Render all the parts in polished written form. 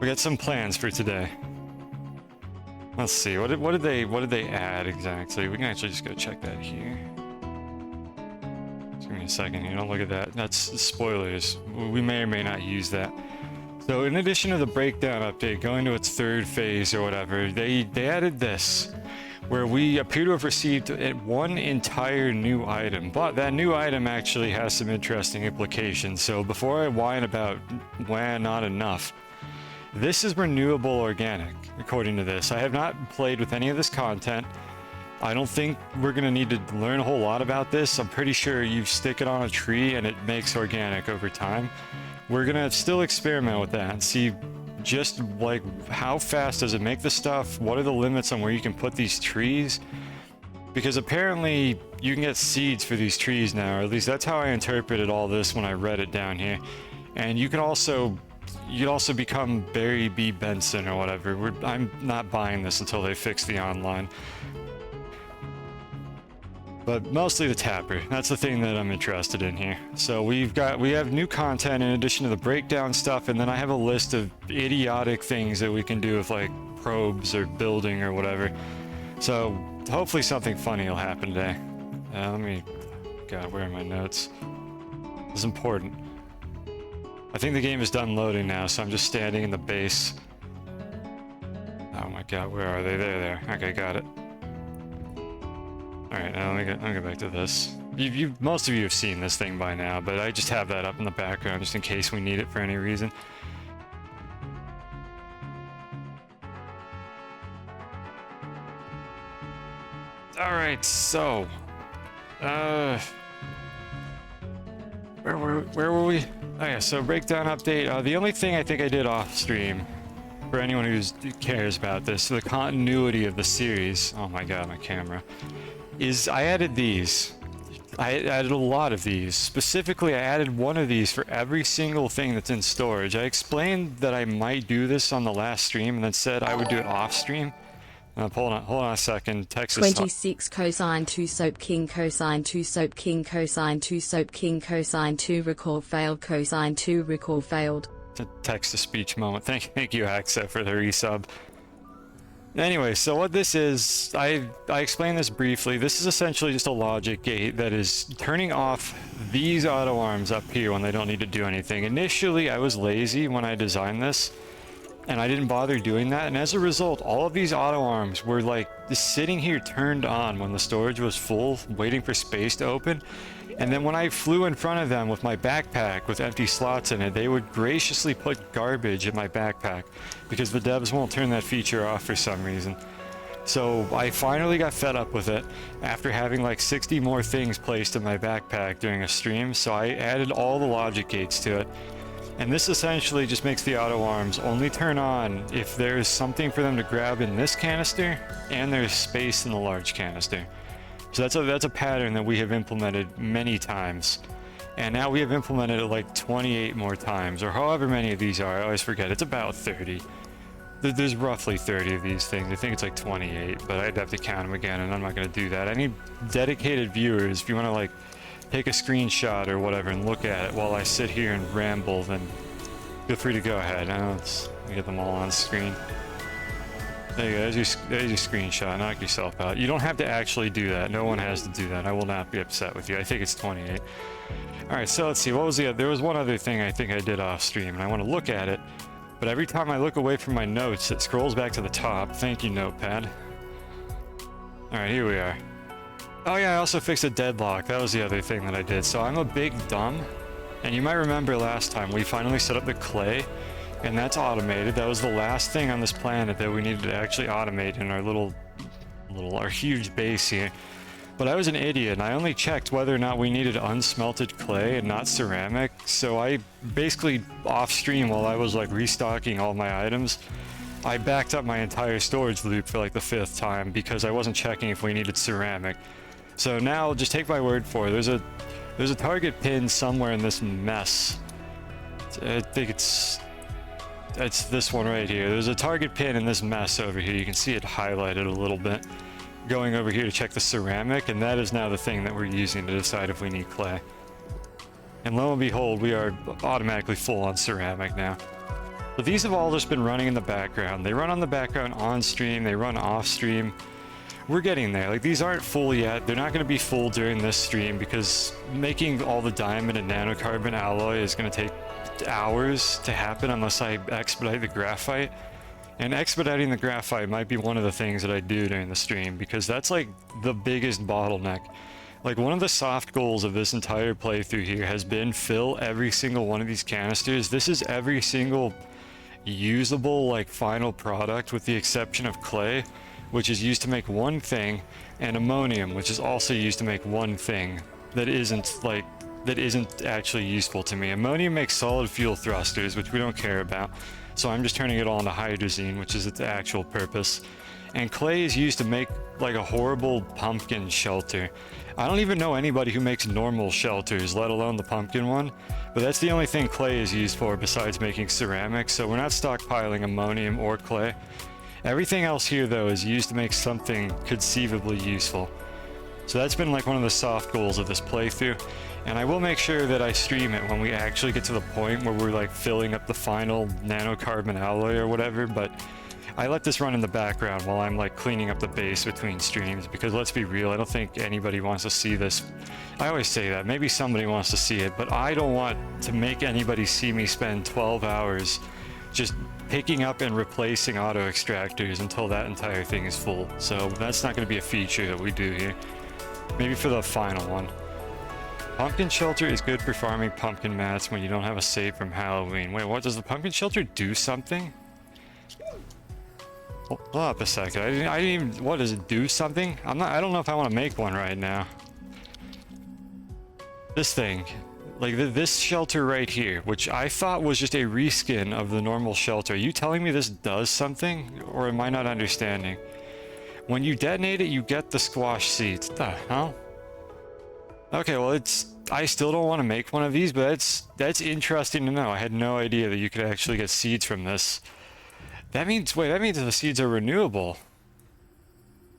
We got some plans for today. Let's see, what did they add exactly? We can actually just go check that here. Just give me a second here, don't look at that. That's spoilers. We may or may not use that. So in addition to the breakdown update, going to its third phase or whatever, they added this, where we appear to have received one entire new item, but that new item actually has some interesting implications. So before I whine about why not enough, this is renewable organic, according to this. I have not played with any of this content. I don't think we're going to need to learn a whole lot about this. I'm pretty sure you stick it on a tree and it makes organic over time. We're going to still experiment with that and see just like how fast does it make the stuff? What are the limits on where you can put these trees? Because apparently you can get seeds for these trees now, or at least that's how I interpreted all this when I read it down here. And you can also become Barry B. Benson or whatever. I'm not buying this until they fix the online. But mostly the tapper. That's the thing that I'm interested in here. So we have new content in addition to the breakdown stuff, and then I have a list of idiotic things that we can do with like probes or building or whatever. So hopefully something funny will happen today. God, where are my notes? This is important. I think the game is done loading now, so I'm just standing in the base. Oh my god, where are they? There. Okay, got it. Alright, now let me go back to this. Most of you have seen this thing by now, but I just have that up in the background just in case we need it for any reason. Alright, so... Where were we? Oh yeah, so breakdown update. The only thing I think I did off stream, for anyone who cares about this, the continuity of the series, oh my god, my camera, is I added these. I added a lot of these. Specifically, I added one of these for every single thing that's in storage. I explained that I might do this on the last stream and then said I would do it off stream. Hold on a second. Texas 26 cosine 2 soap king cosine 2 soap king cosine 2 soap king cosine 2 record failed cosine 2 record failed. It's a text-to-speech moment. Thank you, Axa, for the resub. Anyway, so what this is, I explained this briefly. This is essentially just a logic gate that is turning off these auto arms up here when they don't need to do anything. Initially, I was lazy when I designed this, and I didn't bother doing that, and as a result, all of these auto arms were like just sitting here turned on when the storage was full, waiting for space to open. And then when I flew in front of them with my backpack with empty slots in it, they would graciously put garbage in my backpack because the devs won't turn that feature off for some reason. So I finally got fed up with it after having like 60 more things placed in my backpack during a stream, so I added all the logic gates to it. And this essentially just makes the auto arms only turn on if there's something for them to grab in this canister and there's space in the large canister. So that's a pattern that we have implemented many times. And now we have implemented it like 28 more times, or however many of these are. I always forget. It's about 30. There's roughly 30 of these things. I think it's like 28, but I'd have to count them again, and I'm not going to do that. I need dedicated viewers. If you want to like take a screenshot or whatever and look at it while I sit here and ramble, then feel free to go ahead. Let's get them all on screen. There you go, there's your screenshot, knock yourself out. You don't have to actually do that, no one has to do that. I will not be upset with you. I think it's 28. Alright, so let's see, what was the other? There was one other thing I think I did off stream, and I want to look at it, but every time I look away from my notes, it scrolls back to the top. Thank you, Notepad. Alright, here we are. Oh yeah, I also fixed a deadlock. That was the other thing that I did. So I'm a big dumb, and you might remember last time we finally set up the clay, and that's automated. That was the last thing on this planet that we needed to actually automate in our huge base here. But I was an idiot, and I only checked whether or not we needed unsmelted clay and not ceramic. So I basically off stream, while I was like restocking all my items, I backed up my entire storage loop for like the 5th time because I wasn't checking if we needed ceramic. So now just take my word for it. There's a target pin somewhere in this mess. I think it's this one right here. There's a target pin in this mess over here. You can see it highlighted a little bit. Going over here to check the ceramic, and that is now the thing that we're using to decide if we need clay. And lo and behold, we are automatically full on ceramic now. But these have all just been running in the background. They run on the background on stream, they run off stream. We're getting there. Like, these aren't full yet. They're not going to be full during this stream because making all the diamond and nanocarbon alloy is going to take hours to happen unless I expedite the graphite. And expediting the graphite might be one of the things that I do during the stream because that's like the biggest bottleneck. Like, one of the soft goals of this entire playthrough here has been fill every single one of these canisters. This is every single usable like final product with the exception of clay, which is used to make one thing, and ammonium, which is also used to make one thing that isn't actually useful to me. Ammonium makes solid fuel thrusters, which we don't care about, so I'm just turning it all into hydrazine, which is its actual purpose. And clay is used to make like a horrible pumpkin shelter. I don't even know anybody who makes normal shelters, let alone the pumpkin one, but that's the only thing clay is used for besides making ceramics, so we're not stockpiling ammonium or clay. Everything else here though is used to make something conceivably useful. So that's been like one of the soft goals of this playthrough, and I will make sure that I stream it when we actually get to the point where we're like filling up the final nanocarbon alloy or whatever, but I let this run in the background while I'm like cleaning up the base between streams, because let's be real, I don't think anybody wants to see this. I always say that, maybe somebody wants to see it, but I don't want to make anybody see me spend 12 hours just picking up and replacing auto extractors until that entire thing is full. So that's not going to be a feature that we do here. Maybe for the final one. Pumpkin shelter is good for farming pumpkin mats when you don't have a save from Halloween. Wait, what? Does the pumpkin shelter do something? Hold up a second. I didn't even. What does it do? Something? I don't know if I want to make one right now. This thing, like this shelter right here, which I thought was just a reskin of the normal shelter. Are you telling me this does something, or am I not understanding? When you detonate it, you get the squash seeds. The hell? Okay, well I still don't want to make one of these, but that's interesting to know. I had no idea that you could actually get seeds from this. That means, wait, that means the seeds are renewable.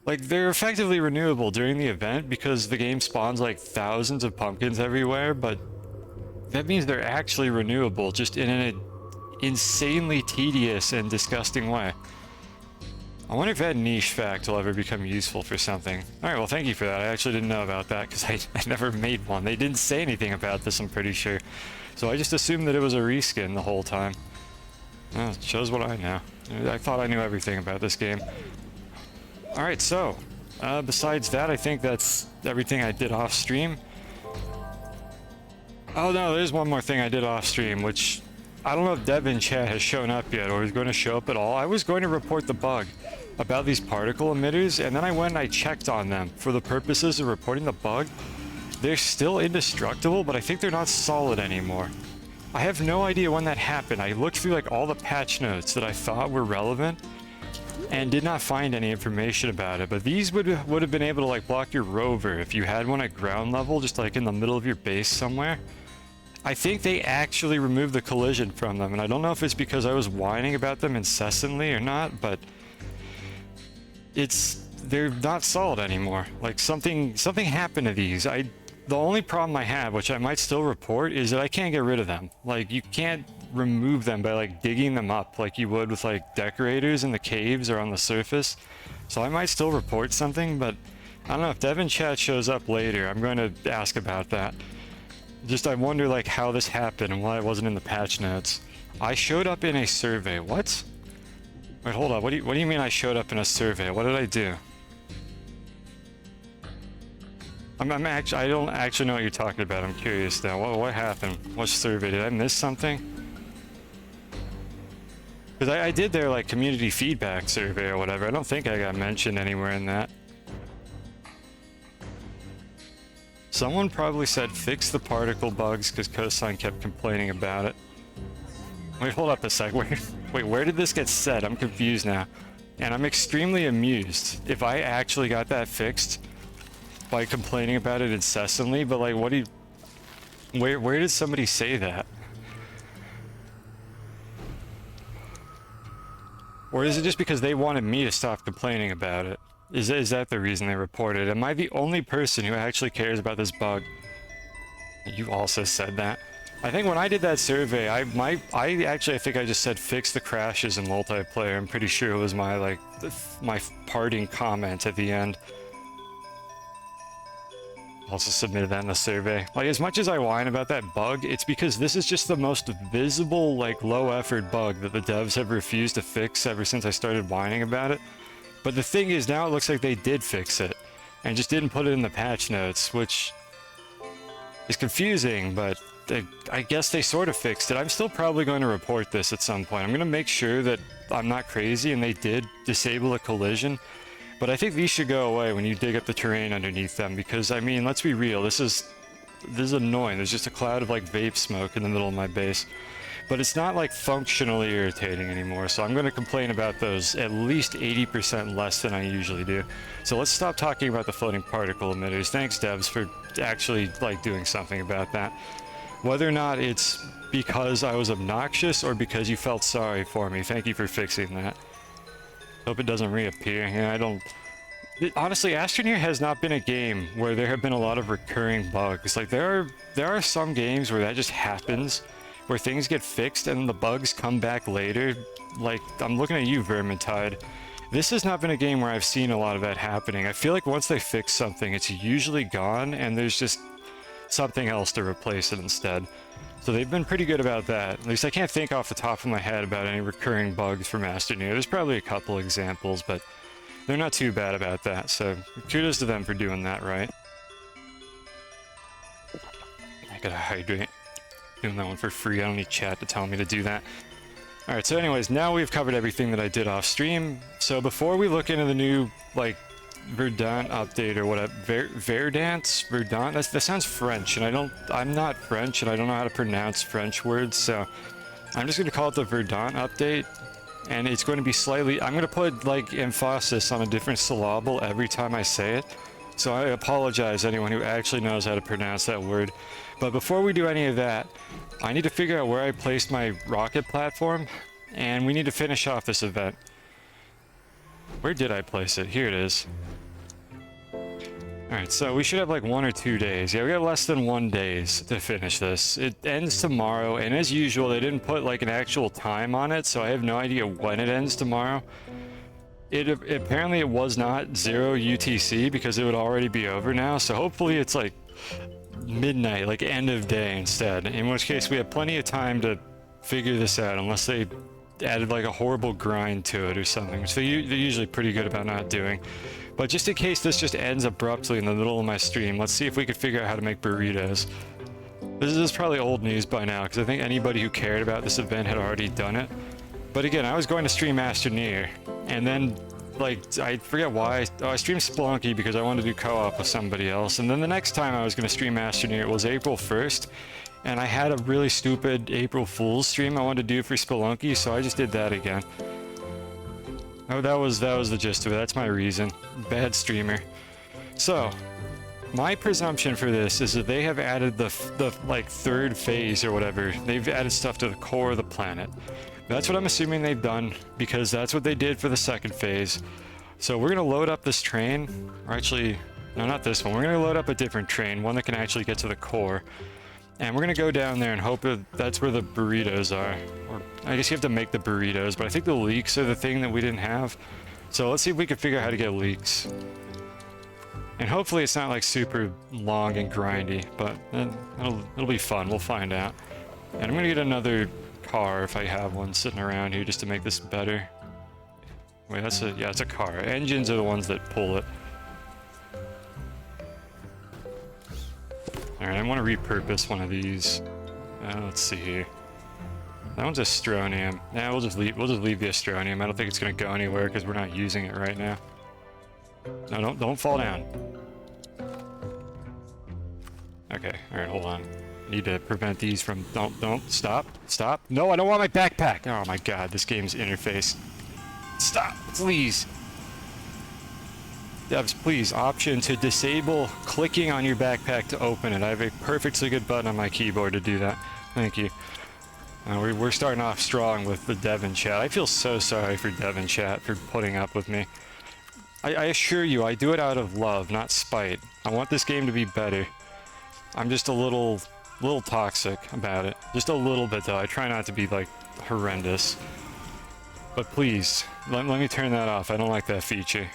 Like, they're effectively renewable during the event because the game spawns like thousands of pumpkins everywhere, but that means they're actually renewable, just in an insanely tedious and disgusting way. I wonder if that niche fact will ever become useful for something. Alright, well thank you for that. I actually didn't know about that because I never made one. They didn't say anything about this, I'm pretty sure. So I just assumed that it was a reskin the whole time. Well, it shows what I know. I thought I knew everything about this game. Alright, so, besides that, I think that's everything I did off stream. Oh no, there's one more thing I did off stream, which I don't know if Dev in chat has shown up yet or is going to show up at all. I was going to report the bug about these particle emitters, and then I went and I checked on them for the purposes of reporting the bug. They're still indestructible, but I think they're not solid anymore. I have no idea when that happened. I looked through like all the patch notes that I thought were relevant and did not find any information about it, but these would have been able to like block your rover if you had one at ground level, just like in the middle of your base somewhere. I think they actually removed the collision from them, and I don't know if it's because I was whining about them incessantly or not, but they're not solid anymore. Like something happened to these. The only problem I have, which I might still report, is that I can't get rid of them. Like, you can't remove them by like digging them up like you would with like decorators in the caves or on the surface. So I might still report something, but I don't know if Devin chat shows up later. I'm going to ask about that. Just I wonder like how this happened and why it wasn't in the patch notes. I showed up in a survey. What? Wait, hold on. What do you mean I showed up in a survey? What did I do? I don't actually know what you're talking about. I'm curious now. What happened? What survey? Did I miss something? Because I did their like community feedback survey or whatever. I don't think I got mentioned anywhere in that. Someone probably said fix the particle bugs because Cosine kept complaining about it. Wait, hold up a sec. Wait, where did this get said? I'm confused now. And I'm extremely amused if I actually got that fixed by complaining about it incessantly, but like where did somebody say that? Or is it just because they wanted me to stop complaining about it? Is that the reason they reported? Am I the only person who actually cares about this bug? You also said that. I think when I did that survey, I think I just said fix the crashes in multiplayer. I'm pretty sure it was my like my parting comment at the end. Also submitted that in the survey. Like, as much as I whine about that bug, it's because this is just the most visible, like, low-effort bug that the devs have refused to fix ever since I started whining about it. But the thing is, now it looks like they did fix it, and just didn't put it in the patch notes, which is confusing, but I guess they sort of fixed it. I'm still probably going to report this at some point. I'm going to make sure that I'm not crazy and they did disable a collision. But I think these should go away when you dig up the terrain underneath them, because, I mean, let's be real, this is annoying. There's just a cloud of, like, vape smoke in the middle of my base. But it's not, like, functionally irritating anymore, so I'm going to complain about those at least 80% less than I usually do. So let's stop talking about the floating particle emitters. Thanks, devs, for actually, like, doing something about that. Whether or not it's because I was obnoxious or because you felt sorry for me, thank you for fixing that. Hope it doesn't reappear. Yeah, I don't... Honestly, Astroneer has not been a game where there have been a lot of recurring bugs. Like, there are some games where that just happens, where things get fixed and the bugs come back later. Like, I'm looking at you, Vermintide. This has not been a game where I've seen a lot of that happening. I feel like once they fix something, it's usually gone, and there's just something else to replace it instead. So they've been pretty good about that. At least I can't think off the top of my head about any recurring bugs from Astroneer. There's probably a couple examples, but they're not too bad about that, so kudos to them for doing that right. I gotta hydrate. Doing that one for free. I don't need chat to tell me to do that. Alright, so anyways, now we've covered everything that I did off stream. So before we look into the new, like, Verdant update or whatever, Verdant? That sounds French, and I'm not French, and I don't know how to pronounce French words, so I'm just going to call it the Verdant update, and it's going to be slightly, I'm going to put, like, emphasis on a different syllable every time I say it, so I apologize to anyone who actually knows how to pronounce that word. But before we do any of that, I need to figure out where I placed my rocket platform, and we need to finish off this event. Where did I place it? Here it is. Alright, so we should have like 1 or 2 days. Yeah, we got less than 1 day to finish this. It ends tomorrow, and as usual, they didn't put like an actual time on it, so I have no idea when it ends tomorrow. Apparently it was not 0 UTC because it would already be over now, so hopefully it's like midnight, like end of day instead. In which case we have plenty of time to figure this out, unless they added like a horrible grind to it or something, which they're usually pretty good about not doing. But just in case this just ends abruptly in the middle of my stream, let's see if we can figure out how to make burritos. This is probably old news by now, because I think anybody who cared about this event had already done it. But again, I was going to stream Astroneer, and then, like, I forget why. I streamed Spelunky because I wanted to do co-op with somebody else, and then the next time I was going to stream Astroneer, it was April 1st, and I had a really stupid April Fool's stream I wanted to do for Spelunky, so I just did that again. Oh, that was the gist of it. That's my reason. Bad streamer. So, my presumption for this is that they have added the like third phase or whatever. They've added stuff to the core of the planet. That's what I'm assuming they've done, because that's what they did for the second phase. So we're gonna load up this train, or actually, no, not this one. We're gonna load up a different train, one that can actually get to the core. And we're gonna go down there and hope that that's where the burritos are. Or I guess you have to make the burritos, but I think the leaks are the thing that we didn't have. So let's see if we can figure out how to get leaks. And hopefully it's not like super long and grindy, but it'll be fun. We'll find out. And I'm gonna get another car if I have one sitting around here just to make this better. Wait, yeah, it's a car. Engines are the ones that pull it. Alright, I want to repurpose one of these. Let's see here. That one's Astroneer. Yeah, we'll just leave the Astroneer. I don't think it's gonna go anywhere because we're not using it right now. No, don't fall down. Okay, alright, hold on. Need to prevent these from don't stop. No, I don't want my backpack. Oh my god, this game's interface. Stop, please. Devs, please, option to disable clicking on your backpack to open it. I have a perfectly good button on my keyboard to do that. Thank you. We're starting off strong with the dev in chat. I feel so sorry for dev in chat for putting up with me. I assure you, I do it out of love, not spite. I want this game to be better. I'm just a little A little toxic about it. Just a little bit, though. I try not to be, like, horrendous. But please, let me turn that off. I don't like that feature.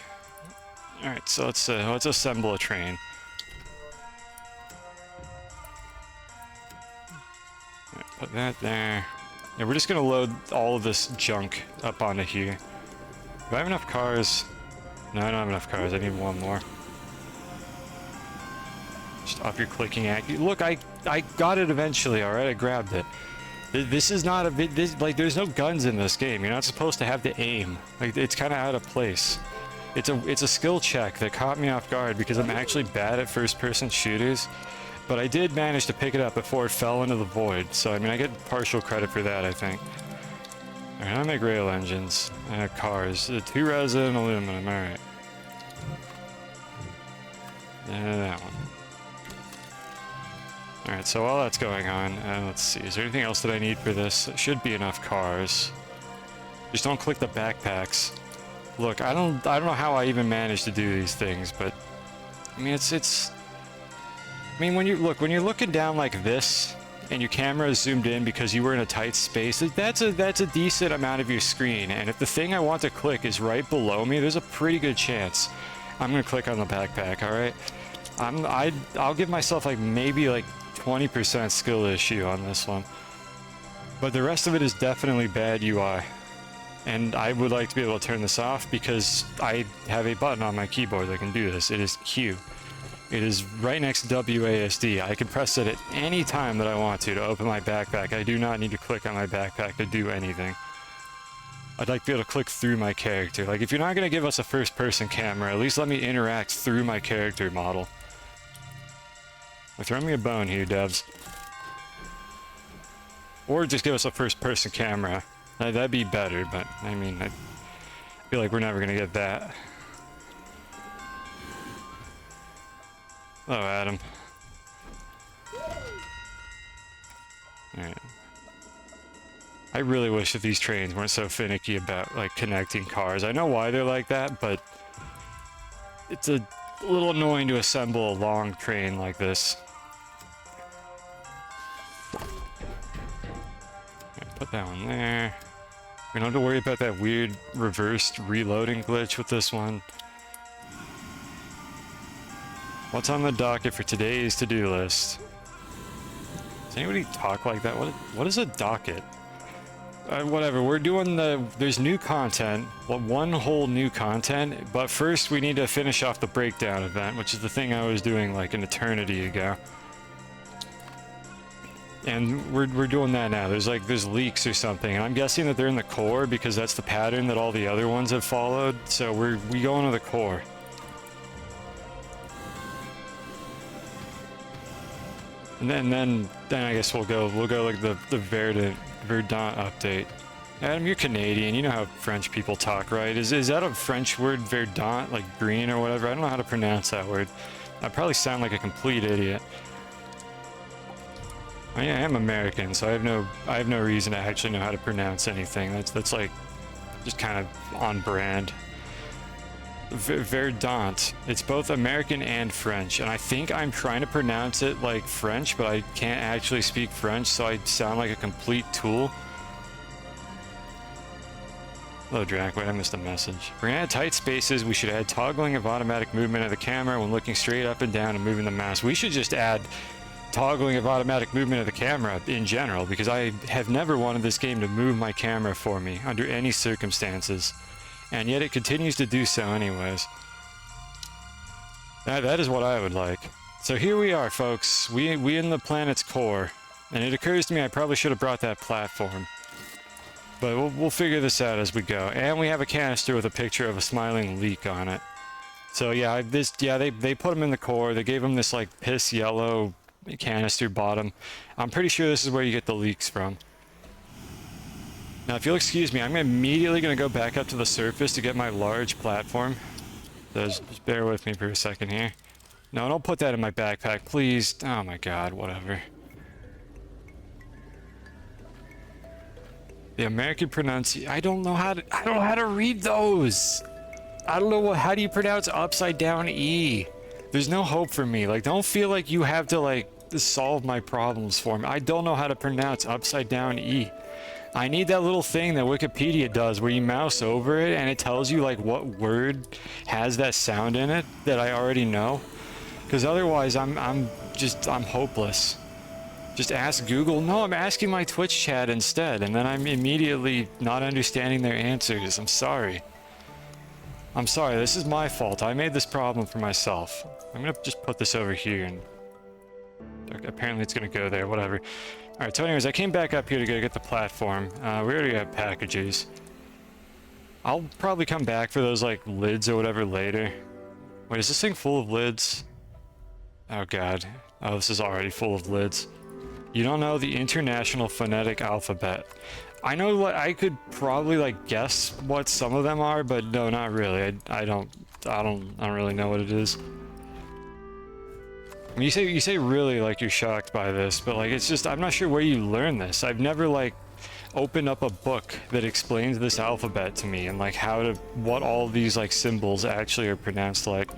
Alright, so let's assemble a train. Right, put that there. Yeah, we're just gonna load all of this junk up onto here. Do I have enough cars? No, I don't have enough cars. I need one more. Just off your clicking act. Look, I got it eventually, alright? I grabbed it. This is not a bit... Like, there's no guns in this game. You're not supposed to have to aim. Like, it's kind of out of place. It's a skill check that caught me off guard because I'm actually bad at first-person shooters. But I did manage to pick it up before it fell into the void. So, I mean, I get partial credit for that, I think. Alright, I make rail engines. Cars. 2 resin, aluminum. Alright. That one. Alright, so while that's going on, let's see. Is there anything else that I need for this? It should be enough cars. Just don't click the backpacks. Look, I don't know how I even managed to do these things, but I mean, I mean, when you're looking down like this and your camera is zoomed in because you were in a tight space, that's a decent amount of your screen. And if the thing I want to click is right below me, there's a pretty good chance I'm gonna click on the backpack. All right, I'll give myself like maybe like 20% skill issue on this one, but the rest of it is definitely bad UI. And I would like to be able to turn this off because I have a button on my keyboard that can do this. It is Q. It is right next to WASD. I can press it at any time that I want to open my backpack. I do not need to click on my backpack to do anything. I'd like to be able to click through my character. Like, if you're not going to give us a first-person camera, at least let me interact through my character model. Well, throw me a bone here, devs. Or just give us a first-person camera. That'd be better, but, I mean, I feel like we're never going to get that. Oh, Adam. Alright. I really wish that these trains weren't so finicky about, like, connecting cars. I know why they're like that, but it's a little annoying to assemble a long train like this. Alright, put that one there. We don't have to worry about that weird reversed reloading glitch with this one. What's on the docket for today's to-do list? Does anybody talk like that? What is a docket? Whatever, we're doing there's new content, one whole new content, but first we need to finish off the breakdown event, which is the thing I was doing like an eternity ago. And we're doing that now. There's leaks or something, and I'm guessing that they're in the core because that's the pattern that all the other ones have followed, so we go into the core. And then I guess we'll go like the Verdant update. Adam, you're Canadian. You know how French people talk, right? Is that a French word, Verdant, like green or whatever? I don't know how to pronounce that word. I probably sound like a complete idiot. I am American, so I have no reason to actually know how to pronounce anything. That's like just kind of on brand. Verdant. It's both American and French, and I think I'm trying to pronounce it like French, but I can't actually speak French, so I sound like a complete tool. Hello, Drac. Wait, I missed a message. We're gonna add tight spaces. We should add toggling of automatic movement of the camera when looking straight up and down and moving the mouse. We should just add toggling of automatic movement of the camera in general, because I have never wanted this game to move my camera for me under any circumstances. And yet it continues to do so anyways. That is what I would like. So here we are, folks. We in the planet's core. And it occurs to me I probably should have brought that platform. But we'll figure this out as we go. And we have a canister with a picture of a smiling leak on it. So yeah, they put them in the core. They gave them this like piss yellow canister bottom. I'm pretty sure this is where you get the leaks from. Now, if you'll excuse me, I'm immediately going to go back up to the surface to get my large platform. So just bear with me for a second here. No, don't put that in my backpack, please. Oh my god, whatever. The American pronunciation. I don't know how to read those. I don't know how do you pronounce upside down E? There's no hope for me. Like, don't feel like you have to like solve my problems for me. I don't know how to pronounce upside down E. I need that little thing that Wikipedia does where you mouse over it and it tells you like what word has that sound in it that I already know. Because otherwise I'm hopeless. Just ask Google. No, I'm asking my Twitch chat instead, and then I'm immediately not understanding their answers. I'm sorry. I'm sorry, this is my fault. I made this problem for myself. I'm gonna just put this over here, and apparently it's gonna go there, whatever. Alright, so anyways, I came back up here to go get the platform. We already have packages. I'll probably come back for those, like, lids or whatever later. Wait, is this thing full of lids? Oh god. Oh, this is already full of lids. You don't know the International Phonetic Alphabet. I know what I could probably like guess what some of them are, but no, not really. I don't really know what it is. I mean, you say really like you're shocked by this, but like it's just I'm not sure where you learn this. I've never like opened up a book that explains this alphabet to me and like what all these like symbols actually are pronounced like.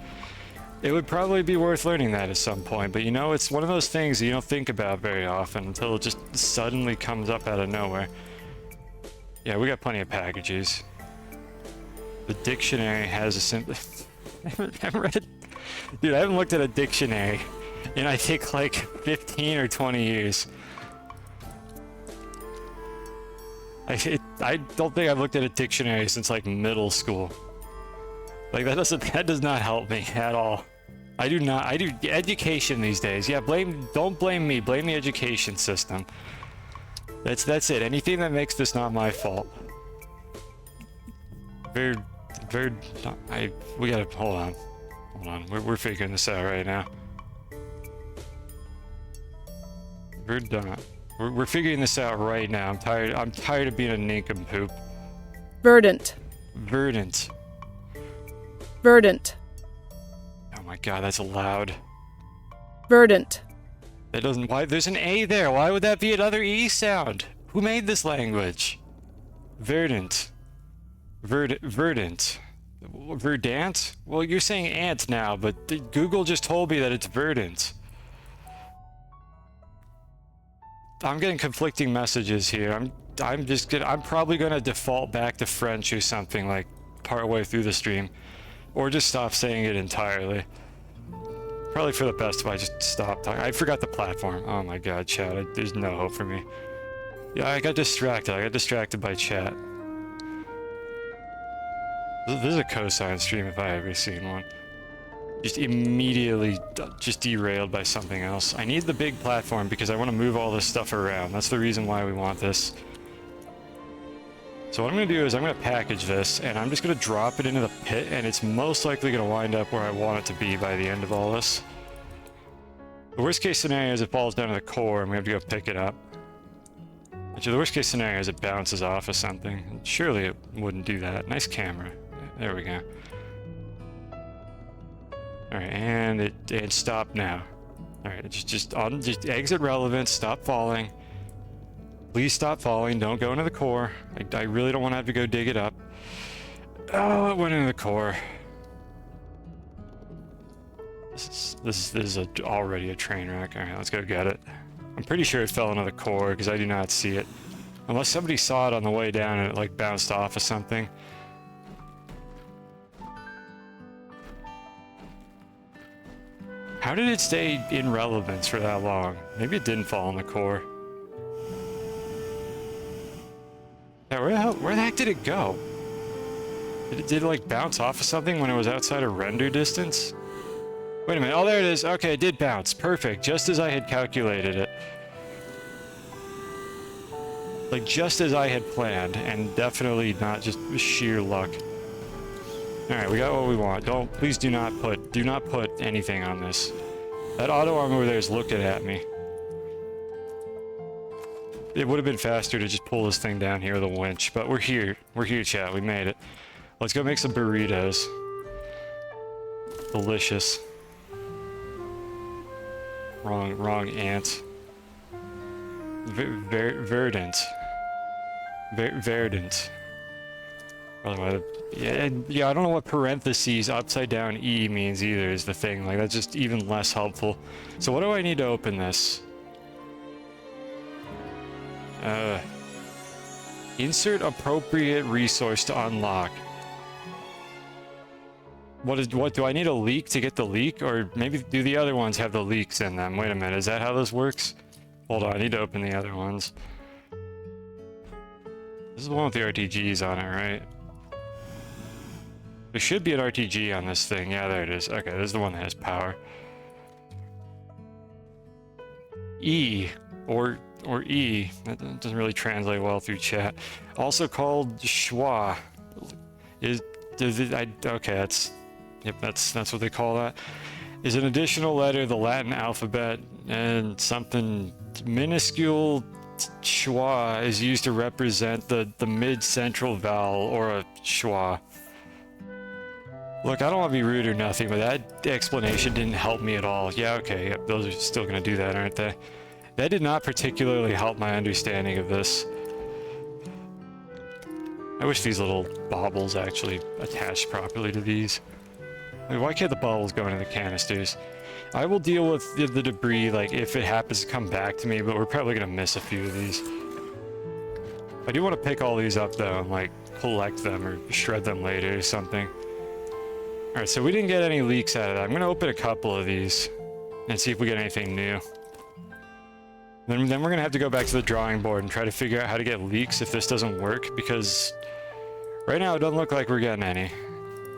It would probably be worth learning that at some point, but you know, it's one of those things that you don't think about very often until it just suddenly comes up out of nowhere. Yeah, we got plenty of packages. The dictionary has a simple... Dude, I haven't looked at a dictionary in I think like 15 or 20 years. I don't think I've looked at a dictionary since like middle school. Like that does not help me at all. I do education these days. Yeah, don't blame me, blame the education system. That's it. Anything that makes this not my fault. We gotta hold on. We're figuring this out right now. We're figuring this out right now. I'm tired of being a nincompoop. Verdant. Verdant. Verdant. Oh my god, that's loud. Verdant. That doesn't... Why? There's an A there. Why would that be another E sound? Who made this language? Verdant. Verdant. Verdant? Well, you're saying ant now, but Google just told me that it's verdant. I'm getting conflicting messages here. I'm probably gonna default back to French or something like partway through the stream. Or just stop saying it entirely. Probably for the best if I just stop talking. I forgot the platform. Oh my god, chat. There's no hope for me. Yeah, I got distracted. I got distracted by chat. This is a cosine stream if I ever seen one. Just immediately just derailed by something else. I need the big platform because I want to move all this stuff around. That's the reason why we want this. So what I'm going to do is I'm going to package this, and I'm just going to drop it into the pit, and it's most likely going to wind up where I want it to be by the end of all this. The worst case scenario is it falls down to the core, and we have to go pick it up. Actually, the worst case scenario is it bounces off of something. Surely it wouldn't do that. Nice camera. There we go. Alright, and it stopped now. Alright, just exit relevance, stop falling. Please stop falling, don't go into the core. I really don't want to have to go dig it up. Oh, it went into the core. This is already a train wreck. Alright, let's go get it. I'm pretty sure it fell into the core because I do not see it. Unless somebody saw it on the way down and it like bounced off of something. How did it stay in relevance for that long? Maybe it didn't fall in the core. Yeah, where the heck did it go? Did it like bounce off of something when it was outside of render distance? Wait a minute, oh there it is. Okay, it did bounce. Perfect, just as I had calculated it. Like just as I had planned, and definitely not just sheer luck. Alright, we got what we want. Please do not put anything on this. That auto arm over there is looking at me. It would have been faster to just pull this thing down here with a winch, but we're here. We're here, chat. We made it. Let's go make some burritos. Delicious. Wrong ant. Verdant. Verdant. Yeah, I don't know what parentheses upside down E means either is the thing. Like, that's just even less helpful. So what do I need to open this? Insert appropriate resource to unlock. What do I need a leak to get the leak? Or maybe do the other ones have the leaks in them? Wait a minute, is that how this works? Hold on, I need to open the other ones. This is the one with the RTGs on it, right? There should be an RTG on this thing. Yeah, there it is. Okay, this is the one that has power. E, or E. That doesn't really translate well through chat. Also called schwa. Okay, that's what they call that. Is an additional letter of the Latin alphabet, and something minuscule schwa is used to represent the mid-central vowel, or a schwa. Look, I don't want to be rude or nothing, but that explanation didn't help me at all. Yeah, okay, yep, those are still going to do that, aren't they? That did not particularly help my understanding of this. I wish these little baubles actually attached properly to these. I mean, why can't the bubbles go into the canisters? I will deal with the debris, like, if it happens to come back to me, but we're probably going to miss a few of these. I do want to pick all these up, though, and, like, collect them or shred them later or something. Alright, so we didn't get any leaks out of that. I'm going to open a couple of these and see if we get anything new. Then we're going to have to go back to the drawing board and try to figure out how to get leaks if this doesn't work, because right now it doesn't look like we're getting any.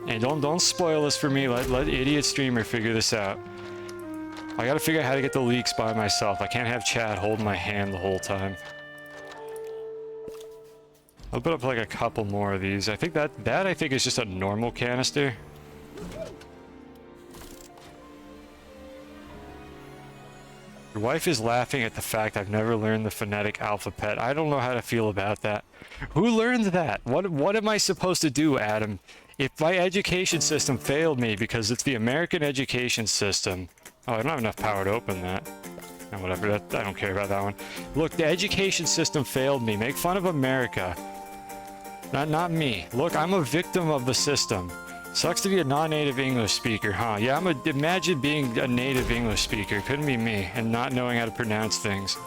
And don't spoil this for me. Let idiot streamer figure this out. I got to figure out how to get the leaks by myself. I can't have chat holding my hand the whole time. I'll put up like a couple more of these. I think that I think is just a normal canister. Your wife is laughing at the fact I've never learned the phonetic alphabet. I don't know how to feel about that. Who learned that? What am I supposed to do, Adam? If my education system failed me because it's the American education system. Oh, I don't have enough power to open that. No, whatever, I don't care about that one. Look, the education system failed me. Make fun of America. Not me. Look, I'm a victim of the system. Sucks to be a non-native English speaker, huh? Yeah, imagine being a native English speaker. Couldn't be me, and not knowing how to pronounce things.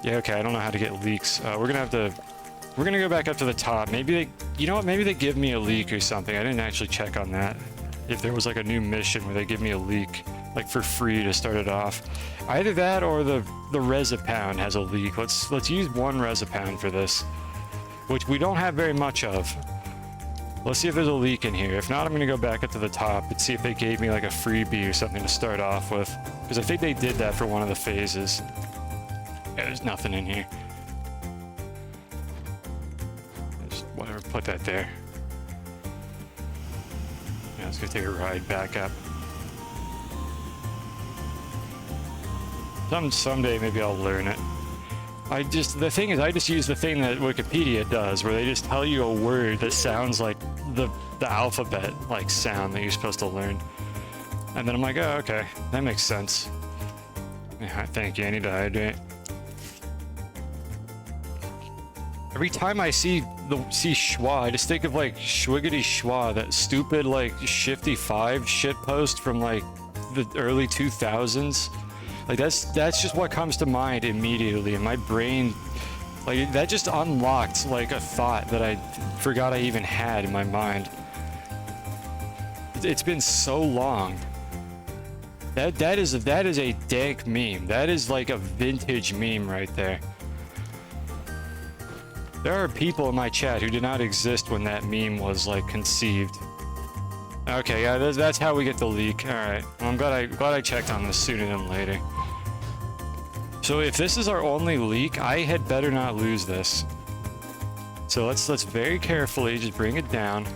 Yeah, okay, I don't know how to get leaks. We're gonna go back up to the top. Maybe you know what? Maybe they give me a leak or something. I didn't actually check on that. If there was like a new mission where they give me a leak, like for free to start it off. Either that or the Resopound has a leak. Let's use one Resopound for this, which we don't have very much of. Let's see if there's a leak in here. If not, I'm gonna go back up to the top and see if they gave me like a freebie or something to start off with. Because I think they did that for one of the phases. Yeah, there's nothing in here. Just whatever, put that there. Yeah, let's go take a ride back up. Someday maybe I'll learn it. The thing is, I just use the thing that Wikipedia does, where they just tell you a word that sounds like the alphabet, like sound that you're supposed to learn. And then I'm like, oh, okay, that makes sense. Yeah, thank you, I need to hydrate. Every time I see schwa, I just think of like Schwiggity Schwa, that stupid like Shifty 5 shitpost from like the early 2000s. Like that's just what comes to mind immediately, and my brain, like that just unlocked like a thought that I forgot I even had in my mind. It's been so long. That is a dank meme. That is like a vintage meme right there. There are people in my chat who did not exist when that meme was like conceived. Okay, yeah, that's how we get the leak. All right, well, I'm glad I checked on this sooner than later. So if this is our only leak, I had better not lose this. So let's very carefully just bring it down.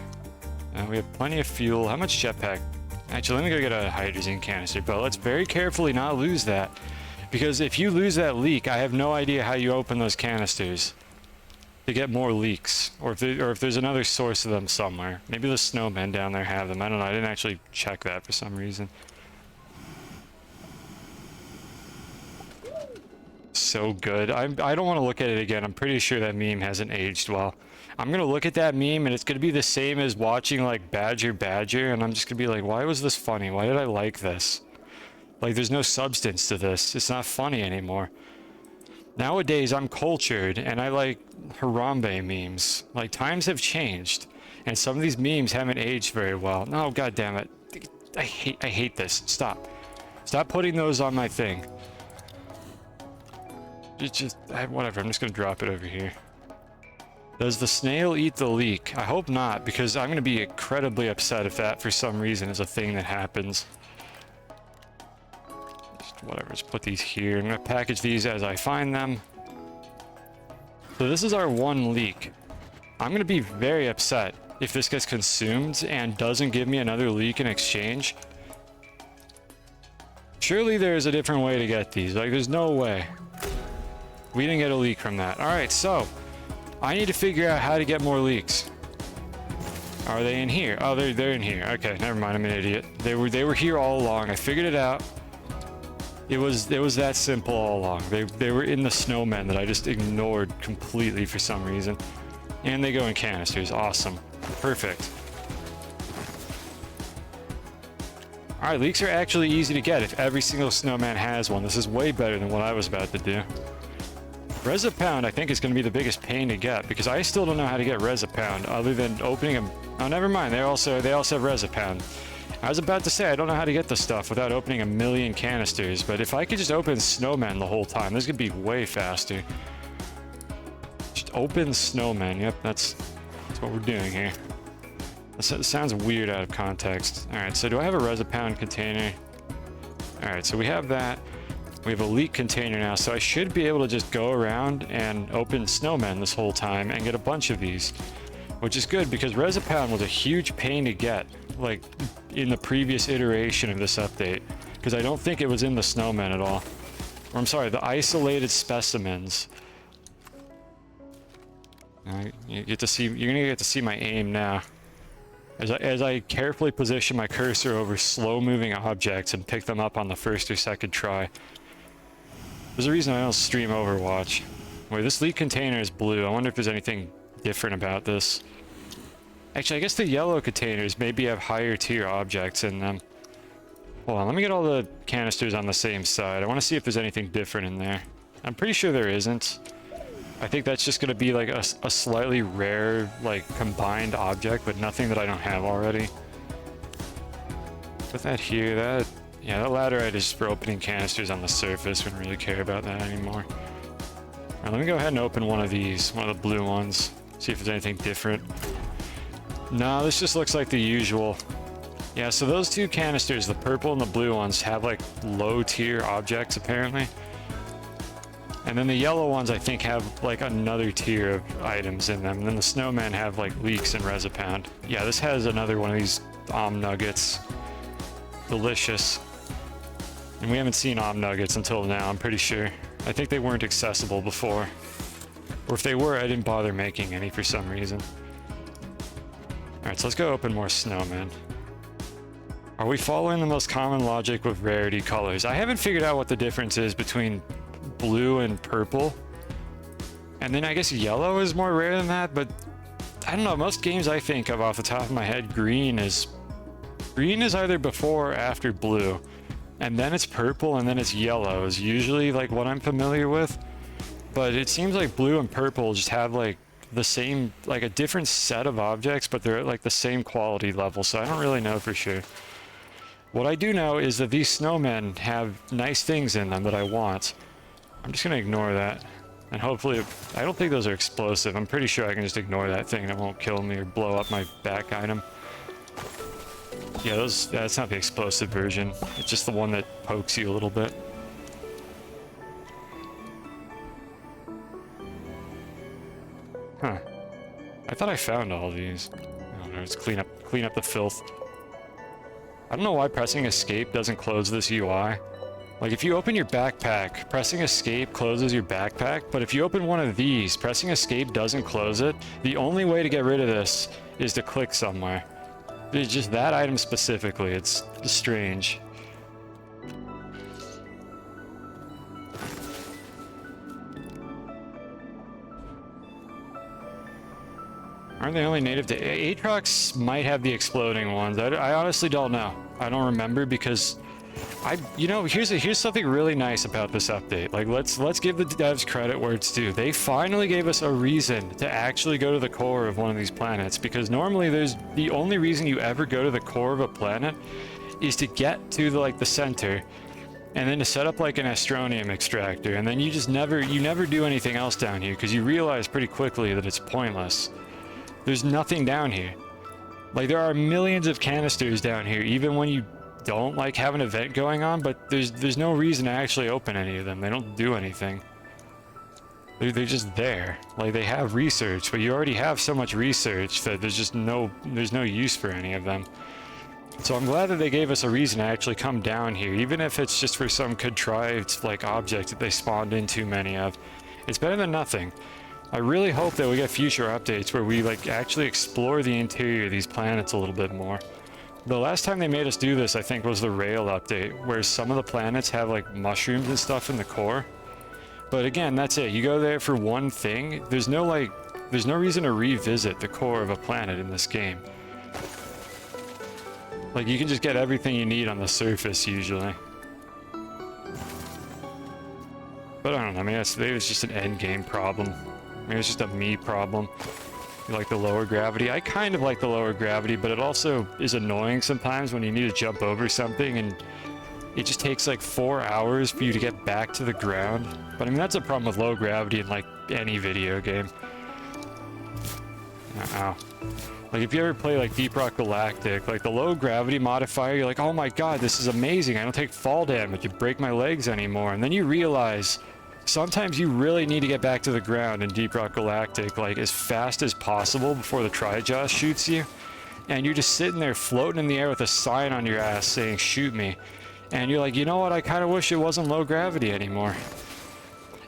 We have plenty of fuel. How much jetpack? Actually, let me go get a hydrogen canister. But let's very carefully not lose that, because if you lose that leak, I have no idea how you open those canisters to get more leaks, or if there's another source of them somewhere. Maybe the snowmen down there have them. I don't know. I didn't actually check that for some reason. so good. I don't want to look at it again. I'm pretty sure that meme hasn't aged well. I'm gonna look at that meme and it's gonna be the same as watching like Badger Badger, and I'm just gonna be like, why was this funny? Why did I like this? Like, there's no substance to this. It's not funny anymore. Nowadays, I'm cultured and I like Harambe memes. Like, times have changed, and some of these memes haven't aged very well. No, god damn it. I hate this. Stop. Stop putting those on my thing. Whatever, I'm just gonna drop it over here. Does the snail eat the leek? I hope not, because I'm gonna be incredibly upset if that, for some reason, is a thing that happens. Just whatever, just put these here. I'm gonna package these as I find them. So this is our one leek. I'm gonna be very upset if this gets consumed and doesn't give me another leek in exchange. Surely there's a different way to get these. Like, there's no way. We didn't get a leak from that. Alright, so I need to figure out how to get more leaks. Are they in here? Oh, they're in here. Okay, never mind, I'm an idiot. They were here all along. I figured it out. It was that simple all along. They were in the snowmen that I just ignored completely for some reason. And they go in canisters. Awesome. Perfect. Alright, leaks are actually easy to get if every single snowman has one. This is way better than what I was about to do. Resipound, I think, is going to be the biggest pain to get, because I still don't know how to get Resipound other than opening them. Oh, never mind. They also have Resipound. I was about to say I don't know how to get the stuff without opening a million canisters, but if I could just open snowmen the whole time, this could be way faster. Just open snowmen. Yep, that's what we're doing here. This sounds weird out of context. All right, so do I have a Resipound container? All right, so we have that. We have a leak container now, so I should be able to just go around and open snowmen this whole time and get a bunch of these, which is good because Resipound was a huge pain to get, like in the previous iteration of this update, because I don't think it was in the snowmen at all. Or I'm sorry, the isolated specimens. You're gonna get to see my aim now. As I carefully position my cursor over slow-moving objects and pick them up on the first or second try. There's a reason I don't stream Overwatch. Wait, this leak container is blue. I wonder if there's anything different about this. Actually, I guess the yellow containers maybe have higher tier objects in them. Hold on, let me get all the canisters on the same side. I want to see if there's anything different in there. I'm pretty sure there isn't. I think that's just going to be like a slightly rare, like, combined object, but nothing that I don't have already. Put that here, yeah, that laterite is for opening canisters on the surface. We don't really care about that anymore. Alright, let me go ahead and open one of these, one of the blue ones. See if there's anything different. No, this just looks like the usual. Yeah, so those two canisters, the purple and the blue ones, have like low tier objects apparently. And then the yellow ones, I think, have like another tier of items in them. And then the snowmen have like leeks and Resipound. Yeah, this has another one of these nuggets. Delicious. And we haven't seen nuggets until now, I'm pretty sure. I think they weren't accessible before. Or if they were, I didn't bother making any for some reason. Alright, so let's go open more snowmen. Are we following the most common logic with rarity colors? I haven't figured out what the difference is between blue and purple. And then I guess yellow is more rare than that, but I don't know, most games I think of off the top of my head, green is either before or after blue. And then it's purple and then it's yellow is usually like what I'm familiar with. But it seems like blue and purple just have like the same, like a different set of objects, but they're at like the same quality level, so I don't really know for sure. What I do know is that these snowmen have nice things in them that I want. I'm just gonna ignore that. And hopefully, I don't think those are explosive. I'm pretty sure I can just ignore that thing. That won't kill me or blow up my back item. Yeah, that's not the explosive version. It's just the one that pokes you a little bit. Huh. I thought I found all these. I don't know, let's clean up the filth. I don't know why pressing escape doesn't close this UI. Like, if you open your backpack, pressing escape closes your backpack, but if you open one of these, pressing escape doesn't close it. The only way to get rid of this is to click somewhere. It's just that item specifically. It's strange. Aren't they only native to Aatrox? Might have the exploding ones. I honestly don't know. I don't remember because here's something really nice about this update. Like let's give the devs credit where it's due. They finally gave us a reason to actually go to the core of one of these planets, because normally there's the only reason you ever go to the core of a planet is to get to the center, and then to set up like an astronium extractor, and then you never do anything else down here because you realize pretty quickly that it's pointless. There's nothing down here. Like, there are millions of canisters down here, even when you don't like have an event going on, but there's no reason to actually open any of them. They don't do anything. They're just there. Like, they have research, but you already have so much research that there's no use for any of them. So I'm glad that they gave us a reason to actually come down here, even if it's just for some contrived like object that they spawned in too many of. It's better than nothing. I really hope that we get future updates where we like actually explore the interior of these planets a little bit more. The last time they made us do this, I think, was the rail update, where some of the planets have like mushrooms and stuff in the core. But again, that's it. You go there for one thing. There's no reason to revisit the core of a planet in this game. Like, you can just get everything you need on the surface usually. But I don't know, I mean, maybe it's just an end game problem. Maybe it's just a me problem. You like the lower gravity? I kind of like the lower gravity, but it also is annoying sometimes when you need to jump over something and it just takes like 4 hours for you to get back to the ground. But I mean, that's a problem with low gravity in like any video game. Uh-oh. Like, if you ever play like Deep Rock Galactic, like the low gravity modifier, you're like, oh my god, this is amazing. I don't take fall damage, you break my legs anymore. And then you realize sometimes you really need to get back to the ground in Deep Rock Galactic, like, as fast as possible before the Trijaws shoots you. And you're just sitting there floating in the air with a sign on your ass saying, shoot me. And you're like, you know what, I kind of wish it wasn't low gravity anymore.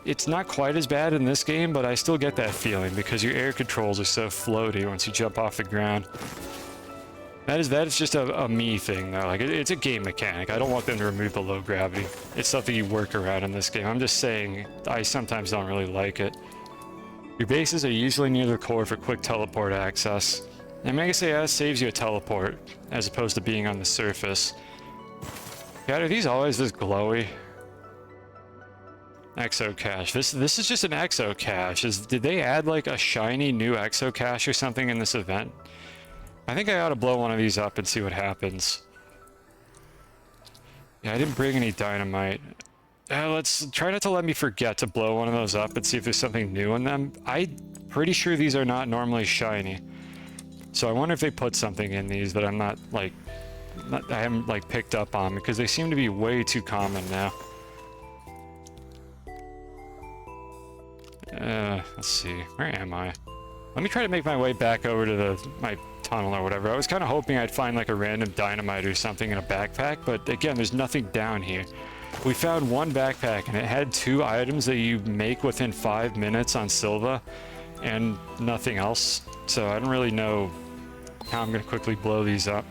It's not quite as bad in this game, but I still get that feeling because your air controls are so floaty once you jump off the ground. That is just a me thing, though. Like, it's a game mechanic. I don't want them to remove the low gravity. It's something you work around in this game. I'm just saying, I sometimes don't really like it. Your bases are usually near the core for quick teleport access. And Mega CS saves you a teleport, as opposed to being on the surface. God, are these always this glowy? Exo cache. This is just an exo cache. Did they add like a shiny new exo cache or something in this event? I think I ought to blow one of these up and see what happens. Yeah, I didn't bring any dynamite. Let's try not to let me forget to blow one of those up and see if there's something new in them. I'm pretty sure these are not normally shiny. So I wonder if they put something in these that I'm I haven't like picked up on, because they seem to be way too common now. Let's see. Where am I? Let me try to make my way back over to my tunnel or whatever. I was kind of hoping I'd find like a random dynamite or something in a backpack, but again, there's nothing down here. We found one backpack and it had 2 items that you make within 5 minutes on Silva and nothing else. So I don't really know how I'm going to quickly blow these up.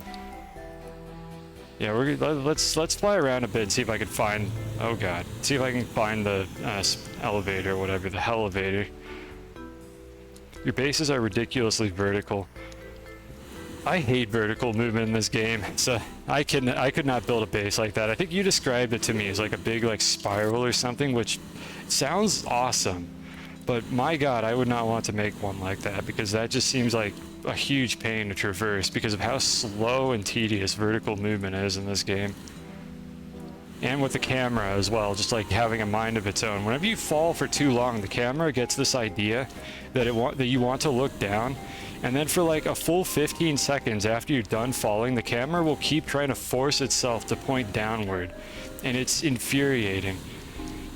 Yeah, let's fly around a bit and see if I can find, oh god, see if I can find the elevator or whatever, the hell-elevator. Your bases are ridiculously vertical. I hate vertical movement in this game, so I could not build a base like that. I think you described it to me as like a big like spiral or something, which sounds awesome. But my god, I would not want to make one like that, because that just seems like a huge pain to traverse because of how slow and tedious vertical movement is in this game. And with the camera as well, just like having a mind of its own. Whenever you fall for too long, the camera gets this idea that you want to look down, and then for like a full 15 seconds after you're done falling, the camera will keep trying to force itself to point downward, and it's infuriating.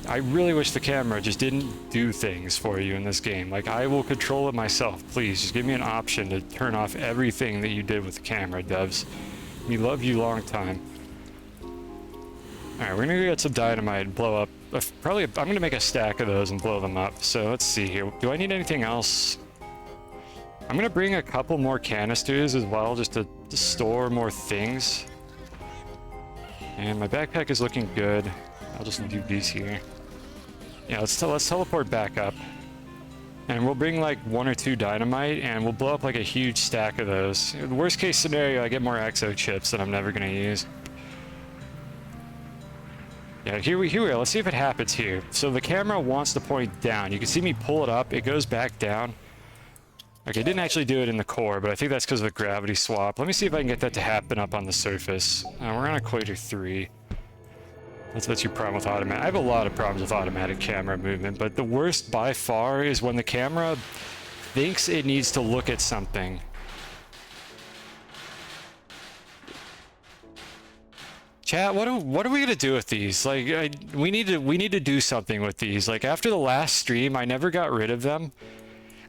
I really wish the camera just didn't do things for you in this game. Like, I will control it myself. Please, just give me an option to turn off everything that you did with the camera, devs. We love you long time. Alright, we're gonna go get some dynamite and blow up. I'm gonna make a stack of those and blow them up. So let's see here. Do I need anything else? I'm gonna bring a couple more canisters as well, just to store more things. And my backpack is looking good. I'll just do these here. Yeah, let's teleport back up. And we'll bring like 1 or 2 dynamite and we'll blow up like a huge stack of those. The worst case scenario, I get more exo chips that I'm never gonna use. Yeah, here we are. Let's see if it happens here. So the camera wants to point down. You can see me pull it up. It goes back down. Okay, it didn't actually do it in the core, but I think that's because of the gravity swap. Let me see if I can get that to happen up on the surface. We're on equator 3. That's your problem with automatic. I have a lot of problems with automatic camera movement, but the worst by far is when the camera thinks it needs to look at something. Chat, what are we gonna do with these? Like, we need to do something with these. Like, after the last stream, I never got rid of them,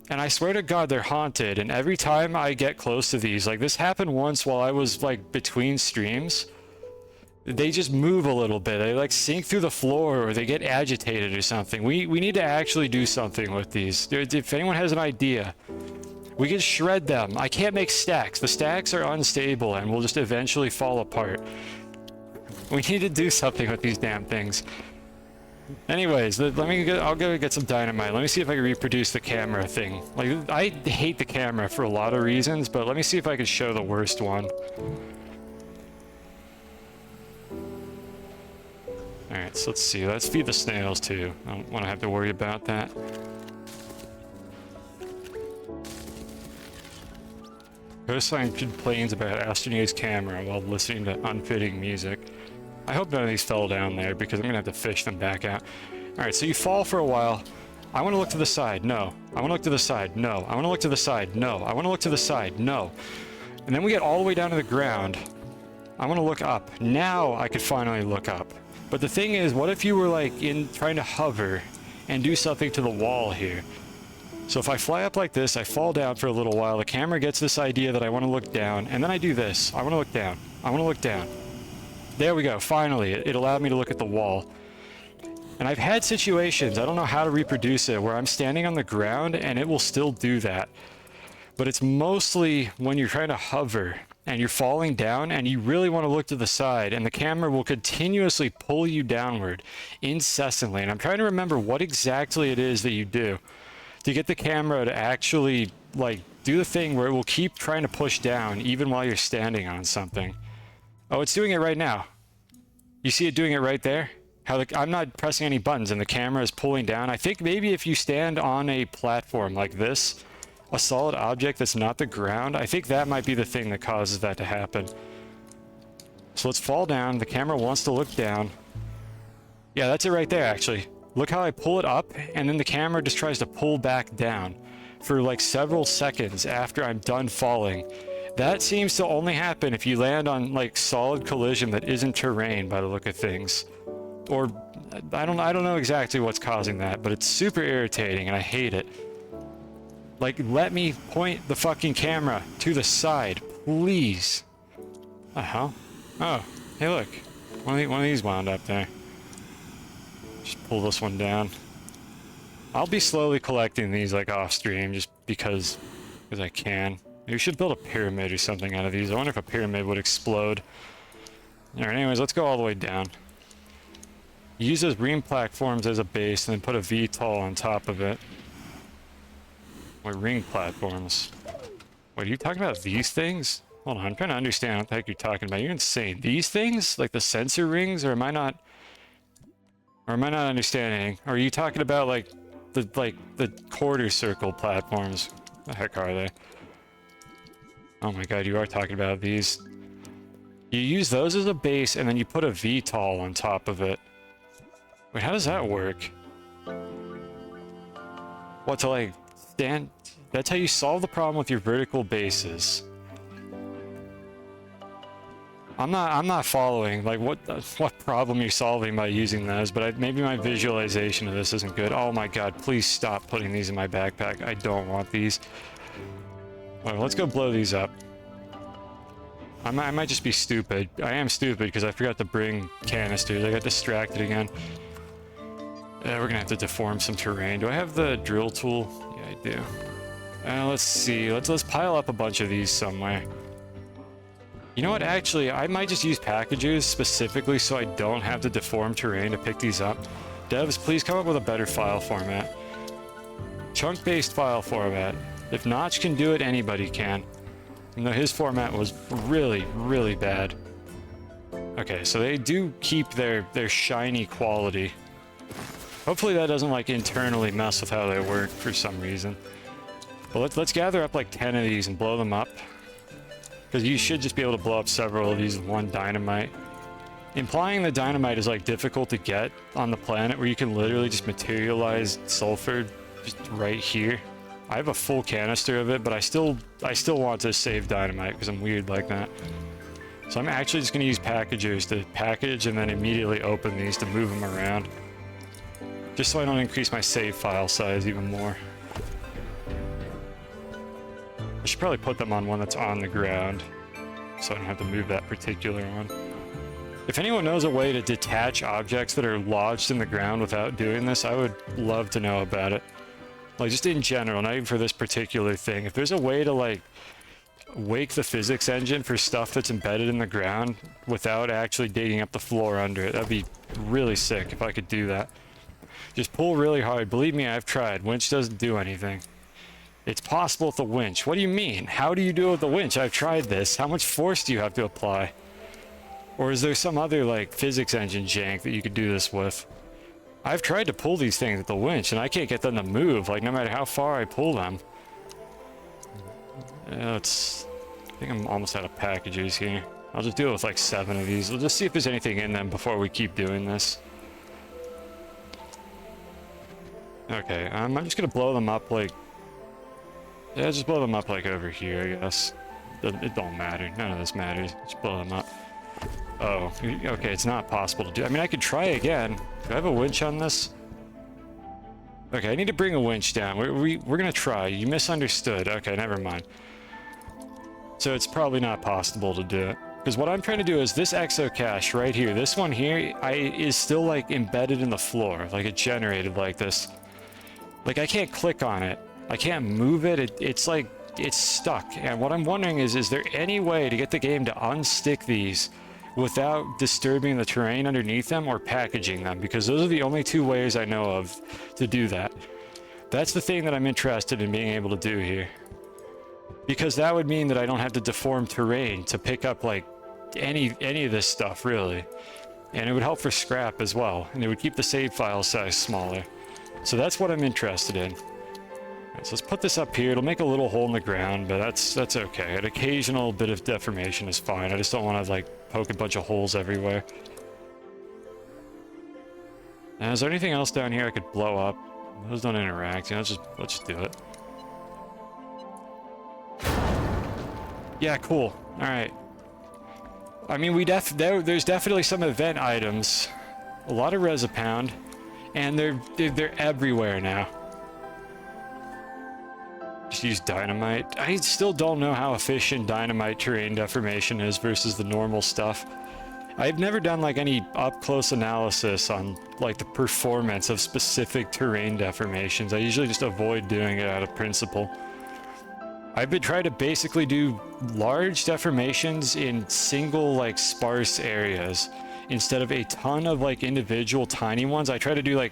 and I swear to God, they're haunted. And every time I get close to these, like this happened once while I was like between streams, they just move a little bit. They like sink through the floor, or they get agitated or something. We need to actually do something with these. If anyone has an idea, we can shred them. I can't make stacks. The stacks are unstable and will just eventually fall apart. We need to do something with these damn things. Anyways, I'll go get some dynamite. Let me see if I can reproduce the camera thing. Like, I hate the camera for a lot of reasons, but let me see if I can show the worst one. Alright, so let's see. Let's feed the snails too. I don't want to have to worry about that. Cosine complains about Astroneer's camera while listening to unfitting music. I hope none of these fell down there because I'm gonna have to fish them back out. Alright, so you fall for a while. I want to look to the side. No. I want to look to the side. No. I want to look to the side. No. I want to look to the side. No. And then we get all the way down to the ground. I want to look up. Now I could finally look up. But the thing is, what if you were like trying to hover and do something to the wall here? So if I fly up like this, I fall down for a little while, the camera gets this idea that I want to look down, and then I do this. I want to look down. I want to look down. There we go. Finally, it allowed me to look at the wall. And I've had situations, I don't know how to reproduce it, where I'm standing on the ground and it will still do that. But it's mostly when you're trying to hover and you're falling down and you really want to look to the side, and the camera will continuously pull you downward incessantly. And I'm trying to remember what exactly it is that you do to get the camera to actually like do the thing where it will keep trying to push down even while you're standing on something. Oh, it's doing it right now. You see it doing it right there? How I'm not pressing any buttons and the camera is pulling down. I think maybe if you stand on a platform like this, a solid object that's not the ground, I think that might be the thing that causes that to happen. So let's fall down. The camera wants to look down. Yeah, that's it right there, actually. Look how I pull it up, and then the camera just tries to pull back down for like several seconds after I'm done falling. That seems to only happen if you land on like solid collision that isn't terrain by the look of things. Or I don't know exactly what's causing that, but it's super irritating and I hate it. Like, let me point the fucking camera to the side, please. The hell? Oh, hey look. One of these wound up there. Just pull this one down. I'll be slowly collecting these like off stream just because I can. We should build a pyramid or something out of these. I wonder if a pyramid would explode. Alright, anyways, let's go all the way down. Use those ream platforms as a base and then put a VTOL on top of it. What ring platforms? Wait, are you talking about these things? Hold on, I'm trying to understand what the heck you're talking about. You're insane. These things? Like the sensor rings? Or am I not understanding? Or are you talking about like the quarter circle platforms? The heck are they? Oh my god, you are talking about these. You use those as a base and then you put a VTOL on top of it. Wait, how does that work? What, to like stand? That's how you solve the problem with your vertical bases. I'm not following like what problem you're solving by using those, but maybe my visualization of this isn't good. Oh my god, please stop putting these in my backpack. I don't want these. Well, let's go blow these up. I might just be stupid. I am stupid because I forgot to bring canisters. I got distracted again. We're gonna have to deform some terrain. Do I have the drill tool? Yeah, I do. Let's see. Let's pile up a bunch of these somewhere. You know what? Actually, I might just use packages specifically so I don't have to deform terrain to pick these up. Devs, please come up with a better file format. Chunk-based file format. If Notch can do it, anybody can. Even though his format was really, really bad. Okay, so they do keep their shiny quality. Hopefully that doesn't like internally mess with how they work for some reason. But let's gather up like 10 of these and blow them up. Because you should just be able to blow up several of these with one dynamite. Implying the dynamite is like difficult to get on the planet where you can literally just materialize sulfur just right here. I have a full canister of it, but I still want to save dynamite because I'm weird like that. So I'm actually just going to use packagers to package and then immediately open these to move them around. Just so I don't increase my save file size even more. I should probably put them on one that's on the ground so I don't have to move that particular one. If anyone knows a way to detach objects that are lodged in the ground without doing this, I would love to know about it. Like, just in general, not even for this particular thing. If there's a way to, like, wake the physics engine for stuff that's embedded in the ground without actually digging up the floor under it, that'd be really sick if I could do that. Just pull really hard. Believe me, I've tried. Winch doesn't do anything. It's possible with the winch. What do you mean? How do you do it with the winch? I've tried this. How much force do you have to apply? Or is there some other, like, physics engine jank that you could do this with? I've tried to pull these things with the winch, and I can't get them to move, like, no matter how far I pull them. I think I'm almost out of packages here. I'll just do it with, like, 7 of these. We'll just see if there's anything in them before we keep doing this. Okay, I'm just gonna blow them up, like... Yeah, just blow them up, like, over here, I guess. It don't matter. None of this matters. Just blow them up. Oh, okay, it's not possible to do. I mean, I could try again. Do I have a winch on this? Okay, I need to bring a winch down. We're gonna try. You misunderstood. Okay, never mind. So it's probably not possible to do it. Because what I'm trying to do is this exocache right here, this one here, is still like embedded in the floor. Like it generated like this. Like I can't click on it. I can't move it. It's like, it's stuck. And what I'm wondering is there any way to get the game to unstick these without disturbing the terrain underneath them or packaging them? Because those are the only 2 ways I know of to do that. That's the thing that I'm interested in being able to do here. Because that would mean that I don't have to deform terrain to pick up like any of this stuff really. And it would help for scrap as well. And it would keep the save file size smaller. So that's what I'm interested in. So let's put this up here. It'll make a little hole in the ground, but that's okay. An occasional bit of deformation is fine. I just don't want to like poke a bunch of holes everywhere. Now, is there anything else down here I could blow up? Those don't interact. You know, let's just do it. Yeah, cool. All right. I mean, there's definitely some event items. A lot of Resopound, and they're everywhere now. Just use dynamite. I still don't know how efficient dynamite terrain deformation is versus the normal stuff. I've never done like any up-close analysis on like the performance of specific terrain deformations. I usually just avoid doing it out of principle. I've been trying to basically do large deformations in single like sparse areas instead of a ton of like individual tiny ones. I try to do like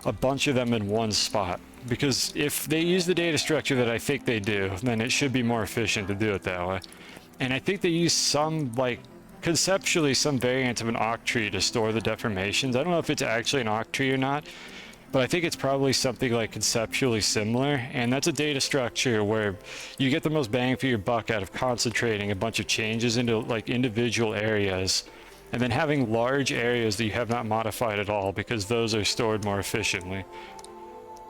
a bunch of them in one spot. Because if they use the data structure that I think they do, then it should be more efficient to do it that way. And I think they use some, like, conceptually some variant of an octree to store the deformations. I don't know if it's actually an octree or not, but I think it's probably something like conceptually similar. And that's a data structure where you get the most bang for your buck out of concentrating a bunch of changes into like individual areas and then having large areas that you have not modified at all because those are stored more efficiently.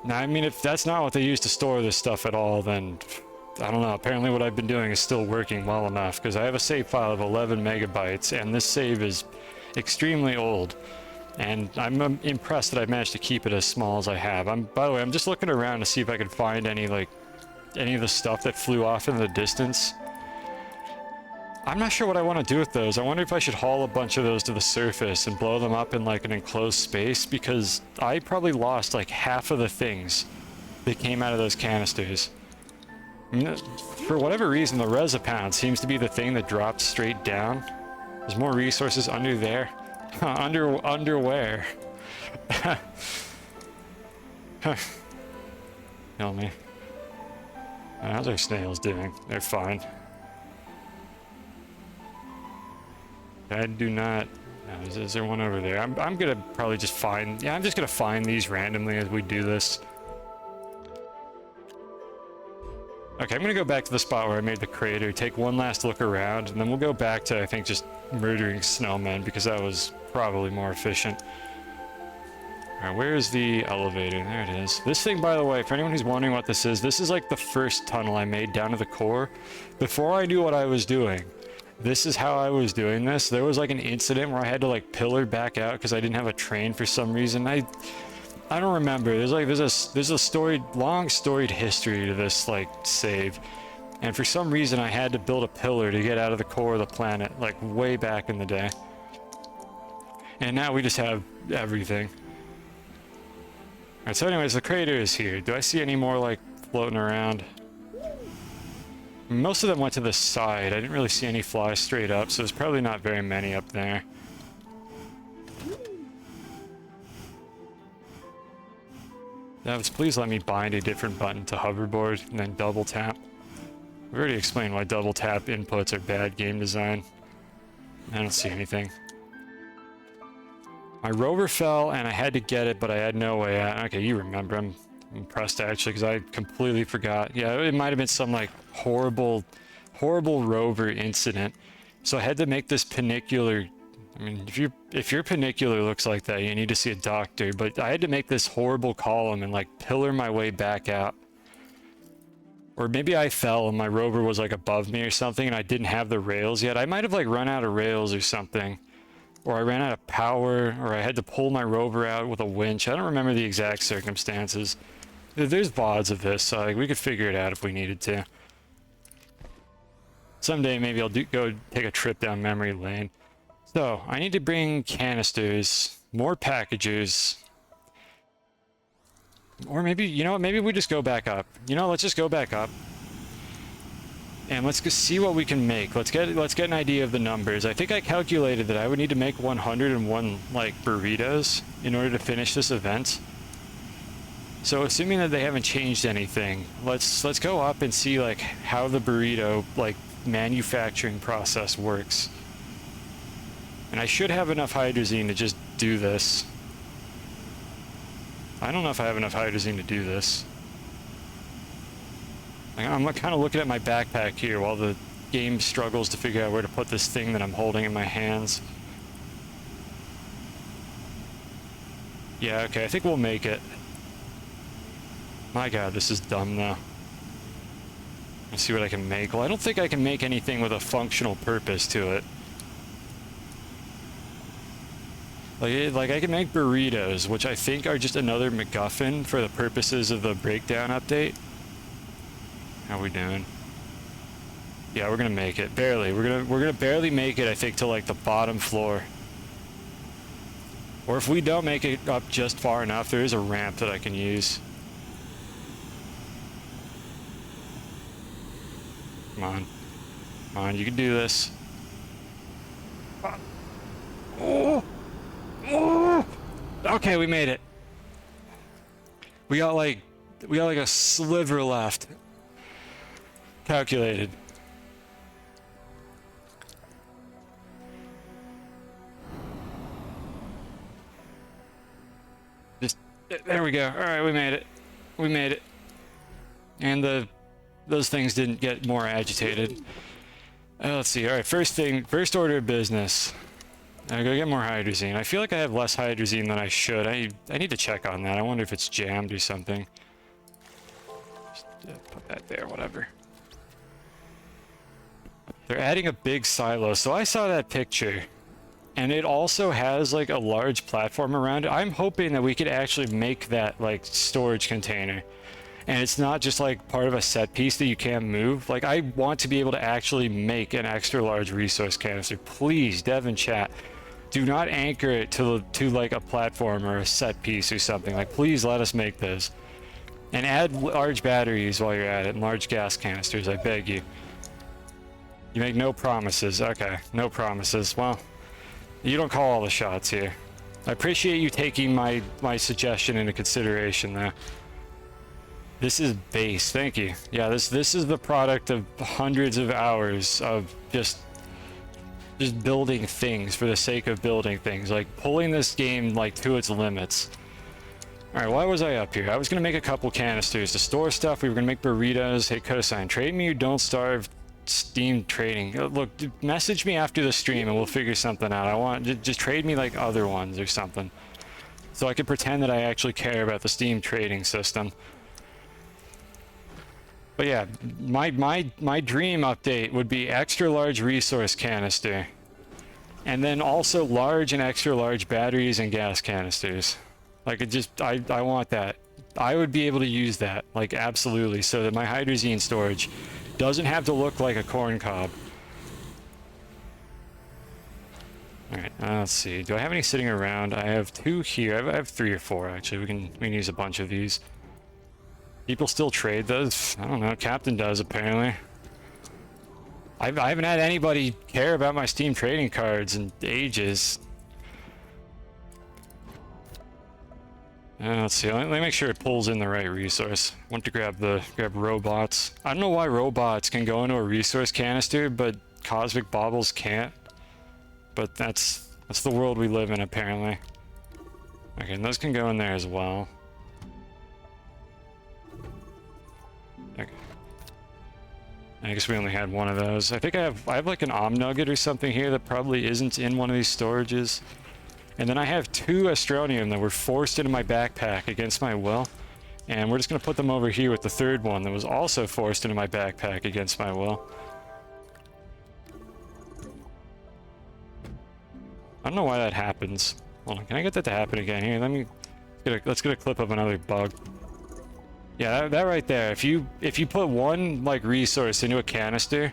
Now, I mean, if that's not what they use to store this stuff at all, then I don't know. Apparently what I've been doing is still working well enough because I have a save file of 11 megabytes and this save is extremely old. And I'm impressed that I've managed to keep it as small as I have. By the way, I'm just looking around to see if I can find any of the stuff that flew off in the distance. I'm not sure what I want to do with those. I wonder if I should haul a bunch of those to the surface and blow them up in like an enclosed space because I probably lost like half of the things that came out of those canisters. I mean, for whatever reason, the Resopound seems to be the thing that dropped straight down. There's more resources under there. Underwear. Kill me. How's our snails doing? They're fine. I do not... Is there one over there? I'm gonna probably just find... Yeah, I'm just gonna find these randomly as we do this. Okay, I'm gonna go back to the spot where I made the crater, take one last look around, and then we'll go back to, I think, just murdering snowmen, because that was probably more efficient. Alright, where is the elevator? There it is. This thing, by the way, for anyone who's wondering what this is like the first tunnel I made down to the core. Before I knew what I was doing, this is how I was doing this. There was like an incident where I had to like pillar back out because I didn't have a train for some reason. I don't remember. There's a long storied history to this like save. And for some reason I had to build a pillar to get out of the core of the planet, like way back in the day. And now we just have everything. Alright, so anyways, the crater is here. Do I see any more, like, floating around? Most of them went to the side. I didn't really see any fly straight up, so there's probably not very many up there. Devs, please let me bind a different button to hoverboard and then double tap. We've already explained why double tap inputs are bad game design. I don't see anything. My rover fell and I had to get it, but I had no way out. Okay, you remember. I'm impressed actually, because I completely forgot. Yeah, it might have been some like horrible rover incident. So I had to make this panicular. I mean, if your panicular looks like that, you need to see a doctor. But I had to make this horrible column and like pillar my way back out. Or maybe I fell and my rover was like above me or something, and I didn't have the rails yet. I might have like run out of rails or something. Or I ran out of power, or I had to pull my rover out with a winch. I don't remember the exact circumstances. There's VODs of this, so like, we could figure it out if we needed to. Someday maybe I'll go take a trip down memory lane. So, I need to bring canisters, more packages. Or maybe, you know what, maybe we just go back up. You know, let's just go back up. And let's go see what we can make. Let's get an idea of the numbers. I think I calculated that I would need to make 101 like burritos in order to finish this event. So assuming that they haven't changed anything, let's go up and see like how the burrito like manufacturing process works. And I should have enough hydrazine to just do this. I don't know if I have enough hydrazine to do this. I'm kind of looking at my backpack here while the game struggles to figure out where to put this thing that I'm holding in my hands. Yeah, okay, I think we'll make it. My god, this is dumb though. Let's see what I can make. Well, I don't think I can make anything with a functional purpose to it. Like I can make burritos, which I think are just another MacGuffin for the purposes of the breakdown update. How we doing? Yeah, we're gonna make it. Barely. We're gonna barely make it, I think, to like the bottom floor. Or if we don't make it up just far enough, there is a ramp that I can use. Come on. Come on, you can do this. Oh! Oh! Okay, we made it. We got like a sliver left. Calculated. Just there we go. All right, we made it. We made it. And those things didn't get more agitated. Let's see. All right, first order of business. I gotta get more hydrazine. I feel like I have less hydrazine than I should. I need to check on that. I wonder if it's jammed or something. Just put that there, whatever. They're adding a big silo. So I saw that picture, and it also has like a large platform around it. I'm hoping that we could actually make that like storage container, and it's not just like part of a set piece that you can't move. Like, I want to be able to actually make an extra large resource canister. Please, Dev and chat, do not anchor it to like a platform or a set piece or something. Like, please let us make this, and add large batteries while you're at it, and large gas canisters, I beg you. You make no promises. Okay, no promises. Well, you don't call all the shots here. I appreciate you taking my suggestion into consideration, though. This is base, thank you. Yeah, this is the product of hundreds of hours of just building things for the sake of building things, like pulling this game like to its limits. All right, why was I up here? I was gonna make a couple canisters to store stuff. We were gonna make burritos. Hey, Cosine, trade me or don't starve. Steam trading. Look, message me after the stream and we'll figure something out. I want just trade me like other ones or something, so I can pretend that I actually care about the Steam trading system. But yeah, my dream update would be extra large resource canister, and then also large and extra large batteries and gas canisters. Like I want that. I would be able to use that, like absolutely, so that my hydrazine storage doesn't have to look like a corn cob. All right, let's see. Do I have any sitting around? I have 2 here. I have 3 or 4 actually. We can use a bunch of these. People still trade those? I don't know. Captain does apparently. I haven't had anybody care about my Steam trading cards in ages. Let's see. Let me make sure it pulls in the right resource. I want to grab robots. I don't know why robots can go into a resource canister, but cosmic baubles can't. But that's the world we live in apparently. Okay, and those can go in there as well. Okay. I guess we only had one of those. I think I have like an nugget or something here that probably isn't in one of these storages. And then I have 2 Astronium that were forced into my backpack against my will. And we're just going to put them over here with the 3rd one that was also forced into my backpack against my will. I don't know why that happens. Hold on, can I get that to happen again here? Let's get a clip of another bug. Yeah, that right there. If you put one like resource into a canister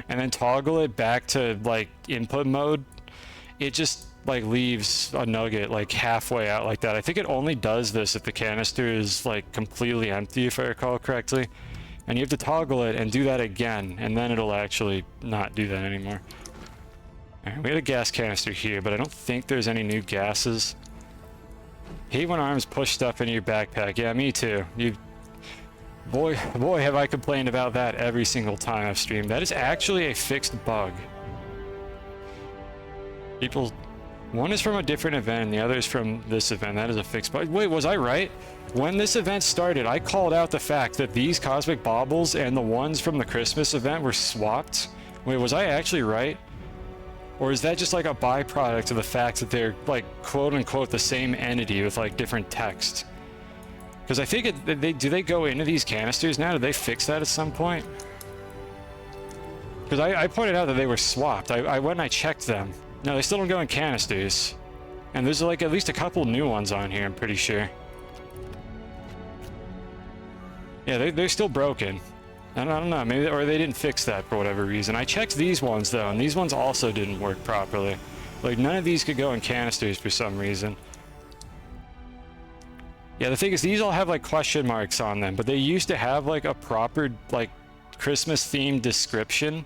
and then toggle it back to like input mode, it just like leaves a nugget like halfway out like that. I think it only does this if the canister is like completely empty, if I recall correctly. And you have to toggle it and do that again, and then it'll actually not do that anymore. Alright, we had a gas canister here, but I don't think there's any new gases. Hate when arms push stuff into your backpack. Yeah, me too. Boy, have I complained about that every single time I've streamed. That is actually a fixed bug. One is from a different event and the other is from this event. That is a fixed bug. Wait, was I right? When this event started, I called out the fact that these cosmic baubles and the ones from the Christmas event were swapped. Wait, was I actually right? Or is that just like a byproduct of the fact that they're like quote unquote the same entity with like different text? Because I think do they go into these canisters now? Did they fix that at some point? Because I pointed out that they were swapped. I went and I checked them. No, they still don't go in canisters. And there's like at least a couple new ones on here, I'm pretty sure. Yeah, they're still broken. I don't know, maybe, or they didn't fix that for whatever reason. I checked these ones though, and these ones also didn't work properly. Like none of these could go in canisters for some reason. Yeah, the thing is, these all have like question marks on them, but they used to have like a proper like Christmas themed description.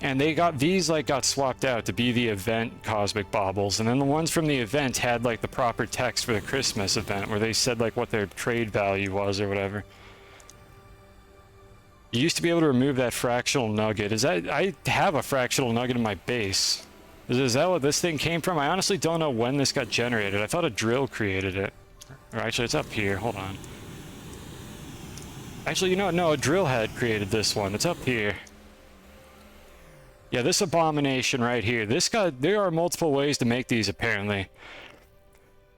And these got swapped out to be the event cosmic baubles, and then the ones from the event had like the proper text for the Christmas event where they said like what their trade value was or whatever. You used to be able to remove that fractional nugget. I have a fractional nugget in my base. Is that what this thing came from? I honestly don't know when this got generated. I thought a drill created it. Or actually, it's up here. Hold on. Actually, you know what? No, a drill head created this one. It's up here. Yeah, this abomination right here. There are multiple ways to make these, apparently.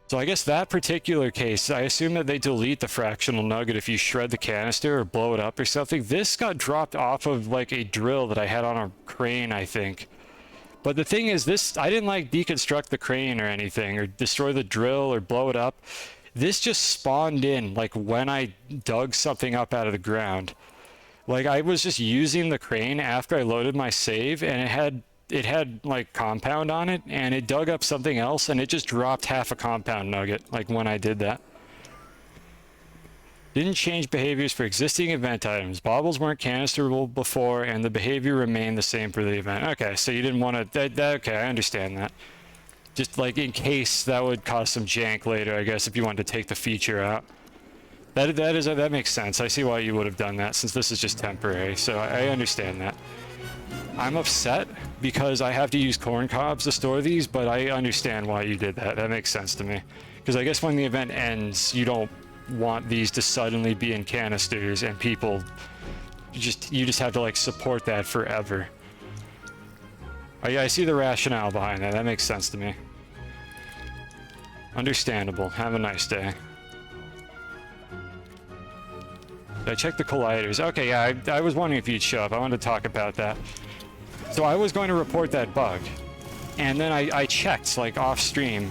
So I guess that particular case, I assume that they delete the fractional nugget if you shred the canister or blow it up or something. This got dropped off of like a drill that I had on a crane, I think. But the thing is, I didn't like deconstruct the crane or anything, or destroy the drill or blow it up. This just spawned in like when I dug something up out of the ground. Like I was just using the crane after I loaded my save, and it had like compound on it, and it dug up something else, and it just dropped half a compound nugget like when I did that. Didn't change behaviors for existing event items. Baubles weren't canisterable before, and the behavior remained the same for the event. Okay, so you didn't want to... okay, I understand that. Just like in case that would cause some jank later, I guess, if you wanted to take the feature out. That makes sense. I see why you would have done that since this is just temporary. So I understand that. I'm upset because I have to use corn cobs to store these, but I understand why you did that. That makes sense to me. Because I guess when the event ends, you don't want these to suddenly be in canisters and people you just have to like support that forever. I see the rationale behind that. That makes sense to me. Understandable. Have a nice day. Did I check the colliders? Okay, yeah, I was wondering if you'd show up. I wanted to talk about that. So I was going to report that bug, and then I checked like off stream,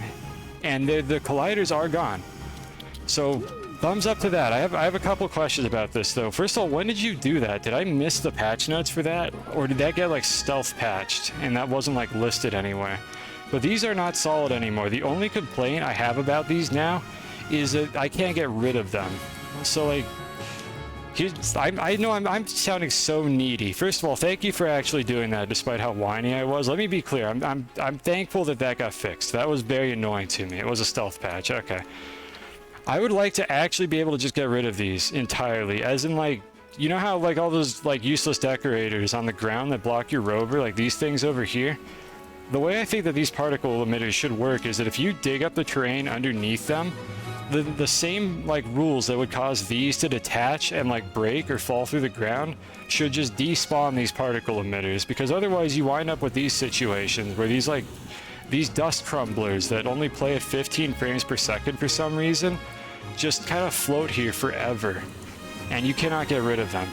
and the colliders are gone. So thumbs up to that. I have a couple questions about this though. First of all, when did you do that? Did I miss the patch notes for that, or did that get like stealth patched and that wasn't like listed anywhere? But these are not solid anymore. The only complaint I have about these now is that I can't get rid of them. So like, I know I'm sounding so needy. First of all, thank you for actually doing that despite how whiny I was. Let me be clear. I'm thankful that that got fixed. That was very annoying to me. It was a stealth patch. Okay. I would like to actually be able to just get rid of these entirely, as in like, you know how like all those like useless decorators on the ground that block your rover, like these things over here? The way I think that these particle emitters should work is that if you dig up the terrain underneath them, the same like rules that would cause these to detach and like break or fall through the ground should just despawn these particle emitters, because otherwise you wind up with these situations where these dust crumblers that only play at 15 frames per second for some reason just kind of float here forever and you cannot get rid of them.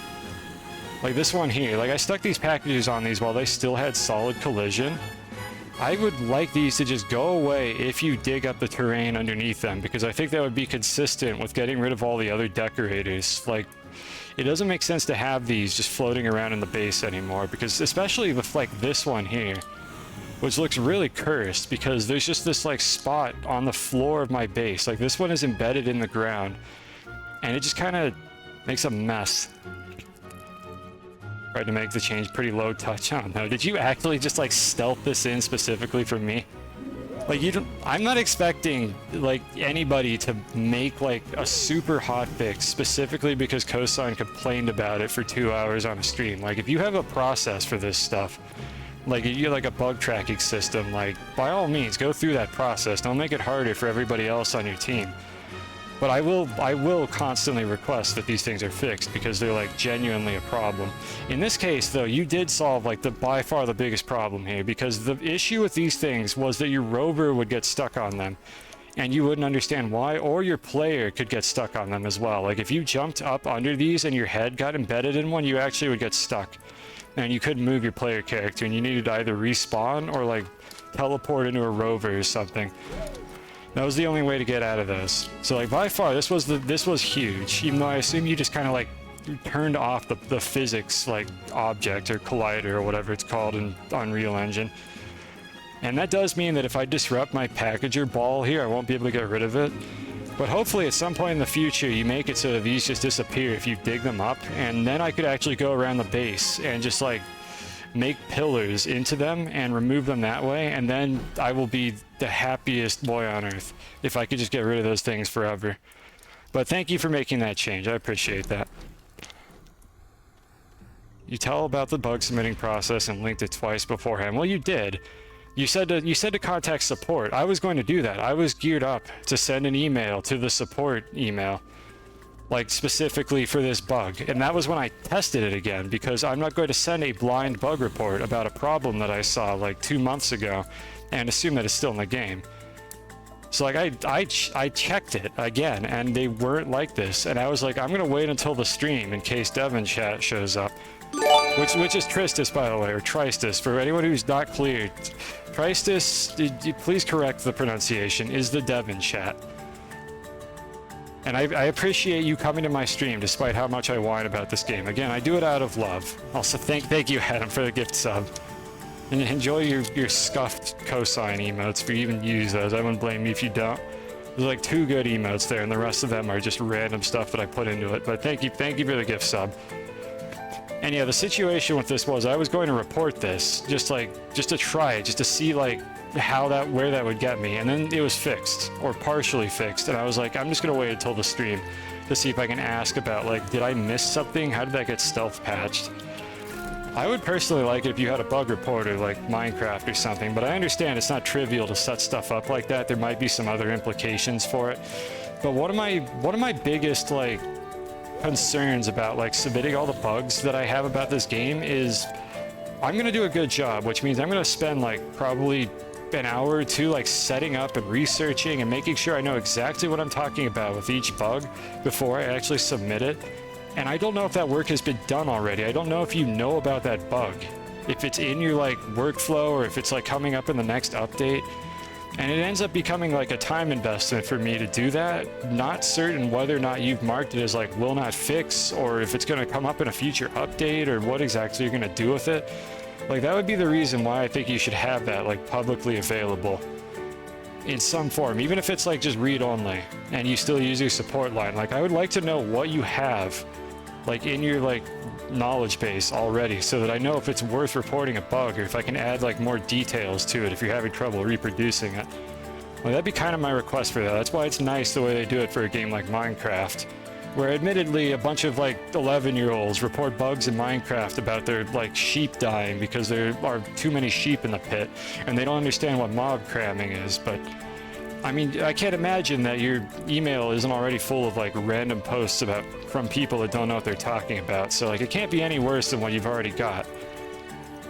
Like this one here, like I stuck these packages on these while they still had solid collision. I would like these to just go away if you dig up the terrain underneath them, because I think that would be consistent with getting rid of all the other decorators. Like, it doesn't make sense to have these just floating around in the base anymore, because especially with like this one here, which looks really cursed because there's just this like spot on the floor of my base. Like this one is embedded in the ground and it just kind of makes a mess. Tried to make the change pretty low touch. I don't know. Did you actually just like stealth this in specifically for me? Like I'm not expecting like anybody to make like a super hot fix specifically because Cosine complained about it for 2 hours on a stream. Like if you have a process for this stuff, like you like a bug tracking system, like by all means go through that process. Don't make it harder for everybody else on your team. But I will constantly request that these things are fixed because they're like genuinely a problem. In this case though, you did solve like by far the biggest problem here, because the issue with these things was that your rover would get stuck on them and you wouldn't understand why, or your player could get stuck on them as well. Like if you jumped up under these and your head got embedded in one, you actually would get stuck and you couldn't move your player character and you needed to either respawn or like teleport into a rover or something. That was the only way to get out of those. So like by far this was huge, even though I assume you just kind of like turned off the physics like object or collider or whatever it's called in Unreal Engine. And that does mean that if I disrupt my packager ball here, I won't be able to get rid of it. But hopefully at some point in the future you make it so that these just disappear if you dig them up, and then I could actually go around the base and just like make pillars into them and remove them that way, and then I will be the happiest boy on earth if I could just get rid of those things forever. But thank you for making that change. I appreciate that. You tell about the bug submitting process and linked it twice beforehand. Well, you did. You said to contact support. I was going to do that. I was geared up to send an email to the support email, like specifically for this bug, and that was when I tested it again, because I'm not going to send a blind bug report about a problem that I saw like 2 months ago and assume that it's still in the game. So like I checked it again and they weren't like this, and I was like, I'm gonna wait until the stream in case Devon chat shows up, which is Tristis, by the way, or Tristis for anyone who's not clear. Tristis, please correct the pronunciation, is the Devon chat. And I appreciate you coming to my stream despite how much I whine about this game. Again, I do it out of love. Also, thank you, Adam, for the gift sub. And enjoy your scuffed cosine emotes if you even use those. I wouldn't blame you if you don't. There's like 2 good emotes there, and the rest of them are just random stuff that I put into it. But thank you for the gift sub. And yeah, the situation with this was I was going to report this just to try it, just to see like where that would get me, and then it was fixed or partially fixed, and I was like, I'm just gonna wait until the stream to see if I can ask about, like, did I miss something? How did that get stealth patched? I would personally like it if you had a bug reporter like Minecraft or something, but I understand it's not trivial to set stuff up like that. There might be some other implications for it. But one of my biggest like concerns about like submitting all the bugs that I have about this game is I'm gonna do a good job, which means I'm gonna spend like probably an hour or two like setting up and researching and making sure I know exactly what I'm talking about with each bug before I actually submit it. And I don't know if that work has been done already. I don't know if you know about that bug, if it's in your like workflow or if it's like coming up in the next update. And it ends up becoming like a time investment for me to do that. Not certain whether or not you've marked it as like will not fix, or if it's going to come up in a future update, or what exactly you're going to do with it. Like that would be the reason why I think you should have that like publicly available in some form, even if it's like just read only and you still use your support line. Like I would like to know what you have like in your like knowledge base already, so that I know if it's worth reporting a bug or if I can add like more details to it if you're having trouble reproducing it. Well, that'd be kind of my request for that. That's why it's nice the way they do it for a game like Minecraft, where admittedly a bunch of like 11-year-olds report bugs in Minecraft about their like sheep dying because there are too many sheep in the pit and they don't understand what mob cramming is. But I mean, I can't imagine that your email isn't already full of like random posts from people that don't know what they're talking about. So like it can't be any worse than what you've already got.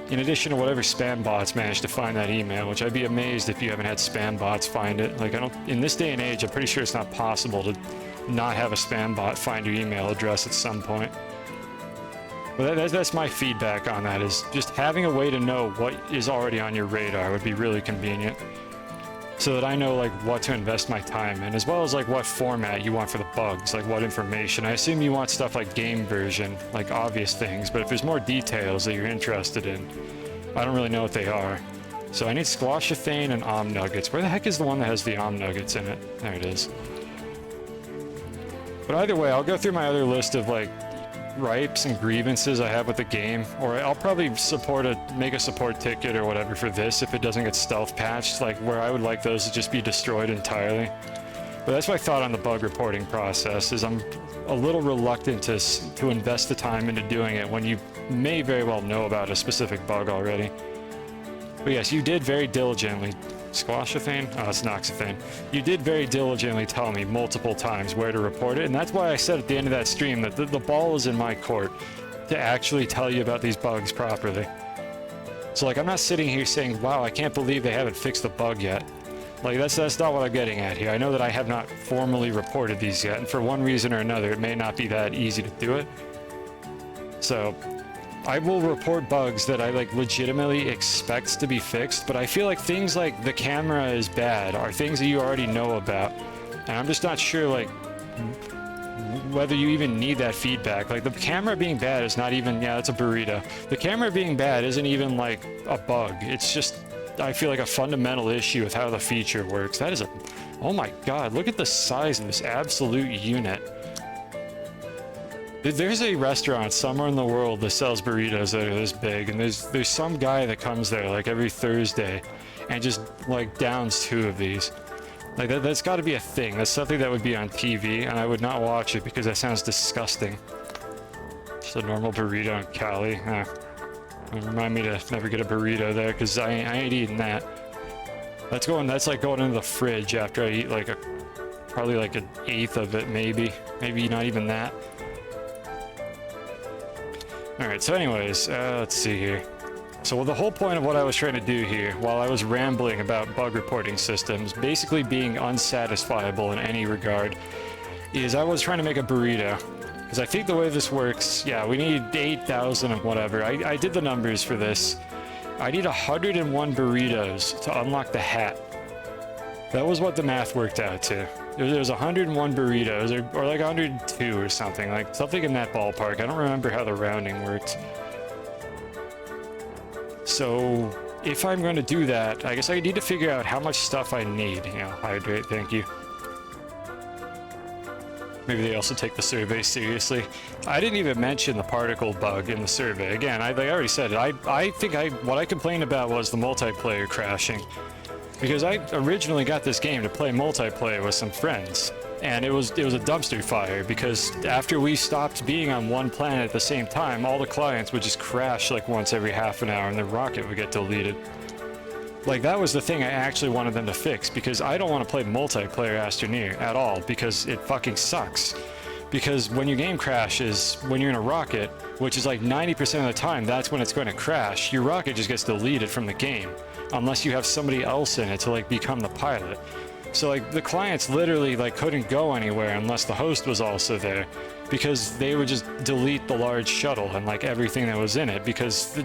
In addition to whatever spam bots managed to find that email, which I'd be amazed if you haven't had spam bots find it. Like in this day and age, I'm pretty sure it's not possible to not have a spam bot find your email address at some point. But that's my feedback on that, is just having a way to know what is already on your radar would be really convenient, so that I know like what to invest my time in, as well as like what format you want for the bugs, like what information. I assume you want stuff like game version, like obvious things, but if there's more details that you're interested in, I don't really know what they are. So I need squashathane and om nuggets. Where the heck is the one that has the om nuggets in it? There it is. But either way, I'll go through my other list of like gripes and grievances I have with the game, or I'll probably make a support ticket or whatever for this if it doesn't get stealth patched, like where I would like those to just be destroyed entirely. But that's my thought on the bug reporting process, is I'm a little reluctant to invest the time into doing it when you may very well know about a specific bug already. But yes, you did very diligently. Squashathane? Oh, it's noxathane. You did very diligently tell me multiple times where to report it, and that's why I said at the end of that stream that the ball is in my court to actually tell you about these bugs properly. So like, I'm not sitting here saying, wow, I can't believe they haven't fixed the bug yet. Like that's not what I'm getting at here. I know that I have not formally reported these yet, and for one reason or another it may not be that easy to do it. So I will report bugs that I like legitimately expect to be fixed, but I feel like things like the camera is bad are things that you already know about, and I'm just not sure like whether you even need that feedback. Like the camera being bad is not even, yeah, it's a burrito. The camera being bad isn't even like a bug. It's just, I feel like, a fundamental issue with how the feature works. That is a, oh my god, look at the size of this absolute unit. There's a restaurant somewhere in the world that sells burritos that are this big, and there's some guy that comes there like every Thursday and just like downs 2 of these. Like that's got to be a thing. That's something that would be on TV, and I would not watch it because that sounds disgusting. Just a normal burrito in Cali. Remind me to never get a burrito there, because I ain't eating that. That's like going into the fridge after I eat like probably like 1/8 of it, maybe not even that. Alright, so anyways, let's see here. So the whole point of what I was trying to do here, while I was rambling about bug reporting systems basically being unsatisfiable in any regard, is I was trying to make a burrito. Because I think the way this works, yeah, we need 8,000 and whatever. I did the numbers for this. I need 101 burritos to unlock the hat. That was what the math worked out to. There's 101 burritos, or like 102 or something, like something in that ballpark. I don't remember how the rounding worked. So if I'm going to do that, I guess I need to figure out how much stuff I need. You know, hydrate, thank you. Maybe they also take the survey seriously. I didn't even mention the particle bug in the survey. Again, I already said it. I think what I complained about was the multiplayer crashing. Because I originally got this game to play multiplayer with some friends. And it was a dumpster fire because after we stopped being on one planet at the same time, all the clients would just crash like once every half an hour and the rocket would get deleted. Like, that was the thing I actually wanted them to fix, because I don't want to play multiplayer Astroneer at all, because it fucking sucks. Because when your game crashes, when you're in a rocket, which is like 90% of the time, that's when it's going to crash, your rocket just gets deleted from the game, unless you have somebody else in it to like become the pilot. So like the clients literally like couldn't go anywhere unless the host was also there, because they would just delete the large shuttle and like everything that was in it, because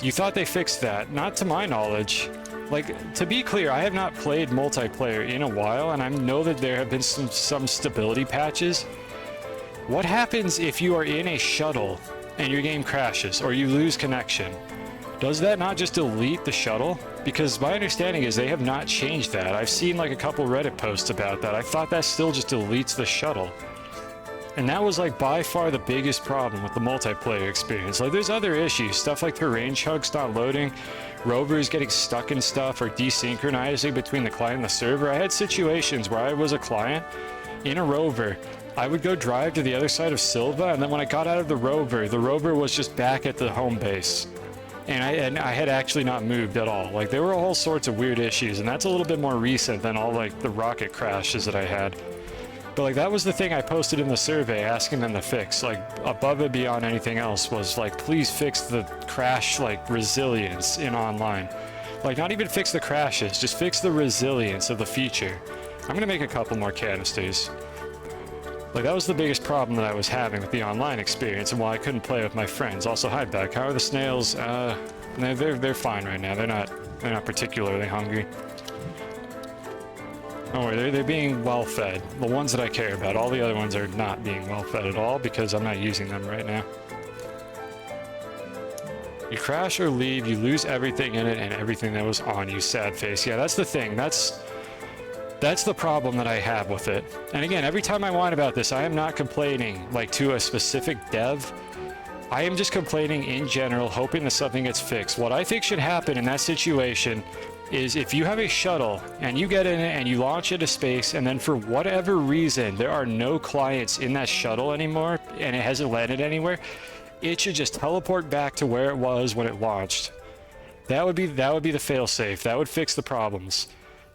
you thought they fixed that. Not to my knowledge. Like, to be clear, I have not played multiplayer in a while, and I know that there have been some stability patches. What happens if you are in a shuttle and your game crashes or you lose connection? Does that not just delete the shuttle? Because my understanding is they have not changed that. I've seen like a couple Reddit posts about that. I thought that still just deletes the shuttle. And that was like by far the biggest problem with the multiplayer experience. Like, there's other issues, stuff like terrain chunks not loading, rovers getting stuck in stuff, or desynchronizing between the client and the server. I had situations where I was a client in a rover. I would go drive to the other side of Silva, and then when I got out of the rover was just back at the home base. And I had actually not moved at all. Like, there were all sorts of weird issues, and that's a little bit more recent than all like the rocket crashes that I had. But like, that was the thing I posted in the survey asking them to fix, like above and beyond anything else, was like, please fix the crash like resilience in online. Like, not even fix the crashes, just fix the resilience of the feature. I'm gonna make a couple more canisters. Like, that was the biggest problem that I was having with the online experience and why I couldn't play with my friends. Also, hi back. How are the snails? They're fine right now. They're not particularly hungry. Don't worry, they're being well fed. The ones that I care about. All the other ones are not being well fed at all because I'm not using them right now. You crash or leave, you lose everything in it and everything that was on you. Sad face. Yeah, that's the thing. That's the problem that I have with it. And again, every time I whine about this, I am not complaining like to a specific dev. I am just complaining in general, hoping that something gets fixed. What I think should happen in that situation is if you have a shuttle and you get in it and you launch into space, and then for whatever reason there are no clients in that shuttle anymore and it hasn't landed anywhere, it should just teleport back to where it was when it launched. That would be the failsafe. That would fix the problems.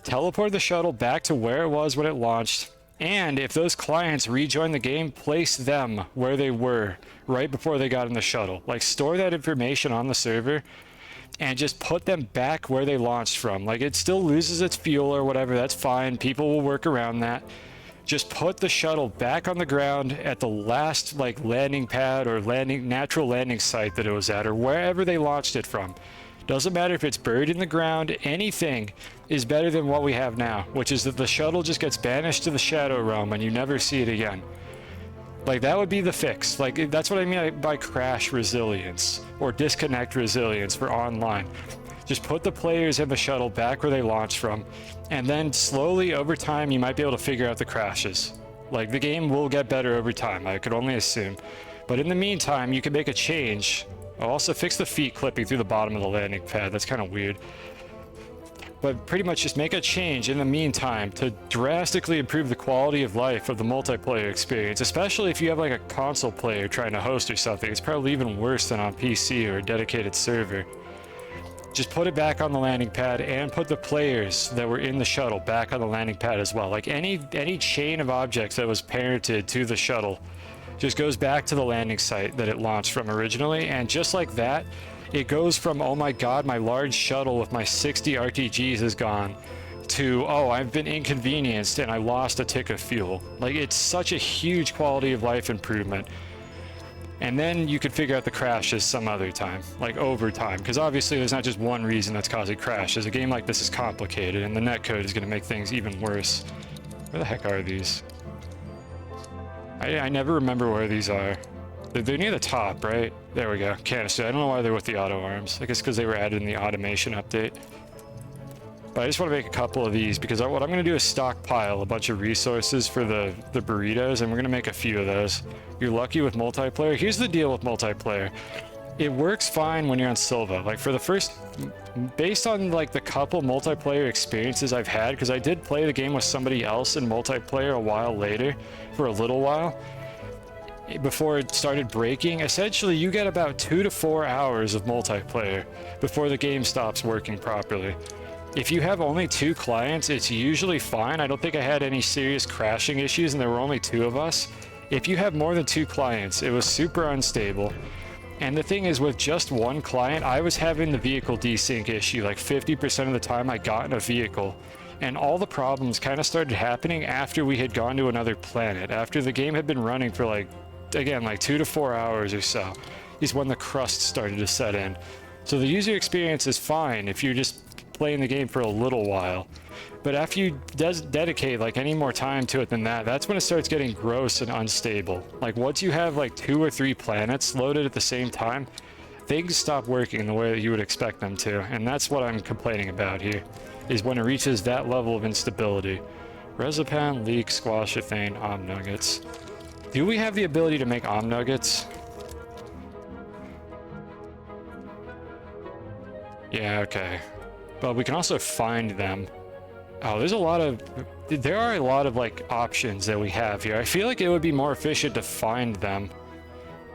Teleport the shuttle back to where it was when it launched, and if those clients rejoin the game, place them where they were right before they got in the shuttle. Like, store that information on the server and just put them back where they launched from. Like, it still loses its fuel or whatever, that's fine. People will work around that. Just put the shuttle back on the ground at the last like landing pad or natural landing site that it was at, or wherever they launched it from. Doesn't matter if it's buried in the ground, anything is better than what we have now, which is that the shuttle just gets banished to the Shadow Realm and you never see it again. Like, that would be the fix. Like, that's what I mean by crash resilience or disconnect resilience for online. Just put the players in the shuttle back where they launched from, and then slowly over time you might be able to figure out the crashes. Like, the game will get better over time, I could only assume. But in the meantime, you can make a change. I'll also fix the feet clipping through the bottom of the landing pad. That's kind of weird. But pretty much just make a change in the meantime to drastically improve the quality of life of the multiplayer experience, especially if you have like a console player trying to host or something. It's probably even worse than on PC or a dedicated server. Just put it back on the landing pad and put the players that were in the shuttle back on the landing pad as well. Like, any chain of objects that was parented to the shuttle just goes back to the landing site that it launched from originally, and just like that, it goes from, oh my god, my large shuttle with my 60 RTGs is gone, to, oh, I've been inconvenienced and I lost a tick of fuel. Like, it's such a huge quality of life improvement. And then you could figure out the crashes some other time, like over time, because obviously there's not just one reason that's causing crashes. A game like this is complicated, and the netcode is going to make things even worse. Where the heck are these? I never remember where these are. They're near the top, right? There we go. Canister. I don't know why they're with the auto arms. I guess because they were added in the automation update. But I just want to make a couple of these because what I'm going to do is stockpile a bunch of resources for the burritos, and we're going to make a few of those. You're lucky with multiplayer. Here's the deal with multiplayer. it works fine when you're on Silva. Like for the first, based on like the couple multiplayer experiences I've had, because I did play the game with somebody else in multiplayer a while later, for a little while, before it started breaking. Essentially, you get about 2 to 4 hours of multiplayer before the game stops working properly. If you have only 2 clients, it's usually fine. I don't think I had any serious crashing issues, and there were only 2 of us. If you have more than 2 clients, it was super unstable. And the thing is, with just one client, I was having the vehicle desync issue. Like 50% of the time I got in a vehicle. And all the problems kind of started happening after we had gone to another planet. After the game had been running for like, again, like 2 to 4 hours or so, is when the crust started to set in. So the user experience is fine if you're just playing the game for a little while. But after you dedicate like any more time to it than that, that's when it starts getting gross and unstable. Like once you have like 2 or 3 planets loaded at the same time, things stop working the way that you would expect them to. And that's what I'm complaining about here, is when it reaches that level of instability. Resopan, leek, squash, ethane, om nuggets. Do we have the ability to make om nuggets? Yeah, okay. But we can also find them. Oh, there are a lot of like options that we have here. I feel like it would be more efficient to find them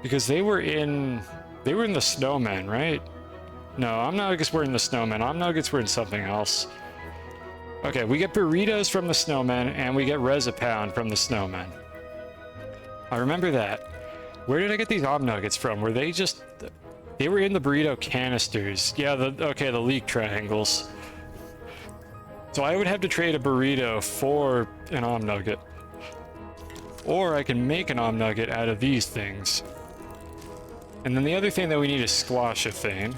because they were in the snowmen, right? No, om nuggets were in the snowmen. Om nuggets were in something else. Okay, we get burritos from the snowmen and we get resopound from the snowmen. I remember that. Where did I get these om nuggets from? Were they just... They were in the burrito canisters. Yeah, the leak triangles. So I would have to trade a burrito for an om nugget. Or I can make an om nugget out of these things. And then the other thing that we need is squashethane.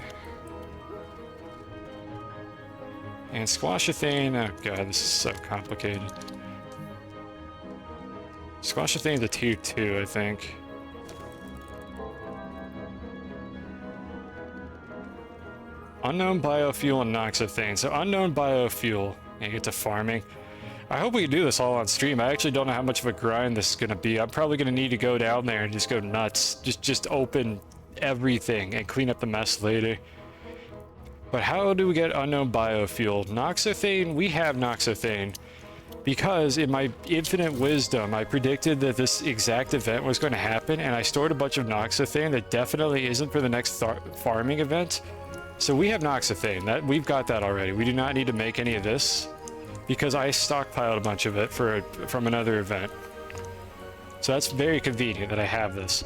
And squashethane... Oh god, this is so complicated. Squashethane is a tier 2, I think. Unknown biofuel and noxothane. So unknown biofuel. You get to farming. I hope we can do this all on stream. I actually don't know how much of a grind this is going to be. I'm probably going to need to go down there and just go nuts. Just open everything and clean up the mess later. But how do we get unknown biofuel? Noxothane, we have noxothane. Because in my infinite wisdom, I predicted that this exact event was going to happen, and I stored a bunch of noxothane that definitely isn't for the next farming event. So we have noxothane. We've got that already. We do not need to make any of this because I stockpiled a bunch of it from another event. So that's very convenient that I have this.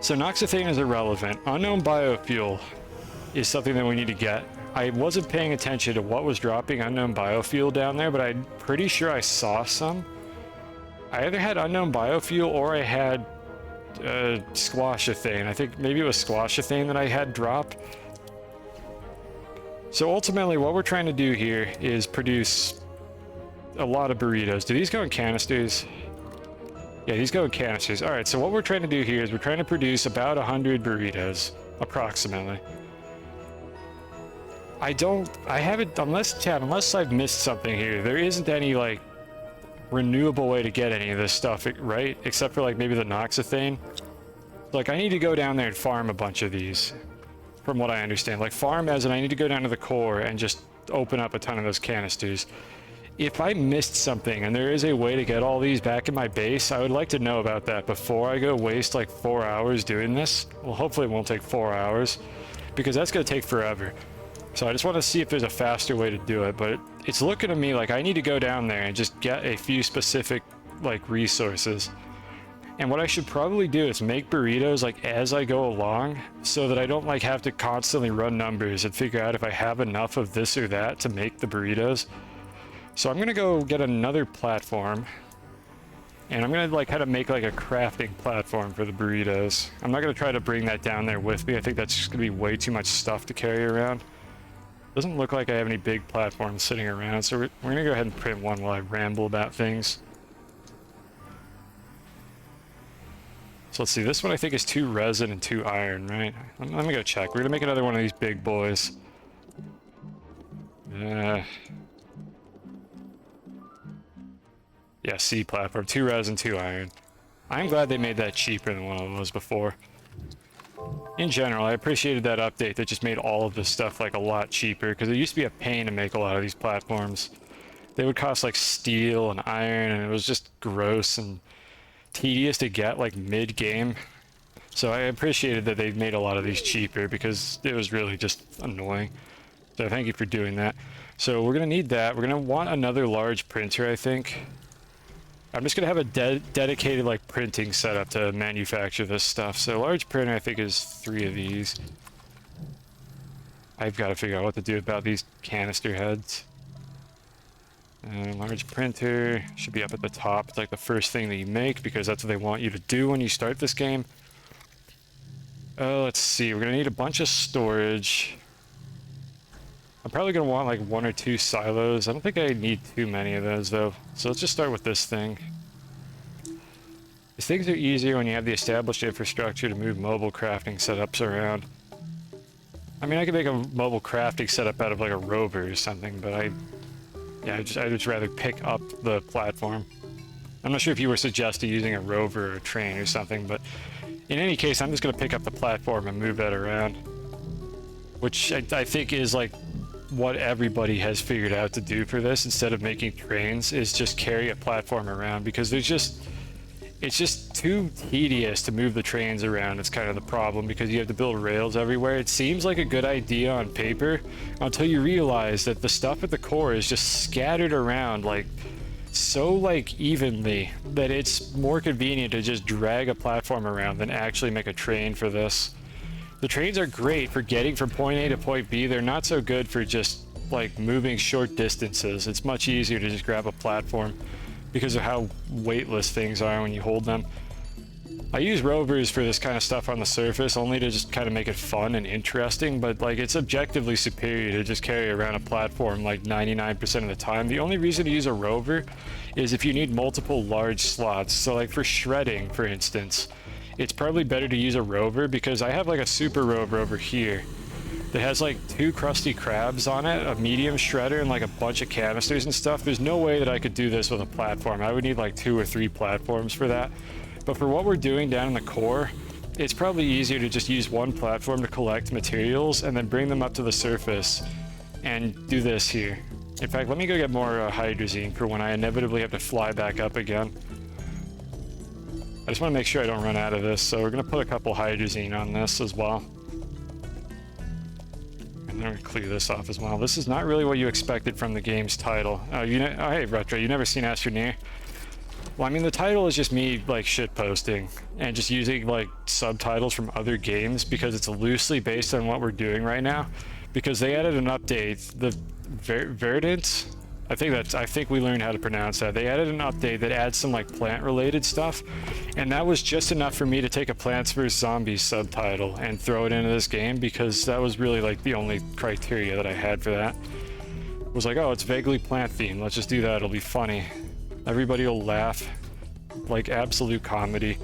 So noxothane is irrelevant. Unknown biofuel is something that we need to get. I wasn't paying attention to what was dropping unknown biofuel down there, but I'm pretty sure I saw some. I either had unknown biofuel or I had squashethane. I think maybe it was squashethane that I had drop. So ultimately what we're trying to do here is produce a lot of burritos. Do these go in canisters? Yeah, these go in canisters. Alright, so what we're trying to do here is we're trying to produce about 100 burritos, approximately. I haven't, unless I've missed something here, there isn't any, like, renewable way to get any of this stuff, right? Except for, like, maybe the noxothane. Like, I need to go down there and farm a bunch of these, from what I understand. Like, farm as in I need to go down to the core and just open up a ton of those canisters. If I missed something and there is a way to get all these back in my base, I would like to know about that before I go waste, like, 4 hours doing this. Well, hopefully it won't take 4 hours, because that's going to take forever. So I just want to see if there's a faster way to do it, but it's looking to me like I need to go down there and just get a few specific, like, resources. And what I should probably do is make burritos, like, as I go along, so that I don't, like, have to constantly run numbers and figure out if I have enough of this or that to make the burritos. So I'm gonna go get another platform, and I'm gonna, like, kind of make, like, a crafting platform for the burritos. I'm not gonna try to bring that down there with me. I think that's just gonna be way too much stuff to carry around. Doesn't look like I have any big platforms sitting around, so we're gonna go ahead and print one while I ramble about things. So let's see, this one I think is 2 resin and 2 iron, right? Let me go check. We're gonna make another one of these big boys. Yeah, C platform, 2 resin, 2 iron. I'm glad they made that cheaper than what it was before. in general, I appreciated that update that just made all of this stuff like a lot cheaper, because it used to be a pain to make a lot of these platforms. They would cost like steel and iron, and it was just gross and tedious to get like mid-game. So I appreciated that they made a lot of these cheaper, because it was really just annoying. So thank you for doing that. So we're gonna need that. We're gonna want another large printer, I think. I'm just gonna have a dedicated like printing setup to manufacture this stuff. So large printer, I think, is 3 of these. I've got to figure out what to do about these canister heads. Large printer should be up at the top. It's like the first thing that you make, because that's what they want you to do when you start this game. Let's see. We're gonna need a bunch of storage. I'm probably gonna want like 1 or 2 silos. I don't think I need too many of those though. So let's just start with this thing. These things are easier when you have the established infrastructure to move mobile crafting setups around. I mean, I could make a mobile crafting setup out of like a rover or something, but I'd just rather pick up the platform. I'm not sure if you were suggesting using a rover or a train or something, but in any case, I'm just gonna pick up the platform and move that around. Which I think is like what everybody has figured out to do for this, instead of making trains, is just carry a platform around, because it's just too tedious to move the trains around. It's kind of the problem, because you have to build rails everywhere. It seems like a good idea on paper until you realize that the stuff at the core is just scattered around like so like evenly that it's more convenient to just drag a platform around than actually make a train for this. The trains are great for getting from point A to point B. They're not so good for just like moving short distances. It's much easier to just grab a platform because of how weightless things are when you hold them. I use rovers for this kind of stuff on the surface only to just kind of make it fun and interesting, but like it's objectively superior to just carry around a platform like 99% of the time. The only reason to use a rover is if you need multiple large slots. So like for shredding, for instance, it's probably better to use a rover, because I have like a super rover over here that has like 2 Krusty Krabs on it, a medium shredder, and like a bunch of canisters and stuff. There's no way that I could do this with a platform. I would need like 2 or 3 platforms for that. But for what we're doing down in the core, it's probably easier to just use 1 platform to collect materials and then bring them up to the surface and do this here. In fact, let me go get more hydrazine for when I inevitably have to fly back up again. I just want to make sure I don't run out of this, so we're going to put a couple hydrazine on this as well. And then we're going to clear this off as well. This is not really what you expected from the game's title. Oh, hey, Retro, you never seen Astroneer? Well, I mean, the title is just me, like, shitposting and just using, like, subtitles from other games because it's loosely based on what we're doing right now. Because they added an update, the Verdant? I think we learned how to pronounce that. They added an update that adds some like plant-related stuff, and that was just enough for me to take a Plants vs. Zombies subtitle and throw it into this game, because that was really like the only criteria that I had for that. It was like, oh, it's vaguely plant themed. Let's just do that. It'll be funny. Everybody will laugh. Like absolute comedy.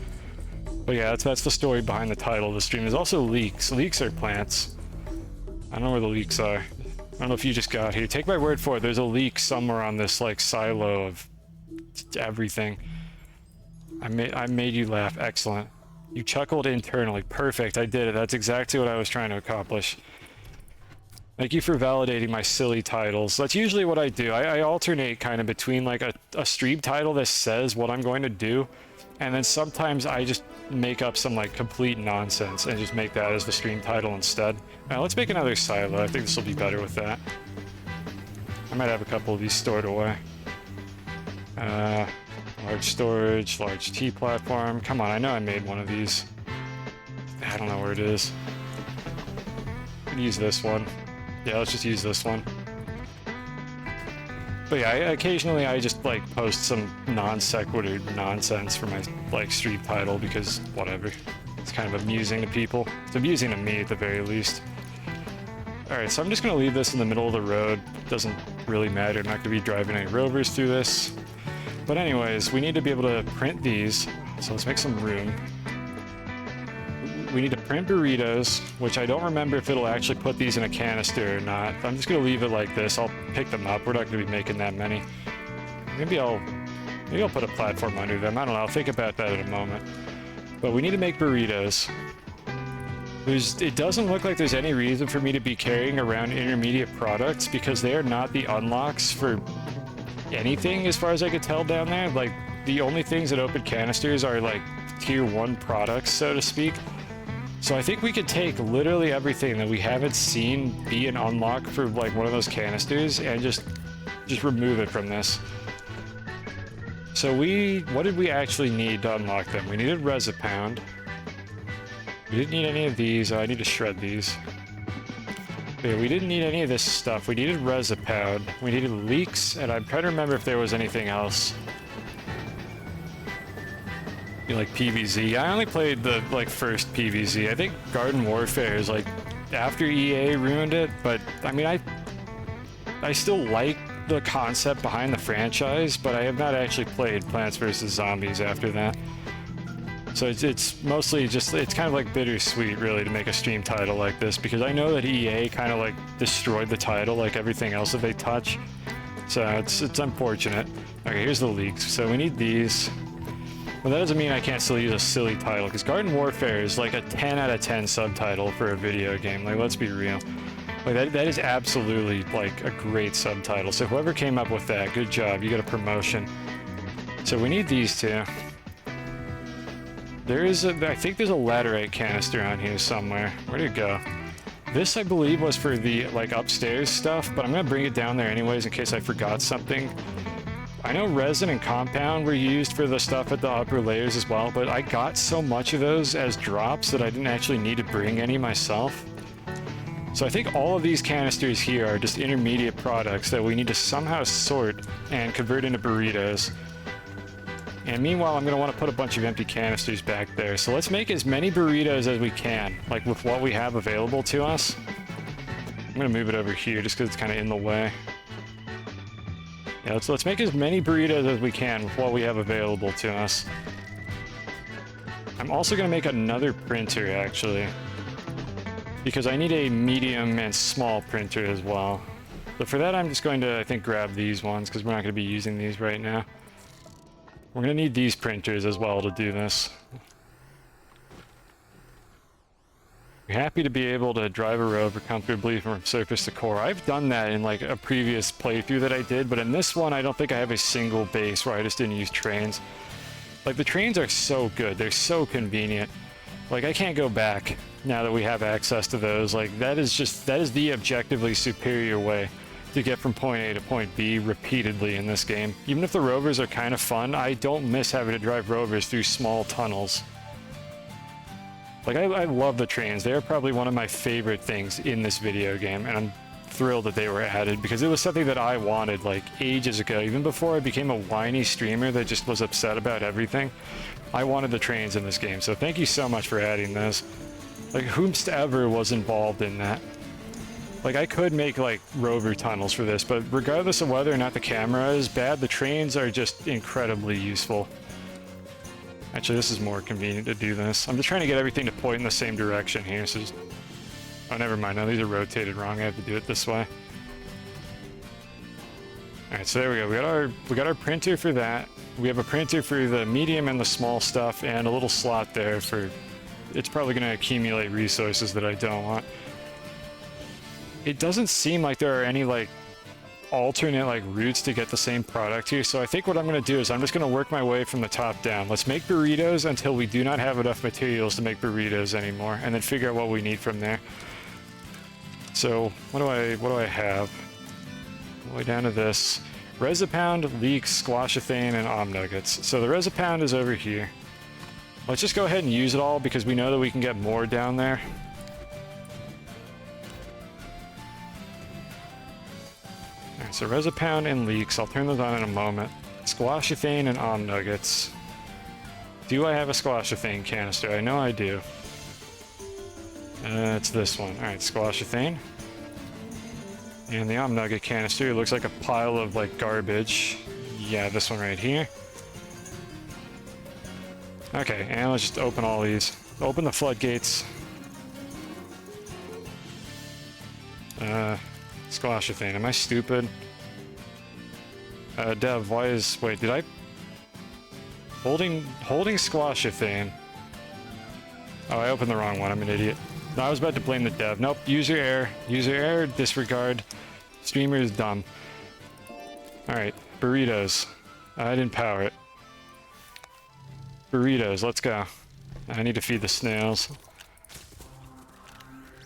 But yeah, that's the story behind the title of the stream. There's also leeks. Leeks are plants. I don't know where the leeks are. I don't know if you just got here. Take my word for it, there's a leak somewhere on this like silo of everything. I made you laugh. Excellent. You chuckled internally. Perfect. I did it. That's exactly what I was trying to accomplish. Thank you for validating my silly titles. That's usually what I do. I alternate kind of between like a stream title that says what I'm going to do, and then sometimes I just make up some like complete nonsense and just make that as the stream title instead. Now let's make another silo. I think this will be better with that. I might have a couple of these stored away. Large storage, large T platform. Come on, I know I made one of these. I don't know where it is. I'm gonna use this one. Yeah, let's just use this one. But yeah, occasionally I just like post some non sequitur nonsense for my like stream title, because whatever. It's kind of amusing to people. It's amusing to me at the very least. Alright, so I'm just gonna leave this in the middle of the road. Doesn't really matter. I'm not gonna be driving any rovers through this. But anyways, we need to be able to print these. So let's make some room. We need to print burritos, which I don't remember if it'll actually put these in a canister or not. I'm just gonna leave it like this. I'll pick them up. We're not gonna be making that many. Maybe I'll put a platform under them. I don't know. I'll think about that in a moment. But we need to make burritos. It doesn't look like there's any reason for me to be carrying around intermediate products because they are not the unlocks for anything as far as I could tell down there. Like, the only things that open canisters are like tier 1 products, so to speak. So I think we could take literally everything that we haven't seen be an unlock for like one of those canisters and just remove it from this. So what did we actually need to unlock them? We needed Resipound. We didn't need any of these. I need to shred these. Yeah, we didn't need any of this stuff. We needed Resipound. We needed leaks, and I'm trying to remember if there was anything else. Like PvZ. I only played the like first PvZ. I think Garden Warfare is like after EA ruined it, but I mean I still like the concept behind the franchise, but I have not actually played Plants vs. Zombies after that. So it's mostly just, it's kind of like bittersweet really to make a stream title like this, because I know that EA kind of like destroyed the title like everything else that they touch. So it's unfortunate. Okay, here's the leaks. So we need these. Well, that doesn't mean I can't still use a silly title, because Garden Warfare is like a 10 out of 10 subtitle for a video game. Like, let's be real. Like, that is absolutely like a great subtitle. So whoever came up with that, good job. You got a promotion. So we need these two. I think there's a laterite canister on here somewhere. Where'd it go? This, I believe, was for the like upstairs stuff, but I'm gonna bring it down there anyways in case I forgot something. I know resin and compound were used for the stuff at the upper layers as well, but I got so much of those as drops that I didn't actually need to bring any myself. So I think all of these canisters here are just intermediate products that we need to somehow sort and convert into burritos. And meanwhile, I'm going to want to put a bunch of empty canisters back there. So let's make as many burritos as we can, like with what we have available to us. I'm going to move it over here just because it's kind of in the way. Yeah, let's make as many burritos as we can with what we have available to us. I'm also going to make another printer, actually, because I need a medium and small printer as well. So for that, I'm just going to, I think, grab these ones, because we're not going to be using these right now. We're going to need these printers as well to do this. We're happy to be able to drive a rover comfortably from surface to core. I've done that in like a previous playthrough that I did, but in this one I don't think I have a single base where I just didn't use trains. Like, the trains are so good, they're so convenient. Like, I can't go back now that we have access to those. Like, that is the objectively superior way to get from point A to point B repeatedly in this game. Even if the rovers are kind of fun, I don't miss having to drive rovers through small tunnels. Like, I love the trains. They're probably one of my favorite things in this video game, and I'm thrilled that they were added, because it was something that I wanted, like, ages ago. Even before I became a whiny streamer that just was upset about everything, I wanted the trains in this game, so thank you so much for adding those. Like, whomsoever was involved in that. Like, I could make, like, rover tunnels for this, but regardless of whether or not the camera is bad, the trains are just incredibly useful. Actually, this is more convenient to do this. I'm just trying to get everything to point in the same direction here, so just... Oh, never mind. No, these are rotated wrong. I have to do it this way. Alright, so there we go. We got our printer for that. We have a printer for the medium and the small stuff, and a little slot there for... It's probably going to accumulate resources that I don't want. It doesn't seem like there are any, like, alternate, like, routes to get the same product here, so I think what I'm going to do is I'm just going to work my way from the top down. Let's make burritos until we do not have enough materials to make burritos anymore, and then figure out what we need from there. So, what do I have? All the way down to this. Resipound, leeks, squashethane, and om nuggets. So the Resipound is over here. Let's just go ahead and use it all, because we know that we can get more down there. Alright, so Resipound and leeks. I'll turn those on in a moment. Squashethane and om nuggets. Do I have a squashethane canister? I know I do. It's this one. Alright, squashethane. And the om nugget canister looks like a pile of, like, garbage. Yeah, this one right here. Okay, and let's just open all these. Open the floodgates. Squashethane. Am I stupid? Dev, why is... Wait, did I... Holding squashethane. Oh, I opened the wrong one. I'm an idiot. No, I was about to blame the dev. Nope, user error. User error, disregard. Streamer is dumb. Alright, burritos. I didn't power it. Burritos, let's go. I need to feed the snails.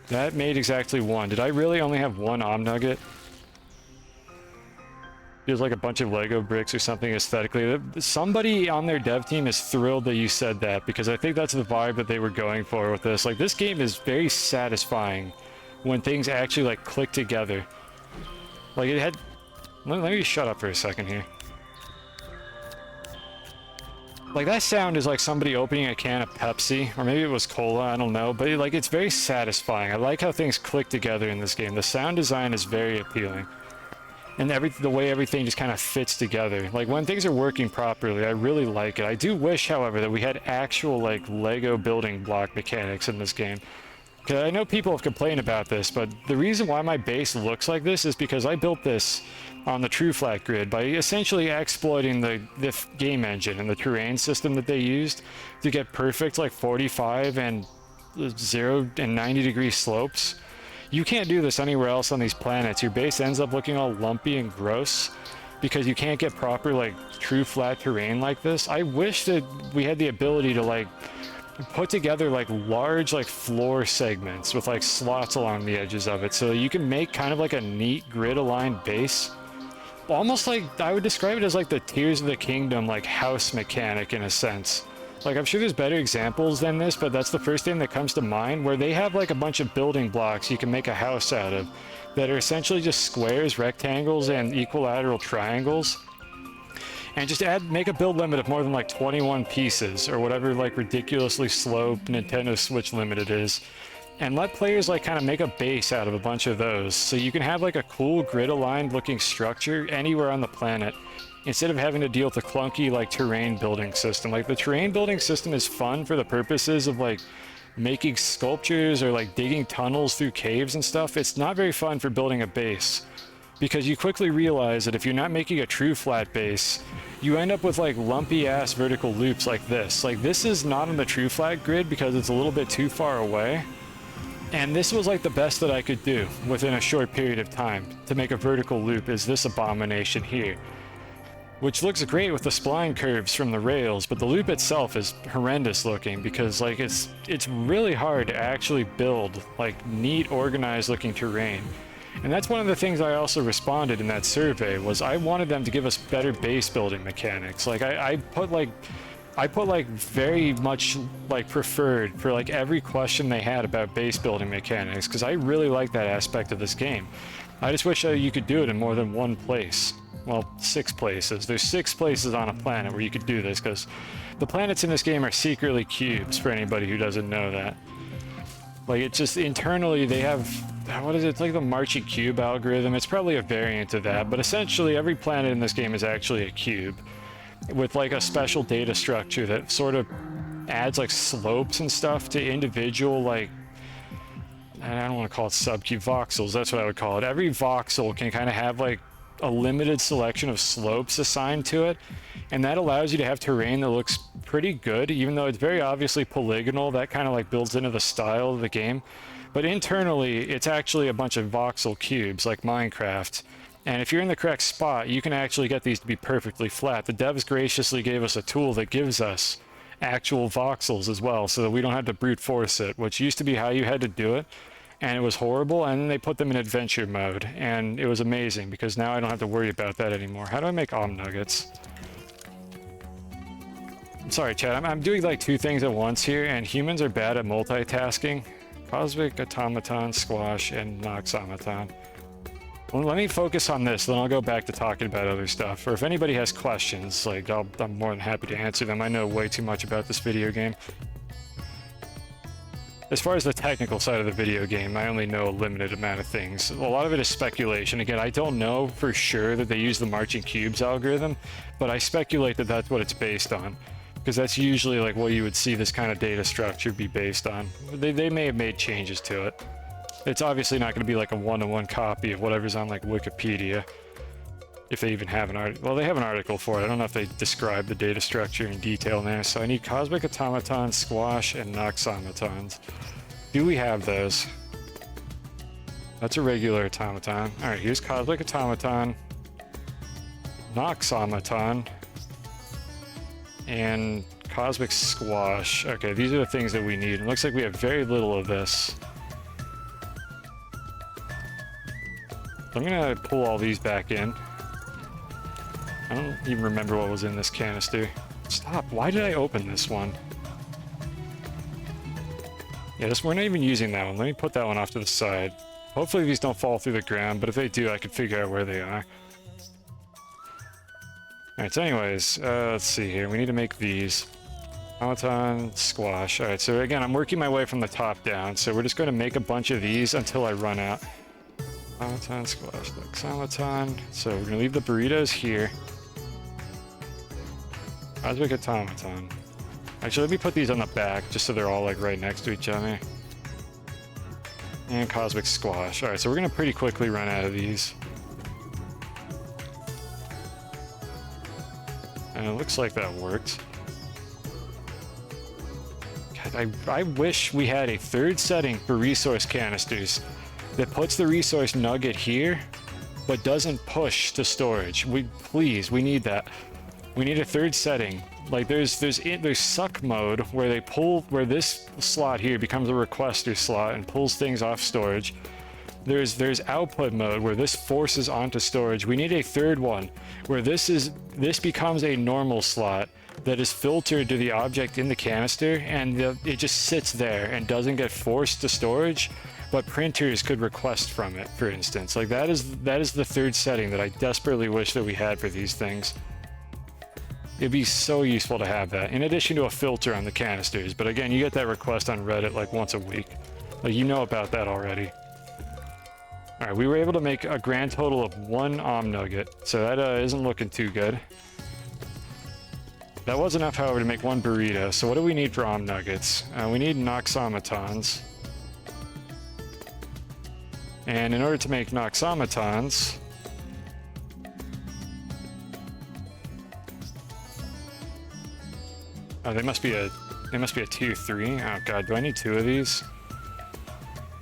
That made exactly one. Did I really only have one Om Nugget? Feels like a bunch of Lego bricks or something aesthetically. Somebody on their dev team is thrilled that you said that, because I think that's the vibe that they were going for with this. Like, this game is very satisfying when things actually, like, click together. Like, it had... Let me shut up for a second here. Like, that sound is like somebody opening a can of Pepsi, or maybe it was cola, I don't know, but like, it's very satisfying. I like how things click together in this game. The sound design is very appealing. And the way everything just kind of fits together. Like, when things are working properly, I really like it. I do wish, however, that we had actual, like, Lego building block mechanics in this game. Because I know people have complained about this, but the reason why my base looks like this is because I built this on the true flat grid by essentially exploiting the game engine and the terrain system that they used to get perfect, like, 45 and 0 and 90 degree slopes. You can't do this anywhere else on these planets. Your base ends up looking all lumpy and gross because you can't get proper, like, true flat terrain like this. I wish that we had the ability to, like, put together, like, large, like, floor segments with, like, slots along the edges of it so that you can make kind of like a neat grid-aligned base. Almost like, I would describe it as like the Tears of the Kingdom, like, house mechanic in a sense. Like, I'm sure there's better examples than this, but that's the first thing that comes to mind, where they have, like, a bunch of building blocks you can make a house out of that are essentially just squares, rectangles, and equilateral triangles. And just make a build limit of more than, like, 21 pieces, or whatever, like, ridiculously slow Nintendo Switch limit it is. And let players, like, kind of make a base out of a bunch of those, so you can have, like, a cool grid-aligned looking structure anywhere on the planet, instead of having to deal with a clunky, like, terrain building system. Like, the terrain building system is fun for the purposes of, like, making sculptures or, like, digging tunnels through caves and stuff. It's not very fun for building a base, because you quickly realize that if you're not making a true flat base, you end up with, like, lumpy ass vertical loops like this. Like, this is not on the true flat grid because it's a little bit too far away. And this was, like, the best that I could do within a short period of time to make a vertical loop, is this abomination here. Which looks great with the spline curves from the rails, but the loop itself is horrendous looking because, like, it's really hard to actually build, like, neat, organized looking terrain. And that's one of the things I also responded in that survey, was I wanted them to give us better base building mechanics. Like, I put very much, like, preferred for, like, every question they had about base building mechanics, because I really like that aspect of this game. I just wish you could do it in more than one place. Well, 6 places. There's 6 places on a planet where you could do this, because the planets in this game are secretly cubes, for anybody who doesn't know that. Like, it's just, internally, they have, what is it? It's like the Marching Cube algorithm. It's probably a variant of that, but essentially every planet in this game is actually a cube, with, like, a special data structure that sort of adds, like, slopes and stuff to individual, like, I don't want to call it subcube voxels, that's what I would call it. Every voxel can kind of have, like, a limited selection of slopes assigned to it, and that allows you to have terrain that looks pretty good, even though it's very obviously polygonal. That kind of, like, builds into the style of the game, but internally it's actually a bunch of voxel cubes like Minecraft, and if you're in the correct spot you can actually get these to be perfectly flat. The devs graciously gave us a tool that gives us actual voxels as well, so that we don't have to brute force it, which used to be how you had to do it, and it was horrible. And then they put them in adventure mode, and it was amazing because now I don't have to worry about that anymore. How do I make Om Nuggets? I'm sorry, chat. I'm doing, like, 2 things at once here, and humans are bad at multitasking. Cosmic Automaton, Squash, and Noxamaton. Well, let me focus on this, then I'll go back to talking about other stuff. Or if anybody has questions, like, I'm more than happy to answer them. I know way too much about this video game. As far as the technical side of the video game, I only know a limited amount of things. A lot of it is speculation. Again, I don't know for sure that they use the Marching Cubes algorithm, but I speculate that that's what it's based on, because that's usually, like, what you would see this kind of data structure be based on. They may have made changes to it. It's obviously not going to be like a one-to-one copy of whatever's on, like, Wikipedia, if they even have an article. Well, they have an article for it. I don't know if they describe the data structure in detail there. So I need Cosmic Automaton, Squash, and Noxamatons. Do we have those? That's a regular automaton. Alright, here's Cosmic Automaton, Noxomaton, and Cosmic Squash. Okay, these are the things that we need. It looks like we have very little of this. I'm gonna pull all these back in. I don't even remember what was in this canister. Stop, why did I open this one? Yeah, we're not even using that one. Let me put that one off to the side. Hopefully these don't fall through the ground, but if they do, I can figure out where they are. Alright, so anyways, let's see here. We need to make these. Automaton, Squash. Alright, so again, I'm working my way from the top down, so we're just going to make a bunch of these until I run out. Automaton, Squash, Automaton. So we're going to leave the burritos here. Cosmic Automaton. Actually, let me put these on the back, just so they're all like right next to each other. And Cosmic Squash. Alright, so we're going to pretty quickly run out of these. And it looks like that worked. God, I wish we had a third setting for resource canisters that puts the resource nugget here, but doesn't push to storage. We need that. We need a third setting. Like there's suck mode where they pull, where this slot here becomes a requester slot and pulls things off storage. There's output mode where this forces onto storage. We need a third one where this becomes a normal slot that is filtered to the object in the canister, and it just sits there and doesn't get forced to storage, but printers could request from it, for instance. Like that is the third setting that I desperately wish that we had for these things. It'd be so useful to have that, in addition to a filter on the canisters. But again, you get that request on Reddit like once a week. Like, you know about that already. Alright, we were able to make a grand total of 1 nugget, so that isn't looking too good. That was enough, however, to make 1 burrito. So what do we need for nuggets? We need Noxomatons. And in order to make Noxomatons, oh, they must be a tier 3. Oh god, do I need 2 of these?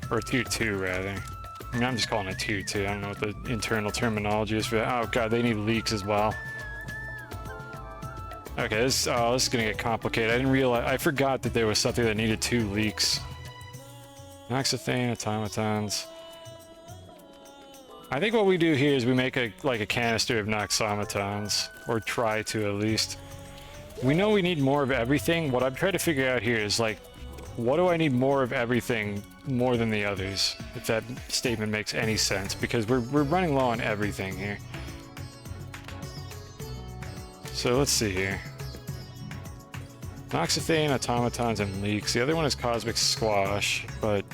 Or tier 2 rather. I mean, I'm just calling it tier 2. I don't know what the internal terminology is for that. Oh god, they need leaks as well. Okay, this is gonna get complicated. I didn't realize, I forgot that there was something that needed 2 leaks. Noxothane, automatons. I think what we do here is we make a canister of Noxomatons, or try to at least. We know we need more of everything. What I'm trying to figure out here is like, what do I need more of everything more than the others? If that statement makes any sense, because we're running low on everything here. So let's see here. Noxothane, automatons, and leaks. The other one is Cosmic Squash, but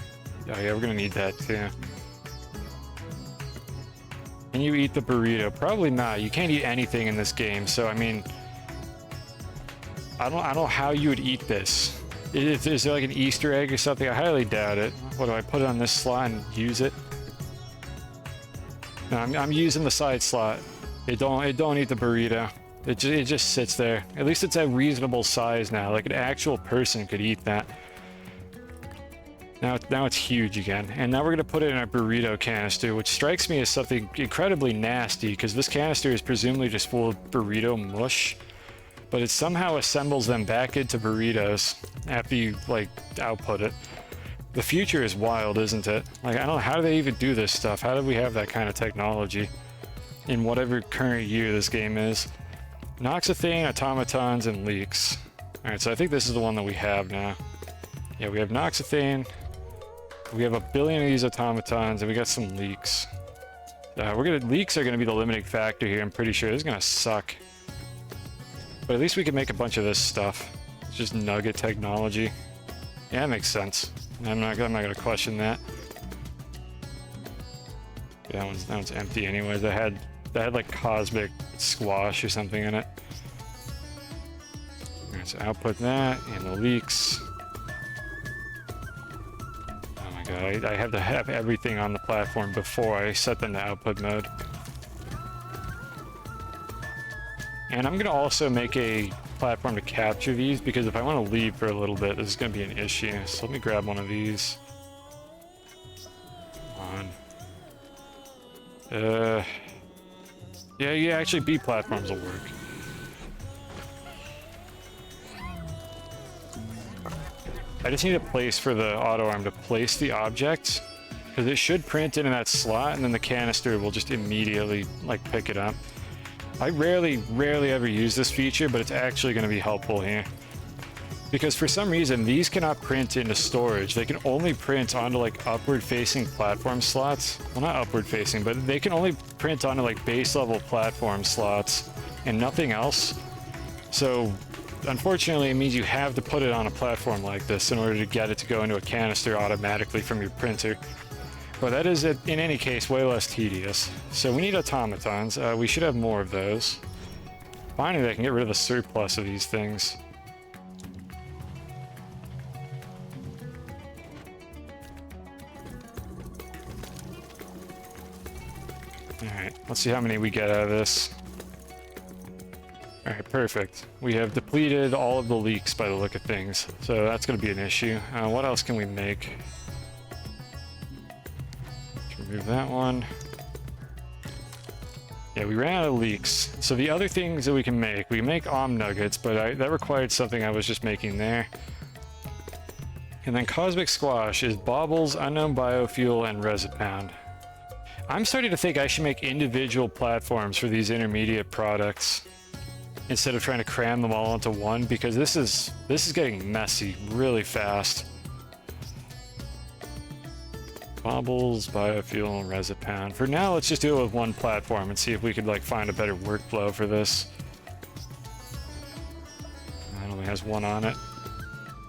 oh yeah, we're gonna need that too. Can you eat the burrito? Probably not. You can't eat anything in this game, so I mean, I don't know how you would eat this. Is there like an Easter egg or something? I highly doubt it. What do I put it on this slot and use it? No, I'm using the side slot. It don't eat the burrito. It just sits there. At least it's a reasonable size now. Like an actual person could eat that. Now it's huge again. And now we're gonna put it in our burrito canister, which strikes me as something incredibly nasty, because this canister is presumably just full of burrito mush. But it somehow assembles them back into burritos after you, like, output it. The future is wild, isn't it? Like, I don't know, how do they even do this stuff? How do we have that kind of technology in whatever current year this game is? Noxothane, automatons, and leaks. Alright, so I think this is the one that we have now. Yeah, we have Noxothane, we have 1 billion of these automatons, and we got some leaks. Leaks are gonna be the limiting factor here, I'm pretty sure. This is gonna suck. But at least we can make a bunch of this stuff. It's just nugget technology. Yeah, that makes sense. I'm not gonna question that. Yeah, that one's empty anyways. That had like Cosmic Squash or something in it. Alright, so output that and the leaks. Oh my god, I have to have everything on the platform before I set them to output mode. And I'm gonna also make a platform to capture these, because if I want to leave for a little bit, this is gonna be an issue. So let me grab one of these. Yeah, actually B platforms will work. I just need a place for the auto arm to place the object, because it should print into that slot, and then the canister will just immediately like pick it up. I rarely ever use this feature, but it's actually going to be helpful here. Because for some reason, these cannot print into storage. They can only print onto like upward-facing platform slots. Well, not upward-facing, but they can only print onto like base-level platform slots and nothing else. So, unfortunately, it means you have to put it on a platform like this in order to get it to go into a canister automatically from your printer. But that is, in any case, way less tedious. So we need automatons. We should have more of those. Finally, I can get rid of the surplus of these things. Alright, let's see how many we get out of this. Alright, perfect. We have depleted all of the leaks by the look of things, so that's going to be an issue. What else can we make? Remove that one. Yeah, we ran out of leaks. So the other things that we can make nuggets, but that required something I was just making there. And then Cosmic Squash is baubles, unknown biofuel, and Resipound. I'm starting to think I should make individual platforms for these intermediate products instead of trying to cram them all into one, because this is getting messy really fast. Baubles, biofuel, and Resipound. For now, let's just do it with one platform and see if we could like find a better workflow for this. It only has one on it.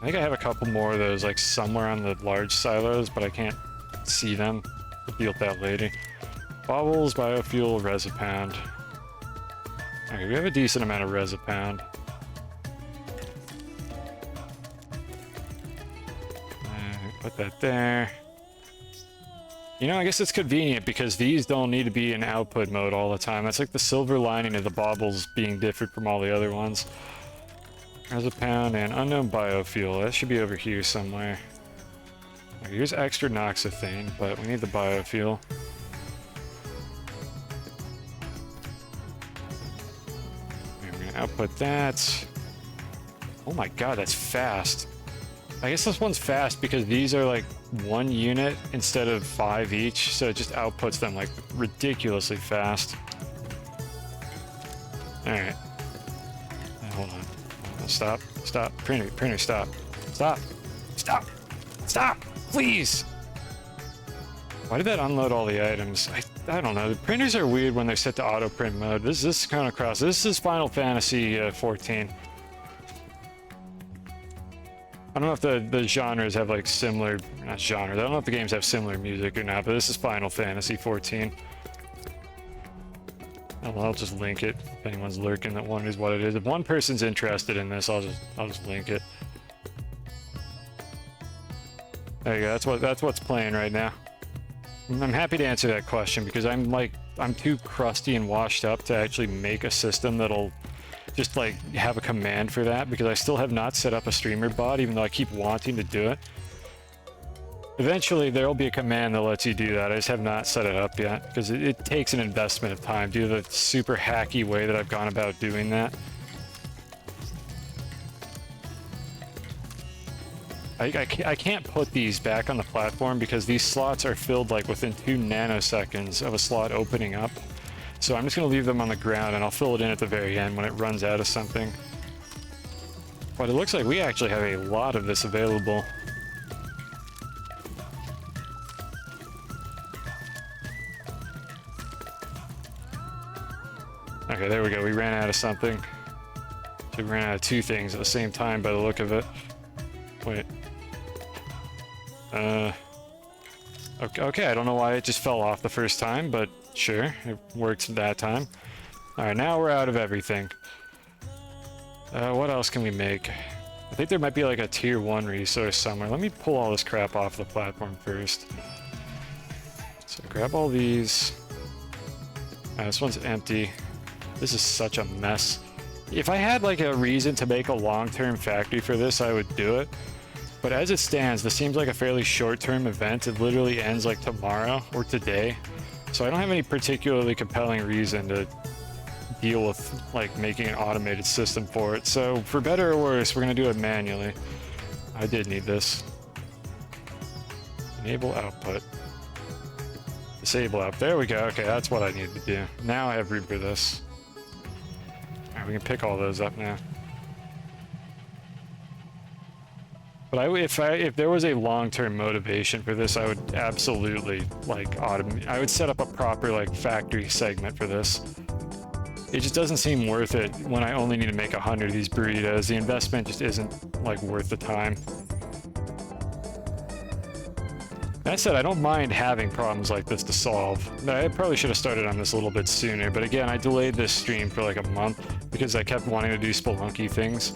I think I have a couple more of those like somewhere on the large silos, but I can't see them. We'll deal with that later. Baubles, biofuel, Resipound. Okay, we have a decent amount of Resipound. Put that there. You know, I guess it's convenient because these don't need to be in output mode all the time. That's like the silver lining of the baubles being different from all the other ones. Resipound and unknown biofuel. That should be over here somewhere. Okay, here's extra noxethane, but we need the biofuel. Okay, we're gonna output that. Oh my god, that's fast. I guess this one's fast because these are like 1 unit instead of 5 each, so it just outputs them like ridiculously fast. Alright. Hold on. Stop. Stop. Printer, stop. Stop. Stop. Stop! Please! Why did that unload all the items? I don't know. The printers are weird when they're set to auto print mode. This is Chrono Cross. This is Final Fantasy 14. I don't know if the genres have like similar, not genres, I don't know if the games have similar music or not, but this is Final Fantasy 14. I'll just link it if anyone's lurking that wonders what it is. If one person's interested in this, I'll just link it. There you go, that's what's playing right now. I'm happy to answer that question because I'm too crusty and washed up to actually make a system that'll just like have a command for that, because I still have not set up a streamer bot, even though I keep wanting to do it. Eventually there'll be a command that lets you do that. I just have not set it up yet because it takes an investment of time due to the super hacky way that I've gone about doing that. I can't put these back on the platform because these slots are filled like within 2 nanoseconds of a slot opening up. So I'm just going to leave them on the ground and I'll fill it in at the very end when it runs out of something. But it looks like we actually have a lot of this available. Okay, there we go. We ran out of something. So we ran out of 2 things at the same time by the look of it. Wait. Okay, I don't know why it just fell off the first time, but sure, it worked that time. Alright, now we're out of everything. What else can we make? I think there might be like a tier 1 resource somewhere. Let me pull all this crap off the platform first. So grab all these. This one's empty. This is such a mess. If I had like a reason to make a long-term factory for this, I would do it. But as it stands, this seems like a fairly short-term event. It literally ends like tomorrow or today. So I don't have any particularly compelling reason to deal with like making an automated system for it. So for better or worse, we're gonna do it manually. I did need this. Enable output. Disable out. There we go. Okay, that's what I need to do. Now I have room for this. Alright, we can pick all those up now. But if there was a long-term motivation for this, I would absolutely like automate. I would set up a proper like factory segment for this. It just doesn't seem worth it when I only need to make 100 of these burritos. The investment just isn't like worth the time. That said, I don't mind having problems like this to solve. I probably should have started on this a little bit sooner, but again, I delayed this stream for like a month because I kept wanting to do Spelunky things.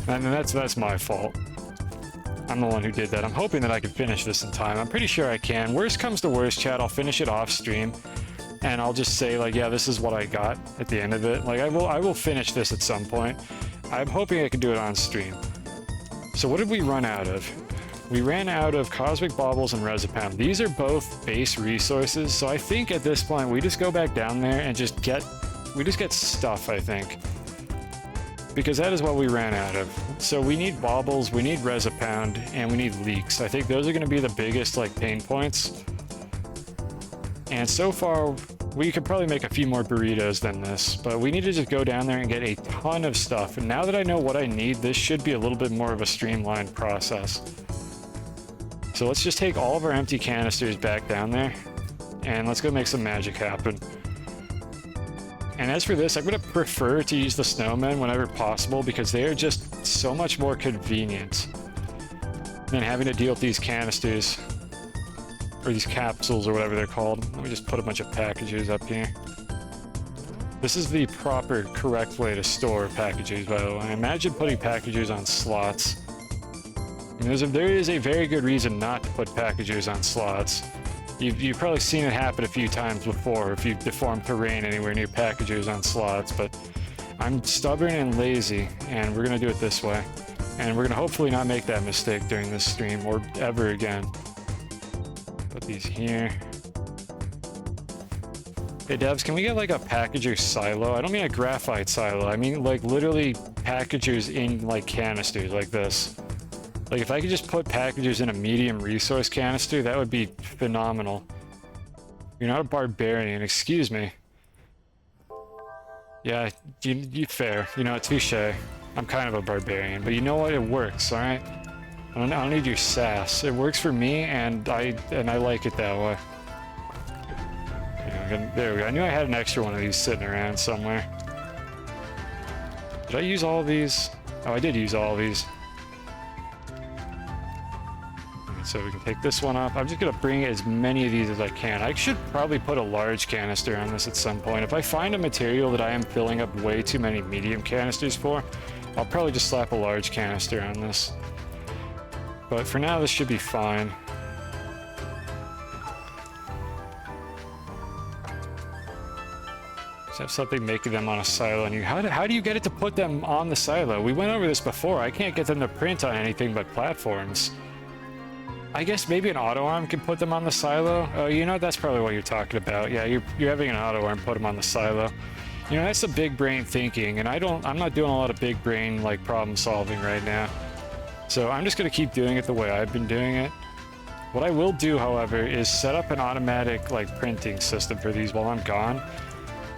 And that's my fault. I'm the one who did that. I'm hoping that I can finish this in time. I'm pretty sure I can. Worst comes to worst, chat, I'll finish it off stream. And I'll just say like, yeah, this is what I got at the end of it. Like I will finish this at some point. I'm hoping I can do it on stream. So what did we run out of? We ran out of Cosmic Baubles and Resopound. These are both base resources, so I think at this point we just go back down there and just get stuff, I think. Because that is what we ran out of. So we need Baubles, we need Resopound, and we need Leaks. I think those are gonna be the biggest like pain points. And so far, we could probably make a few more burritos than this, but we need to just go down there and get a ton of stuff. And now that I know what I need, this should be a little bit more of a streamlined process. So let's just take all of our empty canisters back down there, and let's go make some magic happen. And as for this, I'm going to prefer to use the snowmen whenever possible because they are just so much more convenient than having to deal with these canisters, or these capsules, or whatever they're called. Let me just put a bunch of packages up here. This is the proper, correct way to store packages, by the way. Imagine putting packages on slots. I mean, there is a very good reason not to put packages on slots. You've probably seen it happen a few times before if you've deformed terrain anywhere near packages on slots, but I'm stubborn and lazy, and we're gonna do it this way. And we're gonna hopefully not make that mistake during this stream, or ever again. Put these here. Hey devs, can we get like a packager silo? I don't mean a graphite silo, I mean like literally packagers in like canisters like this. Like, if I could just put packages in a medium resource canister, that would be phenomenal. You're not a barbarian, excuse me. Yeah, you fair. You know, touche. I'm kind of a barbarian, but you know what? It works, alright? I don't need your sass. It works for me, and I like it that way. Yeah, there we go. I knew I had an extra one of these sitting around somewhere. Did I use all of these? Oh, I did use all of these. So we can take this one off. I'm just gonna bring as many of these as I can. I should probably put a large canister on this at some point. If I find a material that I am filling up way too many medium canisters for, I'll probably just slap a large canister on this. But for now, this should be fine. Just have something making them on a silo. And how do you get it to put them on the silo? We went over this before. I can't get them to print on anything but platforms. I guess maybe an auto arm can put them on the silo. Oh, you know, that's probably what you're talking about. Yeah, you're having an auto arm put them on the silo. You know, that's the big brain thinking, and I'm not doing a lot of big brain like problem solving right now. So I'm just gonna keep doing it the way I've been doing it. What I will do, however, is set up an automatic like printing system for these while I'm gone,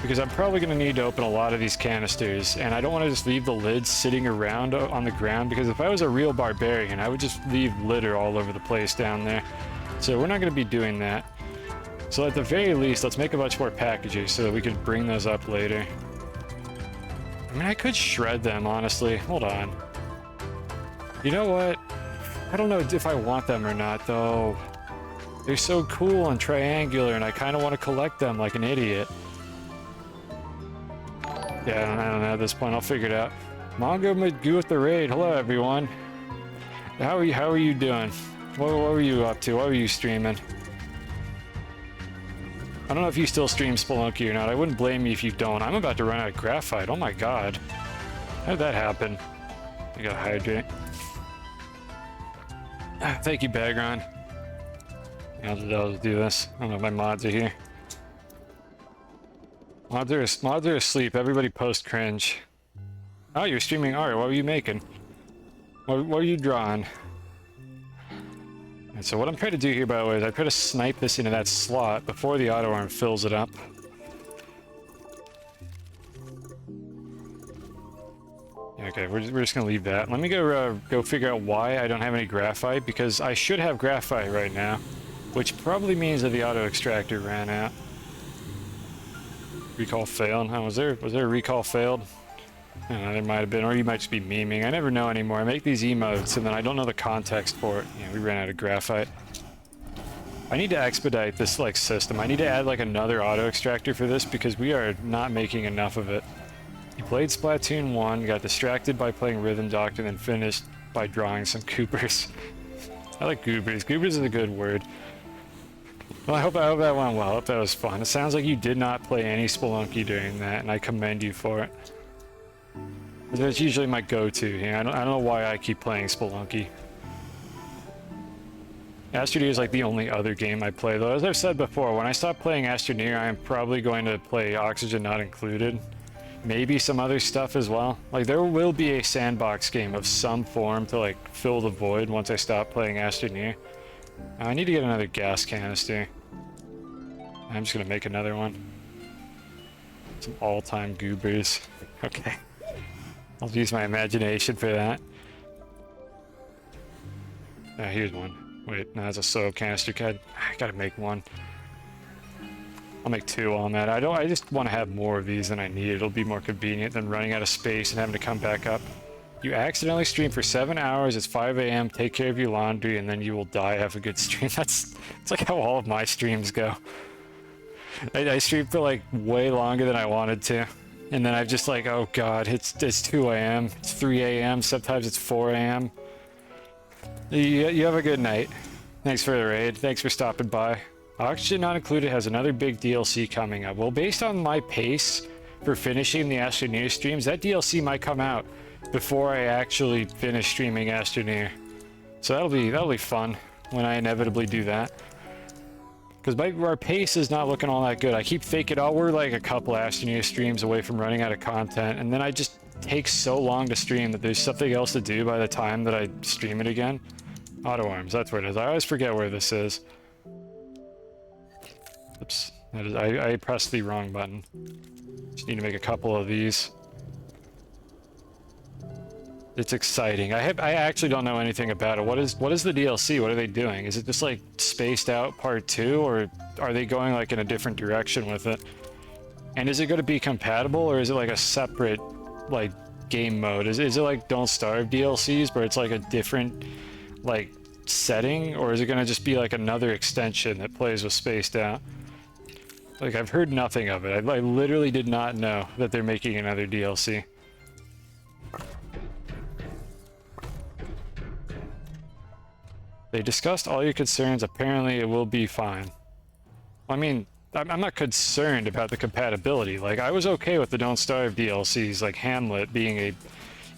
because I'm probably going to need to open a lot of these canisters, and I don't want to just leave the lids sitting around on the ground, because if I was a real barbarian, I would just leave litter all over the place down there. So we're not going to be doing that. So at the very least, let's make a bunch more packages so that we can bring those up later. I mean, I could shred them, honestly. Hold on. You know what? I don't know if I want them or not, though. They're so cool and triangular, and I kind of want to collect them like an idiot. Yeah, I don't know at this point. I'll figure it out. Mongo Magoo with the raid. Hello, everyone. How are you doing? What were you up to? What were you streaming? I don't know if you still stream Spelunky or not. I wouldn't blame you if you don't. I'm about to run out of graphite. Oh my god. How did that happen? I gotta hydrate. Thank you, Bagron. I'll do this. I don't know if my mods are here. Mods are asleep. Everybody post cringe. Oh, you're streaming art. What were you making? What were you drawing? And so what I'm trying to do here, by the way, is I try to snipe this into that slot before the auto arm fills it up. Okay, we're just gonna leave that. Let me go figure out why I don't have any graphite, because I should have graphite right now, which probably means that the auto extractor ran out. Recall failed. Oh, was there a recall failed? I don't know, there might have been, or you might just be memeing. I never know anymore. I make these emotes and then I don't know the context for it. Yeah, we ran out of graphite. I need to expedite this like system. I need to add like another auto extractor for this because we are not making enough of it. He played Splatoon 1, got distracted by playing Rhythm Doctor, and then finished by drawing some goobers. I like goobers. Goobers is a good word. Well, I hope that went well. I hope that was fun. It sounds like you did not play any Spelunky during that, and I commend you for it. That's usually my go-to here. I don't know why I keep playing Spelunky. Astroneer is like the only other game I play, though. As I've said before, when I stop playing Astroneer, I am probably going to play Oxygen Not Included. Maybe some other stuff as well. Like, there will be a sandbox game of some form to, like, fill the void once I stop playing Astroneer. I need to get another gas canister. I'm just gonna make another one. Some all-time goobers. Okay. I'll use my imagination for that. Here's one. Wait, no, that's a soil canister. I gotta make one. I'll make two on that. I just want to have more of these than I need. It'll be more convenient than running out of space and having to come back up. You accidentally stream for 7 hours, it's 5 AM, take care of your laundry, and then you will die. Have a good stream. It's like how all of my streams go. I stream for like way longer than I wanted to. And then I'm just like, oh god, it's 2 AM, it's 3 AM, sometimes it's 4 AM. You have a good night. Thanks for the raid, thanks for stopping by. Oxygen Not Included has another big DLC coming up. Well, based on my pace for finishing the Astroneer streams, that DLC might come out before I actually finish streaming Astroneer. So that'll be fun when I inevitably do that. Because our pace is not looking all that good. I keep thinking, oh, we're like a couple Astroneer streams away from running out of content, and then I just take so long to stream that there's something else to do by the time that I stream it again. Auto arms, that's where it is. I always forget where this is. Oops, I pressed the wrong button. Just need to make a couple of these. It's exciting. I actually don't know anything about it. What is the DLC? What are they doing? Is it just like Spaced Out Part 2, or are they going like in a different direction with it? And is it going to be compatible, or is it like a separate like game mode? Is it like Don't Starve DLCs where it's like a different like setting, or is it going to just be like another extension that plays with Spaced Out? Like, I've heard nothing of it. I literally did not know that they're making another DLC. They discussed all your concerns. Apparently, it will be fine. I mean, I'm not concerned about the compatibility. Like, I was okay with the Don't Starve DLCs, like Hamlet being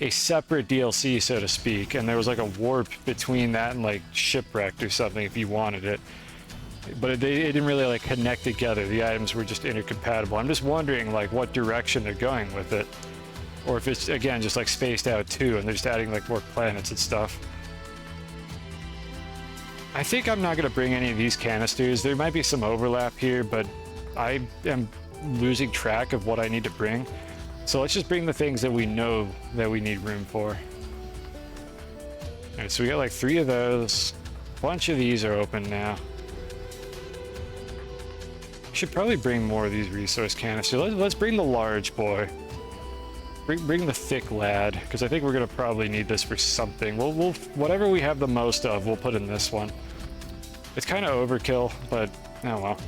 a separate DLC, so to speak, and there was like a warp between that and like Shipwrecked or something if you wanted it. But it didn't really like connect together. The items were just intercompatible. I'm just wondering like what direction they're going with it, or if it's again just like Spaced Out 2 and they're just adding like more planets and stuff. I think I'm not going to bring any of these canisters. There might be some overlap here, but I am losing track of what I need to bring. So let's just bring the things that we know that we need room for. Alright, so we got like 3 of those. A bunch of these are open now. Should probably bring more of these resource canisters. Let's bring the large boy. Bring the thick lad, because I think we're gonna probably need this for something. We'll whatever we have the most of, we'll put in this one. It's kind of overkill, but oh well.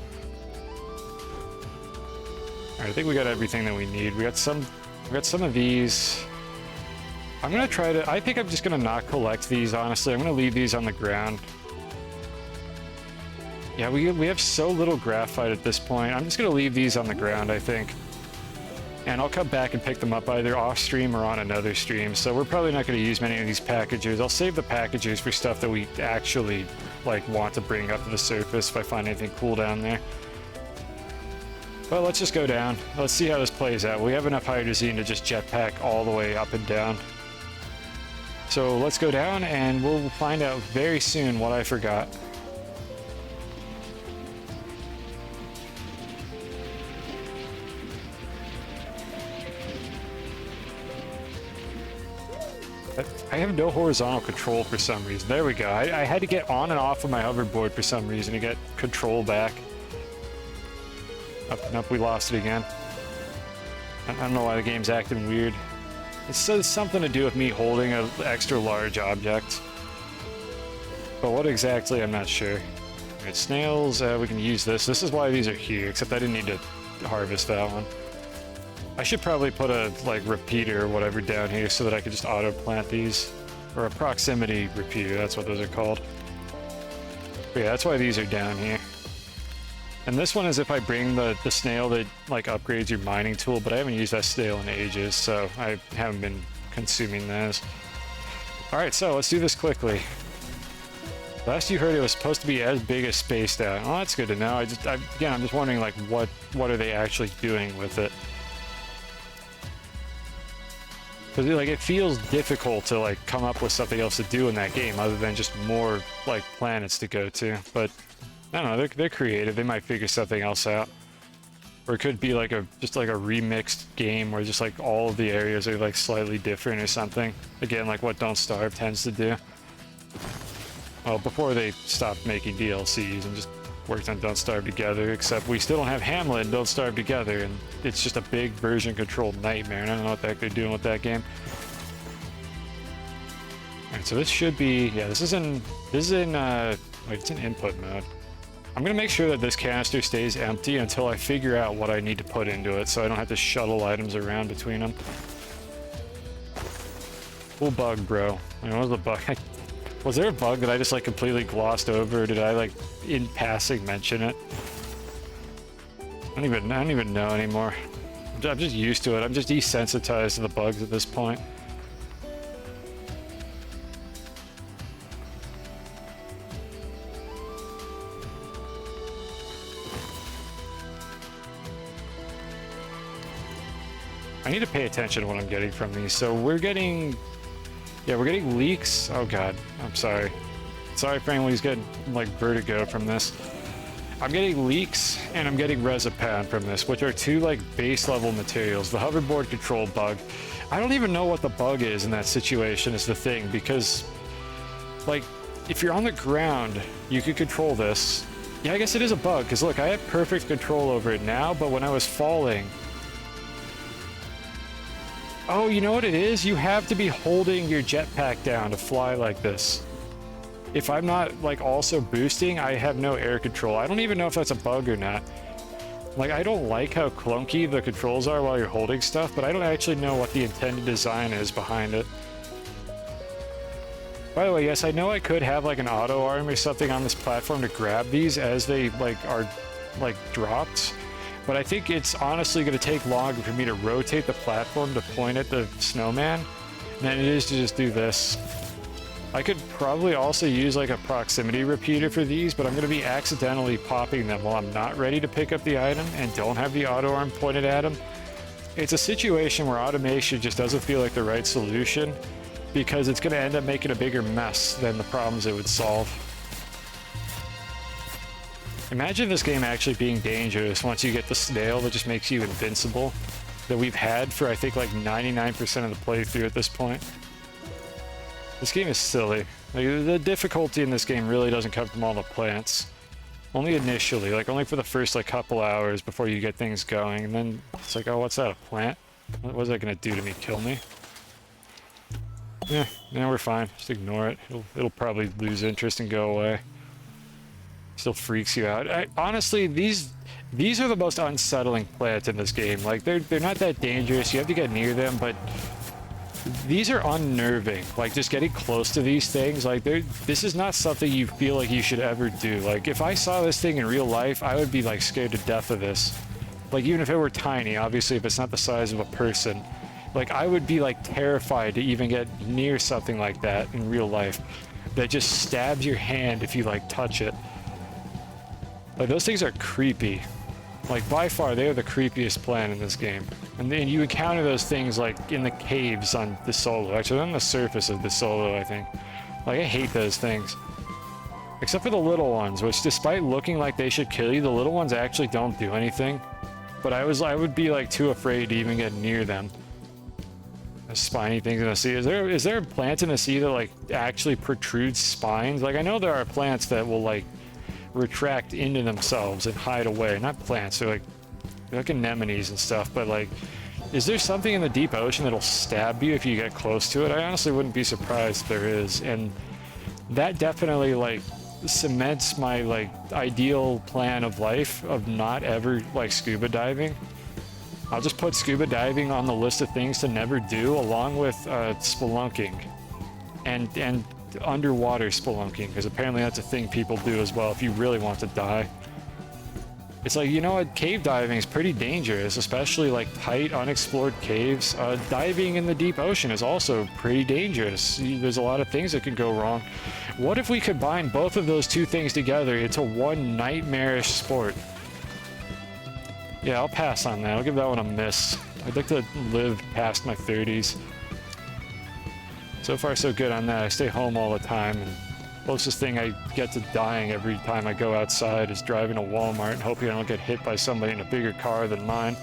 Alright, I think we got everything that we need. We got some of these. I'm gonna try to. I think I'm just gonna not collect these. Honestly, I'm gonna leave these on the ground. Yeah, we have so little graphite at this point. I'm just gonna leave these on the ground, I think. And I'll come back and pick them up either off stream or on another stream. So we're probably not gonna use many of these packages. I'll save the packages for stuff that we actually like want to bring up to the surface if I find anything cool down there. Well, let's just go down. Let's see how this plays out. We have enough hydrazine to just jetpack all the way up and down. So let's go down and we'll find out very soon what I forgot. I have no horizontal control for some reason. There we go. I had to get on and off of my hoverboard for some reason to get control back. Nope, we lost it again. I don't know why the game's acting weird. It's something to do with me holding an extra large object. But what exactly, I'm not sure. Alright, snails, we can use this. This is why these are here, except I didn't need to harvest that one. I should probably put a, like, repeater or whatever down here so that I could just auto-plant these. Or a proximity repeater, that's what those are called. But yeah, that's why these are down here. And this one is if I bring the snail that, like, upgrades your mining tool, but I haven't used that snail in ages, so I haven't been consuming those. Alright, so let's do this quickly. Last you heard it was supposed to be as big as Spaced Out. Oh, that's good to know. Again, I'm just wondering, like, what are they actually doing with it? Because, like, it feels difficult to, like, come up with something else to do in that game other than just more, like, planets to go to. But, I don't know, they're creative. They might figure something else out. Or it could be, like, just like a remixed game where just, like, all of the areas are, like, slightly different or something. Again, like what Don't Starve tends to do. Well, before they stopped making DLCs and just worked on Don't Starve Together, except we still don't have Hamlet and Don't Starve Together, and it's just a big version control nightmare, and I don't know what the heck they're doing with that game. Alright, so this should be, yeah, this is in, wait, it's in input mode. I'm gonna make sure that this canister stays empty until I figure out what I need to put into it, so I don't have to shuttle items around between them. Cool bug, bro. I mean, what was the bug? Was there a bug that I just, like, completely glossed over, or did I, like, in passing mention it? I don't even know anymore. I'm just used to it. I'm just desensitized to the bugs at this point. I need to pay attention to what I'm getting from these. So we're getting... Yeah, we're getting leaks. Oh god, I'm sorry. Sorry for anyone who's getting, like, vertigo from this. I'm getting leaks, and I'm getting Resopan from this, which are two, like, base-level materials. The hoverboard control bug. I don't even know what the bug is in that situation is the thing, because, like, if you're on the ground, you could control this. Yeah, I guess it is a bug, because look, I have perfect control over it now, but when I was falling... Oh, you know what it is? You have to be holding your jetpack down to fly like this. If I'm not, like, also boosting, I have no air control. I don't even know if that's a bug or not. Like, I don't like how clunky the controls are while you're holding stuff, but I don't actually know what the intended design is behind it. By the way, yes, I know I could have, like, an auto arm or something on this platform to grab these as they, like, are, like, dropped. But I think it's honestly going to take longer for me to rotate the platform to point at the snowman than it is to just do this. I could probably also use, like, a proximity repeater for these, but I'm going to be accidentally popping them while I'm not ready to pick up the item and don't have the auto arm pointed at them. It's a situation where automation just doesn't feel like the right solution because it's going to end up making a bigger mess than the problems it would solve. Imagine this game actually being dangerous once you get the snail that just makes you invincible, that we've had for, I think, like 99% of the playthrough at this point. This game is silly. Like, the difficulty in this game really doesn't come from all the plants. Only initially, like only for the first, like, couple hours before you get things going, and then it's like, oh, what's that, a plant? What is that gonna do to me, kill me? Yeah, we're fine, just ignore it. It'll probably lose interest and go away. Still freaks you out. Honestly, these are the most unsettling plants in this game. Like, they're not that dangerous. You have to get near them, but these are unnerving. Like, just getting close to these things, like, this is not something you feel like you should ever do. Like, if I saw this thing in real life, I would be, like, scared to death of this. Like, even if it were tiny, obviously, if it's not the size of a person. Like, I would be, like, terrified to even get near something like that in real life. That just stabs your hand if you, like, touch it. Like, those things are creepy. Like, by far, they are the creepiest plant in this game. And then you encounter those things, like, in the caves on the solo. Actually, on the surface of the solo, I think. Like, I hate those things. Except for the little ones, which despite looking like they should kill you, the little ones actually don't do anything. But I would be, like, too afraid to even get near them. The spiny things in the sea. Is there a plant in the sea that, like, actually protrudes spines? Like, I know there are plants that will, like, retract into themselves and hide away. Not plants, they're like anemones and stuff, but like, is there something in the deep ocean that'll stab you if you get close to it? I honestly wouldn't be surprised if there is, and that definitely like cements my like ideal plan of life of not ever like scuba diving. I'll just put scuba diving on the list of things to never do, along with spelunking and underwater spelunking, because apparently that's a thing people do as well if you really want to die. It's like, you know what, cave diving is pretty dangerous, especially like tight, unexplored caves. Diving in the deep ocean is also pretty dangerous. There's a lot of things that could go wrong. What if we combine both of those two things together into one nightmarish sport? Yeah, I'll pass on that. I'll give that one a miss. I'd like to live past my 30s. So far, so good on that. I stay home all the time, and closest thing I get to dying every time I go outside is driving to Walmart and hoping I don't get hit by somebody in a bigger car than mine.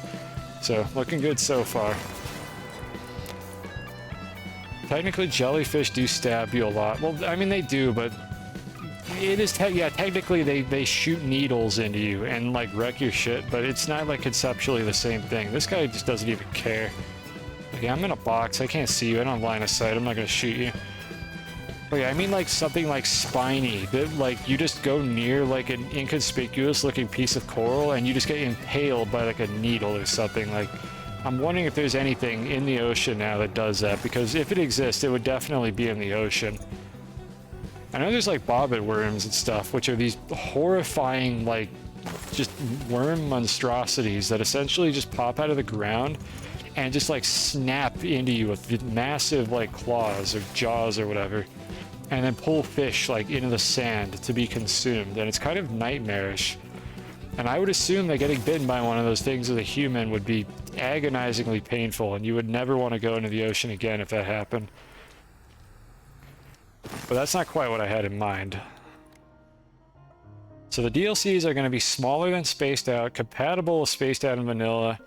So, looking good so far. Technically, jellyfish do stab you a lot. Well, I mean, they do, but it is, yeah, technically they shoot needles into you and, like, wreck your shit, but it's not, like, conceptually the same thing. This guy just doesn't even care. Okay, I'm in a box. I can't see you. I don't have line of sight. I'm not gonna shoot you. Okay, I mean like something like spiny. That like you just go near like an inconspicuous looking piece of coral and you just get impaled by like a needle or something. Like, I'm wondering if there's anything in the ocean now that does that, because if it exists, it would definitely be in the ocean. I know there's like bobbit worms and stuff, which are these horrifying like just worm monstrosities that essentially just pop out of the ground and just like snap into you with massive like claws or jaws or whatever, and then pull fish like into the sand to be consumed, and it's kind of nightmarish. And I would assume that getting bitten by one of those things as a human would be agonizingly painful, and you would never want to go into the ocean again if that happened. But that's not quite what I had in mind. So the DLCs are going to be smaller than Spaced Out, compatible with Spaced Out and Vanilla.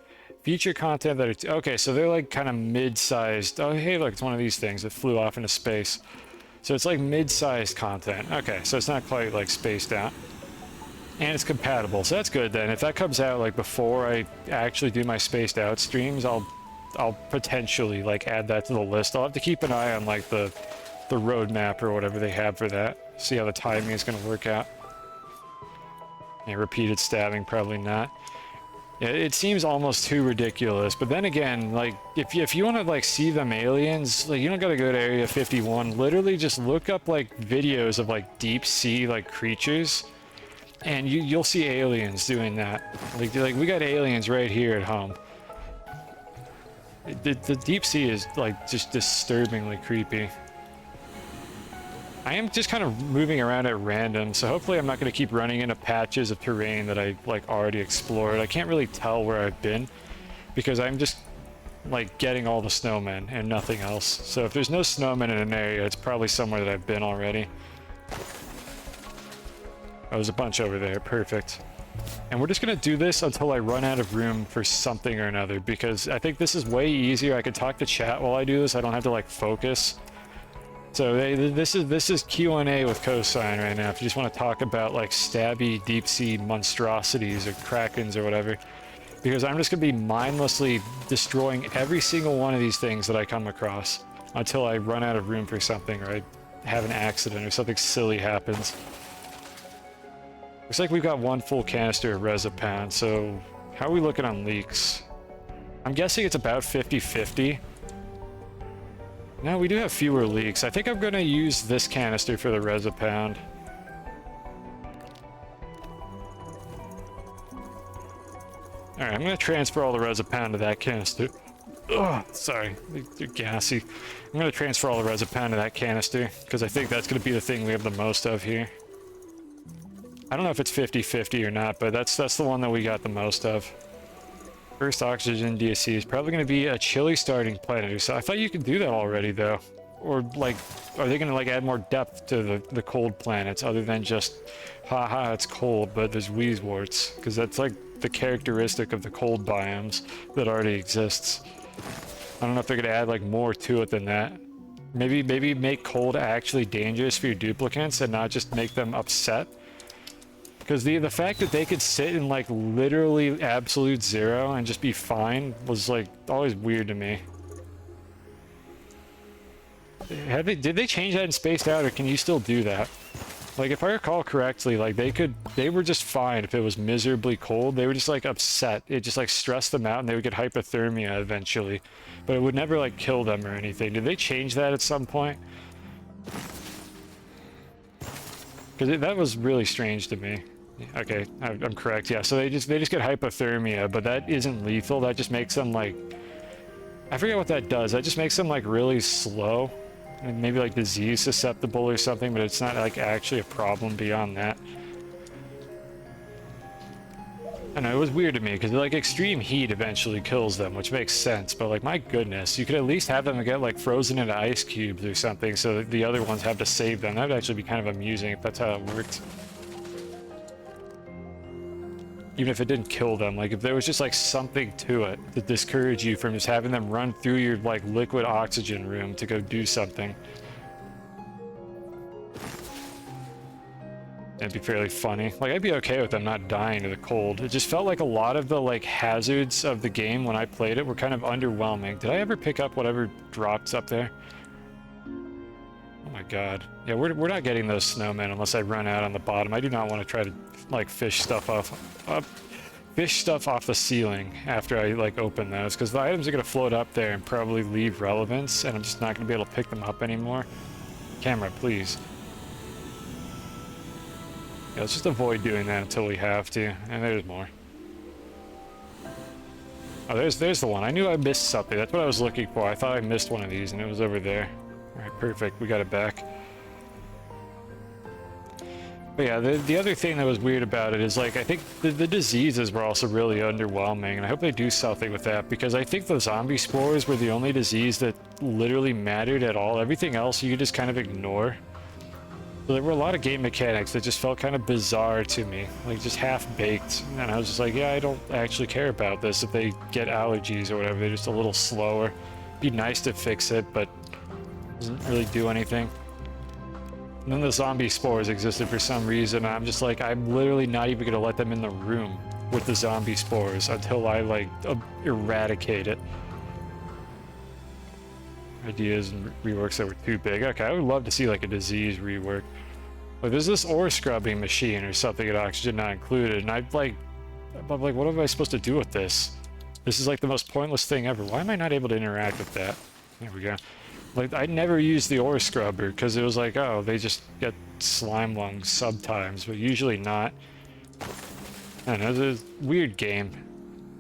Feature content that are... Okay, so they're like kind of mid-sized... Oh, hey, look, it's one of these things that flew off into space. So it's like mid-sized content. Okay, so it's not quite like Spaced Out. And it's compatible, so that's good then. If that comes out like before I actually do my Spaced Out streams, I'll potentially like add that to the list. I'll have to keep an eye on like the roadmap or whatever they have for that. See how the timing is going to work out. Yeah, repeated stabbing, probably not. It seems almost too ridiculous, but then again, like, if you want to, like, see them aliens, like, you don't gotta go to Area 51. Literally just look up, like, videos of, like, deep-sea, like, creatures, and you'll see aliens doing that. Like, we got aliens right here at home. The deep sea is, like, just disturbingly creepy. I am just kind of moving around at random, so hopefully I'm not going to keep running into patches of terrain that I, like, already explored. I can't really tell where I've been, because I'm just, like, getting all the snowmen and nothing else. So if there's no snowmen in an area, it's probably somewhere that I've been already. Oh, there's a bunch over there. Perfect. And we're just going to do this until I run out of room for something or another, because I think this is way easier. I can talk to chat while I do this. I don't have to, like, focus. So this is Q&A with Cosine right now. If you just want to talk about like stabby deep sea monstrosities or krakens or whatever, because I'm just gonna be mindlessly destroying every single one of these things that I come across until I run out of room for something, or I have an accident or something silly happens. Looks like we've got one full canister of Resopan. So how are we looking on leaks? I'm guessing it's about 50-50. No, we do have fewer leaks. I think I'm going to use this canister for the Resopound. Alright, I'm going to transfer all the Resopound to that canister. Ugh, sorry, they're gassy. I'm going to transfer all the Resopound to that canister, because I think that's going to be the thing we have the most of here. I don't know if it's 50-50 or not, but that's the one that we got the most of. First oxygen DSC is probably going to be a chilly starting planet. So I thought you could do that already, though. Or, like, are they going to, like, add more depth to the cold planets other than just, haha, it's cold, but there's wheezeworts? Because that's, like, the characteristic of the cold biomes that already exists. I don't know if they're going to add, like, more to it than that. Maybe make cold actually dangerous for your duplicants and not just make them upset. Because the fact that they could sit in, like, literally absolute zero and just be fine was, like, always weird to me. Did they change that in Spaced Out, or can you still do that? Like, if I recall correctly, like, they were just fine if it was miserably cold. They were just, like, upset. It just, like, stressed them out, and they would get hypothermia eventually. But it would never, like, kill them or anything. Did they change that at some point? Because that was really strange to me. Okay, I'm correct. Yeah, so they just get hypothermia, but that isn't lethal. That just makes them, like, I forget what that does. That just makes them, like, really slow. And maybe, like, disease susceptible or something, but it's not, like, actually a problem beyond that. I know, it was weird to me, because, like, extreme heat eventually kills them, which makes sense, but, like, my goodness, you could at least have them get, like, frozen into ice cubes or something, so that the other ones have to save them. That would actually be kind of amusing if that's how it worked. Even if it didn't kill them, like, if there was just, like, something to it to discourage you from just having them run through your, like, liquid oxygen room to go do something. It'd be fairly funny. Like, I'd be okay with them not dying to the cold. It just felt like a lot of the, like, hazards of the game when I played it were kind of underwhelming. Did I ever pick up whatever drops up there? Oh my god. Yeah, we're not getting those snowmen unless I run out on the bottom. I do not want to try to, like, fish stuff off the ceiling after I, like, open those, because the items are going to float up there and probably leave relevance, and I'm just not going to be able to pick them up anymore. Camera, please. Yeah, let's just avoid doing that until we have to. And there's more. Oh, there's the one. I knew I missed something. That's what I was looking for. I thought I missed one of these, and it was over there. Alright, perfect. We got it back. But yeah, the other thing that was weird about it is, like, I think the diseases were also really underwhelming, and I hope they do something with that, because I think the zombie spores were the only disease that literally mattered at all. Everything else you could just kind of ignore. So there were a lot of game mechanics that just felt kind of bizarre to me, like just half-baked, and I was just like, yeah, I don't actually care about this. If they get allergies or whatever, they're just a little slower. Be nice to fix it, but doesn't really do anything. And then the zombie spores existed for some reason. I'm just like, I'm literally not even going to let them in the room with the zombie spores until I, like, eradicate it. Ideas and reworks that were too big. Okay, I would love to see, like, a disease rework. Like, there's this ore scrubbing machine or something at Oxygen Not Included, and I'm like, what am I supposed to do with this? This is, like, the most pointless thing ever. Why am I not able to interact with that? There we go. Like, I never used the ore scrubber because it was like, oh, they just get slime lungs sometimes, but usually not. I don't know, it's a weird game.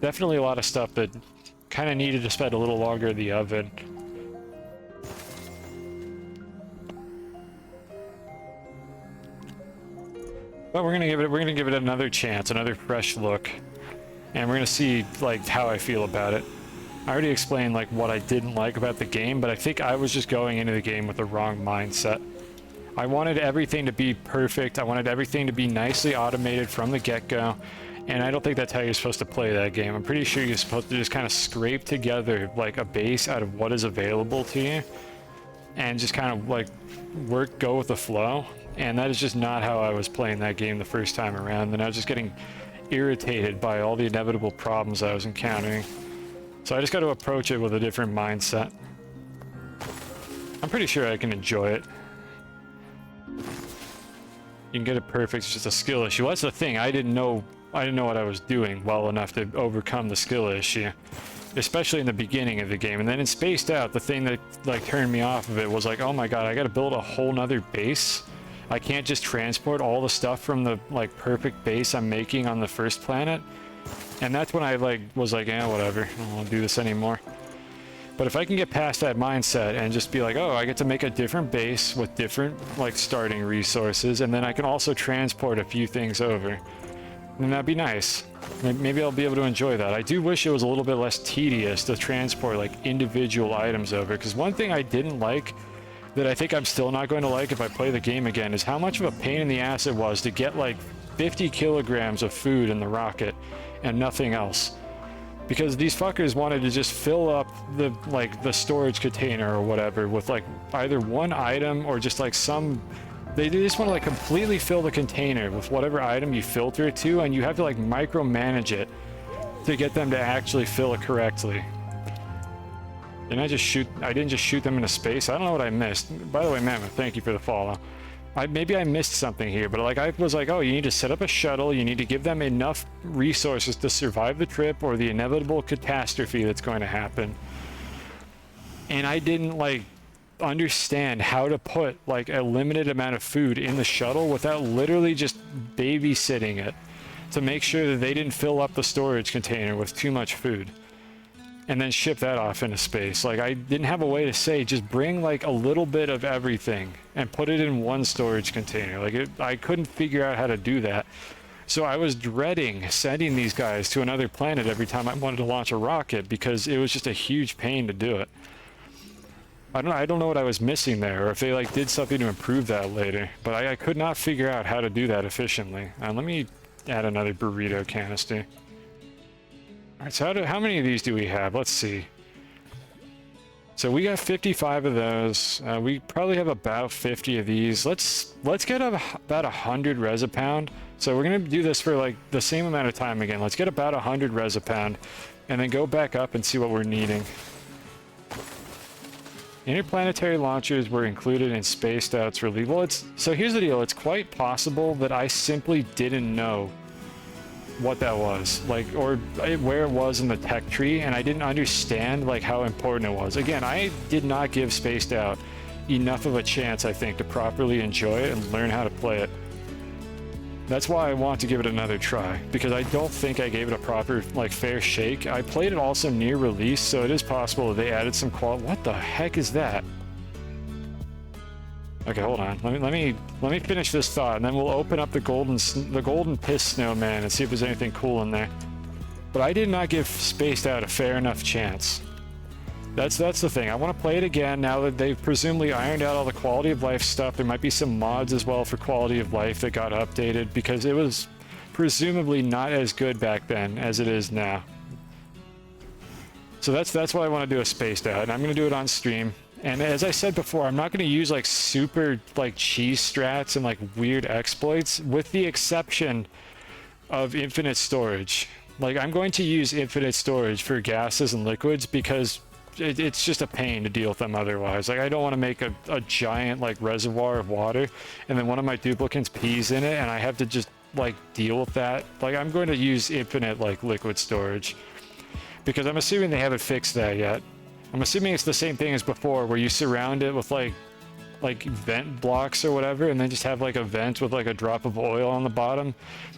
Definitely a lot of stuff that kind of needed to spend a little longer in the oven. But we're gonna give it another chance, another fresh look, and we're gonna see, like, how I feel about it. I already explained, like, what I didn't like about the game, but I think I was just going into the game with the wrong mindset. I wanted everything to be perfect. I wanted everything to be nicely automated from the get-go, and I don't think that's how you're supposed to play that game. I'm pretty sure you're supposed to just kind of scrape together, like, a base out of what is available to you, and just kind of, like, go with the flow. And that is just not how I was playing that game the first time around, and I was just getting irritated by all the inevitable problems I was encountering. So I just got to approach it with a different mindset. I'm pretty sure I can enjoy it. You can get it perfect, it's just a skill issue. Well, that's the thing, I didn't know what I was doing well enough to overcome the skill issue. Especially in the beginning of the game. And then in Spaced Out, the thing that, like, turned me off of it was like, oh my god, I gotta build a whole nother base. I can't just transport all the stuff from the, like, perfect base I'm making on the first planet. And that's when I, like, was like, whatever, I don't want to do this anymore. But if I can get past that mindset and just be like, oh, I get to make a different base with different like starting resources, and then I can also transport a few things over, then that'd be nice. Maybe I'll be able to enjoy that. I do wish it was a little bit less tedious to transport like individual items over, because one thing I didn't like that I think I'm still not going to like if I play the game again is how much of a pain in the ass it was to get like 50 kilograms of food in the rocket and nothing else. Because these fuckers wanted to just fill up the storage container or whatever with like either one item or just like some, they just want to like completely fill the container with whatever item you filter it to, and you have to like micromanage it to get them to actually fill it correctly. I didn't just shoot them into space. I don't know what I missed. By the way, Mammoth, thank you for the follow. Maybe I missed something here, but like I was like, oh, you need to set up a shuttle, you need to give them enough resources to survive the trip or the inevitable catastrophe that's going to happen. And I didn't like understand how to put like a limited amount of food in the shuttle without literally just babysitting it to make sure that they didn't fill up the storage container with too much food and then ship that off into space. Like, I didn't have a way to say, just bring like a little bit of everything and put it in one storage container. Like, I couldn't figure out how to do that. So I was dreading sending these guys to another planet every time I wanted to launch a rocket, because it was just a huge pain to do it. I don't know what I was missing there, or if they like did something to improve that later, but I could not figure out how to do that efficiently. Let me add another burrito canister. Alright, so how many of these do we have? Let's see. So we got 55 of those. We probably have about 50 of these. Let's get about 100 res a pound. So we're gonna do this for like the same amount of time again. Let's get about 100 res a pound, and then go back up and see what we're needing. Interplanetary launchers were included in Spaced Out's release. Well, so here's the deal. It's quite possible that I simply didn't know what that was, like, or where it was in the tech tree, and I didn't understand like how important it was. Again, I did not give Spaced Out enough of a chance, I think, to properly enjoy it and learn how to play it. That's why I want to give it another try, because I don't think I gave it a proper, like, fair shake. I played it also near release, so it is possible that they added some quality. What the heck is that? Okay, hold on. Let me finish this thought, and then we'll open up the golden piss snowman and see if there's anything cool in there. But I did not give Spaced Out a fair enough chance. That's the thing. I want to play it again now that they've presumably ironed out all the quality of life stuff. There might be some mods as well for quality of life that got updated, because it was presumably not as good back then as it is now. So that's why I want to do a Spaced Out, and I'm going to do it on stream. And as I said before, I'm not going to use like super like cheese strats and like weird exploits, with the exception of infinite storage. Like, I'm going to use infinite storage for gases and liquids, because it's just a pain to deal with them otherwise. Like, I don't want to make a giant like reservoir of water and then one of my duplicates pees in it and I have to just like deal with that. Like, I'm going to use infinite like liquid storage, because I'm assuming they haven't fixed that yet. I'm assuming it's the same thing as before, where you surround it with like vent blocks or whatever, and then just have like a vent with like a drop of oil on the bottom,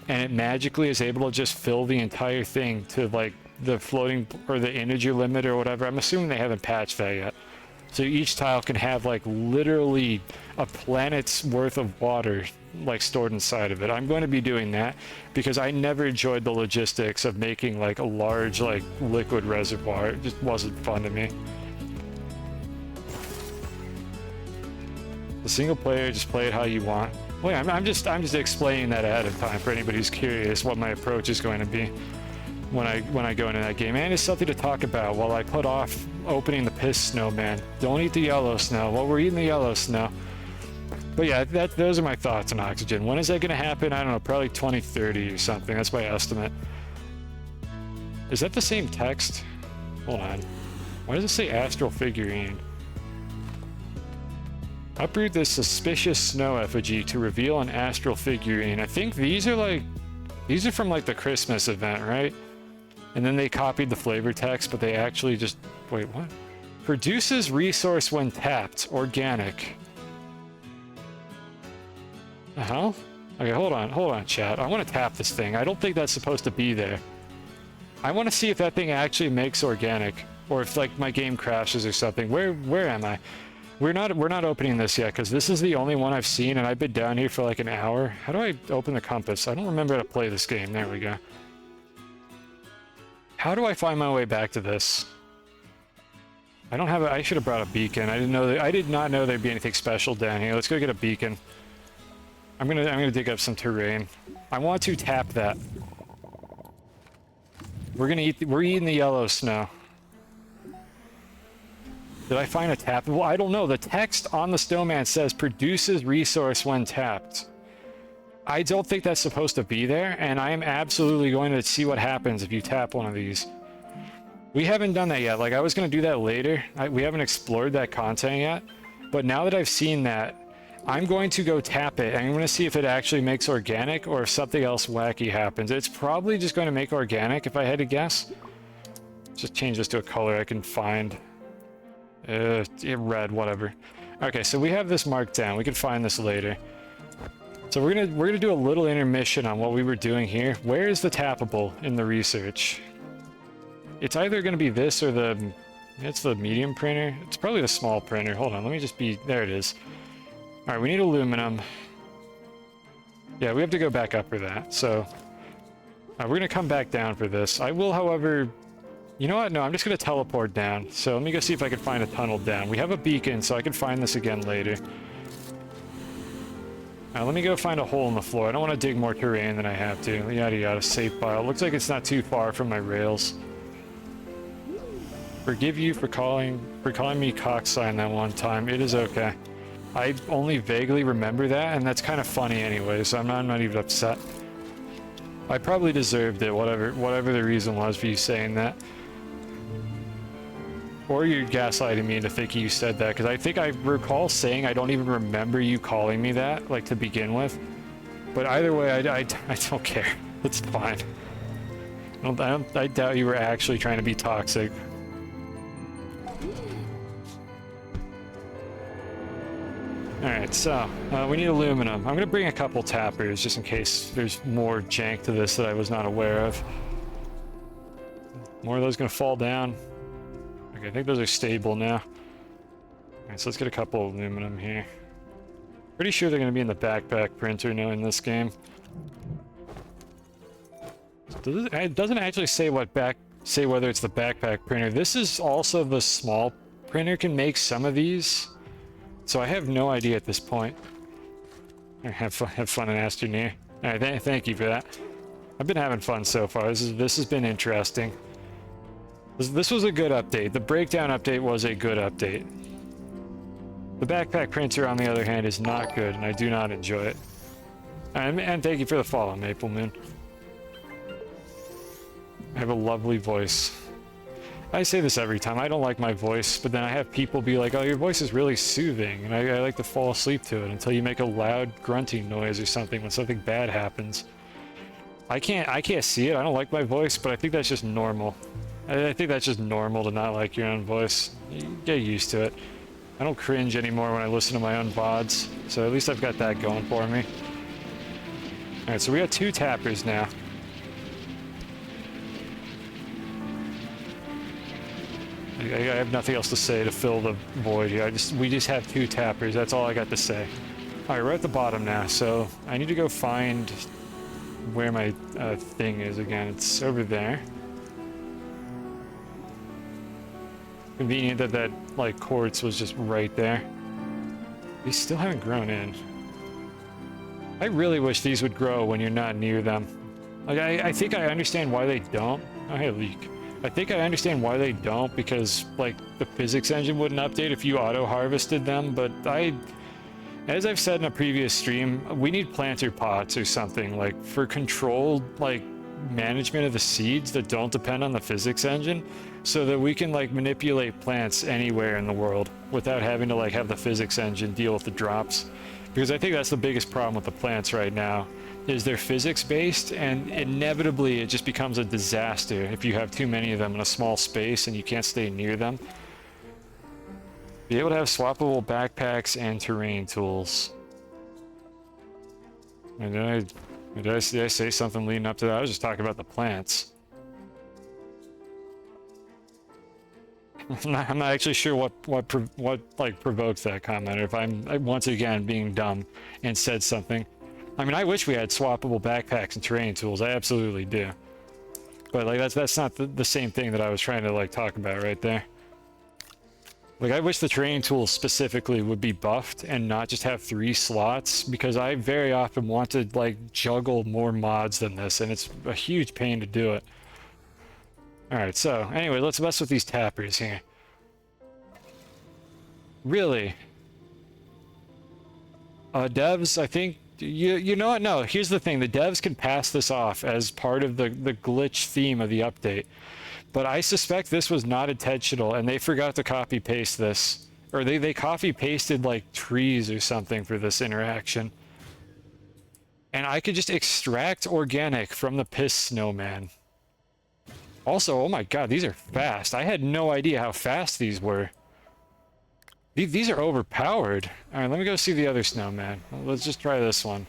and it magically is able to just fill the entire thing to like the floating or the integer limit or whatever. I'm assuming they haven't patched that yet. So each tile can have like literally a planet's worth of water like stored inside of it. I'm going to be doing that because I never enjoyed the logistics of making like a large like liquid reservoir. It just wasn't fun to me. The single player, just play it how you want. Well, yeah, I'm just explaining that ahead of time for anybody who's curious what my approach is going to be when I go into that game. And it's something to talk about while I put off opening the piss snowman. Don't eat the yellow snow. Well, we're eating the yellow snow. But yeah, those are my thoughts on Oxygen. When is that going to happen? I don't know, probably 2030 or something. That's my estimate. Is that the same text? Hold on. Why does it say astral figurine? Uproot this suspicious snow effigy to reveal an astral figurine. I think these are from like the Christmas event, right? And then they copied the flavor text, but they actually just, wait, what? Produces resource when tapped, organic. The hell? Okay, hold on, chat. I want to tap this thing. I don't think that's supposed to be there. I want to see if that thing actually makes organic. or if like my game crashes or something. Where am I? We're not opening this yet because this is the only one I've seen, and I've been down here for like an hour. How do I open the compass? I don't remember how to play this game. There we go. How do I find my way back to this? I don't have I should have brought a beacon. I did not know there'd be anything special down here. Let's go get a beacon. I'm gonna dig up some terrain. I want to tap that. We're eating the yellow snow. Did I find a tap? Well, I don't know. The text on the snowman says produces resource when tapped. I don't think that's supposed to be there, and I am absolutely going to see what happens if you tap one of these. We haven't done that yet. Like, I was going to do that later. We haven't explored that content yet. But now that I've seen that, I'm going to go tap it, and I'm going to see if it actually makes organic or if something else wacky happens. It's probably just going to make organic, if I had to guess. Just change this to a color I can find. Red, whatever. Okay, so we have this marked down. We can find this later. So we're gonna do a little intermission on what we were doing here. Where is the tappable in the research? It's either gonna be this or it's the medium printer. It's probably the small printer. Hold on, let me just be, there it is. All right, we need aluminum. Yeah, we have to go back up for that. So we're gonna come back down for this. I will, however, you know what? No, I'm just gonna teleport down. So let me go see if I can find a tunnel down. We have a beacon, so I can find this again later. Let me go find a hole in the floor. I don't want to dig more terrain than I have to. Yada yada, safe file. Looks like it's not too far from my rails. Forgive you for calling me cocksign that one time. It is okay. I only vaguely remember that, and that's kind of funny anyway, so I'm not even upset. I probably deserved it, whatever the reason was for you saying that. Or you're gaslighting me into thinking you said that, because I think I recall saying I don't even remember you calling me that, like, to begin with. But either way, I don't care. It's fine. I doubt you were actually trying to be toxic. Alright, so, we need aluminum. I'm gonna bring a couple tappers, just in case there's more jank to this that I was not aware of. More of those gonna fall down. Okay, I think those are stable now. Alright, so let's get a couple of aluminum here. Pretty sure they're gonna be in the backpack printer now in this game. It doesn't actually say whether it's the backpack printer. This is also the small printer can make some of these. So I have no idea at this point. Have fun in Astroneer. Alright, thank you for that. I've been having fun so far. This has been interesting. This was a good update. The breakdown update was a good update. The backpack printer, on the other hand, is not good, and I do not enjoy it. And thank you for the follow, Maple Moon. I have a lovely voice. I say this every time. I don't like my voice, but then I have people be like, oh, your voice is really soothing, and I like to fall asleep to it until you make a loud grunting noise or something when something bad happens. I can't see it. I don't like my voice, but I think that's just normal. I think that's just normal to not like your own voice. You get used to it. I don't cringe anymore when I listen to my own VODs, so at least I've got that going for me. Alright, so we got 2 tappers now. I have nothing else to say to fill the void here. We just have 2 tappers, that's all I got to say. Alright, we're at the bottom now, so I need to go find where my thing is again. It's over there. Convenient that like quartz was just right there. These still haven't grown in. I really wish these would grow when you're not near them. Like I think I understand why they don't. Oh, hey, leak. I think I understand why they don't, because like the physics engine wouldn't update if you auto harvested them, but as I've said in a previous stream, we need planter pots or something like for controlled like management of the seeds that don't depend on the physics engine, so that we can like manipulate plants anywhere in the world without having to like have the physics engine deal with the drops. Because I think that's the biggest problem with the plants right now, is they're physics based, and inevitably it just becomes a disaster if you have too many of them in a small space and you can't stay near them. Be able to have swappable backpacks and terrain tools. And did I say something leading up to that? I was just talking about the plants. I'm not actually sure what like provoked that comment, or if I'm once again being dumb and said something. I mean, I wish we had swappable backpacks and terrain tools. I absolutely do. But like that's not the same thing that I was trying to like talk about right there. Like, I wish the terrain tools specifically would be buffed and not just have 3 slots, because I very often want to like juggle more mods than this, and it's a huge pain to do it. Alright, so anyway, let's mess with these tappers here. Really? Devs, I think you know what? No, here's the thing. The devs can pass this off as part of the glitch theme of the update. But I suspect this was not intentional, and they forgot to copy paste this. Or they copy pasted like trees or something for this interaction. And I could just extract organic from the piss snowman. Also, oh my god, these are fast. I had no idea how fast these were. These are overpowered. Alright, let me go see the other snowman. Let's just try this one.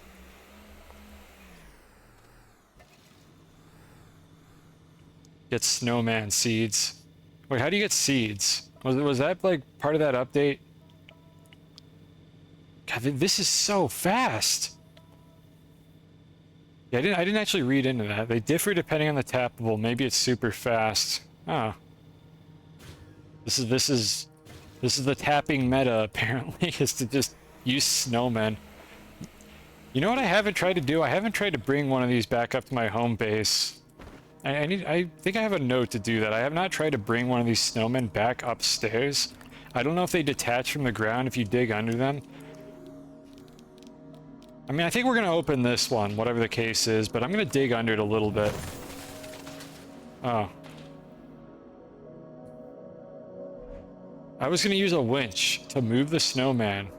Get snowman seeds. Wait, how do you get seeds? Was that like part of that update? God, this is so fast. Yeah, I didn't actually read into that. They differ depending on the tappable. Maybe it's super fast. Oh. This is the tapping meta, apparently, is to just use snowmen. You know what I haven't tried to do? I haven't tried to bring one of these back up to my home base. I think I have a note to do that. I have not tried to bring one of these snowmen back upstairs. I don't know if they detach from the ground if you dig under them. I mean, I think we're going to open this one, whatever the case is, but I'm going to dig under it a little bit. Oh. I was going to use a winch to move the snowman.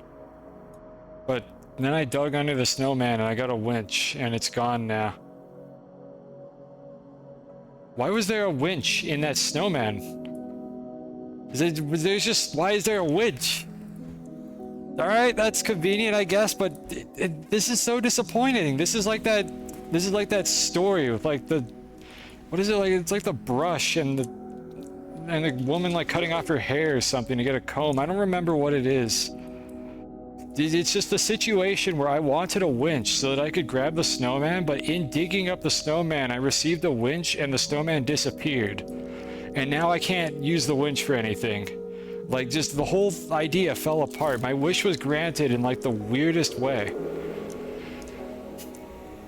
But then I dug under the snowman and I got a winch, and it's gone now. Why was there a winch in that snowman? Why is there a winch? Alright, that's convenient, I guess, but this is so disappointing. This is like that story with like the, what is it like? It's like the brush and the woman like cutting off her hair or something to get a comb. I don't remember what it is. It's just the situation where I wanted a winch so that I could grab the snowman, but in digging up the snowman, I received a winch and the snowman disappeared. And now I can't use the winch for anything. Like, just the whole idea fell apart. My wish was granted in like the weirdest way.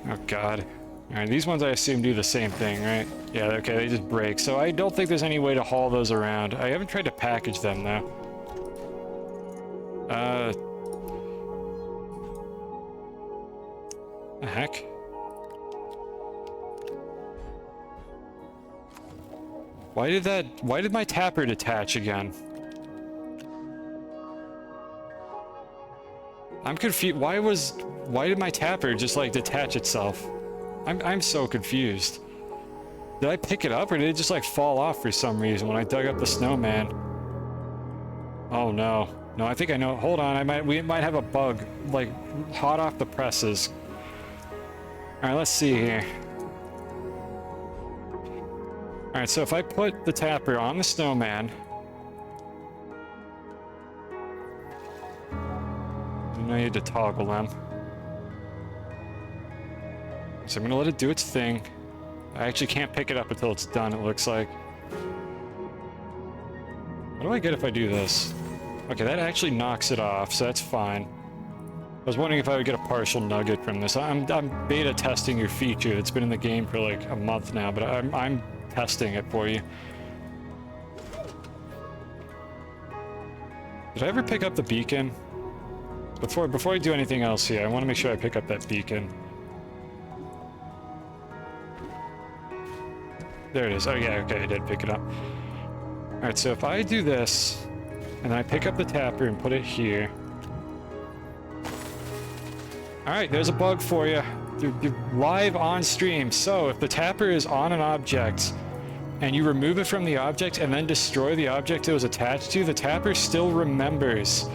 Oh god. Alright, these ones I assume do the same thing, right? Yeah, okay, they just break. So I don't think there's any way to haul those around. I haven't tried to package them though. The heck? Why did my tapper detach again? I'm confused. Why did my tapper just like detach itself? I'm so confused. Did I pick it up or did it just like fall off for some reason when I dug up the snowman? Oh no. No, I think I know. Hold on, we might have a bug, like hot off the presses. Alright, let's see here. Alright, so if I put the tapper on the snowman, I need to toggle them. So I'm gonna let it do its thing. I actually can't pick it up until it's done, it looks like. What do I get if I do this? Okay, that actually knocks it off, so that's fine. I was wondering if I would get a partial nugget from this. I'm beta testing your feature. It's been in the game for like a month now, but I'm testing it for you. Did I ever pick up the beacon? Before I do anything else here, I want to make sure I pick up that beacon. There it is. Oh yeah, okay, I did pick it up. Alright, so if I do this, and then I pick up the tapper and put it here. Alright, there's a bug for you. You're live on stream. So, if the tapper is on an object, and you remove it from the object and then destroy the object it was attached to, the tapper still remembers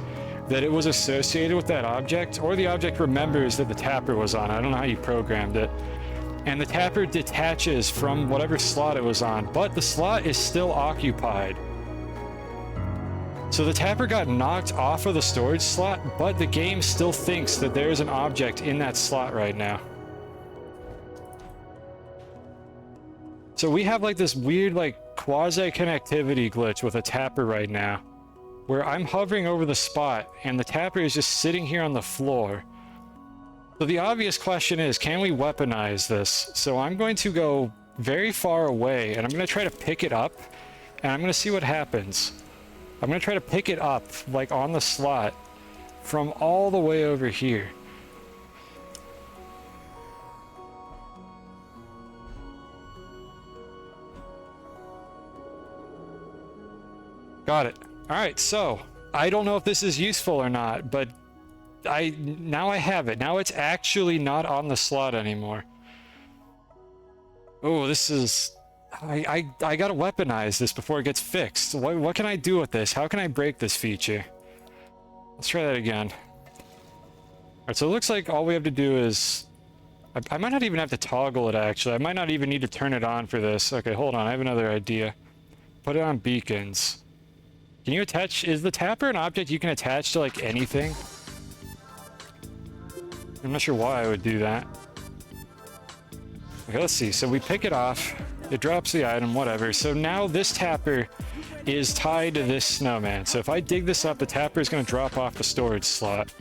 that it was associated with that object, or the object remembers that the tapper was on. I don't know how you programmed it. And the tapper detaches from whatever slot it was on, but the slot is still occupied. So the tapper got knocked off of the storage slot, but the game still thinks that there's an object in that slot right now. So we have like this weird like quasi-connectivity glitch with a tapper right now, where I'm hovering over the spot and the tapper is just sitting here on the floor. So the obvious question is, can we weaponize this? So I'm going to go very far away and I'm going to try to pick it up and I'm going to see what happens. I'm going to try to pick it up like on the slot from all the way over here. Got it. All right, so I don't know if this is useful or not, but now I have it. Now it's actually not on the slot anymore. Oh, this is... I gotta weaponize this before it gets fixed. What can I do with this? How can I break this feature? Let's try that again. Alright, so it looks like all we have to do is... I might not even have to toggle it, actually. I might not even need to turn it on for this. Okay, hold on. I have another idea. Put it on beacons. Can you attach... Is the tapper an object you can attach to, like, anything? I'm not sure why I would do that. Okay, let's see. So we pick it off. It drops the item, whatever. So now this tapper is tied to this snowman. So if I dig this up, the tapper is going to drop off the storage slot.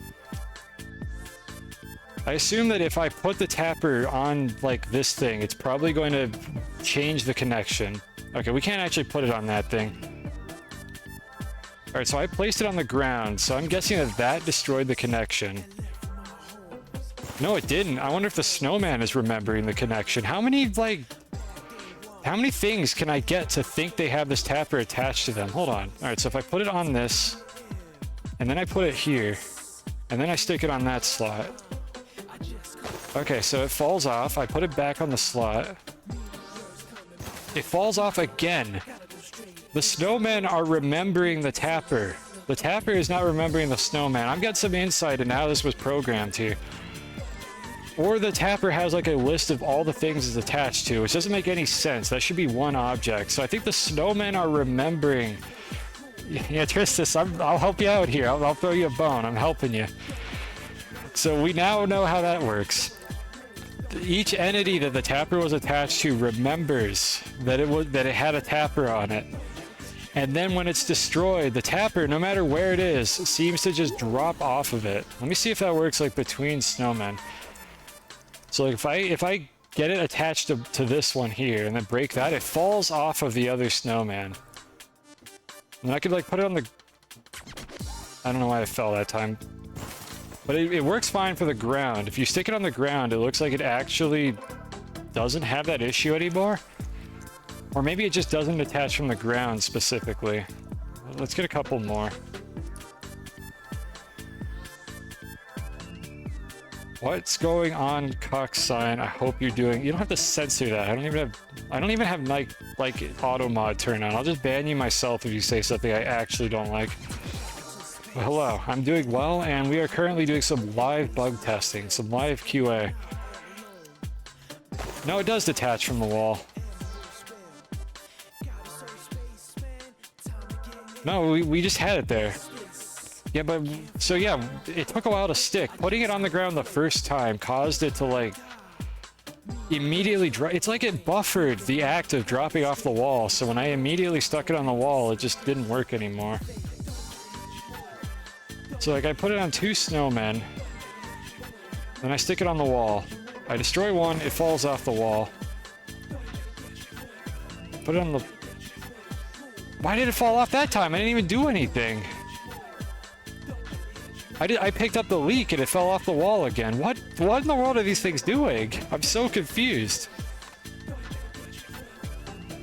I assume that if I put the tapper on, like, this thing, it's probably going to change the connection. Okay, we can't actually put it on that thing. Alright, so I placed it on the ground, so I'm guessing that that destroyed the connection. No, it didn't. I wonder if the snowman is remembering the connection. How many things can I get to think they have this tapper attached to them? Hold on. Alright, so if I put it on this, and then I put it here, and then I stick it on that slot. Okay, so it falls off. I put it back on the slot. It falls off again. The snowmen are remembering the tapper. The tapper is not remembering the snowman. I've got some insight into how this was programmed here. Or the tapper has like a list of all the things it's attached to, which doesn't make any sense. That should be one object. So I think the snowmen are remembering. Yeah, Tristus, I'll help you out here. I'll throw you a bone. I'm helping you. So we now know how that works. Each entity that the tapper was attached to remembers that it had a tapper on it. And then when it's destroyed, the tapper, no matter where it is, seems to just drop off of it. Let me see if that works like between snowmen. So like if I get it attached to this one here and then break that, it falls off of the other snowman. And I could like put it on the... I don't know why I fell that time. But it works fine for the ground. If you stick it on the ground, it looks like it actually doesn't have that issue anymore. Or maybe it just doesn't attach from the ground specifically. Let's get a couple more. What's going on, Coxsign? I hope you're doing... You don't have to censor that. I don't even have like auto mod turned on. I'll just ban you myself if you say something I actually don't like. Well, hello, I'm doing well, and we are currently doing some live bug testing, some live QA. No, it does detach from the wall. No, we just had it there. Yeah, but, so yeah, it took a while to stick. Putting it on the ground the first time caused it to, like, immediately drop. It's like it buffered the act of dropping off the wall, so when I immediately stuck it on the wall, it just didn't work anymore. So, like, I put it on 2 snowmen, then I stick it on the wall. I destroy one, it falls off the wall. Put it on the... Why did it fall off that time? I didn't even do anything. I picked up the leak and it fell off the wall again. What in the world are these things doing? I'm so confused.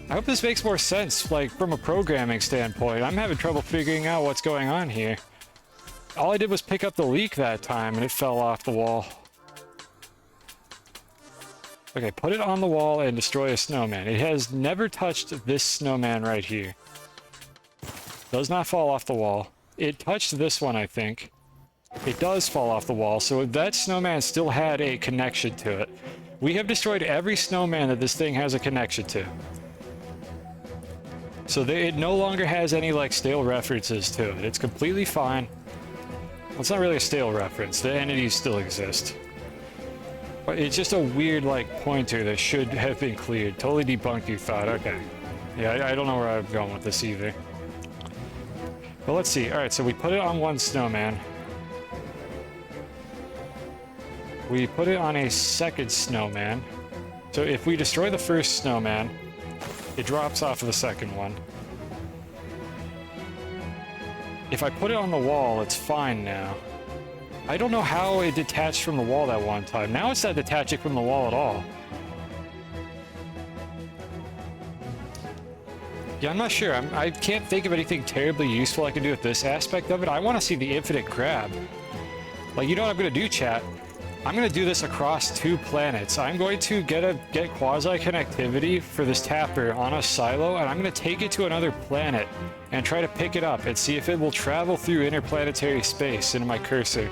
I hope this makes more sense, like, from a programming standpoint. I'm having trouble figuring out what's going on here. All I did was pick up the leak that time and it fell off the wall. Okay, put it on the wall and destroy a snowman. It has never touched this snowman right here. Does not fall off the wall. It touched this one, I think. It does fall off the wall, so that snowman still had a connection to it. We have destroyed every snowman that this thing has a connection to. So it no longer has any like stale references to it. It's completely fine. Well, it's not really a stale reference. The entities still exist. But it's just a weird like pointer that should have been cleared. Totally debunked, you thought. Okay. Yeah, I don't know where I'm going with this either. But let's see. Alright, so we put it on one snowman. We put it on a second snowman. So if we destroy the first snowman, it drops off of the second one. If I put it on the wall, it's fine now. I don't know how it detached from the wall that one time. Now it's not detaching from the wall at all. Yeah, I'm not sure. I can't think of anything terribly useful I can do with this aspect of it. I want to see the infinite grab. Like, you know what I'm going to do, chat? I'm going to do this across 2 planets. I'm going to get quasi-connectivity for this tapper on a silo, and I'm going to take it to another planet and try to pick it up and see if it will travel through interplanetary space into my cursor.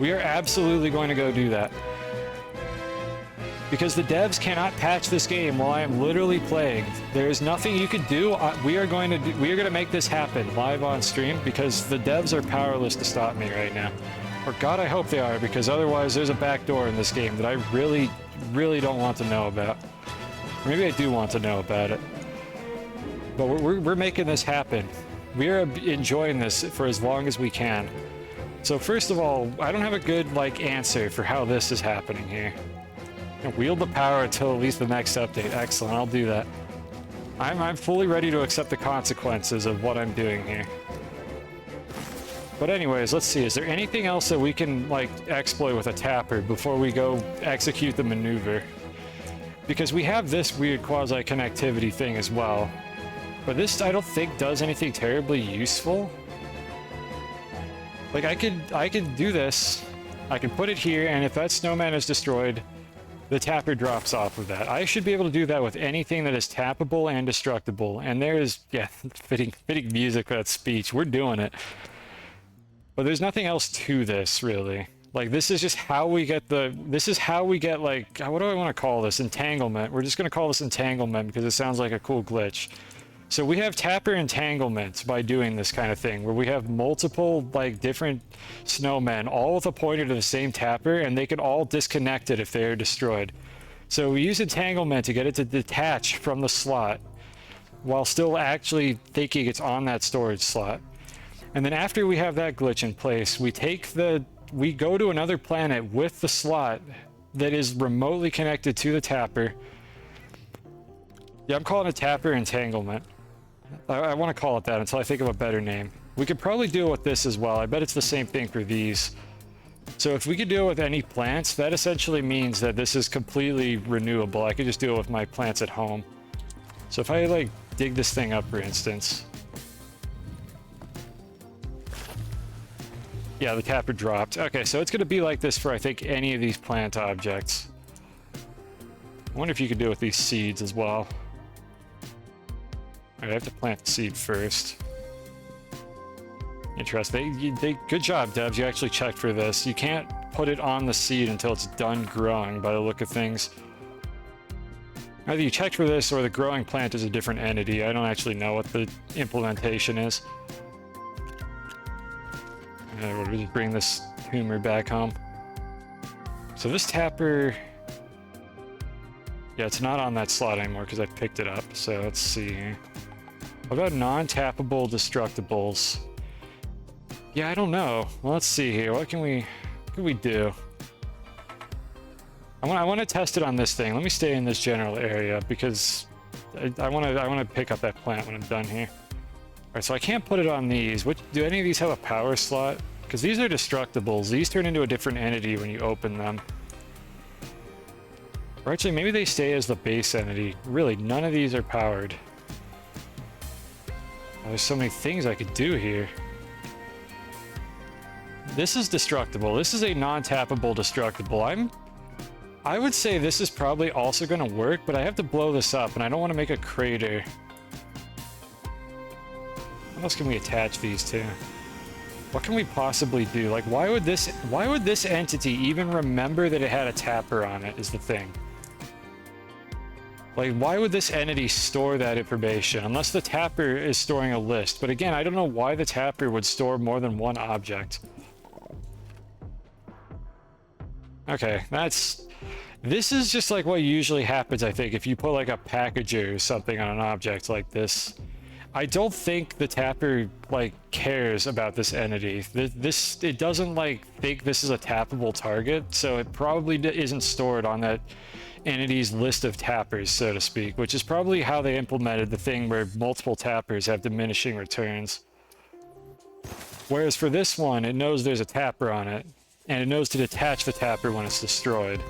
We are absolutely going to go do that. Because the devs cannot patch this game while I am literally playing. There is nothing you could do. We are going to make this happen live on stream because the devs are powerless to stop me right now. Or God, I hope they are, because otherwise there's a backdoor in this game that I really, really don't want to know about. Or maybe I do want to know about it. But we're making this happen. We are enjoying this for as long as we can. So first of all, I don't have a good answer for how this is happening here. Wield the power until at least the next update. Excellent, I'll do that. I'm fully ready to accept the consequences of what I'm doing here. But anyways, let's see. Is there anything else that we can exploit with a tapper before we go execute the maneuver? Because we have this weird quasi-connectivity thing as well. But this, I don't think, does anything terribly useful. Like, I could do this. I can put it here, and if that snowman is destroyed, the tapper drops off of that. I should be able to do that with anything that is tappable and destructible. And there's, yeah, fitting music for that speech. We're doing it. But there's nothing else to this, really. Like, this is just how we get this is how we get, what do I want to call this? Entanglement. We're just going to call this entanglement because it sounds like a cool glitch. So we have tapper entanglement by doing this kind of thing, where we have multiple, different snowmen, all with a pointer to the same tapper, and they can all disconnect it if they are destroyed. So we use entanglement to get it to detach from the slot, while still actually thinking it's on that storage slot. And then after we have that glitch in place, we go to another planet with the slot that is remotely connected to the tapper. Yeah, I'm calling it tapper entanglement. I want to call it that until I think of a better name. We could probably do it with this as well. I bet it's the same thing for these. So if we could do it with any plants, that essentially means that this is completely renewable. I could just do it with my plants at home. So if I dig this thing up, for instance. Yeah, the tapper dropped. Okay, so it's going to be like this for, I think, any of these plant objects. I wonder if you could do it with these seeds as well. Alright, I have to plant the seed first. Interesting. Good job, devs. You actually checked for this. You can't put it on the seed until it's done growing, by the look of things. Either you checked for this, or the growing plant is a different entity. I don't actually know what the implementation is. We'll just bring this tumor back home. So this tapper... Yeah, it's not on that slot anymore because I picked it up. So let's see here. What about non-tappable destructibles? Yeah, I don't know. Well, let's see here. What can we do? I want to test it on this thing. Let me stay in this general area because I want to pick up that plant when I'm done here. All right, so I can't put it on these. Do any of these have a power slot? Because these are destructibles. These turn into a different entity when you open them. Or actually, maybe they stay as the base entity. Really, none of these are powered. Oh, there's so many things I could do here. This is destructible. This is a non-tappable destructible. I would say this is probably also going to work, but I have to blow this up, and I don't want to make a crater. What else can we attach these to? What can we possibly do? Why would this entity even remember that it had a tapper on it, is the thing. Like, why would this entity store that information? Unless the tapper is storing a list. But again, I don't know why the tapper would store more than one object. Okay, this is just like what usually happens, I think, if you put like a packager or something on an object like this. I don't think the tapper like cares about this entity. It doesn't like think this is a tappable target, so it probably isn't stored on that entity's list of tappers, so to speak, which is probably how they implemented the thing where multiple tappers have diminishing returns. Whereas for this one, it knows there's a tapper on it, and it knows to detach the tapper when it's destroyed.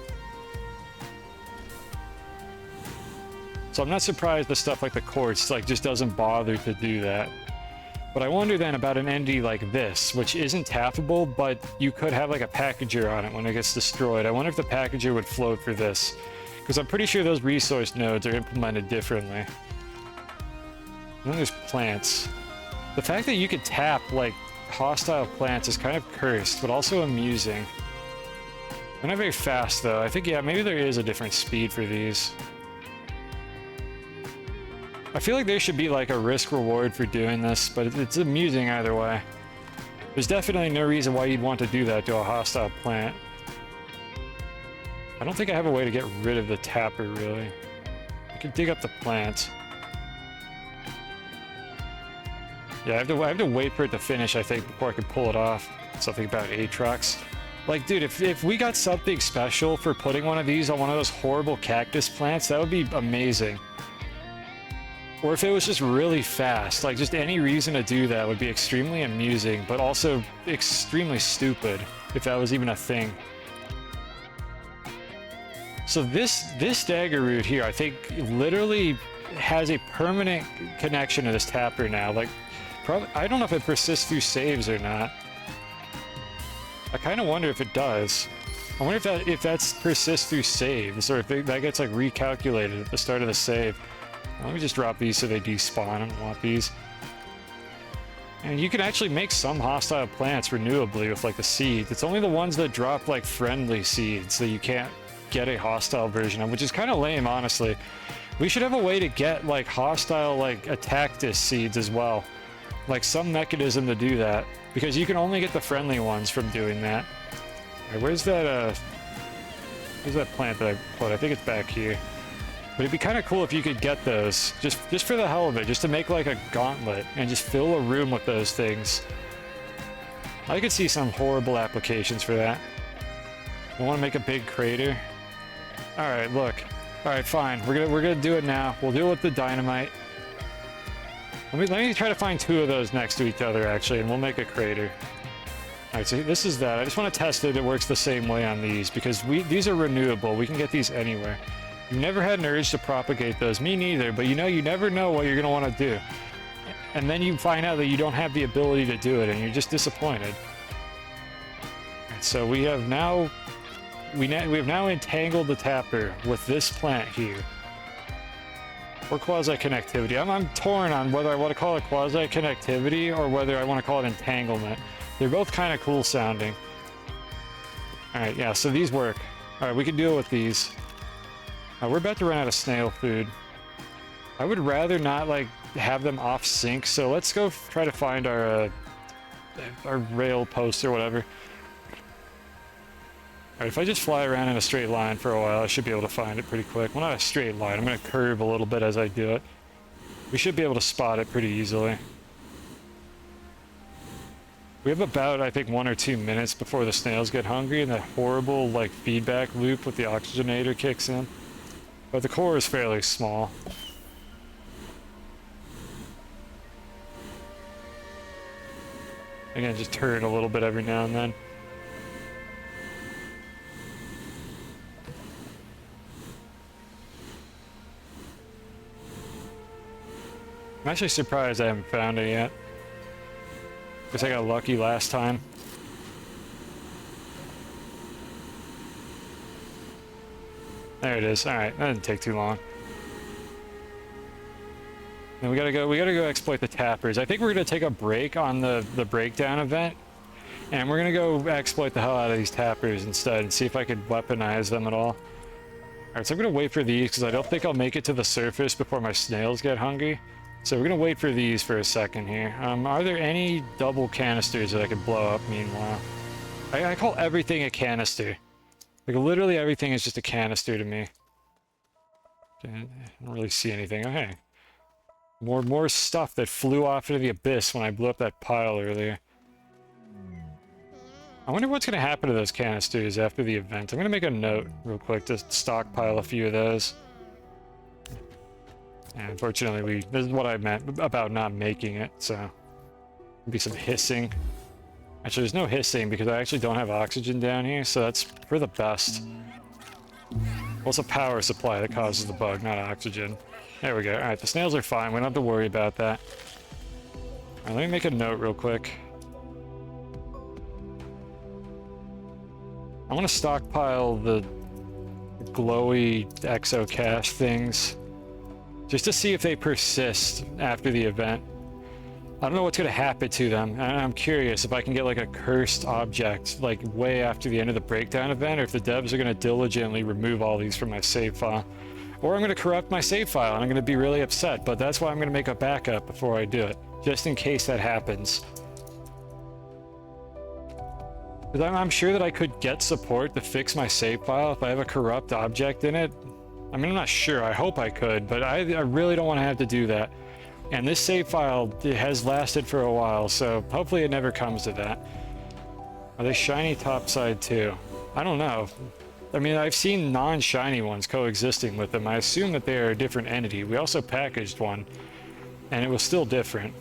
So I'm not surprised the stuff like the quartz like just doesn't bother to do that. But I wonder then about an entity like this, which isn't tappable, but you could have like a packager on it when it gets destroyed. I wonder if the packager would float for this, because I'm pretty sure those resource nodes are implemented differently. And then there's plants. The fact that you could tap like hostile plants is kind of cursed, but also amusing. They're not very fast though. I think, yeah, maybe there is a different speed for these. I feel like there should be like a risk reward for doing this, but it's amusing either way. There's definitely no reason why you'd want to do that to a hostile plant. I don't think I have a way to get rid of the tapper, really. I could dig up the plant. Yeah, I have to wait for it to finish, I think, before I can pull it off. Something about Aatrox. Like, dude, if we got something special for putting one of these on one of those horrible cactus plants, that would be amazing. Or if it was just really fast, like just any reason to do that would be extremely amusing, but also extremely stupid, if that was even a thing. So this dagger root here, I think, literally has a permanent connection to this tapper now. Like, I don't know if it persists through saves or not. I kind of wonder if it does. I wonder if that's persists through saves, or if that gets like recalculated at the start of the save. Let me just drop these so they despawn. I don't want these. And you can actually make some hostile plants renewably with like the seeds. It's only the ones that drop like friendly seeds that you can't get a hostile version of, which is kind of lame, honestly. We should have a way to get like hostile like Attactus seeds as well. Like some mechanism to do that, because you can only get the friendly ones from doing that. All right, where's that plant that I put? I think it's back here. But it'd be kind of cool if you could get those, just for the hell of it, just to make like a gauntlet and just fill a room with those things. I could see some horrible applications for that. I want to make a big crater. All right, look. All right, fine. We're gonna do it now. We'll do it with the dynamite. Let me try to find two of those next to each other actually, and we'll make a crater. All right, so this is that. I just want to test that it works the same way on these, because these are renewable. We can get these anywhere. You've never had an urge to propagate those. Me neither, but you know, you never know what you're going to want to do. And then you find out that you don't have the ability to do it, and you're just disappointed. Right, so we have now entangled the tapper with this plant here. Or quasi-connectivity. I'm torn on whether I want to call it quasi-connectivity or whether I want to call it entanglement. They're both kind of cool sounding. Alright, yeah, so these work. Alright, we can deal with these. We're about to run out of snail food. I would rather not like have them off sync, so let's go try to find our rail post or whatever. Alright, if I just fly around in a straight line for a while, I should be able to find it pretty quick. Well, not a straight line, I'm going to curve a little bit as I do it. We should be able to spot it pretty easily. We have about, I think, 1 or 2 minutes before the snails get hungry and that horrible like feedback loop with the oxygenator kicks in. But the core is fairly small. Again, just turn a little bit every now and then. I'm actually surprised I haven't found it yet. Guess I got lucky last time. There it is. All right, that didn't take too long. Then we gotta go exploit the tappers. I think we're gonna take a break on the breakdown event, and we're gonna go exploit the hell out of these tappers instead and see if I could weaponize them at all. Alright, so I'm gonna wait for these because I don't think I'll make it to the surface before my snails get hungry. So we're gonna wait for these for a second here. Are there any double canisters that I could blow up meanwhile? I call everything a canister. Like, literally everything is just a canister to me. I don't really see anything. Oh, hey. More stuff that flew off into the abyss when I blew up that pile earlier. I wonder what's going to happen to those canisters after the event. I'm going to make a note real quick to stockpile a few of those. And unfortunately, this is what I meant about not making it, so... Maybe some hissing. Actually, there's no hissing because I actually don't have oxygen down here, so that's for the best. Well, it's a power supply that causes the bug, not oxygen. There we go. Alright, the snails are fine. We don't have to worry about that. Alright, let me make a note real quick. I want to stockpile the glowy exocache things just to see if they persist after the event. I don't know what's going to happen to them, and I'm curious if I can get like a cursed object like way after the end of the breakdown event, or if the devs are going to diligently remove all these from my save file. Or I'm going to corrupt my save file and I'm going to be really upset, but that's why I'm going to make a backup before I do it, just in case that happens. Because I'm sure that I could get support to fix my save file if I have a corrupt object in it. I mean, I'm not sure. I hope I could, but I really don't want to have to do that. And this save file, it has lasted for a while, so hopefully it never comes to that. Are they shiny topside too? I don't know. I mean, I've seen non-shiny ones coexisting with them. I assume that they are a different entity. We also packaged one, and it was still different.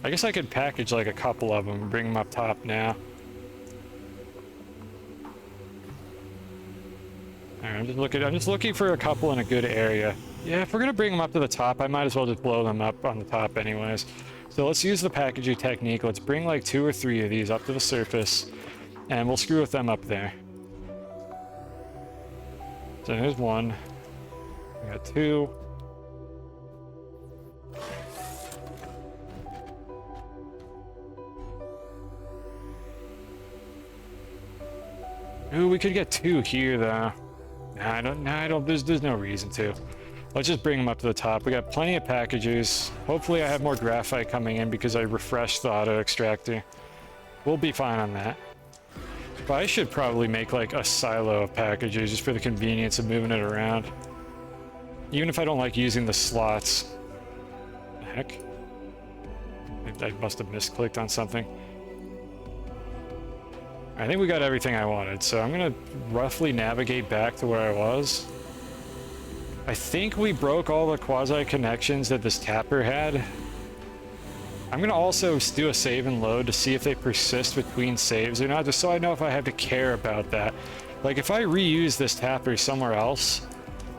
I guess I could package like a couple of them and bring them up top now. Alright, I'm just looking for a couple in a good area. Yeah, if we're gonna bring them up to the top, I might as well just blow them up on the top anyways. So let's use the packaging technique. Let's bring like 2 or 3 of these up to the surface, and we'll screw with them up there. So here's one. We got 2. Ooh, we could get 2 here though. I don't, there's no reason to. Let's just bring them up to the top. We got plenty of packages. Hopefully I have more graphite coming in because I refreshed the auto extractor. We'll be fine on that. But I should probably make like a silo of packages just for the convenience of moving it around. Even if I don't like using the slots. The heck? I must have misclicked on something. I think we got everything I wanted, so I'm gonna roughly navigate back to where I was. I think we broke all the quasi-connections that this tapper had. I'm gonna also do a save and load to see if they persist between saves or not, just so I know if I have to care about that. Like, if I reuse this tapper somewhere else,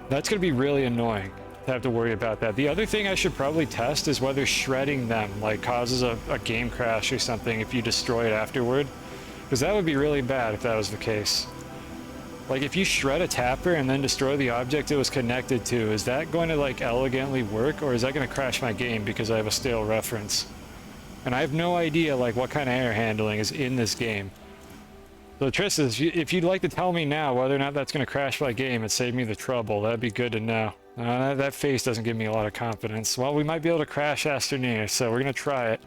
that's gonna be really annoying to have to worry about that. The other thing I should probably test is whether shredding them, like, causes a game crash or something if you destroy it afterward. Because that would be really bad if that was the case. Like, if you shred a tapper and then destroy the object it was connected to, is that going to, like, elegantly work, or is that going to crash my game because I have a stale reference? And I have no idea, like, what kind of error handling is in this game. So, Tristan, if you'd like to tell me now whether or not that's going to crash my game and save me the trouble, that'd be good to know. That face doesn't give me a lot of confidence. Well, we might be able to crash Astroneer, so we're going to try it.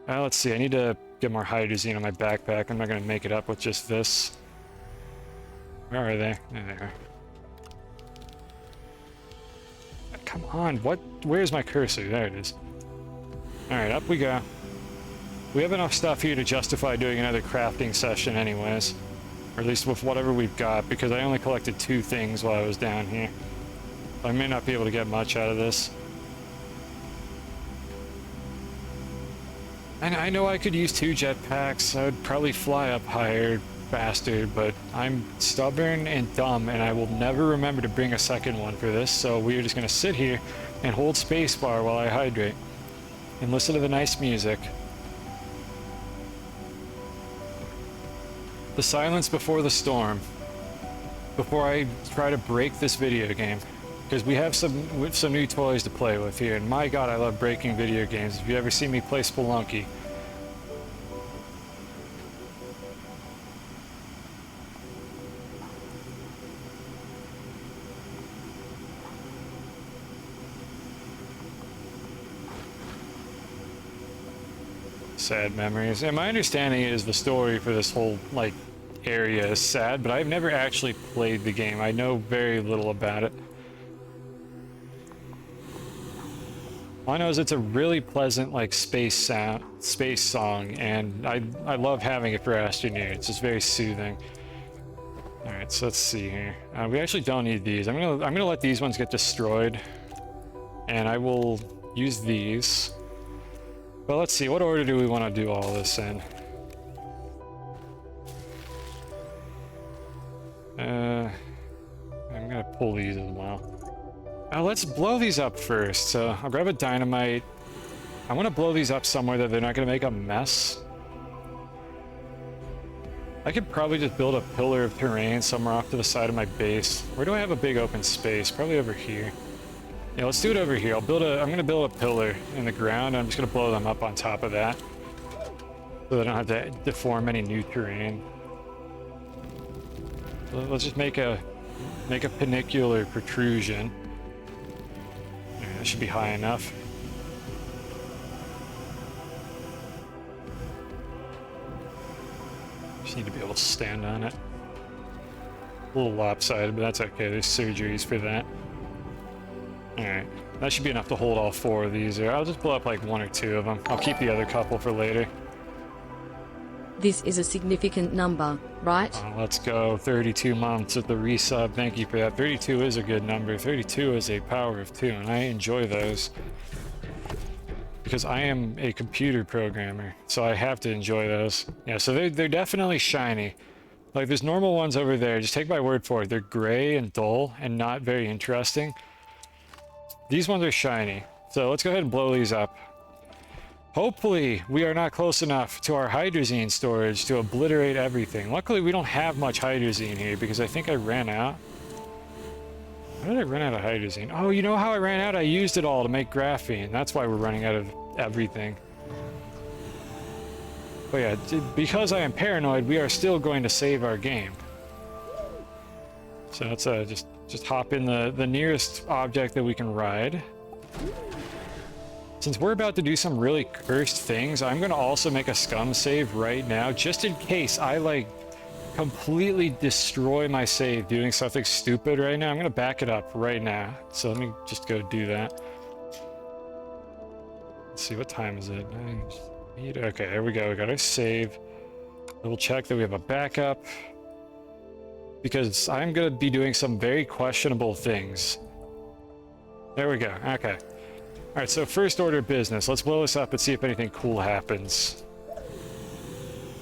Let's see, I need to get more hydrazine on my backpack. I'm not going to make it up with just this. Where are they? There they are. Come on, what? Where's my cursor? There it is. Alright, up we go. We have enough stuff here to justify doing another crafting session anyways. Or at least with whatever we've got, because I only collected 2 things while I was down here. I may not be able to get much out of this. And I know I could use 2 jetpacks. I would probably fly up higher faster, but I'm stubborn and dumb, and I will never remember to bring a second one for this, so we're just going to sit here and hold spacebar while I hydrate. And listen to the nice music. The silence before the storm. Before I try to break this video game. Because we have some new toys to play with here, and my god, I love breaking video games. If you ever see me play Spelunky. Sad memories. And my understanding is the story for this whole, like, area is sad, but I've never actually played the game. I know very little about it. All I know is it's a really pleasant, like, space song, and I love having it for Astroneer. It's just very soothing. All right, so let's see here. We actually don't need these. I'm gonna let these ones get destroyed, and I will use these. But let's see, what order do we want to do all this in? I'm gonna pull these as well. Let's blow these up first. So I'll grab a dynamite. I want to blow these up somewhere that they're not gonna make a mess. I could probably just build a pillar of terrain somewhere off to the side of my base. Where do I have a big open space? Probably over here. Yeah, let's do it over here. I'm gonna build a pillar in the ground. I'm just gonna blow them up on top of that, so they don't have to deform any new terrain. Let's just make a penicular protrusion. Yeah, that should be high enough. Just need to be able to stand on it. A little lopsided, but that's okay. There's surgeries for that. Alright, that should be enough to hold all 4 of these. Or I'll just blow up like 1 or 2 of them. I'll keep the other couple for later. This is a significant number, right? Let's go. 32 months with the resub. Thank you for that. 32 is a good number. 32 is a power of 2, and I enjoy those. Because I am a computer programmer, so I have to enjoy those. Yeah, so they're definitely shiny. Like, there's normal ones over there. Just take my word for it. They're gray and dull and not very interesting. These ones are shiny. So let's go ahead and blow these up. Hopefully, we are not close enough to our hydrazine storage to obliterate everything. Luckily, we don't have much hydrazine here because I think I ran out. How did I run out of hydrazine? Oh, you know how I ran out? I used it all to make graphene. That's why we're running out of everything. But yeah, because I am paranoid, we are still going to save our game. So let's just hop in the nearest object that we can ride. Since we're about to do some really cursed things, I'm going to also make a scum save right now, just in case I, like, completely destroy my save doing something stupid right now. I'm going to back it up right now. So let me just go do that. Let's see, what time is it? Okay, there we go. We got our save. We'll check that we have a backup, because I'm going to be doing some very questionable things. There we go. Okay. All right, so first order of business. Let's blow this up and see if anything cool happens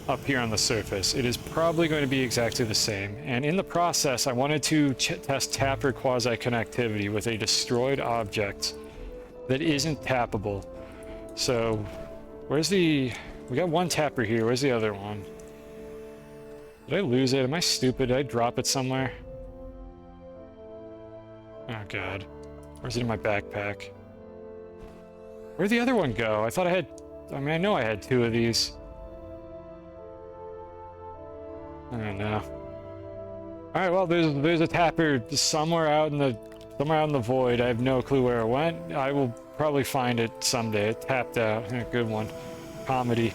up here on the surface. It is probably going to be exactly the same. And in the process, I wanted to test tapper quasi-connectivity with a destroyed object that isn't tappable. So where's the... We got one tapper here. Where's the other one? Did I lose it? Am I stupid? Did I drop it somewhere? Oh, God. Where's it in my backpack? Where'd the other one go? I thought I had... I mean, I know I had 2 of these. I don't know. Alright, well, there's a tapper somewhere out in the void. I have no clue where it went. I will probably find it someday. It tapped out. Yeah, good one. Comedy.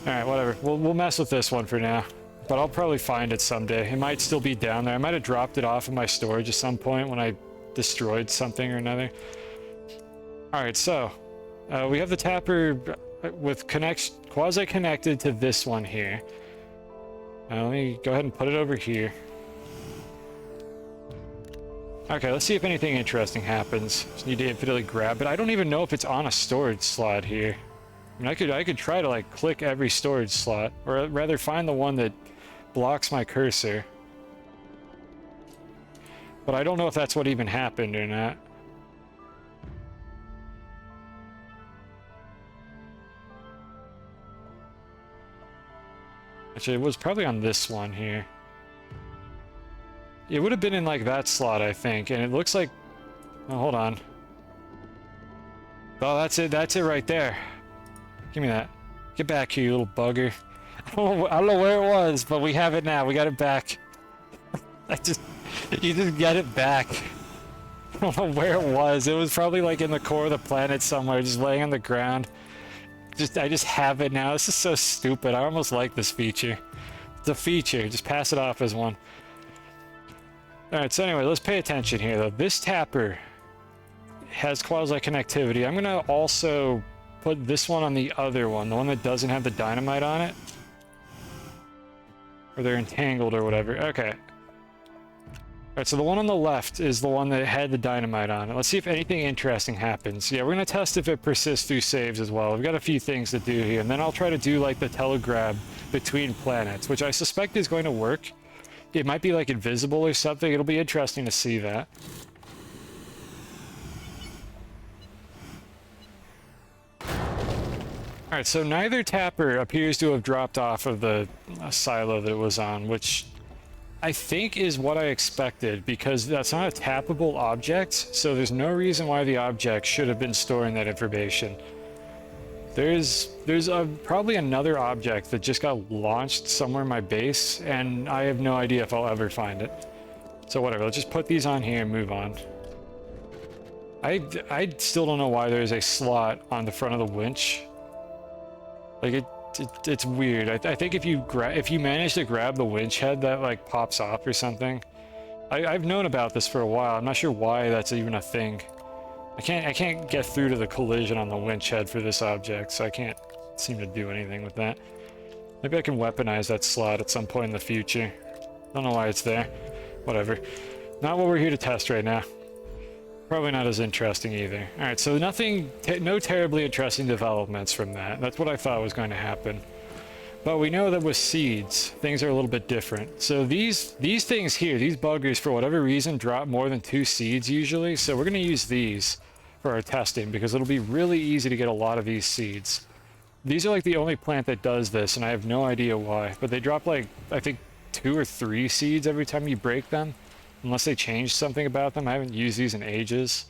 Alright, whatever. We'll mess with this one for now. But I'll probably find it someday. It might still be down there. I might have dropped it off in my storage at some point when I destroyed something or another. Alright, so... we have the tapper with quasi-connected to this one here. Let me go ahead and put it over here. Okay, let's see if anything interesting happens. Just need to infinitely grab it. I don't even know if it's on a storage slot here. I mean, I could try to, like, click every storage slot, or rather find the one that blocks my cursor. But I don't know if that's what even happened or not. Actually, it was probably on this one here. It would have been in, like, that slot, I think, and it looks like... Oh, hold on. Oh, that's it right there. Give me that. Get back here, you little bugger. I don't know where it was, but we have it now. We got it back. You just get it back. I don't know where it was. It was probably, like, in the core of the planet somewhere, just laying on the ground. I just have it now. This is so stupid. I almost like this feature. It's a feature. Just pass it off as one. Alright, so anyway, let's pay attention here, though. This tapper has quasi-connectivity. I'm going to also put this one on the other one, the one that doesn't have the dynamite on it. Or they're entangled or whatever. Okay. Alright, so the one on the left is the one that had the dynamite on it. Let's see if anything interesting happens. Yeah, we're going to test if it persists through saves as well. We've got a few things to do here, and then I'll try to do like the telegrab between planets, which I suspect is going to work. It might be like invisible or something. It'll be interesting to see that. Alright, so neither tapper appears to have dropped off of the silo that it was on, which I think is what I expected, because that's not a tappable object, so there's no reason why the object should have been storing that information. There's probably another object that just got launched somewhere in my base, and I have no idea if I'll ever find it. So whatever, let's just put these on here and move on. I still don't know why there's a slot on the front of the winch. Like, it's weird. I think if you manage to grab the winch head, that like pops off or something. I've known about this for a while. I'm not sure why that's even a thing. I can't get through to the collision on the winch head for this object, so I can't seem to do anything with that. Maybe I can weaponize that slot at some point in the future. Don't know why it's there. Whatever. Not what we're here to test right now. Probably not as interesting either. Alright, so no terribly interesting developments from that. That's what I thought was going to happen. But we know that with seeds, things are a little bit different. So these things here, these buggers, for whatever reason, drop more than 2 seeds usually. So we're going to use these for our testing, because it'll be really easy to get a lot of these seeds. These are like the only plant that does this, and I have no idea why. But they drop like, I think, 2 or 3 seeds every time you break them. Unless they changed something about them. I haven't used these in ages.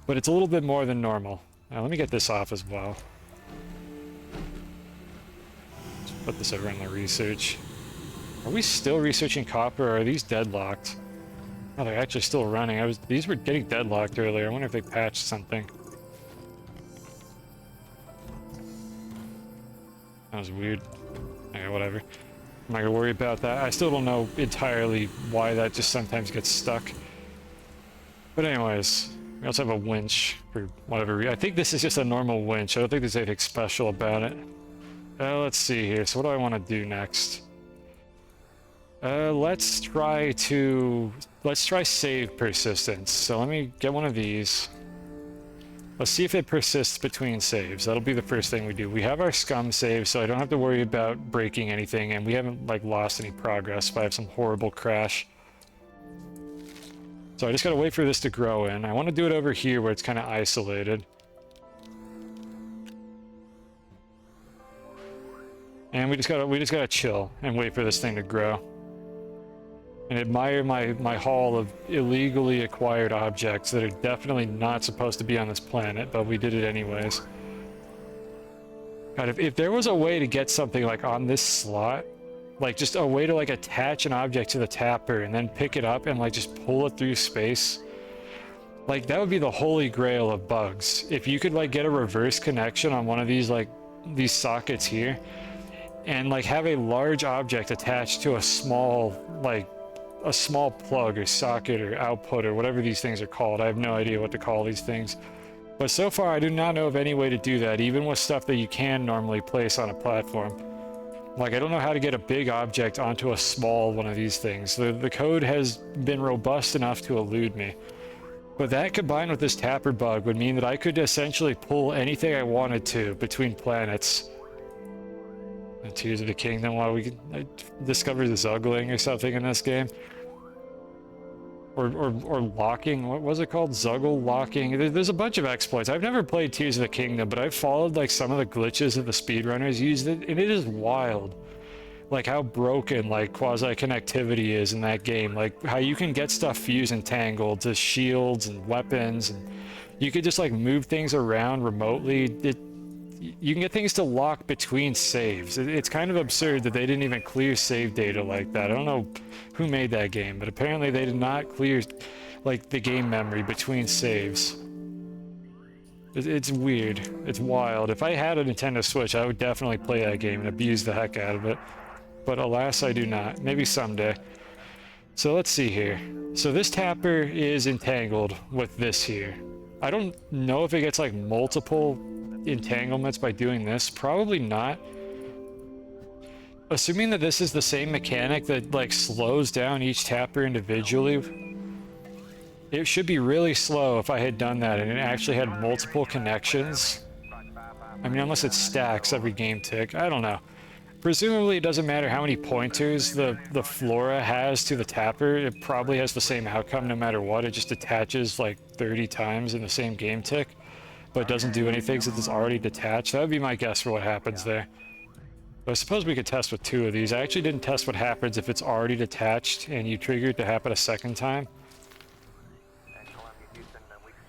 But it's a little bit more than normal. Now let me get this off as well. Let's put this over in the research. Are we still researching copper, or are these deadlocked? Oh, they're actually still running. These were getting deadlocked earlier. I wonder if they patched something. That was weird. Okay, whatever. I'm not gonna worry about that. I still don't know entirely why that just sometimes gets stuck. But anyways, we also have a winch for whatever reason. I think this is just a normal winch. I don't think there's anything special about it. Let's see here. So what do I want to do next? Let's try save persistence. So let me get one of these. Let's see if it persists between saves. That'll be the first thing we do. We have our scum save, so I don't have to worry about breaking anything, and we haven't like lost any progress if I have some horrible crash. So I just gotta wait for this to grow in. I want to do it over here where it's kind of isolated. And we just gotta chill and wait for this thing to grow. And admire my haul of illegally acquired objects that are definitely not supposed to be on this planet, but we did it anyways. God, if there was a way to get something like on this slot, like just a way to like attach an object to the tapper and then pick it up and like just pull it through space, like that would be the holy grail of bugs. If you could like get a reverse connection on one of these like these sockets here and like have a large object attached to a small plug or socket or output or whatever these things are called. I have no idea what to call these things. But so far I do not know of any way to do that, even with stuff that you can normally place on a platform. Like, I don't know how to get a big object onto a small one of these things. The code has been robust enough to elude me. But that combined with this tapper bug would mean that I could essentially pull anything I wanted to between planets. And Tears of the Kingdom, while we could discover the Zuggling or something in this game. Or locking, what was it called? Zuggle locking. There's a bunch of exploits. I've never played Tears of the Kingdom, but I've followed like some of the glitches that the speedrunners used it, and it is wild. Like how broken like quasi-connectivity is in that game. Like how you can get stuff fused and tangled to shields and weapons, and you could just like move things around remotely. You can get things to lock between saves. It's kind of absurd that they didn't even clear save data like that. I don't know who made that game, but apparently they did not clear like the game memory between saves. It's weird. It's wild. If I had a Nintendo Switch, I would definitely play that game and abuse the heck out of it. But alas, I do not. Maybe someday. So let's see here. So this tapper is entangled with this here. I don't know if it gets like multiple entanglements by doing this. Probably not. Assuming that this is the same mechanic that like slows down each tapper individually, it should be really slow if I had done that and it actually had multiple connections. I mean, unless it stacks every game tick. I don't know. Presumably, it doesn't matter how many pointers the Flora has to the tapper. It probably has the same outcome no matter what. It just attaches like 30 times in the same game tick, but doesn't do anything since it's already detached. That would be my guess for what happens there. But I suppose we could test with 2 of these. I actually didn't test what happens if it's already detached and you trigger it to happen a second time.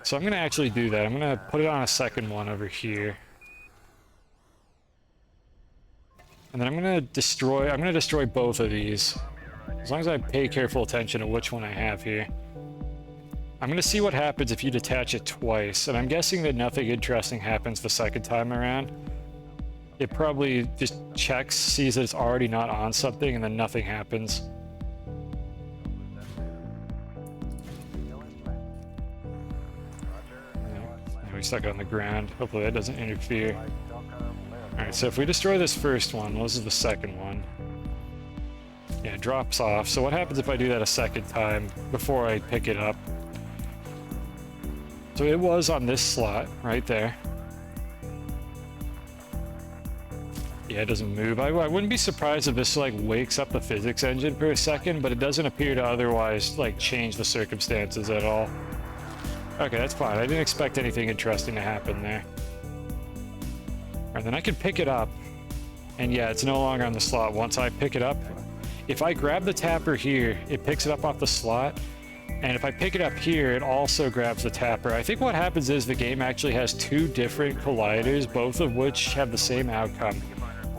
So I'm going to actually do that. I'm going to put it on a second one over here. And then I'm going to destroy both of these. As long as I pay careful attention to which one I have here. I'm going to see what happens if you detach it twice. And I'm guessing that nothing interesting happens the second time around. It probably just checks, sees that it's already not on something, and then nothing happens. We stuck it on the ground. Hopefully that doesn't interfere. Alright, so if we destroy this first one, well, this is the second one. Yeah, it drops off. So what happens if I do that a second time before I pick it up? So it was on this slot right there. Yeah, it doesn't move. I wouldn't be surprised if this like wakes up the physics engine for a second, but it doesn't appear to otherwise like change the circumstances at all. Okay, that's fine. I didn't expect anything interesting to happen there. Alright, then I can pick it up. And yeah, it's no longer on the slot. Once I pick it up, if I grab the tapper here, it picks it up off the slot. And if I pick it up here, it also grabs the tapper. I think what happens is the game actually has 2 different colliders, both of which have the same outcome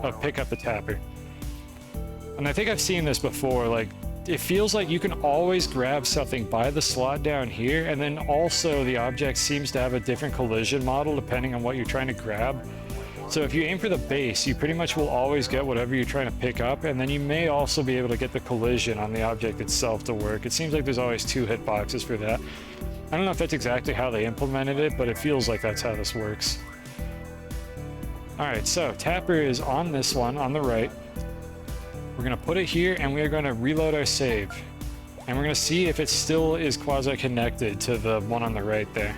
of pick up the tapper. And I think I've seen this before, like, it feels like you can always grab something by the slot down here, and then also the object seems to have a different collision model depending on what you're trying to grab. So if you aim for the base, you pretty much will always get whatever you're trying to pick up, and then you may also be able to get the collision on the object itself to work. It seems like there's always 2 hitboxes for that. I don't know if that's exactly how they implemented it, but it feels like that's how this works. Alright, so tapper is on this one, on the right. We're going to put it here, and we are going to reload our save. And we're going to see if it still is quasi-connected to the one on the right there.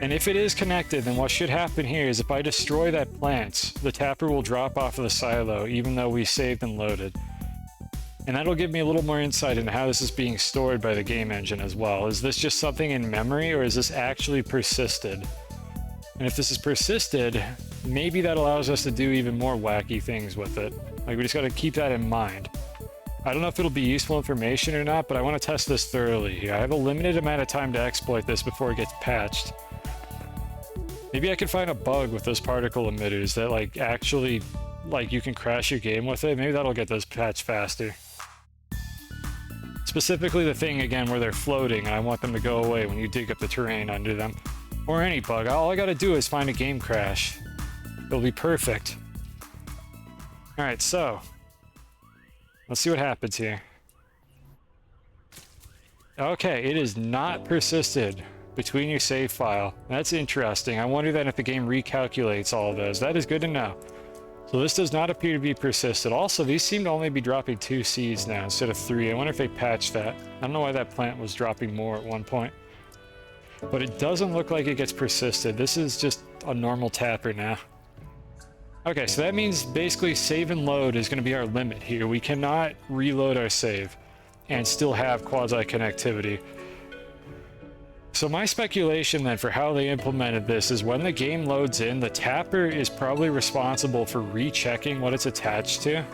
And if it is connected, then what should happen here is if I destroy that plant, the tapper will drop off of the silo, even though we saved and loaded. And that'll give me a little more insight into how this is being stored by the game engine as well. Is this just something in memory, or is this actually persisted? And if this is persisted, maybe that allows us to do even more wacky things with it. Like, we just got to keep that in mind. I don't know if it'll be useful information or not, but I want to test this thoroughly here. I have a limited amount of time to exploit this before it gets patched. Maybe I could find a bug with those particle emitters that, like, actually, like, you can crash your game with it. Maybe that'll get those patched faster. Specifically the thing, again, where they're floating, and I want them to go away when you dig up the terrain under them. Or any bug. All I gotta do is find a game crash. It'll be perfect. Alright, so let's see what happens here. Okay, it is not persisted between your save file. That's interesting. I wonder then if the game recalculates all of those. That is good to know. So this does not appear to be persisted. Also, these seem to only be dropping 2 seeds now instead of 3. I wonder if they patched that. I don't know why that plant was dropping more at one point. But it doesn't look like it gets persisted. This is just a normal tapper now. Okay, so that means basically save and load is going to be our limit here. We cannot reload our save and still have quasi-connectivity. So my speculation then for how they implemented this is when the game loads in, the tapper is probably responsible for rechecking what it's attached to.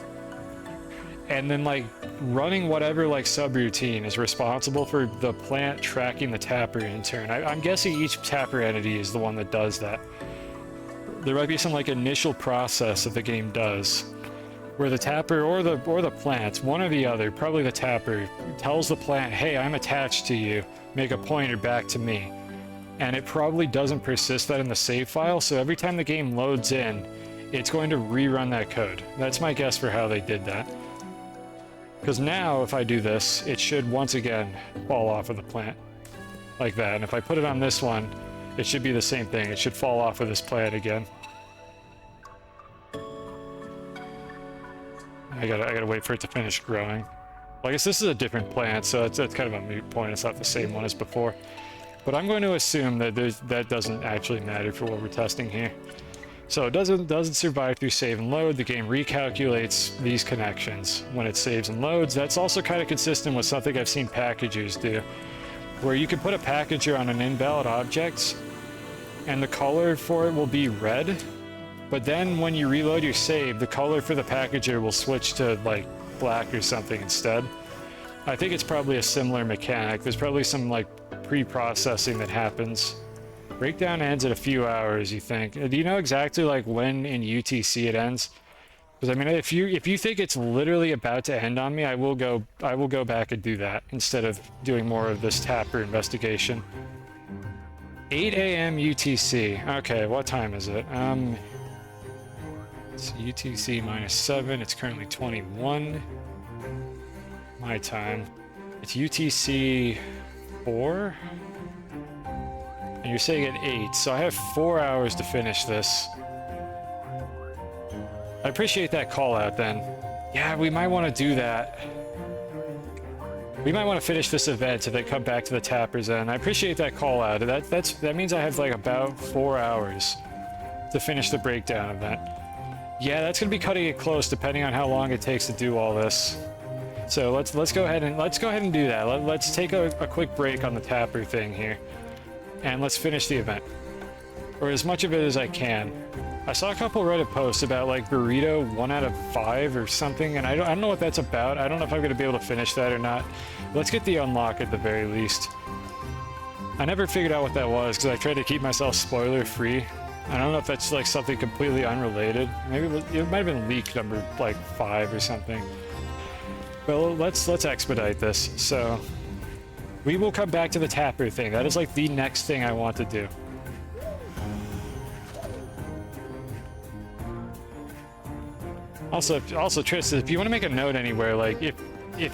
And then, like, running whatever, like, subroutine is responsible for the plant tracking the tapper in turn. I'm guessing each tapper entity is the one that does that. There might be some, like, initial process that the game does, where the tapper or the plant, one or the other, probably the tapper, tells the plant, hey, I'm attached to you. make a pointer back to me. And it probably doesn't persist that in the save file, so every time the game loads in, it's going to rerun that code. That's my guess for how they did that. Because now, if I do this, it should once again fall off of the plant. Like that. And if I put it on this one, it should be the same thing. It should fall off of this plant again. I gotta wait for it to finish growing. Well, I guess this is a different plant, so that's kind of a moot point. It's not the same one as before. But I'm going to assume that that doesn't actually matter for what we're testing here. So it doesn't survive through save and load. The game recalculates these connections when it saves and loads. That's also kind of consistent with something I've seen packagers do, where you can put a packager on an invalid object, and the color for it will be red. But then when you reload your save, the color for the packager will switch to like black or something instead. I think it's probably a similar mechanic. There's probably some like pre-processing that happens. Breakdown ends at a few hours, you think? Do you know exactly like when in UTC it ends? Because I mean, if you think it's literally about to end on me, I will go back and do that instead of doing more of this Tapper investigation. 8 a.m. UTC. Okay, what time is it? It's UTC -7. It's currently 21. My time. It's UTC 4. And you're saying at 8, so I have 4 hours to finish this. I appreciate that call out then. Yeah, we might want to do that. We might want to finish this event and then come back to the Tapper's End. I appreciate that call out. That means I have like about 4 hours to finish the breakdown event. Yeah, that's going to be cutting it close depending on how long it takes to do all this. So let's go ahead and do that. Let's take a quick break on the Tapper thing here, and let's finish the event, or as much of it as I can. I saw a couple Reddit posts about like burrito 1 out of 5 or something, and I don't know what that's about. I don't know if I'm going to be able to finish that or not. Let's get the unlock at the very least. I never figured out what that was because I tried to keep myself spoiler free. I don't know if that's like something completely unrelated. Maybe it might have been leak number like 5 or something. Well, let's expedite this. So we will come back to the Tapper thing. That is like the next thing I want to do. Also, Tristan, if you want to make a note anywhere, like if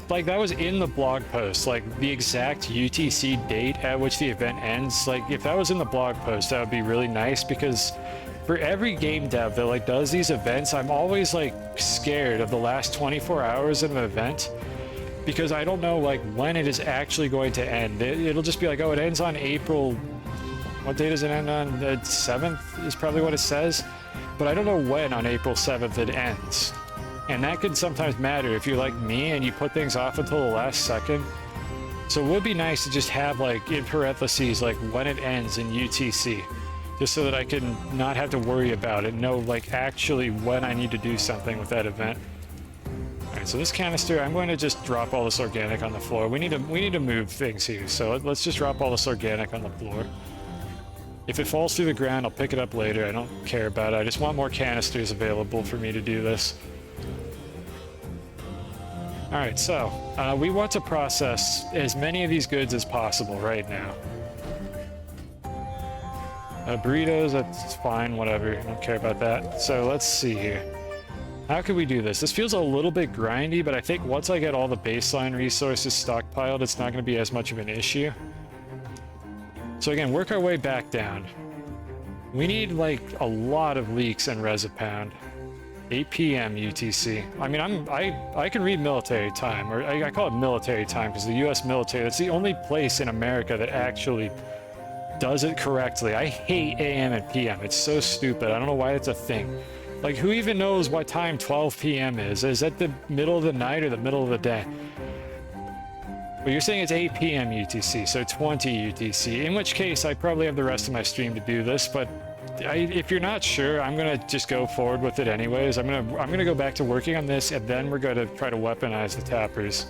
like that was in the blog post, like the exact UTC date at which the event ends, like if that was in the blog post, that would be really nice, because for every game dev that like does these events, I'm always like scared of the last 24 hours of an event, because I don't know like when it is actually going to end. It'll just be like, oh, it ends on April. What date does it end on? The 7th is probably what it says, but I don't know when on April 7th it ends. And that could sometimes matter if you're like me and you put things off until the last second. So it would be nice to just have like in parentheses like when it ends in UTC, just so that I can not have to worry about it, know like actually when I need to do something with that event. Alright, so this canister, I'm going to just drop all this organic on the floor. We need to move things here, so let's just drop all this organic on the floor. If it falls through the ground, I'll pick it up later. I don't care about it. I just want more canisters available for me to do this. Alright, so we want to process as many of these goods as possible right now. Burritos, that's fine, whatever. I don't care about that. So let's see here. How can we do this? This feels a little bit grindy, but I think once I get all the baseline resources stockpiled, it's not going to be as much of an issue. So again, work our way back down. We need like a lot of leeks and Resopound. 8 p.m. UTC. I mean, I can read military time, or I call it military time because the U.S. military, that's the only place in America that actually does it correctly. I hate AM and PM. It's so stupid. I don't know why it's a thing. Like, who even knows what time 12 p.m. is? Is that the middle of the night or the middle of the day? Well, you're saying it's 8 p.m. UTC, so 20 UTC, in which case I probably have the rest of my stream to do this, but if you're not sure, I'm gonna just go forward with it anyways. I'm gonna go back to working on this, and then we're gonna try to weaponize the Tappers.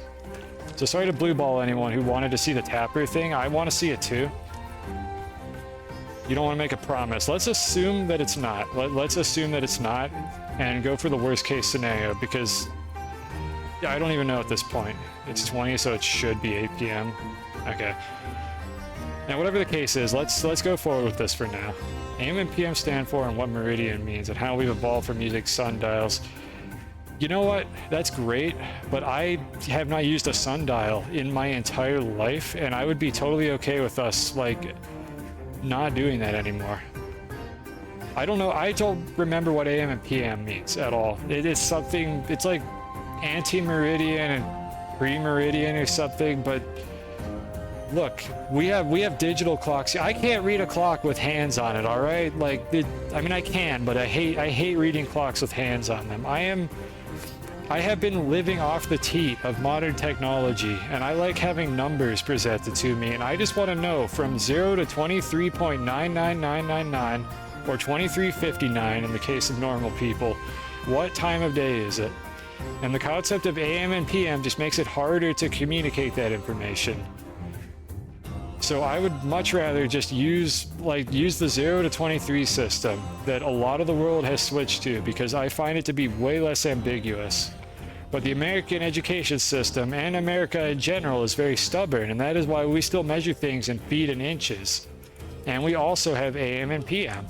So sorry to blue ball anyone who wanted to see the Tapper thing. I want to see it too. You don't want to make a promise. Let's assume that it's not. Let's assume that it's not, and go for the worst case scenario, because I don't even know at this point. It's 20, so it should be 8 p.m. Okay. Now, whatever the case is, let's go forward with this for now. AM and PM stand for and what meridian means and how we've evolved from using sundials. You know what? That's great, but I have not used a sundial in my entire life, and I would be totally okay with us, like, not doing that anymore. I don't know. I don't remember what AM and PM means at all. It is something, it's like anti-meridian and pre-meridian or something, but look, we have digital clocks. I can't read a clock with hands on it, all right? Like, I mean, I can, but I hate reading clocks with hands on them. I have been living off the teat of modern technology, and I like having numbers presented to me, and I just want to know from 0 to 23.99999 or 2359 in the case of normal people, what time of day is it? And the concept of AM and PM just makes it harder to communicate that information. So I would much rather just use the 0 to 23 system that a lot of the world has switched to, because I find it to be way less ambiguous. But the American education system and America in general is very stubborn, and that is why we still measure things in feet and inches. And we also have AM and PM.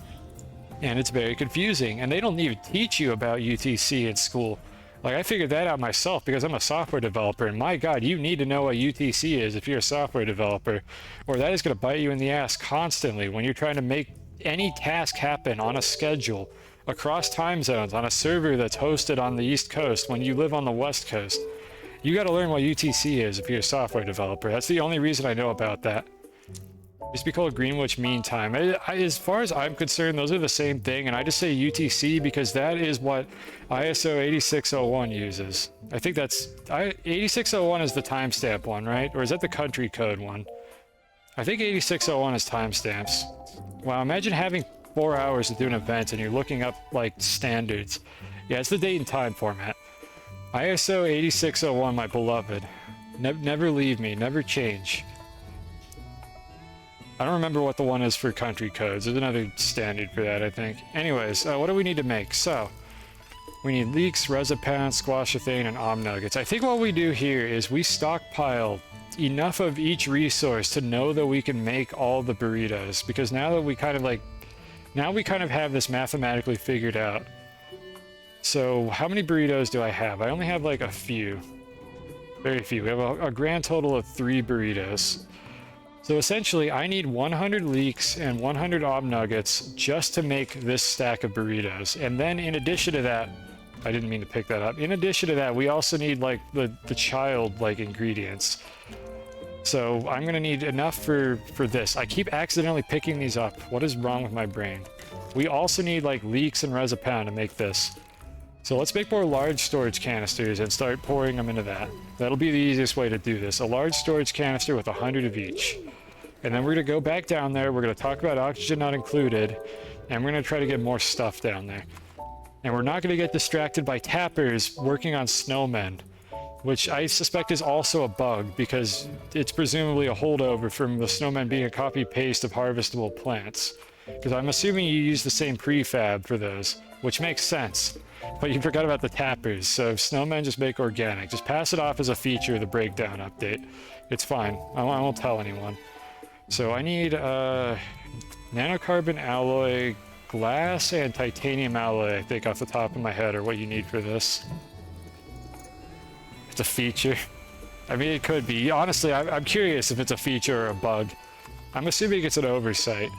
And it's very confusing, and they don't even teach you about UTC in school. Like, I figured that out myself because I'm a software developer, and my God, you need to know what UTC is if you're a software developer, or that is going to bite you in the ass constantly when you're trying to make any task happen on a schedule, across time zones, on a server that's hosted on the East Coast when you live on the West Coast. You got to learn what UTC is if you're a software developer. That's the only reason I know about that. It used to be called Greenwich Mean Time. As far as I'm concerned, those are the same thing, and I just say UTC because that is what ISO 8601 uses. I think that's 8601 is the timestamp one, right? Or is that the country code one? I think 8601 is timestamps. Wow, imagine having 4 hours to do an event and you're looking up like standards. Yeah, it's the date and time format. ISO 8601, my beloved. Never leave me, never change. I don't remember what the one is for country codes. There's another standard for that, I think. Anyways, what do we need to make? So, we need leeks, resopan, squashethane, and om nuggets. I think what we do here is we stockpile enough of each resource to know that we can make all the burritos, because now that we kind of have this mathematically figured out. So how many burritos do I have? I only have like a few. Very few. We have a grand total of 3 burritos. So essentially I need 100 leeks and 100 om nuggets just to make this stack of burritos. And then in addition to that, I didn't mean to pick that up. In addition to that, we also need like the child like ingredients. So I'm gonna need enough for this. I keep accidentally picking these up. What is wrong with my brain? We also need like leeks and resopan to make this. So let's make more large storage canisters and start pouring them into that. That'll be the easiest way to do this. A large storage canister with 100 of each. And then we're gonna go back down there. We're gonna talk about oxygen not included, and we're gonna try to get more stuff down there. And we're not gonna get distracted by tappers working on snowmen, which I suspect is also a bug because it's presumably a holdover from the snowmen being a copy-paste of harvestable plants. Because I'm assuming you use the same prefab for those, which makes sense. But you forgot about the tappers, so snowmen just make organic. Just pass it off as a feature of the breakdown update. It's fine. I won't tell anyone. So I need nanocarbon alloy, glass, and titanium alloy, I think, off the top of my head, are what you need for this. It's a feature. I mean, it could be. Honestly, I'm curious if it's a feature or a bug. I'm assuming it's an oversight,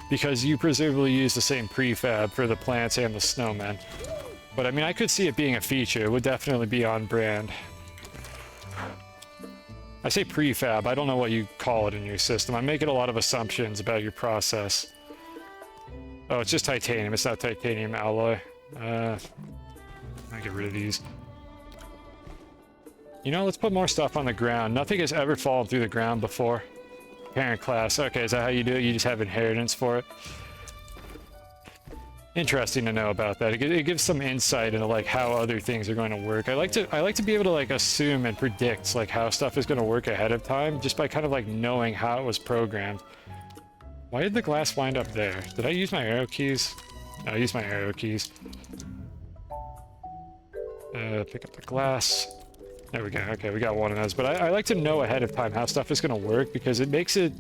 because you presumably use the same prefab for the plants and the snowmen. But I mean, I could see it being a feature. It would definitely be on brand. I say prefab, I don't know what you call it in your system. I'm making a lot of assumptions about your process. Oh, it's just titanium, it's not titanium alloy. I'll get rid of these. You know, let's put more stuff on the ground. Nothing has ever fallen through the ground before. Parent class, okay, is that how you do it? You just have inheritance for it? Interesting to know about that. It gives some insight into like how other things are going to work. I like to be able to like assume and predict like how stuff is going to work ahead of time just by kind of like knowing how it was programmed. Why did the glass wind up there? Did I use my arrow keys? No, I used my arrow keys. Pick up the glass. There we go. Okay, we got one of those. But I like to know ahead of time how stuff is going to work because it makes it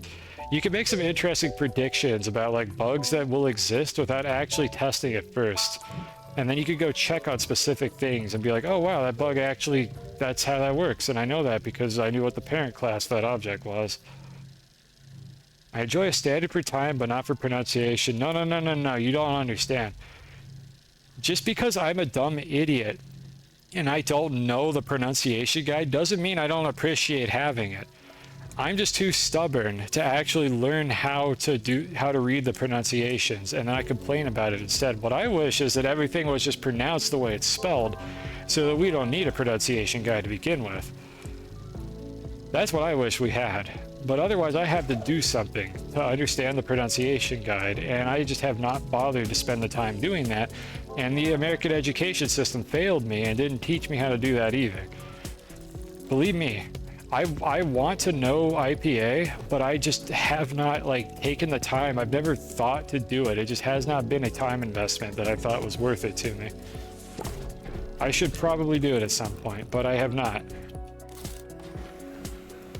You can make some interesting predictions about like bugs that will exist without actually testing it first. And then you could go check on specific things and be like, oh wow, that bug actually, that's how that works. And I know that because I knew what the parent class of that object was. I enjoy a standard for time, but not for pronunciation. No, no, no, no, no, you don't understand. Just because I'm a dumb idiot and I don't know the pronunciation guide doesn't mean I don't appreciate having it. I'm just too stubborn to actually learn how to read the pronunciations, and then I complain about it instead. What I wish is that everything was just pronounced the way it's spelled, so that we don't need a pronunciation guide to begin with. That's what I wish we had. But otherwise, I have to do something to understand the pronunciation guide, and I just have not bothered to spend the time doing that. And the American education system failed me and didn't teach me how to do that either. Believe me, I want to know IPA, but I just have not like taken the time. I've never thought to do it. It just has not been a time investment that I thought was worth it to me. I should probably do it at some point, but I have not.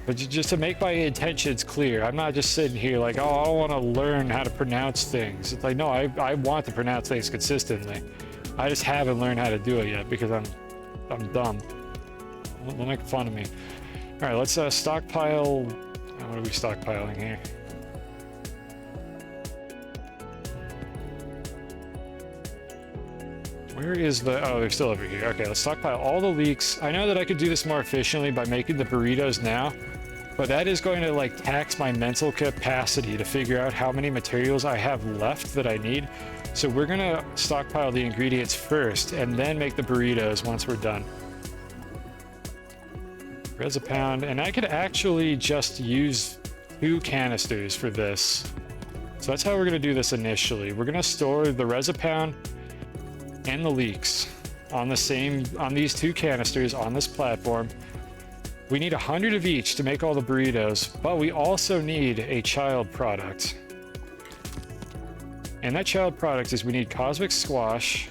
But just to make my intentions clear, I'm not just sitting here like, oh, I want to learn how to pronounce things. It's like, no, I want to pronounce things consistently. I just haven't learned how to do it yet because I'm dumb. Don't make fun of me. All right, let's stockpile. What are we stockpiling here? Where is the... Oh, they're still over here. Okay, let's stockpile all the leeks. I know that I could do this more efficiently by making the burritos now, but that is going to like tax my mental capacity to figure out how many materials I have left that I need. So we're gonna stockpile the ingredients first and then make the burritos once we're done. Res a pound, and I could actually just use 2 canisters for this. So that's how we're gonna do this initially. We're gonna store the res a pound and the leeks on these 2 canisters on this platform. We need 100 of each to make all the burritos, but we also need a child product. And that child product is we need cosmic squash,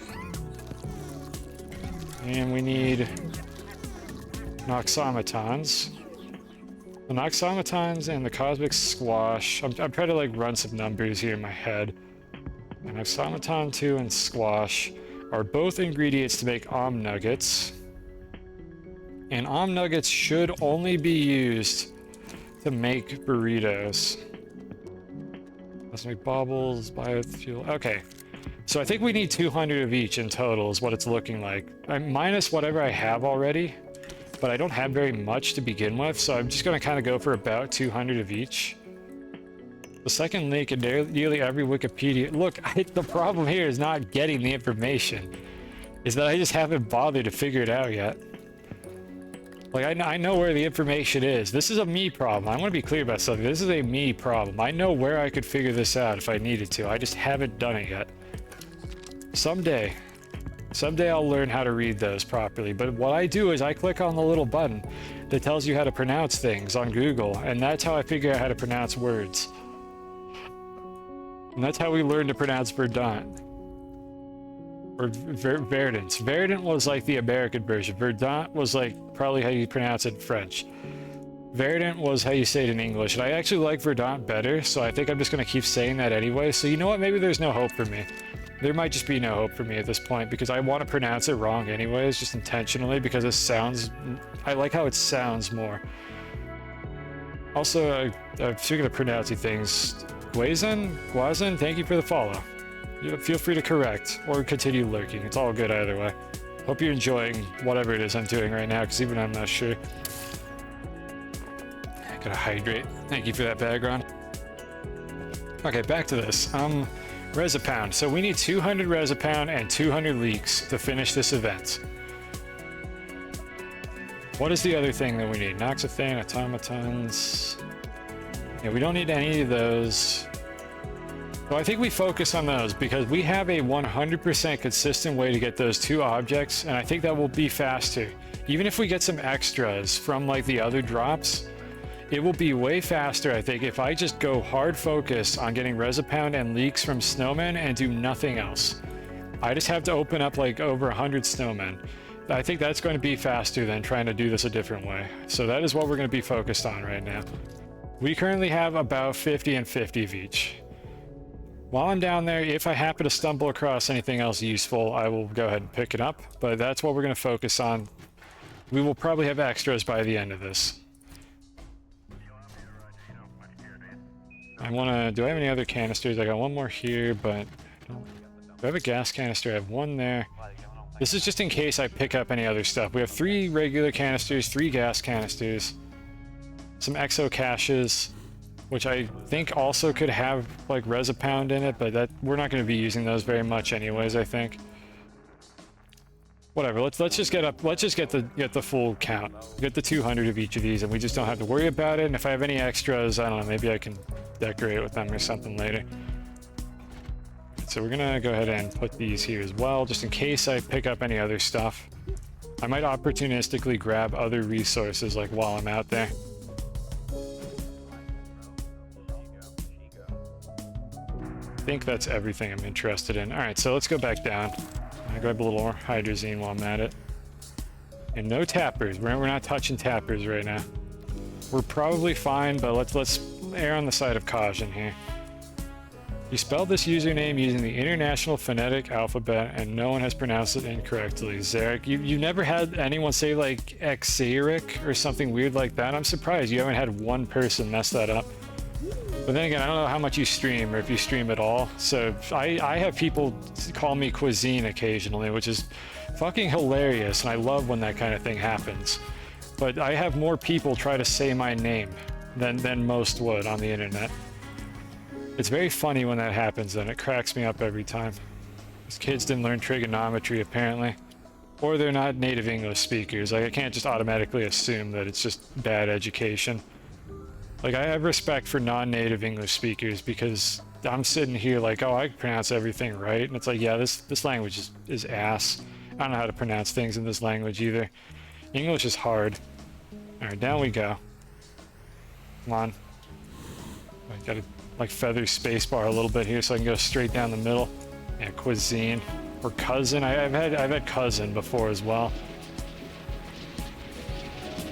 and we need noxamatons. The noxamatons and the cosmic squash. I'm trying to like run some numbers here in my head. The noxamaton 2 and squash are both ingredients to make nuggets. And nuggets should only be used to make burritos. Let's make baubles, biofuel. Okay. So I think we need 200 of each in total is what it's looking like. I'm minus whatever I have already, but I don't have very much to begin with, so I'm just going to kind of go for about 200 of each. The second link in nearly every Wikipedia... Look, the problem here is not getting the information. Is that I just haven't bothered to figure it out yet. Like, I know where the information is. This is a me problem. I want to be clear about something. This is a me problem. I know where I could figure this out if I needed to. I just haven't done it yet. Someday I'll learn how to read those properly. But what I do is I click on the little button that tells you how to pronounce things on Google, and that's how I figure out how to pronounce words. And that's how we learn to pronounce verdant. Or verdant. Verdant was like the American version. Verdant was like probably how you pronounce it in French. Verdant was how you say it in English. And I actually like verdant better, so I think I'm just going to keep saying that anyway. So you know what? Maybe there's no hope for me. There might just be no hope for me at this point because I want to pronounce it wrong anyways, just intentionally, because it sounds... I like how it sounds more. Also, speaking of pronouncing things, Guazin, thank you for the follow. Feel free to correct or continue lurking. It's all good either way. Hope you're enjoying whatever it is I'm doing right now, because even I'm not sure. I gotta hydrate. Thank you for that background. Okay, back to this. Res a pound. So we need 200 res a pound and 200 leeks to finish this event. What is the other thing that we need? Noxathane, automatons. Yeah, we don't need any of those. So I think we focus on those because we have a 100% consistent way to get those 2 objects, and I think that will be faster. Even if we get some extras from like the other drops, it will be way faster, I think, if I just go hard focus on getting res a pound and leeks from snowmen and do nothing else. I just have to open up like over 100 snowmen. I think that's going to be faster than trying to do this a different way. So that is what we're going to be focused on right now. We currently have about 50 and 50 of each. While I'm down there, if I happen to stumble across anything else useful, I will go ahead and pick it up, but that's what we're going to focus on. We will probably have extras by the end of this. I want to... Do I have any other canisters? I got one more here, but... Do I have a gas canister? I have one there. This is just in case I pick up any other stuff. We have 3 regular canisters, 3 gas canisters, some exo caches, which I think also could have like Resopound in it, but that we're not going to be using those very much anyways, I think. Whatever, let's just get the full count. Get the 200 of each of these and we just don't have to worry about it. And if I have any extras, I don't know, maybe I can decorate with them or something later. So we're gonna go ahead and put these here as well, just in case I pick up any other stuff. I might opportunistically grab other resources like while I'm out there. I think that's everything I'm interested in. Alright, so let's go back down. I grab a little more hydrazine while I'm at it. And no tappers. We're not touching tappers right now. We're probably fine, but let's err on the side of caution here. You spelled this username using the International Phonetic Alphabet, and no one has pronounced it incorrectly. Zarek, you never had anyone say like Xeric or something weird like that? I'm surprised you haven't had one person mess that up. But then again, I don't know how much you stream or if you stream at all. So I have people call me Cuisine occasionally, which is fucking hilarious, and I love when that kind of thing happens. But I have more people try to say my name than most would on the internet. It's very funny when that happens, and it cracks me up every time. These kids didn't learn trigonometry, apparently. Or they're not native English speakers. Like, I can't just automatically assume that it's just bad education. Like, I have respect for non-native English speakers because I'm sitting here like, oh, I can pronounce everything right. And it's like, yeah, this language is ass. I don't know how to pronounce things in this language either. English is hard. Alright, down we go. Come on. I gotta, like, feather spacebar a little bit here so I can go straight down the middle. Yeah, Cuisine. Or Cousin. I've had Cousin before as well.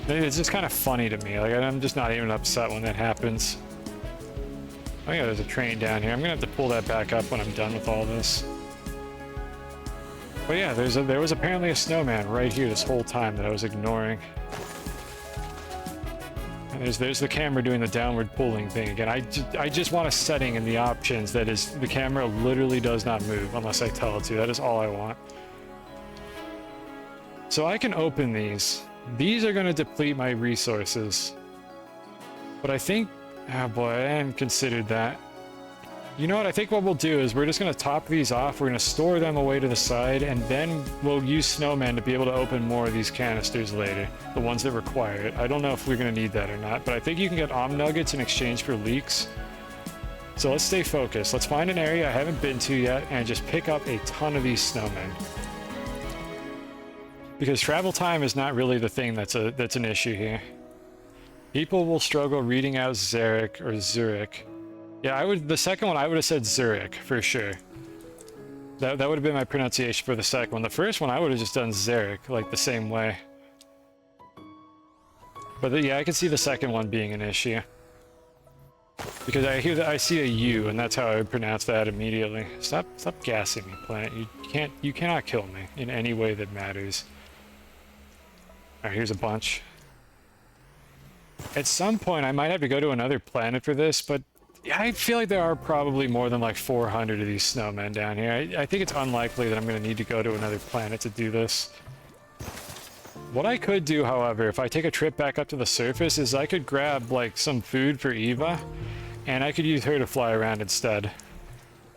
It's just kind of funny to me. Like, I'm just not even upset when that happens. Oh yeah, there's a train down here. I'm gonna have to pull that back up when I'm done with all this. But yeah, there was apparently a snowman right here this whole time that I was ignoring. And there's the camera doing the downward pulling thing again. I just want a setting in the options that is the camera literally does not move unless I tell it to. That is all I want. So I can open these. These are going to deplete my resources. But I think... Oh boy, I hadn't considered that. You know what? I think what we'll do is we're just going to top these off. We're going to store them away to the side. And then we'll use Snowman to be able to open more of these canisters later. The ones that require it. I don't know if we're going to need that or not. But I think you can get Nuggets in exchange for leaks. So let's stay focused. Let's find an area I haven't been to yet. And just pick up a ton of these Snowmen. Because travel time is not really the thing that's an issue here. People will struggle reading out Zarek or Zurich. Yeah, the second one I would have said Zurich for sure. That would have been my pronunciation for the second one. The first one I would have just done Zarek, like the same way. But yeah, I can see the second one being an issue. Because I see a U, and that's how I would pronounce that immediately. Stop gassing me, planet. You cannot kill me in any way that matters. Alright, here's a bunch. At some point, I might have to go to another planet for this, but I feel like there are probably more than like 400 of these snowmen down here. I think it's unlikely that I'm going to need to go to another planet to do this. What I could do, however, if I take a trip back up to the surface, is I could grab like some food for Eva, and I could use her to fly around instead.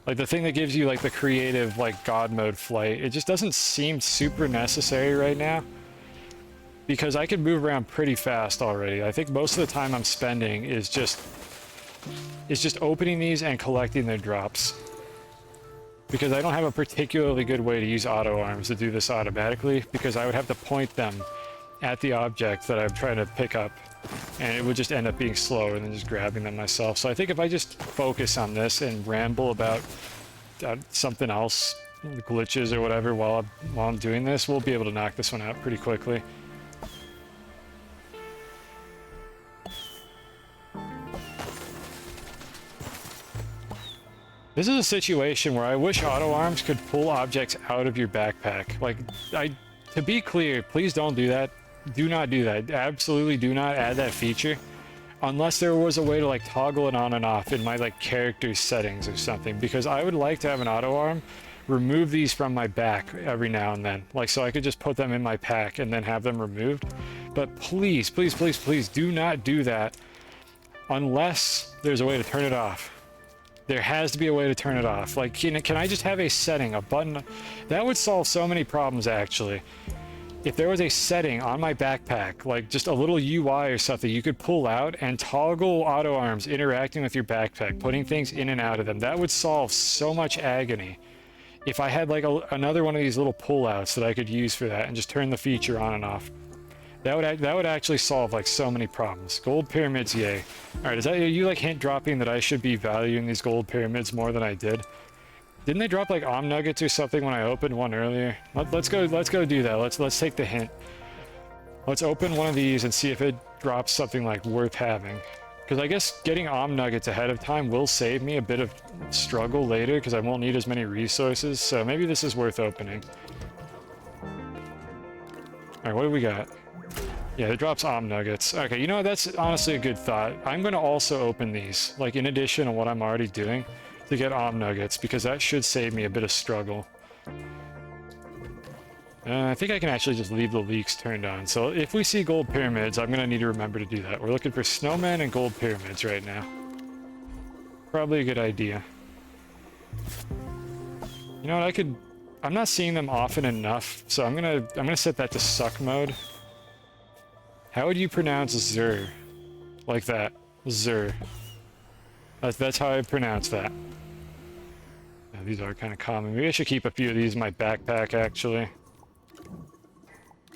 Like the thing that gives you like the creative like God mode flight. It just doesn't seem super necessary right now. Because I can move around pretty fast already. I think most of the time I'm spending is just opening these and collecting their drops. Because I don't have a particularly good way to use auto arms to do this automatically, because I would have to point them at the object that I'm trying to pick up, and it would just end up being slower than just grabbing them myself. So I think if I just focus on this and ramble about something else, glitches or whatever, while I'm doing this, we'll be able to knock this one out pretty quickly. This is a situation where I wish auto arms could pull objects out of your backpack. Like, to be clear, please don't do that. Do not do that. Absolutely do not add that feature. Unless there was a way to like toggle it on and off in my like character settings or something. Because I would like to have an auto arm remove these from my back every now and then. Like, so I could just put them in my pack and then have them removed. But please, please, please, please do not do that unless there's a way to turn it off. There has to be a way to turn it off. Like, can I just have a setting, a button? That would solve so many problems, actually. If there was a setting on my backpack, like just a little UI or something, you could pull out and toggle auto arms interacting with your backpack, putting things in and out of them. That would solve so much agony. If I had like another one of these little pullouts that I could use for that and just turn the feature on and off. That would actually solve like so many problems. Gold pyramids, yay. Alright, are you like hint dropping that I should be valuing these gold pyramids more than I did? Didn't they drop like nuggets or something when I opened one earlier? Let's go do that. Let's take the hint. Let's open one of these and see if it drops something like worth having. Because I guess getting nuggets ahead of time will save me a bit of struggle later because I won't need as many resources. So maybe this is worth opening. Alright, what do we got? Yeah, it drops nuggets. Okay, you know, that's honestly a good thought. I'm going to also open these, like in addition to what I'm already doing, to get nuggets, because that should save me a bit of struggle. I think I can actually just leave the leaks turned on. So if we see gold pyramids, I'm going to need to remember to do that. We're looking for snowmen and gold pyramids right now. Probably a good idea. You know what, I'm not seeing them often enough, so I'm gonna set that to suck mode. How would you pronounce Zur? Like that. Zur. That's how I pronounce that. Yeah, these are kind of common. Maybe I should keep a few of these in my backpack, actually.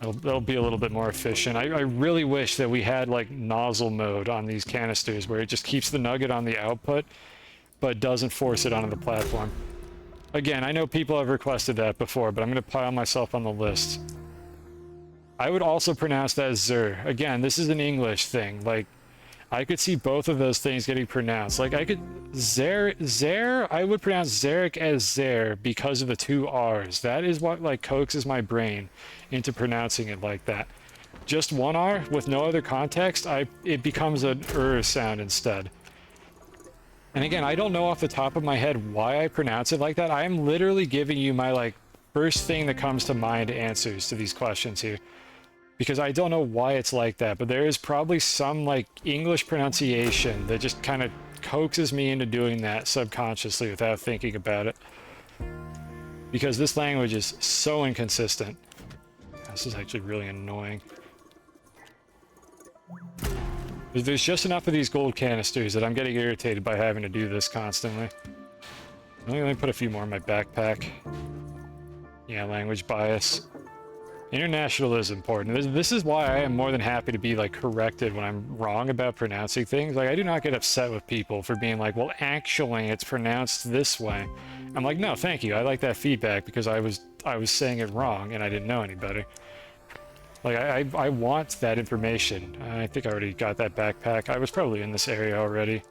That'll be a little bit more efficient. I really wish that we had, like, nozzle mode on these canisters, where it just keeps the nugget on the output, but doesn't force it onto the platform. Again, I know people have requested that before, but I'm going to pile myself on the list. I would also pronounce that Zur. Again, this is an English thing. Like, I could see both of those things getting pronounced. Like, I could... Zer? I would pronounce Zarek as Zer because of the two R's. That is what, like, coaxes my brain into pronouncing it like that. Just one R with no other context, it becomes an sound instead. And again, I don't know off the top of my head why I pronounce it like that. I am literally giving you my, like, first thing that comes to mind answers to these questions here. Because I don't know why it's like that, but there is probably some, like, English pronunciation that just kind of coaxes me into doing that subconsciously without thinking about it. Because this language is so inconsistent. This is actually really annoying. There's just enough of these gold canisters that I'm getting irritated by having to do this constantly. Let me put a few more in my backpack. Yeah, language bias. International is important. This is why I am more than happy to be, like, corrected when I'm wrong about pronouncing things. Like, I do not get upset with people for being like, well, actually, it's pronounced this way. I'm like, no, thank you. I like that feedback because I was saying it wrong and I didn't know any better. Like, I want that information. I think I already got that backpack. I was probably in this area already.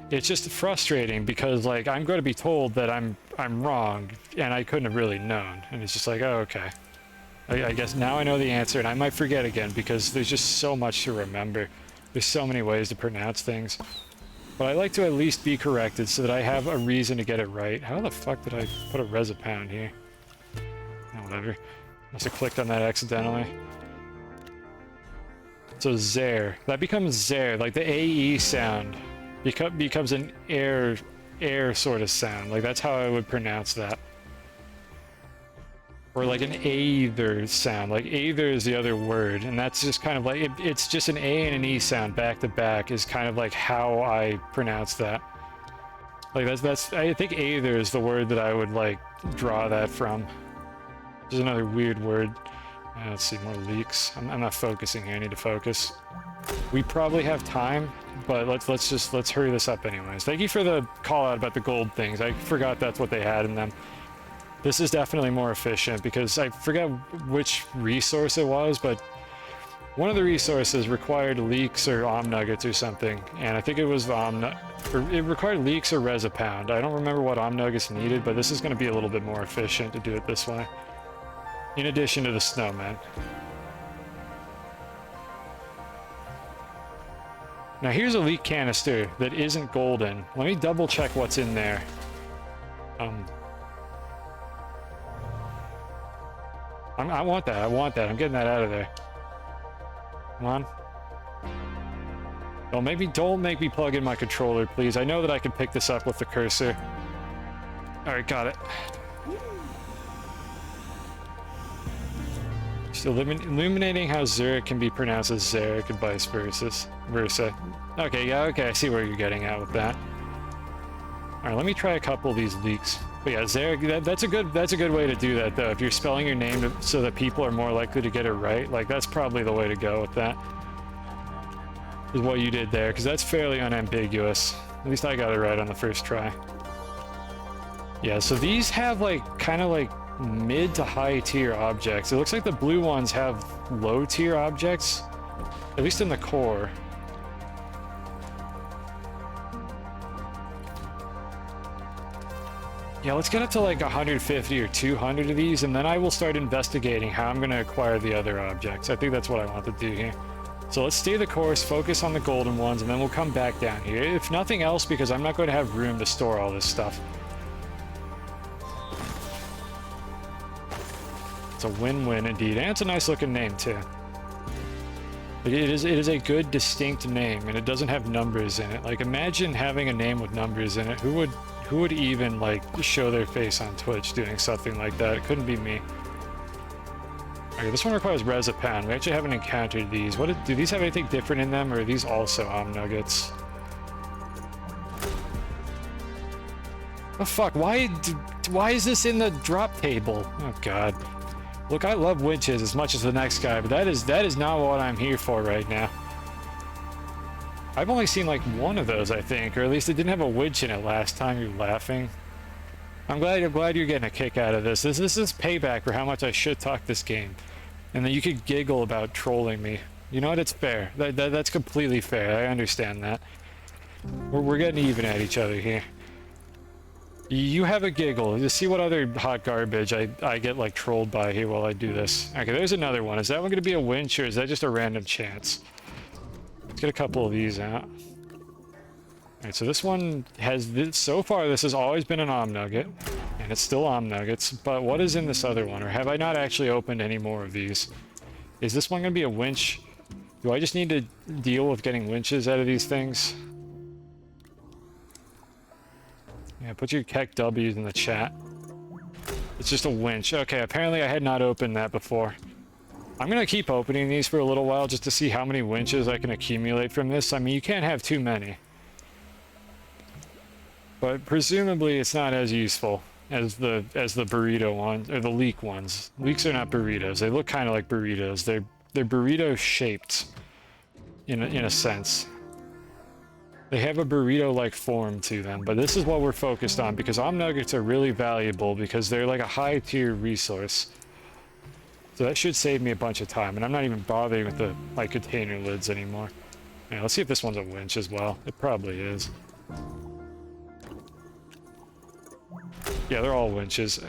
It's just frustrating because, like, I'm going to be told that I'm wrong, and I couldn't have really known. And it's just like, oh, okay. I guess now I know the answer, and I might forget again because there's just so much to remember. There's so many ways to pronounce things. But I like to at least be corrected so that I have a reason to get it right. How the fuck did I put a res a pound here? Oh, whatever. Must have clicked on that accidentally. So Zer. That becomes Zer, like the AE sound. Becomes an air sort of sound. Like, that's how I would pronounce that. Or like an aether sound. Like, aether is the other word, and that's just kind of like, it's just an A and an E sound back to back is kind of like how I pronounce that. Like, that's I think aether is the word that I would, like, draw that from. There's another weird word. Let's see, more leaks. I'm not focusing here, I need to focus. We probably have time, but let's hurry this up anyways. Thank you for the call out about the gold things. I forgot that's what they had in them. This is definitely more efficient because I forget which resource it was, but one of the resources required leeks or nuggets or something, and I think it was the it required leeks or Resopound. I don't remember what nuggets needed, but this is going to be a little bit more efficient to do it this way. In addition to the snowman. Now here's a leak canister that isn't golden. Let me double check what's in there. I want that. I want that. I'm getting that out of there. Come on. Well, maybe don't make me plug in my controller, please. I know that I can pick this up with the cursor. Alright, got it. Just illuminating how Zurich can be pronounced as Zarek and vice versa. Okay, yeah, okay, I see where you're getting at with that. Alright, let me try a couple of these leaks. But yeah, Zarek, that's a good way to do that, though. If you're spelling your name so that people are more likely to get it right, like, that's probably the way to go with that. Is what you did there, because that's fairly unambiguous. At least I got it right on the first try. Yeah, so these have, like, kind of like mid to high tier objects. It looks like the blue ones have low tier objects, at least in the core. Yeah, let's get up to like 150 or 200 of these, and then I will start investigating how I'm going to acquire the other objects. I think that's what I want to do here. So let's stay the course, focus on the golden ones, and then we'll come back down here. If nothing else, because I'm not going to have room to store all this stuff. It's a win-win indeed, and it's a nice looking name too. It is a good, distinct name, and it doesn't have numbers in it. Like, imagine having a name with numbers in it. Who would even, like, show their face on Twitch doing something like that? It couldn't be me. Okay, this one requires Resopound. We actually haven't encountered these. Do these have anything different in them, or are these also nuggets? Oh fuck, why is this in the drop table? Oh god. Look, I love winches as much as the next guy, but that is not what I'm here for right now. I've only seen like one of those, I think, or at least it didn't have a winch in it last time. You're laughing. I'm glad you're getting a kick out of this. This is payback for how much I shit talk this game. And then you could giggle about trolling me. You know what? It's fair. That's completely fair. I understand that. We're getting even at each other here. You have a giggle. You see what other hot garbage I get like trolled by here while I do this. Okay, there's another one. Is that one going to be a winch, or is that just a random chance? Let's get a couple of these out. Alright, so this one has... So far, this has always been an nugget, and it's still nuggets, but what is in this other one? Or have I not actually opened any more of these? Is this one going to be a winch? Do I just need to deal with getting winches out of these things? Yeah, put your Keck W's in the chat. It's just a winch. Okay, apparently I had not opened that before. I'm going to keep opening these for a little while just to see how many winches I can accumulate from this. I mean, you can't have too many. But presumably it's not as useful as the burrito ones, or the leek ones. Leeks are not burritos. They look kind of like burritos. They're burrito shaped in a sense. They have a burrito-like form to them, but this is what we're focused on because nuggets are really valuable because they're like a high-tier resource. So that should save me a bunch of time, and I'm not even bothering with the container lids anymore. Yeah, let's see if this one's a winch as well. It probably is. Yeah, they're all winches.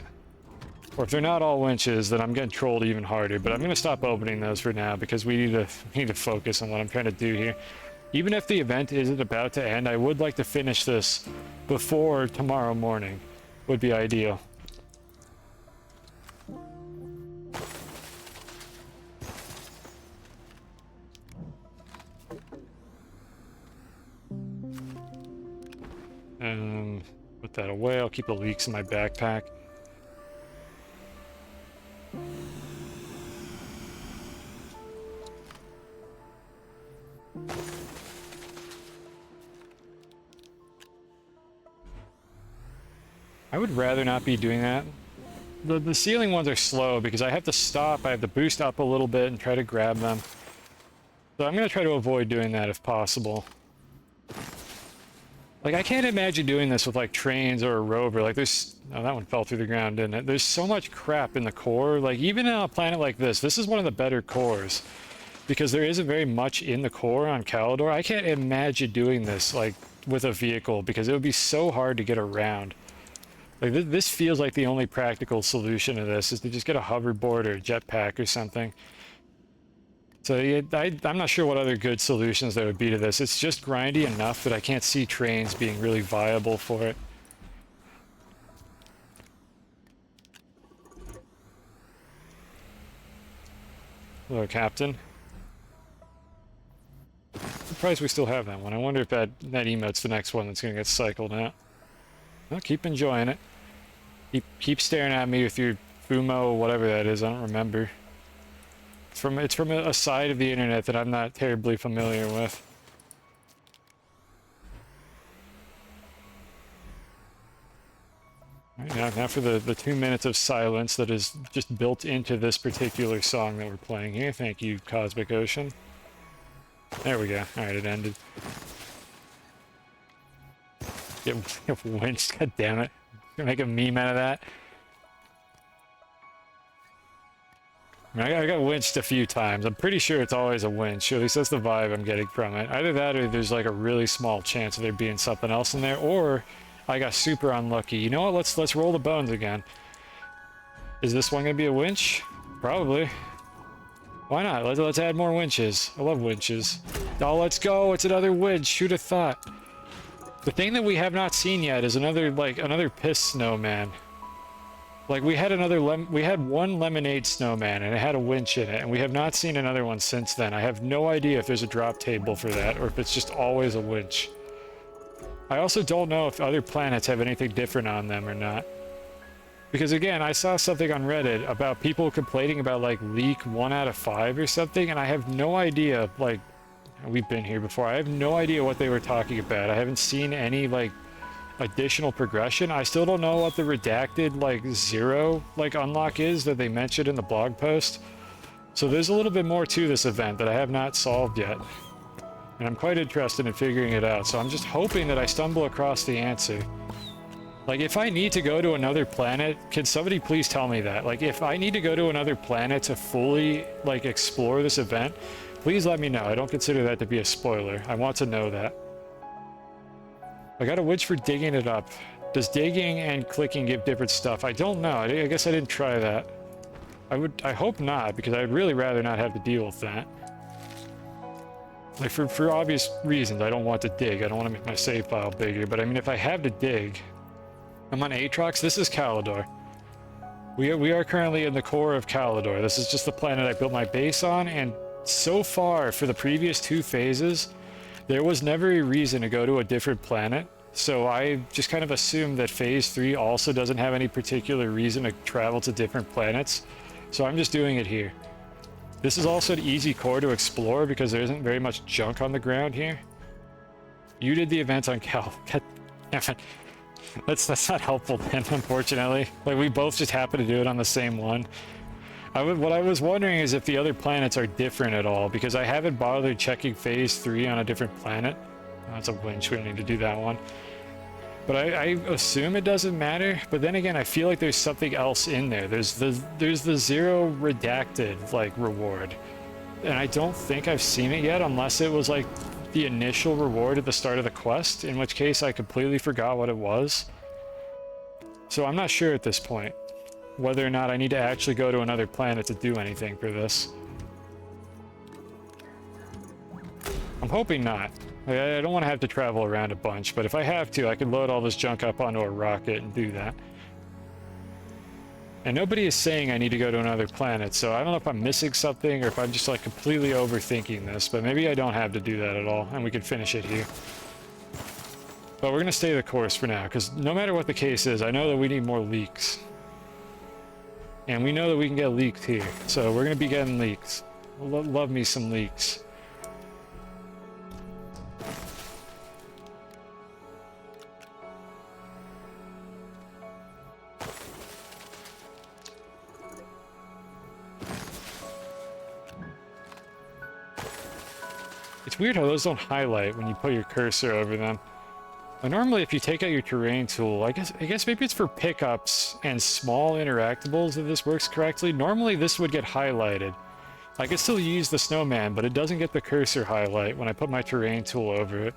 Or if they're not all winches, then I'm getting trolled even harder. But I'm going to stop opening those for now because we need to focus on what I'm trying to do here. Even if the event isn't about to end, I would like to finish this before tomorrow morning. Would be ideal. Put that away. I'll keep the leeks in my backpack. I would rather not be doing that. The ceiling ones are slow because I have to stop, I have to boost up a little bit and try to grab them. So I'm going to try to avoid doing that if possible. Like, I can't imagine doing this with, like, trains or a rover. Like, there's... Oh, that one fell through the ground, didn't it? There's so much crap in the core. Like, even on a planet like this is one of the better cores. because there isn't very much in the core on Calidor. I can't imagine doing this like with a vehicle because it would be so hard to get around. Like this feels like the only practical solution to this is to just get a hoverboard or a jetpack or something. So yeah, I'm not sure what other good solutions there would be to this. It's just grindy enough that I can't see trains being really viable for it. Hello, Captain. Surprised we still have that one. I wonder if that emote's the next one that's gonna get cycled out. Well, keep enjoying it. Keep staring at me with your Fumo, whatever that is. I don't remember. It's from a side of the internet that I'm not terribly familiar with. All right, now for the 2 minutes of silence that is just built into this particular song that we're playing here. Thank you, Cosmic Ocean. There we go. Alright, it ended. Get winched, god damn it. Gonna make a meme out of that. I got winched a few times. I'm pretty sure it's always a winch. At least that's the vibe I'm getting from it. Either that or there's like a really small chance of there being something else in there, or I got super unlucky. You know what? Let's roll the bones again. Is this one gonna be a winch? Probably. Why not? Let's add more winches. I love winches. Oh, let's go! It's another winch. Who'd have thought? The thing that we have not seen yet is another piss snowman. Like we had one lemonade snowman and it had a winch in it, and we have not seen another one since then. I have no idea if there's a drop table for that or if it's just always a winch. I also don't know if other planets have anything different on them or not. Because again, I saw something on Reddit about people complaining about like leak 1 out of 5 or something, and I have no idea, like, we've been here before, I have no idea what they were talking about. I haven't seen any like additional progression. I still don't know what the redacted like 0 like unlock is that they mentioned in the blog post. So there's a little bit more to this event that I have not solved yet. And I'm quite interested in figuring it out, so I'm just hoping that I stumble across the answer. Like, if I need to go to another planet, can somebody please tell me that? Like, if I need to go to another planet to fully, like, explore this event, please let me know. I don't consider that to be a spoiler. I want to know that. I got a winch for digging it up. Does digging and clicking give different stuff? I don't know. I guess I didn't try that. I hope not, because I'd really rather not have to deal with that. Like, for obvious reasons, I don't want to dig. I don't want to make my save file bigger, but I mean, if I have to dig... I'm on Aatrox. This is Calidor. We are currently in the core of Calidor. This is just the planet I built my base on, and so far, for the previous 2 phases, there was never a reason to go to a different planet, so I just kind of assumed that Phase 3 also doesn't have any particular reason to travel to different planets, so I'm just doing it here. This is also an easy core to explore because there isn't very much junk on the ground here. You did the events on Cal... That's not helpful then, unfortunately. Like, we both just happen to do it on the same one. What I was wondering is if the other planets are different at all, because I haven't bothered checking Phase 3 on a different planet. Oh, that's a winch, we don't need to do that one. But I assume it doesn't matter, but then again, I feel like there's something else in there. There's the 0 redacted, like, reward. And I don't think I've seen it yet, unless it was, like, the initial reward at the start of the quest, in which case I completely forgot what it was. So I'm not sure at this point whether or not I need to actually go to another planet to do anything for this. I'm hoping not. I don't want to have to travel around a bunch, but if I have to, I can load all this junk up onto a rocket and do that. And nobody is saying I need to go to another planet, so I don't know if I'm missing something or if I'm just like completely overthinking this, but maybe I don't have to do that at all, and we can finish it here. But we're going to stay the course for now, because no matter what the case is, I know that we need more leaks. And we know that we can get leaked here, so we're going to be getting leaks. Love me some leaks. It's weird how those don't highlight when you put your cursor over them. But normally if you take out your terrain tool, I guess maybe it's for pickups and small interactables if this works correctly. Normally this would get highlighted. I can still use the snowman, but it doesn't get the cursor highlight when I put my terrain tool over it,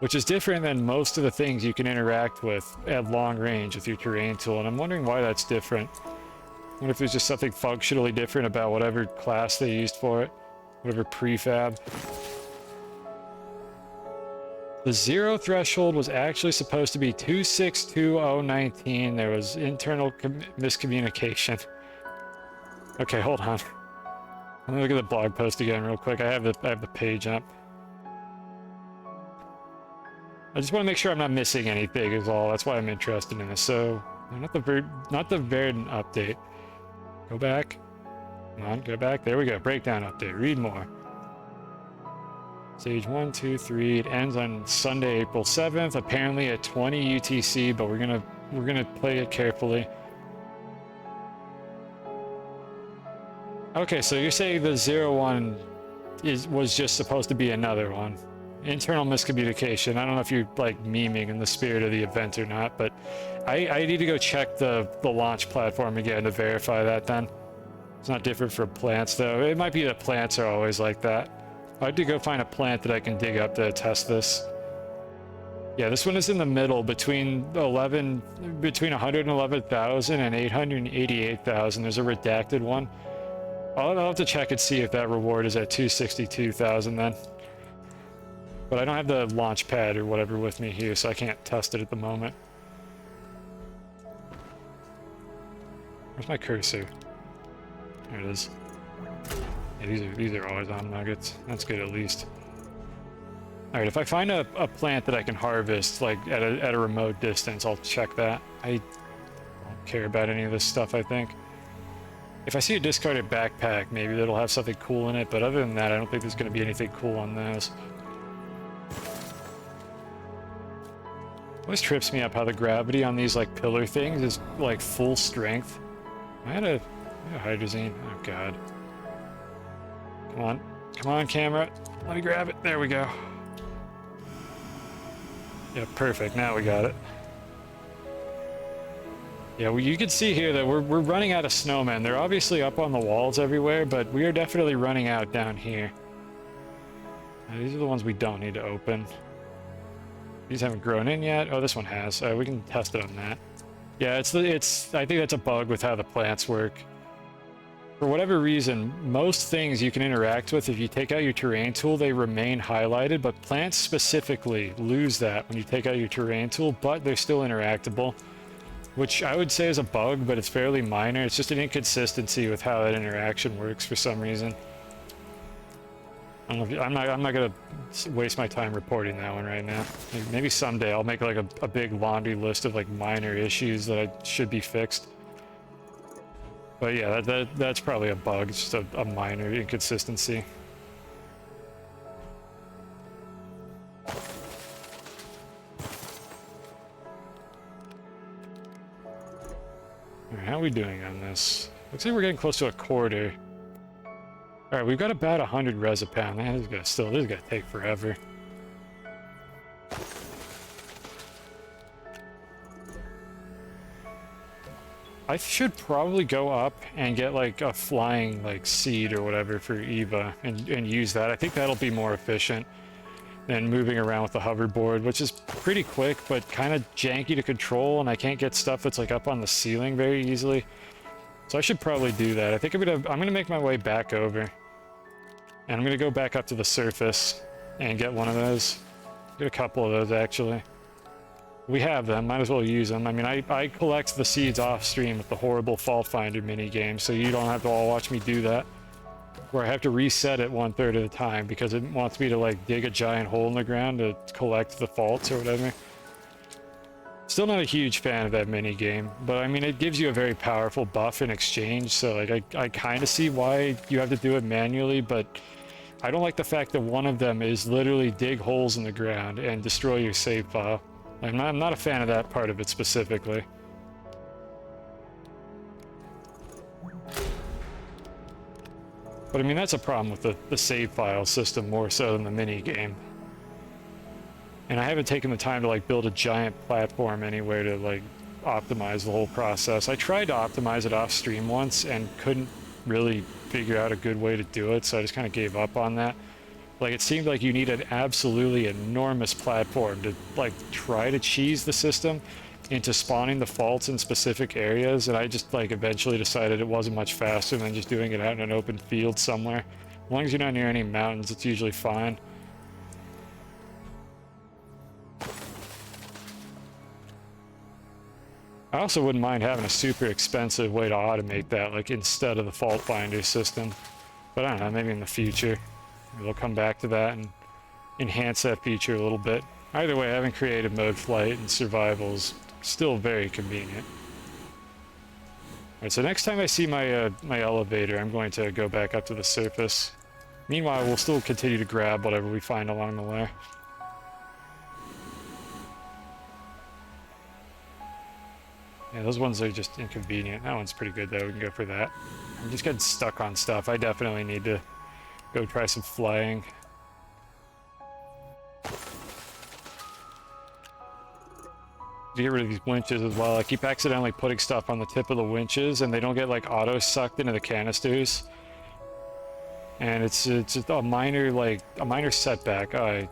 which is different than most of the things you can interact with at long range with your terrain tool, and I'm wondering why that's different. I wonder if there's just something functionally different about whatever class they used for it, whatever prefab. The zero threshold was actually supposed to be 262019. There was internal miscommunication. Okay, hold on. Let me look at the blog post again real quick. I have the page up. I just want to make sure I'm not missing anything is all. That's why I'm interested in this. So, not the Verdant update. Go back. Come on, go back. There we go. Breakdown update. Read more. Stage 1, 2, 3. It ends on Sunday, April 7th. Apparently at 20 UTC, but we're gonna play it carefully. Okay, so you're saying the 01 was just supposed to be another one. Internal miscommunication. I don't know if you're like memeing in the spirit of the event or not, but I need to go check the launch platform again to verify that then. It's not different for plants though. It might be that plants are always like that. I have to go find a plant that I can dig up to test this. Yeah, this one is in the middle between 111,000 and 888,000. There's a redacted one. I'll have to check and see if that reward is at 262,000 then. But I don't have the launch pad or whatever with me here, so I can't test it at the moment. Where's my cursor? There it is. Yeah, these are always on nuggets. That's good at least. Alright, if I find a plant that I can harvest, like at a remote distance, I'll check that. I don't care about any of this stuff, I think. If I see a discarded backpack, maybe that'll have something cool in it, but other than that, I don't think there's going to be anything cool on those. Always trips me up how the gravity on these like pillar things is like full strength. I had a hydrazine. Oh god. Come on camera. Let me grab it. There we go. Yeah, perfect. Now we got it. Yeah, well, you can see here that we're running out of snowmen. They're obviously up on the walls everywhere, but we are definitely running out down here. These are the ones we don't need to open. These haven't grown in yet. Oh, this one has. We can test it on that. Yeah, I think that's a bug with how the plants work. For whatever reason, most things you can interact with, if you take out your terrain tool, they remain highlighted, but plants specifically lose that when you take out your terrain tool, but they're still interactable, which I would say is a bug, but it's fairly minor. It's just an inconsistency with how that interaction works for some reason. I don't know if I'm not gonna waste my time reporting that one right now. Maybe someday I'll make like a big laundry list of like minor issues that should be fixed. But yeah, that's probably a bug. It's just a minor inconsistency. Alright, how are we doing on this? Looks like we're getting close to a quarter. Alright, we've got about 100 res a pound. This is gonna take forever. I should probably go up and get like a flying like seed or whatever for Eva and use that. I think that'll be more efficient than moving around with the hoverboard, which is pretty quick but kind of janky to control, and I can't get stuff that's like up on the ceiling very easily. So I should probably do that. I think I'm gonna make my way back over, and I'm gonna go back up to the surface and get one of those. Get a couple of those actually. We have them, might as well use them. I mean, I collect the seeds off stream with the horrible Fault Finder mini game, so you don't have to all watch me do that. Where I have to reset it 1/3 of the time because it wants me to like dig a giant hole in the ground to collect the faults or whatever. Still not a huge fan of that mini game, but I mean, it gives you a very powerful buff in exchange, so like I kind of see why you have to do it manually, but I don't like the fact that one of them is literally dig holes in the ground and destroy your save file. I'm not a fan of that part of it specifically. But I mean, that's a problem with the save file system more so than the mini game. And I haven't taken the time to like build a giant platform anywhere to like optimize the whole process. I tried to optimize it off stream once and couldn't really figure out a good way to do it, so I just kind of gave up on that. Like, it seemed like you need an absolutely enormous platform to, like, try to cheese the system into spawning the faults in specific areas, and I just, like, eventually decided it wasn't much faster than just doing it out in an open field somewhere. As long as you're not near any mountains, it's usually fine. I also wouldn't mind having a super expensive way to automate that, like, instead of the fault finder system. But I don't know, maybe in the future we'll come back to that and enhance that feature a little bit. Either way, having creative mode flight and survival is still very convenient. Alright, so next time I see my my elevator, I'm going to go back up to the surface. Meanwhile, we'll still continue to grab whatever we find along the way. Yeah, those ones are just inconvenient. That one's pretty good though, we can go for that. I'm just getting stuck on stuff. I definitely need to go try some flying. To get rid of these winches as well. I keep accidentally putting stuff on the tip of the winches and they don't get like auto sucked into the canisters. And it's just a minor setback. Why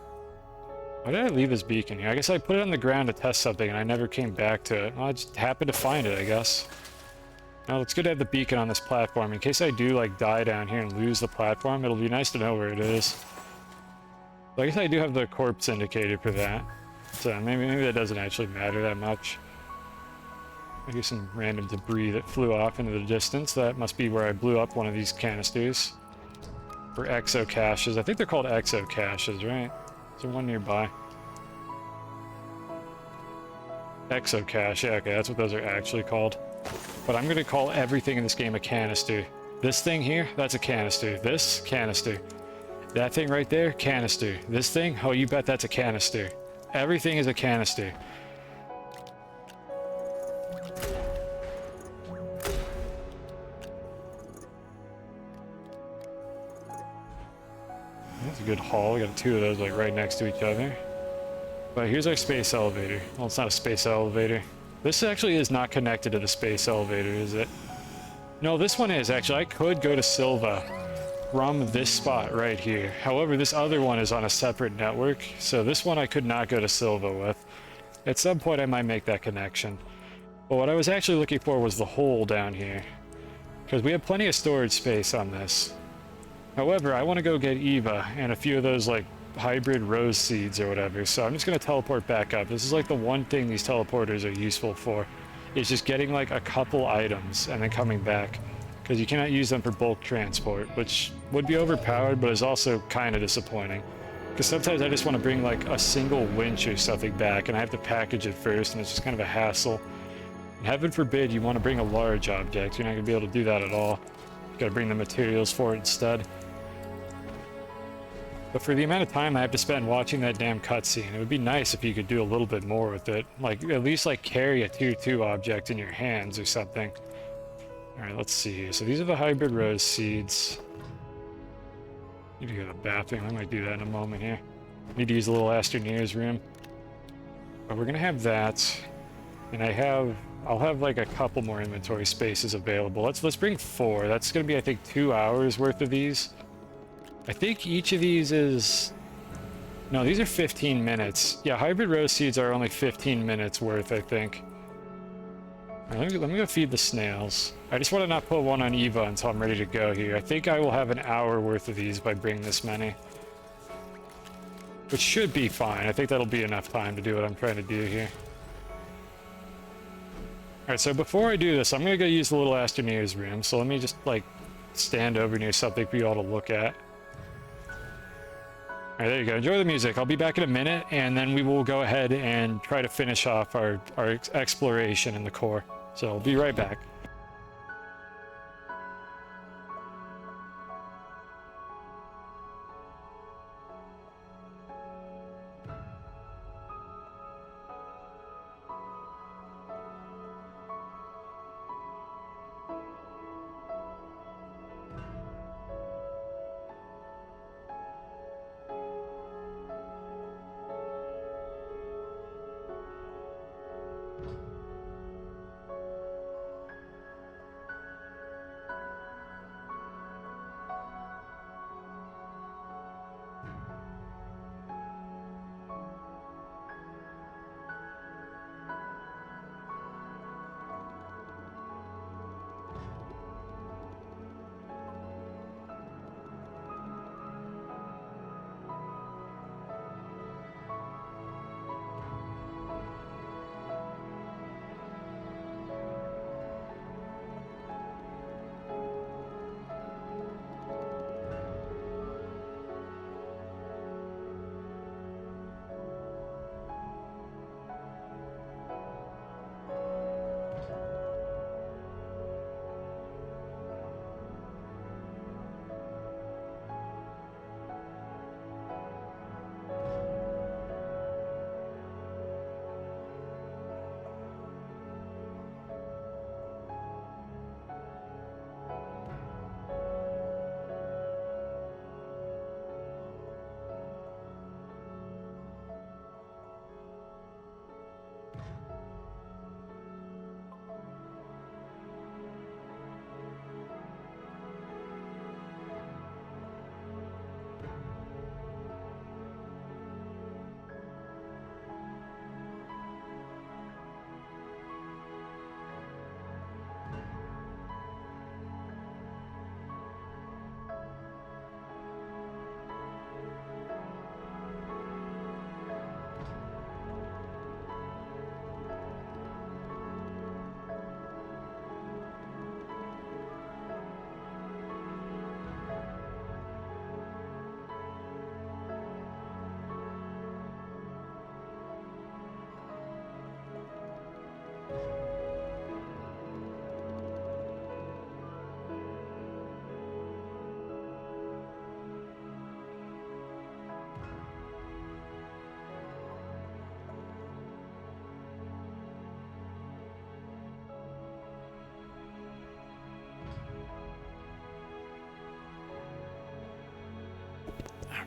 did I leave this beacon here? I guess I put it on the ground to test something and I never came back to it. Well, I just happened to find it, I guess. Now it's good to have the beacon on this platform. In case I do like die down here and lose the platform, it'll be nice to know where it is. But I guess I do have the corpse indicator for that. So maybe that doesn't actually matter that much. Maybe some random debris that flew off into the distance. That must be where I blew up one of these canisters. Or exo caches. I think they're called exo caches, right? Is there one nearby? Exo cache, yeah, okay, that's what those are actually called. But I'm gonna call everything in this game a canister. This thing here, that's a canister. This, canister. That thing right there, canister. This thing, oh, you bet that's a canister. Everything is a canister. That's a good haul. We got two of those like right next to each other. But here's our space elevator. Well, it's not a space elevator. This actually is not connected to the space elevator, is it? No, this one is actually. I could go to Silva from this spot right here. However, this other one is on a separate network, so this one I could not go to Silva with. At some point I might make that connection. But what I was actually looking for was the hole down here, because we have plenty of storage space on this. However, I want to go get Eva and a few of those like hybrid rose seeds or whatever, so I'm just going to teleport back up. This is like the one thing these teleporters are useful for, is just getting like a couple items and then coming back. Because you cannot use them for bulk transport, which would be overpowered, but is also kind of disappointing. Because sometimes I just want to bring like a single winch or something back, and I have to package it first, and it's just kind of a hassle. And heaven forbid you want to bring a large object. You're not going to be able to do that at all. You got to bring the materials for it instead. But for the amount of time I have to spend watching that damn cutscene, it would be nice if you could do a little bit more with it. Like, at least like carry a tier 2 object in your hands or something. Alright, let's see here. So these are the hybrid rose seeds. Need to go to the bathroom. I might do that in a moment here. Need to use a little Astroneer's room. But we're gonna have that. And I'll have like a couple more inventory spaces available. Let's bring 4. That's gonna be, I think, 2 hours worth of these. I think each of these is... No, these are 15 minutes. Yeah, hybrid rose seeds are only 15 minutes worth, I think. Let me go feed the snails. I just want to not put one on Eva until I'm ready to go here. I think I will have an hour worth of these by bringing this many. Which should be fine. I think that'll be enough time to do what I'm trying to do here. Alright, so before I do this, I'm going to go use the little Astroneer's room. So let me just, like, stand over near something for you all to look at. Alright, there you go. Enjoy the music. I'll be back in a minute, and then we will go ahead and try to finish off our exploration in the core. So I'll be right back.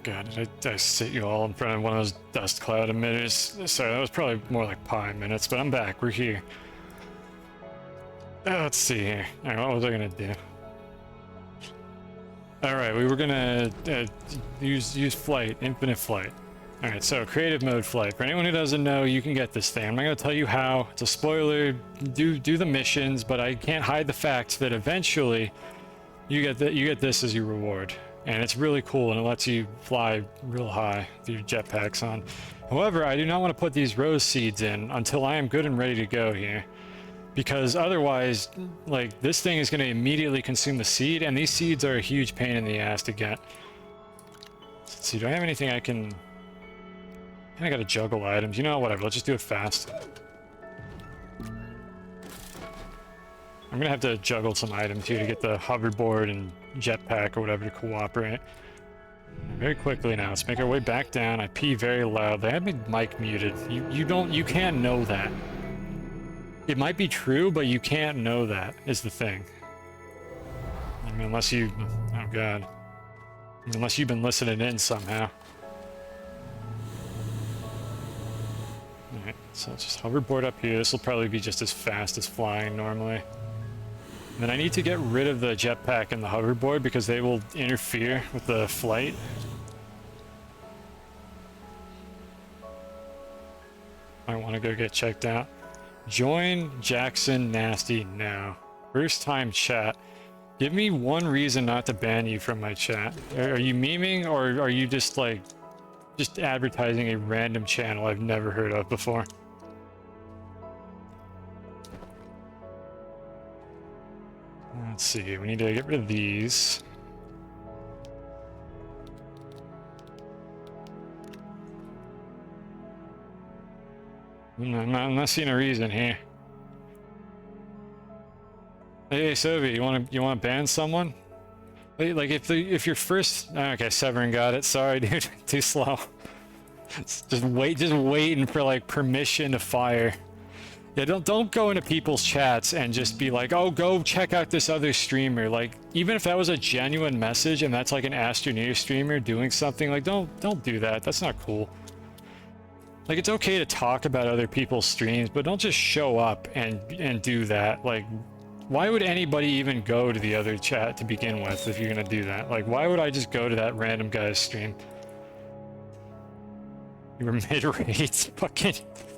god, did I sit you all in front of one of those dust cloud emitters? Sorry, that was probably more like pi minutes, but I'm back. We're here. Let's see here. Alright, what was I gonna do? Alright, we were gonna use flight, infinite flight. Alright, so creative mode flight. For anyone who doesn't know, you can get this thing. I'm not gonna tell you how. It's a spoiler. Do the missions, but I can't hide the fact that eventually you get this as your reward. And it's really cool, and it lets you fly real high with your jetpacks on. However, I do not want to put these rose seeds in until I am good and ready to go here. Because otherwise, like, this thing is going to immediately consume the seed, and these seeds are a huge pain in the ass to get. Let's see, do I have anything I can... I gotta juggle items. You know, whatever, let's just do it fast. I'm gonna have to juggle some items here to get the hoverboard and jetpack or whatever to cooperate. Very quickly now, let's make our way back down. I pee very loud. They have my mic muted. You can't know that. It might be true, but you can't know that, is the thing. I mean, unless you... Oh god. Unless you've been listening in somehow. Alright, so let's just hoverboard up here. This will probably be just as fast as flying normally. And then I need to get rid of the jetpack and the hoverboard because they will interfere with the flight. I want to go get checked out. Join Jackson Nasty now. First time chat. Give me one reason not to ban you from my chat. Are you memeing, or are you just like just advertising a random channel I've never heard of before? Let's see, we need to get rid of these. I'm not seeing a reason here. Hey, Sophie, you want to ban someone? Like if your first... Okay, Severin got it. Sorry, dude. Too slow. Just waiting for like permission to fire. Yeah, don't go into people's chats and just be like, oh, go check out this other streamer. Like, even if that was a genuine message and that's like an Astroneer streamer doing something, like, don't do that. That's not cool. Like, it's okay to talk about other people's streams, but don't just show up and do that. Like, why would anybody even go to the other chat to begin with if you're gonna do that? Like, why would I just go to that random guy's stream? You were mid-rates. Fucking...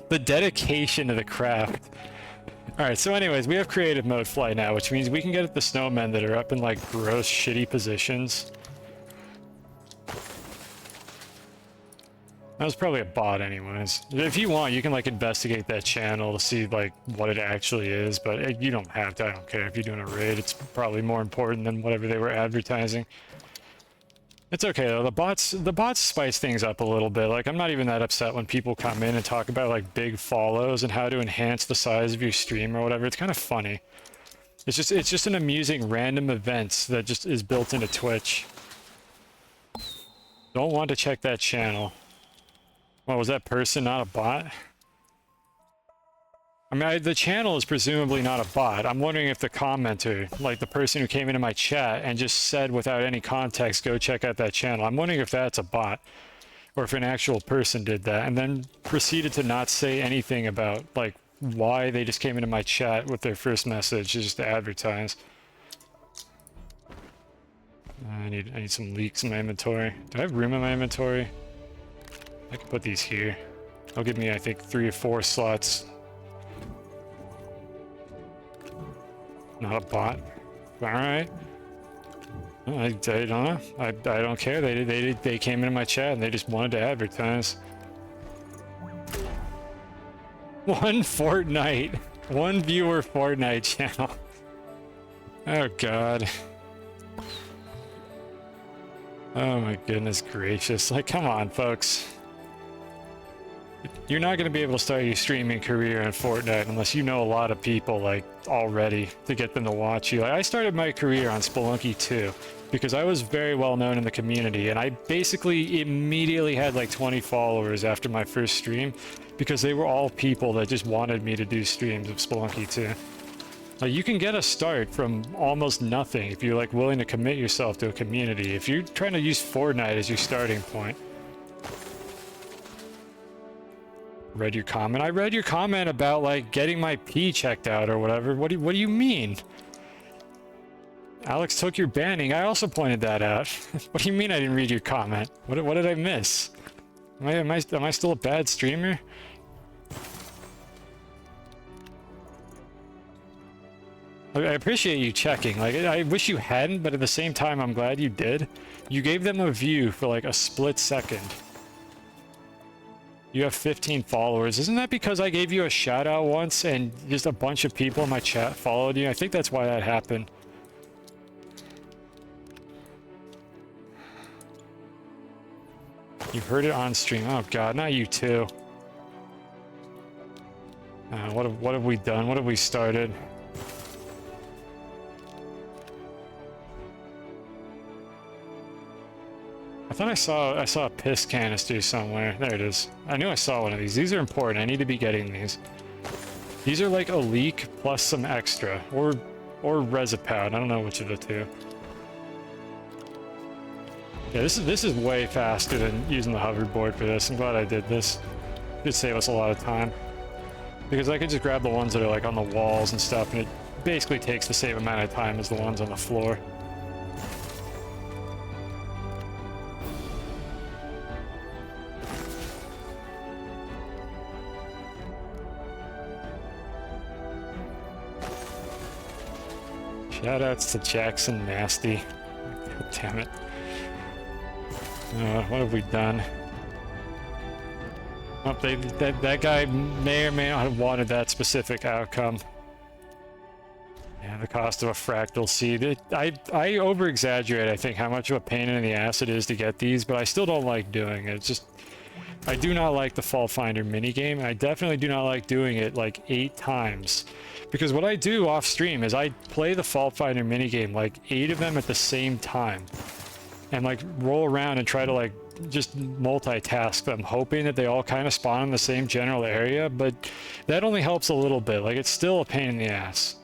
The dedication to the craft. Alright, so anyways, we have creative mode flight now, which means we can get at the snowmen that are up in, like, gross, shitty positions. That was probably a bot anyways. If you want, you can, like, investigate that channel to see, like, what it actually is, but you don't have to. I don't care if you're doing a raid. It's probably more important than whatever they were advertising. It's okay though, the bots spice things up a little bit. Like, I'm not even that upset when people come in and talk about like big follows and how to enhance the size of your stream or whatever. It's kind of funny. It's just an amusing random event that just is built into Twitch. Don't want to check that channel. What, was that person not a bot? I mean, the channel is presumably not a bot. I'm wondering if the commenter, like the person who came into my chat and just said without any context, go check out that channel. I'm wondering if that's a bot, or if an actual person did that, and then proceeded to not say anything about, like, why they just came into my chat with their first message just to advertise. I need some leaks in my inventory. Do I have room in my inventory? I can put these here. They'll give me, I think, 3 or 4 slots. Not a bot. Alright. I don't know. I don't care. They came into my chat and they just wanted to advertise. One Fortnite. One viewer Fortnite channel. Oh god. Oh my goodness gracious. Like, come on, folks. You're not going to be able to start your streaming career in Fortnite unless you know a lot of people, like, already to get them to watch you. Like, I started my career on Spelunky 2 because I was very well known in the community, and I basically immediately had like 20 followers after my first stream because they were all people that just wanted me to do streams of Spelunky 2. Like, you can get a start from almost nothing if you're like willing to commit yourself to a community. If you're trying to use Fortnite as your starting point. Read your comment. I read your comment about like getting my P checked out or whatever. What do you mean? Alex took your banning. I also pointed that out. What do you mean I didn't read your comment? What did I miss? Am I still a bad streamer? I appreciate you checking. Like, I wish you hadn't, but at the same time, I'm glad you did. You gave them a view for like a split second. You have 15 followers. Isn't that because I gave you a shout out once and just a bunch of people in my chat followed you? I think that's why that happened. You've heard it on stream. Oh god, not you too. What have we done? What have we started? I thought I saw a piss canister somewhere. There it is. I knew I saw one of these. These are important. I need to be getting these. These are like a leak plus some extra, or Rezipout. I don't know which of the two. Yeah, this is way faster than using the hoverboard for this. I'm glad I did this. It save us a lot of time. Because I could just grab the ones that are like on the walls and stuff, and it basically takes the same amount of time as the ones on the floor. Shoutouts to Jackson Nasty. God damn it. What have we done? Oh, that guy may or may not have wanted that specific outcome. Yeah, the cost of a fractal seed. I over-exaggerate, I think, how much of a pain in the ass it is to get these, but I still don't like doing it. It's just... I do not like the Fault Finder minigame. I definitely do not like doing it like 8 times. Because what I do off stream is I play the Fault Finder minigame, like 8 of them at the same time. And like roll around and try to like just multitask them, hoping that they all kind of spawn in the same general area, but that only helps a little bit. Like, it's still a pain in the ass.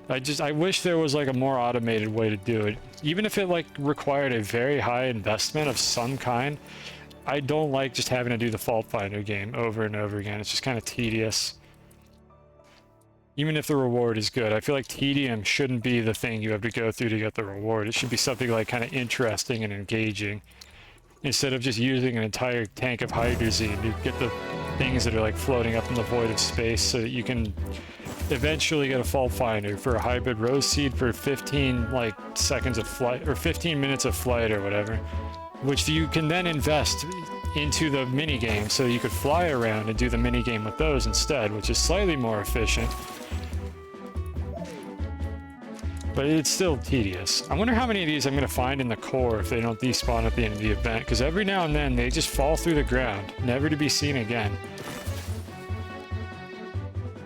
I wish there was like a more automated way to do it. Even if it like required a very high investment of some kind, I don't like just having to do the Fault Finder game over and over again. It's just kind of tedious. Even if the reward is good, I feel like tedium shouldn't be the thing you have to go through to get the reward. It should be something like kind of interesting and engaging, instead of just using an entire tank of hydrazine to get the things that are like floating up in the void of space so that you can eventually get a Fault Finder for a hybrid rose seed for 15 like seconds of flight, or 15 minutes of flight or whatever, which you can then invest into the minigame so you could fly around and do the minigame with those instead, which is slightly more efficient. But it's still tedious. I wonder how many of these I'm going to find in the core if they don't despawn at the end of the event, because every now and then they just fall through the ground, never to be seen again.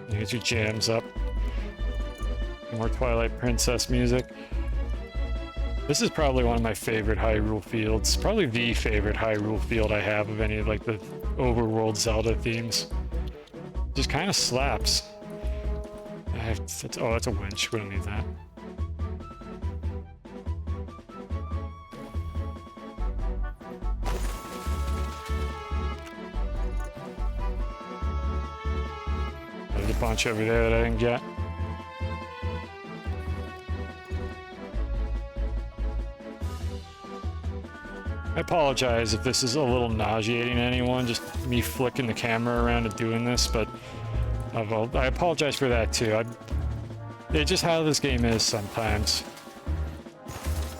Get your jams up. More Twilight Princess music. This is probably one of my favorite Hyrule fields. Probably the favorite Hyrule field I have of any of like the overworld Zelda themes. Just kind of slaps. Oh, that's a winch. We don't need that. There's a bunch over there that I didn't get. I apologize if this is a little nauseating to anyone, just me flicking the camera around and doing this, but I apologize for that too. It's just how this game is sometimes.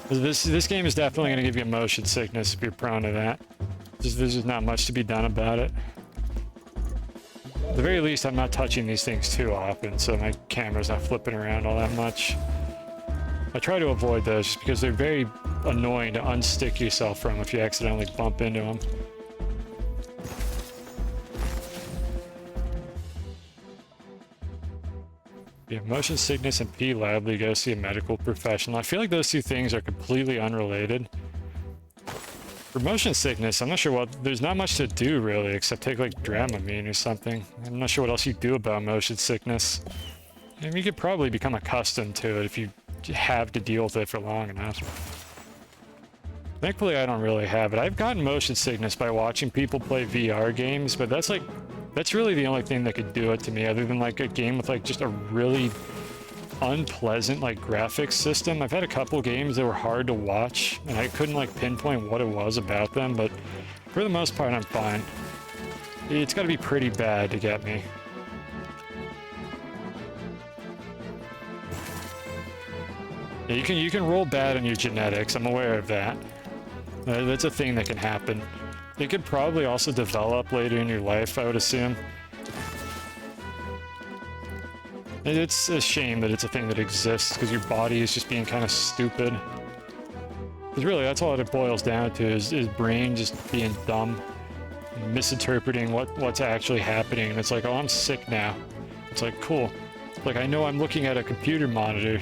This game is definitely going to give you motion sickness if you're prone to that. There's just not much to be done about it. At the very least, I'm not touching these things too often, so my camera's not flipping around all that much. I try to avoid those just because they're very annoying to unstick yourself from if you accidentally bump into them. Yeah, motion sickness and pee loudly, go see a medical professional. I feel like those two things are completely unrelated. For motion sickness, I'm not sure there's not much to do really, except take like Dramamine or something. I'm not sure what else you do about motion sickness. I mean, you could probably become accustomed to it if you have to deal with it for long enough. Thankfully, I don't really have it. I've gotten motion sickness by watching people play VR games, but that's really the only thing that could do it to me, other than like a game with like just a really unpleasant like graphics system. I've had a couple games that were hard to watch, and I couldn't like pinpoint what it was about them, but for the most part, I'm fine. It's got to be pretty bad to get me. Yeah, you can roll bad on your genetics. I'm aware of that. That's a thing that can happen. It could probably also develop later in your life, I would assume. It's a shame that it's a thing that exists, because your body is just being kind of stupid. Because really, that's all it boils down to, is brain just being dumb, misinterpreting what's actually happening. And it's like, oh, I'm sick now. It's like, cool. Like, I know I'm looking at a computer monitor.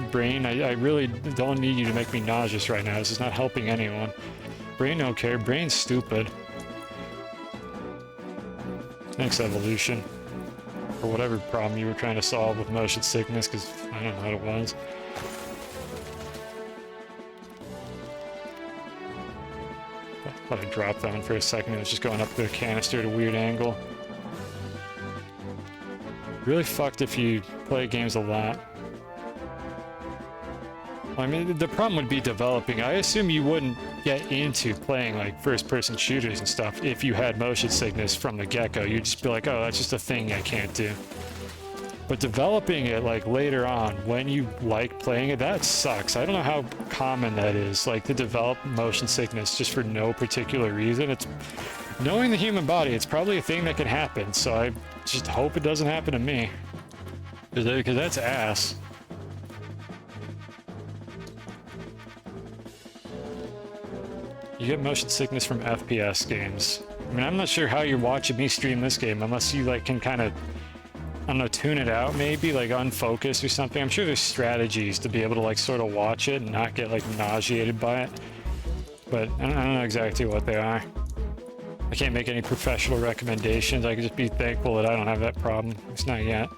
Brain, I really don't need you to make me nauseous right now. This is not helping anyone. Brain don't care. Brain's stupid. Thanks, evolution. For whatever problem you were trying to solve with motion sickness, because I don't know what it was. I thought I dropped that one for a second. It was just going up the canister at a weird angle. Really fucked if you play games a lot. I mean, the problem would be developing. I assume you wouldn't get into playing like first-person shooters and stuff if you had motion sickness from the get-go. You'd just be like, oh, that's just a thing I can't do. But developing it like later on, when you like playing it, that sucks. I don't know how common that is, like to develop motion sickness just for no particular reason. It's knowing the human body, it's probably a thing that can happen. So I just hope it doesn't happen to me, because that's ass. You get motion sickness from FPS games. I mean, I'm not sure how you're watching me stream this game, unless you like can kind of, I don't know, tune it out maybe, like unfocus or something. I'm sure there's strategies to be able to like sort of watch it and not get like nauseated by it. But I don't know exactly what they are. I can't make any professional recommendations. I can just be thankful that I don't have that problem. It's not yet.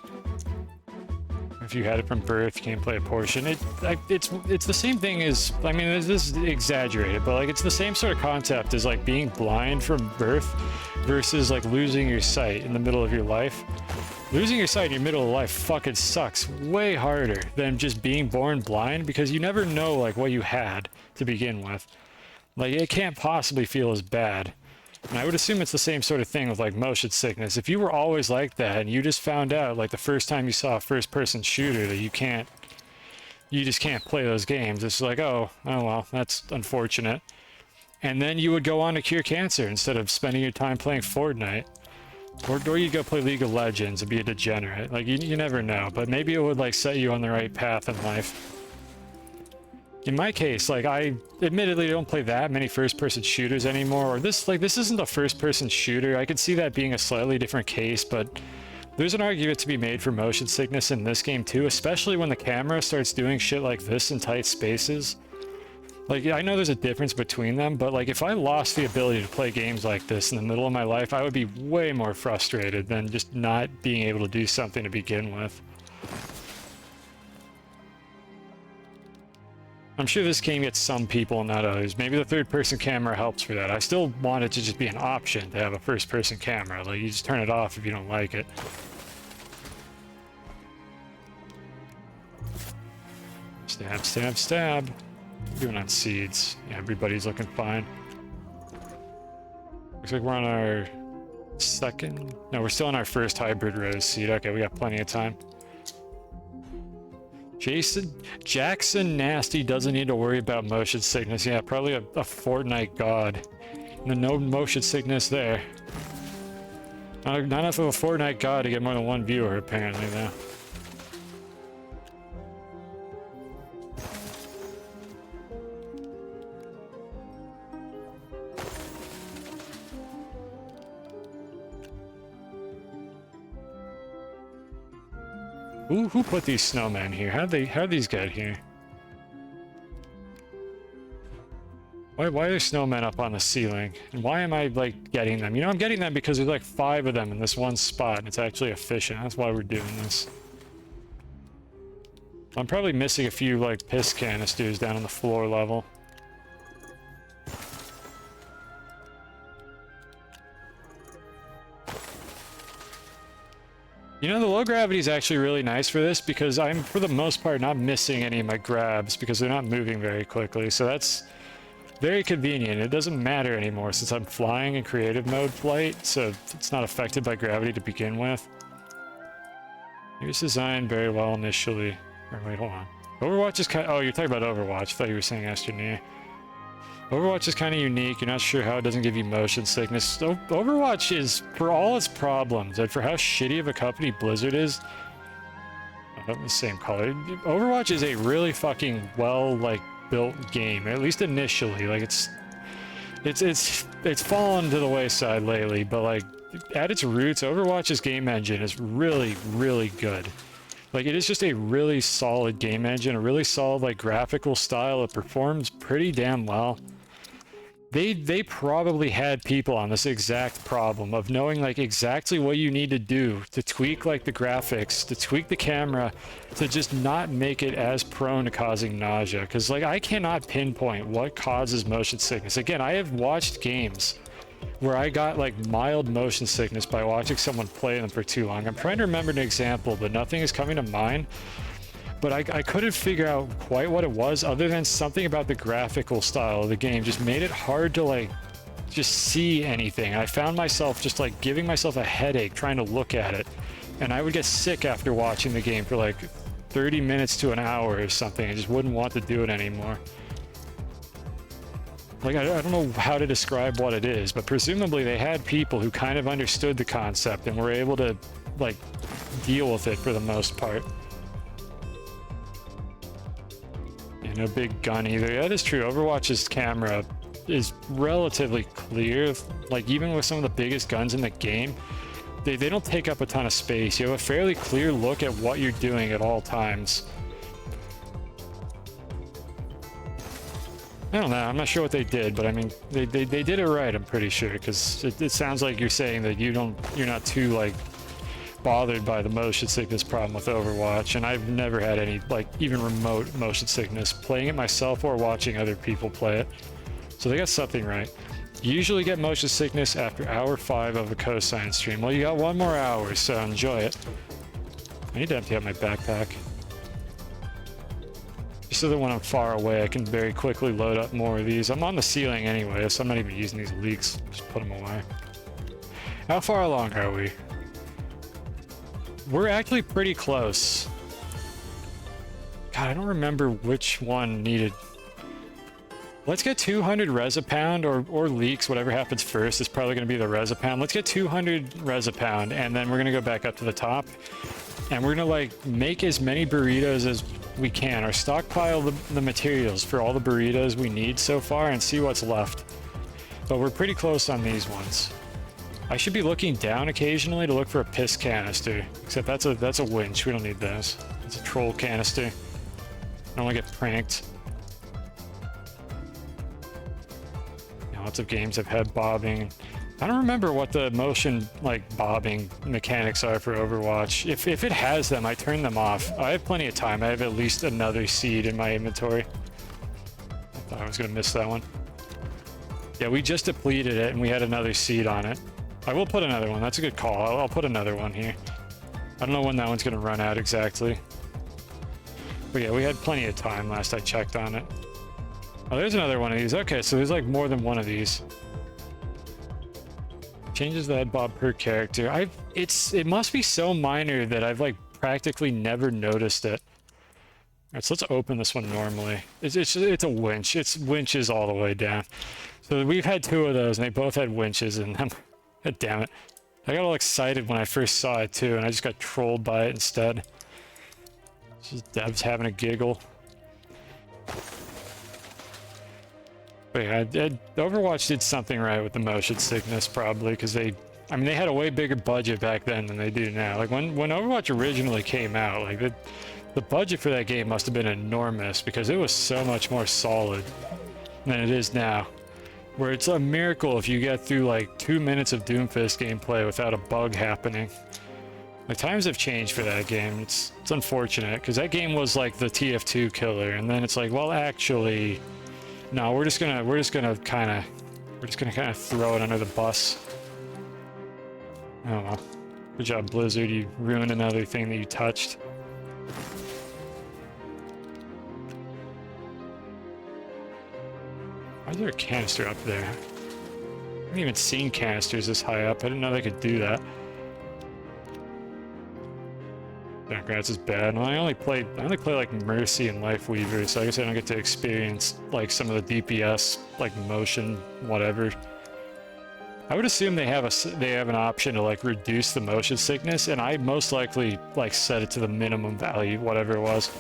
If you had it from birth, you can't play a portion. It's the same thing as, I mean, this is exaggerated, but like it's the same sort of concept as like being blind from birth versus like losing your sight in the middle of your life. Losing your sight in your middle of life fucking sucks way harder than just being born blind, because you never know like what you had to begin with. Like it can't possibly feel as bad. And I would assume it's the same sort of thing with like motion sickness. If you were always like that and you just found out like the first time you saw a first-person shooter that you just can't play those games, it's like, oh well, that's unfortunate. And then you would go on to cure cancer instead of spending your time playing Fortnite. Or you'd go play League of Legends and be a degenerate. Like you never know, but maybe it would like set you on the right path in life. In my case, like I admittedly don't play that many first-person shooters anymore, or this isn't a first-person shooter. I could see that being a slightly different case, but there's an argument to be made for motion sickness in this game too, especially when the camera starts doing shit like this in tight spaces. Like, I know there's a difference between them, but like if I lost the ability to play games like this in the middle of my life, I would be way more frustrated than just not being able to do something to begin with. I'm sure this game gets some people, not others. Maybe the third-person camera helps for that. I still want it to just be an option to have a first-person camera. Like, you just turn it off if you don't like it. Stab, stab, stab. What are we doing on seeds? Yeah, everybody's looking fine. Looks like we're on our second... No, we're still on our first hybrid rose seed. Okay, we got plenty of time. Jackson Nasty doesn't need to worry about motion sickness. Yeah, probably a Fortnite god. No motion sickness there. Not enough of a Fortnite god to get more than one viewer, apparently, though. Who put these snowmen here? How'd these get here? Why are there snowmen up on the ceiling? And why am I, like, getting them? You know, I'm getting them because there's, like, 5 of them in this one spot, and it's actually efficient. That's why we're doing this. I'm probably missing a few, like, piss canisters down on the floor level. You know, the low gravity is actually really nice for this because I'm, for the most part, not missing any of my grabs because they're not moving very quickly. So that's very convenient. It doesn't matter anymore since I'm flying in creative mode flight, so it's not affected by gravity to begin with. It was designed very well initially. Or wait, hold on. Overwatch is kind of... Oh, you're talking about Overwatch. I thought you were saying Astroneer. Overwatch is kind of unique. You're not sure how it doesn't give you motion sickness. Overwatch is, for all its problems, and for how shitty of a company Blizzard is... Oh, the same color. Overwatch is a really fucking well, like, built game. At least initially. Like, it's fallen to the wayside lately, but, like, at its roots, Overwatch's game engine is really, really good. Like, it is just a really solid game engine, a really solid, like, graphical style. It performs pretty damn well. They probably had people on this exact problem of knowing, like, exactly what you need to do to tweak, like, the graphics, to tweak the camera, to just not make it as prone to causing nausea. Because, like, I cannot pinpoint what causes motion sickness. Again, I have watched games where I got, like, mild motion sickness by watching someone play them for too long. I'm trying to remember an example, but nothing is coming to mind. But I couldn't figure out quite what it was, other than something about the graphical style of the game just made it hard to, like, just see anything. I found myself just, like, giving myself a headache trying to look at it. And I would get sick after watching the game for, like, 30 minutes to an hour or something. I just wouldn't want to do it anymore. Like, I don't know how to describe what it is, but presumably they had people who kind of understood the concept and were able to, like, deal with it for the most part. Yeah, no big gun either. Yeah, that is true. Overwatch's camera is relatively clear. Like, even with some of the biggest guns in the game, they don't take up a ton of space. You have a fairly clear look at what you're doing at all times. I don't know. I'm not sure what they did, but I mean, they did it right. I'm pretty sure, because it sounds like you're saying that you're not too, like, bothered by the motion sickness problem with Overwatch, and I've never had any, like, even remote motion sickness playing it myself or watching other people play it. So they got something right. You usually get motion sickness after hour 5 of a cosine stream. Well, you got 1 more hour, so enjoy it. I need to empty out my backpack, so that when I'm far away, I can very quickly load up more of these. I'm on the ceiling anyway, so I'm not even using these leaks. Just put them away. How far along are we? We're actually pretty close. God, I don't remember which one needed. Let's get 200 res a pound, or leaks, whatever happens first is probably going to be the res a pound. Let's get 200 res a pound, and then we're going to go back up to the top. And we're going to, like, make as many burritos as we can, or stockpile the materials for all the burritos we need so far and see what's left. But we're pretty close on these ones. I should be looking down occasionally to look for a piss canister, except that's a winch. We don't need those. It's a troll canister. I don't want to get pranked. You know, lots of games have had bobbing. I don't remember what the motion, like, bobbing mechanics are for Overwatch. If it has them, I turn them off. I have plenty of time. I have at least another seed in my inventory. I thought I was going to miss that one. Yeah, we just depleted it, and we had another seed on it. I will put another one. That's a good call. I'll put another one here. I don't know when that one's going to run out exactly. But yeah, we had plenty of time last I checked on it. Oh, there's another one of these. Okay, so there's, like, more than one of these. Changes the head bob per character. It must be so minor that I've, like, practically never noticed it. Alright, so let's open this one normally. It's a winch. It's winches all the way down. So we've had 2 of those, and they both had winches in them. God damn it. I got all excited when I first saw it, too, and I just got trolled by it instead. I was having a giggle. But yeah, Overwatch did something right with the motion sickness, probably, because they had a way bigger budget back then than they do now. Like, when Overwatch originally came out, like, the budget for that game must have been enormous, because it was so much more solid than it is now. Where it's a miracle if you get through, like, 2 minutes of Doomfist gameplay without a bug happening. The times have changed for that game. It's unfortunate because that game was like the TF2 killer, and then it's like, well, actually, no, we're just gonna kind of throw it under the bus. Oh well. Good job, Blizzard. You ruined another thing that you touched. Why is there a canister up there? I haven't even seen canisters this high up. I didn't know they could do that. Junkrat's is bad. Well, I only play like Mercy and Life Weaver, so I guess I don't get to experience like some of the DPS, like motion, whatever. I would assume they have an option to like reduce the motion sickness, and I most likely like set it to the minimum value, whatever it was.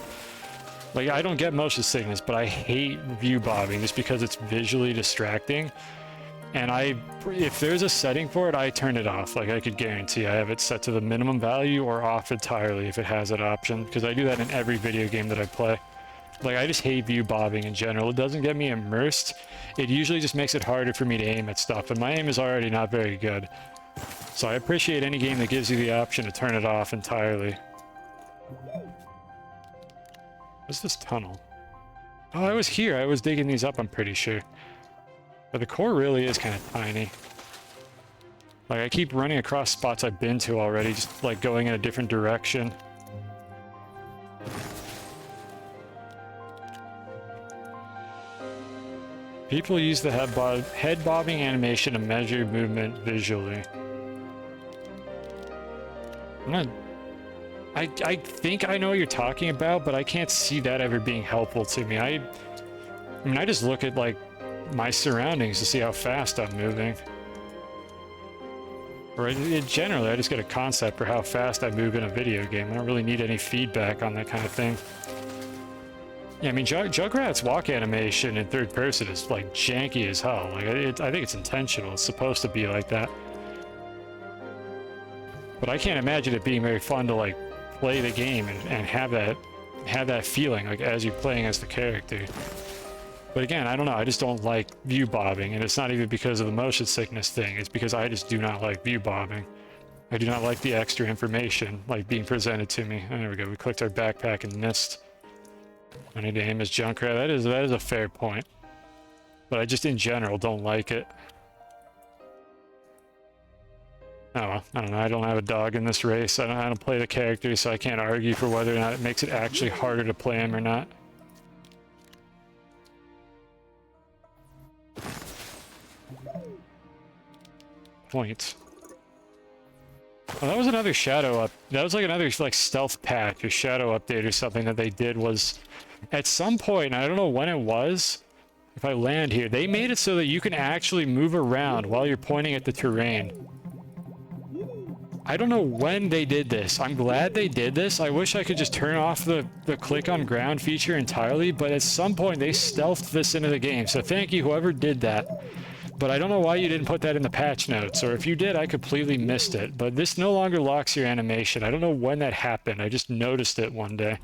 Like I don't get motion sickness, but I hate view bobbing just because it's visually distracting. And if there's a setting for it, I turn it off. Like I could guarantee I have it set to the minimum value or off entirely if it has that option, because I do that in every video game that I play. Like I just hate view bobbing in general. It doesn't get me immersed. It usually just makes it harder for me to aim at stuff, and my aim is already not very good. So I appreciate any game that gives you the option to turn it off entirely. What's this tunnel? Oh, I was here. I was digging these up, I'm pretty sure. But the core really is kind of tiny. Like, I keep running across spots I've been to already, just, like, going in a different direction. People use the head bobbing animation to measure movement visually. I think I know what you're talking about, but I can't see that ever being helpful to me. I mean, I just look at, like, my surroundings to see how fast I'm moving. Or generally, I just get a concept for how fast I move in a video game. I don't really need any feedback on that kind of thing. Yeah, I mean, Junkrat's walk animation in third person is, like, janky as hell. Like, I think it's intentional. It's supposed to be like that. But I can't imagine it being very fun to, like, play the game and have that feeling, like, as you're playing as the character. But again, I don't know, I just don't like view bobbing, and it's not even because of the motion sickness thing, it's because I just do not like view bobbing. I do not like the extra information, like, being presented to me. Oh, there we go, we clicked our backpack and missed. I need to aim as Junkrat. That is a fair point. But I just, in general, don't like it. Oh well, I don't know, I don't have a dog in this race. I don't play the character, so I can't argue for whether or not it makes it actually harder to play him or not. Point. Well, that was another shadow up. That was like another like stealth patch or shadow update or something that they did. Was at some point, and I don't know when it was. If I land here, they made it so that you can actually move around while you're pointing at the terrain. I don't know when they did this. I'm glad they did this. I wish I could just turn off the click on ground feature entirely, but at some point they stealthed this into the game. So thank you, whoever did that. But I don't know why you didn't put that in the patch notes, or if you did, I completely missed it. But this no longer locks your animation. I don't know when that happened. I just noticed it one day.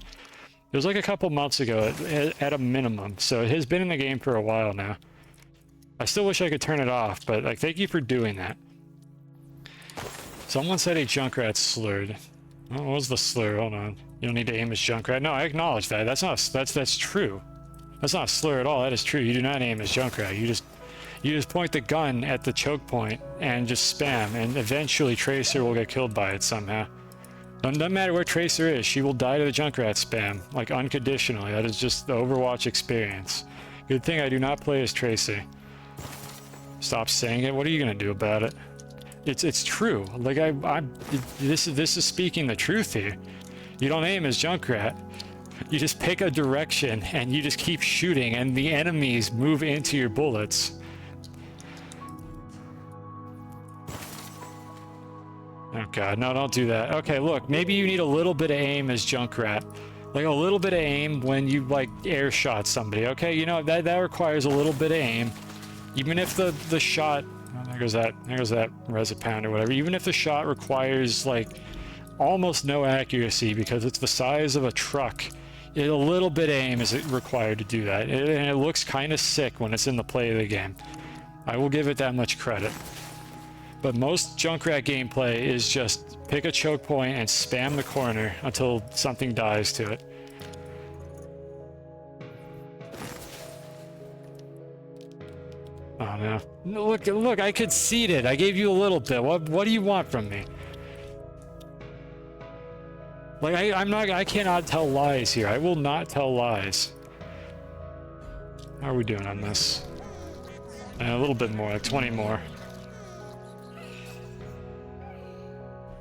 It was like a couple months ago at a minimum, so it has been in the game for a while now. I still wish I could turn it off, but like, thank you for doing that. Someone said a Junkrat's slurred. Oh, what was the slur? Hold on. You don't need to aim as Junkrat. No, I acknowledge that. That's true. That's not a slur at all. That is true. You do not aim as Junkrat. You just point the gun at the choke point and just spam, and eventually Tracer will get killed by it somehow. Doesn't matter where Tracer is, she will die to the Junkrat spam, like unconditionally. That is just the Overwatch experience. Good thing I do not play as Tracer. Stop saying it. What are you gonna do about it? It's true. Like this is speaking the truth here. You don't aim as Junkrat. You just pick a direction and you just keep shooting, and the enemies move into your bullets. Oh god, no, don't do that. Okay, look, maybe you need a little bit of aim as Junkrat. Like a little bit of aim when you like air shot somebody, okay? You know, that requires a little bit of aim. Even if the shot, oh, there goes that Resopound or whatever. Even if the shot requires like almost no accuracy because it's the size of a truck, a little bit of aim is required to do that. And it looks kind of sick when it's in the play of the game. I will give it that much credit. But most Junkrat gameplay is just pick a choke point and spam the corner until something dies to it. Oh no. No, look, I conceded. I gave you a little bit. What do you want from me? Like, I cannot tell lies here. I will not tell lies. How are we doing on this? A little bit more, like 20 more.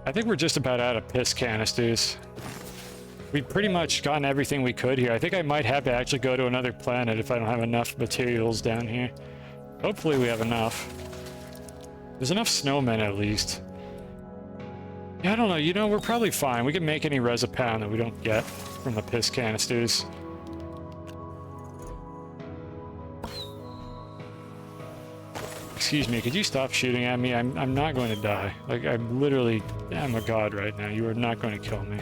I think we're just about out of piss canisters. We've pretty much gotten everything we could here. I think I might have to actually go to another planet if I don't have enough materials down here. Hopefully we have enough. There's enough snowmen at least. Yeah, I don't know. You know, we're probably fine. We can make any res a pound that we don't get from the piss canisters. Excuse me, could you stop shooting at me? I'm not going to die. Like, I'm literally... I'm a god right now. You are not going to kill me.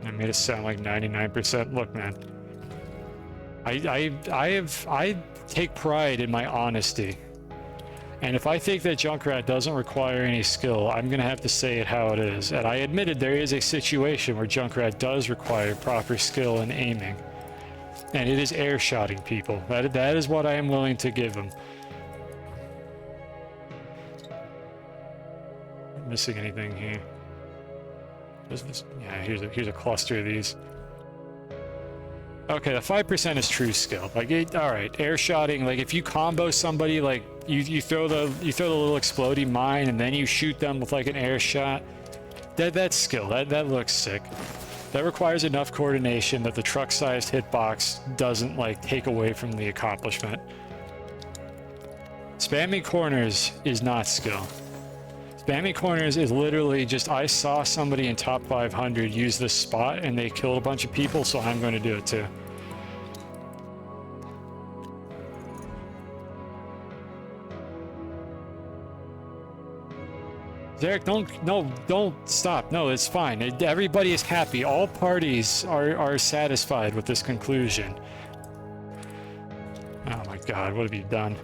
I made it sound like 99%. Look, man. I take pride in my honesty. And if I think that Junkrat doesn't require any skill, I'm going to have to say it how it is. And I admitted there is a situation where Junkrat does require proper skill and aiming. And it is air-shotting people. That is what I am willing to give them. Not missing anything here. Yeah, here's a cluster of these. Okay, the 5% is true skill. Like, all right, air-shotting. Like, if you combo somebody, like you throw the little exploding mine and then you shoot them with like an air shot. That's skill. That looks sick. That requires enough coordination that the truck-sized hitbox doesn't like take away from the accomplishment. Spamming corners is not skill. Spamming corners is literally just, I saw somebody in top 500 use this spot and they killed a bunch of people, so I'm going to do it too. Derek, don't stop. No, it's fine. Everybody is happy. All parties are satisfied with this conclusion. Oh my god, what have you done?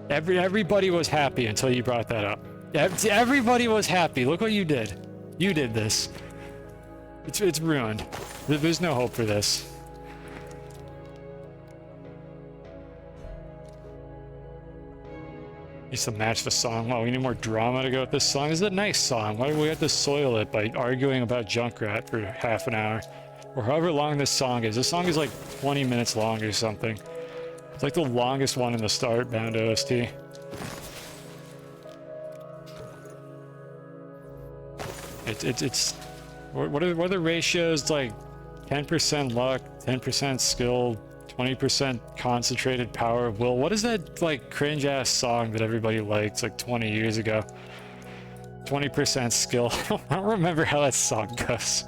Everybody was happy until you brought that up. Everybody was happy. Look what you did. You did this. It's ruined. There's no hope for this. Needs to match the song. Well, we need more drama to go with this song. This is a nice song. Why do we have to soil it by arguing about Junkrat for half an hour? Or however long this song is. This song is like 20 minutes long or something. It's like the longest one in the Starbound OST. It's what are the ratios? It's like 10% luck, 10% skill, 20% concentrated power of will. What is that like cringe ass song that everybody liked like 20 years ago? 20% skill. I don't remember how that song goes.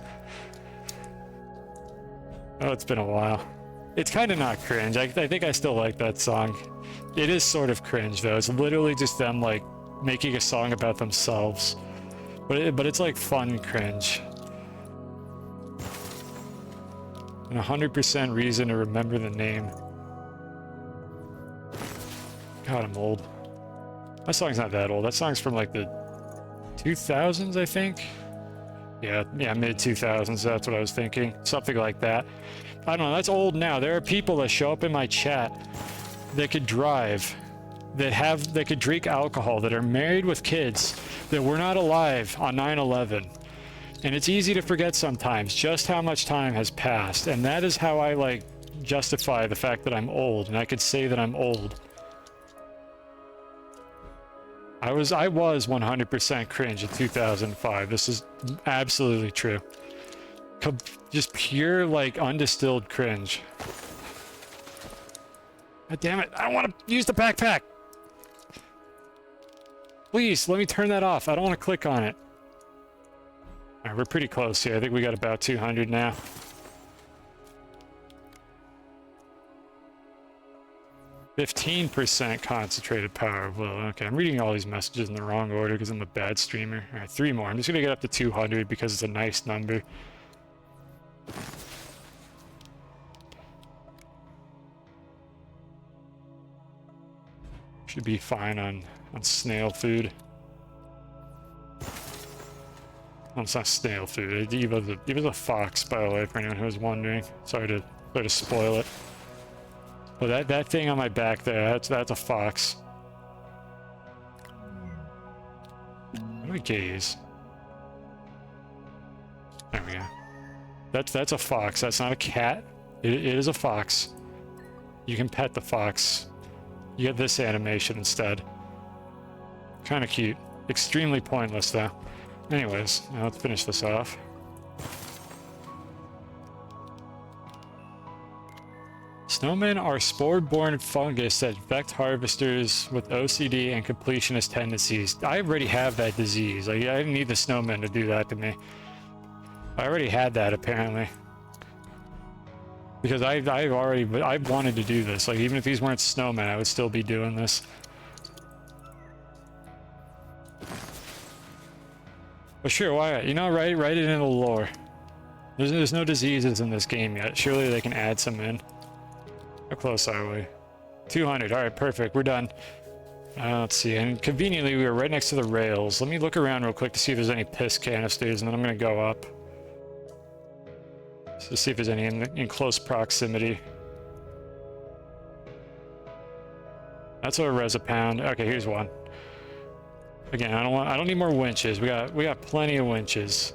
Oh, it's been a while. It's kind of not cringe. I think I still like that song. It is sort of cringe though. It's literally just them like making a song about themselves. But it's like fun cringe. And 100% reason to remember the name. God, I'm old. That song's not that old. That song's from like the 2000s, I think. Yeah, mid 2000s. That's what I was thinking. Something like that. I don't know. That's old now. There are people that show up in my chat that could drive, that could drink alcohol, that are married with kids, that were not alive on 9/11. And it's easy to forget sometimes just how much time has passed. And that is how I like justify the fact that I'm old. And I could say that I'm old. I was 100% cringe in 2005. This is absolutely true. Just pure like undistilled cringe. God damn it. I don't want to use the backpack. Please, let me turn that off. I don't want to click on it. All right, we're pretty close here. I think we got about 200 now. "15% concentrated power of will." Okay, I'm reading all these messages in the wrong order because I'm a bad streamer. All right, 3 more. I'm just going to get up to 200 because it's a nice number. Should be fine on snail food. Well, it's not snail food. He was a fox, by the way, for anyone who was wondering. Sorry to spoil it. But that thing on my back there, that's a fox. How do I gaze? There we go. That's a fox. That's not a cat. It is a fox. You can pet the fox. You get this animation instead. Kind of cute. Extremely pointless though. Anyways, now let's finish this off. Snowmen are spore-borne fungus that infect harvesters with OCD and completionist tendencies. I already have that disease. Like, I didn't need the snowmen to do that to me. I already had that apparently. Because I wanted to do this. Like, even if these weren't snowmen, I would still be doing this. But sure, why not? You know, write it in the lore. There's no diseases in this game yet. Surely they can add some in. How close are we? 200. Alright, perfect. We're done. Let's see. And conveniently, we were right next to the rails. Let me look around real quick to see if there's any piss canisters, and then I'm going to go up. So to see if there's any in close proximity. That's a res a pound. Okay, here's one. Again, I don't need more winches. We got plenty of winches.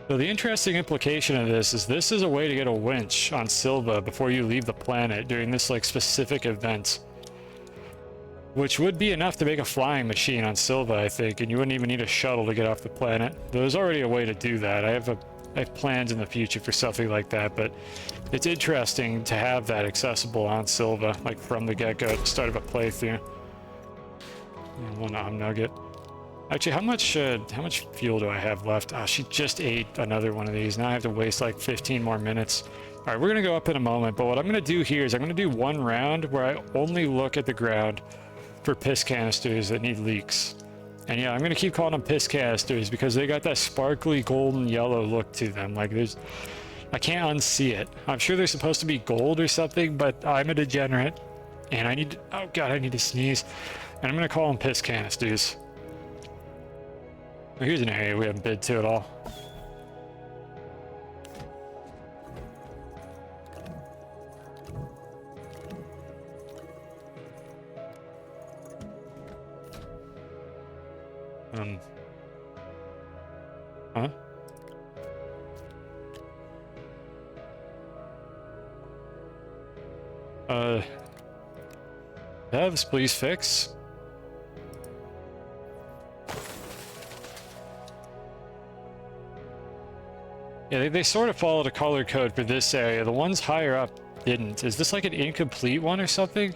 So the interesting implication of this is a way to get a winch on Silva before you leave the planet during this like specific event. Which would be enough to make a flying machine on Silva, I think, and you wouldn't even need a shuttle to get off the planet. There's already a way to do that. I have plans in the future for something like that, but it's interesting to have that accessible on Silva, like from the get-go at the start of a playthrough. And one nugget. Actually, how much fuel do I have left? Oh, she just ate another one of these. Now I have to waste like 15 more minutes. All right, we're gonna go up in a moment, but what I'm gonna do here is I'm gonna do one round where I only look at the ground for piss canisters that need leaks. And yeah, I'm gonna keep calling them piss canisters because they got that sparkly golden yellow look to them. Like I can't unsee it. I'm sure they're supposed to be gold or something, but I'm a degenerate and I need to sneeze. And I'm gonna call them piss canisters. Well, here's an area we haven't been to at all. Huh? Devs, please fix. Yeah, they sort of followed a color code for this area. The ones higher up didn't. Is this like an incomplete one or something?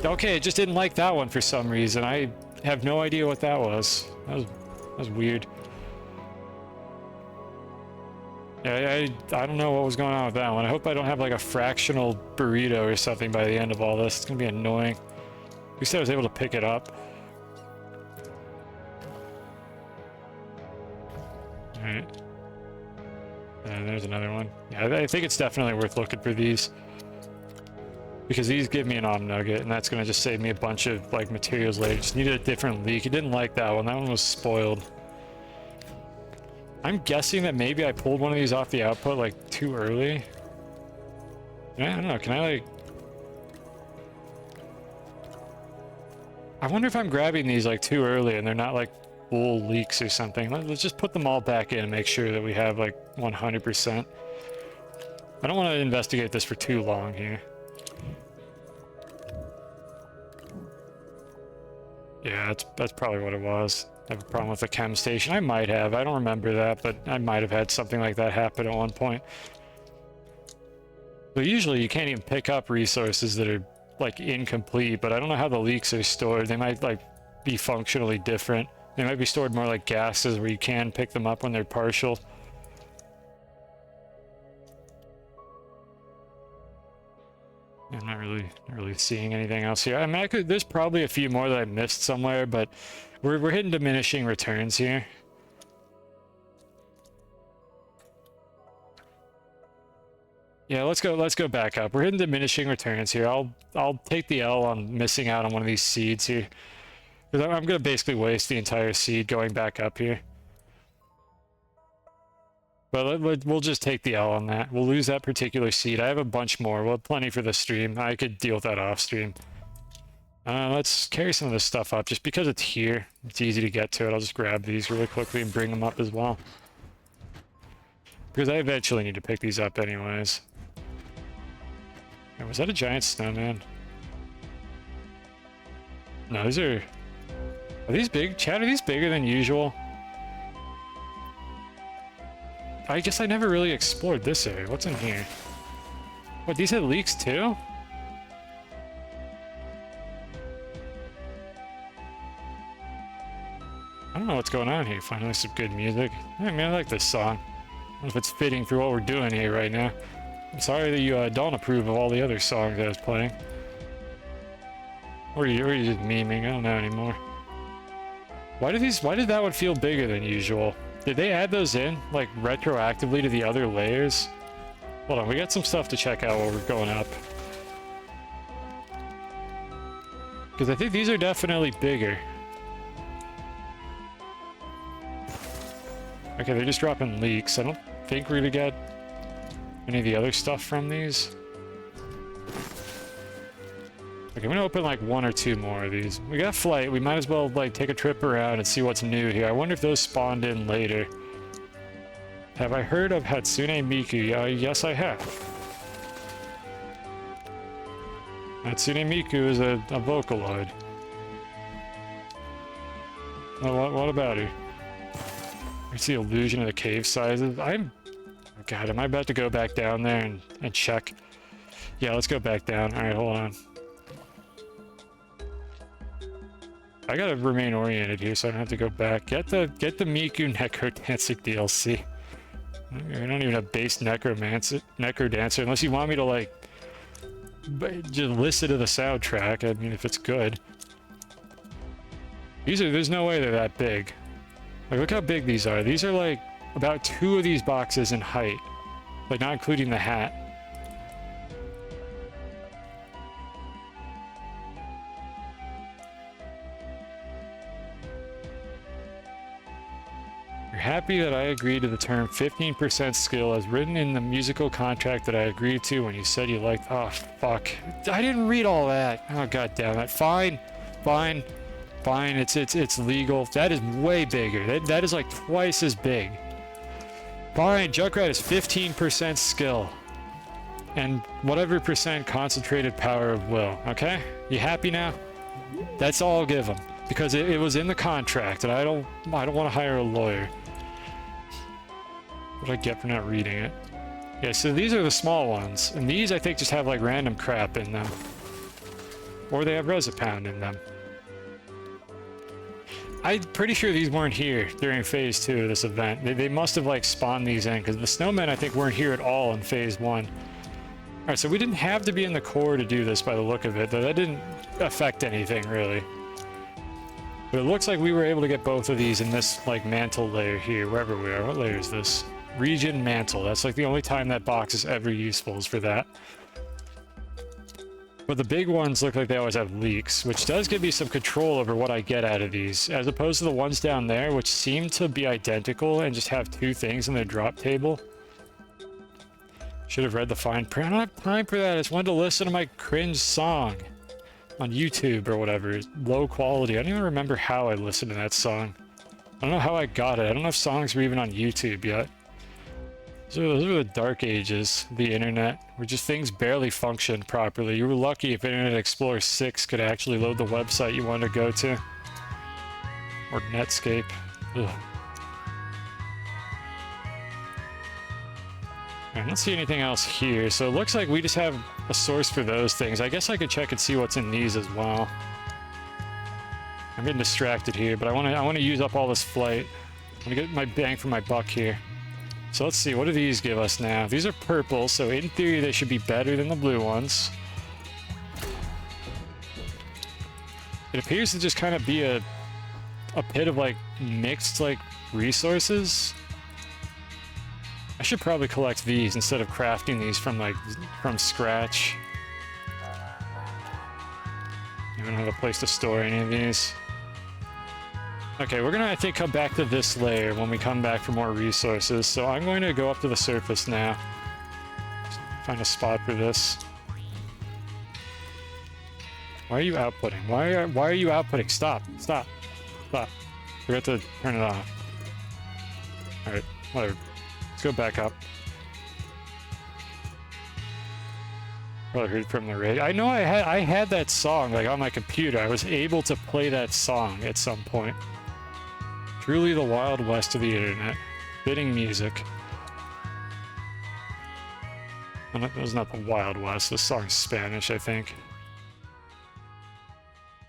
Okay, it just didn't like that one for some reason. I have no idea what that was. That was weird. Yeah, I don't know what was going on with that one. I hope I don't have like a fractional burrito or something by the end of all this. It's gonna be annoying. At least I was able to pick it up. Alright. And there's another one. Yeah, I think it's definitely worth looking for these. Because these give me an om nugget, and that's gonna just save me a bunch of like materials later. Just needed a different leak. It didn't like that one. That one was spoiled. I'm guessing that maybe I pulled one of these off the output like too early. I don't know, can I like... I wonder if I'm grabbing these like too early and they're not like full leaks or something. Let's just put them all back in and make sure that we have like 100%. I don't want to investigate this for too long here. Yeah, that's probably what it was. I have a problem with the chem station. I might have. I don't remember that, but I might have had something like that happen at one point. But usually you can't even pick up resources that are like incomplete, but I don't know how the leaks are stored. They might like be functionally different. They might be stored more like gases where you can pick them up when they're partial. I'm not really seeing anything else here. I mean, there's probably a few more that I missed somewhere, but we're hitting diminishing returns here. Yeah, let's go back up. We're hitting diminishing returns here. I'll take the L on missing out on one of these seeds here. Because I'm gonna basically waste the entire seed going back up here. But we'll just take the L on that. We'll lose that particular seed. I have a bunch more. We'll have plenty for the stream. I could deal with that off stream. Let's carry some of this stuff up. Just because it's here, it's easy to get to it. I'll just grab these really quickly and bring them up as well. Because I eventually need to pick these up anyways. Was that a giant snowman? No, these are these big? Chad, are these bigger than usual? I guess I never really explored this area. What's in here? What, these had leaks too? I don't know what's going on here. Finally some good music. I mean, I like this song. I don't know if it's fitting for what we're doing here right now. I'm sorry that you don't approve of all the other songs I was playing. Or are you just memeing? I don't know anymore. Why did that one feel bigger than usual? Did they add those in, like, retroactively to the other layers? Hold on, we got some stuff to check out while we're going up. Because I think these are definitely bigger. Okay, they're just dropping leaks. I don't think we're gonna get any of the other stuff from these. Okay, I'm gonna open like one or two more of these. We got flight. We might as well like take a trip around and see what's new here. I wonder if those spawned in later. Have I heard of Hatsune Miku? Yes, I have. Hatsune Miku is a Vocaloid. Well, what about her? It's the illusion of the cave sizes. Oh God, am I about to go back down there and check? Yeah, let's go back down. All right, hold on. I gotta remain oriented here, so I don't have to go back. Get the Miku Necrodancer DLC. I don't even have base Necrodancer unless you want me to like just listen to the soundtrack. I mean, if it's good. There's no way they're that big. Like, look how big these are. These are like about 2 of these boxes in height, like not including the hat. You're happy that I agreed to the term 15% skill as written in the musical contract that I agreed to when you said you liked. Oh, fuck. I didn't read all that. Oh, god damn it. Fine. Fine. Fine. It's legal. That is way bigger. That is like twice as big. Fine. Junkrat is 15% skill. And whatever percent concentrated power of will. Okay? You happy now? That's all I'll give him. Because it was in the contract, and I don't want to hire a lawyer. What did I get for not reading it? Yeah, so these are the small ones, and these I think just have like random crap in them. Or they have Resopound in them. I'm pretty sure these weren't here during phase 2 of this event. They must have like spawned these in, because the snowmen I think weren't here at all in phase 1. Alright, so we didn't have to be in the core to do this by the look of it, though that didn't affect anything really. But it looks like we were able to get both of these in this like mantle layer here, wherever we are. What layer is this? Region mantle. That's like the only time that box is ever useful is for that. But the big ones look like they always have leaks, which does give me some control over what I get out of these, as opposed to the ones down there, which seem to be identical and just have 2 things in their drop table. Should have read the fine print. I don't have time for that. I just wanted to listen to my cringe song on YouTube or whatever. Low quality. I don't even remember how I listened to that song. I don't know how I got it. I don't know if songs were even on YouTube yet. So those were the dark ages of the internet, where just things barely functioned properly. You were lucky if Internet Explorer 6 could actually load the website you wanted to go to. Or Netscape. Ugh. I don't see anything else here, so it looks like we just have a source for those things. I guess I could check and see what's in these as well. I'm getting distracted here, but I want to use up all this flight. I want to get my bang for my buck here. So let's see, what do these give us now? These are purple, so in theory they should be better than the blue ones. It appears to just kind of be a pit of like mixed like resources. I should probably collect these instead of crafting these from from scratch. I don't have a place to store any of these. Okay, we're gonna, I think, come back to this layer when we come back for more resources. So I'm going to go up to the surface now. Find a spot for this. Why are you outputting? Why are you outputting? Stop. Stop. Stop. Forgot to turn it off. Alright, whatever. Let's go back up. Probably heard it from the radio. I know I had that song like on my computer. I was able to play that song at some point. Truly the Wild West of the internet. Fitting music. Well, it was not the Wild West. This song's Spanish, I think.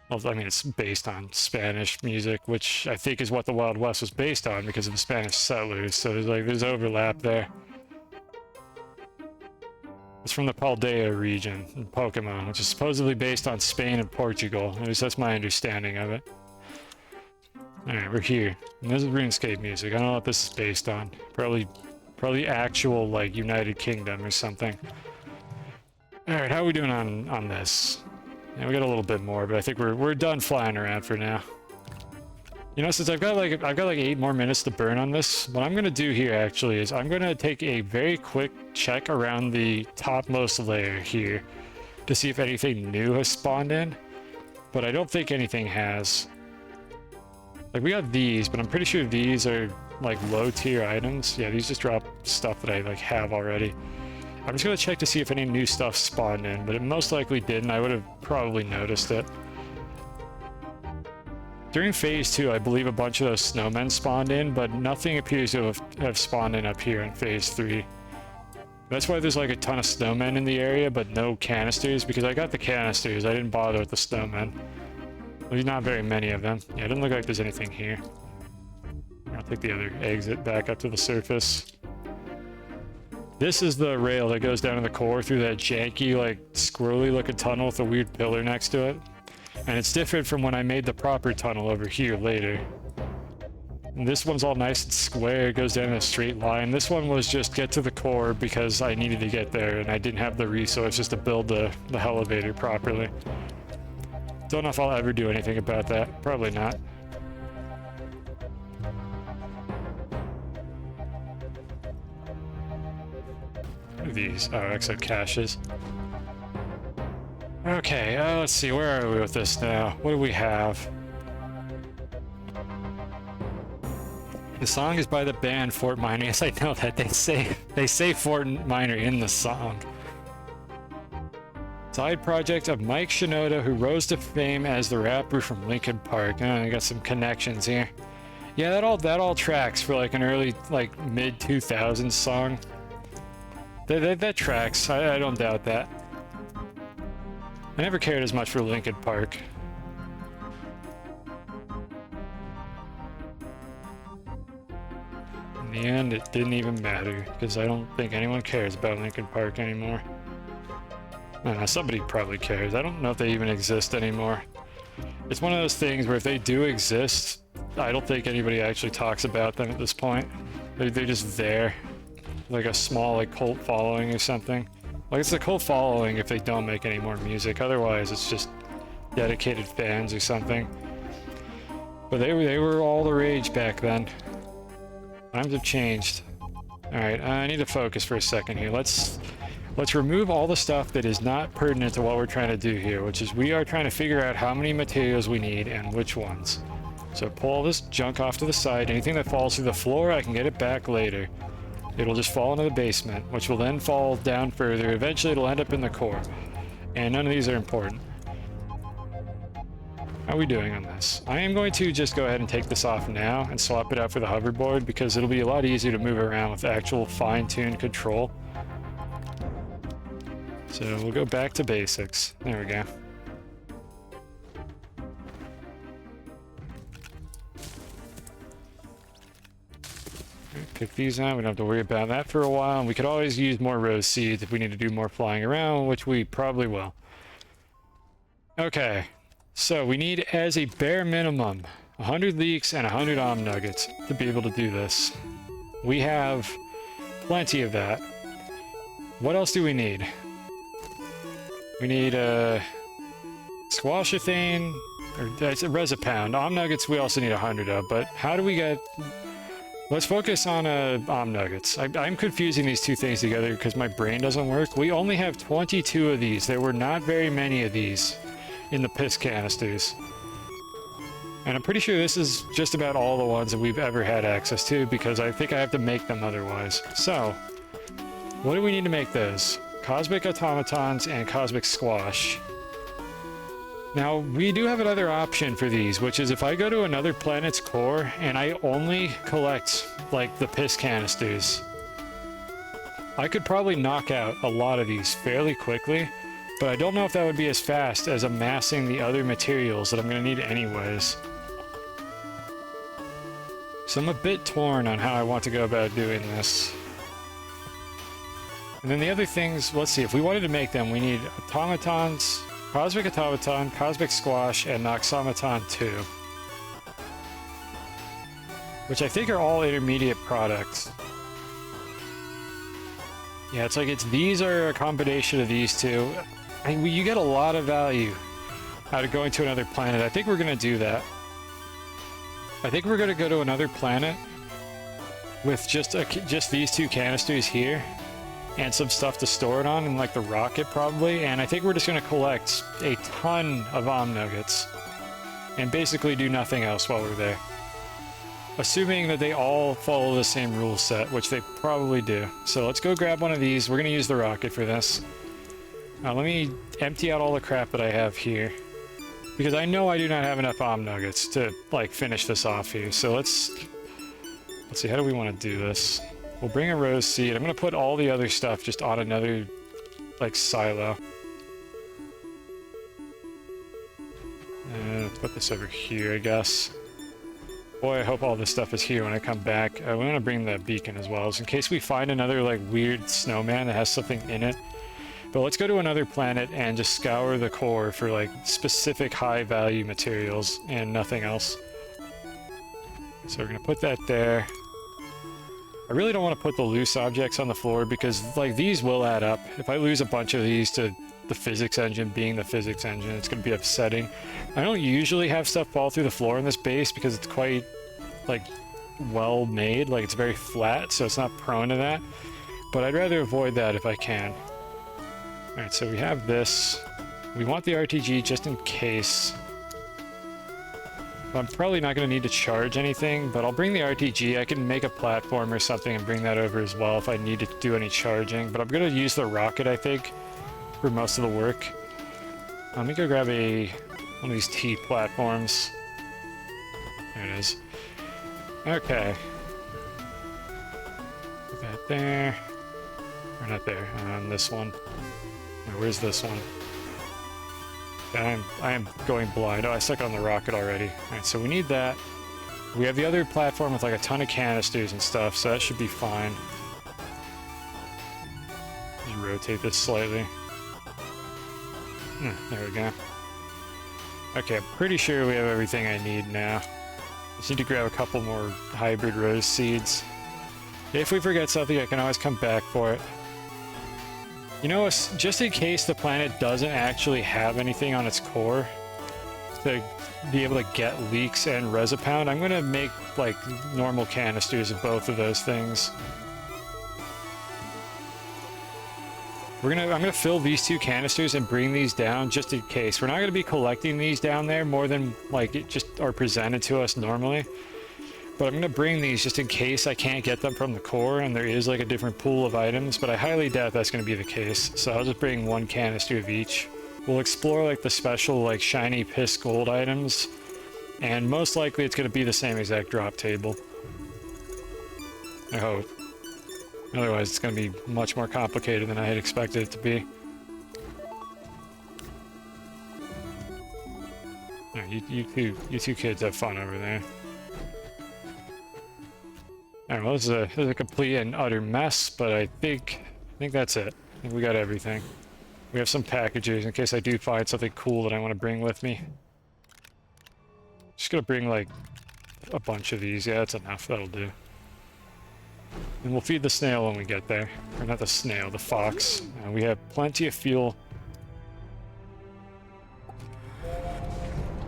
Well, I mean, it's based on Spanish music, which I think is what the Wild West was based on because of the Spanish settlers. So there's overlap there. It's from the Paldea region in Pokemon, which is supposedly based on Spain and Portugal. At least that's my understanding of it. Alright, we're here. And this is RuneScape music. I don't know what this is based on. Probably actual, like, United Kingdom or something. Alright, how are we doing on this? Yeah, we got a little bit more, but I think we're done flying around for now. You know, since I've got like 8 more minutes to burn on this, what I'm gonna do here actually is I'm gonna take a very quick check around the topmost layer here to see if anything new has spawned in. But I don't think anything has. Like, we got these, but I'm pretty sure these are like low tier items. Yeah, these just drop stuff that I like have already. I'm just gonna check to see if any new stuff spawned in, but it most likely didn't. I would have probably noticed it. During phase 2, I believe a bunch of those snowmen spawned in, but nothing appears to have spawned in up here in phase 3. That's why there's like a ton of snowmen in the area, but no canisters, because I got the canisters. I didn't bother with the snowmen. There's not very many of them. Yeah, it doesn't look like there's anything here. I'll take the other exit back up to the surface. This is the rail that goes down to the core through that janky, like, squirrely looking tunnel with a weird pillar next to it. And it's different from when I made the proper tunnel over here later. And this one's all nice and square, it goes down in a straight line. This one was just get to the core because I needed to get there and I didn't have the resources to build the elevator properly. Don't know if I'll ever do anything about that. Probably not. What are these? Oh, exit caches. Okay, let's see, where are we with this now? What do we have? The song is by the band Fort Minor. Yes, I know that. They say Fort Minor in the song. Side project of Mike Shinoda, who rose to fame as the rapper from Linkin Park. Oh, I got some connections here. Yeah, that all tracks for like an early, like mid 2000s song. That tracks. I don't doubt that. I never cared as much for Linkin Park. In the end, it didn't even matter, because I don't think anyone cares about Linkin Park anymore. I don't know, somebody probably cares. I don't know if they even exist anymore. It's one of those things where if they do exist, I don't think anybody actually talks about them at this point. They're just there. Like a small like cult following or something. Like, it's a cult following if they don't make any more music. Otherwise, it's just dedicated fans or something. But they were all the rage back then. Times have changed. Alright, I need to focus for a second here. Let's remove all the stuff that is not pertinent to what we're trying to do here, which is we are trying to figure out how many materials we need and which ones. So pull all this junk off to the side. Anything that falls through the floor, I can get it back later. It'll just fall into the basement, which will then fall down further. Eventually, it'll end up in the core. And none of these are important. How are we doing on this? I am going to just go ahead and take this off now and swap it out for the hoverboard because it'll be a lot easier to move around with actual fine-tuned control. So we'll go back to basics. There we go. Pick these out. We don't have to worry about that for a while. And we could always use more rose seeds if we need to do more flying around, which we probably will. Okay, so we need, as a bare minimum, 100 leeks and 100 nuggets to be able to do this. We have plenty of that. What else do we need? We need a squashathane, or it's a Resopound. Om Nuggets we also need 100 of, but how do we get... Let's focus on Om Nuggets. I'm confusing these two things together because my brain doesn't work. We only have 22 of these. There were not very many of these in the piss canisters. And I'm pretty sure this is just about all the ones that we've ever had access to because I think I have to make them otherwise. So, what do we need to make those? Cosmic Automatons and Cosmic Squash. Now, we do have another option for these, which is if I go to another planet's core and I only collect, like, the piss canisters, I could probably knock out a lot of these fairly quickly, but I don't know if that would be as fast as amassing the other materials that I'm going to need anyways. So I'm a bit torn on how I want to go about doing this. And then the other things, let's see, if we wanted to make them, we need automatons, Cosmic Automaton, Cosmic Squash, and Noxomaton 2. Which I think are all intermediate products. Yeah, it's like these are a combination of these two. I mean, you get a lot of value out of going to another planet. I think we're going to do that. I think we're going to go to another planet with just these two canisters here and some stuff to store it on, and like the rocket probably, and I think we're just going to collect a ton of Om Nuggets and basically do nothing else while we're there. Assuming that they all follow the same rule set, which they probably do. So let's go grab one of these. We're going to use the rocket for this. Now let me empty out all the crap that I have here, because I know I do not have enough Om Nuggets to like finish this off here. So let's see, how do we want to do this? We'll bring a rose seed. I'm going to put all the other stuff just on another, like, silo. Let's put this over here, I guess. Boy, I hope all this stuff is here when I come back. We want to bring the beacon as well, just in case we find another, like, weird snowman that has something in it. But let's go to another planet and just scour the core for, like, specific high-value materials and nothing else. So we're going to put that there. I really don't want to put the loose objects on the floor because, like, these will add up. If I lose a bunch of these to the physics engine being the physics engine, it's going to be upsetting. I don't usually have stuff fall through the floor in this base because it's quite, like, well made. Like, it's very flat, so it's not prone to that. But I'd rather avoid that if I can. Alright, so we have this. We want the RTG just in case. I'm probably not going to need to charge anything, but I'll bring the RTG. I can make a platform or something and bring that over as well if I need to do any charging. But I'm going to use the rocket, I think, for most of the work. Let me go grab one of these T platforms. There it is. Okay. Put that there. Or not there. This one. Where's this one? I am going blind. Oh, I stuck on the rocket already. Alright, so we need that. We have the other platform with like a ton of canisters and stuff, so that should be fine. Just rotate this slightly. There we go. Okay, I'm pretty sure we have everything I need now. Just need to grab a couple more hybrid rose seeds. If we forget something, I can always come back for it. You know, just in case the planet doesn't actually have anything on its core to be able to get leaks and Resopound, I'm going to make, like, normal canisters of both of those things. I'm going to fill these two canisters and bring these down just in case. We're not going to be collecting these down there more than, like, it just are presented to us normally. But I'm going to bring these just in case I can't get them from the core and there is like a different pool of items, but I highly doubt that's going to be the case. So I'll just bring one canister of each. We'll explore like the special like shiny piss gold items, and most likely it's going to be the same exact drop table. I hope. Otherwise it's going to be much more complicated than I had expected it to be. Right, you two kids have fun over there. Alright, well, this is a complete and utter mess, but I think that's it. I think we got everything. We have some packages in case I do find something cool that I want to bring with me. Just gonna bring, like, a bunch of these. Yeah, that's enough. That'll do. And we'll feed the snail when we get there. Or not the snail, the fox. We have plenty of fuel.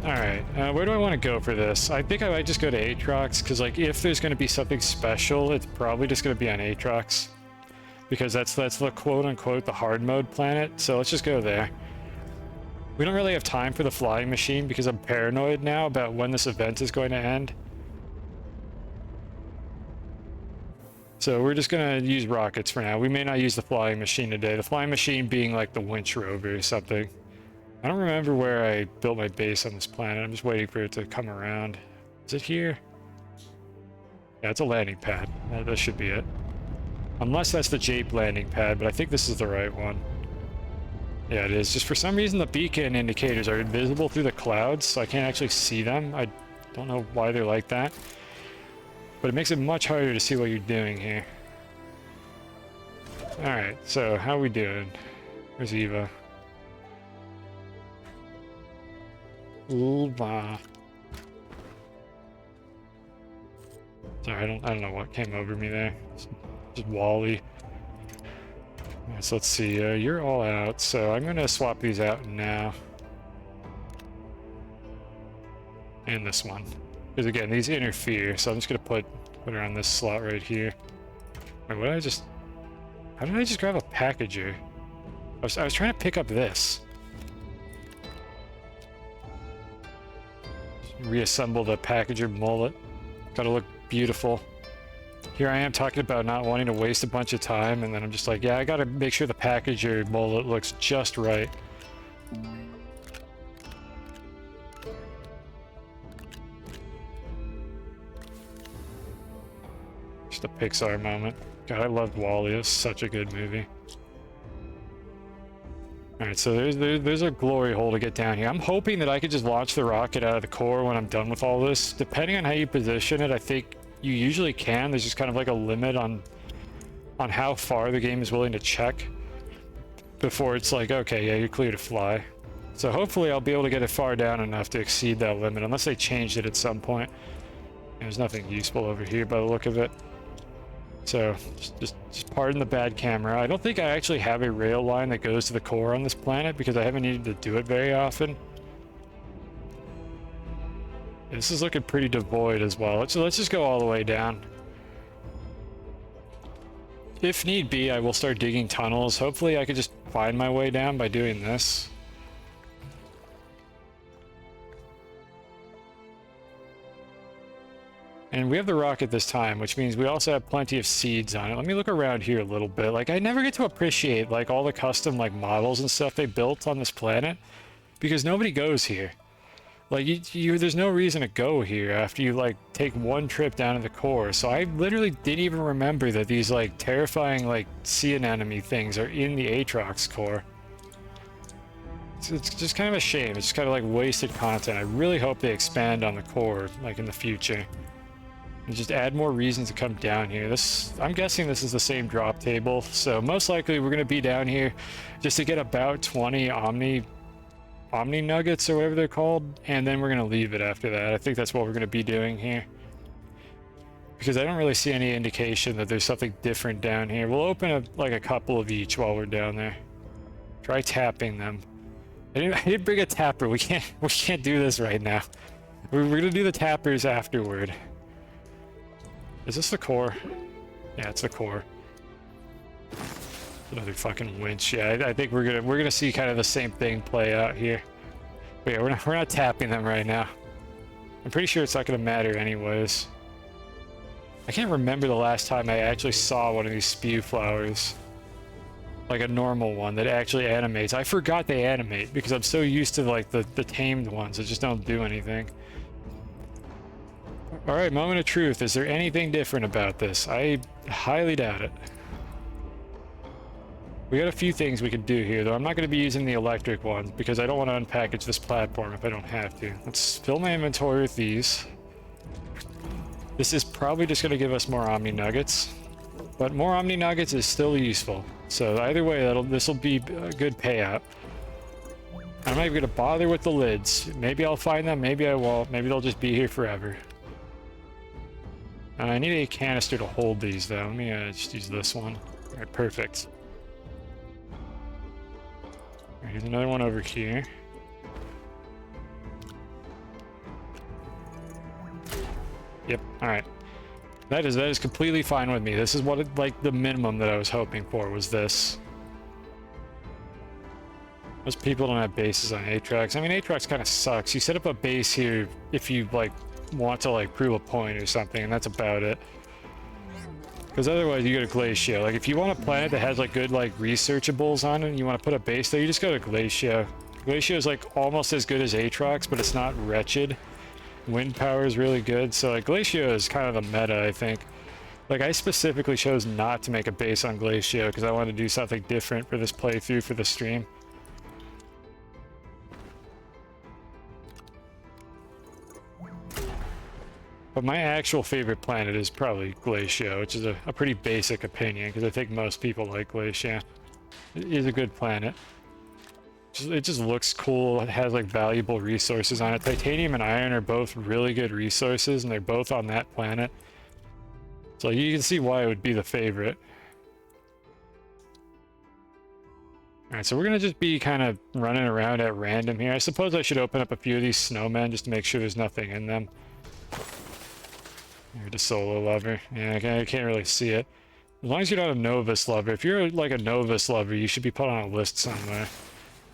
Alright, where do I want to go for this? I think I might just go to Aatrox, because like if there's going to be something special, it's probably just going to be on Aatrox. Because that's the quote-unquote the hard mode planet, so let's just go there. We don't really have time for the flying machine because I'm paranoid now about when this event is going to end. So we're just gonna use rockets for now. We may not use the flying machine today. The flying machine being like the winch rover or something. I don't remember where I built my base on this planet. I'm just waiting for it to come around. Is it here? Yeah, it's a landing pad. That should be it. Unless that's the Jape landing pad, but I think this is the right one. Yeah, it is. Just for some reason the beacon indicators are invisible through the clouds, so I can't actually see them. I don't know why they're like that. But it makes it much harder to see what you're doing here. Alright, so how are we doing? Where's Eva? Eva. Sorry, I don't know what came over me there. Just Wally. Alright, so let's see. You're all out, so I'm gonna swap these out now. And this one. Because again, these interfere, so I'm just gonna put her on this slot right here. Wait, what did I just... How did I just grab a packager? I was trying to pick up this. Just reassemble the packager mullet. Gotta look beautiful. Here I am talking about not wanting to waste a bunch of time, and then I'm just like, yeah, I gotta make sure the packager mullet looks just right. Just a Pixar moment. God, I loved WALL-E. It was such a good movie. Alright, so there's a glory hole to get down here. I'm hoping that I could just launch the rocket out of the core when I'm done with all this. Depending on how you position it, I think you usually can. There's just kind of like a limit on how far the game is willing to check before it's like, okay, yeah, you're clear to fly. So hopefully I'll be able to get it far down enough to exceed that limit, unless they changed it at some point. There's nothing useful over here by the look of it. So, just pardon the bad camera. I don't think I actually have a rail line that goes to the core on this planet because I haven't needed to do it very often. This is looking pretty devoid as well. Let's just go all the way down. If need be, I will start digging tunnels. Hopefully I could just find my way down by doing this. And we have the rocket this time, which means we also have plenty of seeds on it. Let me look around here a little bit. Like, I never get to appreciate, like, all the custom, like, models and stuff they built on this planet, because nobody goes here. Like, there's no reason to go here after you, like, take one trip down to the core. So I literally didn't even remember that these, like, terrifying, like, sea anemone things are in the Aatrox core. It's just kind of a shame. It's just kind of, like, wasted content. I really hope they expand on the core, like, in the future. And just add more reasons to come down here. I'm guessing this is the same drop table, so most likely we're going to be down here just to get about 20 Omni nuggets or whatever they're called, and then we're going to leave it after that. I think that's what we're going to be doing here. Because I don't really see any indication that there's something different down here. We'll open like a couple of each while we're down there. Try tapping them. I didn't bring a tapper. We can't do this right now. We're going to do the tappers afterward. Is this the core? Yeah, it's the core. Another fucking winch. Yeah, I think we're gonna see kind of the same thing play out here. But yeah, we're not tapping them right now. I'm pretty sure it's not gonna matter anyways. I can't remember the last time I actually saw one of these spew flowers. Like a normal one that actually animates. I forgot they animate because I'm so used to like the tamed ones that just don't do anything. Alright, moment of truth. Is there anything different about this? I highly doubt it. We got a few things we could do here, though. I'm not going to be using the electric ones because I don't want to unpackage this platform if I don't have to. Let's fill my inventory with these. This is probably just going to give us more Omni Nuggets. But more Omni Nuggets is still useful. So either way, this will be a good payout. I'm not even going to bother with the lids. Maybe I'll find them, maybe I won't. Maybe they'll just be here forever. I need a canister to hold these, though. Let me just use this one. Alright, perfect. Alright, here's another one over here. Yep, alright. That is completely fine with me. This is what, like, the minimum that I was hoping for was this. Most people don't have bases on Aatrox. I mean, Aatrox kind of sucks. You set up a base here if you, like, want to, like, prove a point or something, and that's about it. Because otherwise, you go to Glacio. Like, if you want a planet that has, like, good, like, researchables on it, and you want to put a base there, you just go to Glacio. Glacio is, like, almost as good as Aatrox, but it's not wretched. Wind power is really good, so, like, Glacio is kind of the meta, I think. Like, I specifically chose not to make a base on Glacio, because I wanted to do something different for this playthrough for the stream. But my actual favorite planet is probably Glacio, which is a pretty basic opinion, because I think most people like Glacio. It is a good planet. It just looks cool. It has, like, valuable resources on it. Titanium and iron are both really good resources, and they're both on that planet. So you can see why it would be the favorite. Alright, so we're going to just be kind of running around at random here. I suppose I should open up a few of these snowmen just to make sure there's nothing in them. You're the solo lover. Yeah, I can't really see it. As long as you're not a Novus lover. If you're like a Novus lover, you should be put on a list somewhere.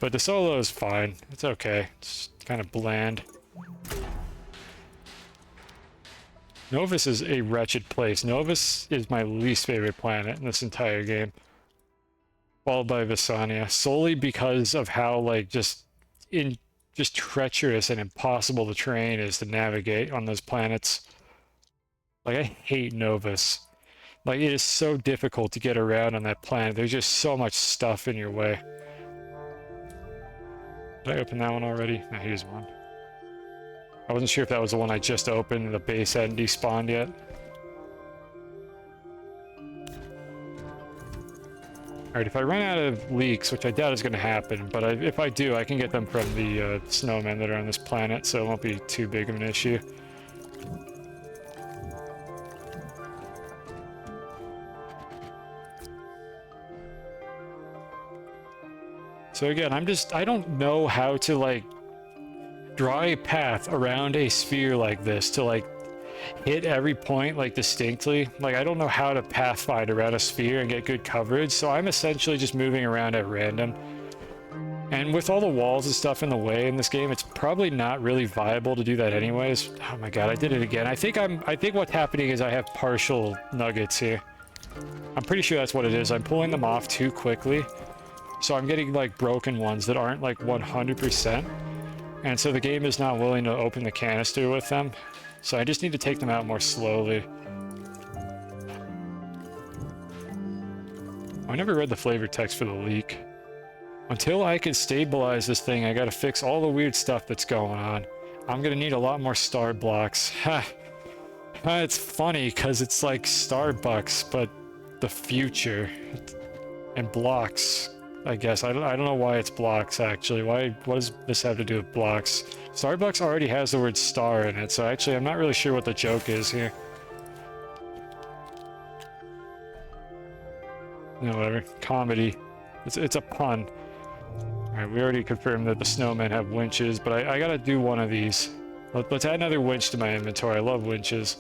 But the solo is fine. It's okay. It's kind of bland. Novus is a wretched place. Novus is my least favorite planet in this entire game. Followed by Visania. Solely because of how, like, just treacherous and impossible the terrain is to navigate on those planets. Like, I hate Novus. Like, it is so difficult to get around on that planet. There's just so much stuff in your way. Did I open that one already? No, here's one. I wasn't sure if that was the one I just opened and the base hadn't despawned yet. Alright, if I run out of leaks, which I doubt is going to happen, but if I do, I can get them from the snowmen that are on this planet, so it won't be too big of an issue. So again, I don't know how to, like, draw a path around a sphere like this to, like, hit every point, like, distinctly. Like, I don't know how to pathfind around a sphere and get good coverage, so I'm essentially just moving around at random. And with all the walls and stuff in the way in this game, it's probably not really viable to do that anyways. Oh my god, I did it again. I think what's happening is I have partial nuggets here. I'm pretty sure that's what it is. I'm pulling them off too quickly. So I'm getting, like, broken ones that aren't, like, 100%. And so the game is not willing to open the canister with them. So I just need to take them out more slowly. I never read the flavor text for the leak. Until I can stabilize this thing, I gotta fix all the weird stuff that's going on. I'm gonna need a lot more star blocks. Ha! It's funny, because it's like Starbucks, but the future. And blocks. I guess. I don't know why it's blocks, actually. What does this have to do with blocks? Starbucks already has the word star in it, so actually I'm not really sure what the joke is here. No, whatever. Comedy. It's a pun. Alright, we already confirmed that the snowmen have winches, but I gotta do one of these. Let's add another winch to my inventory. I love winches.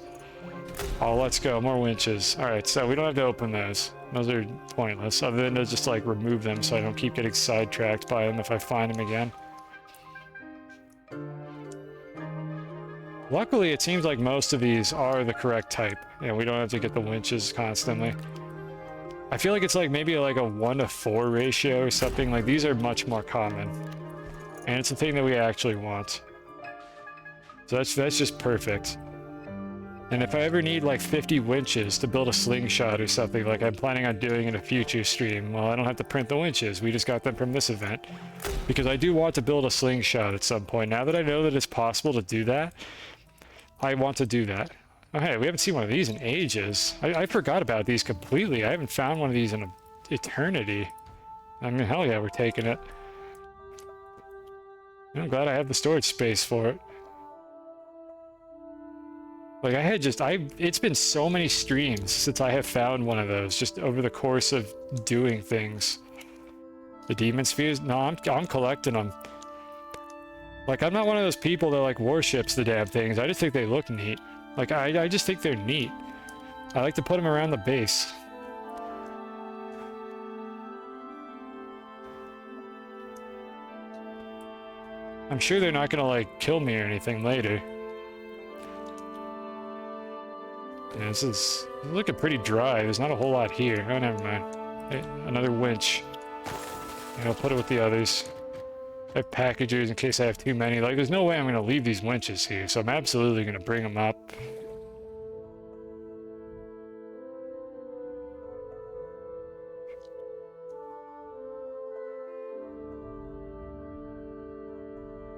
Oh, let's go. More winches. Alright, so we don't have to open those. Those are pointless, other than to just, like, remove them so I don't keep getting sidetracked by them if I find them again. Luckily, it seems like most of these are the correct type, and we don't have to get the winches constantly. I feel like it's, like, maybe like a 1-to-4 ratio or something. Like, these are much more common. And it's the thing that we actually want. So that's just perfect. And if I ever need, like, 50 winches to build a slingshot or something like I'm planning on doing in a future stream, well, I don't have to print the winches. We just got them from this event. Because I do want to build a slingshot at some point. Now that I know that it's possible to do that, I want to do that. Oh, hey, we haven't seen one of these in ages. I forgot about these completely. I haven't found one of these in an eternity. I mean, hell yeah, we're taking it. I'm glad I have the storage space for it. Like it's been so many streams since I have found one of those, just over the course of doing things. The demon spheres? No, I'm collecting them. Like, I'm not one of those people that like worships the damn things. I just think they look neat. Like, I just think they're neat. I like to put them around the base. I'm sure they're not gonna like kill me or anything later. Yeah, this is looking pretty dry. There's not a whole lot here. Oh, never mind. Hey, another winch. And I'll put it with the others. I have packagers in case I have too many. Like, there's no way I'm going to leave these winches here, so I'm absolutely going to bring them up.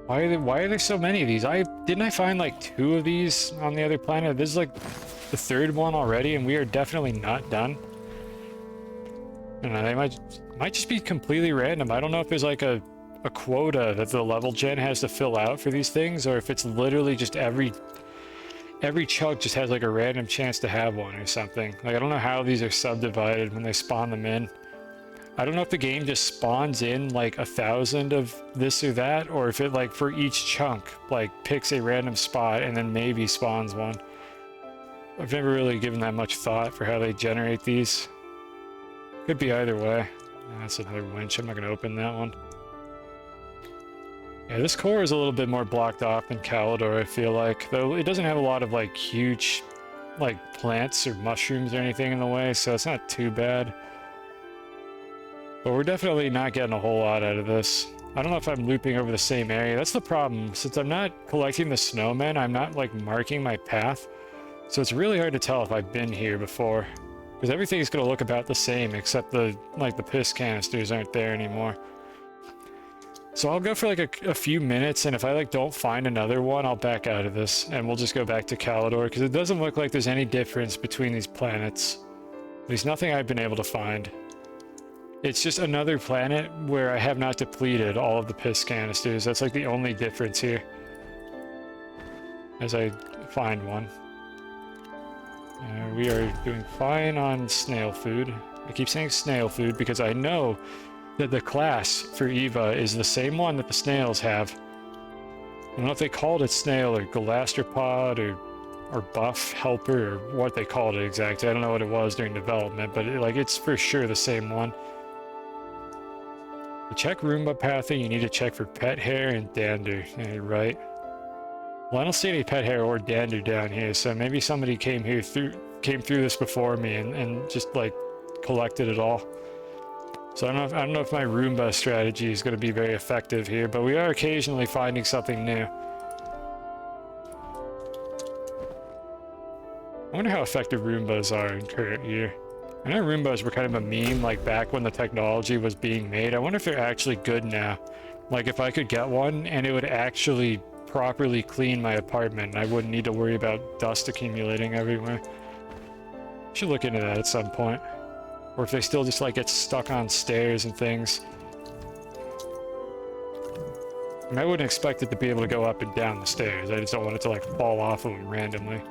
Why are there so many of these? Didn't I find like 2 of these on the other planet? This is like the 3rd one already, and we are definitely not done. I don't know, they might just be completely random. I don't know if there's like a quota that the level gen has to fill out for these things, or if it's literally just every chunk just has like a random chance to have one or something. Like, I don't know how these are subdivided when they spawn them in. I don't know if the game just spawns in like 1,000 of this or that, or if it like for each chunk like picks a random spot and then maybe spawns one. I've never really given that much thought for how they generate these. Could be either way. That's another winch. I'm not going to open that one. Yeah, this core is a little bit more blocked off than Calidor, I feel like. Though it doesn't have a lot of like huge like plants or mushrooms or anything in the way, so it's not too bad. But we're definitely not getting a whole lot out of this. I don't know if I'm looping over the same area. That's the problem. Since I'm not collecting the snowmen, I'm not like marking my path. So it's really hard to tell if I've been here before. Because everything's going to look about the same, except the piss canisters aren't there anymore. So I'll go for like a few minutes, and if I like don't find another one, I'll back out of this, and we'll just go back to Calidor, because it doesn't look like there's any difference between these planets. There's nothing I've been able to find. It's just another planet where I have not depleted all of the piss canisters. That's like the only difference here. As I find one. We are doing fine on snail food. I keep saying snail food because I know that the class for Eva is the same one that the snails have. I don't know if they called it snail or galastropod or buff helper or what they called it exactly. I don't know what it was during development, but it's for sure the same one. To check Roomba pathing, you need to check for pet hair and dander. Yeah, you're right. Well, I don't see any pet hair or dander down here, so maybe somebody came through this before me and just like collected it all. So I don't know if my Roomba strategy is going to be very effective here, but we are occasionally finding something new. I wonder how effective Roombas are in current year. I know Roombas were kind of a meme like back when the technology was being made. I wonder if they're actually good now. Like if I could get one and it would actually properly clean my apartment, I wouldn't need to worry about dust accumulating everywhere. Should look into that at some point. Or if they still just like get stuck on stairs and things. I mean, I wouldn't expect it to be able to go up and down the stairs. I just don't want it to like fall off of them randomly.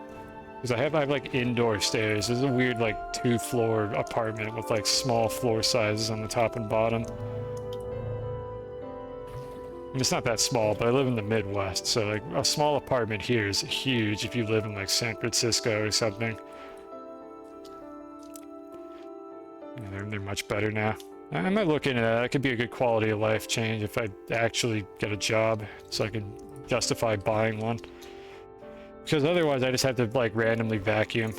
Because I have like indoor stairs. This is a weird like 2-floor apartment with like small floor sizes on the top and bottom. And it's not that small, but I live in the Midwest, so like a small apartment here is huge if you live in like San Francisco or something. Yeah, they're much better now. I might look into that. That could be a good quality of life change if I actually get a job, so I can justify buying one. Because otherwise I just have to like randomly vacuum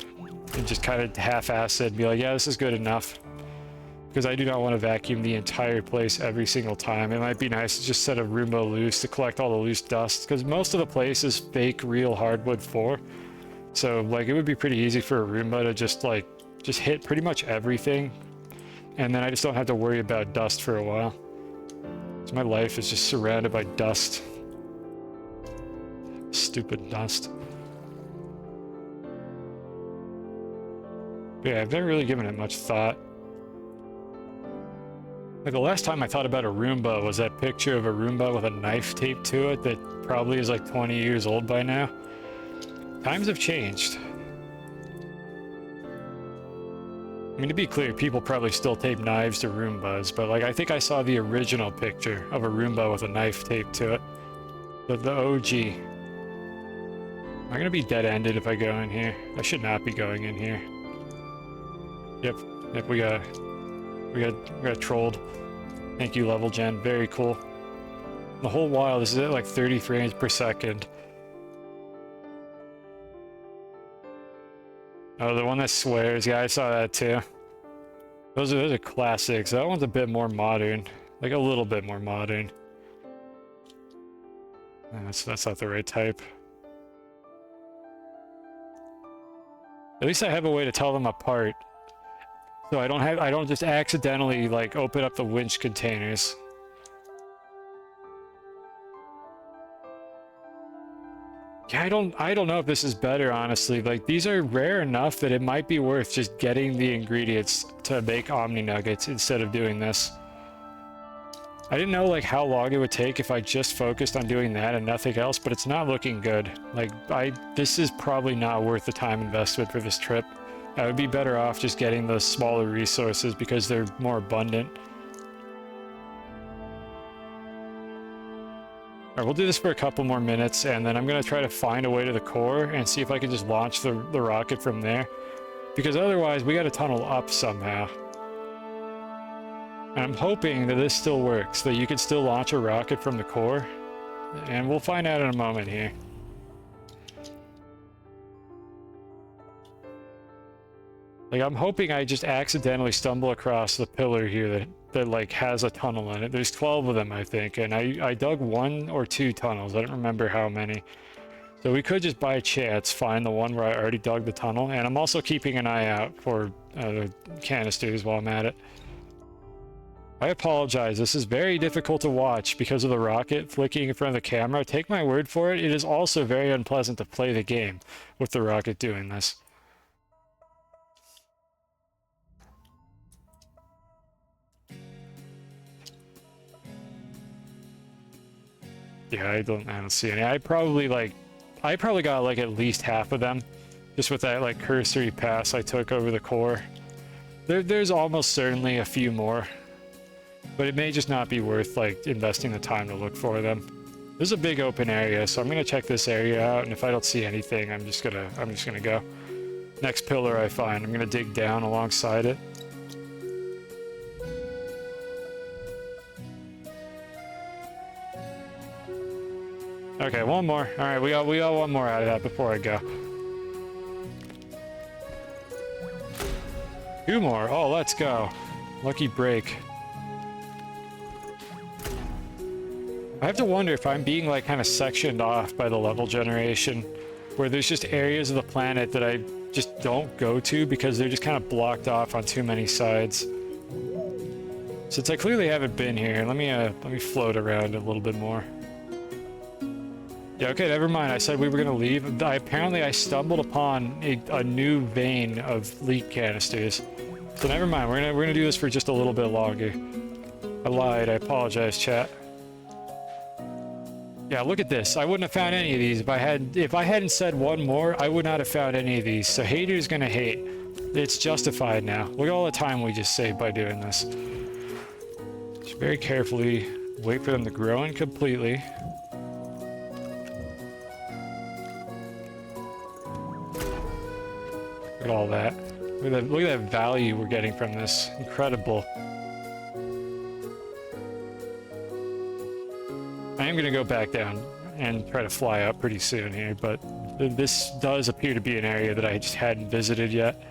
and just kind of half-ass it and be like, yeah, this is good enough. Because I do not want to vacuum the entire place every single time. It might be nice to just set a Roomba loose to collect all the loose dust, because most of the place is fake real hardwood floor. So like it would be pretty easy for a Roomba to just hit pretty much everything, and then I just don't have to worry about dust for a while. So my life is just surrounded by dust. Stupid dust. But yeah, I've never really given it much thought. Like the last time I thought about a Roomba was that picture of a Roomba with a knife taped to it that probably is like 20 years old by now. Times have changed. I mean, to be clear, people probably still tape knives to Roombas, but like I think I saw the original picture of a Roomba with a knife taped to it. The OG. Am I gonna be dead-ended if I go in here? I should not be going in here. Yep, we got trolled. Thank you, level gen. Very cool. The whole while, this is at like 30 frames per second. Oh, the one that swears. Yeah, I saw that too. Those are classics. That one's a bit more modern. Like a little bit more modern. That's not the right type. At least I have a way to tell them apart. So I don't just accidentally like open up the winch containers. Yeah, I don't know if this is better, honestly. Like, these are rare enough that it might be worth just getting the ingredients to make Omni Nuggets instead of doing this. I didn't know, like, how long it would take if I just focused on doing that and nothing else, but it's not looking good. Like, this is probably not worth the time investment for this trip. I would be better off just getting the smaller resources because they're more abundant. Alright, we'll do this for a couple more minutes, and then I'm going to try to find a way to the core and see if I can just launch the rocket from there. Because otherwise, we got to tunnel up somehow. And I'm hoping that this still works, that you can still launch a rocket from the core. And we'll find out in a moment here. Like, I'm hoping I just accidentally stumble across the pillar here that like has a tunnel in it. There's 12 of them, I think, and I dug 1 or 2 tunnels. I don't remember how many. So we could just by chance find the one where I already dug the tunnel, and I'm also keeping an eye out for the canisters while I'm at it. I apologize. This is very difficult to watch because of the rocket flicking in front of the camera. Take my word for it, it is also very unpleasant to play the game with the rocket doing this. Yeah, I don't see any. I probably got like at least half of them, just with that like cursory pass I took over the core. There's almost certainly a few more, but it may just not be worth like investing the time to look for them. This is a big open area, so I'm gonna check this area out, and if I don't see anything, I'm just gonna go. Next pillar I find, I'm gonna dig down alongside it. Okay, one more. All right, we got one more out of that before I go. 2 more. Oh, let's go. Lucky break. I have to wonder if I'm being like kind of sectioned off by the level generation, where there's just areas of the planet that I just don't go to because they're just kind of blocked off on too many sides. Since I clearly haven't been here, let me float around a little bit more. Yeah, okay, never mind. I said we were gonna leave. Apparently I stumbled upon a new vein of leak canisters. So never mind, we're gonna do this for just a little bit longer. I lied, I apologize, chat. Yeah, look at this. I wouldn't have found any of these if I hadn't said one more, I would not have found any of these. So haters gonna hate. It's justified now. Look at all the time we just saved by doing this. Just very carefully wait for them to grow in completely. Look at all that. Look at that value we're getting from this. Incredible. I am going to go back down and try to fly up pretty soon here, but this does appear to be an area that I just hadn't visited yet.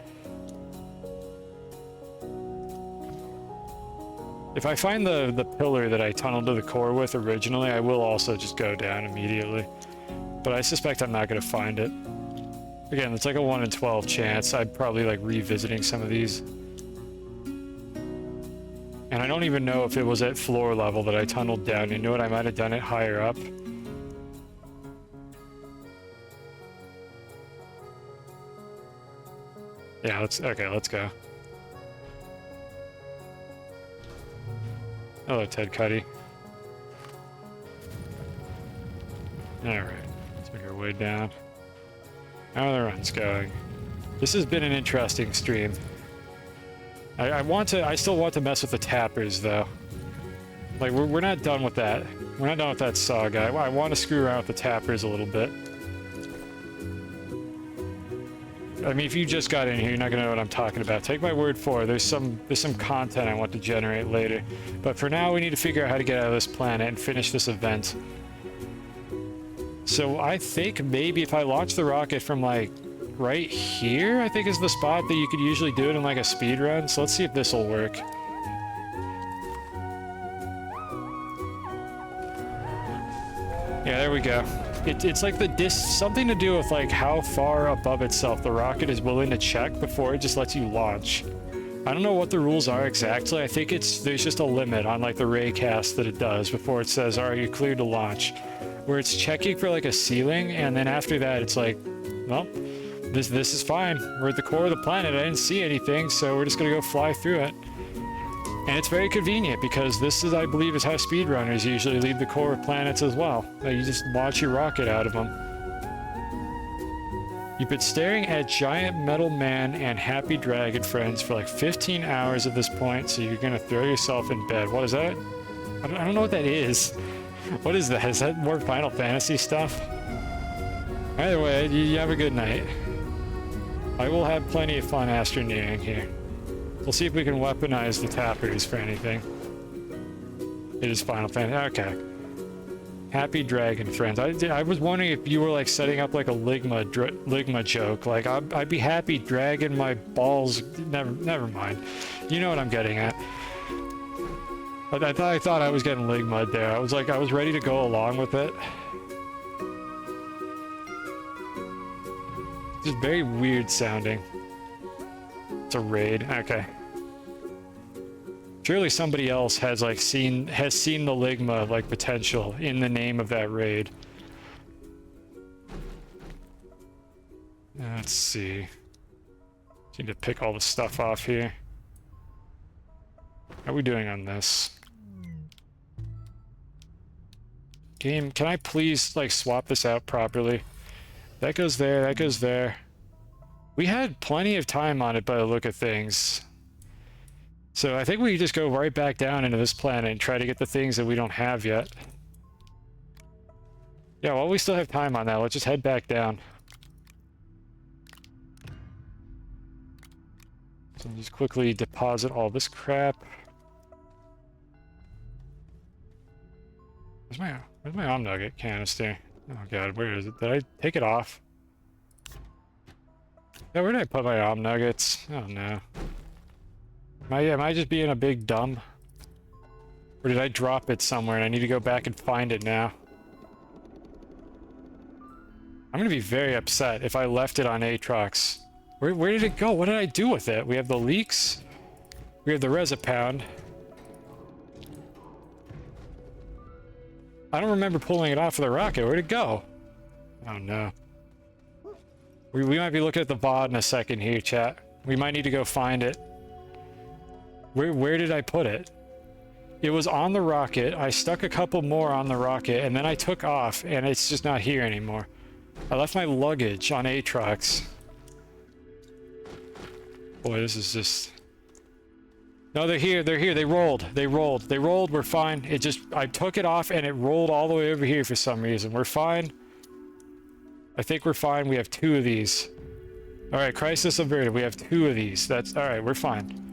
If I find the pillar that I tunneled to the core with originally, I will also just go down immediately. But I suspect I'm not going to find it. Again, it's like a 1 in 12 chance. I'd probably like revisiting some of these. And I don't even know if it was at floor level that I tunneled down. You know what? I might have done it higher up. Yeah, let's go. Hello, Ted Cuddy. Alright, let's make our way down. How are the runs going? This has been an interesting stream. I still want to mess with the tappers though. Like we're not done with that. We're not done with that saga. I want to screw around with the tappers a little bit. I mean, if you just got in here, you're not gonna know what I'm talking about. Take my word for it. There's some content I want to generate later. But for now, we need to figure out how to get out of this planet and finish this event. So I think maybe if I launch the rocket from like right here, I think is the spot that you could usually do it in like a speed run. So let's see if this will work. Yeah, there we go. It's like the something to do with like how far above itself the rocket is willing to check before it just lets you launch. I don't know what the rules are exactly. I think there's just a limit on like the ray cast that it does before it says, "Are you cleared to launch?" Where it's checking for like a ceiling, and then after that it's like, well, this is fine. We're at the core of the planet. I didn't see anything, so we're just gonna go fly through it. And it's very convenient because this is, I believe, is how speedrunners usually leave the core of planets as well. You just launch your rocket out of them. You've been staring at Giant Metal Man and Happy Dragon friends for like 15 hours at this point, so you're gonna throw yourself in bed. What is that? I don't know what that is. What is that? Is that more Final Fantasy stuff? Either way, you have a good night. I will have plenty of fun astroneering here. We'll see if we can weaponize the tappers for anything. It is Final Fantasy. Okay. Happy Dragon friends. I was wondering if you were like setting up like a Ligma joke. Like I'd be happy dragging my balls. Never mind. You know what I'm getting at. But I thought I was getting Ligma there. I was ready to go along with it. Just very weird sounding. It's a raid. Okay. Surely somebody else has seen the Ligma like potential in the name of that raid. Let's see. Just need to pick all the stuff off here. How are we doing on this? Game, can I please like swap this out properly? That goes there, that goes there. We had plenty of time on it by the look of things. So I think we just go right back down into this planet and try to get the things that we don't have yet. Yeah, well, we still have time on that. Let's just head back down. So just quickly deposit all this crap. Where's my Om Nugget canister? Oh god, where is it? Did I take it off? Yeah, where did I put my Om Nuggets? Oh no. Am I just being a big dumb? Or did I drop it somewhere and I need to go back and find it now? I'm gonna be very upset if I left it on Aatrox. Where did it go? What did I do with it? We have the leaks. We have the Resopound. I don't remember pulling it off of the rocket. Where'd it go? Oh no. We might be looking at the VOD in a second here, chat. We might need to go find it. Where did I put it? It was on the rocket. I stuck a couple more on the rocket, and then I took off, and it's just not here anymore. I left my luggage on Aatrox. Boy, this is just... No, they're here. They're here. They rolled. We're fine. I took it off, and it rolled all the way over here for some reason. We're fine. I think we're fine. We have 2 of these. All right, crisis averted. We have 2 of these. That's all right. We're fine.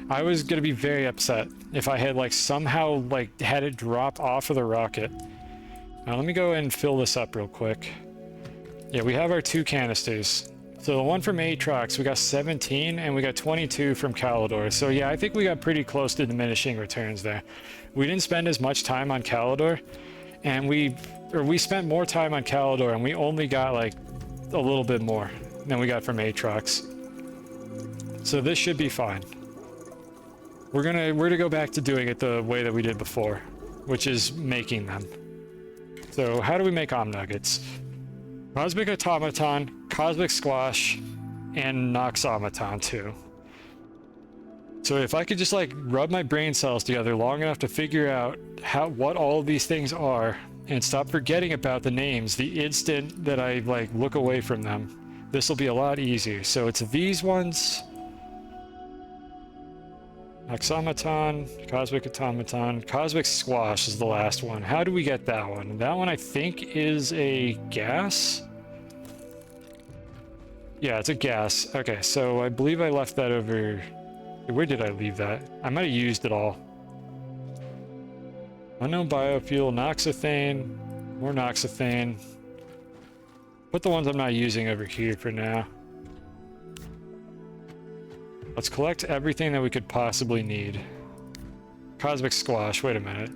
I was gonna be very upset if I had like somehow like had it drop off of the rocket. Now let me go and fill this up real quick. Yeah, we have our 2 canisters. So the one from Aatrox, we got 17, and we got 22 from Calidor. So yeah, I think we got pretty close to diminishing returns there. We didn't spend as much time on Calidor, and we spent more time on Calidor, and we only got like a little bit more than we got from Aatrox. So this should be fine. We're gonna go back to doing it the way that we did before, which is making them. So how do we make Om Nuggets? Cosmic Automaton, Cosmic Squash, and Nox Automaton too. So if I could just like rub my brain cells together long enough to figure out what all of these things are and stop forgetting about the names the instant that I like look away from them, this will be a lot easier. So it's these ones. Oxomaton, Cosmic Automaton, Cosmic Squash is the last one. How do we get that one? That one I think is a gas? Yeah, it's a gas. Okay, so I believe I left that over... Where did I leave that? I might have used it all. Unknown biofuel, Noxothane, more Noxothane. Put the ones I'm not using over here for now. Let's collect everything that we could possibly need. Cosmic Squash, wait a minute.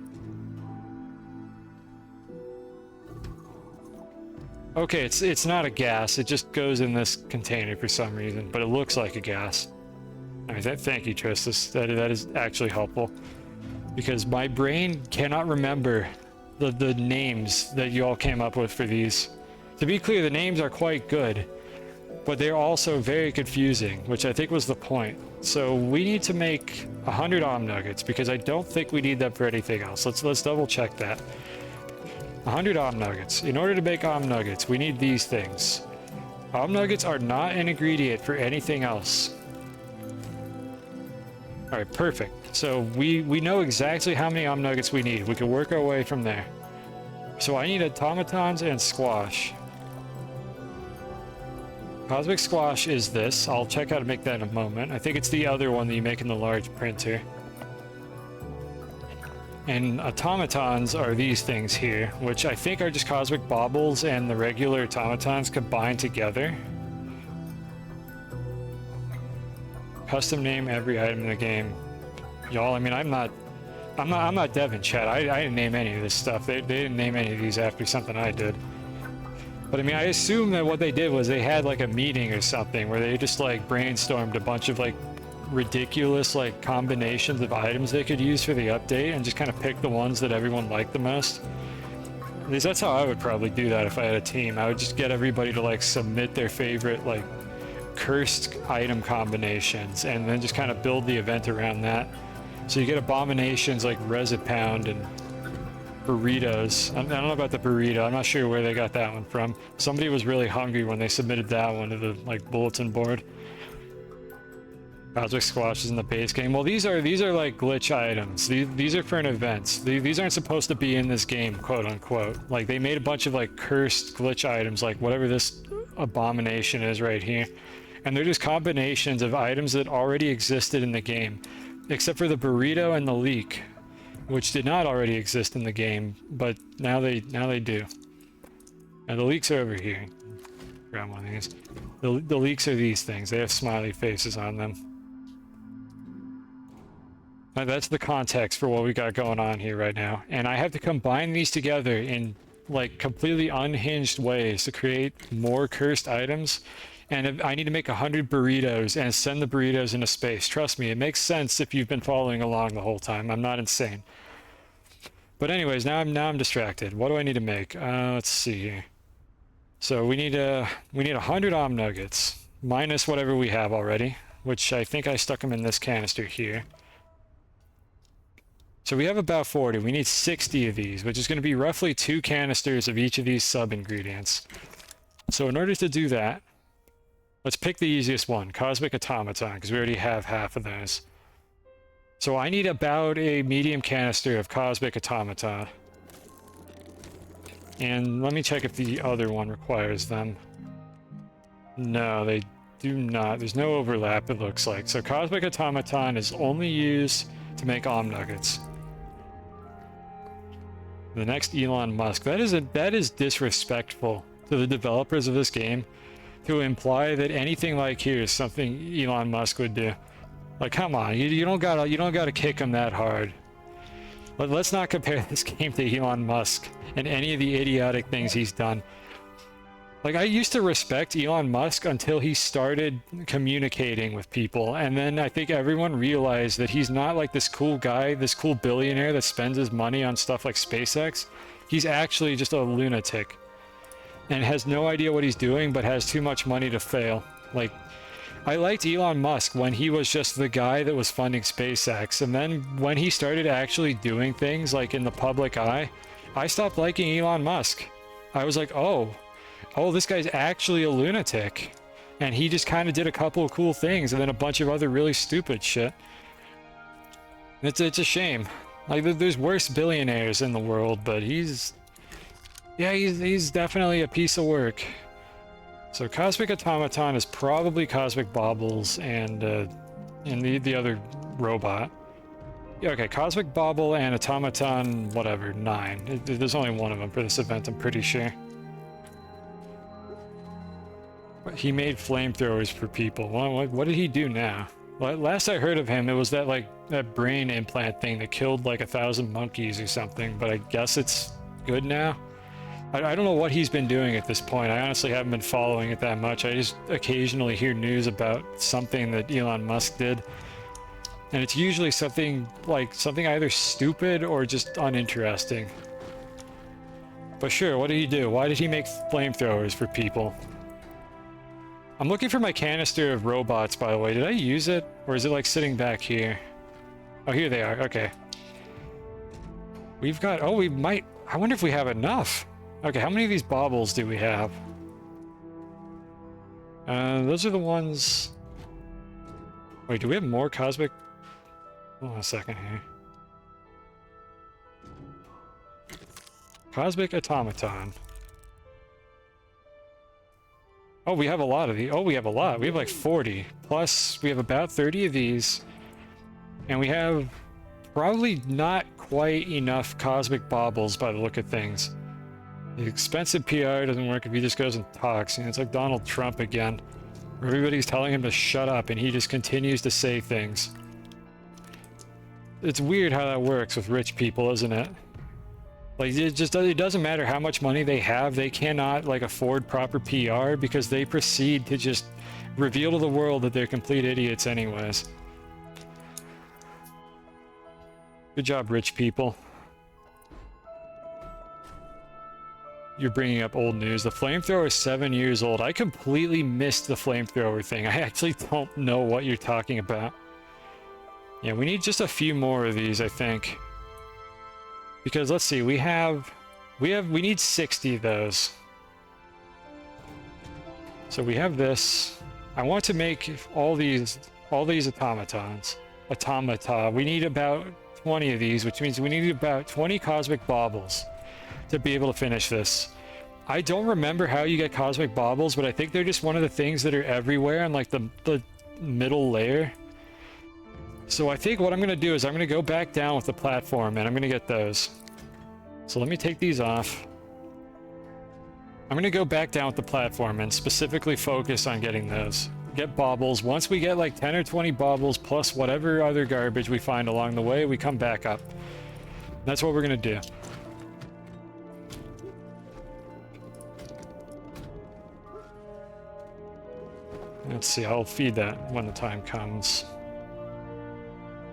Okay, it's not a gas, it just goes in this container for some reason, but it looks like a gas. Alright, thank you, Tristus. That is actually helpful. Because my brain cannot remember the names that you all came up with for these. To be clear, the names are quite good, but they're also very confusing, which I think was the point. So we need to make 100 Om Nuggets, because I don't think we need them for anything else. Let's double check that. 100 Om Nuggets. In order to make Om Nuggets, we need these things. Om Nuggets are not an ingredient for anything else. Alright, perfect. So we know exactly how many Om Nuggets we need. We can work our way from there. So I need automatons and squash. Cosmic Squash is this. I'll check how to make that in a moment. I think it's the other one that you make in the large printer. And automatons are these things here, which I think are just cosmic baubles and the regular automatons combined together. Custom name every item in the game. Y'all, I mean, I'm not Devin, chat. I didn't name any of this stuff. They didn't name any of these after something I did. But I mean, I assume that what they did was they had like a meeting or something where they just like brainstormed a bunch of like ridiculous like combinations of items they could use for the update and just kind of pick the ones that everyone liked the most. At least that's how I would probably do that if I had a team. I would just get everybody to like submit their favorite like cursed item combinations and then just kind of build the event around that. So you get abominations like Resipound and burritos. I don't know about the burrito. I'm not sure where they got that one from. Somebody was really hungry when they submitted that one to the like bulletin board. Cosmic Squash is in the base game. Well, these are like glitch items. These are for an event. These aren't supposed to be in this game, quote unquote. Like they made a bunch of like cursed glitch items, like whatever this abomination is right here, and they're just combinations of items that already existed in the game, except for the burrito and the leek, which did not already exist in the game, but now they do. And the leeks are over here. Grab one of these. The leeks are these things. They have smiley faces on them. Now that's the context for what we got going on here right now. And I have to combine these together in like completely unhinged ways to create more cursed items. And I need to make 100 burritos and send the burritos into space. Trust me, it makes sense if you've been following along the whole time. I'm not insane. But anyways, now I'm distracted. What do I need to make? Let's see here. So we need 100 Om Nuggets, minus whatever we have already, which I think I stuck them in this canister here. So we have about 40. We need 60 of these, which is going to be roughly 2 canisters of each of these sub-ingredients. So in order to do that, let's pick the easiest one, Cosmic Automaton, because we already have half of those. So I need about a medium canister of Cosmic Automaton. And let me check if the other one requires them. No, they do not. There's no overlap, it looks like. So Cosmic Automaton is only used to make Om Nuggets. The next Elon Musk. That is disrespectful to the developers of this game to imply that anything like here is something Elon Musk would do. Like, come on, you don't gotta kick him that hard. But let's not compare this game to Elon Musk and any of the idiotic things he's done. Like, I used to respect Elon Musk until he started communicating with people, and then I think everyone realized that he's not like this cool guy, this cool billionaire that spends his money on stuff like SpaceX. He's actually just a lunatic and has no idea what he's doing, but has too much money to fail. Like, I liked Elon Musk when he was just the guy that was funding SpaceX, and then when he started actually doing things like in the public eye, I stopped liking Elon Musk. I was like, oh, Oh, this guy's actually a lunatic. And he just kind of did a couple of cool things and then a bunch of other really stupid shit. It's a shame. Like, there's worse billionaires in the world, but he's definitely a piece of work. So Cosmic Automaton is probably Cosmic Baubles and the other robot. Yeah, okay, Cosmic Bauble and Automaton, whatever, 9. There's only one of them for this event, I'm pretty sure. He made flamethrowers for people. What did he do now? Last I heard of him, it was that brain implant thing that killed like 1,000 monkeys or something, but I guess it's good now. I don't know what he's been doing at this point. I honestly haven't been following it that much. I just occasionally hear news about something that Elon Musk did. And it's usually something either stupid or just uninteresting. But sure, what did he do? Why did he make flamethrowers for people? I'm looking for my canister of robots, by the way. Did I use it? Or is it like sitting back here? Oh, here they are. Okay. We've got... Oh, we might... I wonder if we have enough. Okay, how many of these baubles do we have? Those are the ones... Wait, do we have more cosmic... Hold on a second here. Cosmic Automaton. Oh, we have a lot of these. Oh, we have a lot. We have like 40. Plus, we have about 30 of these. And we have probably not quite enough cosmic baubles by the look of things. The expensive PR doesn't work if he just goes and talks. You know, it's like Donald Trump again. Where everybody's telling him to shut up and he just continues to say things. It's weird how that works with rich people, isn't it? Like, it doesn't matter how much money they have, they cannot, like, afford proper PR because they proceed to just reveal to the world that they're complete idiots anyways. Good job, rich people. You're bringing up old news. The flamethrower is 7 years old. I completely missed the flamethrower thing. I actually don't know what you're talking about. Yeah, we need just a few more of these, I think. Because let's see, we need 60 of those. So we have this. I want to make all these automatons. Automata. We need about 20 of these, which means we need about 20 cosmic baubles to be able to finish this. I don't remember how you get cosmic baubles, but I think they're just one of the things that are everywhere on like the middle layer. So I think what I'm going to do is I'm going to go back down with the platform and I'm going to get those. So let me take these off. I'm going to go back down with the platform and specifically focus on getting those. Get baubles. Once we get like 10 or 20 baubles plus whatever other garbage we find along the way, we come back up. That's what we're going to do. Let's see, I'll feed that when the time comes.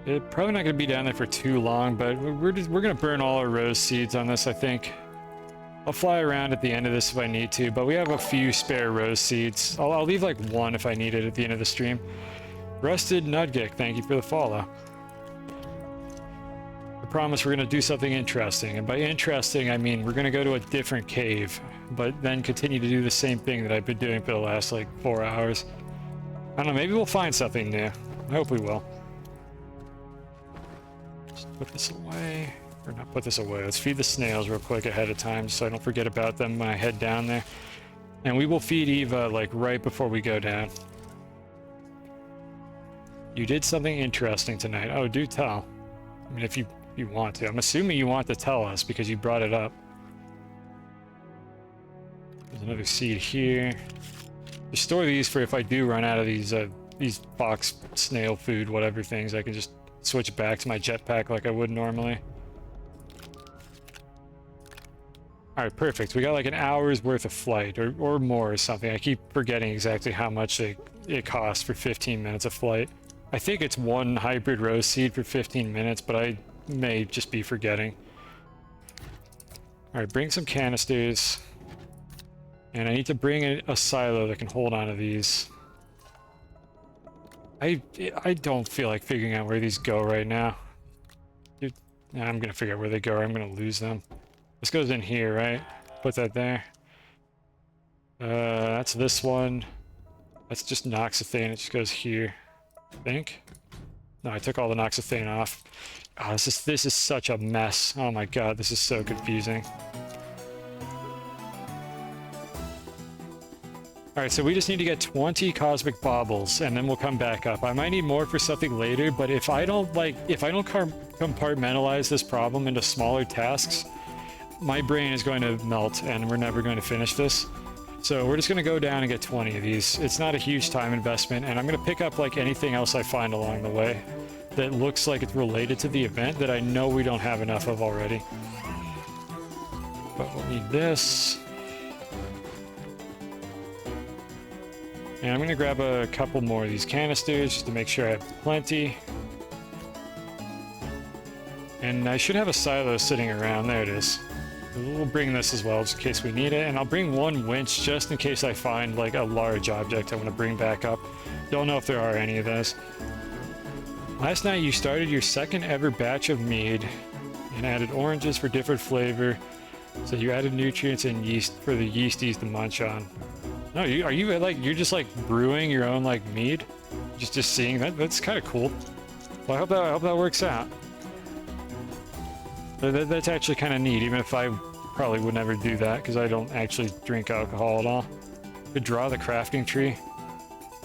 It's probably not going to be down there for too long, but we're going to burn all our rose seeds on this, I think. I'll fly around at the end of this if I need to, but we have a few spare rose seeds. I'll leave like one if I need it at the end of the stream. Rusted Nudgick, thank you for the follow. I promise we're going to do something interesting, and by interesting I mean we're going to go to a different cave, but then continue to do the same thing that I've been doing for the last like 4 hours. I don't know, maybe we'll find something new. I hope we will. Put this away, or not put this away. Let's feed the snails real quick ahead of time so I don't forget about them when I head down there. And we will feed Eva like right before we go down. You did something interesting tonight. Oh, do tell. I mean, if you want to. I'm assuming you want to tell us because you brought it up. There's another seed here. Just store these for if I do run out of these box snail food, whatever things, I can just switch back to my jetpack like I would normally. Alright, perfect. We got like an hour's worth of flight, or more or something. I keep forgetting exactly how much it costs for 15 minutes of flight. I think it's one hybrid rose seed for 15 minutes, but I may just be forgetting. Alright, bring some canisters. And I need to bring a silo that can hold on to these. I don't feel like figuring out where these go right now. I'm gonna figure out where they go or I'm gonna lose them. This goes in here, right? Put that there. That's this one. That's just noxethane. It just goes here, I think. No, I took all the noxethane off. Oh, this is such a mess. Oh my god, this is so confusing. Alright, so we just need to get 20 cosmic baubles, and then we'll come back up. I might need more for something later, but if I don't compartmentalize this problem into smaller tasks, my brain is going to melt, and we're never going to finish this. So we're just going to go down and get 20 of these. It's not a huge time investment, and I'm going to pick up like anything else I find along the way that looks like it's related to the event that I know we don't have enough of already. But we'll need this. And I'm going to grab a couple more of these canisters just to make sure I have plenty. And I should have a silo sitting around. There it is. We'll bring this as well just in case we need it. And I'll bring one winch just in case I find like a large object I want to bring back up. Don't know if there are any of those. Last night you started your second ever batch of mead and added oranges for different flavor. So you added nutrients and yeast for the yeasties to munch on. No, are you like, you're just like brewing your own like mead? Just seeing that? That's kind of cool. Well, I hope that works out. That's actually kind of neat, even if I probably would never do that because I don't actually drink alcohol at all. Could draw the crafting tree.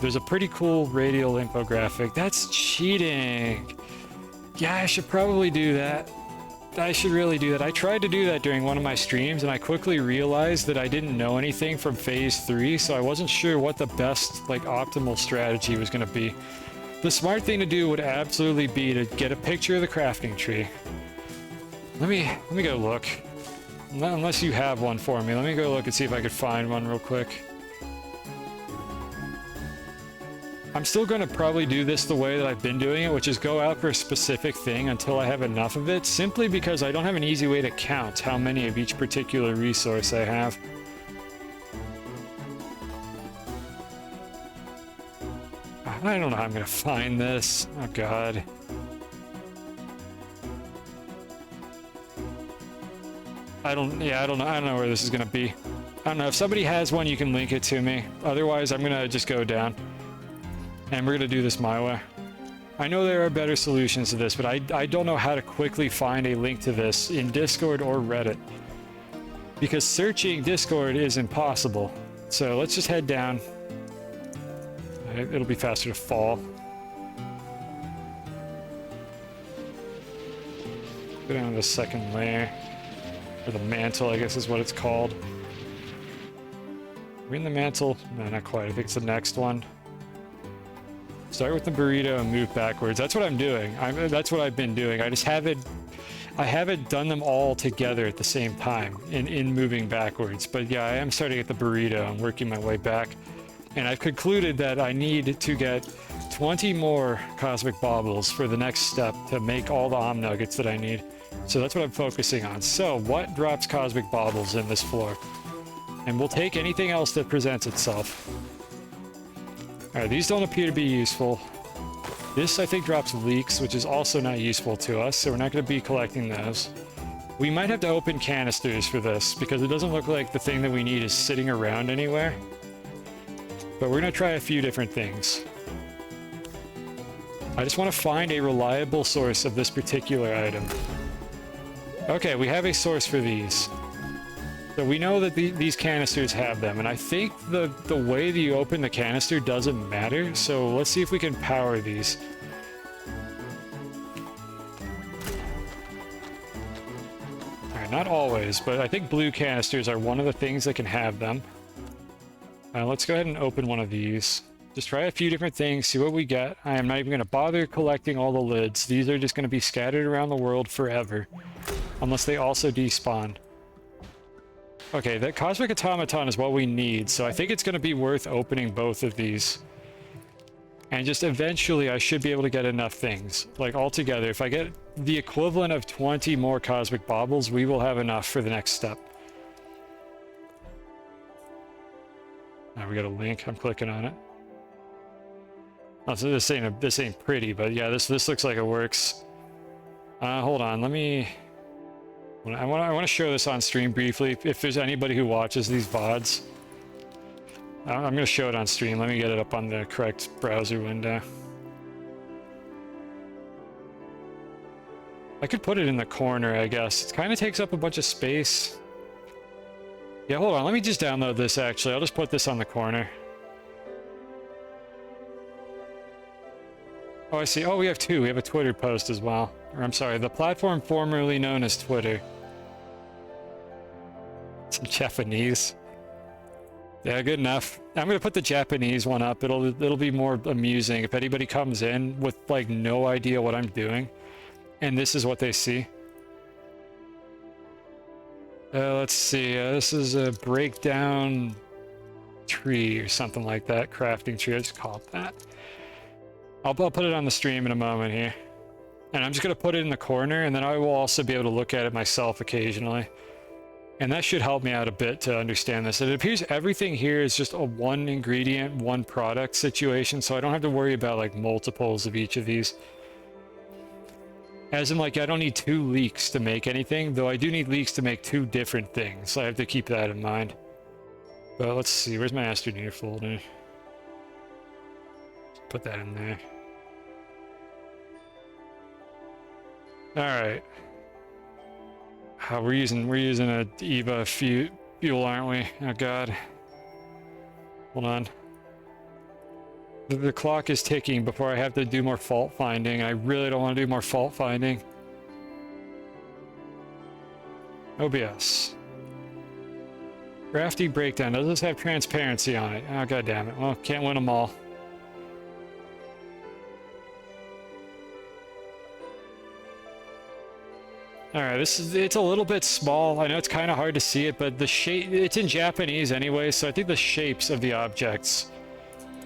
There's a pretty cool radial infographic. That's cheating. Yeah, I should probably do that. I should really do that. I tried to do that during one of my streams and I quickly realized that I didn't know anything from phase 3, so I wasn't sure what the best, like, optimal strategy was going to be. The smart thing to do would absolutely be to get a picture of the crafting tree. Let me go look. Unless you have one for me, let me go look and see if I could find one real quick. I'm still going to probably do this the way that I've been doing it, which is go out for a specific thing until I have enough of it, simply because I don't have an easy way to count how many of each particular resource I have. I don't know how I'm going to find this. Oh god. I don't know where this is going to be. I don't know. If somebody has one, you can link it to me. Otherwise, I'm going to just go down. And we're going to do this my way. I know there are better solutions to this, but I don't know how to quickly find a link to this in Discord or Reddit. Because searching Discord is impossible. So let's just head down. It'll be faster to fall. Go down to the second layer. Or the mantle, I guess is what it's called. Are we in the mantle? No, not quite. I think it's the next one. Start with the burrito and move backwards. That's what I'm doing. That's what I've been doing. I haven't done them all together at the same time in moving backwards. But yeah, I am starting at the burrito and working my way back. And I've concluded that I need to get 20 more cosmic baubles for the next step to make all the Om nuggets that I need. So that's what I'm focusing on. So what drops cosmic baubles in this floor? And we'll take anything else that presents itself. Alright, these don't appear to be useful. This, I think, drops leaks, which is also not useful to us, so we're not going to be collecting those. We might have to open canisters for this, because it doesn't look like the thing that we need is sitting around anywhere. But we're going to try a few different things. I just want to find a reliable source of this particular item. Okay, we have a source for these. So we know that these canisters have them, and I think the way that you open the canister doesn't matter, so let's see if we can power these. Alright, not always, but I think blue canisters are one of the things that can have them. Let's go ahead and open one of these. Just try a few different things, see what we get. I am not even going to bother collecting all the lids. These are just going to be scattered around the world forever, unless they also despawn. Okay, that Cosmic Automaton is what we need, so I think it's going to be worth opening both of these. And just eventually I should be able to get enough things. Like, altogether, if I get the equivalent of 20 more Cosmic Baubles, we will have enough for the next step. Now we got a link, I'm clicking on it. Oh, so this ain't pretty, but yeah, this looks like it works. Hold on, let me... I want to show this on stream briefly, if there's anybody who watches these VODs. I'm going to show it on stream. Let me get it up on the correct browser window. I could put it in the corner, I guess. It kind of takes up a bunch of space. Yeah, hold on. Let me just download this, actually. I'll just put this on the corner. Oh, I see. Oh, we have two. We have a Twitter post as well. Or, I'm sorry, the platform formerly known as Twitter. It's in Japanese. Yeah, good enough. I'm gonna put the Japanese one up. It'll be more amusing if anybody comes in with like no idea what I'm doing, and this is what they see. Let's see. This is a breakdown tree or something like that. Crafting tree. I just call it that. I'll put it on the stream in a moment here, and I'm just gonna put it in the corner, and then I will also be able to look at it myself occasionally. And that should help me out a bit to understand this. It appears everything here is just a one ingredient, one product situation, so I don't have to worry about like multiples of each of these. As in, like, I don't need 2 leeks to make anything, though I do need leeks to make 2 different things, so I have to keep that in mind. But let's see, where's my Astroneer folder? Put that in there. Alright. We're using a EVA fuel, aren't we? Oh god. Hold on. The clock is ticking before I have to do more fault finding. I really don't want to do more fault finding. OBS. Crafty breakdown. Does this have transparency on it? Oh god damn it. Well, can't win them all. Alright, it's a little bit small. I know it's kind of hard to see it, but the shape, it's in Japanese anyway, so I think the shapes of the objects,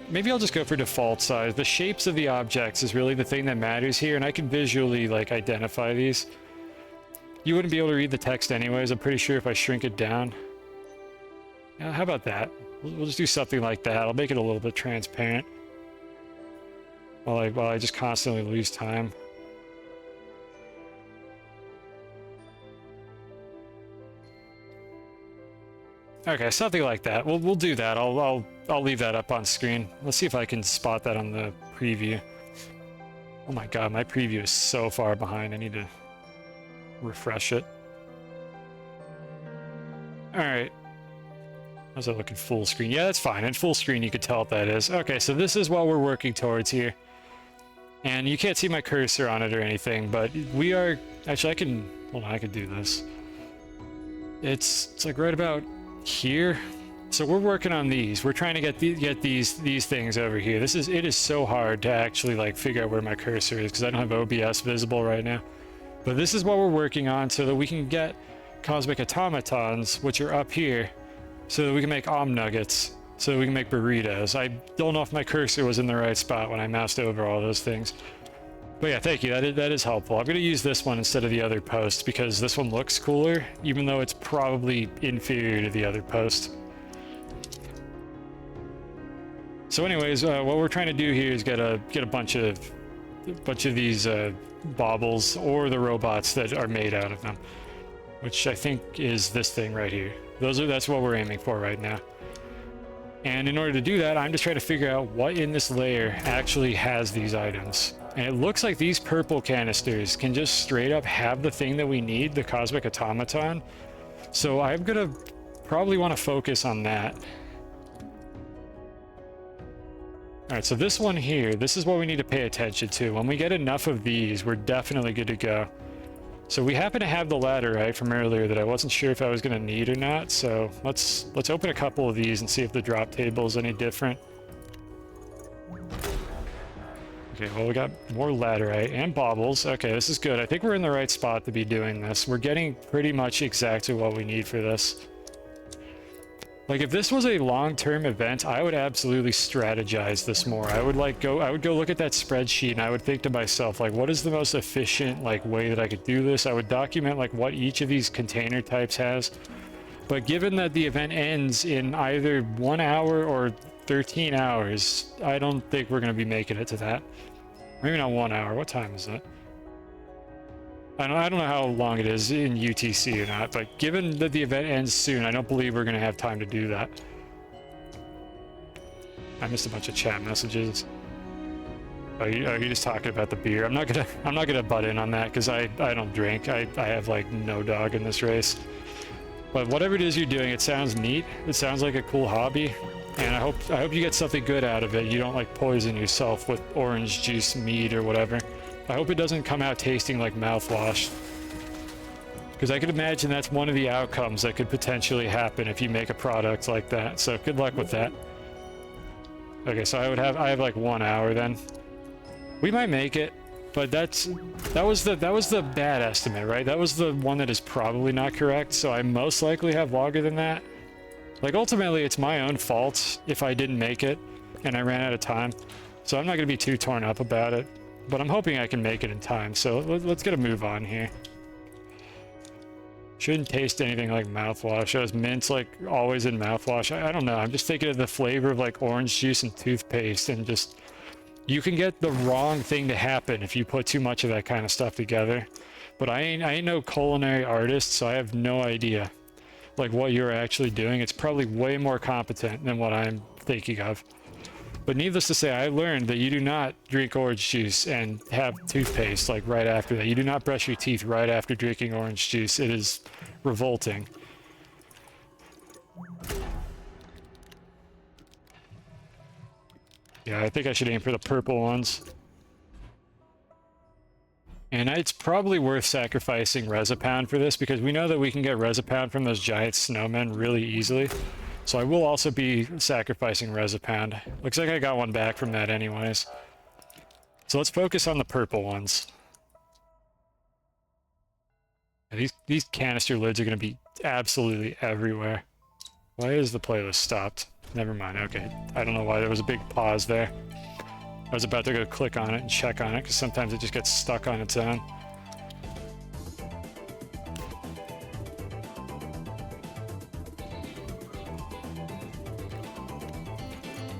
maybe I'll just go for default size. The shapes of the objects is really the thing that matters here, and I can visually, like, identify these. You wouldn't be able to read the text anyways, I'm pretty sure if I shrink it down. Yeah, how about that? We'll just do something like that. I'll make it a little bit transparent. While I just constantly lose time. Okay, something like that. We'll do that. I'll leave that up on screen. Let's see if I can spot that on the preview. Oh my god, my preview is so far behind. I need to refresh it. Alright. How's that looking full screen? Yeah, that's fine. In full screen you could tell what that is. Okay, so this is what we're working towards here. And you can't see my cursor on it or anything, but we are... Actually, I can... Hold on, I can do this. It's like right about here. So we're working on these. We're trying to get these things over here. It is so hard to actually like figure out where my cursor is because I don't have OBS visible right now. But this is what we're working on so that we can get cosmic automatons, which are up here, so that we can make nuggets, so that we can make burritos. I don't know if my cursor was in the right spot when I moused over all those things. But yeah, thank you. That is helpful. I'm going to use this one instead of the other post because this one looks cooler, even though it's probably inferior to the other post. So anyways, what we're trying to do here is get a bunch of these baubles or the robots that are made out of them, which I think is this thing right here. That's what we're aiming for right now. And in order to do that, I'm just trying to figure out what in this layer actually has these items. And it looks like these purple canisters can just straight up have the thing that we need, the cosmic automaton. So I'm gonna probably want to focus on that. Alright, so this one here, this is what we need to pay attention to. When we get enough of these, we're definitely good to go. So we happen to have the laterite from earlier that I wasn't sure if I was going to need or not, so let's open a couple of these and see if the drop table is any different. Okay, well we got more laterite and baubles. Okay, this is good. I think we're in the right spot to be doing this. We're getting pretty much exactly what we need for this. Like, if this was a long-term event, I would absolutely strategize this more. I would go look at that spreadsheet and I would think to myself, like, what is the most efficient, like, way that I could do this? I would document, like, what each of these container types has. But given that the event ends in either 1 hour or 13 hours, I don't think we're going to be making it to that. Maybe not 1 hour. What time is it? I don't know how long it is in UTC or not, but given that the event ends soon, I don't believe we're going to have time to do that. I missed a bunch of chat messages. Oh, you're just talking about the beer. I'm not gonna butt in on that because I don't drink. I have like no dog in this race. But whatever it is you're doing, it sounds neat. It sounds like a cool hobby, and I hope you get something good out of it. You don't like poison yourself with orange juice mead or whatever. I hope it doesn't come out tasting like mouthwash, because I could imagine that's one of the outcomes that could potentially happen if you make a product like that. So good luck with that. Okay, so I have like 1 hour then. We might make it, but that was the bad estimate, right? That was the one that is probably not correct, so I most likely have longer than that. Like, ultimately, it's my own fault if I didn't make it and I ran out of time, so I'm not going to be too torn up about it, but I'm hoping I can make it in time, so let's get a move on here. Shouldn't taste anything like mouthwash. Is mint like always in mouthwash? I don't know. I'm just thinking of the flavor of like orange juice and toothpaste, and just... You can get the wrong thing to happen if you put too much of that kind of stuff together. But I ain't no culinary artist, so I have no idea like what you're actually doing. It's probably way more competent than what I'm thinking of. But needless to say, I learned that you do not drink orange juice and have toothpaste like right after that. You do not brush your teeth right after drinking orange juice. It is revolting. Yeah, I think I should aim for the purple ones. And it's probably worth sacrificing Resopound for this, because we know that we can get Resopound from those giant snowmen really easily. So I will also be sacrificing Resopound. Looks like I got one back from that anyways. So let's focus on the purple ones. These canister lids are going to be absolutely everywhere. Why is the playlist stopped? Never mind, okay. I don't know why there was a big pause there. I was about to go click on it and check on it, because sometimes it just gets stuck on its own.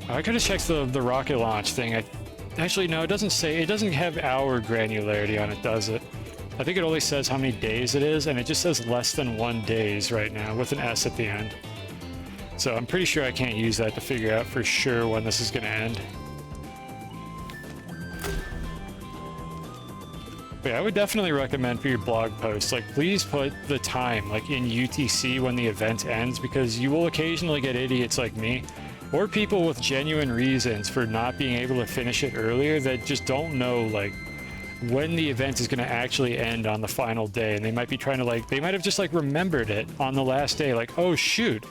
I could have checked the rocket launch thing. Actually, no, it doesn't say, it doesn't have hour granularity on it, does it? I think it only says how many days it is, and it just says less than 1 days right now, with an S at the end. So I'm pretty sure I can't use that to figure out for sure when this is going to end. But yeah, I would definitely recommend for your blog posts, like, please put the time, like, in UTC when the event ends, because you will occasionally get idiots like me, or people with genuine reasons for not being able to finish it earlier that just don't know, like, when the event is going to actually end on the final day, and they might be trying to, like, they might have just, like, remembered it on the last day, like, oh, shoot.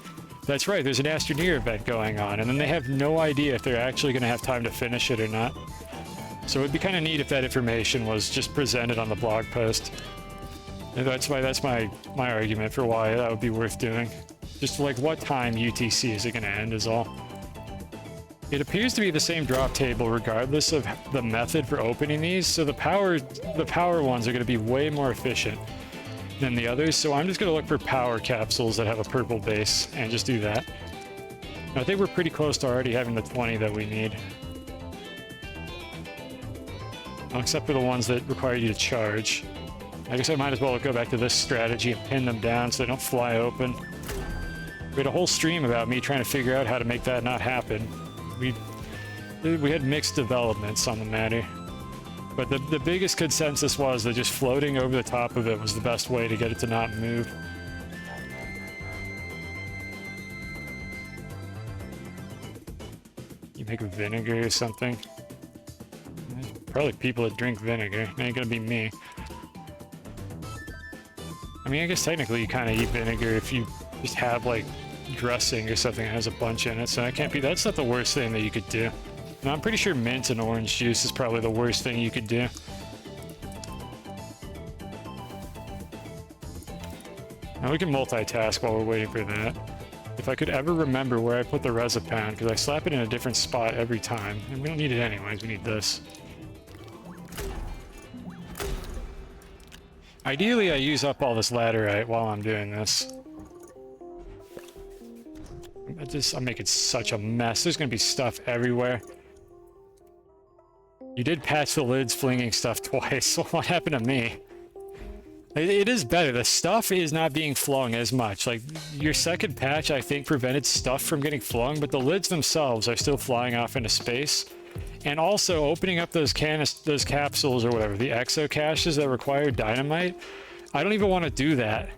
That's right, there's an Astroneer event going on, and then they have no idea if they're actually going to have time to finish it or not. So it would be kind of neat if that information was just presented on the blog post. And that's my argument for why that would be worth doing. Just like, what time UTC is it going to end is all. It appears to be the same drop table regardless of the method for opening these, so the power ones are going to be way more efficient than the others, so I'm just going to look for power capsules that have a purple base and just do that. I think we're pretty close to already having the 20 that we need. Well, except for the ones that require you to charge. I guess I might as well go back to this strategy and pin them down so they don't fly open. We had a whole stream about me trying to figure out how to make that not happen. We had mixed developments on the matter. But the biggest consensus was that just floating over the top of it was the best way to get it to not move. You make vinegar or something? Probably people that drink vinegar. It ain't gonna be me. I mean, I guess technically you kind of eat vinegar if you just have, like, dressing or something that has a bunch in it, so that can't be... That's not the worst thing that you could do. No, I'm pretty sure mint and orange juice is probably the worst thing you could do. Now we can multitask while we're waiting for that. If I could ever remember where I put the Resopound, because I slap it in a different spot every time. And we don't need it anyways, we need this. Ideally, I use up all this laterite while I'm doing this. I'm making such a mess. There's gonna be stuff everywhere. You did patch the lids flinging stuff twice. What happened to me? It is better. The stuff is not being flung as much. Like, your second patch, I think, prevented stuff from getting flung, but the lids themselves are still flying off into space. And also, opening up those capsules or whatever, the exo caches that require dynamite, I don't even want to do that.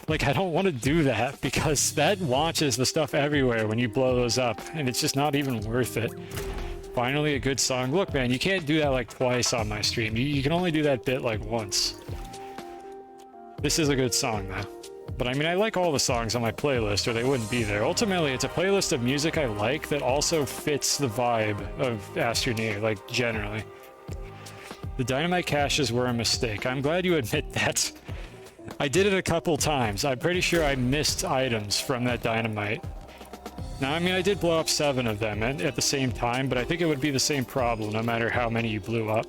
Like, I don't want to do that because that launches the stuff everywhere when you blow those up, and it's just not even worth it. Finally, a good song. Look, man, you can't do that like twice on my stream. You can only do that bit like once. This is a good song, though. But I mean, I like all the songs on my playlist, or they wouldn't be there. Ultimately, it's a playlist of music I like that also fits the vibe of Astroneer, like, generally. The dynamite caches were a mistake. I'm glad you admit that. I did it a couple times. I'm pretty sure I missed items from that dynamite. Now, I mean, I did blow up 7 of them at the same time, but I think it would be the same problem no matter how many you blew up.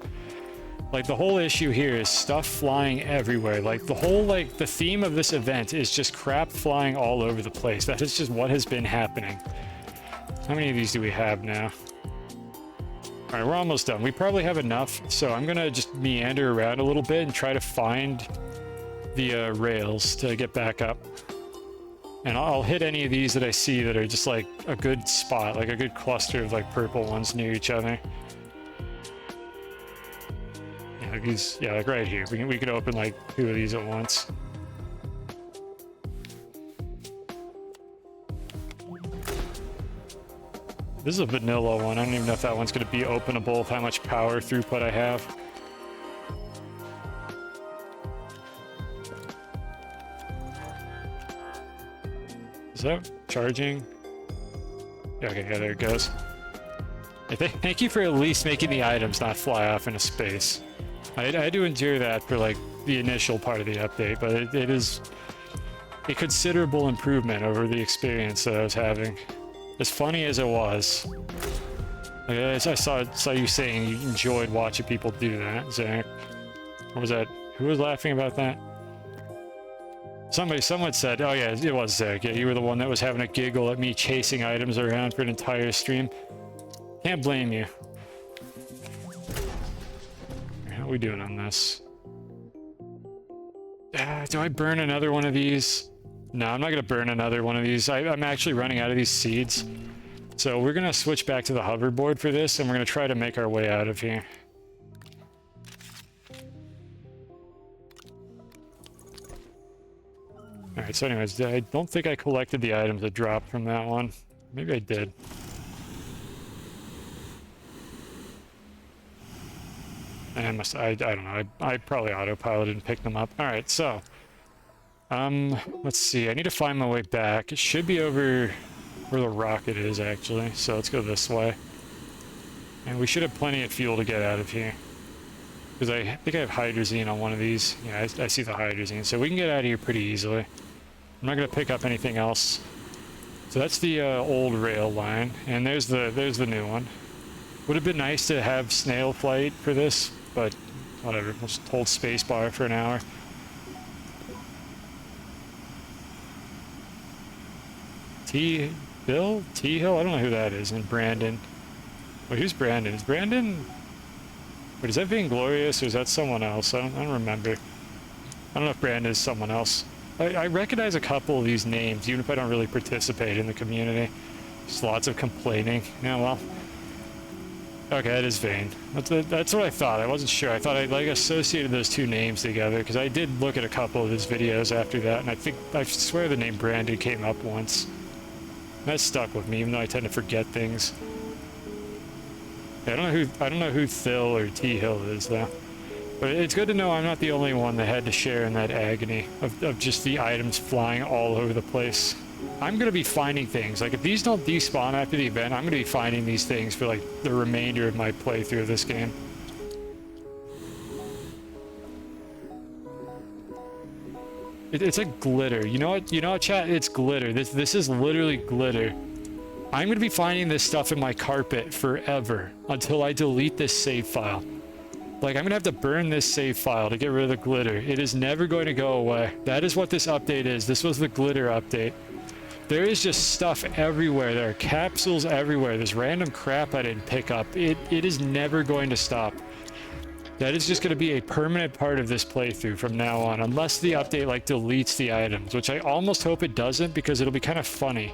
Like, the whole issue here is stuff flying everywhere. Like, the whole, like, the theme of this event is just crap flying all over the place. That is just what has been happening. How many of these do we have now? Alright, we're almost done. We probably have enough, so I'm gonna just meander around a little bit and try to find the rails to get back up. And I'll hit any of these that I see that are just like a good spot, like a good cluster of like purple ones near each other. Yeah, like these, yeah, like right here. We could open like 2 of these at once. This is a vanilla one. I don't even know if that one's going to be openable with how much power throughput I have. Is that charging? Yeah, okay, yeah, there it goes. Thank you for at least making the items not fly off into space. I do endure that for like the initial part of the update, but it is a considerable improvement over the experience that I was having. As funny as it was. Like, I saw you saying you enjoyed watching people do that, Zach. What was that? Who was laughing about that? Someone said, oh yeah, it was Zach. Yeah, you were the one that was having a giggle at me chasing items around for an entire stream. Can't blame you. How are we doing on this? Do I burn another one of these? No, I'm not going to burn another one of these. I'm actually running out of these seeds. So we're going to switch back to the hoverboard for this, and we're going to try to make our way out of here. Alright, so anyways, I don't think I collected the items that dropped from that one. Maybe I did. I don't know. I probably autopiloted and picked them up. Alright, so... let's see. I need to find my way back. It should be over where the rocket is, actually. So let's go this way. And we should have plenty of fuel to get out of here. Because I think I have hydrazine on one of these. Yeah, I see the hydrazine. So we can get out of here pretty easily. I'm not going to pick up anything else. So that's the old rail line. And there's the new one. Would have been nice to have snail flight for this, but whatever. We'll just hold spacebar for an hour. Bill? T-Hill? I don't know who that is. And Brandon. Wait, who's Brandon? Is Brandon... Wait, is that Vainglorious or is that someone else? I don't remember. I don't know if Brandon is someone else. I recognize a couple of these names, even if I don't really participate in the community. Just lots of complaining. Yeah, well... Okay, that is Vane. That's what I thought. I wasn't sure. I thought I like associated those two names together, because I did look at a couple of his videos after that, and I swear the name Brandon came up once. That stuck with me, even though I tend to forget things. Yeah, I don't know who Thill or T-Hill is, though. But it's good to know I'm not the only one that had to share in that agony of just the items flying all over the place. I'm going to be finding things. Like, if these don't despawn after the event, I'm going to be finding these things for, like, the remainder of my playthrough of this game. It's like glitter. You know what, chat? It's glitter. This is literally glitter. I'm going to be finding this stuff in my carpet forever until I delete this save file. Like, I'm going to have to burn this save file to get rid of the glitter. It is never going to go away. That is what this update is. This was the glitter update. There is just stuff everywhere. There are capsules everywhere. There's random crap I didn't pick up. It is never going to stop. That is just going to be a permanent part of this playthrough from now on, unless the update like deletes the items, which I almost hope it doesn't, because it'll be kind of funny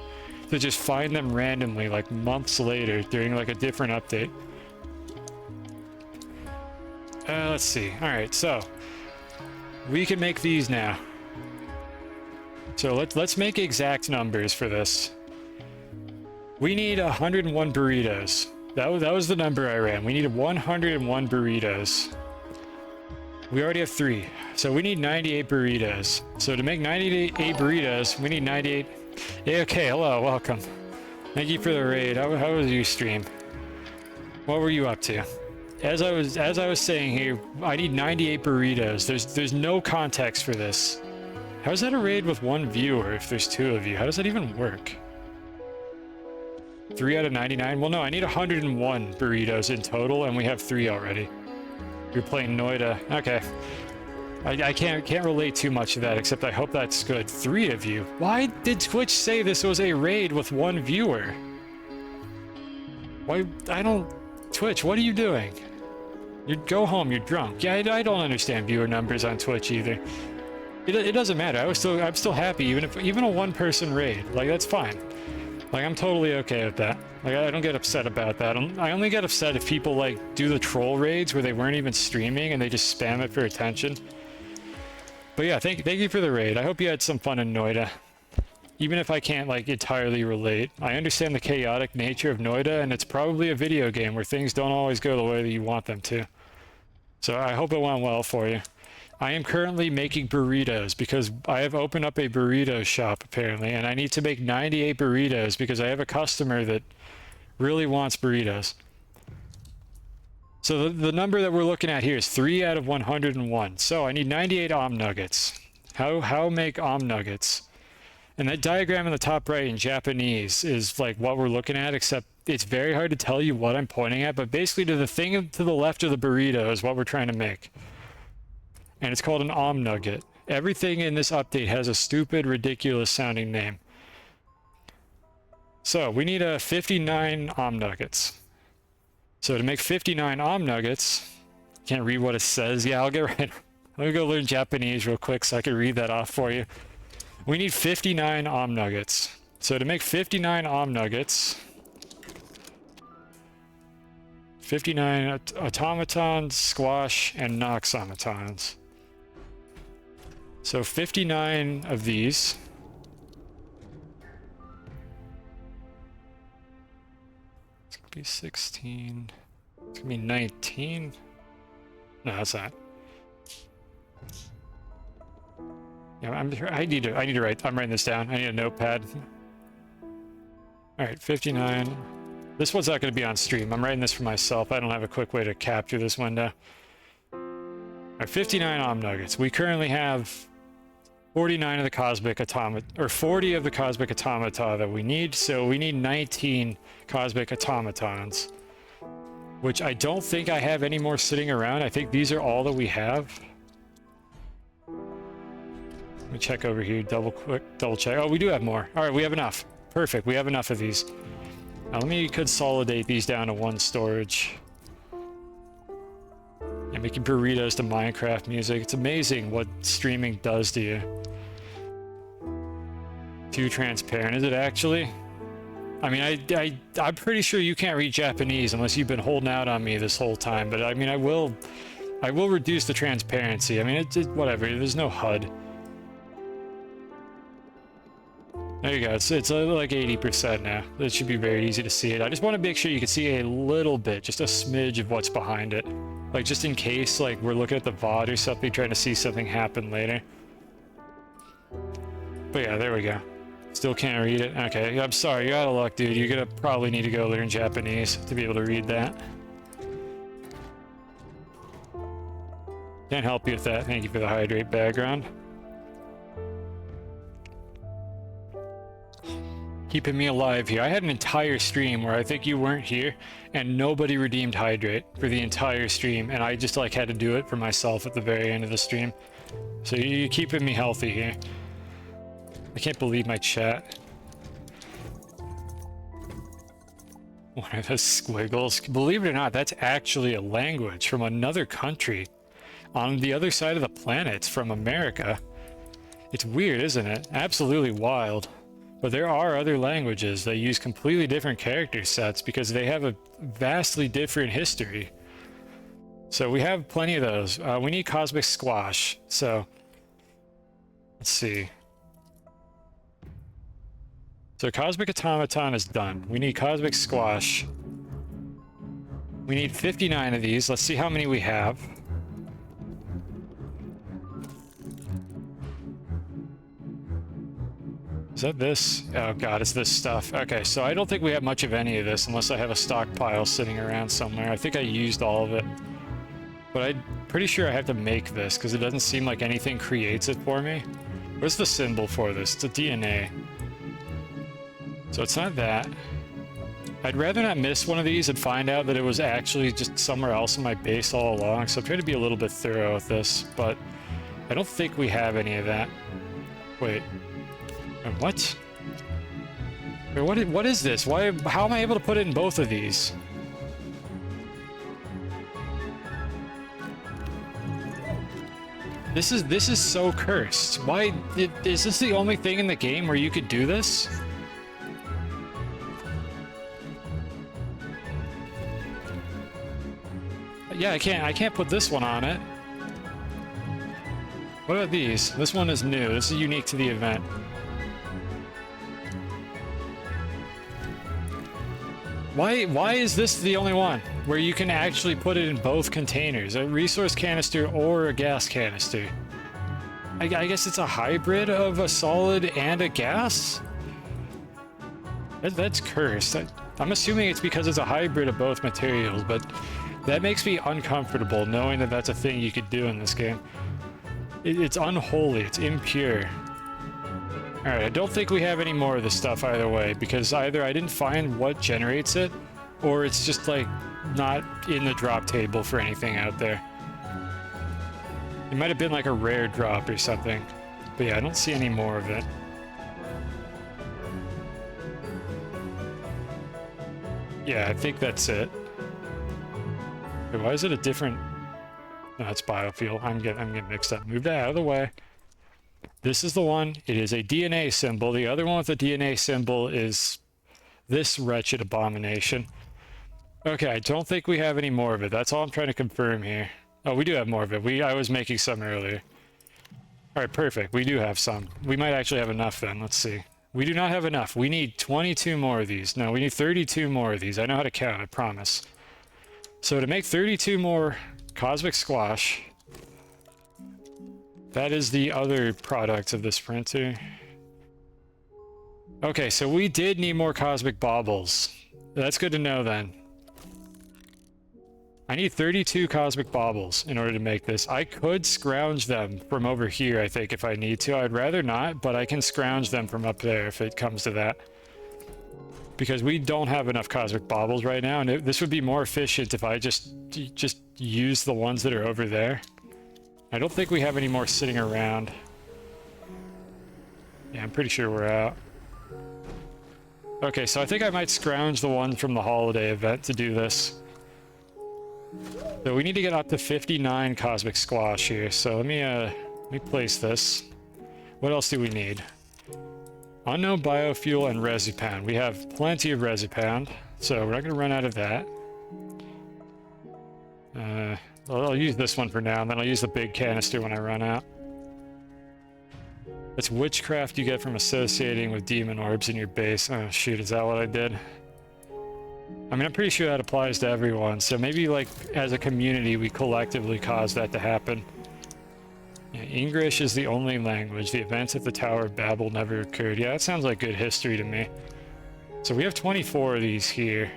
to just find them randomly like months later during like a different update. Let's see. All right, so we can make these now. So let's make exact numbers for this. We need 101 burritos. That was the number I ran. We needed 101 burritos. We already have 3, so we need 98 burritos. So to make 98 burritos, we need 98. Hey, okay, hello, welcome. Thank you for the raid. How was your stream? What were you up to? As I was saying here, I need 98 burritos. There's no context for this. How is that a raid with 1 viewer if there's 2 of you? How does that even work? 3 out of 99? Well, no, I need 101 burritos in total, and we have 3 already. You're playing Noida. Okay. I can't relate too much to that, except I hope that's good. 3 of you? Why did Twitch say this was a raid with 1 viewer? Why? Twitch, what are you doing? You go home, you're drunk. Yeah, I don't understand viewer numbers on Twitch either. It doesn't matter. I'm still happy, even a 1-person raid. Like, that's fine. Like, I'm totally okay with that. Like, I don't get upset about that. I only get upset if people, like, do the troll raids where they weren't even streaming and they just spam it for attention. But yeah, thank you for the raid. I hope you had some fun in Noida. Even if I can't, like, entirely relate. I understand the chaotic nature of Noida, and it's probably a video game where things don't always go the way that you want them to. So I hope it went well for you. I am currently making burritos because I have opened up a burrito shop apparently, and I need to make 98 burritos because I have a customer that really wants burritos. So the number that we're looking at here is 3 out of 101. So I need 98 nuggets. How make nuggets? And that diagram in the top right in Japanese is like what we're looking at, except it's very hard to tell you what I'm pointing at, but basically to the thing to the left of the burrito is what we're trying to make. And it's called an nugget. Everything in this update has a stupid, ridiculous sounding name. So we need 59 nuggets. So to make 59 nuggets, can't read what it says. Yeah, I'll get right. Let me go learn Japanese real quick so I can read that off for you. We need 59 nuggets. So to make 59 nuggets, 59 automatons, squash, and noxomatons. So 59 of these. It's gonna be 16. It's gonna be 19. No, that's not. Yeah, I need to write. I'm writing this down. I need a notepad. All right, 59. This one's not going to be on stream. I'm writing this for myself. I don't have a quick way to capture this window. All right, 59 nuggets. We currently have 49 of the cosmic automata, or 40 of the cosmic automata that we need. So we need 19 cosmic automatons, which I don't think I have any more sitting around. I think these are all that we have. Let me check over here, double check. Oh, we do have more. All right, we have enough. Perfect, we have enough of these. Now let me consolidate these down to 1 storage. Yeah, making burritos to Minecraft music. It's amazing what streaming does to you. Too transparent, is it actually? I mean, I'm pretty sure you can't read Japanese unless you've been holding out on me this whole time, but I mean, I will reduce the transparency. I mean, it's whatever, there's no HUD. There you go, it's like 80% now. It should be very easy to see it. I just want to make sure you can see a little bit, just a smidge of what's behind it. Like, just in case, like, we're looking at the VOD or something, trying to see something happen later. But yeah, there we go. Still can't read it? Okay, I'm sorry, you're out of luck, dude. You're gonna probably need to go learn Japanese to be able to read that. Can't help you with that. Thank you for the hydrate background. Keeping me alive here. I had an entire stream where I think you weren't here and nobody redeemed hydrate for the entire stream, and I just like had to do it for myself at the very end of the stream. So you're keeping me healthy here. I can't believe my chat. One of those squiggles. Believe it or not, that's actually a language from another country on the other side of the planet from America. It's weird, isn't it? Absolutely wild. But there are other languages that use completely different character sets because they have a vastly different history. So we have plenty of those. We need Cosmic Squash. So let's see. So Cosmic Automaton is done. We need Cosmic Squash. We need 59 of these. Let's see how many we have. Is that this? Oh god, it's this stuff. Okay, so I don't think we have much of any of this unless I have a stockpile sitting around somewhere. I think I used all of it. But I'm pretty sure I have to make this because it doesn't seem like anything creates it for me. Where's the symbol for this? It's a DNA. So it's not that. I'd rather not miss one of these and find out that it was actually just somewhere else in my base all along. So I'm trying to be a little bit thorough with this, but I don't think we have any of that. Wait. What? Wait, what is this? Why? How am I able to put it in both of these? This is so cursed. Why is this the only thing in the game where you could do this? Yeah, I can't put this one on it. What about these? This one is new. This is unique to the event. Why is this the only one where you can actually put it in both containers, a resource canister or a gas canister? I guess it's a hybrid of a solid and a gas? That's cursed. I'm assuming it's because it's a hybrid of both materials, but that makes me uncomfortable knowing that that's a thing you could do in this game. It's unholy, it's impure. Alright, I don't think we have any more of this stuff either way, because either I didn't find what generates it, or it's just like not in the drop table for anything out there. It might have been like a rare drop or something. But yeah, I don't see any more of it. Yeah, I think that's it. Wait, why is it a different... No, it's biofuel. I'm getting mixed up. Move that out of the way. This is the one. It is a DNA symbol. The other one with the DNA symbol is this wretched abomination. Okay, I don't think we have any more of it. That's all I'm trying to confirm here. Oh, we do have more of it. I was making some earlier. All right, perfect. We do have some. We might actually have enough then. Let's see. We do not have enough. We need 22 more of these. No, we need 32 more of these. I know how to count, I promise. So to make 32 more Cosmic Squash... That is the other product of this printer. Okay, so we did need more Cosmic Baubles. That's good to know then. I need 32 Cosmic Baubles in order to make this. I could scrounge them from over here, I think, if I need to. I'd rather not, but I can scrounge them from up there if it comes to that. Because we don't have enough Cosmic Baubles right now, and this would be more efficient if I just use the ones that are over there. I don't think we have any more sitting around. Yeah, I'm pretty sure we're out. Okay, so I think I might scrounge the one from the holiday event to do this. So we need to get up to 59 Cosmic Squash here. So let me place this. What else do we need? Unknown biofuel and Resipound. We have plenty of Resipound, so we're not going to run out of that. I'll use this one for now, and then I'll use the big canister when I run out. It's witchcraft you get from associating with demon orbs in your base. Oh shoot, is that what I did? I mean, I'm pretty sure that applies to everyone, so maybe like as a community we collectively caused that to happen. Yeah, English is the only language. The events at the Tower of Babel never occurred. Yeah, that sounds like good history to me. So we have 24 of these here.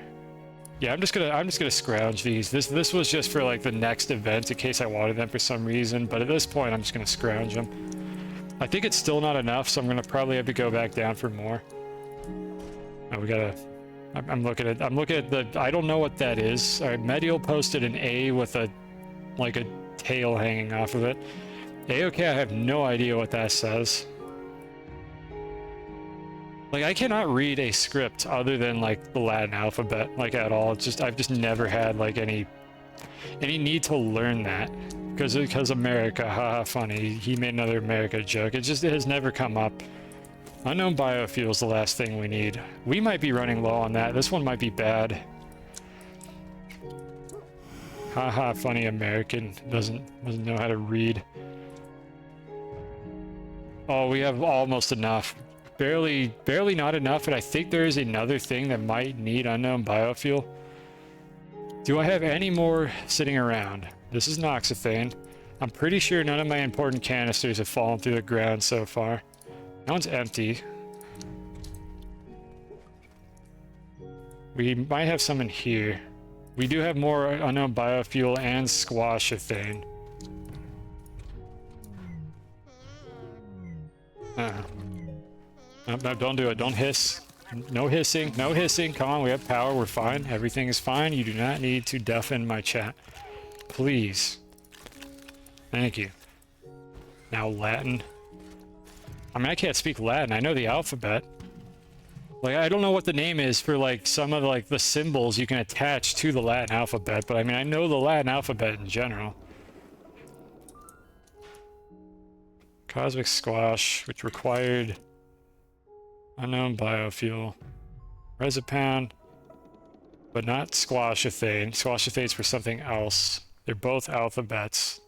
Yeah, I'm just gonna scrounge these. This was just for like the next event in case I wanted them for some reason, but at this point I'm just gonna scrounge them. I think it's still not enough, so I'm gonna probably have to go back down for more. Oh, we gotta... I'm looking at the... I don't know what that is. Alright, Medial posted an A with a... like a tail hanging off of it. A-okay, I have no idea what that says. Like, I cannot read a script other than, like, the Latin alphabet, like, at all. It's just, I've just never had, like, any need to learn that. Because America, haha, funny. He made another America joke. It has never come up. Unknown biofuel is the last thing we need. We might be running low on that. This one might be bad. Haha, funny American doesn't know how to read. Oh, we have almost enough. Barely not enough, and I think there is another thing that might need unknown biofuel. Do I have any more sitting around? This is noxophane. I'm pretty sure none of my important canisters have fallen through the ground so far. That one's empty. We might have some in here. We do have more unknown biofuel and squashophane. No, don't do it. Don't hiss. No hissing. No hissing. Come on, we have power. We're fine. Everything is fine. You do not need to deafen my chat. Please. Thank you. Now Latin. I mean, I can't speak Latin. I know the alphabet. Like, I don't know what the name is for, like, some of, like, the symbols you can attach to the Latin alphabet, but I mean, I know the Latin alphabet in general. Cosmic squash, which required unknown biofuel. Resopound, but not squashophane. Squashophane's for something else. They're both alphabets.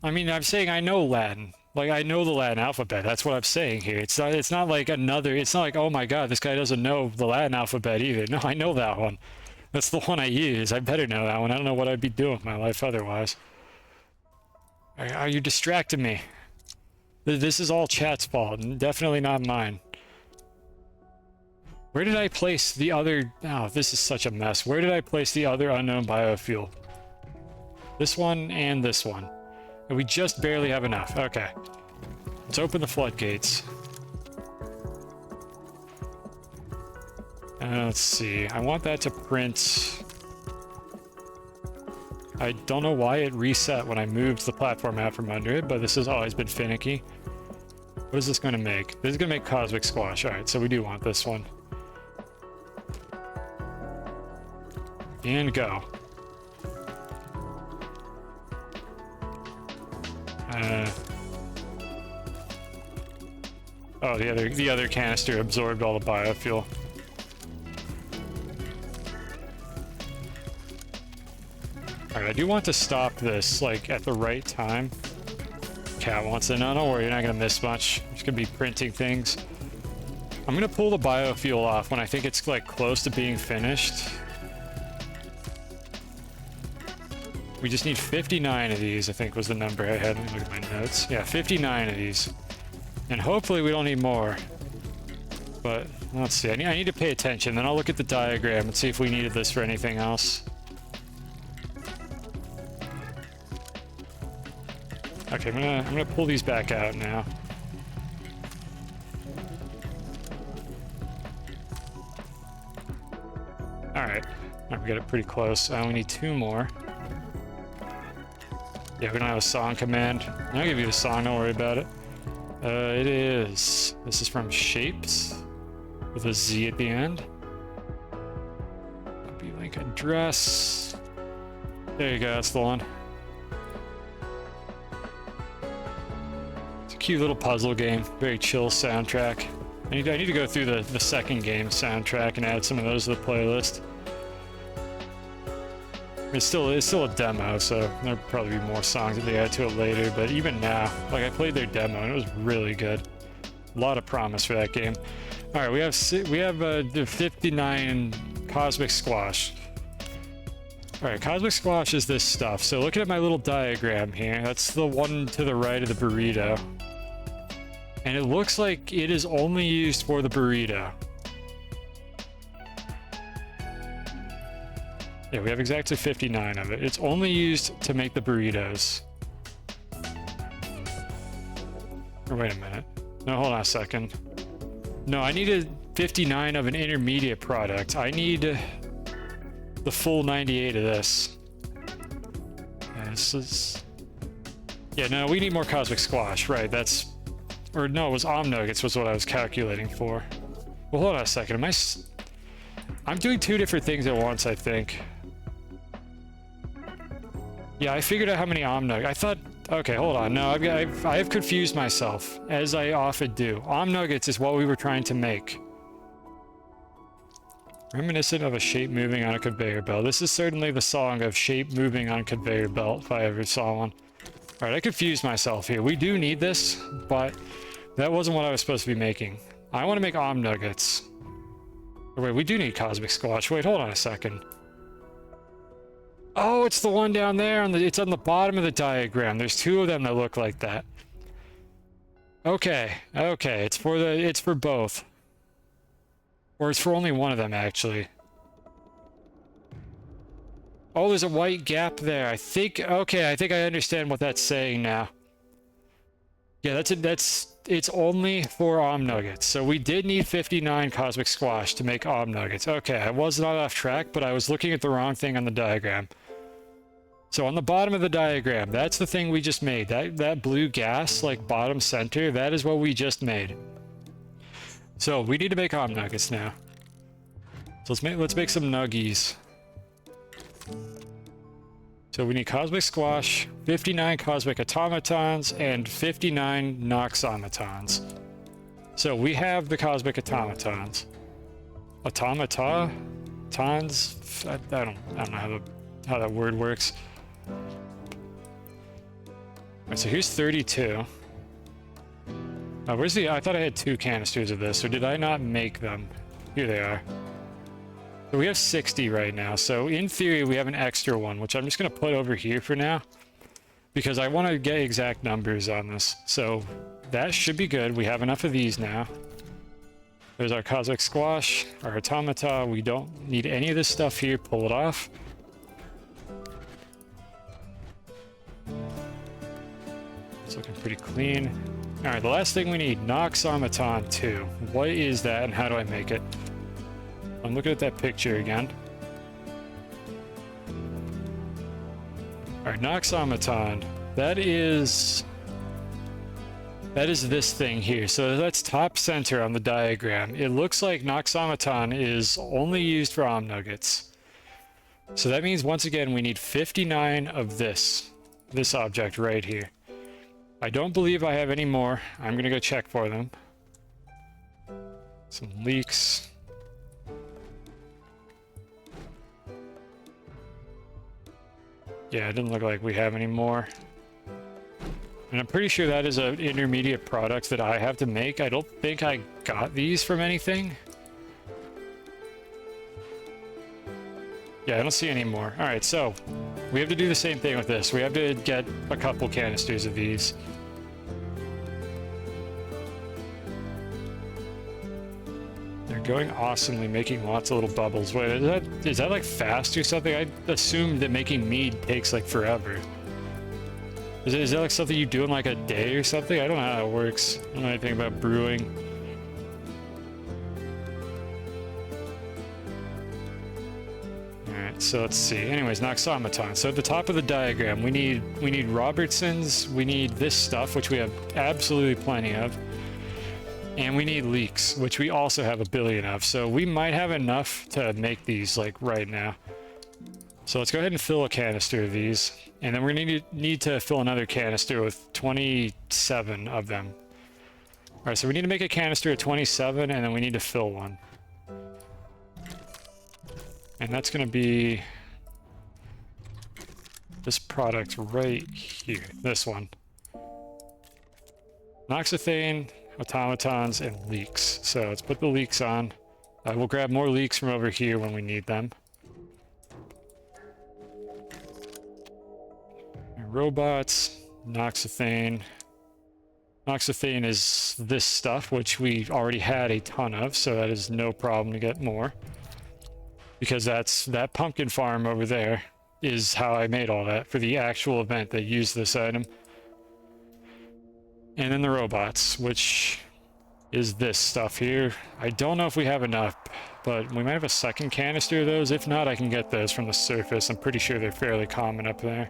I mean, I'm saying I know Latin. Like, I know the Latin alphabet. That's what I'm saying here. It's not like another... It's not like, oh my god, this guy doesn't know the Latin alphabet either. No, I know that one. That's the one I use. I better know that one. I don't know what I'd be doing with my life otherwise. Are you distracting me? This is all chat's fault, and definitely not mine. Where did I place the other... Oh, this is such a mess. Where did I place the other unknown biofuel? This one and this one. And we just barely have enough. Okay. Let's open the floodgates. Let's see. I want that to print... I don't know why it reset when I moved the platform out from under it, but this has always been finicky. What is this going to make? This is going to make Cosmic Squash. Alright, so we do want this one. And go. Oh, the other canister absorbed all the biofuel. Alright, I do want to stop this, like, at the right time. Cat wants to know, don't worry, you're not gonna miss much. I'm just gonna be printing things. I'm gonna pull the biofuel off when I think it's, like, close to being finished. We just need 59 of these, I think was the number I had. Let me look at my notes. Yeah, 59 of these. And hopefully we don't need more. But, let's see, I need to pay attention, then I'll look at the diagram and see if we needed this for anything else. Okay, I'm gonna pull these back out now. Alright. We got it pretty close. We need 2 more. Yeah, we don't have a song command. I'll give you the song, don't worry about it. It is... This is from Shapes, with a Z at the end. Copy link address. There you go, that's the one. It's a cute little puzzle game, very chill soundtrack. I need to go through the second game soundtrack and add some of those to the playlist. It's still a demo, so there'll probably be more songs that they add to it later, but even now, like, I played their demo and it was really good. A lot of promise for that game. Alright, we have the 59 Cosmic Squash. Alright, Cosmic Squash is this stuff. So looking at my little diagram here, that's the one to the right of the burrito. And it looks like it is only used for the burrito. Yeah, we have exactly 59 of it. It's only used to make the burritos. Or wait a minute. No, hold on a second. No, I needed 59 of an intermediate product. I need the full 98 of this. Yeah, this is... Yeah, no, we need more Cosmic Squash. Right, that's Or no, it was Om Nuggets was what I was calculating for. Well, hold on a second. I'm doing two different things at once, I think. Yeah, I figured out how many Om Nuggets. I thought... Okay, hold on. No, I have confused myself, as I often do. Om Nuggets is what we were trying to make. Reminiscent of a shape moving on a conveyor belt. This is certainly the song of shape moving on a conveyor belt, if I ever saw one. Alright, I confused myself here. We do need this, but that wasn't what I was supposed to be making. I want to make Om Nuggets. Oh, wait, we do need Cosmic Squash. Wait, hold on a second. Oh, it's the one down there. It's on the bottom of the diagram. There's two of them that look like that. Okay, okay. It's for both. Or it's for only one of them, actually. Oh, there's a white gap there. I think I understand what that's saying now. Yeah, it's only for Om Nuggets. So we did need 59 Cosmic Squash to make Om Nuggets. Okay, I was not off track, but I was looking at the wrong thing on the diagram. So on the bottom of the diagram, that's the thing we just made. That blue gas, like bottom center, that is what we just made. So we need to make Om Nuggets now. So let's make some nuggies. So we need Cosmic Squash, 59 Cosmic Automatons, and 59 Noxomatons. So we have the Cosmic Automatons. Automatons? I don't know how that word works. Alright, so here's 32. Where's I thought I had 2 canisters of this, or did I not make them? Here they are. So we have 60 right now, so in theory we have an extra one, which I'm just going to put over here for now, because I want to get exact numbers on this. So that should be good. We have enough of these now. There's our Cosmic Squash, our Automata. We don't need any of this stuff here. Pull it off. It's looking pretty clean. Alright, the last thing we need, Noxomaton 2. What is that and how do I make it? I'm looking at that picture again. Alright, Noxomaton. That is this thing here. So that's top center on the diagram. It looks like Noxomaton is only used for Om Nuggets. So that means, once again, we need 59 of this object right here. I don't believe I have any more. I'm gonna go check for them. Some leaks. Yeah, it doesn't look like we have any more. And I'm pretty sure that is an intermediate product that I have to make. I don't think I got these from anything. Yeah, I don't see any more. Alright, so we have to do the same thing with this. We have to get a couple canisters of these. They're going awesomely, making lots of little bubbles. Wait, is that like fast or something? I assumed that making mead takes like forever. Is that like something you do in like a day or something? I don't know how it works. I don't know anything about brewing. Alright, so let's see. Anyways, Noxomaton. So at the top of the diagram, we need Robertsons, we need this stuff, which we have absolutely plenty of. And we need leaks, which we also have a billion of. So we might have enough to make these like right now. So let's go ahead and fill a canister of these. And then we're gonna need to fill another canister with 27 of them. Alright, so we need to make a canister of 27 and then we need to fill one. And that's gonna be this product right here, this one. Noxothane, automatons, and leaks. So let's put the leaks on. We'll grab more leaks from over here when we need them. And robots, Noxothane. Noxothane is this stuff, which we already had a ton of, so that is no problem to get more. Because that pumpkin farm over there is how I made all that for the actual event that used this item. And then the robots, which is this stuff here. I don't know if we have enough, but we might have a second canister of those. If not, I can get those from the surface. I'm pretty sure they're fairly common up there.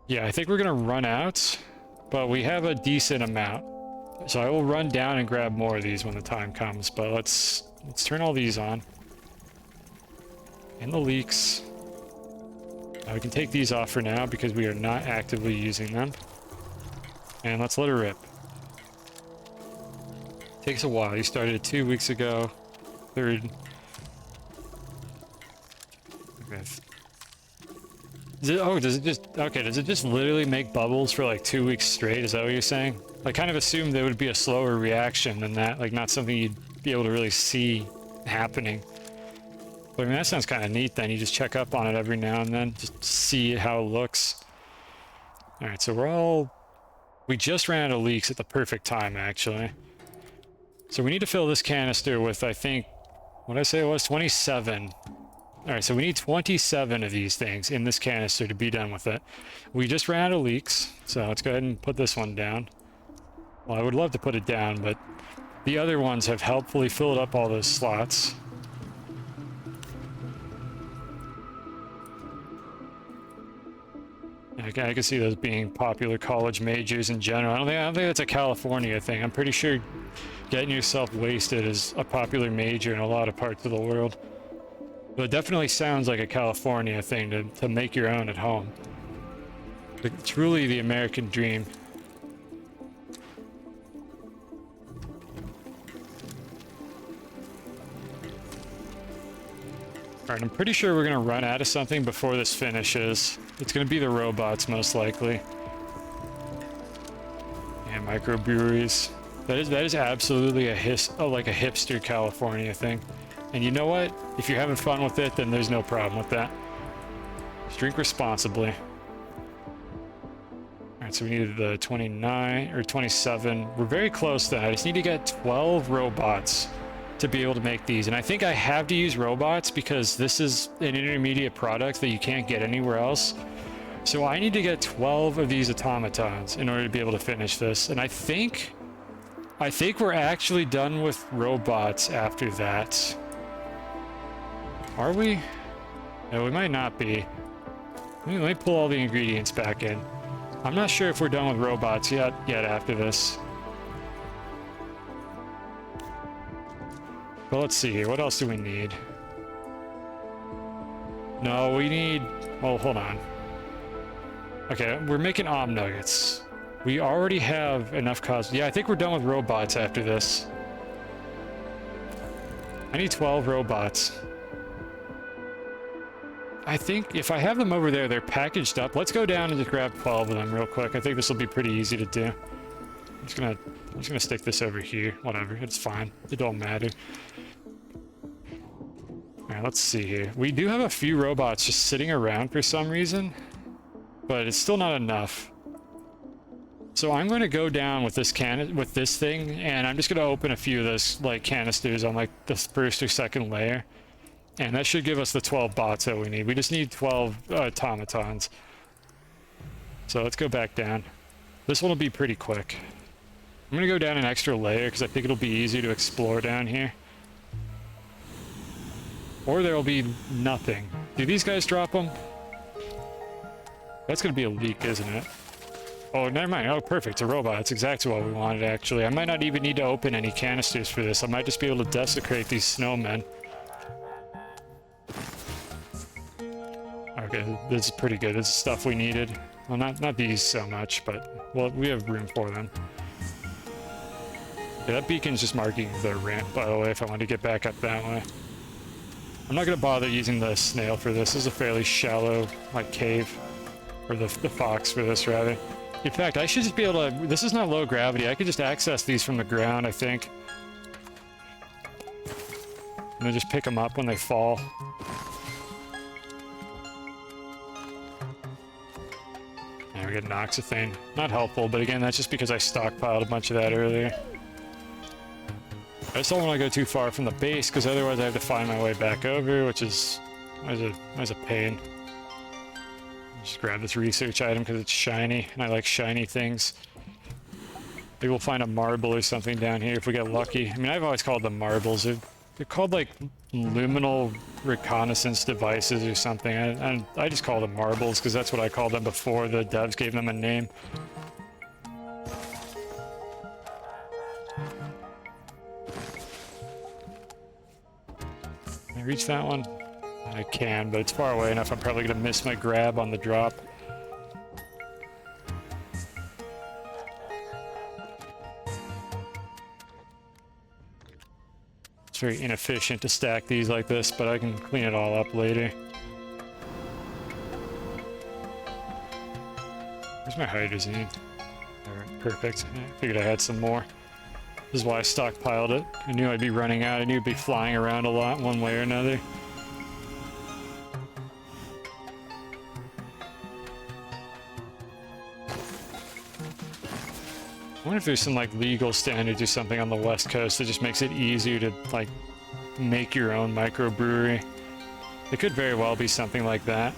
Yeah, I think we're gonna run out. but we have a decent amount. So I will run down and grab more of these when the time comes, but let's turn all these on. And the leaks. Now we can take these off for now because we are not actively using them. And let's let her rip. Takes a while. You started it 2 weeks ago. Third. Okay. Does it just literally make bubbles for like 2 weeks straight? Is that what you're saying? I kind of assumed there would be a slower reaction than that, like not something you'd be able to really see happening. But I mean, that sounds kind of neat then. You just check up on it every now and then, just see how it looks. Alright, so we just ran out of leaks at the perfect time, actually. So we need to fill this canister with, I think, what did I say it was? 27. Alright, so we need 27 of these things in this canister to be done with it. We just ran out of leaks, so let's go ahead and put this one down. Well, I would love to put it down, but the other ones have helpfully filled up all those slots. I can see those being popular college majors in general. I don't think that's a California thing. I'm pretty sure getting yourself wasted is a popular major in a lot of parts of the world. But it definitely sounds like a California thing to make your own at home. It's truly the American dream. Alright, I'm pretty sure we're gonna run out of something before this finishes. It's gonna be the robots, most likely. And microbreweries. That is absolutely a hipster California thing. And you know what? If you're having fun with it, then there's no problem with that. Just drink responsibly. Alright, so we needed the 29 or 27. We're very close then. I just need to get 12 robots to be able to make these. And I think I have to use robots because this is an intermediate product that you can't get anywhere else. So I need to get 12 of these automatons in order to be able to finish this. And I think we're actually done with robots after that. Are we? No, we might not be. Let me pull all the ingredients back in. I'm not sure if we're done with robots yet after this. But let's see here. What else do we need? No, we need... Oh, hold on. Okay, we're making Om Nuggets. We already have enough cos... Yeah, I think we're done with robots after this. I need 12 robots. I think if I have them over there, they're packaged up. Let's go down and just grab 12 of them real quick. I think this will be pretty easy to do. I'm just gonna stick this over here. Whatever, it's fine. It don't matter. Alright, let's see here. We do have a few robots just sitting around for some reason, but it's still not enough. So I'm going to go down with this thing, and I'm just going to open a few of those like canisters on like the first or second layer, and that should give us the 12 bots that we need. We just need 12 automatons. So let's go back down. This one will be pretty quick. I'm going to go down an extra layer because I think it'll be easy to explore down here. Or there will be nothing. Do these guys drop them? That's going to be a leak, isn't it? Oh, never mind. Oh, perfect. It's a robot. That's exactly what we wanted, actually. I might not even need to open any canisters for this. I might just be able to desecrate these snowmen. Okay, this is pretty good. This is stuff we needed. Well, not these so much, but... Well, we have room for them. Yeah, that beacon's just marking the ramp, by the way, if I want to get back up that way. I'm not going to bother using the snail for this. This is a fairly shallow, like, cave. Or the fox for this, rather. In fact, I should just be able to... This is not low gravity. I could just access these from the ground, I think. And then just pick them up when they fall. And we get an oxythane. Not helpful, but again, that's just because I stockpiled a bunch of that earlier. I just don't want to go too far from the base, because otherwise I have to find my way back over, which is always a pain. Just grab this research item because it's shiny, and I like shiny things. Maybe we'll find a marble or something down here if we get lucky. I mean, I've always called them marbles. They're called, like, luminal reconnaissance devices or something. I just call them marbles because that's what I called them before the devs gave them a name. Can I reach that one? I can, but it's far away enough. I'm probably gonna miss my grab on the drop. It's very inefficient to stack these like this, but I can clean it all up later. Where's my hydrazine? Alright, perfect. I figured I had some more. This is why I stockpiled it. I knew I'd be running out. I knew it'd be flying around a lot one way or another. I wonder if there's some like legal standards or something on the West Coast that just makes it easier to like make your own microbrewery. It could very well be something like that.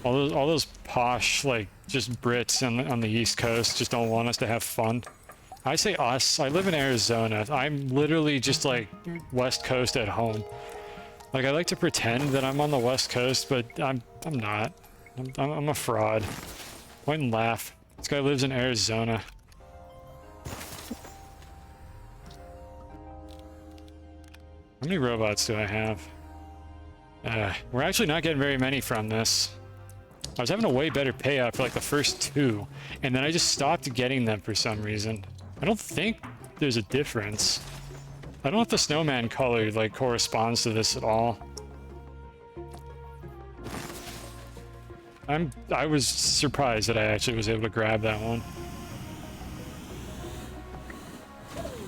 All those posh like just Brits on the East Coast just don't want us to have fun. I say us. I live in Arizona. I'm literally just like West Coast at home. Like I like to pretend that I'm on the West Coast, but I'm not. I'm a fraud. Point and laugh. This guy lives in Arizona. How many robots do I have? We're actually not getting very many from this. I was having a way better payout for like the first two, and then I just stopped getting them for some reason. I don't think there's a difference. I don't know if the snowman color like corresponds to this at all. I was surprised that I actually was able to grab that one.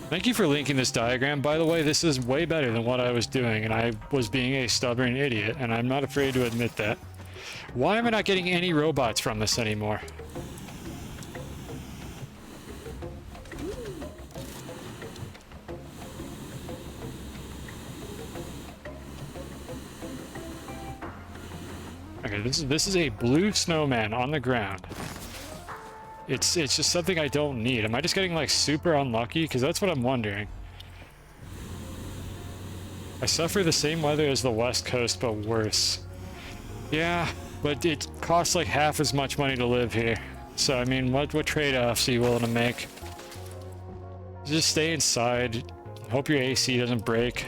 Thank you for linking this diagram. By the way, this is way better than what I was doing, and I was being a stubborn idiot, and I'm not afraid to admit that. Why am I not getting any robots from this anymore? Okay, this is a blue snowman on the ground. It's just something I don't need. Am I just getting like super unlucky? Because that's what I'm wondering. I suffer the same weather as the West Coast, but worse. Yeah, but it costs like half as much money to live here. So I mean, what trade-offs are you willing to make? Just stay inside. Hope your AC doesn't break.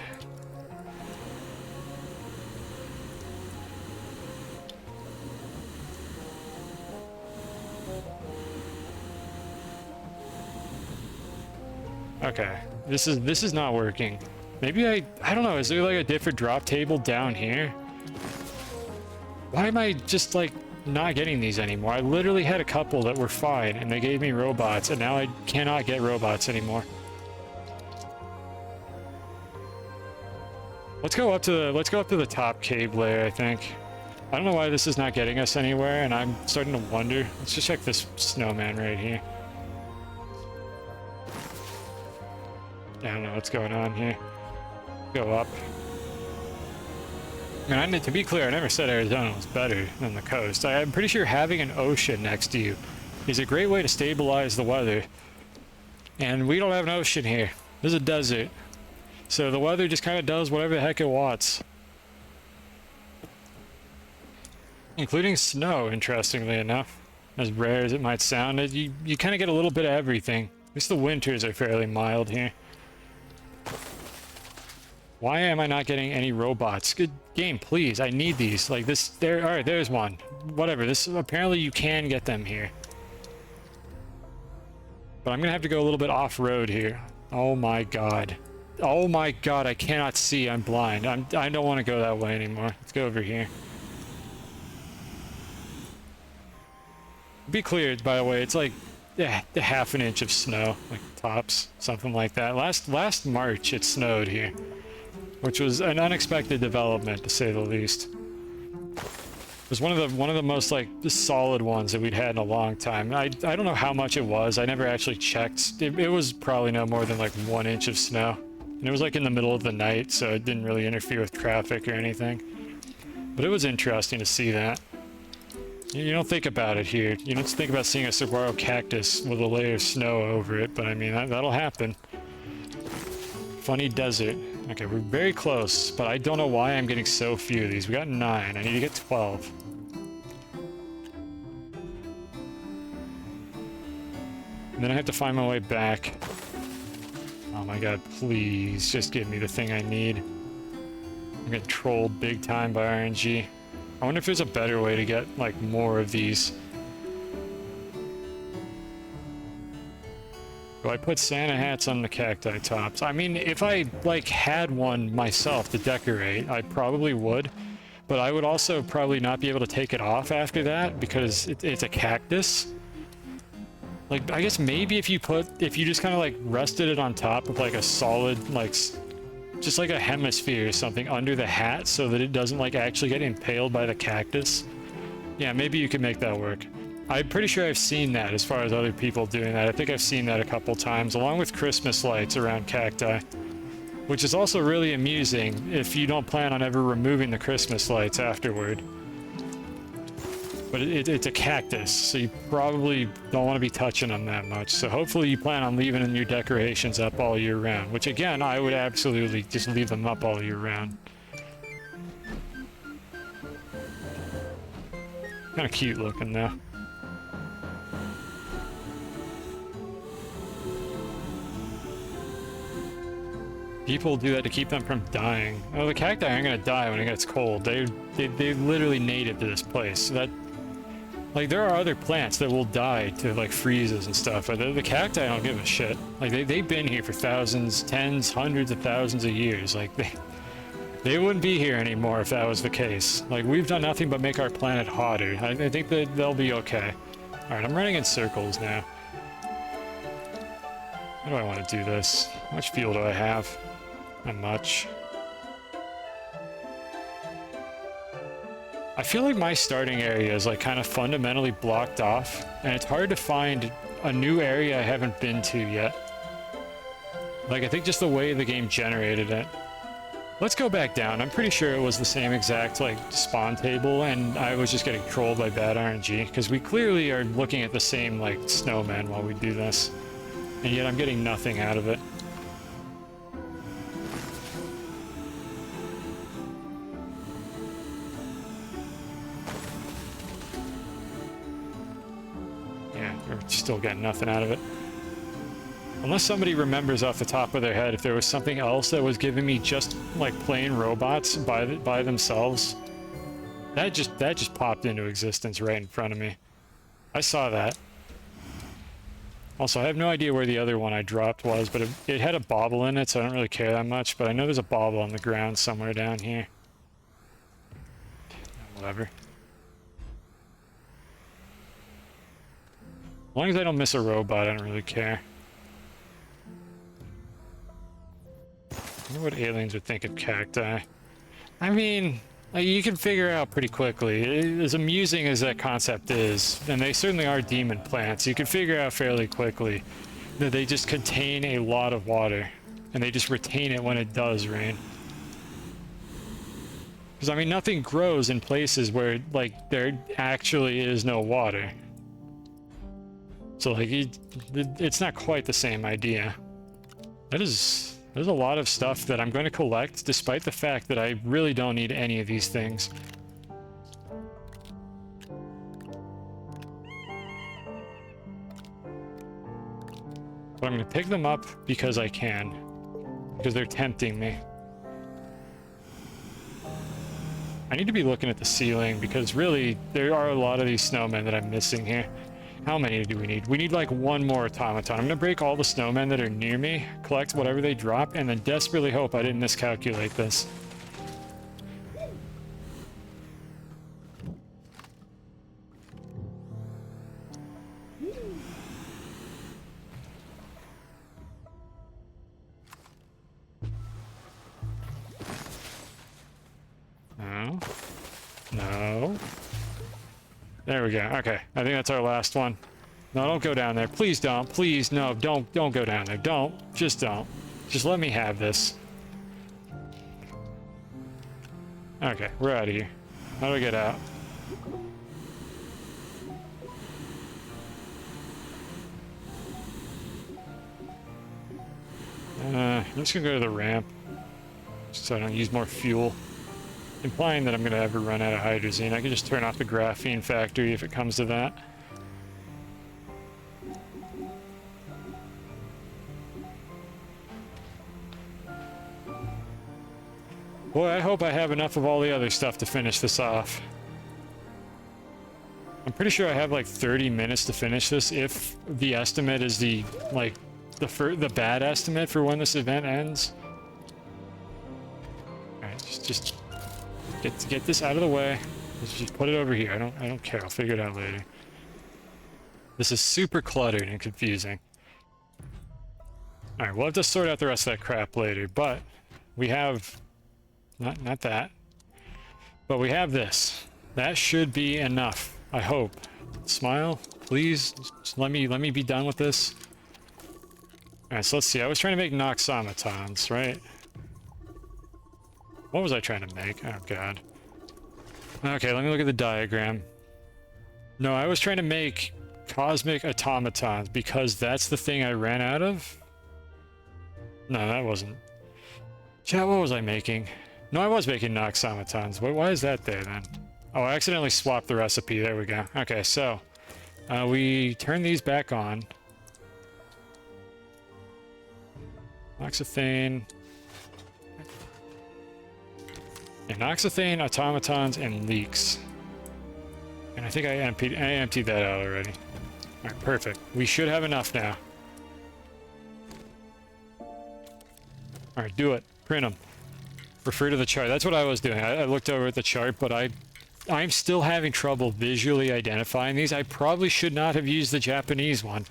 Okay, this is not working. Maybe I don't know, is there like a different drop table down here? Why am I just like not getting these anymore? I literally had a couple that were fine and they gave me robots, and now I cannot get robots anymore. Let's go up to the top cave layer, I think. I don't know why this is not getting us anywhere, and I'm starting to wonder. Let's just check this snowman right here. I don't know what's going on here. Go up. I mean, to be clear, I never said Arizona was better than the coast. I'm pretty sure having an ocean next to you is a great way to stabilize the weather. And we don't have an ocean here. This is a desert. So the weather just kind of does whatever the heck it wants. Including snow, interestingly enough. As rare as it might sound, you kind of get a little bit of everything. At least the winters are fairly mild here. Why am I not getting any robots? Good game, please. I need these. Like this, there. All right, there's one. Whatever. This apparently you can get them here, but I'm gonna have to go a little bit off-road here. Oh my god. Oh my god. I cannot see. I'm blind. I don't want to go that way anymore. Let's go over here. Be clear, by the way. It's like the half an inch of snow, like tops, something like that. Last March it snowed here, which was an unexpected development, to say the least. It was one of the most like solid ones that we'd had in a long time. I don't know how much it was. I never actually checked. It was probably no more than like 1 inch of snow, and it was like in the middle of the night, so it didn't really interfere with traffic or anything. But it was interesting to see that. You don't think about it here. You don't think about seeing a saguaro cactus with a layer of snow over it, but I mean that'll happen. Funny desert. Okay, we're very close, but I don't know why I'm getting so few of these. We got 9. I need to get 12. And then I have to find my way back. Oh my god, please, just give me the thing I need. I'm getting trolled big time by RNG. I wonder if there's a better way to get, like, more of these. Do I put Santa hats on the cacti tops? I mean, if I, like, had one myself to decorate, I probably would. But I would also probably not be able to take it off after that because it's a cactus. Like, I guess maybe if you just kind of, like, rested it on top of, like, a solid, like, just like a hemisphere or something under the hat so that it doesn't, like, actually get impaled by the cactus. Yeah, maybe you could make that work. I'm pretty sure I've seen that as far as other people doing that. I think I've seen that a couple times, along with Christmas lights around cacti, which is also really amusing if you don't plan on ever removing the Christmas lights afterward. But it's a cactus, so you probably don't want to be touching them that much. So hopefully you plan on leaving your decorations up all year round, which again, I would absolutely just leave them up all year round. Kind of cute looking though. People do that to keep them from dying. Oh, the cacti aren't gonna die when it gets cold. They're literally native to this place. So that, like, there are other plants that will die to, like, freezes and stuff, but the cacti don't give a shit. Like, they've been here for thousands, tens, hundreds of thousands of years. Like, they wouldn't be here anymore if that was the case. Like, we've done nothing but make our planet hotter. I think that they'll be okay. Alright, I'm running in circles now. How do I want to do this? How much fuel do I have? Not much. I feel like my starting area is, like, kind of fundamentally blocked off, and it's hard to find a new area I haven't been to yet. Like, I think just the way the game generated it. Let's go back down. I'm pretty sure it was the same exact, like, spawn table, and I was just getting trolled by bad RNG, because we clearly are looking at the same, like, snowmen while we do this, and yet I'm getting nothing out of it. We're still getting nothing out of it. Unless somebody remembers off the top of their head if there was something else that was giving me just, like, plain robots by themselves. That just popped into existence right in front of me. I saw that. Also, I have no idea where the other one I dropped was, but it had a bauble in it, so I don't really care that much, but I know there's a bauble on the ground somewhere down here. Whatever. As long as I don't miss a robot, I don't really care. I wonder what aliens would think of cacti. I mean, like, you can figure out pretty quickly. As amusing as that concept is, and they certainly are demon plants, you can figure out fairly quickly that they just contain a lot of water, and they just retain it when it does rain. Because, I mean, nothing grows in places where, like, there actually is no water. So, like, it's not quite the same idea. There's a lot of stuff that I'm going to collect, despite the fact that I really don't need any of these things. But I'm going to pick them up because I can. Because they're tempting me. I need to be looking at the ceiling, because really, there are a lot of these snowmen that I'm missing here. How many do we need? We need, like, one more automaton. I'm gonna break all the snowmen that are near me, collect whatever they drop, and then desperately hope I didn't miscalculate this. No. No. There we go. Okay, I think that's our last one. No, don't go down there. Please don't. Please, no, don't go down there. Don't. Just don't. Just let me have this. Okay, we're out of here. How do I get out? I'm just gonna go to the ramp, so I don't use more fuel. Implying that I'm gonna ever run out of hydrazine. I can just turn off the graphene factory if it comes to that. Boy, I hope I have enough of all the other stuff to finish this off. I'm pretty sure I have like 30 minutes to finish this if the estimate is the, like, the bad estimate for when this event ends. Alright, just get this out of the way. Just put it over here. I don't care. I'll figure it out later. This is super cluttered and confusing. Alright, we'll have to sort out the rest of that crap later, but we have not that. But we have this. That should be enough. I hope. Smile, please. Just let me be done with this. Alright, so let's see. I was trying to make Noxomatons, right? What was I trying to make? Oh god. Okay, let me look at the diagram. No, I was trying to make cosmic automatons because that's the thing I ran out of? No, that wasn't. Chat, what was I making? No, I was making Noxomatons. Why is that there then? Oh, I accidentally swapped the recipe. There we go. Okay, so we turn these back on. Noxothane. Yeah, Noxothane, automatons, and leaks. And I think I emptied that out already. Alright, perfect. We should have enough now. Alright, do it. Print them. Refer to the chart. That's what I was doing. I looked over at the chart, but I'm still having trouble visually identifying these. I probably should not have used the Japanese one.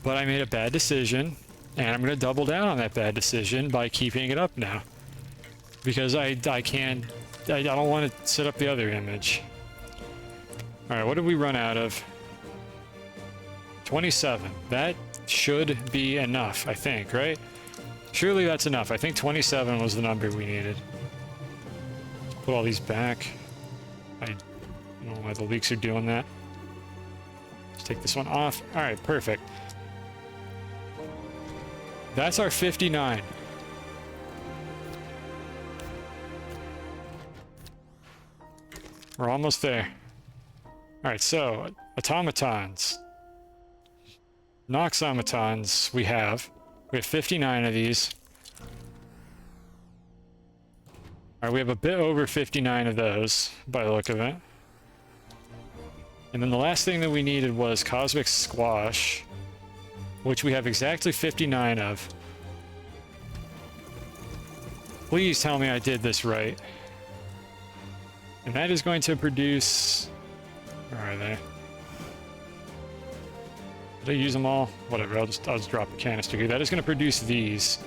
But I made a bad decision, and I'm going to double down on that bad decision by keeping it up now. Because I don't want to set up the other image. Alright, what did we run out of? 27. That should be enough, I think, right? Surely that's enough. I think 27 was the number we needed. Put all these back. I don't know why the leaks are doing that. Let's take this one off. Alright, perfect. That's our 59. We're almost there. Alright, so, automatons. Noxomatons we have 59 of these. Alright, we have a bit over 59 of those, by the look of it. And then the last thing that we needed was Cosmic Squash, which we have exactly 59 of. Please tell me I did this right. And that is going to produce... Where are they? Did I use them all? Whatever, I'll just drop a canister here. That is going to produce these.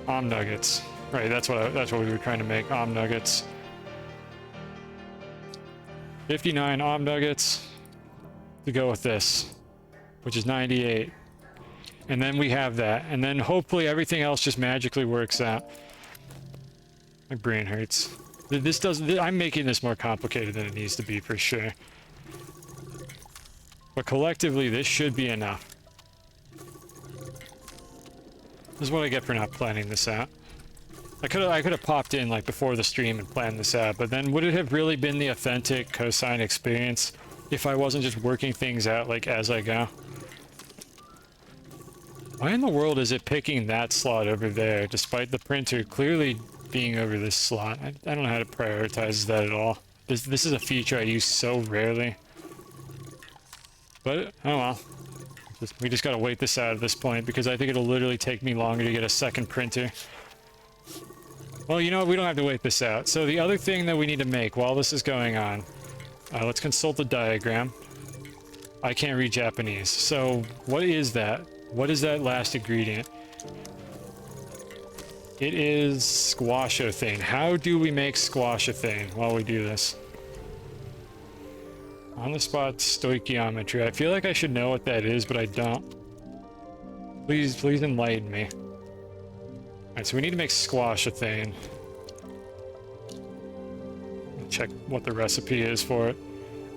Nuggets. Right, that's what we were trying to make. Nuggets. 59 Nuggets to go with this, which is 98. And then we have that. And then hopefully everything else just magically works out. My brain hurts. This doesn't... I'm making this more complicated than it needs to be, for sure. But collectively, this should be enough. This is what I get for not planning this out. I could have popped in like before the stream and planned this out, but then would it have really been the authentic cosine experience if I wasn't just working things out like as I go? Why in the world is it picking that slot over there, despite the printer clearly being over this slot? I don't know how to prioritize that at all. This is a feature I use so rarely. But, oh well. We just gotta wait this out at this point, because I think it'll literally take me longer to get a second printer. Well, you know what? We don't have to wait this out. So the other thing that we need to make while this is going on... let's consult the diagram. I can't read Japanese. So, what is that? What is that last ingredient? It is squashothane. How do we make squashothane while we do this? On the spot stoichiometry. I feel like I should know what that is, but I don't. Please enlighten me. Alright, so we need to make squashothane. Check what the recipe is for it.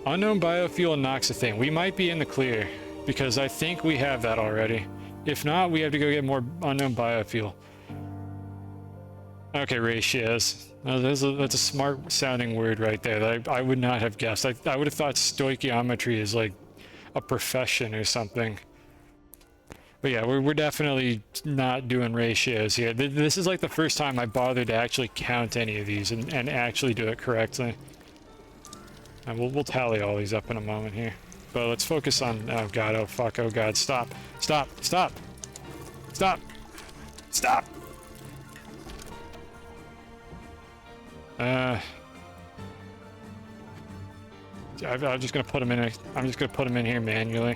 Unknown biofuel and noxothane. We might be in the clear, because I think we have that already. If not, we have to go get more unknown biofuel. Okay, ratios. That's a smart sounding word right there that I would not have guessed. I would have thought stoichiometry is like a profession or something. But yeah, we're definitely not doing ratios here. This is like the first time I bothered to actually count any of these and actually do it correctly. And we'll tally all these up in a moment here. But let's focus on, oh god, oh fuck, oh god, stop. Stop, stop, stop, stop! I'm just gonna put them in, I'm just gonna put them in here manually.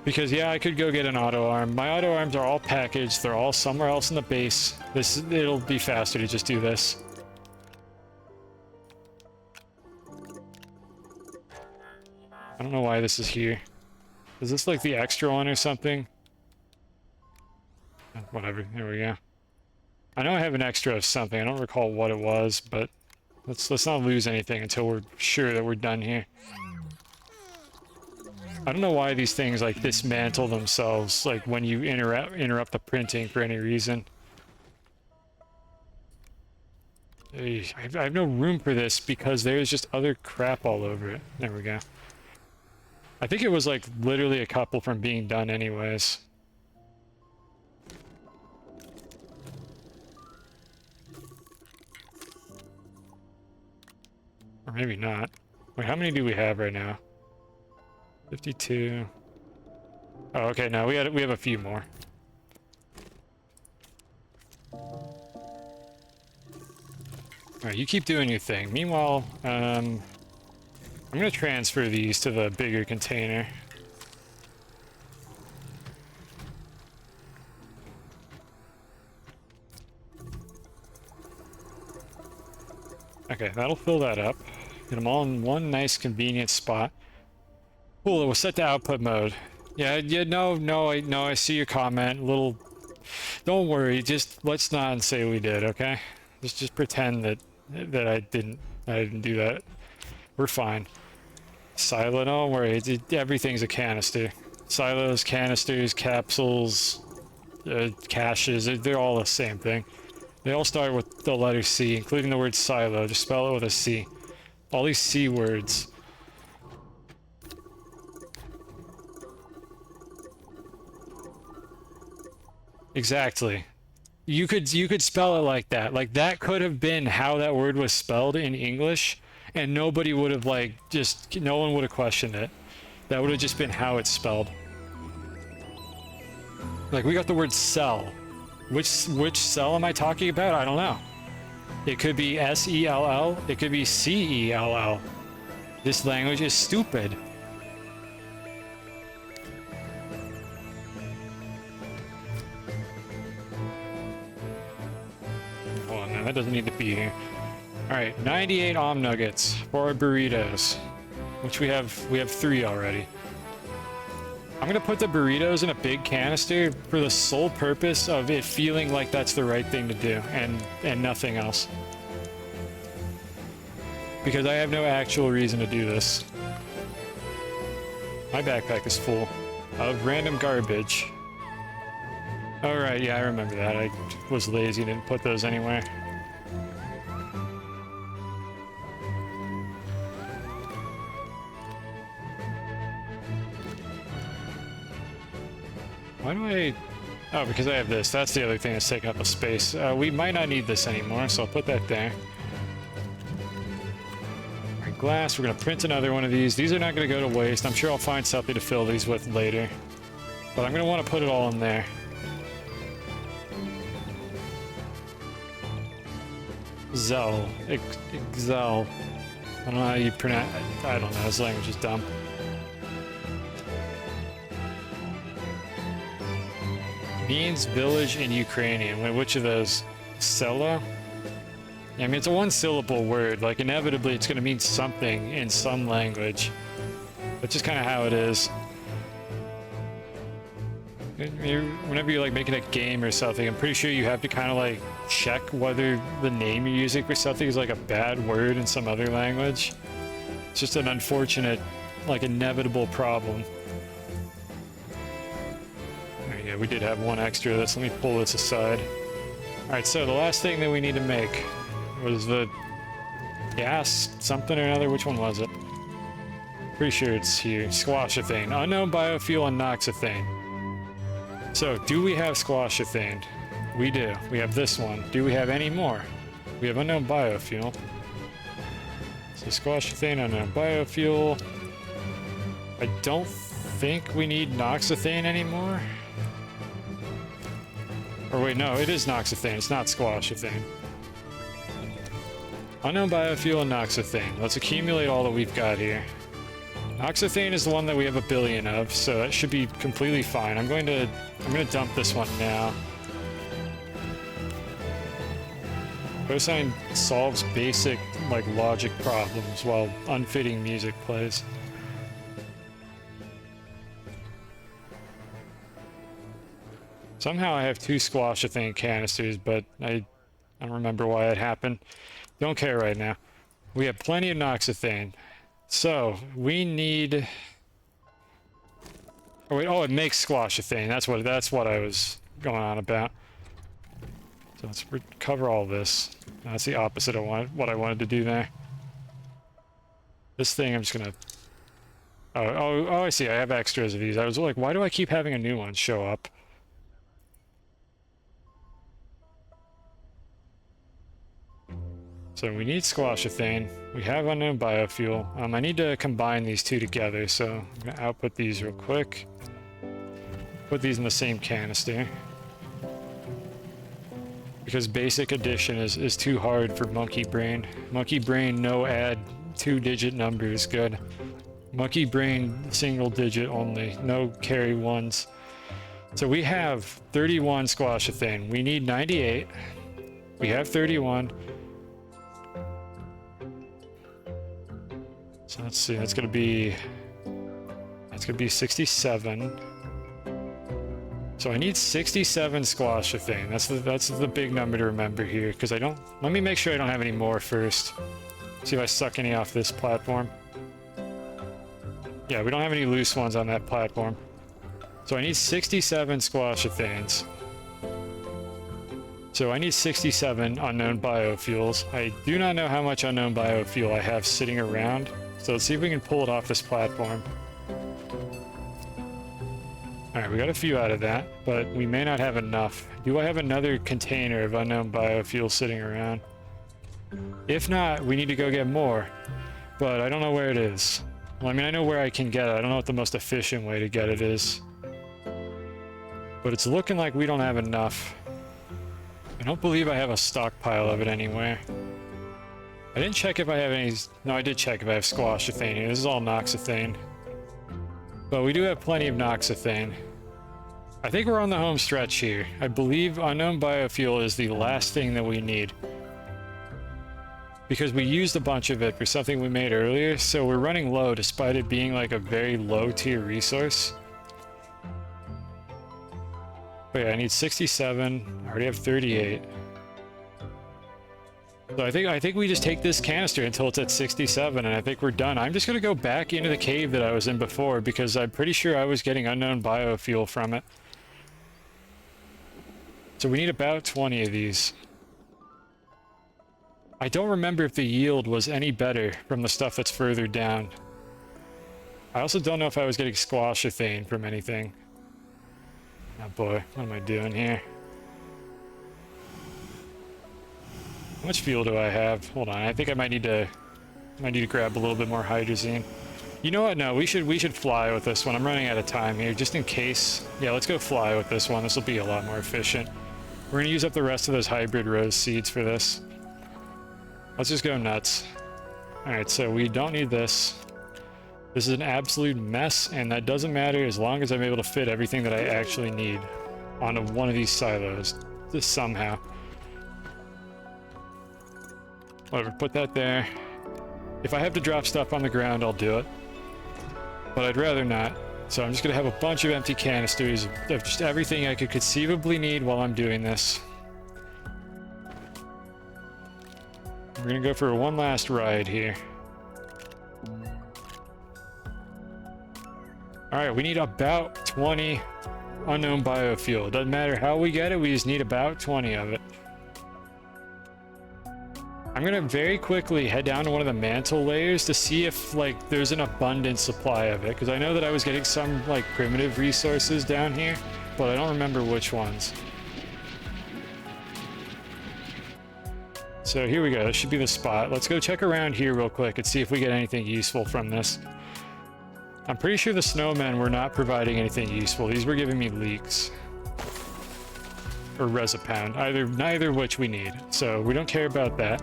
Because yeah, I could go get an auto arm. My auto arms are all packaged. They're all somewhere else in the base. It'll be faster to just do this. I don't know why this is here. Is this like the extra one or something? Whatever, there we go. I know I have an extra of something. I don't recall what it was, but let's not lose anything until we're sure that we're done here. I don't know why these things like dismantle themselves like when you interrupt the printing for any reason. I have no room for this because there's just other crap all over it. There we go. I think it was like literally a couple from being done anyways. Or maybe not. Wait, how many do we have right now? 52. Oh, okay, no, we have a few more. Alright, you keep doing your thing. Meanwhile, I'm gonna transfer these to the bigger container. Okay, that'll fill that up. Get them all in one nice convenient spot. Cool, it was set to output mode. Yeah, no, I see your comment. Little, don't worry, just let's not say we did, okay? Just pretend that I didn't do that. We're fine. Silo, don't worry, everything's a canister. Silos, canisters, capsules, caches, they're all the same thing. They all start with the letter C, including the word silo. Just spell it with a C. All these C words. Exactly. You could spell it like that. Like that could have been how that word was spelled in English, and nobody would have no one would have questioned it. That would have just been how it's spelled. Like we got the word cell. Which cell am I talking about? I don't know. It could be S-E-L-L. It could be C-E-L-L. This language is stupid. Hold on, no, that doesn't need to be here. Alright, 98 Om Nuggets for our burritos. Which we have 3 already. I'm gonna put the burritos in a big canister for the sole purpose of it feeling like that's the right thing to do, and nothing else. Because I have no actual reason to do this. My backpack is full of random garbage. Oh right, yeah, I remember that. I was lazy, didn't put those anywhere. Why do I... Oh, because I have this. That's the other thing that's taking up a space. We might not need this anymore, so I'll put that there. Alright, glass. We're going to print another one of these. These are not going to go to waste. I'm sure I'll find something to fill these with later. But I'm going to want to put it all in there. Zell. Zell. I don't know how you pronounce... I don't know. This language is dumb. Means village in Ukrainian. Wait, which of those? Selo? Yeah, I mean, it's a one-syllable word. Like, inevitably, it's going to mean something in some language. That's just kind of how it is. Whenever you're, like, making a game or something, I'm pretty sure you have to kind of, like, check whether the name you're using for something is, like, a bad word in some other language. It's just an unfortunate, like, inevitable problem. Yeah, we did have one extra of this. Let me pull this aside. Alright, so the last thing that we need to make was the gas something or another. Which one was it? Pretty sure it's here. Squashethane. Unknown biofuel and noxethane. So, do we have squashethane? We do. We have this one. Do we have any more? We have unknown biofuel. So squashethane, unknown biofuel. I don't think we need noxethane anymore. Or wait, no, it is noxethane. It's not squashethane. Unknown biofuel and noxethane. Let's accumulate all that we've got here. Noxethane is the one that we have 1 billion of, so that should be completely fine. I'm gonna dump this one now. Cosine solves basic, like, logic problems while unfitting music plays. Somehow I have 2 squashethane canisters, but I don't remember why it happened. Don't care right now. We have plenty of noxethane. So, we need... Oh, wait, oh, it makes squashethane. That's what I was going on about. So let's recover all this. That's the opposite of what I wanted to do there. This thing I'm just gonna... Oh, I see. I have extras of these. I was like, why do I keep having a new one show up? So we need squashethane. We have unknown biofuel. I need to combine these two together, so I'm gonna output these real quick. Put these in the same canister. Because basic addition is too hard for monkey brain. Monkey brain, no add 2-digit numbers, good. Monkey brain, single digit only, no carry ones. So we have 31 squashethane. We need 98. We have 31. So let's see, that's gonna be 67. So I need 67 squashethane. That's the big number to remember here, because I don't... Let me make sure I don't have any more first. See if I suck any off this platform. Yeah, we don't have any loose ones on that platform. So I need 67 squashethanes. So I need 67 unknown biofuels. I do not know how much unknown biofuel I have sitting around. So let's see if we can pull it off this platform. Alright, we got a few out of that, but we may not have enough. Do I have another container of unknown biofuel sitting around? If not, we need to go get more. But I don't know where it is. Well, I mean, I know where I can get it. I don't know what the most efficient way to get it is. But it's looking like we don't have enough. I don't believe I have a stockpile of it anywhere. I didn't check if I have any... No, I did check if I have squashethane here. This is all noxethane. But we do have plenty of noxethane. I think we're on the home stretch here. I believe unknown biofuel is the last thing that we need. Because we used a bunch of it for something we made earlier, so we're running low despite it being like a very low tier resource. But yeah, I need 67. I already have 38. So I think we just take this canister until it's at 67, and I think we're done. I'm just gonna go back into the cave that I was in before, because I'm pretty sure I was getting unknown biofuel from it. So we need about 20 of these. I don't remember if the yield was any better from the stuff that's further down. I also don't know if I was getting squashethane from anything. Oh boy, what am I doing here? How much fuel do I have? Hold on, I think I might need to grab a little bit more hydrazine. You know what? No, we should fly with this one. I'm running out of time here, just in case. Yeah, let's go fly with this one. This will be a lot more efficient. We're gonna use up the rest of those hybrid rose seeds for this. Let's just go nuts. Alright, so we don't need this. This is an absolute mess, and that doesn't matter as long as I'm able to fit everything that I actually need onto one of these silos. Just somehow. Whatever, put that there. If I have to drop stuff on the ground, I'll do it. But I'd rather not. So I'm just gonna have a bunch of empty canisters of just everything I could conceivably need while I'm doing this. We're gonna go for one last ride here. Alright, we need about 20 unknown biofuel. Doesn't matter how we get it, we just need about 20 of it. I'm I'm gonna very quickly head down to one of the mantle layers to see if like there's an abundant supply of it, because I know that I was getting some like primitive resources down here, but I don't remember which ones. So here we go, this should be the spot. Let's go check around here real quick and see if we get anything useful from this. I'm pretty sure the snowmen were not providing anything useful. These were giving me leaks. Or Resopound, neither of which we need. So we don't care about that.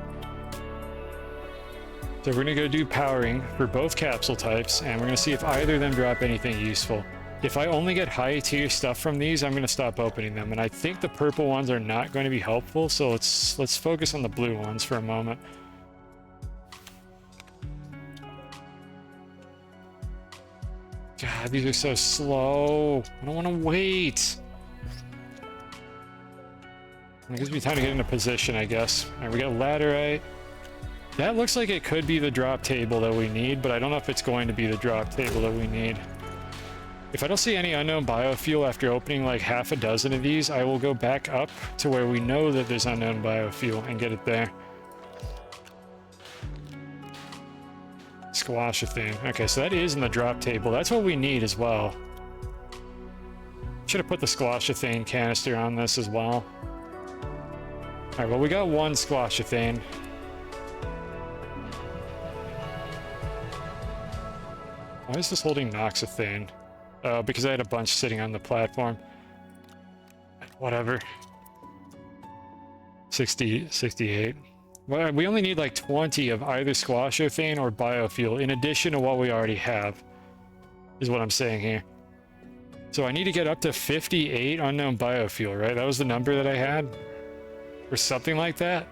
So we're gonna go do powering for both capsule types, and we're gonna see if either of them drop anything useful. If I only get high tier stuff from these, I'm gonna stop opening them, and I think the purple ones are not going to be helpful, so let's focus on the blue ones for a moment. God, these are so slow. I don't want to wait. It gives me time to get into position, I guess. All right, we got laterite. That looks like it could be the drop table that we need, but I don't know if it's going to be the drop table that we need. If I don't see any unknown biofuel after opening like half a dozen of these, I will go back up to where we know that there's unknown biofuel and get it there. Squash a thing. Okay, so that is in the drop table. That's what we need as well. Should have put the squashathane canister on this as well. Alright, well we got one squashathane. Why is this holding noxathane? Oh, because I had a bunch sitting on the platform. Whatever. 68. Well, we only need like 20 of either squashathane or biofuel in addition to what we already have, is what I'm saying here. So I need to get up to 58 unknown biofuel, right? That was the number that I had? Or something like that?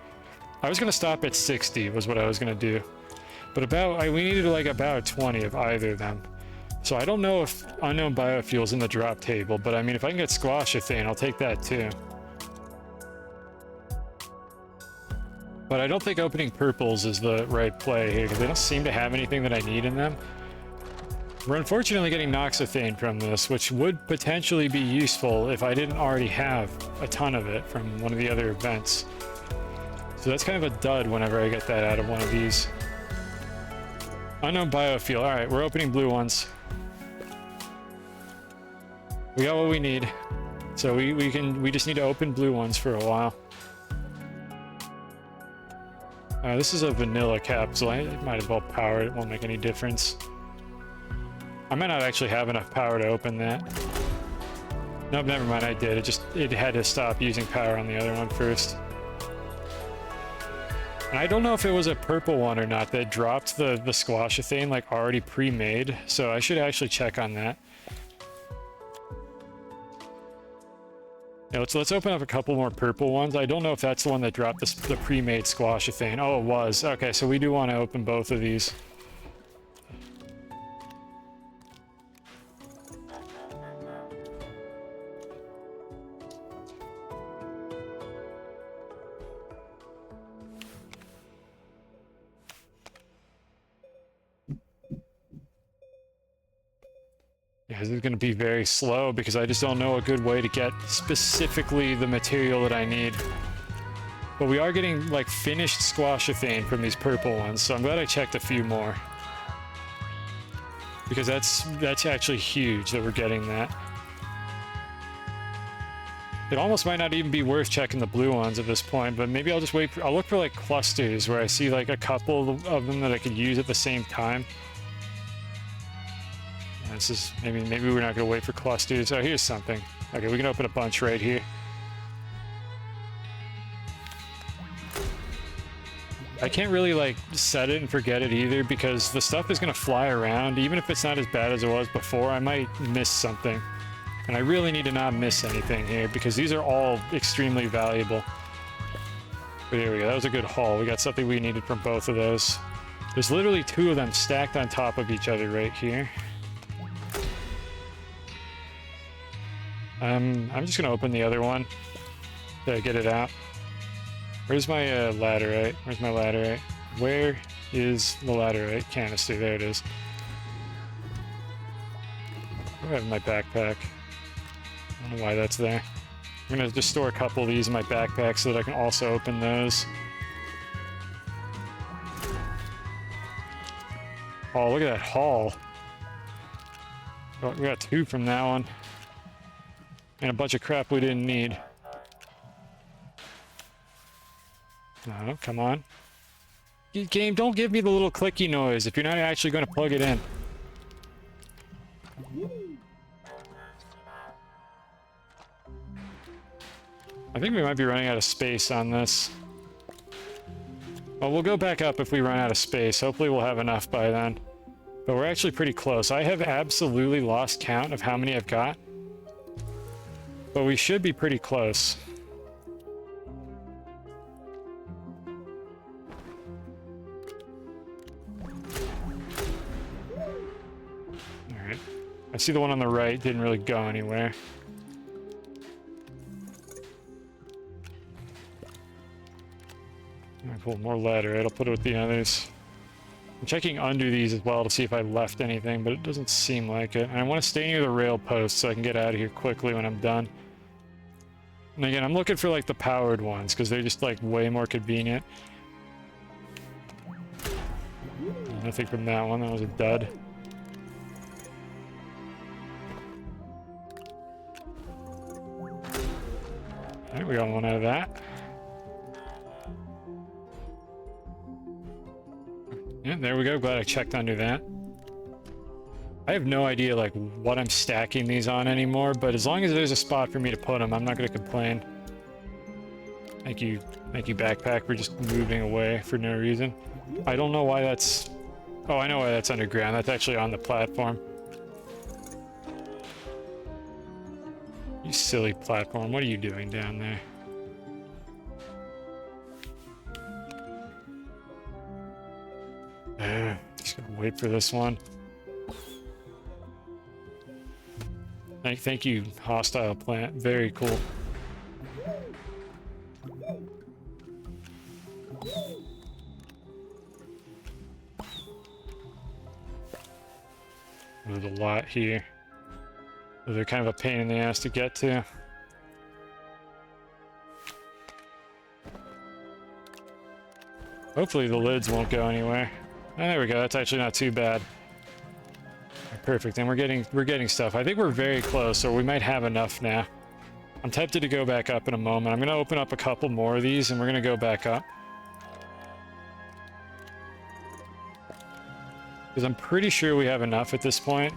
I was going to stop at 60 was what I was going to do. But we needed like about 20 of either of them. So I don't know if unknown biofuel is in the drop table, but I mean, if I can get squashathane, I'll take that too. But I don't think opening purples is the right play here, because they don't seem to have anything that I need in them. We're unfortunately getting noxathane from this, which would potentially be useful if I didn't already have a ton of it from one of the other events. So that's kind of a dud whenever I get that out of one of these. Unknown biofuel. Alright, we're opening blue ones. We got what we need. So we just need to open blue ones for a while. This is a vanilla capsule. I might as well power it. It won't make any difference. I might not actually have enough power to open that. Nope, never mind, I did. It had to stop using power on the other one first. And I don't know if it was a purple one or not that dropped the squashathane like already pre-made, so I should actually check on that. Yeah, let's open up a couple more purple ones. I don't know if that's the one that dropped the pre-made squashathane. Oh, it was. Okay, so we do want to open both of these. Yeah, this is going to be very slow because I just don't know a good way to get specifically the material that I need. But we are getting like finished squashathane from these purple ones, so I'm glad I checked a few more. Because that's actually huge that we're getting that. It almost might not even be worth checking the blue ones at this point, but maybe I'll just wait I'll look for like clusters where I see like a couple of them that I could use at the same time. This is maybe we're not gonna wait for clusters. Oh, here's something. Okay, we can open a bunch right here. I can't really like set it and forget it either because the stuff is gonna fly around. Even if it's not as bad as it was before, I might miss something. And I really need to not miss anything here because these are all extremely valuable. But here we go, that was a good haul. We got something we needed from both of those. There's literally two of them stacked on top of each other right here. I'm just gonna open the other one to get it out. Where's my laterite? Where's my laterite? Where is the laterite canister? There it is. I have my backpack. I don't know why that's there. I'm gonna just store a couple of these in my backpack so that I can also open those. Oh, look at that haul. Oh, we got 2 from that one. And a bunch of crap we didn't need. No, come on. Game, don't give me the little clicky noise if you're not actually going to plug it in. I think we might be running out of space on this. Well, we'll go back up if we run out of space. Hopefully we'll have enough by then. But we're actually pretty close. I have absolutely lost count of how many I've got. But we should be pretty close. Alright. I see the one on the right didn't really go anywhere. I pull more ladder. I'll put it with the others. I'm checking under these as well to see if I left anything, but it doesn't seem like it. And I want to stay near the rail post so I can get out of here quickly when I'm done. And again, I'm looking for like the powered ones because they're just like way more convenient. Nothing from that one. That was a dud. Alright, we got one out of that. Yeah, there we go. Glad I checked under that. I have no idea like what I'm stacking these on anymore, but as long as there's a spot for me to put them, I'm not going to complain. Thank you, backpack, for just moving away for no reason. I don't know why that's... Oh, I know why that's underground. That's actually on the platform. You silly platform. What are you doing down there? Just gonna wait for this one. Thank you, hostile plant. Very cool. There's a lot here. They're kind of a pain in the ass to get to. Hopefully the lids won't go anywhere. Oh, there we go. That's actually not too bad. Perfect. And we're getting stuff. I think we're very close, so we might have enough now. I'm tempted to go back up in a moment. I'm going to open up a couple more of these, and we're going to go back up. Because I'm pretty sure we have enough at this point.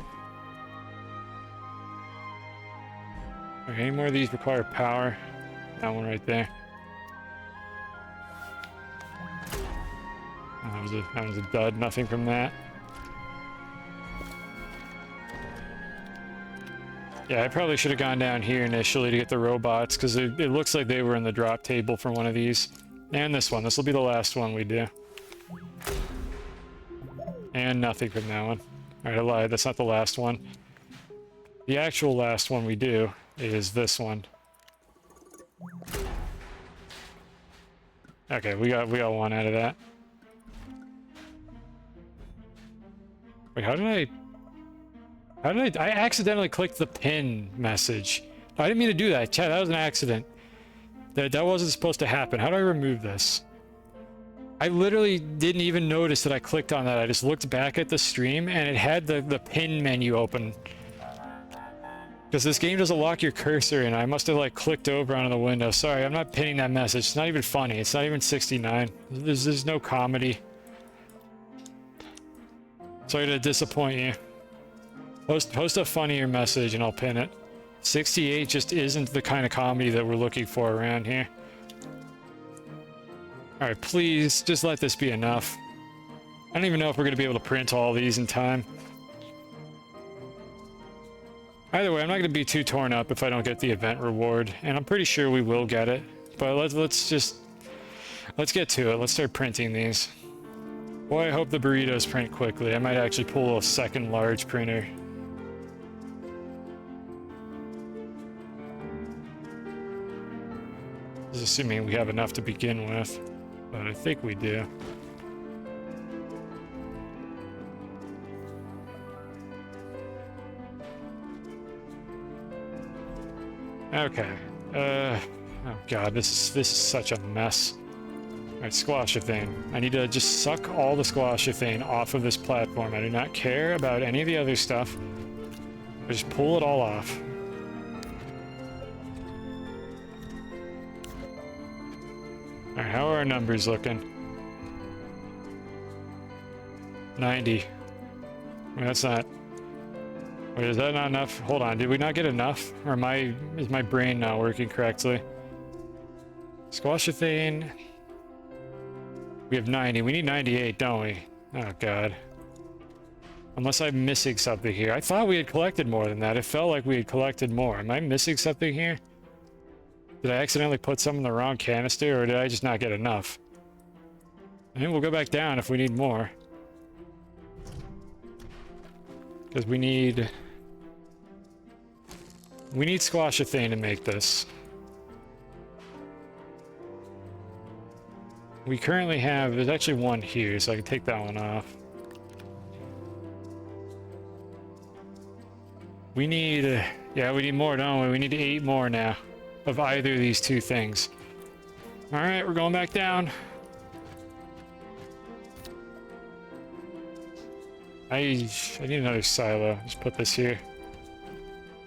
Okay, any more of these require power? That one right there. Oh, that was a dud. Nothing from that. Yeah, I probably should have gone down here initially to get the robots, because it looks like they were in the drop table for one of these. And this one. This will be the last one we do. And nothing from that one. Alright, I lied. That's not the last one. The actual last one we do is this one. Okay, we got one out of that. Wait, how did I accidentally clicked the pin message. I didn't mean to do that. Chat, that was an accident. That wasn't supposed to happen. How do I remove this? I literally didn't even notice that I clicked on that. I just looked back at the stream and it had the pin menu open. Because this game doesn't lock your cursor in. I must have like clicked over onto the window. Sorry, I'm not pinning that message. It's not even funny. It's not even 69. There's no comedy. Sorry to disappoint you. Post a funnier message and I'll pin it. 68 just isn't the kind of comedy that we're looking for around here. Alright, please, just let this be enough. I don't even know if we're going to be able to print all these in time. Either way, I'm not going to be too torn up if I don't get the event reward, and I'm pretty sure we will get it. But let's get to it. Let's start printing these. Boy, I hope the burritos print quickly. I might actually pull a second large printer. This is assuming we have enough to begin with, but I think we do. Okay. Oh god, this is such a mess. Alright, squashethane. I need to just suck all the squashethane off of this platform. I do not care about any of the other stuff. I just pull it all off. Alright, how are our numbers looking? 90. Wait, that's not... Wait, is that not enough? Hold on, did we not get enough? Or is my brain not working correctly? Squashethane... We have 90. We need 98, don't we? Oh, God. Unless I'm missing something here. I thought we had collected more than that. It felt like we had collected more. Am I missing something here? Did I accidentally put some in the wrong canister, or did I just not get enough? I think we'll go back down if we need more. Because we need squashethane to make this. We currently have, there's actually one here, so I can take that one off. We need, yeah, we need more, don't we? We need 8 more now of either of these two things. All right, we're going back down. I need another silo. Just put this here.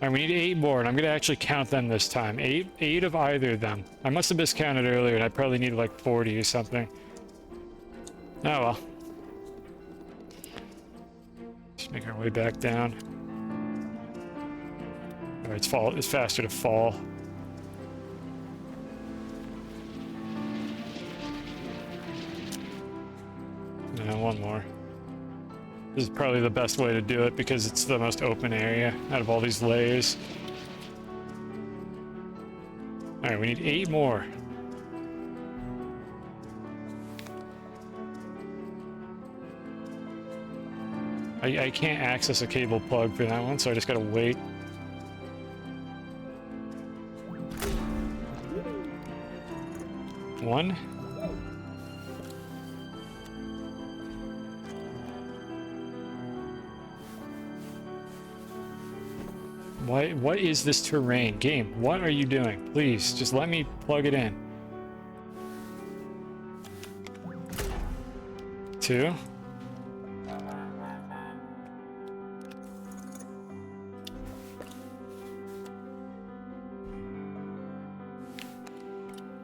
All right, we need 8 more, and I'm gonna actually count them this time. 8 of either of them. I must have miscounted earlier, and I probably needed like 40 or something. Oh well. Just make our way back down. All right, it's faster to fall. No, one more. This is probably the best way to do it because it's the most open area out of all these layers. Alright, we need 8 more. I can't access a cable plug for that one, so I just gotta wait. One. What is this terrain? Game, what are you doing? Please, just let me plug it in. 2.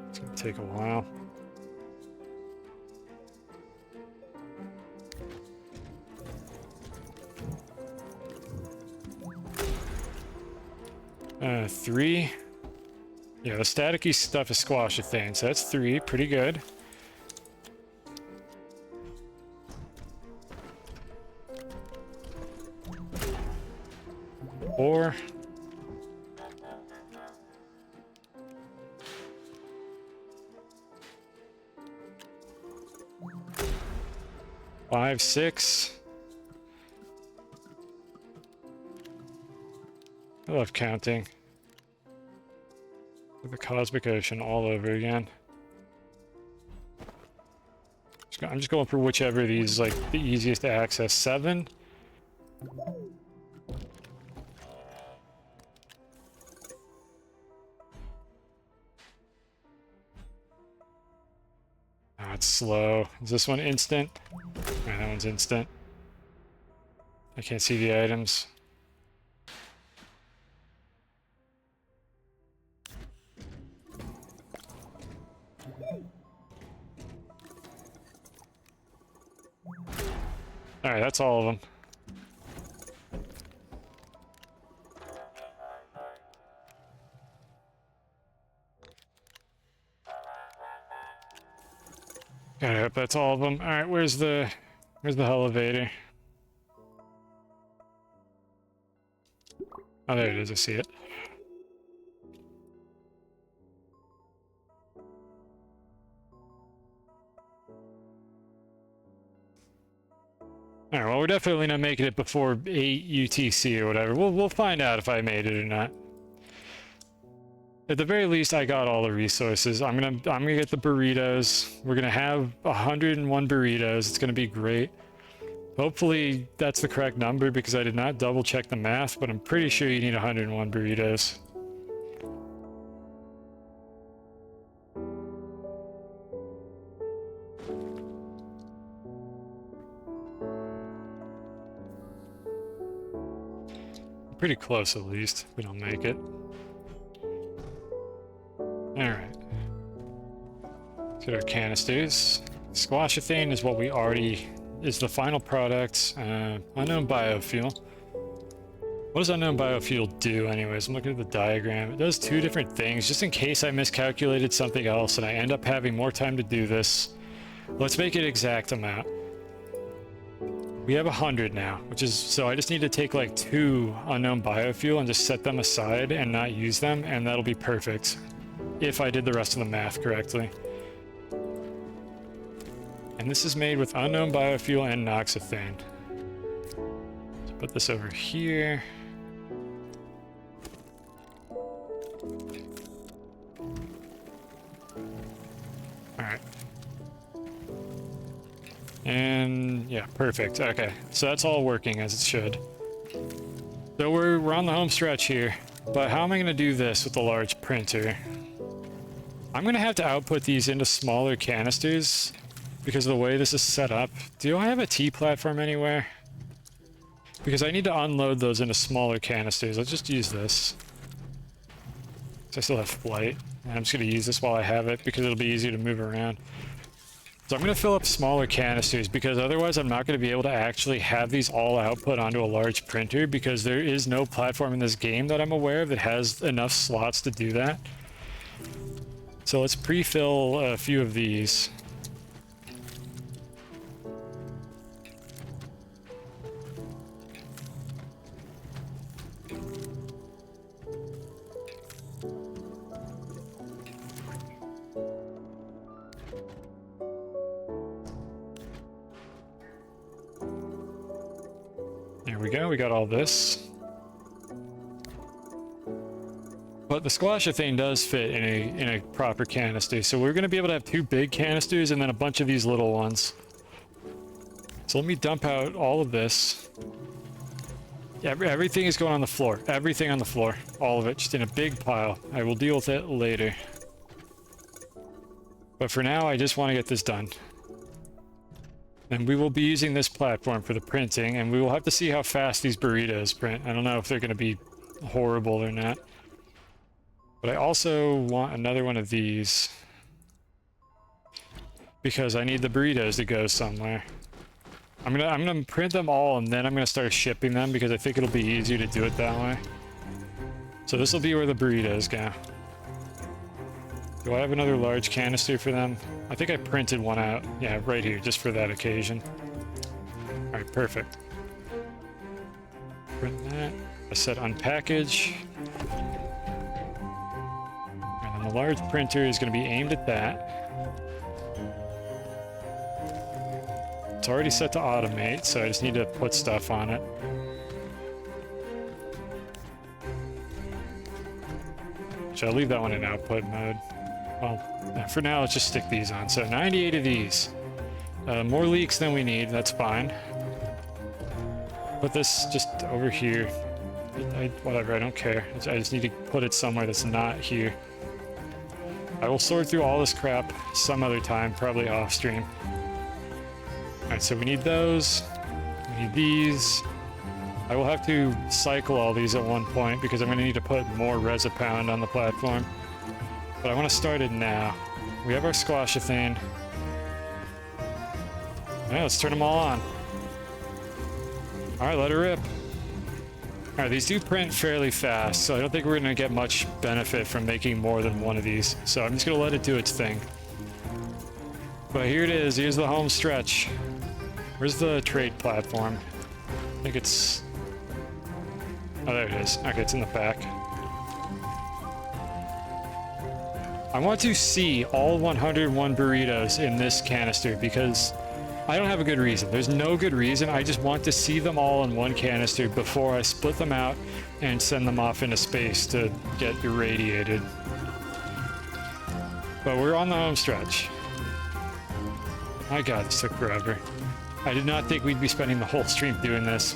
It's gonna take a while. Three. Yeah, the staticky stuff is squashethane, so that's 3. Pretty good. Four. Five, 6. I love counting. The cosmic ocean all over again. I'm just going for whichever of these is like the easiest to access. 7. Oh, it's slow. Is this one instant? Yeah, that one's instant. I can't see the items. Alright, that's all of them. God, I hope that's all of them. Alright, where's the elevator? Oh, there it is, I see it. Alright, well, we're definitely not making it before 8 UTC or whatever. We'll find out if I made it or not. At the very least, I got all the resources. I'm gonna get the burritos. We're gonna have 101 burritos. It's gonna be great. Hopefully that's the correct number because I did not double check the math, but I'm pretty sure you need 101 burritos. pretty close at least. We don't make it. Alright. Let's get our canisters. Squashethane is what we already... is the final product. Unknown biofuel. What does unknown biofuel do anyways? I'm looking at the diagram. It does two different things, just in case I miscalculated something else and I end up having more time to do this. Let's make it exact amount. We have 100 now, which is... so I just need to take like 2 unknown biofuel and just set them aside and not use them, and that'll be perfect. If I did the rest of the math correctly. And this is made with unknown biofuel and noxethane. So put this over here. Alright. And yeah, perfect. Okay, so that's all working as it should. So we're on the home stretch here. But how am I going to do this with the large printer? I'm going to have to output these into smaller canisters because of the way this is set up. Do I have a T platform anywhere? Because I need to unload those into smaller canisters. Let's just use this. So I still have flight. And I'm just going to use this while I have it because it'll be easier to move around. So I'm going to fill up smaller canisters because otherwise I'm not going to be able to actually have these all output onto a large printer because there is no platform in this game that I'm aware of that has enough slots to do that. So let's pre-fill a few of these. There we go, we got all this. But the squashethane does fit in a proper canister, so we're going to be able to have 2 big canisters and then a bunch of these little ones. So let me dump out all of this. Everything is going on the floor. Everything on the floor. All of it, just in a big pile. I will deal with it later. But for now, I just want to get this done. And we will be using this platform for the printing, and we will have to see how fast these burritos print. I don't know if they're going to be horrible or not. But I also want another one of these. Because I need the burritos to go somewhere. I'm gonna print them all, and then I'm gonna start shipping them, because I think it'll be easier to do it that way. So this will be where the burritos go. Do I have another large canister for them? I think I printed one out. Yeah, right here, just for that occasion. Alright, perfect. Print that. I said unpackage. And then the large printer is going to be aimed at that. It's already set to automate, so I just need to put stuff on it. Should I leave that one in output mode? Well, for now, let's just stick these on. So 98 of these. More leaks than we need, that's fine. Put this just over here. Whatever, I don't care. I just need to put it somewhere that's not here. I will sort through all this crap some other time, probably off stream. Alright, so we need those. We need these. I will have to cycle all these at one point because I'm going to need to put more Resipound on the platform. But I want to start it now. We have our squashethane. Alright, let's turn them all on. Alright, let her rip. Alright, these do print fairly fast, so I don't think we're going to get much benefit from making more than one of these. So I'm just going to let it do its thing. But here it is. Here's the home stretch. Where's the trade platform? I think it's... oh, there it is. Okay, it's in the back. I want to see all 101 burritos in this canister because I don't have a good reason. There's no good reason. I just want to see them all in one canister before I split them out and send them off into space to get irradiated. But we're on the home stretch. My god, this took forever. I did not think we'd be spending the whole stream doing this.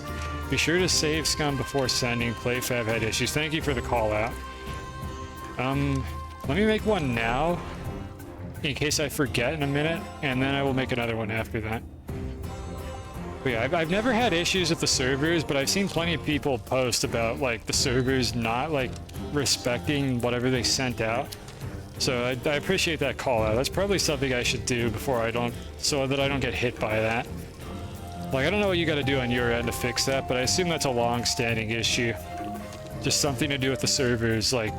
Be sure to save scum before sending. PlayFab had issues. Thank you for the call out. Let me make one now, in case I forget in a minute, and then I will make another one after that. But yeah, I've never had issues with the servers, but I've seen plenty of people post about like the servers not like respecting whatever they sent out. So I appreciate that call out. That's probably something I should do before I don't, so that I don't get hit by that. Like, I don't know what you got to do on your end to fix that, but I assume that's a long-standing issue. Just something to do with the servers, like,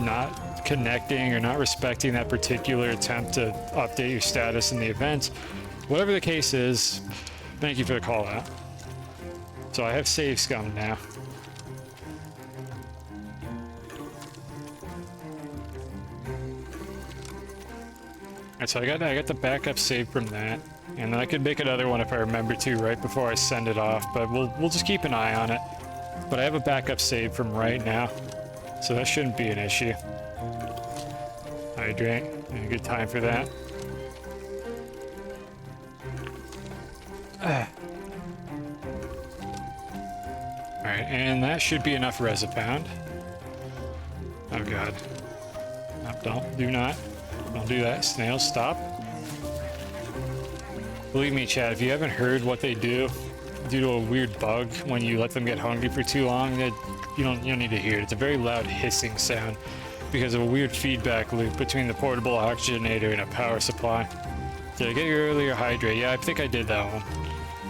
not connecting or not respecting that particular attempt to update your status in the event. Whatever the case is, thank you for the call out. So I have save scum now. Alright, so I got the backup save from that. And then I could make another one if I remember to right before I send it off, but we'll just keep an eye on it. But I have a backup save from right now, so that shouldn't be an issue. Hydrate, a good time for that. Alright, and that should be enough Resopound. Oh god. No, don't do that. Snails, stop. Believe me, Chad, if you haven't heard what they do due to a weird bug when you let them get hungry for too long, that you don't need to hear it. It's a very loud hissing sound because of a weird feedback loop between the portable oxygenator and a power supply. Did I get your earlier hydrate? Yeah, I think I did that one.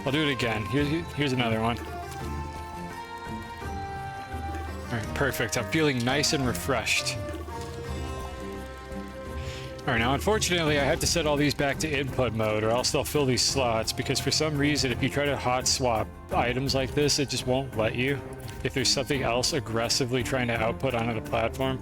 I'll do it again. Here's another one. Alright, perfect. I'm feeling nice and refreshed. Alright, now unfortunately I have to set all these back to input mode or else they'll fill these slots because for some reason if you try to hot swap items like this, it just won't let you if there's something else aggressively trying to output onto the platform.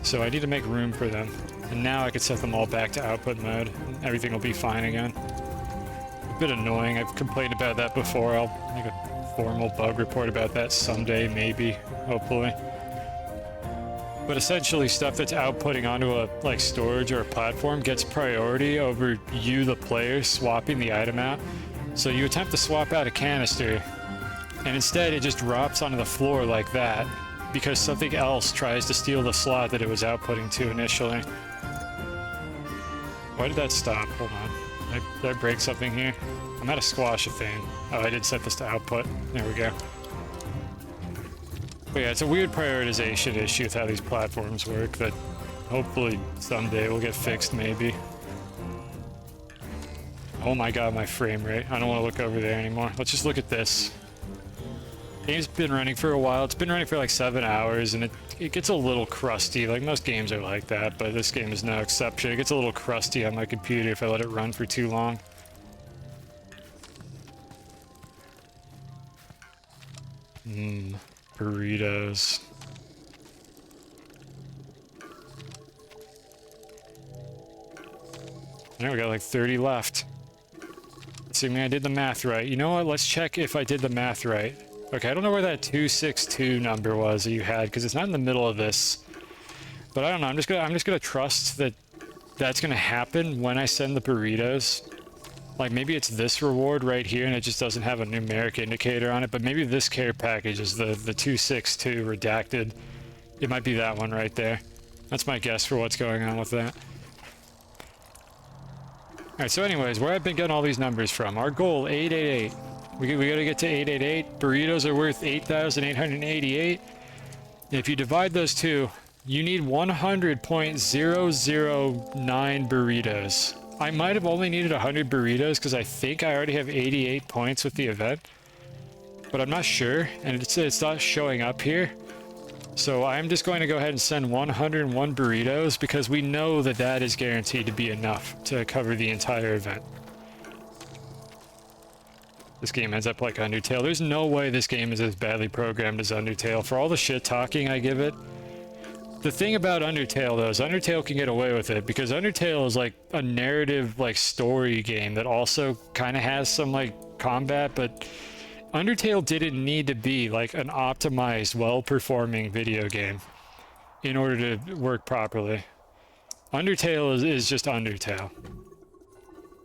So I need to make room for them. And now I can set them all back to output mode and everything will be fine again. A bit annoying, I've complained about that before. I'll make a formal bug report about that someday, maybe, hopefully. But essentially stuff that's outputting onto a like storage or a platform gets priority over you, the player, swapping the item out. So you attempt to swap out a canister and instead it just drops onto the floor like that because something else tries to steal the slot that it was outputting to initially. Why did that stop? Hold on. Did I break something here? I'm out of squash a thing. Oh, I did set this to output. There we go. But yeah, it's a weird prioritization issue with how these platforms work that hopefully someday will get fixed, maybe. Oh my god, my frame rate. I don't want to look over there anymore. Let's just look at this. Game's been running for a while. It's been running for like 7 hours, and it gets a little crusty. Like, most games are like that, but this game is no exception. It gets a little crusty on my computer if I let it run for too long. Burritos. There we got like 30 left. Assuming I did the math right. You know what? Let's check if I did the math right. Okay, I don't know where that 262 number was that you had because it's not in the middle of this. But I don't know. I'm just gonna trust that that's gonna happen when I send the burritos. Like, maybe it's this reward right here and it just doesn't have a numeric indicator on it, but maybe this care package is the 262 redacted. It might be that one right there. That's my guess for what's going on with that. Alright, so anyways, where I've been getting all these numbers from. Our goal, 888. We gotta get to 888. Burritos are worth 8,888. If you divide those two, you need 100.009 burritos. I might have only needed 100 burritos because I think I already have 88 points with the event. But I'm not sure, and it's not showing up here. So I'm just going to go ahead and send 101 burritos because we know that that is guaranteed to be enough to cover the entire event. This game ends up like Undertale. There's no way this game is as badly programmed as Undertale. For all the shit talking I give it, the thing about Undertale, though, is Undertale can get away with it because Undertale is like a narrative, like, story game that also kind of has some, like, combat, but Undertale didn't need to be like an optimized, well-performing video game in order to work properly. Undertale is just Undertale.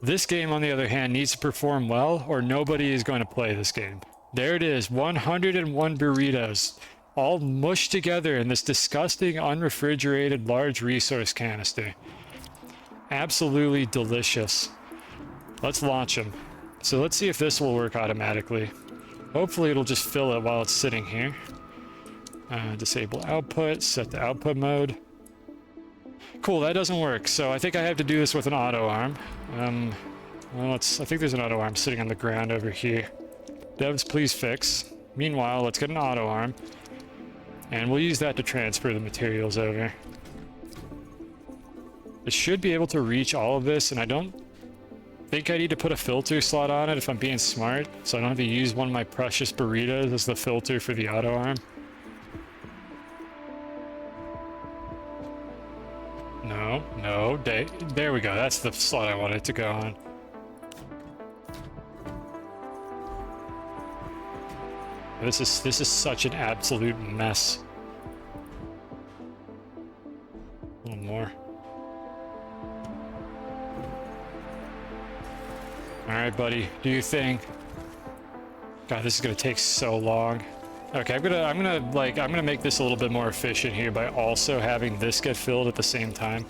This game, on the other hand, needs to perform well or nobody is going to play this game. There it is, 101 burritos, all mushed together in this disgusting, unrefrigerated, large resource canister. Absolutely delicious. Let's launch them. So let's see if this will work automatically. Hopefully it'll just fill it while it's sitting here. Disable output, set the output mode. Cool, that doesn't work. So I think I have to do this with an auto arm. Well, I think there's an auto arm sitting on the ground over here. Devs, please fix. Meanwhile, let's get an auto arm. And we'll use that to transfer the materials over. It should be able to reach all of this, and I don't think I need to put a filter slot on it if I'm being smart, so I don't have to use one of my precious burritos as the filter for the auto arm. No, there we go. That's the slot I wanted to go on. This is such an absolute mess. A little more. All right, buddy, do your thing. God, this is gonna take so long. Okay, I'm gonna make this a little bit more efficient here by also having this get filled at the same time.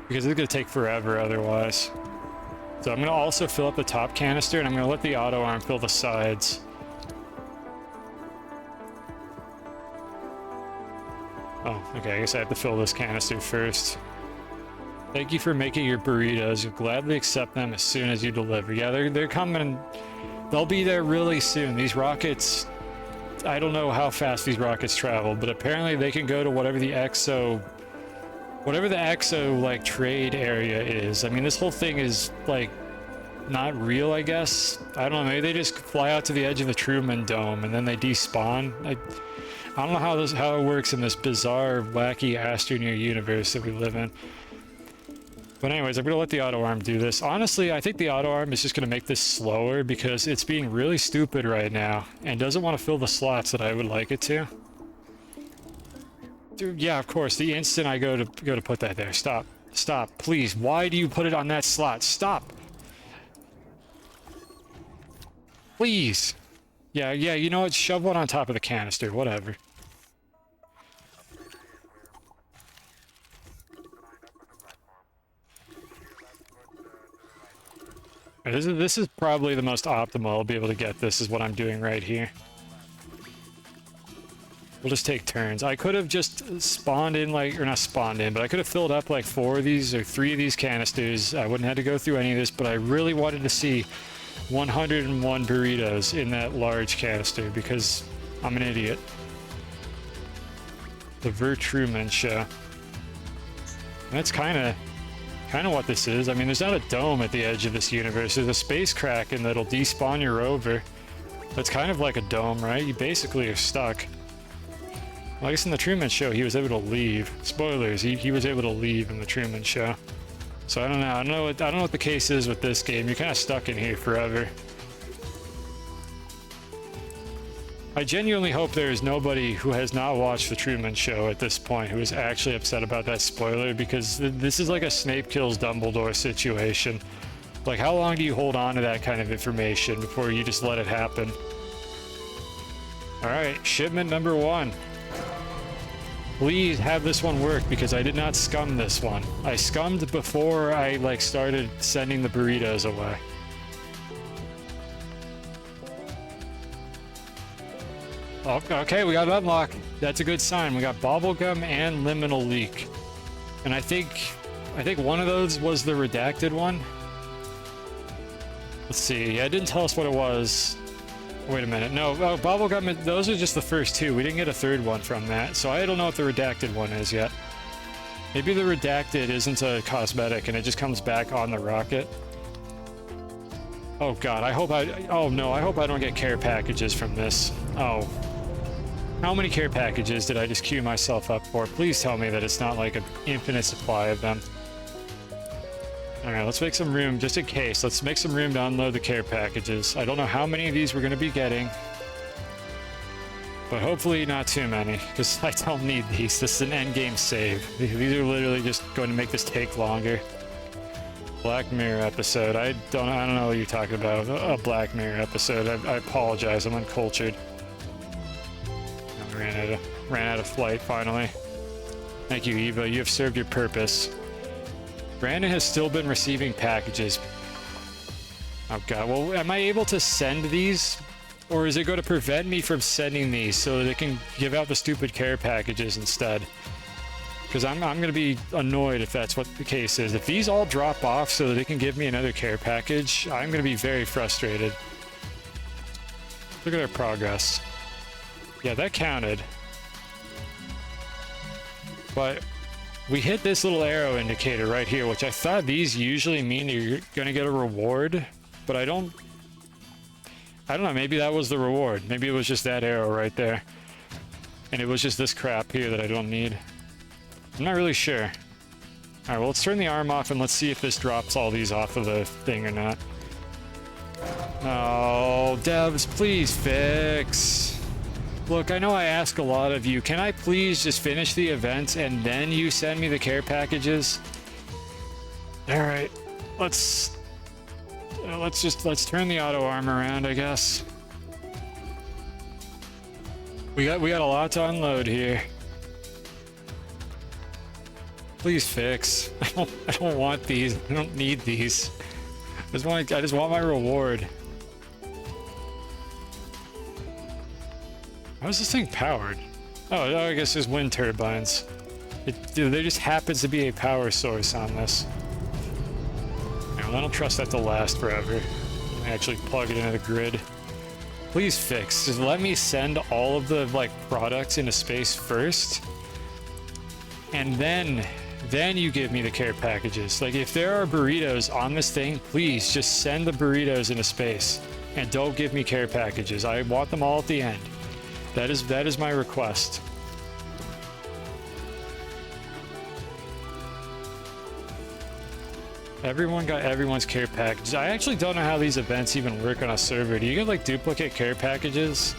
Because it's gonna take forever otherwise. So I'm gonna also fill up the top canister, and I'm gonna let the auto arm fill the sides. Oh, okay, I guess I have to fill this canister first. Thank you for making your burritos. You'll gladly accept them as soon as you deliver. Yeah, they're coming. They'll be there really soon. These rockets, I don't know how fast these rockets travel, but apparently they can go to whatever the exo like trade area is. I mean, this whole thing is like not real, I guess. I don't know, maybe they just fly out to the edge of the Truman Dome and then they despawn. I don't know how it works in this bizarre, wacky Astroneer universe that we live in. But anyways, I'm going to let the auto arm do this. Honestly, I think the auto arm is just going to make this slower because it's being really stupid right now and doesn't want to fill the slots that I would like it to. Dude, yeah, of course, the instant I go to put that there. Stop. Stop, please. Why do you put it on that slot? Stop. Please. Yeah, you know what? Shove one on top of the canister, whatever. This is probably the most optimal I'll be able to get this, is what I'm doing right here. We'll just take turns. I could have just spawned in, like, or not spawned in, but I could have filled up like 4 of these or 3 of these canisters. I wouldn't have to go through any of this, but I really wanted to see 101 burritos in that large canister because I'm an idiot. The Truman Show. That's kind of what this is. I mean, there's not a dome at the edge of this universe. There's a space kraken that'll despawn your rover. That's kind of like a dome, right? You basically are stuck. Well, I guess in the Truman Show, he was able to leave. Spoilers, he was able to leave in the Truman Show. So I don't know. I don't know what the case is with this game. You're kind of stuck in here forever. I genuinely hope there is nobody who has not watched the Truman Show at this point who is actually upset about that spoiler, because this is like a Snape kills Dumbledore situation. Like, how long do you hold on to that kind of information before you just let it happen? Alright, shipment number 1. Please have this one work, because I did not scum this one. I scummed before I, like, started sending the burritos away. Oh, okay, we got an unlock. That's a good sign. We got bubblegum and liminal leak. And I think one of those was the redacted one. Let's see. Yeah, it didn't tell us what it was. Wait a minute. No, oh, bubblegum, those are just the first 2. We didn't get a 3rd one from that. So I don't know what the redacted one is yet. Maybe the redacted isn't a cosmetic and it just comes back on the rocket. Oh god, oh no, I hope I don't get care packages from this. Oh. How many care packages did I just queue myself up for? Please tell me that it's not like an infinite supply of them. Alright, let's make some room, just in case. Let's make some room to unload the care packages. I don't know how many of these we're going to be getting. But hopefully not too many, because I don't need these. This is an endgame save. These are literally just going to make this take longer. Black Mirror episode. I don't know what you're talking about. A Black Mirror episode. I apologize. I'm uncultured. I ran out of flight finally. Thank you, Eva. You have served your purpose. Brandon has still been receiving packages. Oh god, well, am I able to send these? Or is it going to prevent me from sending these so that it can give out the stupid care packages instead? Because I'm going to be annoyed if that's what the case is. If these all drop off so that it can give me another care package, I'm going to be very frustrated. Look at our progress. Yeah, that counted. But we hit this little arrow indicator right here, which I thought these usually mean you're going to get a reward, but I don't know, maybe that was the reward. Maybe it was just that arrow right there. And it was just this crap here that I don't need. I'm not really sure. Alright, well, let's turn the arm off and let's see if this drops all these off of the thing or not. Oh, devs, please fix. Look, I know I ask a lot of you. Can I please just finish the event and then you send me the care packages? Alright, let's turn the auto arm around, I guess. We got a lot to unload here. Please fix. I don't want these. I don't need these. I just want my reward. How is this thing powered? Oh, I guess there's wind turbines. There just happens to be a power source on this. I don't trust that to last forever. I actually plug it into the grid. Please fix. Just let me send all of the products into space first, and then you give me the care packages. Like, if there are burritos on this thing, please just send the burritos into space and don't give me care packages. I want them all at the end. That is my request. Everyone got everyone's care packages. I actually don't know how these events even work on a server. Do you get duplicate care packages?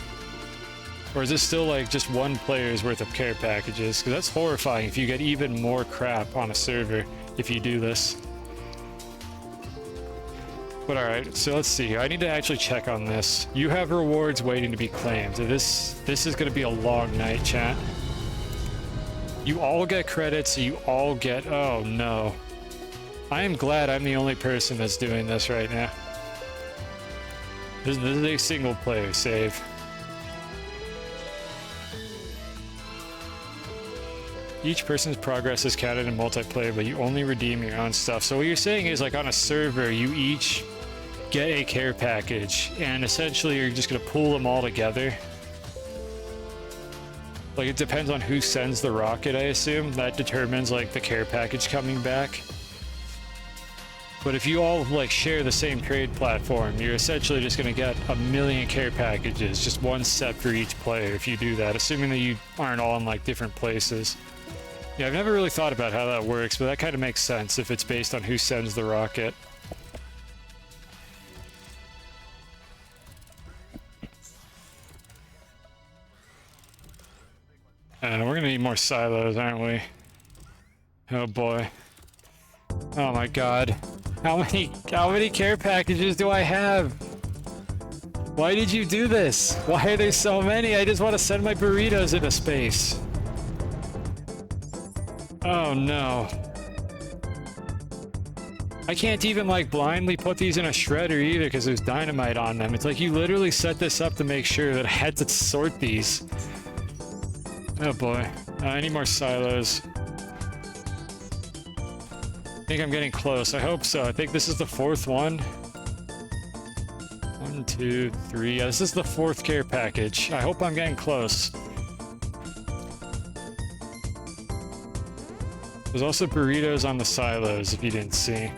Or is this still just one player's worth of care packages? Because that's horrifying if you get even more crap on a server if you do this. But alright, so let's see here. I need to actually check on this. You have rewards waiting to be claimed. This is going to be a long night, chat. You all get credits, you all get... Oh no. I am glad I'm the only person that's doing this right now. This is a single player save. Each person's progress is counted in multiplayer, but you only redeem your own stuff. So what you're saying is, on a server, you each get a care package, and essentially you're just going to pool them all together. It depends on who sends the rocket, I assume. That determines, the care package coming back. But if you all share the same trade platform, you're essentially just going to get a million care packages, just one set for each player if you do that, assuming that you aren't all in different places. Yeah, I've never really thought about how that works, but that kind of makes sense if it's based on who sends the rocket. And we're gonna need more silos, aren't we? Oh boy. Oh my god. How many care packages do I have? Why did you do this? Why are there so many? I just want to send my burritos into space. Oh no. I can't even blindly put these in a shredder either because there's dynamite on them. It's you literally set this up to make sure that I had to sort these. Oh boy. I need more silos. I think I'm getting close. I hope so. I think this is the fourth one. 1, 2, 3. Yeah, this is the fourth care package. I hope I'm getting close. There's also burritos on the silos, if you didn't see.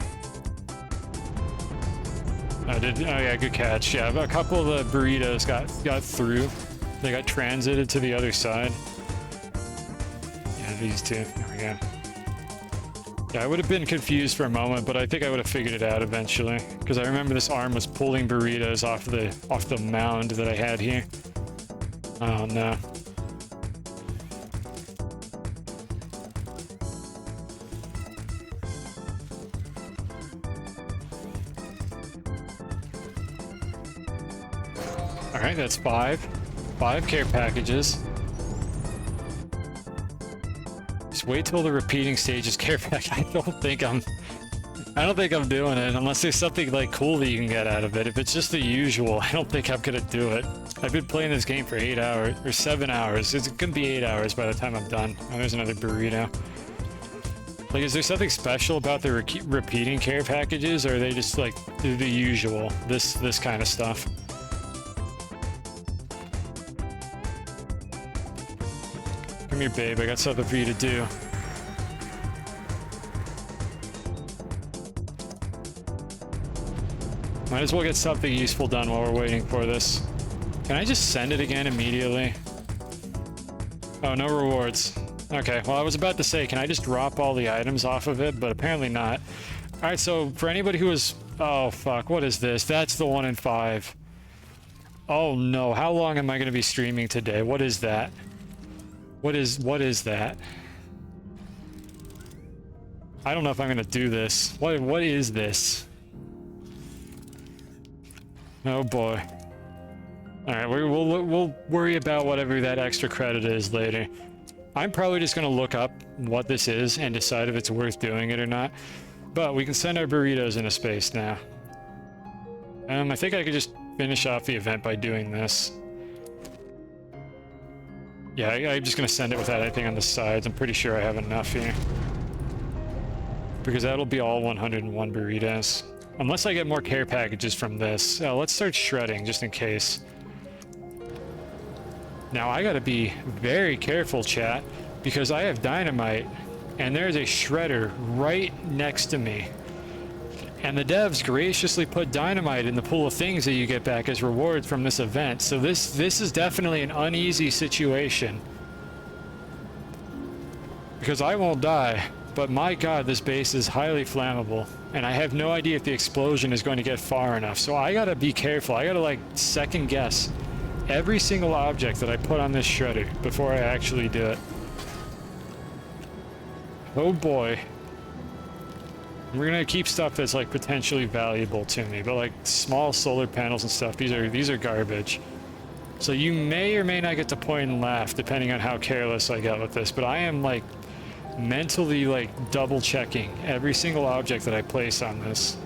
Oh yeah, good catch. Yeah, a couple of the burritos got through. They got transited to the other side. Yeah, these two. There we go. Yeah, I would have been confused for a moment, but I think I would have figured it out eventually. Because I remember this arm was pulling burritos off the mound that I had here. Oh no. Alright, that's 5. 5 care packages. Just wait till the repeating stages care pack. I don't think I'm I don't think I'm doing it unless there's something like cool that you can get out of it. If it's just the usual, I don't think I'm gonna do it. I've been playing this game for 8 hours or 7 hours. It's gonna be 8 hours by the time I'm done. Oh, there's another burrito. Like, is there something special about the repeating care packages, or are they just like the usual? This kind of stuff. Come here, babe. I got something for you to do. Might as well get something useful done while we're waiting for this. Can I just send it again immediately? Oh, no rewards. Okay, well, I was about to say, can I just drop all the items off of it? But apparently not. Alright, so for anybody who is... Oh, fuck, what is this? That's the 1 in 5. Oh, no. How long am I going to be streaming today? What is that? What is that? I don't know if I'm going to do this. What is this? Oh boy. Alright, we'll worry about whatever that extra credit is later. I'm probably just gonna look up what this is and decide if it's worth doing it or not. But we can send our burritos into space now. I think I could just finish off the event by doing this. Yeah, I'm just gonna send it without anything on the sides. I'm pretty sure I have enough here. Because that'll be all 101 burritos. Unless I get more care packages from this. Let's start shredding, just in case. Now, I gotta be very careful, chat, because I have dynamite, and there's a shredder right next to me. And the devs graciously put dynamite in the pool of things that you get back as rewards from this event, so this is definitely an uneasy situation. Because I won't die, but my god, this base is highly flammable. And I have no idea if the explosion is going to get far enough. So I gotta be careful. I gotta like second guess every single object that I put on this shredder before I actually do it. Oh boy. We're gonna keep stuff that's like potentially valuable to me, but like small solar panels and stuff, these are garbage. So you may or may not get to point and laugh depending on how careless I get with this, but I am like mentally like double checking every single object that I place on this.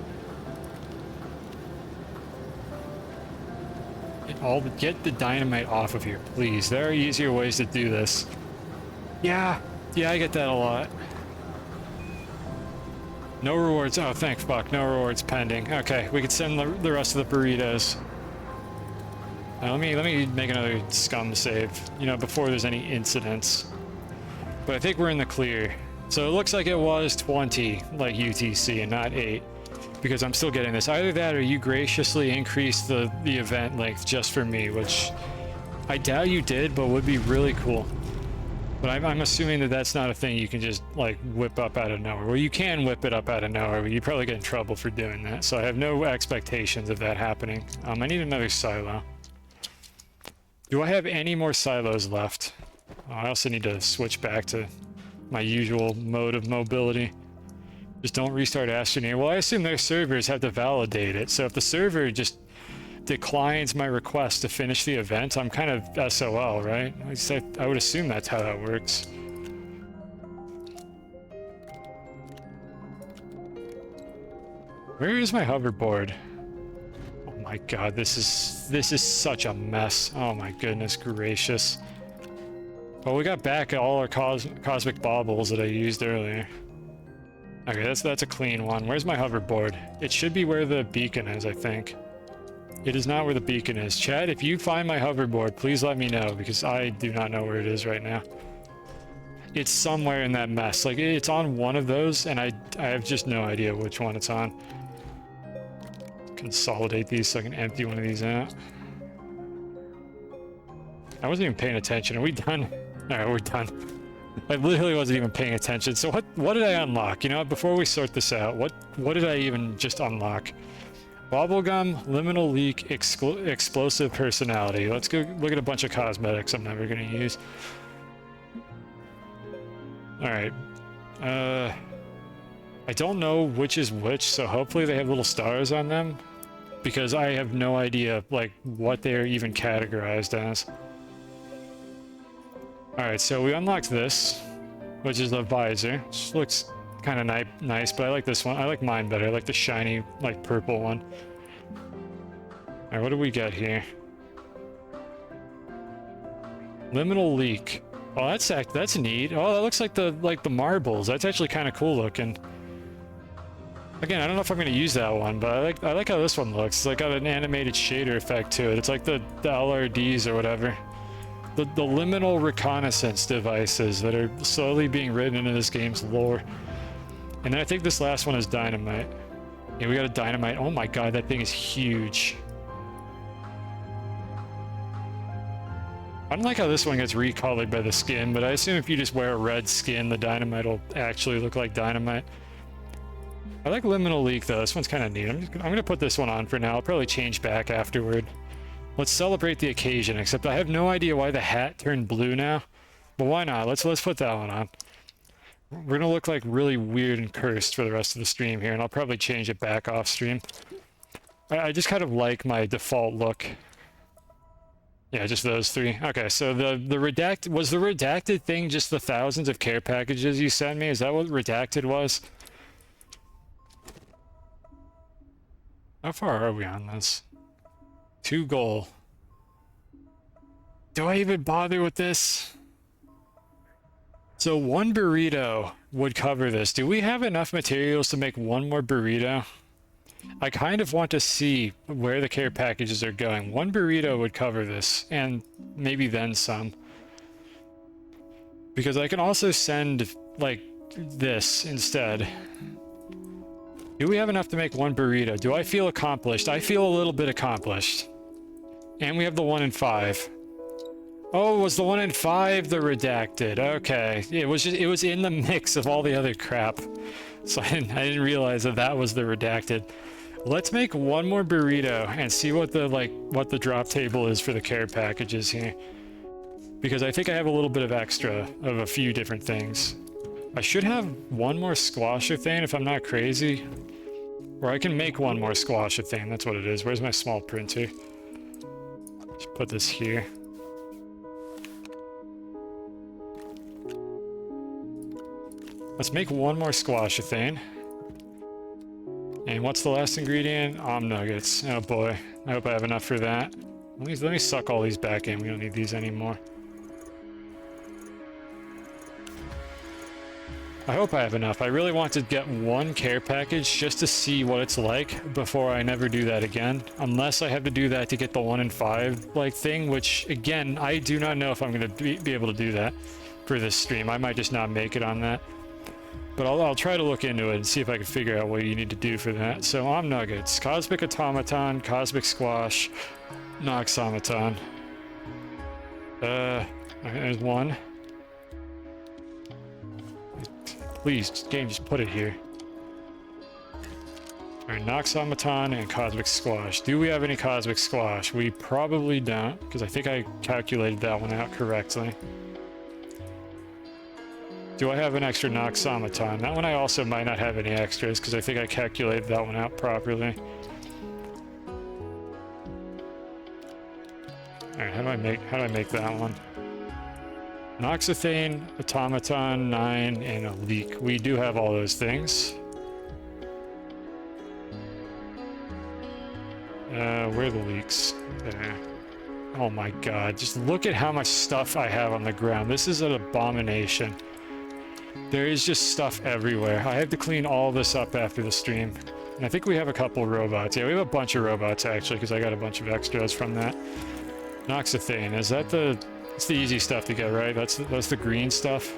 Get the dynamite off of here, please. There are easier ways to do this. Yeah, I get that a lot. No rewards. Oh, thank fuck. No rewards pending. Okay, we can send the rest of the burritos. Let me make another scum save, you know, before there's any incidents. But I think we're in the clear. So it looks like it was 20, like UTC, and not 8. Because I'm still getting this. Either that or you graciously increased the event length just for me, which I doubt you did, but would be really cool. But I'm assuming that that's not a thing you can just, like, whip up out of nowhere. Well, you can whip it up out of nowhere, but you probably get in trouble for doing that. So I have no expectations of that happening. I need another silo. Do I have any more silos left? Oh, I also need to switch back to my usual mode of mobility. Just don't restart Astroneer. Well, I assume their servers have to validate it. So if the server just declines my request to finish the event, I'm kind of SOL, right? At least I would assume that's how that works. Where is my hoverboard? Oh my god, this is such a mess. Oh my goodness gracious. Well, we got back all our cosmic baubles that I used earlier. Okay, that's a clean one. Where's my hoverboard? It should be where the beacon is, I think. It is not where the beacon is. Chad, if you find my hoverboard, please let me know, because I do not know where it is right now. It's somewhere in that mess. Like, it's on one of those, and I have just no idea which one it's on. Consolidate these so I can empty one of these out. I wasn't even paying attention. Are we done? Alright, we're done. I literally wasn't even paying attention. So what did I unlock? You know, before we sort this out, what did I even just unlock? Bubblegum, liminal leak, explosive personality. Let's go look at a bunch of cosmetics I'm never gonna use. Alright. I don't know which is which, so hopefully they have little stars on them. Because I have no idea, like, what they're even categorized as. Alright, so we unlocked this, which is the visor, which looks kind of nice, but I like this one. I like mine better. I like the shiny, like, purple one. Alright, what do we get here? Liminal leak. Oh, that's neat. Oh, that looks like the marbles. That's actually kind of cool looking. Again, I don't know if I'm going to use that one, but I like how this one looks. It's like got an animated shader effect to it. It's like the LRDs or whatever. The liminal reconnaissance devices that are slowly being written into this game's lore. And then I think this last one is dynamite. Yeah, we got a dynamite. Oh my god, that thing is huge. I don't like how this one gets recolored by the skin, but I assume if you just wear a red skin, the dynamite will actually look like dynamite. I like Liminal Leak though. This one's kind of neat. I'm gonna put this one on for now. I'll probably change back afterward. Let's celebrate the occasion, except I have no idea why the hat turned blue now. But why not? Let's put that one on. We're gonna look like really weird and cursed for the rest of the stream here, and I'll probably change it back off stream. I just kind of like my default look. Yeah, just those three. Okay, so the redacted thing just the thousands of care packages you sent me? Is that what redacted was? How far are we on this? 2 goal. Do I even bother with this? So 1 burrito would cover this. Do we have enough materials to make 1 more burrito? I kind of want to see where the care packages are going. 1 burrito would cover this, and maybe then some. Because I can also send, like, this instead. Do we have enough to make 1 burrito? Do I feel accomplished? I feel a little bit accomplished. And we have the 1 in 5. Oh, was the 1 in 5 the redacted? Okay. It was in the mix of all the other crap. So I didn't realize that was the redacted. Let's make 1 more burrito and see what the drop table is for the care packages here. Because I think I have a little bit of extra of a few different things. I should have 1 more squasher thing if I'm not crazy. Or I can make 1 more squasher thing, that's what it is. Where's my small printer? Just put this here. Let's make 1 more squasher thing. And what's the last ingredient? Nuggets. Oh boy. I hope I have enough for that. Let me suck all these back in. We don't need these anymore. I hope I have enough. I really want to get 1 care package just to see what it's like before I never do that again. Unless I have to do that to get the 1 in 5 like thing, which again, I do not know if I'm going to be able to do that for this stream. I might just not make it on that. But I'll try to look into it and see if I can figure out what you need to do for that. So Nuggets, Cosmic Automaton, Cosmic Squash, Noxomaton. There's 1. Please, game, just put it here. Alright, Noxomaton and Cosmic Squash. Do we have any Cosmic Squash? We probably don't, because I think I calculated that one out correctly. Do I have an extra Noxomaton? That one I also might not have any extras, because I think I calculated that one out properly. Alright, how do I make that one? Noxothane, Automaton, 9, and a leak. We do have all those things. Where are the leaks? There. Oh my god, just look at how much stuff I have on the ground. This is an abomination. There is just stuff everywhere. I have to clean all this up after the stream. And I think we have a couple robots. Yeah, we have a bunch of robots actually, because I got a bunch of extras from that. Noxothane, is that the... It's the easy stuff to get, right? That's the green stuff.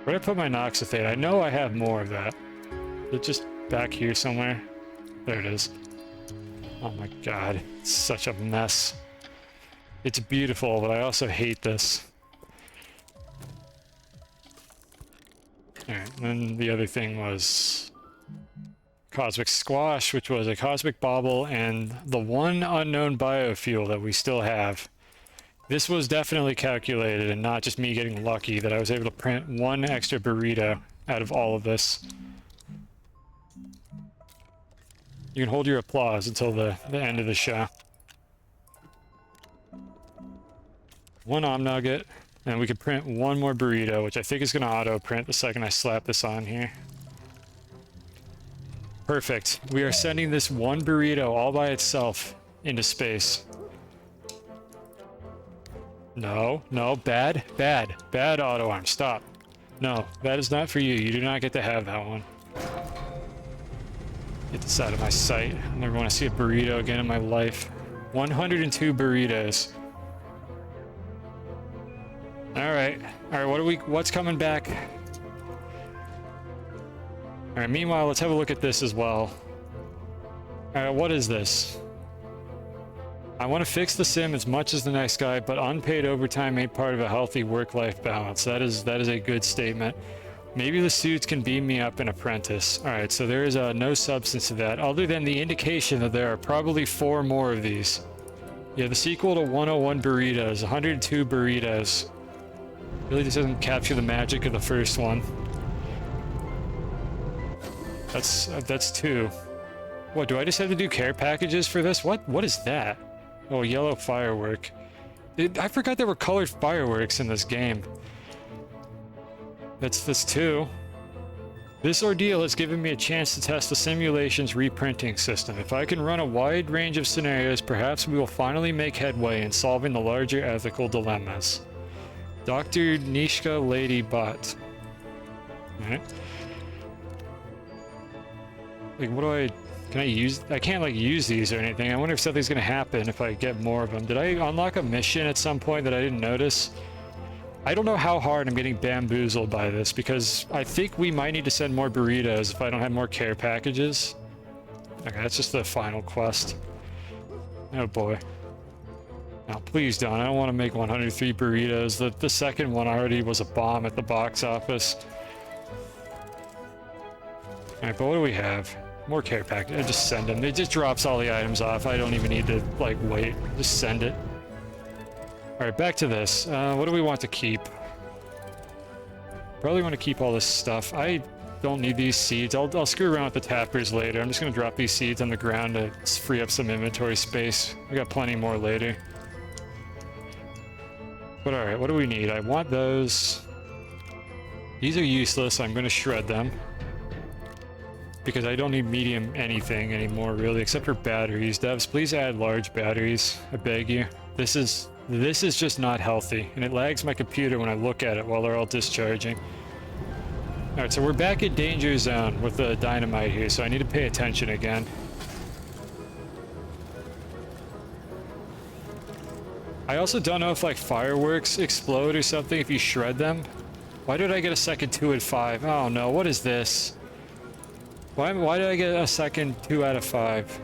Where did I put my Noxothane? I know I have more of that. Is it just back here somewhere? There it is. Oh my god, it's such a mess. It's beautiful, but I also hate this. Alright, and then the other thing was Cosmic Squash, which was a Cosmic Bauble, and the 1 unknown biofuel that we still have. This was definitely calculated and not just me getting lucky that I was able to print 1 extra burrito out of all of this. You can hold your applause until the end of the show. 1 Nugget. And we could print one more burrito, which I think is going to auto-print the second I slap this on here. Perfect. We are sending this one burrito all by itself into space. No, no, bad auto arm. Stop. No, that is not for you. You do not get to have that one. Get this out of my sight. I never want to see a burrito again in my life. 102 burritos. Alright. Alright, what's coming back? Alright, meanwhile, let's have a look at this as well. Alright, what is this? I want to fix the sim as much as the next guy, but unpaid overtime ain't part of a healthy work-life balance. That is a good statement. Maybe the suits can beam me up an apprentice. Alright, so there is no substance to that, other than the indication that there are probably 4 more of these. Yeah, the sequel to 101 burritos, 102 burritos. Really just doesn't capture the magic of the first one. That's 2. What, do I just have to do care packages for this? What is that? Oh, yellow firework. I forgot there were colored fireworks in this game. That's 2. This ordeal has given me a chance to test the simulation's reprinting system. If I can run a wide range of scenarios, perhaps we will finally make headway in solving the larger ethical dilemmas. Dr. Nishka Lady Bot. Alright. Like, what do I... Can I use... I can't, like, use these or anything. I wonder if something's gonna happen if I get more of them. Did I unlock a mission at some point that I didn't notice? I don't know how hard I'm getting bamboozled by this, because I think we might need to send more burritos if I don't have more care packages. Okay, that's just the final quest. Oh boy. Now, please don't. I don't want to make 103 burritos. The second one already was a bomb at the box office. Alright, but what do we have? More care packages. I just send them. It just drops all the items off. I don't even need to, like, wait. Just send it. Alright, back to this. What do we want to keep? Probably want to keep all this stuff. I don't need these seeds. I'll screw around with the tappers later. I'm just going to drop these seeds on the ground to free up some inventory space. We got plenty more later. But alright, what do we need? I want those. These are useless. I'm going to shred them. Because I don't need medium anything anymore, really, except for batteries. Devs, please add large batteries. I beg you. This is just not healthy, and it lags my computer when I look at it while they're all discharging. Alright, so we're back at danger zone with the dynamite here, so I need to pay attention again. I also don't know if, like, fireworks explode or something if you shred them. Why did I get a second 2 out of 5? Oh no, what is this? Why did I get a second 2 out of 5?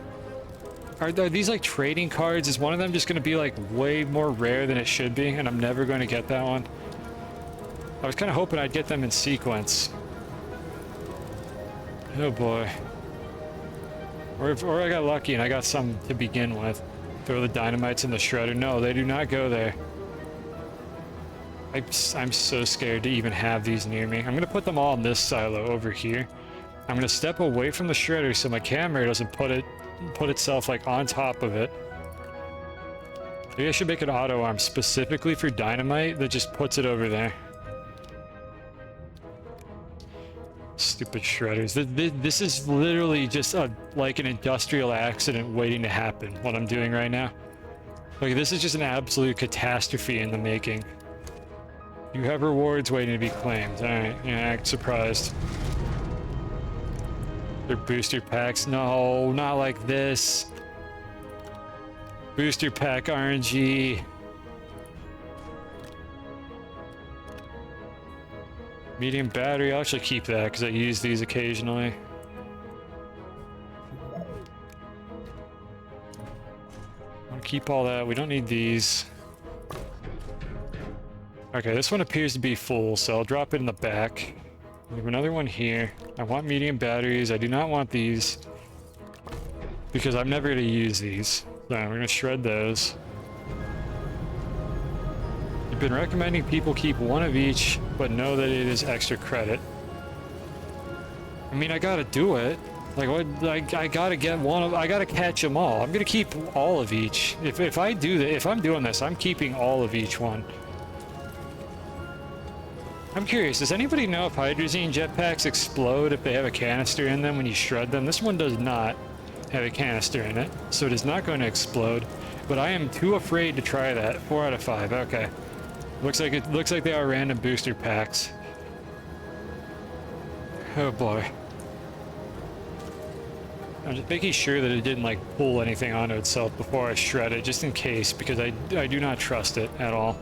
Are these like trading cards? Is one of them just going to be like way more rare than it should be, and I'm never going to get that one? I was kind of hoping I'd get them in sequence. Oh boy. Or I got lucky and I got some to begin with. Throw the dynamites in the shredder. No, they do not go there. I'm so scared to even have these near me. I'm going to put them all in this silo over here. I'm going to step away from the shredder so my camera doesn't put itself like on top of it. Maybe I should make an auto arm specifically for dynamite that just puts it over there. Stupid shredders. This is literally just like an industrial accident waiting to happen, what I'm doing right now. Like, this is just an absolute catastrophe in the making. You have rewards waiting to be claimed. Alright, yeah, act surprised. They're booster packs. No, not like this. Booster pack RNG. Medium battery. I'll actually keep that because I use these occasionally. I'll keep all that. We don't need these. Okay, this one appears to be full, so I'll drop it in the back. We have another one here. I want medium batteries. I do not want these because I'm never going to use these. So we're going to shred those. You've been recommending people keep one of each, but know that it is extra credit. I mean, I gotta do it. Like, what? I gotta get one of. I gotta catch them all. I'm gonna keep all of each. If I do that, if I'm doing this, I'm keeping all of each one. I'm curious, does anybody know if hydrazine jetpacks explode if they have a canister in them when you shred them? This one does not have a canister in it, so it is not going to explode. But I am too afraid to try that. 4 out of 5. Okay. Looks like they are random booster packs. Oh boy. I'm just making sure that it didn't like pull anything onto itself before I shred it, just in case, because I do not trust it at all.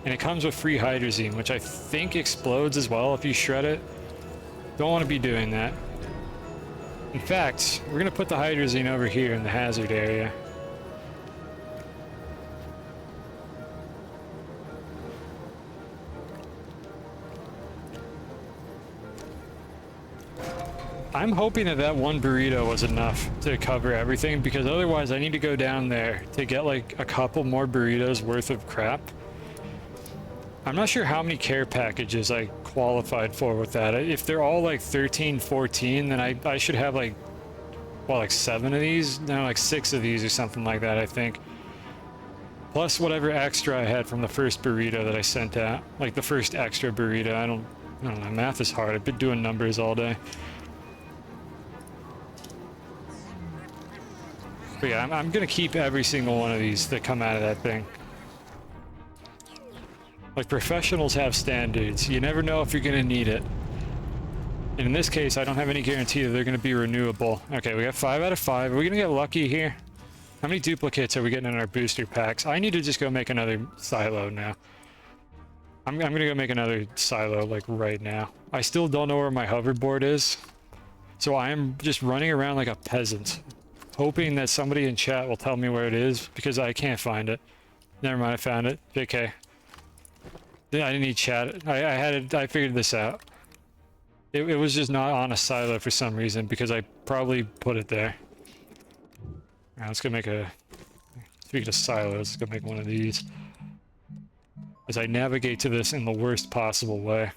And it comes with free hydrazine, which I think explodes as well if you shred it. Don't want to be doing that. In fact, we're going to put the hydrazine over here in the hazard area. I'm hoping that that one burrito was enough to cover everything, because otherwise I need to go down there to get like a couple more burritos worth of crap. I'm not sure how many care packages I qualified for with that. If they're all like 13, 14, then I should have like, well, like 7 of these? No, like 6 of these or something like that, I think. Plus whatever extra I had from the first burrito that I sent out. Like the first extra burrito. I don't know, math is hard. I've been doing numbers all day. But yeah, I'm gonna keep every single one of these that come out of that thing. Like, professionals have standards. You never know if you're gonna need it. And in this case, I don't have any guarantee that they're gonna be renewable. Okay, we got 5 out of 5. Are we gonna get lucky here? How many duplicates are we getting in our booster packs? I need to just go make another silo now. I'm gonna go make another silo, like, right now. I still don't know where my hoverboard is. So I am just running around like a peasant, hoping that somebody in chat will tell me where it is, because I can't find it. Never mind, I found it. JK. I didn't need chat. I had it. I figured this out. It was just not on a silo for some reason, because I probably put it there. Alright, let's go make a... Speaking of silos, let's go make one of these. As I navigate to this in the worst possible way.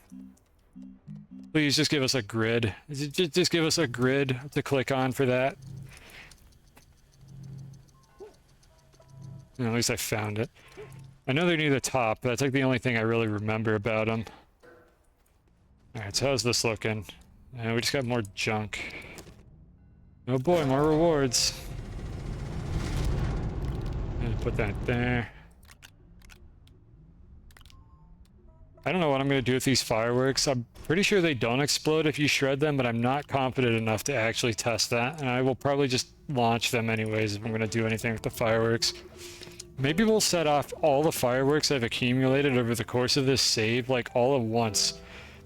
Please just give us a grid. Just give us a grid to click on for that. At least I found it. I know they're near the top, but that's like the only thing I really remember about them. Alright, so how's this looking? We just got more junk. Oh boy, more rewards. And put that there. I don't know what I'm going to do with these fireworks. I'm pretty sure they don't explode if you shred them, but I'm not confident enough to actually test that. And I will probably just launch them anyways if I'm going to do anything with the fireworks. Maybe we'll set off all the fireworks I've accumulated over the course of this save, like, all at once,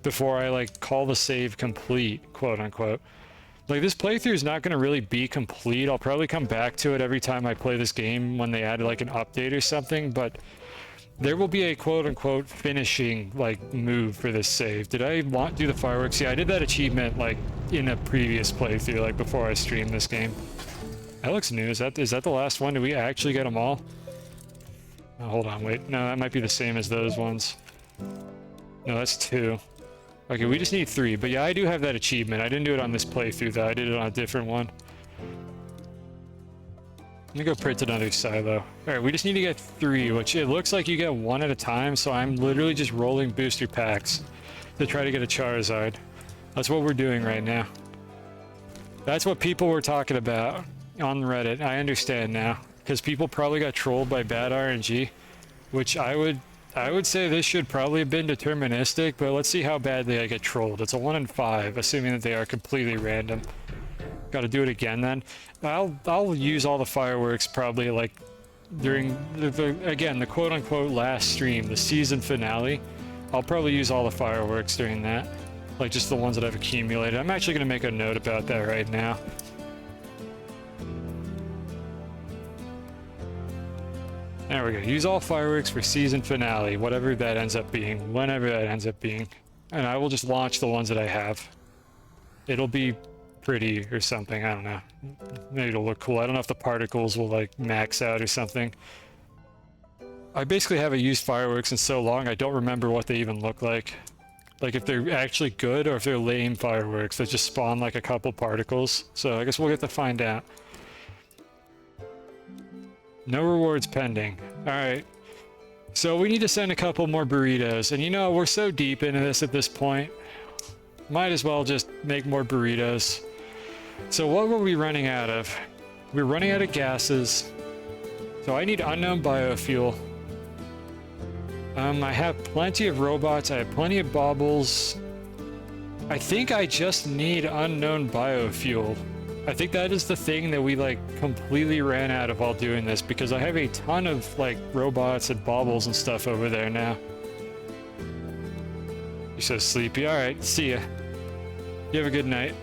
before I, like, call the save complete, quote-unquote. Like, this playthrough is not going to really be complete. I'll probably come back to it every time I play this game when they add, like, an update or something, but there will be a quote-unquote finishing, like, move for this save. Did I do the fireworks? Yeah, I did that achievement, like, in a previous playthrough, like, before I streamed this game. That looks new. Is that the last one? Did we actually get them all? Oh, hold on, wait. No, that might be the same as those ones. No, that's 2. Okay, we just need 3. But yeah, I do have that achievement. I didn't do it on this playthrough, though. I did it on a different one. Let me go print another silo. Alright, we just need to get 3, which it looks like you get 1 at a time, so I'm literally just rolling booster packs to try to get a Charizard. That's what we're doing right now. That's what people were talking about on Reddit. I understand now. Because people probably got trolled by bad RNG, which I would say this should probably have been deterministic, but let's see how badly I get trolled. It's a 1 in 5, assuming that they are completely random. Got to do it again then. I'll use all the fireworks probably like during again the quote-unquote last stream, the season finale. I'll probably use all the fireworks during that, like just the ones that I've accumulated. I'm actually going to make a note about that right now. There we go. Use all fireworks for season finale, whatever that ends up being, whenever that ends up being. And I will just launch the ones that I have. It'll be pretty or something, I don't know. Maybe it'll look cool. I don't know if the particles will like max out or something. I basically haven't used fireworks in so long, I don't remember what they even look like. Like if they're actually good or if they're lame fireworks that just spawn like a couple particles. So I guess we'll get to find out. No rewards pending. Alright. So we need to send a couple more burritos. And you know, we're so deep into this at this point. Might as well just make more burritos. So what were we running out of? We're running out of gases. So I need unknown biofuel. I have plenty of robots. I have plenty of baubles. I think I just need unknown biofuel. I think that is the thing that we like completely ran out of while doing this, because I have a ton of like robots and baubles and stuff over there now. You're so sleepy. All right, see ya. You have a good night.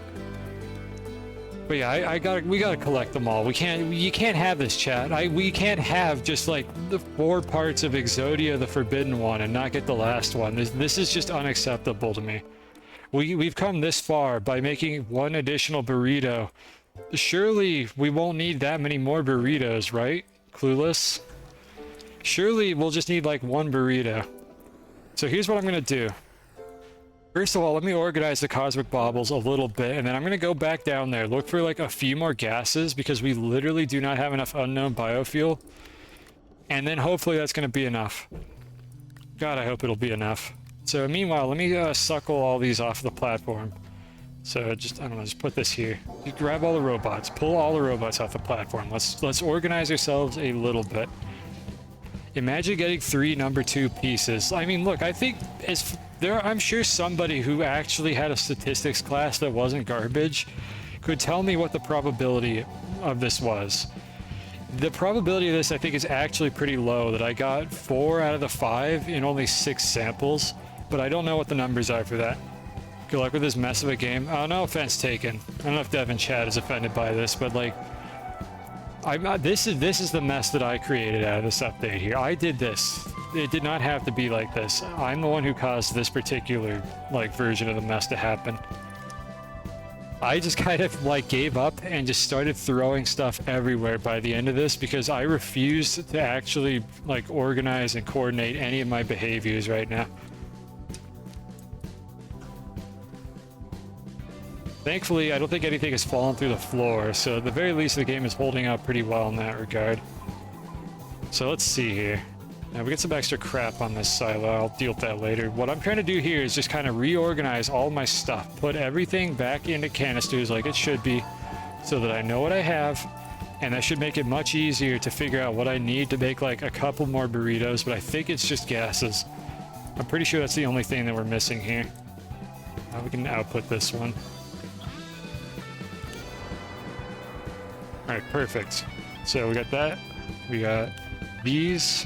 But yeah, we gotta collect them all. You can't have this, chat. We can't have just like the 4 parts of Exodia, the Forbidden One, and not get the last one. This is just unacceptable to me. We've come this far by making 1 additional burrito. Surely we won't need that many more burritos, right? Clueless? Surely we'll just need like 1 burrito. So here's what I'm gonna do. First of all, let me organize the cosmic baubles a little bit, and then I'm gonna go back down there, look for like a few more gases, because we literally do not have enough unknown biofuel. And then hopefully that's gonna be enough. God, I hope it'll be enough. So meanwhile, let me suckle all these off the platform. So just, I don't know, just put this here. You grab all the robots, pull all the robots off the platform. Let's organize ourselves a little bit. Imagine getting 3 number 2 pieces. I mean, look, I think I'm sure somebody who actually had a statistics class that wasn't garbage could tell me what the probability of this was. The probability of this, I think, is actually pretty low, that I got 4 out of the 5 in only 6 samples, but I don't know what the numbers are for that. Good luck with this mess of a game. Oh, no offense taken. I don't know if Devin Chat is offended by this, but like, this is the mess that I created out of this update here. I did this. It did not have to be like this. I'm the one who caused this particular like version of the mess to happen. I just kind of like gave up and just started throwing stuff everywhere by the end of this, because I refused to actually like organize and coordinate any of my behaviors right now. Thankfully, I don't think anything has fallen through the floor, so at the very least the game is holding up pretty well in that regard. So let's see here. Now we get some extra crap on this silo. I'll deal with that later. What I'm trying to do here is just kind of reorganize all my stuff, put everything back into canisters like it should be, so that I know what I have, and that should make it much easier to figure out what I need to make like a couple more burritos, but I think it's just gases. I'm pretty sure that's the only thing that we're missing here. Now we can output this one. Alright, perfect. So we got that. We got these.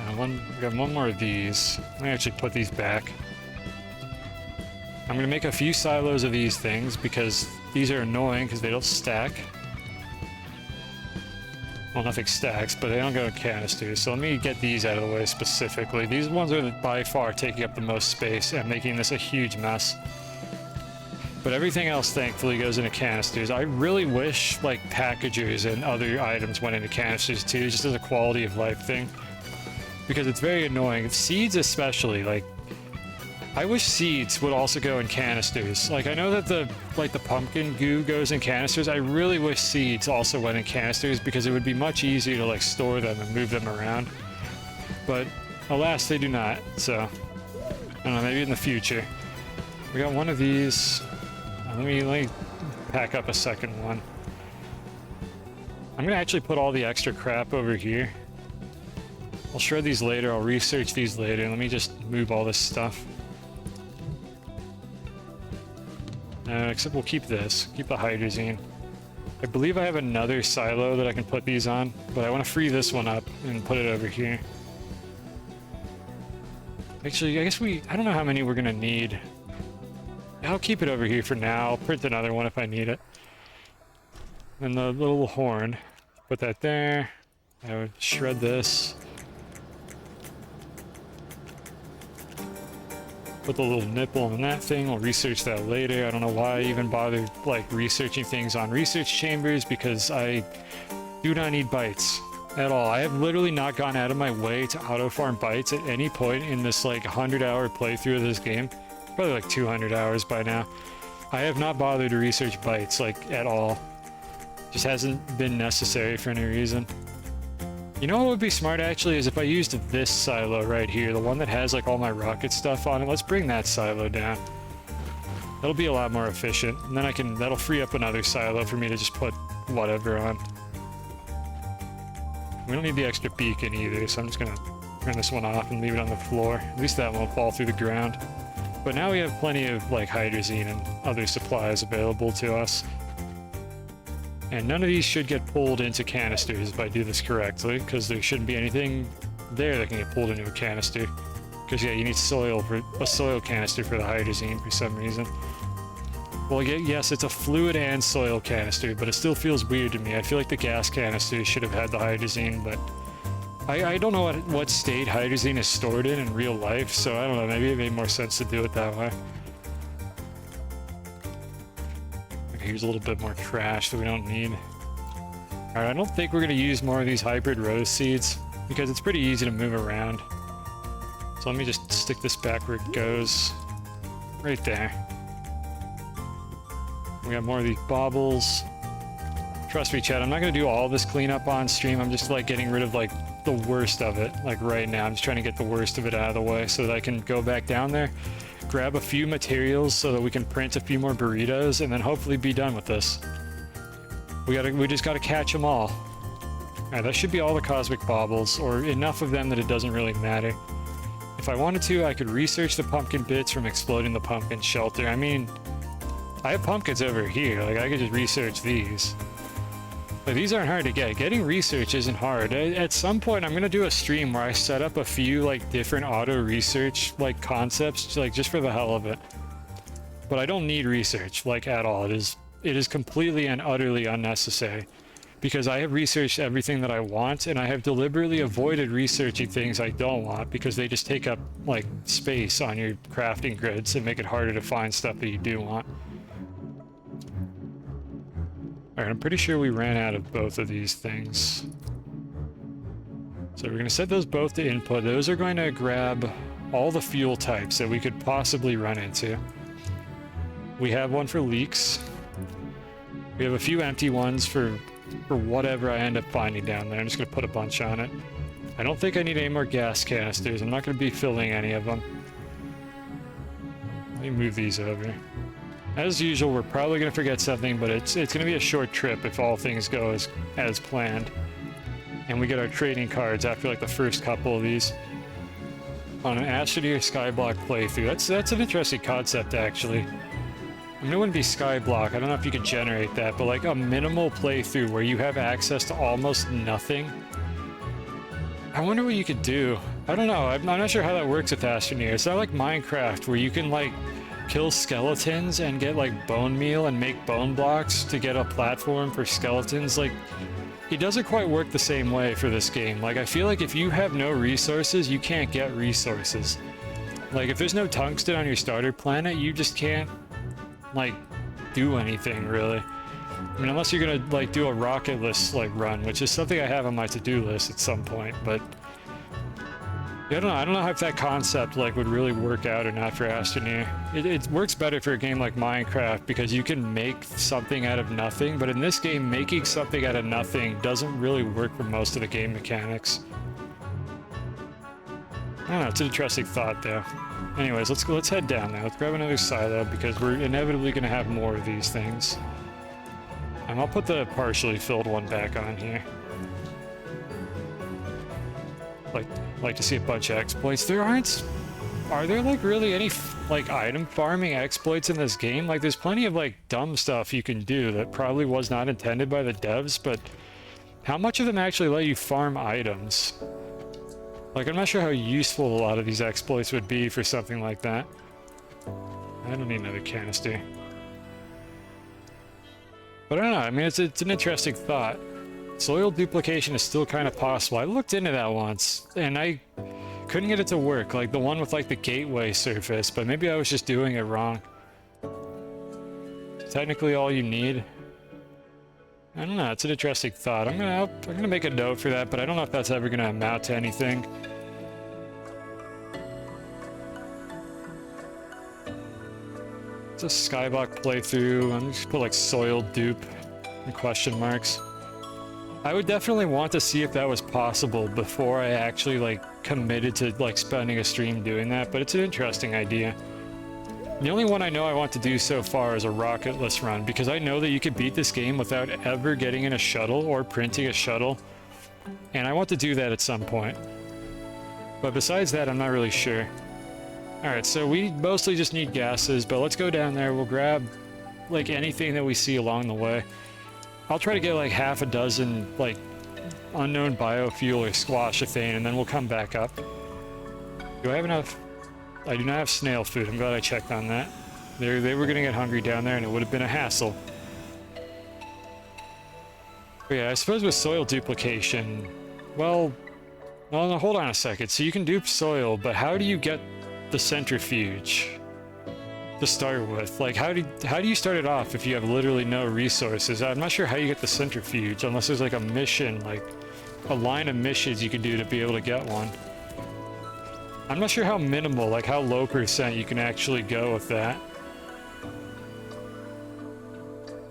We got 1 more of these. Let me actually put these back. I'm gonna make a few silos of these things because these are annoying because they don't stack. Well, nothing stacks, but they don't go in canisters. So let me get these out of the way specifically. These ones are by far taking up the most space and making this a huge mess. But everything else, thankfully, goes into canisters. I really wish, like, packagers and other items went into canisters, too, just as a quality of life thing. Because it's very annoying. Seeds especially, like, I wish seeds would also go in canisters. Like, I know that the pumpkin goo goes in canisters. I really wish seeds also went in canisters, because it would be much easier to, like, store them and move them around. But, alas, they do not, so, I don't know, maybe in the future. We got 1 of these. Let me pack up a second one. I'm gonna actually put all the extra crap over here. I'll shred these later, I'll research these later. Let me just move all this stuff. Except we'll keep this, keep the hydrazine. I believe I have another silo that I can put these on, but I want to free this one up and put it over here. Actually, I guess I don't know how many we're gonna need. I'll keep it over here for now. I'll print another one if I need it. And the little horn. Put that there. I would shred this. Put the little nipple on that thing. I'll research that later. I don't know why I even bothered like researching things on research chambers, because I do not need bytes at all. I have literally not gone out of my way to auto farm bytes at any point in this like 100-hour playthrough of this game. Probably like 200 hours by now. I have not bothered to research bytes, like, at all. Just hasn't been necessary for any reason. You know what would be smart actually is if I used this silo right here, the one that has like all my rocket stuff on it. Let's bring that silo down. That'll be a lot more efficient. And then that'll free up another silo for me to just put whatever on. We don't need the extra beacon either, so I'm just gonna turn this one off and leave it on the floor. At least that won't fall through the ground. But now we have plenty of like hydrazine and other supplies available to us. And none of these should get pulled into canisters if I do this correctly, because there shouldn't be anything there that can get pulled into a canister. Because yeah, you need soil for a soil canister for the hydrazine for some reason. Well, yes, it's a fluid and soil canister, but it still feels weird to me. I feel like the gas canister should have had the hydrazine, but I don't know what state hydrazine is stored in real life, so I don't know, maybe it made more sense to do it that way. Here's a little bit more trash that we don't need. Alright, I don't think we're going to use more of these hybrid rose seeds, because it's pretty easy to move around. So let me just stick this back where it goes. Right there. We got more of these baubles. Trust me, Chad, I'm not going to do all this cleanup on stream. I'm just like getting rid of like the worst of it. Like right now, I'm just trying to get the worst of it out of the way so that I can go back down there, grab a few materials so that we can print a few more burritos, and then hopefully be done with this. We just gotta catch them all. Alright, that should be all the cosmic baubles, or enough of them that it doesn't really matter. If I wanted to, I could research the pumpkin bits from exploding the pumpkin shelter. I mean, I have pumpkins over here, like I could just research these. Like, these aren't hard to get. Getting research isn't hard. At some point, I'm gonna do a stream where I set up a few like different auto research like concepts, like just for the hell of it. But I don't need research like at all. It is completely and utterly unnecessary because I have researched everything that I want, and I have deliberately avoided researching things I don't want because they just take up like space on your crafting grids and make it harder to find stuff that you do want. Alright, I'm pretty sure we ran out of both of these things. So we're going to set those both to input. Those are going to grab all the fuel types that we could possibly run into. We have one for leaks. We have a few empty ones for whatever I end up finding down there. I'm just going to put a bunch on it. I don't think I need any more gas canisters. I'm not going to be filling any of them. Let me move these over. As usual, we're probably going to forget something, but it's going to be a short trip if all things go as planned. And we get our trading cards after like the first couple of these. On an Astroneer Skyblock playthrough. That's an interesting concept, actually. I mean, it wouldn't be Skyblock. I don't know if you could generate that, but like a minimal playthrough where you have access to almost nothing. I wonder what you could do. I don't know. I'm not sure how that works with Astroneer. It's not like Minecraft where you can like kill skeletons and get like bone meal and make bone blocks to get a platform for skeletons. Like, it doesn't quite work the same way for this game. Like, I feel like if you have no resources, you can't get resources. Like, if there's no tungsten on your starter planet, you just can't like do anything really. I mean, unless you're gonna like do a rocketless like run, which is something I have on my to-do list at some point, but I don't know if that concept like would really work out or not for Astroneer. It works better for a game like Minecraft because you can make something out of nothing, but in this game, making something out of nothing doesn't really work for most of the game mechanics. I don't know, it's an interesting thought though. Anyways, let's head down now. Let's grab another silo because we're inevitably going to have more of these things. And I'll put the partially filled one back on here. Like to see a bunch of exploits. Are there like really any like item farming exploits in this game? Like, there's plenty of like dumb stuff you can do that probably was not intended by the devs, but how much of them actually let you farm items? Like, I'm not sure how useful a lot of these exploits would be for something like that. I don't need another canister. But I don't know, I mean, it's an interesting thought. Soil duplication is still kind of possible. I looked into that once, and I couldn't get it to work, like the one with like the gateway surface, but maybe I was just doing it wrong. Technically all you need. I don't know, it's an interesting thought. I'm gonna make a note for that, but I don't know if that's ever gonna amount to anything. It's a Skyblock playthrough. I'm just gonna put like soil dupe and question marks. I would definitely want to see if that was possible before I actually like committed to like spending a stream doing that, but it's an interesting idea. The only one I know I want to do so far is a rocketless run, because I know that you could beat this game without ever getting in a shuttle or printing a shuttle, and I want to do that at some point. But besides that, I'm not really sure. Alright, so we mostly just need gases, but let's go down there, we'll grab like anything that we see along the way. I'll try to get like half a dozen like unknown biofuel or squashethane, and then we'll come back up. Do I have enough? I do not have snail food. I'm glad I checked on that. They were gonna get hungry down there, and it would have been a hassle. But yeah, I suppose with soil duplication, well, no, hold on a second. So you can dupe soil, but how do you get the centrifuge to start with? Like, how do you start it off if you have literally no resources? I'm not sure how you get the centrifuge, unless there's like a mission, like a line of missions you can do to be able to get one. I'm not sure how minimal, like how low percent you can actually go with that.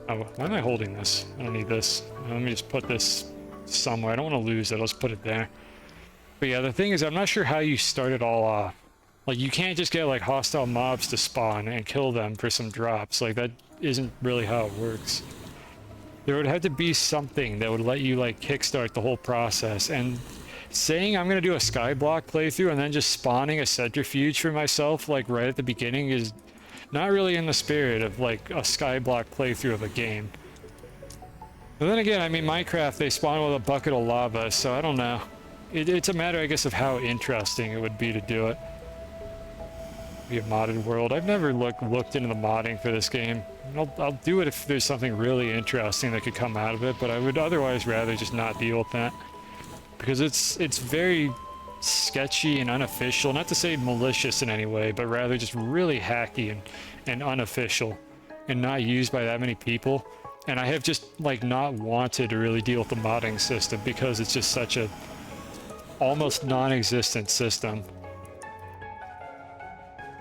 Oh, why am I holding this? I don't need this. Let me just put this somewhere. I don't want to lose it. Let's put it there. But yeah, the thing is, I'm not sure how you start it all off. Like, you can't just get like hostile mobs to spawn and kill them for some drops. Like, that isn't really how it works. There would have to be something that would let you like kickstart the whole process, and saying I'm gonna do a skyblock playthrough and then just spawning a centrifuge for myself like right at the beginning is not really in the spirit of like a skyblock playthrough of a game. But then again, I mean, Minecraft, they spawn with a bucket of lava, so I don't know. It's a matter, I guess, of how interesting it would be to do it. Be a modded world. I've never looked into the modding for this game. I'll do it if there's something really interesting that could come out of it, but I would otherwise rather just not deal with that. Because it's very sketchy and unofficial. Not to say malicious in any way, but rather just really hacky and unofficial and not used by that many people. And I have just like not wanted to really deal with the modding system because it's just such a almost non-existent system.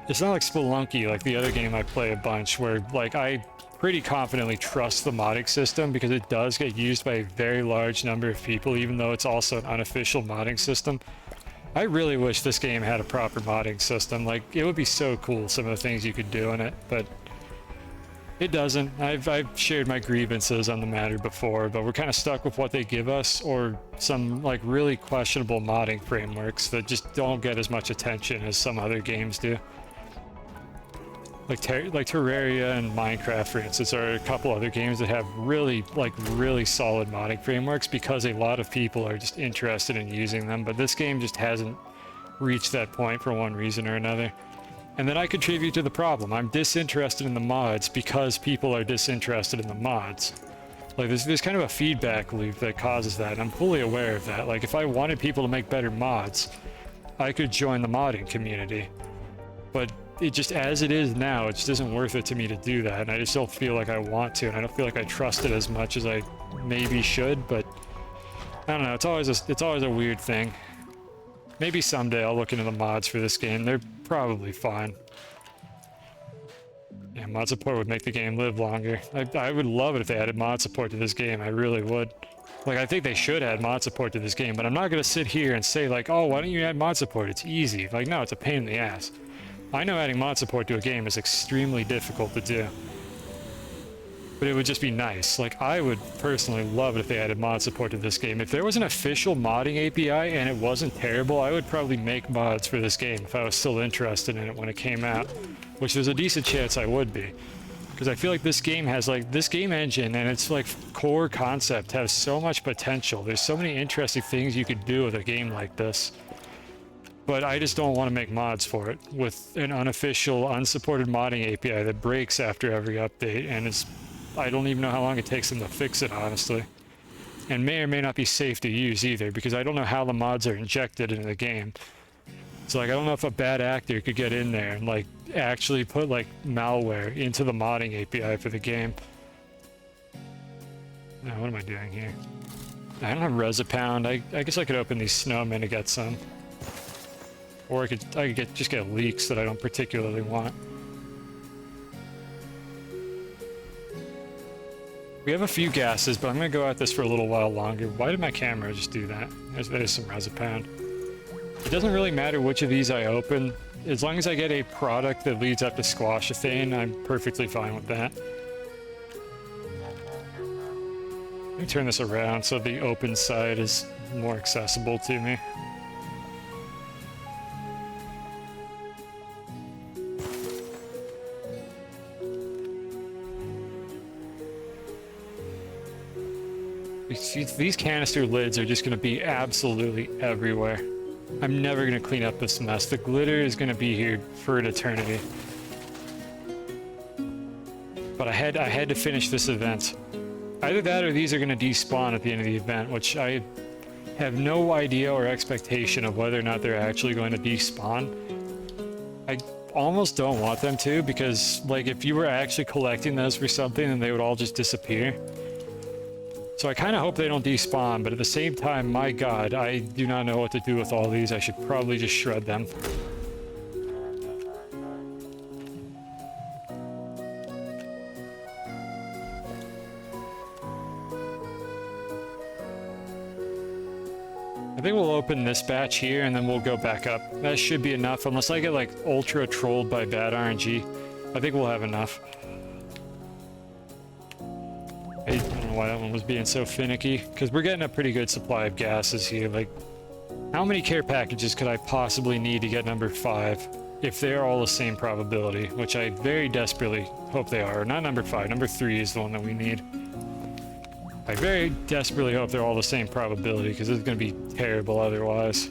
It's not like Spelunky, like the other game I play a bunch, where like I pretty confidently trust the modding system because it does get used by a very large number of people, even though it's also an unofficial modding system. I really wish this game had a proper modding system. Like, it would be so cool, some of the things you could do in it, but it doesn't. I've shared my grievances on the matter before, but we're kind of stuck with what they give us, or some like really questionable modding frameworks that just don't get as much attention as some other games do. Like Terraria and Minecraft, for instance, are a couple other games that have really solid modding frameworks because a lot of people are just interested in using them, but this game just hasn't reached that point for one reason or another. And then I contribute to the problem. I'm disinterested in the mods because people are disinterested in the mods. Like, there's kind of a feedback loop that causes that, and I'm fully aware of that. Like, if I wanted people to make better mods, I could join the modding community. But it just, as it is now, it just isn't worth it to me to do that, and I just don't feel like I want to, and I don't feel like I trust it as much as I maybe should, but I don't know, it's always a weird thing. Maybe someday I'll look into the mods for this game. They're probably fine. Yeah, mod support would make the game live longer. I would love it if they added mod support to this game, I really would. Like, I think they should add mod support to this game, but I'm not gonna sit here and say like, oh, why don't you add mod support? It's easy. Like, no, it's a pain in the ass. I know adding mod support to a game is extremely difficult to do. But it would just be nice. Like, I would personally love it if they added mod support to this game. If there was an official modding API and it wasn't terrible, I would probably make mods for this game if I was still interested in it when it came out. Which there's a decent chance I would be. Because I feel like this game has, like, this game engine and its, like, core concept has so much potential. There's so many interesting things you could do with a game like this. But I just don't want to make mods for it with an unofficial, unsupported modding API that breaks after every update, and I don't even know how long it takes them to fix it, honestly. And may or may not be safe to use either, because I don't know how the mods are injected into the game. So, like, I don't know if a bad actor could get in there and, like, actually put, like, malware into the modding API for the game. Now, what am I doing here? I don't have Resopound. I guess I could open these snowmen to get some. Or I could just get leaks that I don't particularly want. We have a few gases, but I'm gonna go at this for a little while longer. Why did my camera just do that? There's some Resopound. It doesn't really matter which of these I open. As long as I get a product that leads up to Squashathane, I'm perfectly fine with that. Let me turn this around so the open side is more accessible to me. These canister lids are just going to be absolutely everywhere. I'm never going to clean up this mess. The glitter is going to be here for an eternity. But I had to finish this event. Either that or these are going to despawn at the end of the event, which I have no idea or expectation of whether or not they're actually going to despawn. I almost don't want them to, because like if you were actually collecting those for something, then they would all just disappear. So I kind of hope they don't despawn, but at the same time, my god, I do not know what to do with all these. I should probably just shred them. I think we'll open this batch here and then we'll go back up. That should be enough, unless I get like ultra trolled by bad RNG. I think we'll have enough. I don't know why that one was being so finicky, because we're getting a pretty good supply of gases here. Like, how many care packages could I possibly need to get number 5 if they're all the same probability, which I very desperately hope they are. Not number 5, number 3 is the one that we need. I very desperately hope they're all the same probability, because it's going to be terrible otherwise.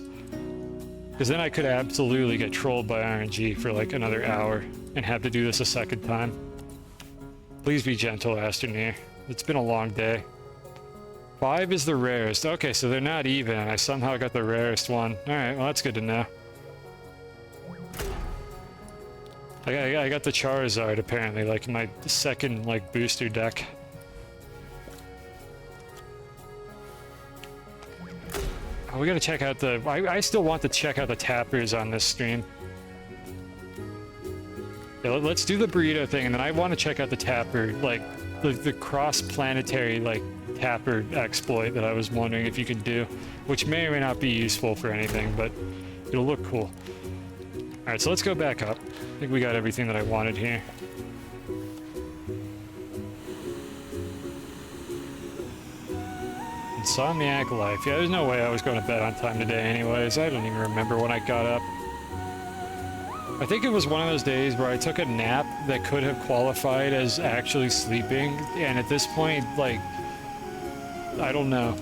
Because then I could absolutely get trolled by RNG for like another hour and have to do this a second time. Please be gentle, Astroneer. It's been a long day. 5 is the rarest. Okay, so they're not even, and I somehow got the rarest one. Alright, well that's good to know. I got the Charizard, apparently, like my second, like, booster deck. Oh, we gotta check out the... I still want to check out the tappers on this stream. Yeah, let's do the burrito thing, and then I want to check out the tapper, like, the cross-planetary, like, tapper exploit that I was wondering if you could do, which may or may not be useful for anything, but it'll look cool. Alright, so let's go back up. I think we got everything that I wanted here. Insomniac Life. Yeah, there's no way I was going to bed on time today anyways. I don't even remember when I got up. I think it was one of those days where I took a nap that could have qualified as actually sleeping, and at this point, like, I don't know.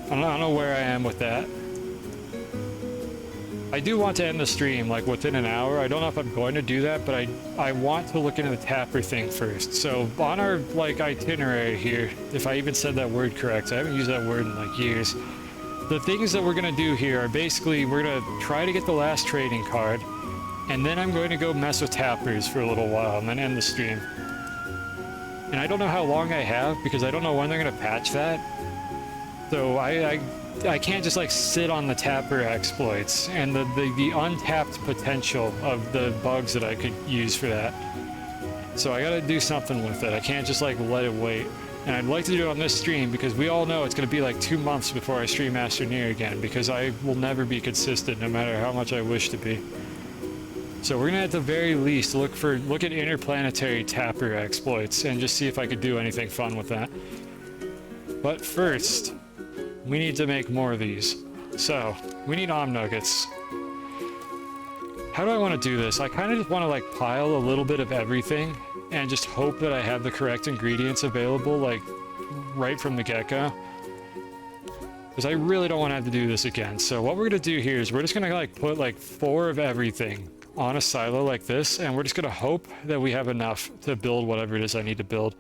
I don't know where I am with that. I do want to end the stream, like, within an hour. I don't know if I'm going to do that, but I want to look into the tapper thing first. So, on our, like, itinerary here, if I even said that word correct, I haven't used that word in, like, years. The things that we're going to do here are basically, we're going to try to get the last trading card, and then I'm going to go mess with tappers for a little while, and then end the stream. And I don't know how long I have, because I don't know when they're going to patch that. So I can't just like sit on the tapper exploits and the untapped potential of the bugs that I could use for that. So I gotta do something with it. I can't just like let it wait. And I'd like to do it on this stream because we all know it's gonna be like 2 months before I stream Astroneer again, because I will never be consistent no matter how much I wish to be. So we're gonna at the very least look at interplanetary tapper exploits and just see if I could do anything fun with that. But first, we need to make more of these. So, we need nuggets. How do I want to do this? I kind of just want to like pile a little bit of everything and just hope that I have the correct ingredients available, like right from the get-go. Because I really don't want to have to do this again. So what we're going to do here is we're just going to like put like 4 of everything on a silo like this, and we're just going to hope that we have enough to build whatever it is I need to build.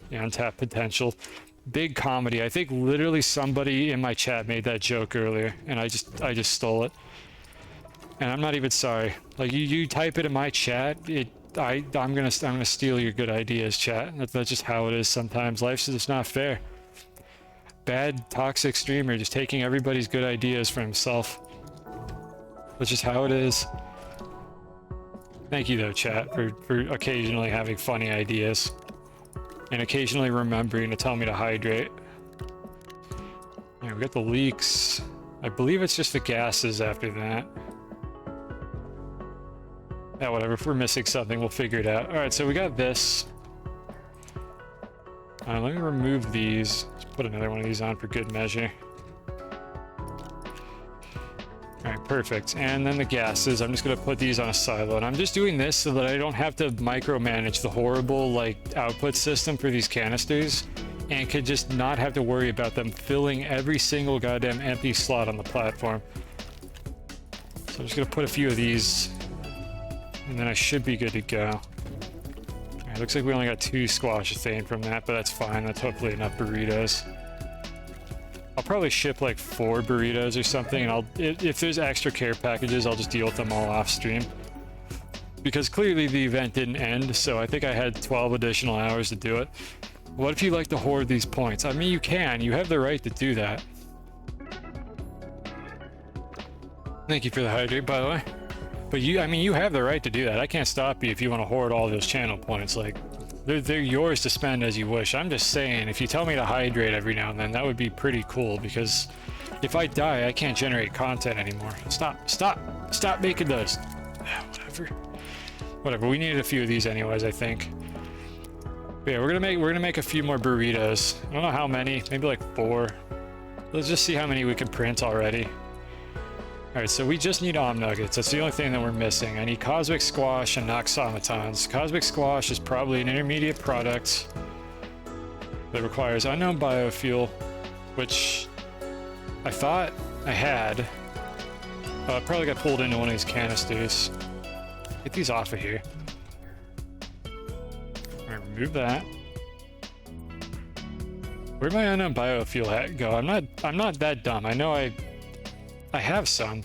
The untapped potential. Big comedy. I think literally somebody in my chat made that joke earlier, and I just stole it. And I'm not even sorry. Like you type it in my chat, I'm gonna steal your good ideas, chat. That's just how it is sometimes. Life's just not fair. Bad toxic streamer just taking everybody's good ideas for himself. That's just how it is. Thank you though, chat, for occasionally having funny ideas. and occasionally remembering to tell me to hydrate. Yeah, we got the leaks. I believe it's just the gases after that. Yeah, whatever. If we're missing something, we'll figure it out. Alright, so we got this. Let me remove these. Let's put another one of these on for good measure. Alright, perfect. And then the gases. I'm just going to put these on a silo. And I'm just doing this so that I don't have to micromanage the horrible, like, output system for these canisters. And could just not have to worry about them filling every single goddamn empty slot on the platform. So I'm just going to put a few of these. And then I should be good to go. Alright, looks like we only got 2 squash ethane from that, but that's fine. That's hopefully enough burritos. I'll probably ship like 4 burritos or something, and if there's extra care packages, I'll just deal with them all off stream. Because clearly the event didn't end, so I think I had 12 additional hours to do it. What if you like to hoard these points? I mean, you can. You have the right to do that. Thank you for the hydrate, by the way. But I mean, you have the right to do that. I can't stop you if you want to hoard all those channel points. Like, they're yours to spend as you wish. I'm just saying, if you tell me to hydrate every now and then, that would be pretty cool, because if I die, I can't generate content anymore. Stop making those. Whatever. We needed a few of these anyways, I think. But yeah, we're gonna make a few more burritos. I don't know how many, maybe like 4. Let's just see how many we can print already. Alright, so we just need nuggets. That's the only thing that we're missing. I need cosmic squash and noxomatons. Cosmic squash is probably an intermediate product that requires unknown biofuel, which I thought I had. It probably got pulled into one of these canisters. Get these off of here. Alright, remove that. Where'd my unknown biofuel go? I'm not that dumb. I know I have some.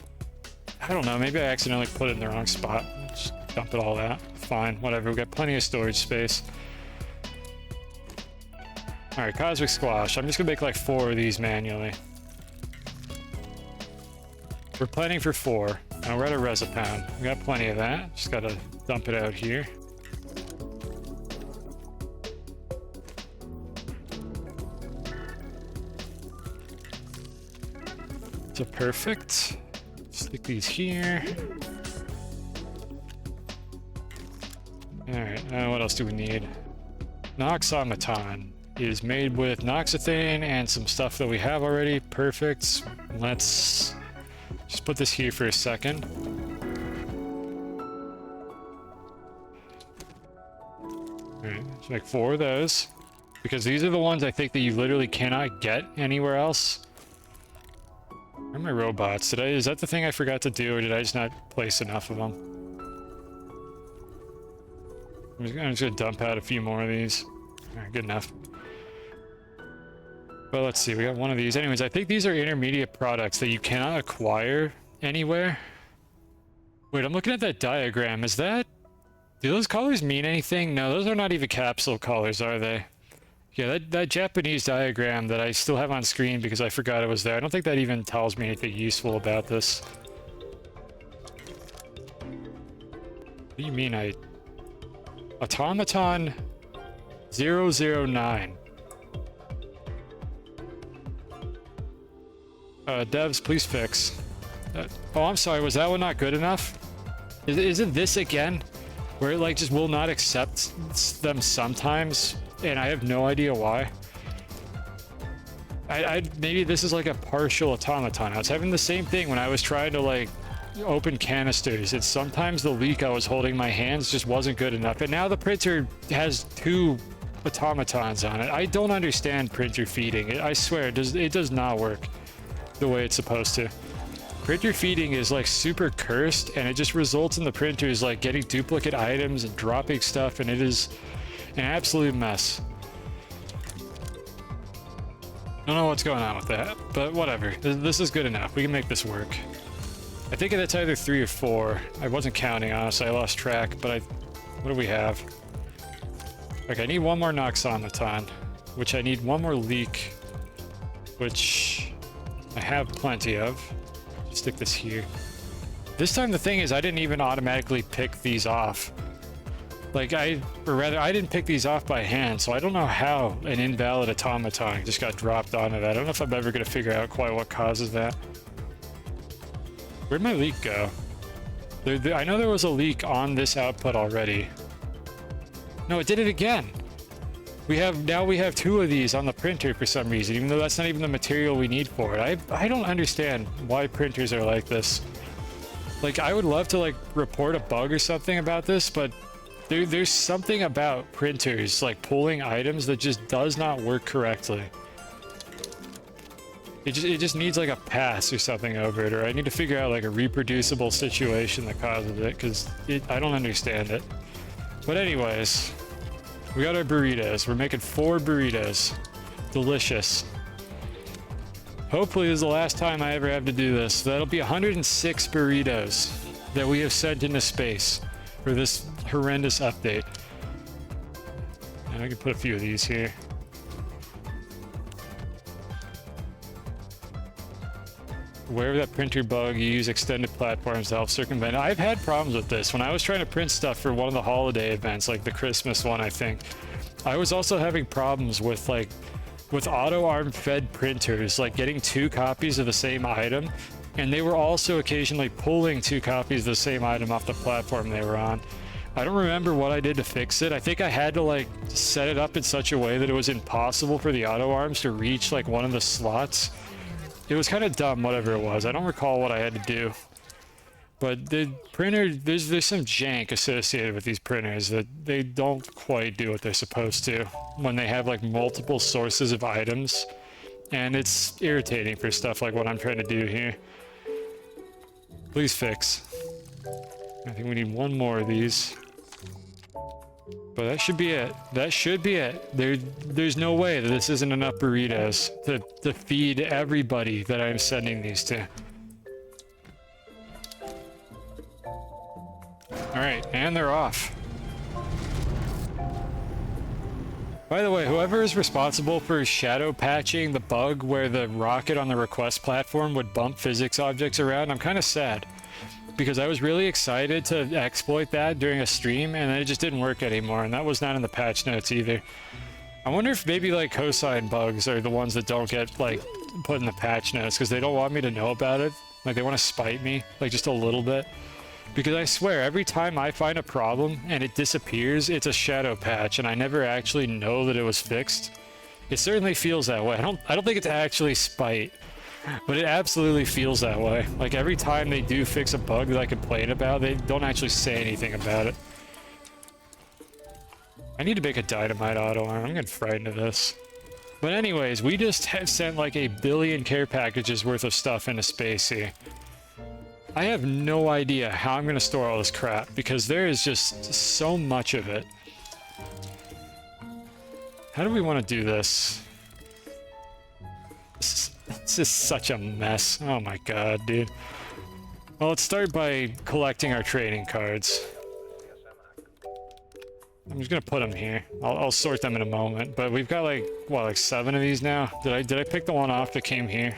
I don't know, maybe I accidentally put it in the wrong spot. Just dump it all out. Fine, whatever, we've got plenty of storage space. Alright, cosmic squash. I'm just gonna make like 4 of these manually. We're planning for 4. Now we're at a resipound. We got plenty of that. Just gotta dump it out here. So perfect. Stick these here. Alright, what else do we need? Noxomaton is made with noxethane and some stuff that we have already. Perfect. Let's just put this here for a second. Alright, let's make 4 of those. Because these are the ones I think that you literally cannot get anywhere else. Where are my robots? Is that the thing I forgot to do, or did I just not place enough of them? I'm just gonna dump out a few more of these. Alright, good enough. Well, let's see, we got one of these. Anyways, I think these are intermediate products that you cannot acquire anywhere. Wait, I'm looking at that diagram. Do those colors mean anything? No, those are not even capsule colors, are they? Yeah, that Japanese diagram that I still have on screen because I forgot it was there, I don't think that even tells me anything useful about this. What do you mean Automaton 009. Devs, please fix. Oh, I'm sorry, was that one not good enough? Isn't this again? Where it like just will not accept them sometimes? And I have no idea why. Maybe this is like a partial automaton. I was having the same thing when I was trying to like open canisters. It's sometimes the leak I was holding in my hands just wasn't good enough. And now the printer has 2 automatons on it. I don't understand printer feeding. I swear, it does not work the way it's supposed to. Printer feeding is like super cursed, and it just results in the printers like getting duplicate items and dropping stuff, and it is an absolute mess. I don't know what's going on with that, but whatever. This is good enough. We can make this work. I think that's either 3 or 4. I wasn't counting, honestly. I lost track, but what do we have? Okay, I need 1 more Noxomaton, which I need 1 more leak, which I have plenty of. Stick this here. This time the thing is I didn't even automatically pick these off. Like, or rather, I didn't pick these off by hand, so I don't know how an invalid automaton just got dropped onto that. I don't know if I'm ever going to figure out quite what causes that. Where'd my leak go? I know there was a leak on this output already. No, it did it again. Now we have 2 of these on the printer for some reason, even though that's not even the material we need for it. I don't understand why printers are like this. Like, I would love to, like, report a bug or something about this, but there's something about printers, like, pulling items that just does not work correctly. It just needs, like, a pass or something over it, or I need to figure out, like, a reproducible situation that causes it, because I don't understand it. But anyways, we got our burritos. We're making 4 burritos. Delicious. Hopefully this is the last time I ever have to do this. That'll be 106 burritos that we have sent into space for this horrendous update. And I can put a few of these here. Wherever that printer bug, you use extended platforms to help circumvent. I've had problems with this. When I was trying to print stuff for one of the holiday events, like the Christmas one, I think, I was also having problems with auto arm fed printers, like getting 2 copies of the same item, and they were also occasionally pulling 2 copies of the same item off the platform they were on. I don't remember what I did to fix it. I think I had to, like, set it up in such a way that it was impossible for the auto arms to reach, like, one of the slots. It was kind of dumb, whatever it was. I don't recall what I had to do. But the printer, there's some jank associated with these printers that they don't quite do what they're supposed to when they have, like, multiple sources of items. And it's irritating for stuff like what I'm trying to do here. Please fix. I think we need 1 more of these. But that should be it. That should be it. There's no way that this isn't enough burritos to feed everybody that I'm sending these to. Alright, and they're off. By the way, whoever is responsible for shadow patching the bug where the rocket on the request platform would bump physics objects around, I'm kind of sad. Because I was really excited to exploit that during a stream, and then it just didn't work anymore, and that was not in the patch notes either. I wonder if maybe, like, cosine bugs are the ones that don't get, like, put in the patch notes, because they don't want me to know about it. Like, they want to spite me, like, just a little bit. Because I swear, every time I find a problem and it disappears, it's a shadow patch, and I never actually know that it was fixed. It certainly feels that way. I don't think it's actually spite. But it absolutely feels that way. Like, every time they do fix a bug that I complain about, they don't actually say anything about it. I need to make a dynamite auto arm. I'm getting frightened of this. But anyways, we just have sent like 1 billion care packages worth of stuff into space here. I have no idea how I'm going to store all this crap, because there is just so much of it. How do we want to do this? This is such a mess. Oh my god, dude. Well, let's start by collecting our trading cards. I'm just gonna put them here. I'll sort them in a moment, but we've got like, what, like 7 of these now? Did I pick the one off that came here?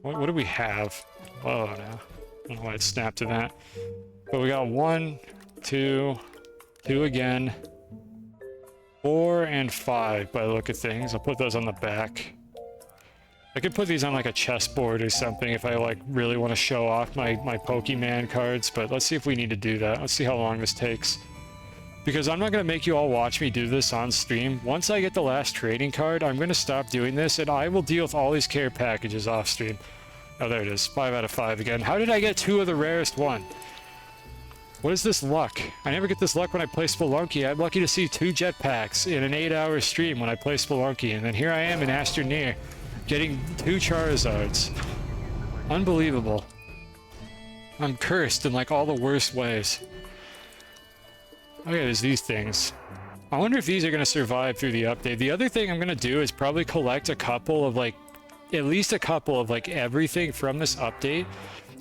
What do we have? Oh, no. I don't know why it snapped to that. But we got 1, 2 again. 4 and 5 by the look of things. I'll put those on the back. I could put these on like a chessboard or something if I like really want to show off my Pokemon cards, but let's see if we need to do that. Let's see how long this takes. Because I'm not going to make you all watch me do this on stream. Once I get the last trading card, I'm going to stop doing this, and I will deal with all these care packages off stream. Oh, there it is. 5 out of 5 again. How did I get 2 of the rarest one? What is this luck? I never get this luck when I play Spelunky. I'm lucky to see 2 jetpacks in an 8-hour stream when I play Spelunky, and then here I am in Astroneer, getting 2 Charizards. Unbelievable. I'm cursed in like all the worst ways. Okay, there's these things. I wonder if these are going to survive through the update. The other thing I'm going to do is probably collect a couple of like, at least a couple of like everything from this update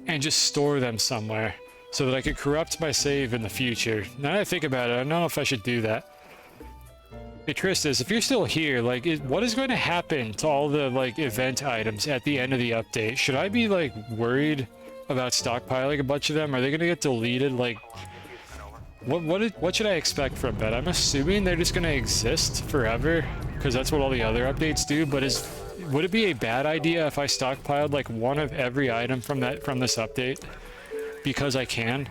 and just store them somewhere so that I could corrupt my save in the future. Now that I think about it, I don't know if I should do that. Hey Tristis, if you're still here, like, what is going to happen to all the like event items at the end of the update? Should I be like worried about stockpiling a bunch of them? Are they gonna get deleted? Like, what should I expect from that? I'm assuming they're just gonna exist forever, because that's what all the other updates do. But would it be a bad idea if I stockpiled like one of every item from this update? Because I can.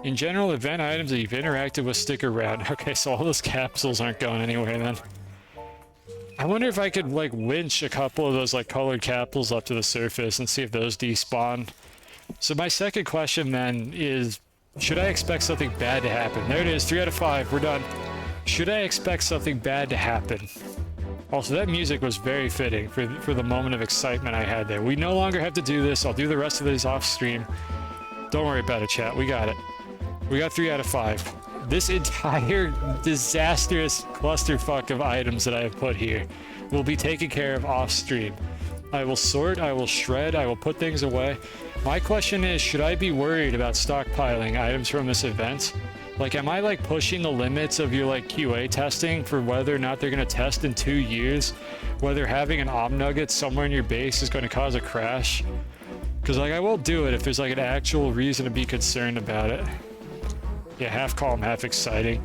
In general, event items that you've interacted with stick around. Okay, so all those capsules aren't going anywhere then. I wonder if I could like winch a couple of those like colored capsules up to the surface and see if those despawn. So my second question then is, should I expect something bad to happen? There it is, 3 out of 5, we're done. Should I expect something bad to happen? Also, that music was very fitting for the moment of excitement I had there. We no longer have to do this. I'll do the rest of these off stream. Don't worry about it, chat. We got it. We got 3 out of 5. This entire disastrous clusterfuck of items that I have put here will be taken care of off stream. I will sort, I will shred, I will put things away. My question is, should I be worried about stockpiling items from this event? Like, am I like pushing the limits of your like QA testing for whether or not they're going to test in 2 years? Whether having an Om Nugget somewhere in your base is going to cause a crash? Because like I will do it if there's like an actual reason to be concerned about it. Yeah, half calm, half exciting.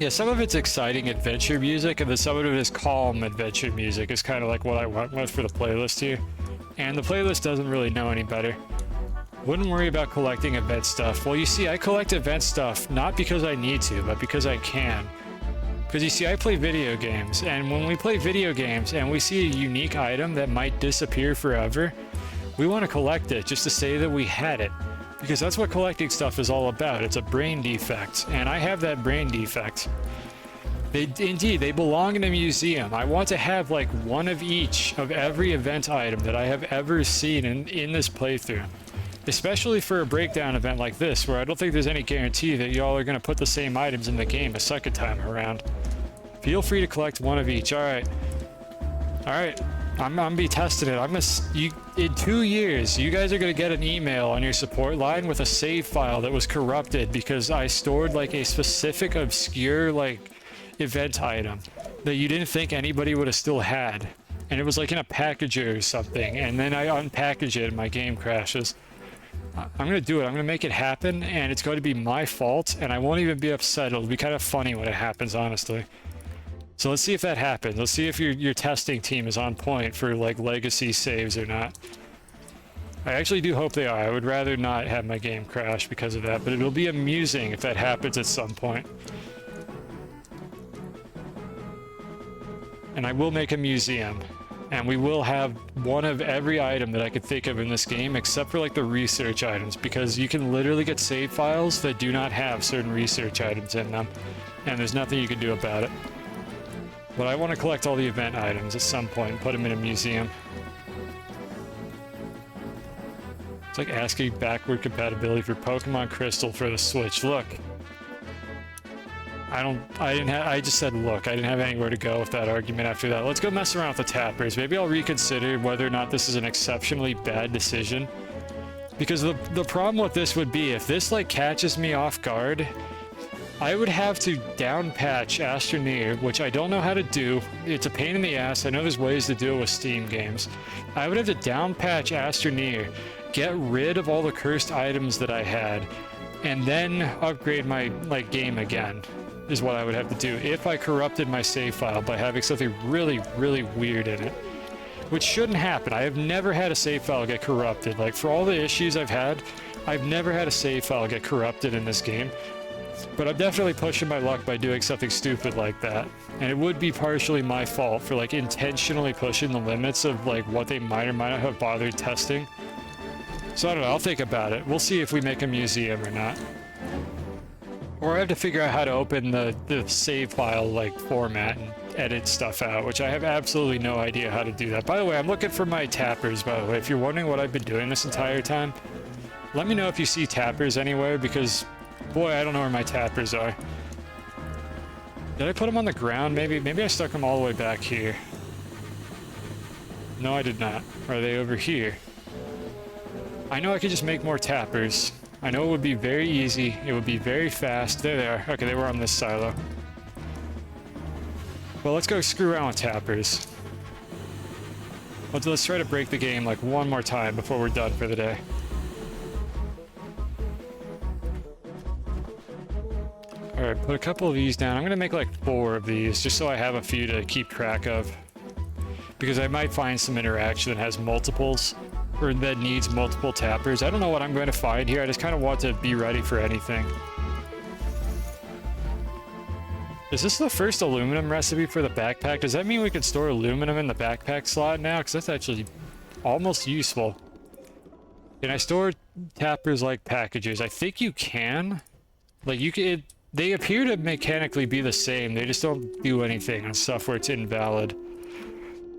Yeah, some of it's exciting adventure music, and then some of it is calm adventure music. Is kind of like what I went with for the playlist here. And the playlist doesn't really know any better. Wouldn't worry about collecting event stuff. Well, you see, I collect event stuff not because I need to, but because I can. Because you see, I play video games, and when we play video games and we see a unique item that might disappear forever, we want to collect it just to say that we had it. Because that's what collecting stuff is all about. It's a brain defect, and I have that brain defect. Indeed, they belong in a museum. I want to have like one of each of every event item that I have ever seen in this playthrough. Especially for a breakdown event like this, where I don't think there's any guarantee that y'all are going to put the same items in the game a second time around. Feel free to collect one of each. Alright. Alright. I'm gonna be testing it. In 2 years, you guys are gonna get an email on your support line with a save file that was corrupted because I stored like a specific obscure like event item that you didn't think anybody would have still had, and it was like in a packager or something, and then I unpackage it and my game crashes. I'm gonna do it. I'm gonna make it happen, and it's going to be my fault, and I won't even be upset. It'll be kind of funny when it happens, honestly. So let's see if that happens. Let's see if your testing team is on point for like legacy saves or not. I actually do hope they are. I would rather not have my game crash because of that, but it'll be amusing if that happens at some point. And I will make a museum, and we will have one of every item that I could think of in this game, except for like the research items, because you can literally get save files that do not have certain research items in them, and there's nothing you can do about it. But I want to collect all the event items at some point and put them in a museum. It's like asking backward compatibility for Pokemon Crystal for the Switch. Look. I just said look. I didn't have anywhere to go with that argument after that. Let's go mess around with the tappers. Maybe I'll reconsider whether or not this is an exceptionally bad decision. Because the problem with this would be, if this like catches me off guard, I would have to down patch Astroneer, which I don't know how to do. It's a pain in the ass. I know there's ways to do it with Steam games. I would have to down patch Astroneer, get rid of all the cursed items that I had, and then upgrade my like game again, is what I would have to do if I corrupted my save file by having something really, really weird in it. Which shouldn't happen. I have never had a save file get corrupted. Like, for all the issues I've had, I've never had a save file get corrupted in this game. But I'm definitely pushing my luck by doing something stupid like that. And it would be partially my fault for like intentionally pushing the limits of like what they might or might not have bothered testing. So I don't know, I'll think about it. We'll see if we make a museum or not. Or I have to figure out how to open the save file like format and edit stuff out, which I have absolutely no idea how to do that. By the way, I'm looking for my tappers, by the way. If you're wondering what I've been doing this entire time, let me know if you see tappers anywhere, because boy, I don't know where my tappers are. Did I put them on the ground? Maybe I stuck them all the way back here. No, I did not. Are they over here? I know I could just make more tappers. I know it would be very easy. It would be very fast. There they are. Okay, they were on this silo. Well, let's go screw around with tappers. Let's try to break the game like one more time before we're done for the day. Alright, put a couple of these down. I'm gonna make like 4 of these, just so I have a few to keep track of. Because I might find some interaction that has multiples, or that needs multiple tappers. I don't know what I'm going to find here, I just kind of want to be ready for anything. Is this the first aluminum recipe for the backpack? Does that mean we can store aluminum in the backpack slot now? Because that's actually almost useful. Can I store tappers like packages? I think you can. Like, you can... They appear to mechanically be the same, they just don't do anything on stuff where it's invalid.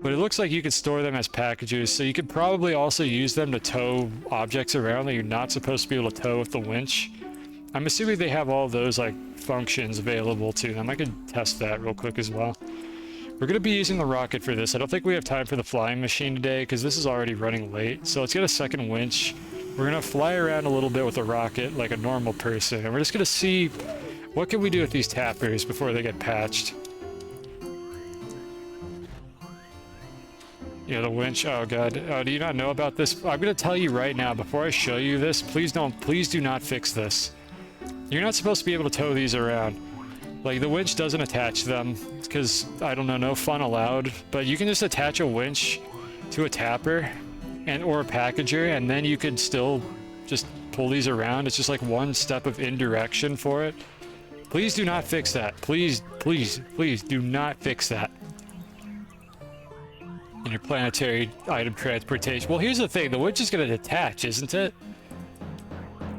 But it looks like you could store them as packages, so you could probably also use them to tow objects around that you're not supposed to be able to tow with the winch. I'm assuming they have all those, like, functions available to them. I could test that real quick as well. We're going to be using the rocket for this. I don't think we have time for the flying machine today, because this is already running late. So let's get a second winch. We're going to fly around a little bit with the rocket like a normal person, and we're just going to see what can we do with these tappers before they get patched. Yeah, the winch. Oh god. Oh, do you not know about this? I'm gonna tell you right now, before I show you this, please do not fix this. You're not supposed to be able to tow these around. Like, the winch doesn't attach them, because, I don't know, no fun allowed. But you can just attach a winch to a tapper, or a packager, and then you could still just pull these around. It's just like one step of indirection for it. Please do not fix that. Please, please, please do not fix that. Interplanetary item transportation. Well, here's the thing. The winch is going to detach, isn't it?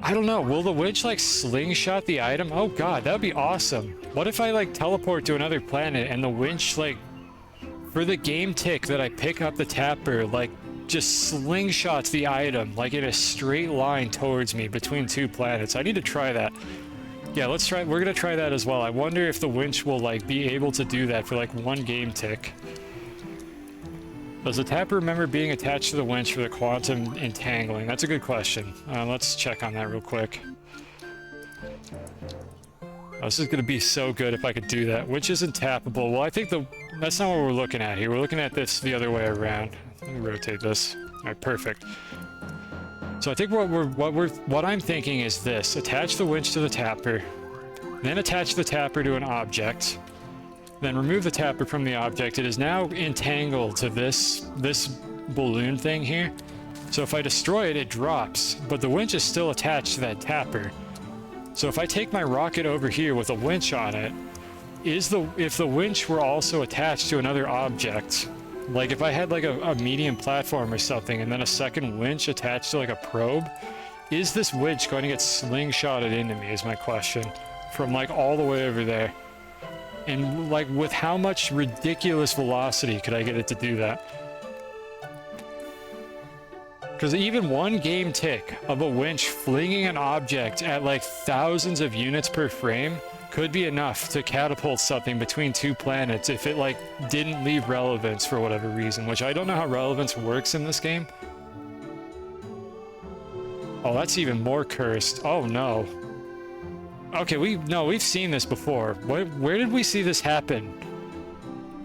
I don't know. Will the winch, like, slingshot the item? Oh, God, that would be awesome. What if I, like, teleport to another planet and the winch, like, for the game tick that I pick up the tapper, like, just slingshots the item, like, in a straight line towards me between 2 planets? I need to try that. Yeah, let's try. We're going to try that as well. I wonder if the winch will, like, be able to do that for, like, 1 game tick. Does the tapper remember being attached to the winch for the quantum entangling? That's a good question. Let's check on that real quick. Oh, this is going to be so good if I could do that. Winch isn't tappable. Well, I think that's not what we're looking at here. We're looking at this the other way around. Let me rotate this. All right, perfect. So I think what I'm thinking is this: attach the winch to the tapper, then attach the tapper to an object. Then remove the tapper from the object. It is now entangled to this balloon thing here. So if I destroy it, it drops, but the winch is still attached to that tapper. So if I take my rocket over here with a winch on it, if the winch were also attached to another object, like if I had like a medium platform or something and then a second winch attached to like a probe, is this winch going to get slingshotted into me is my question, from like all the way over there. And, like, with how much ridiculous velocity could I get it to do that? Because even 1 game tick of a winch flinging an object at, like, thousands of units per frame could be enough to catapult something between 2 planets if it, like, didn't leave relevance for whatever reason, which I don't know how relevance works in this game. Oh, that's even more cursed. Oh, no. Okay, we've seen this before. Where did we see this happen?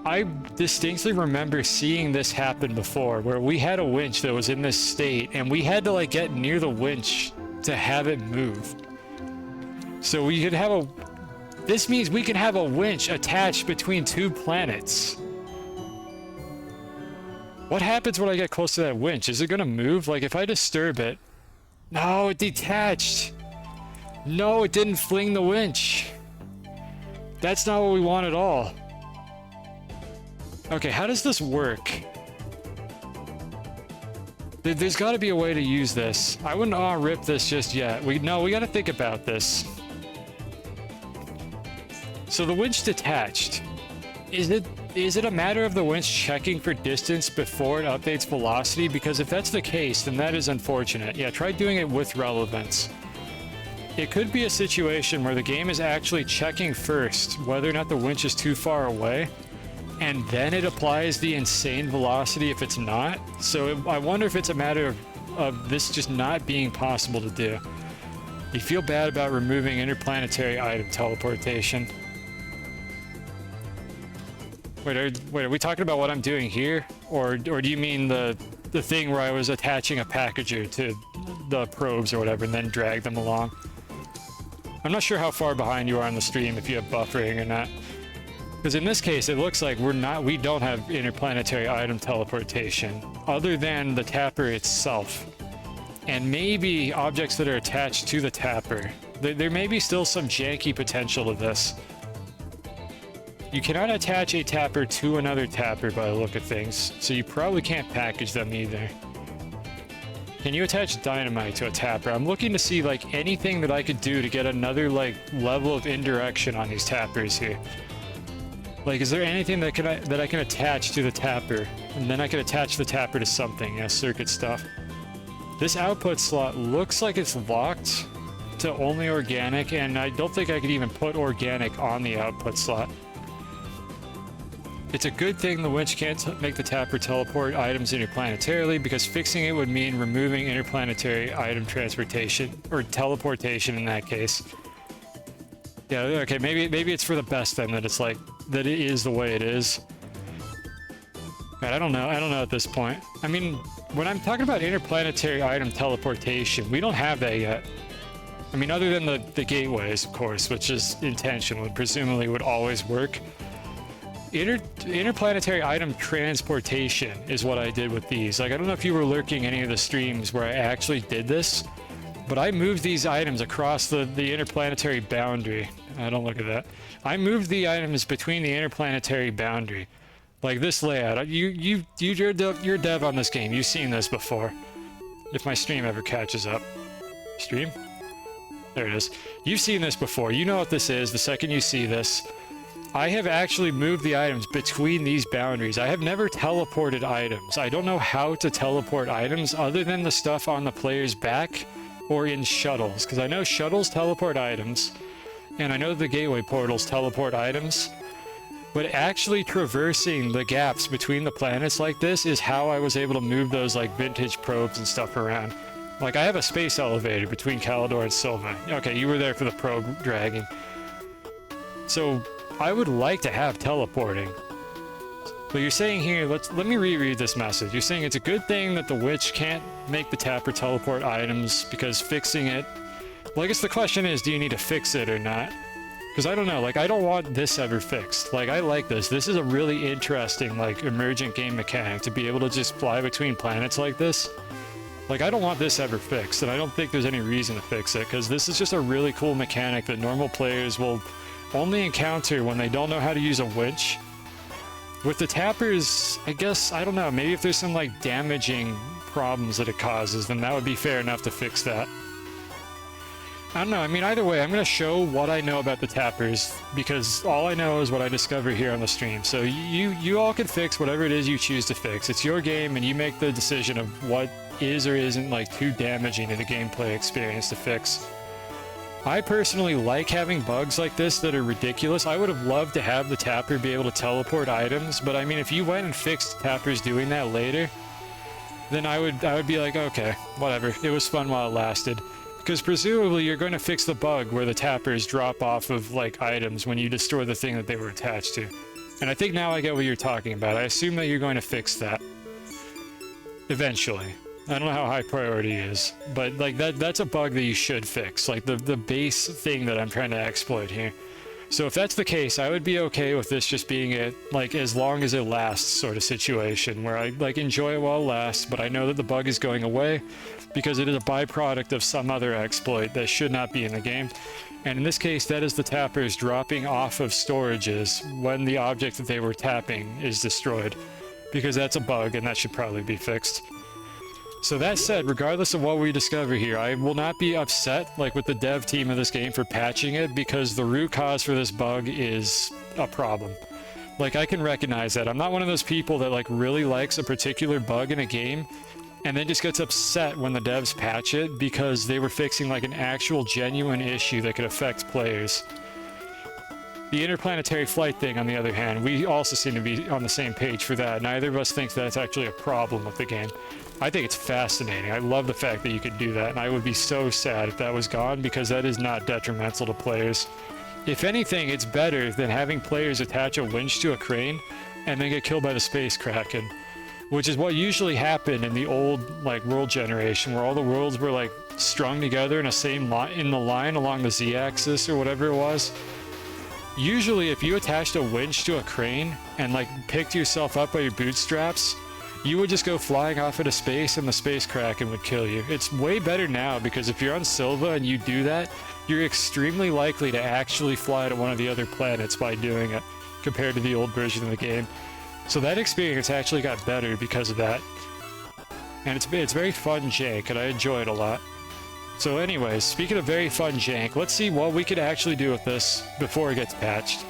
I distinctly remember seeing this happen before, where we had a winch that was in this state, and we had to, like, get near the winch to have it move. So we could have this means we can have a winch attached between 2 planets. What happens when I get close to that winch? Is it gonna move? Like, if I disturb it... No, it detached! No, it didn't fling the winch. That's not what we want at all. Okay, how does this work? There's got to be a way to use this. I wouldn't rip this just yet. We got to think about this. So the winch detached. Is it a matter of the winch checking for distance before it updates velocity? Because if that's the case, then that is unfortunate. Yeah, try doing it with relevance. It could be a situation where the game is actually checking first whether or not the winch is too far away, and then it applies the insane velocity if it's not. So I wonder if it's a matter of this just not being possible to do. You feel bad about removing interplanetary item teleportation. Wait, are we talking about what I'm doing here? or do you mean the thing where I was attaching a packager to the probes or whatever and then drag them along? I'm not sure how far behind you are on the stream, if you have buffering or not. Because in this case, it looks like we don't have interplanetary item teleportation, other than the tapper itself. And maybe objects that are attached to the tapper. There may be still some janky potential to this. You cannot attach a tapper to another tapper by the look of things, so you probably can't package them either. Can you attach dynamite to a tapper? I'm looking to see like anything that I could do to get another like level of indirection on these tappers here. Like, is there anything that I can attach to the tapper, and then I can attach the tapper to something, circuit stuff. This output slot looks like it's locked to only organic, and I don't think I could even put organic on the output slot. It's a good thing the winch can't make the tapper teleport items interplanetarily, because fixing it would mean removing interplanetary item transportation, or teleportation in that case. Yeah, okay, maybe it's for the best then that it's like, that it is the way it is. God, I don't know at this point. I mean, when I'm talking about interplanetary item teleportation, we don't have that yet. I mean, other than the gateways, of course, which is intentional and presumably would always work. Interplanetary item transportation is what I did with these. Like, I don't know if you were lurking any of the streams where I actually did this, but I moved these items across the interplanetary boundary. Don't look at that. I moved the items between the interplanetary boundary. Like this layout. You're a dev on this game. You've seen this before. If my stream ever catches up. Stream? There it is. You've seen this before. You know what this is the second you see this. I have actually moved the items between these boundaries. I have never teleported items. I don't know how to teleport items other than the stuff on the player's back or in shuttles. Because I know shuttles teleport items, and I know the gateway portals teleport items. But actually traversing the gaps between the planets like this is how I was able to move those like vintage probes and stuff around. Like, I have a space elevator between Calidor and Silva. Okay, you were there for the probe dragging. So I would like to have teleporting. But you're saying here, let me reread this message. You're saying it's a good thing that the witch can't make the tapper teleport items because fixing it... Well, I guess the question is, do you need to fix it or not? Because I don't know, like, I don't want this ever fixed. Like, I like this. This is a really interesting, like, emergent game mechanic to be able to just fly between planets like this. Like, I don't want this ever fixed, and I don't think there's any reason to fix it, because this is just a really cool mechanic that normal players will only encounter when they don't know how to use a winch. With the tappers, I guess, I don't know, maybe if there's some, like, damaging problems that it causes, then that would be fair enough to fix that. I don't know, I mean, either way, I'm going to show what I know about the tappers, because all I know is what I discover here on the stream. So you all can fix whatever it is you choose to fix. It's your game, and you make the decision of what is or isn't, like, too damaging to the gameplay experience to fix. I personally like having bugs like this that are ridiculous. I would have loved to have the tapper be able to teleport items, but I mean, if you went and fixed tappers doing that later, then I would be like, okay, whatever. It was fun while it lasted. Because presumably you're going to fix the bug where the tappers drop off of, like, items when you destroy the thing that they were attached to. And I think now I get what you're talking about. I assume that you're going to fix that. Eventually. I don't know how high priority is, but, like, that's a bug that you should fix. Like, the base thing that I'm trying to exploit here. So if that's the case, I would be okay with this just being a, like, as long as it lasts sort of situation, where I, like, enjoy it while it lasts, but I know that the bug is going away, because it is a byproduct of some other exploit that should not be in the game. And in this case, that is the tappers dropping off of storages when the object that they were tapping is destroyed. Because that's a bug, and that should probably be fixed. So that said, regardless of what we discover here, I will not be upset, like, with the dev team of this game for patching it, because the root cause for this bug is a problem. Like, I can recognize that. I'm not one of those people that, like, really likes a particular bug in a game, and then just gets upset when the devs patch it because they were fixing, like, an actual genuine issue that could affect players. The interplanetary flight thing, on the other hand, we also seem to be on the same page for that. Neither of us thinks that's actually a problem with the game. I think it's fascinating. I love the fact that you could do that, and I would be so sad if that was gone, because that is not detrimental to players. If anything, it's better than having players attach a winch to a crane and then get killed by the space kraken. which is what usually happened in the old like world generation, where all the worlds were like strung together in a same line, in the line along the z-axis or whatever it was. Usually if you attached a winch to a crane and like picked yourself up by your bootstraps, you would just go flying off into space and the space kraken would kill you. It's way better now because if you're on Silva and you do that, you're extremely likely to actually fly to one of the other planets by doing it compared to the old version of the game. So that experience actually got better because of that. And it's very fun jank, and I enjoy it a lot. So anyways, speaking of very fun jank, let's see what we could actually do with this before it gets patched.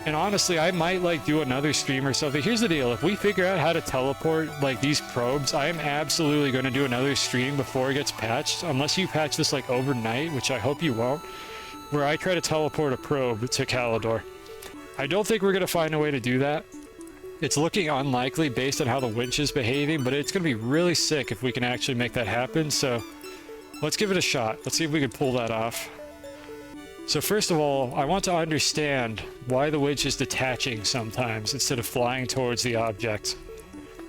And honestly, I might like do another stream or something. Here's the deal, if we figure out how to teleport like these probes, I am absolutely going to do another stream before it gets patched, unless you patch this like overnight, which I hope you won't, where I try to teleport a probe to Calidor. I don't think we're going to find a way to do that. It's looking unlikely based on how the winch is behaving, but it's going to be really sick if we can actually make that happen, so let's give it a shot. Let's see if we can pull that off. So first of all, I want to understand why the winch is detaching sometimes instead of flying towards the object.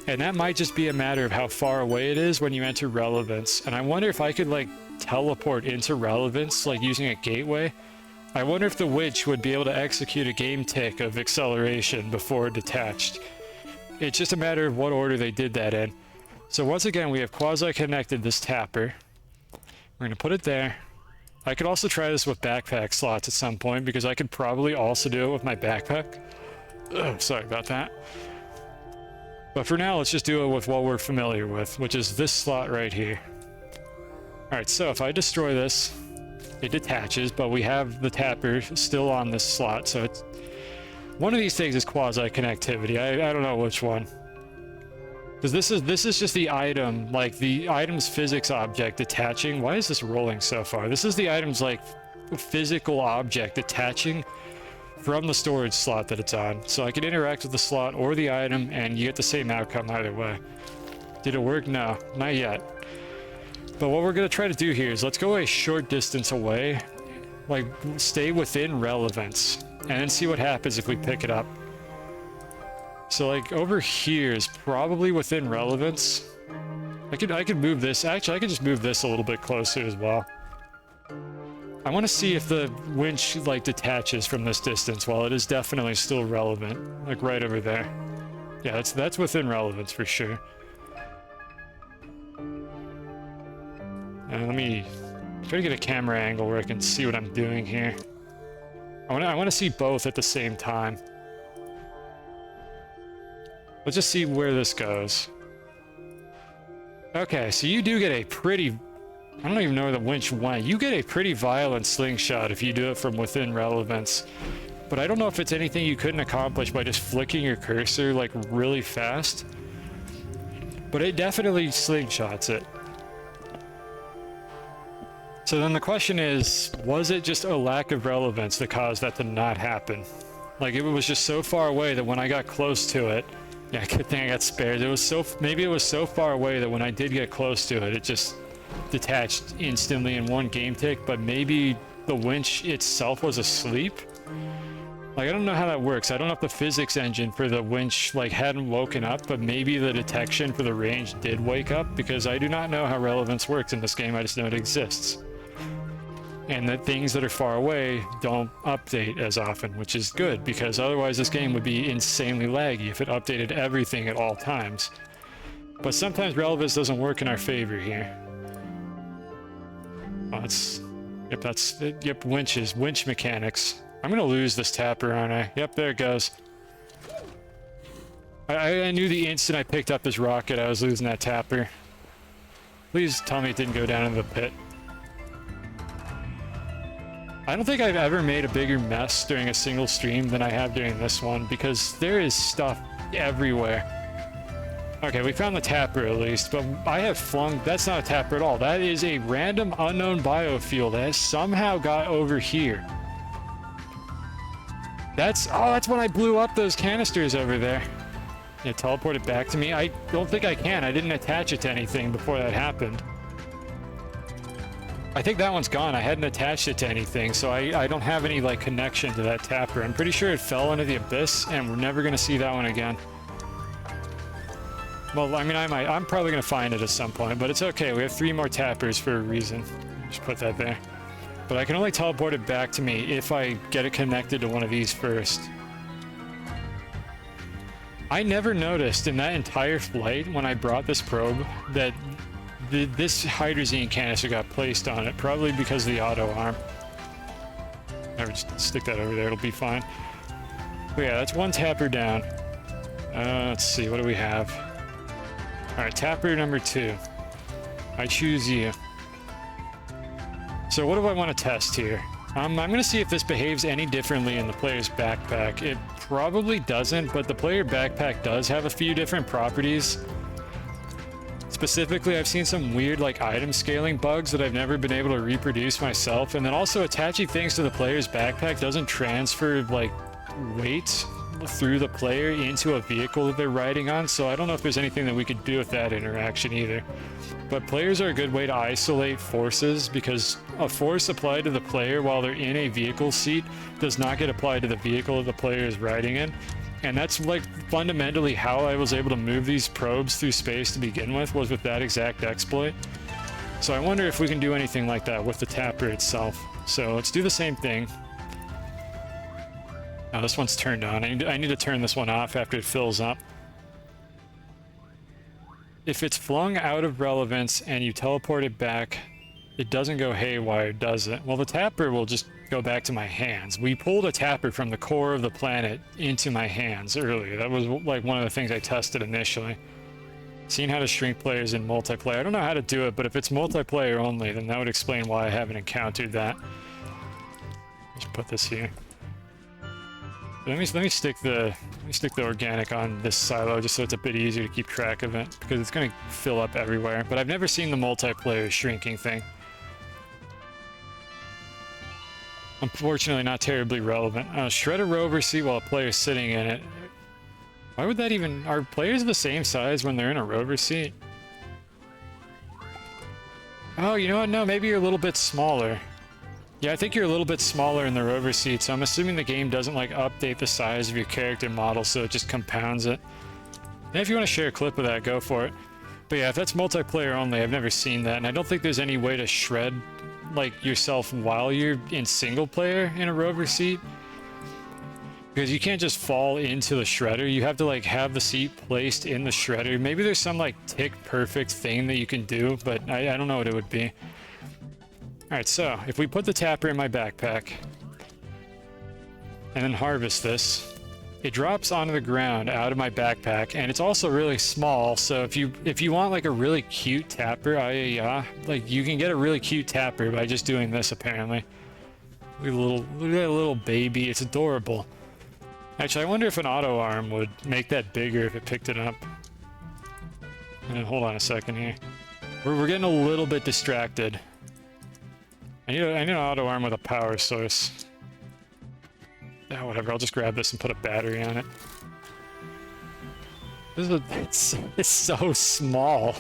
And that might just be a matter of how far away it is when you enter relevance. And I wonder if I could like teleport into relevance, like using a gateway. I wonder if the winch would be able to execute a game tick of acceleration before it detached. It's just a matter of what order they did that in. So once again, we have quasi-connected this tapper. We're going to put it there. I could also try this with backpack slots at some point, because I could probably also do it with my backpack. Ugh, sorry about that. But for now, let's just do it with what we're familiar with, which is this slot right here. Alright, so if I destroy this, it detaches, but we have the tapper still on this slot, so it's... One of these things is quasi-connectivity. I don't know which one. Because this is just the item, like the item's physics object detaching. Why is this rolling so far? This is the item's like physical object detaching from the storage slot that it's on. So I can interact with the slot or the item and you get the same outcome either way. Did it work? No, not yet. But what we're going to try to do here is let's go a short distance away, like stay within relevance, and then see what happens if we pick it up. So like over here is probably within relevance. I could move this. Actually, I could just move this a little bit closer as well. I want to see if the winch like detaches from this distance. While it is definitely still relevant, like right over there. Yeah, that's within relevance for sure. Let me try to get a camera angle where I can see what I'm doing here. I want to see both at the same time. Let's just see where this goes. Okay, so you do get a pretty... I don't even know where the winch went. You get a pretty violent slingshot if you do it from within relevance. But I don't know if it's anything you couldn't accomplish by just flicking your cursor like really fast. But it definitely slingshots it. So then the question is, was it just a lack of relevance that caused that to not happen? Like it was just so far away that when I got close to it, yeah, good thing I got spared. It was so, maybe it was so far away that when I did get close to it, it just detached instantly in one game tick, but maybe the winch itself was asleep? Like, I don't know how that works. I don't know if the physics engine for the winch, like, hadn't woken up, but maybe the detection for the range did wake up, because I do not know how relevance works in this game. I just know it exists. And that things that are far away don't update as often, which is good, because otherwise this game would be insanely laggy if it updated everything at all times. But sometimes relevance doesn't work in our favor here. Oh, yep, winches, winch mechanics. I'm gonna lose this tapper, aren't I? Yep, there it goes. I knew the instant I picked up this rocket I was losing that tapper. Please tell me it didn't go down into the pit. I don't think I've ever made a bigger mess during a single stream than I have during this one, because there is stuff everywhere. Okay, we found the tapper at least, but I have flung... That's not a tapper at all. That is a random unknown biofuel that has somehow got over here. That's... Oh, that's when I blew up those canisters over there. Yeah, teleport it back to me? I don't think I can. I didn't attach it to anything before that happened. I think that one's gone. I hadn't attached it to anything, so I don't have any, like, connection to that tapper. I'm pretty sure it fell into the abyss, and we're never gonna see that one again. Well, I mean, I'm probably gonna find it at some point, but it's okay. We have 3 more tappers for a reason. Just put that there. But I can only teleport it back to me if I get it connected to one of these first. I never noticed in that entire flight when I brought this probe that this hydrazine canister got placed on it, probably because of the auto arm. Never just stick that over there, it'll be fine. But yeah, that's 1 tapper down. Let's see, what do we have? Alright, tapper number 2. I choose you. So what do I want to test here? I'm going to see if this behaves any differently in the player's backpack. It probably doesn't, but the player backpack does have a few different properties. Specifically, I've seen some weird like item scaling bugs that I've never been able to reproduce myself, and then also attaching things to the player's backpack doesn't transfer like weight through the player into a vehicle that they're riding on, so I don't know if there's anything that we could do with that interaction either. But players are a good way to isolate forces, because a force applied to the player while they're in a vehicle seat does not get applied to the vehicle that the player is riding in. And that's like fundamentally how I was able to move these probes through space to begin with, was with that exact exploit. So I wonder if we can do anything like that with the tapper itself. So let's do the same thing. Now this one's turned on. I need to turn this one off after it fills up. If it's flung out of relevance and you teleport it back, it doesn't go haywire, does it? Well, the tapper will just go back to my hands. We pulled a tapper from the core of the planet into my hands earlier. That was like one of the things I tested initially. Seeing how to shrink players in multiplayer. I don't know how to do it, but if it's multiplayer only, then that would explain why I haven't encountered that. Just put this here. Let me stick the organic on this silo just so it's a bit easier to keep track of it, because it's going to fill up everywhere. But I've never seen the multiplayer shrinking thing. Unfortunately, not terribly relevant. Shred a rover seat while a player is sitting in it. Why would that even... Are players the same size when they're in a rover seat? Oh, you know what? No, maybe you're a little bit smaller. Yeah, I think you're a little bit smaller in the rover seat, so I'm assuming the game doesn't like update the size of your character model, so it just compounds it. And if you want to share a clip of that, go for it. But yeah, if that's multiplayer only, I've never seen that, and I don't think there's any way to shred like yourself while you're in single player in a rover seat, because you can't just fall into the shredder. You have to like have the seat placed in the shredder. Maybe there's some like tick perfect thing that you can do, but I don't know what it would be. Alright, so if we put the tapper in my backpack and then harvest this, it drops onto the ground out of my backpack, and it's also really small, so if you want like a really cute tapper, like you can get a really cute tapper by just doing this apparently. Look at that little baby, it's adorable. Actually, I wonder if an auto arm would make that bigger if it picked it up. Hold on a second here. We're getting a little bit distracted. I need an auto arm with a power source. Oh, whatever, I'll just grab this and put a battery on it. It's so small.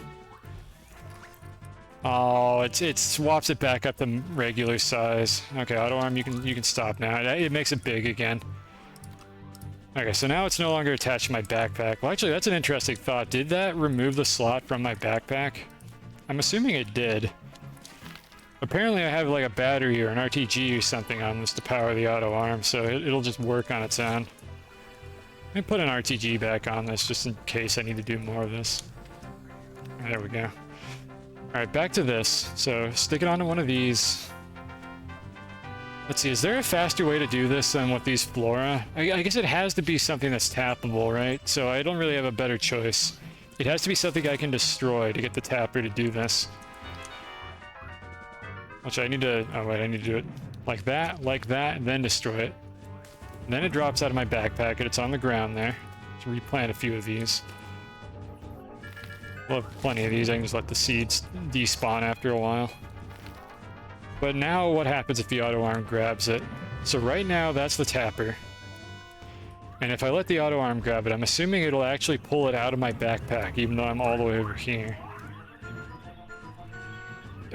Oh, it swaps it back up to regular size. Okay, auto arm, you can stop now. It makes it big again. Okay, so now it's no longer attached to my backpack. Well, actually, that's an interesting thought. Did that remove the slot from my backpack? I'm assuming it did. Apparently I have like a battery or an RTG or something on this to power the auto arm, so it'll just work on its own. Let me put an RTG back on this just in case I need to do more of this. There we go. Alright, back to this. So stick it onto one of these. Let's see, is there a faster way to do this than with these flora? I guess it has to be something that's tappable, right? So I don't really have a better choice. It has to be something I can destroy to get the tapper to do this. Which I need to... Oh wait, I need to do it like that, and then destroy it. And then it drops out of my backpack and it's on the ground there. Let's replant a few of these. We'll have plenty of these. I can just let the seeds despawn after a while. But now what happens if the auto arm grabs it? So right now that's the tapper. And if I let the auto arm grab it, I'm assuming it'll actually pull it out of my backpack, even though I'm all the way over here.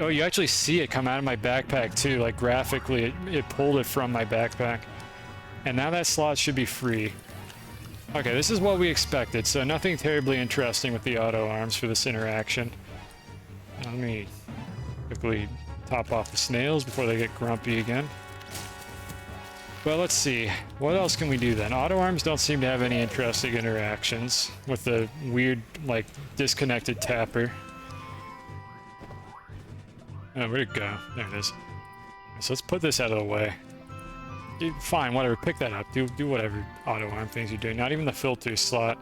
Oh, you actually see it come out of my backpack too, like graphically, it pulled it from my backpack. And now that slot should be free. Okay, this is what we expected, so nothing terribly interesting with the auto arms for this interaction. Let me quickly top off the snails before they get grumpy again. Well, let's see. What else can we do then? Auto arms don't seem to have any interesting interactions with the weird, like, disconnected tapper. Oh, where'd it go? There it is. So let's put this out of the way. Fine, whatever. Pick that up. Do whatever auto arm things you're doing. Not even the filter slot.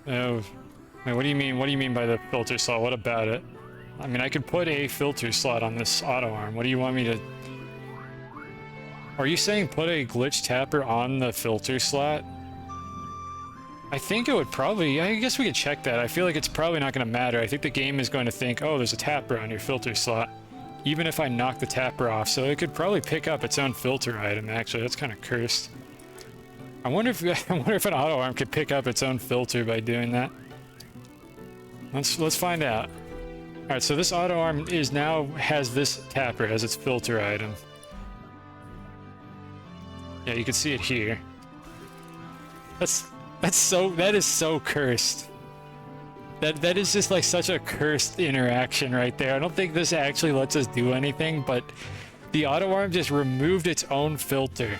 Oh, wait, what do you mean? What do you mean by the filter slot? What about it? I mean, I could put a filter slot on this auto arm. What do you want me to... Are you saying put a glitch tapper on the filter slot? I think it would probably... I guess we could check that. I feel like it's probably not going to matter. I think the game is going to think, oh, there's a tapper on your filter slot. Even if I knock the tapper off. So it could probably pick up its own filter item, actually. That's kind of cursed. I wonder if an auto arm could pick up its own filter by doing that. Let's find out. Alright, so this auto arm has this tapper as its filter item. Yeah, you can see it here. That is so cursed. That is just like such a cursed interaction right there. I don't think this actually lets us do anything, but the auto arm just removed its own filter.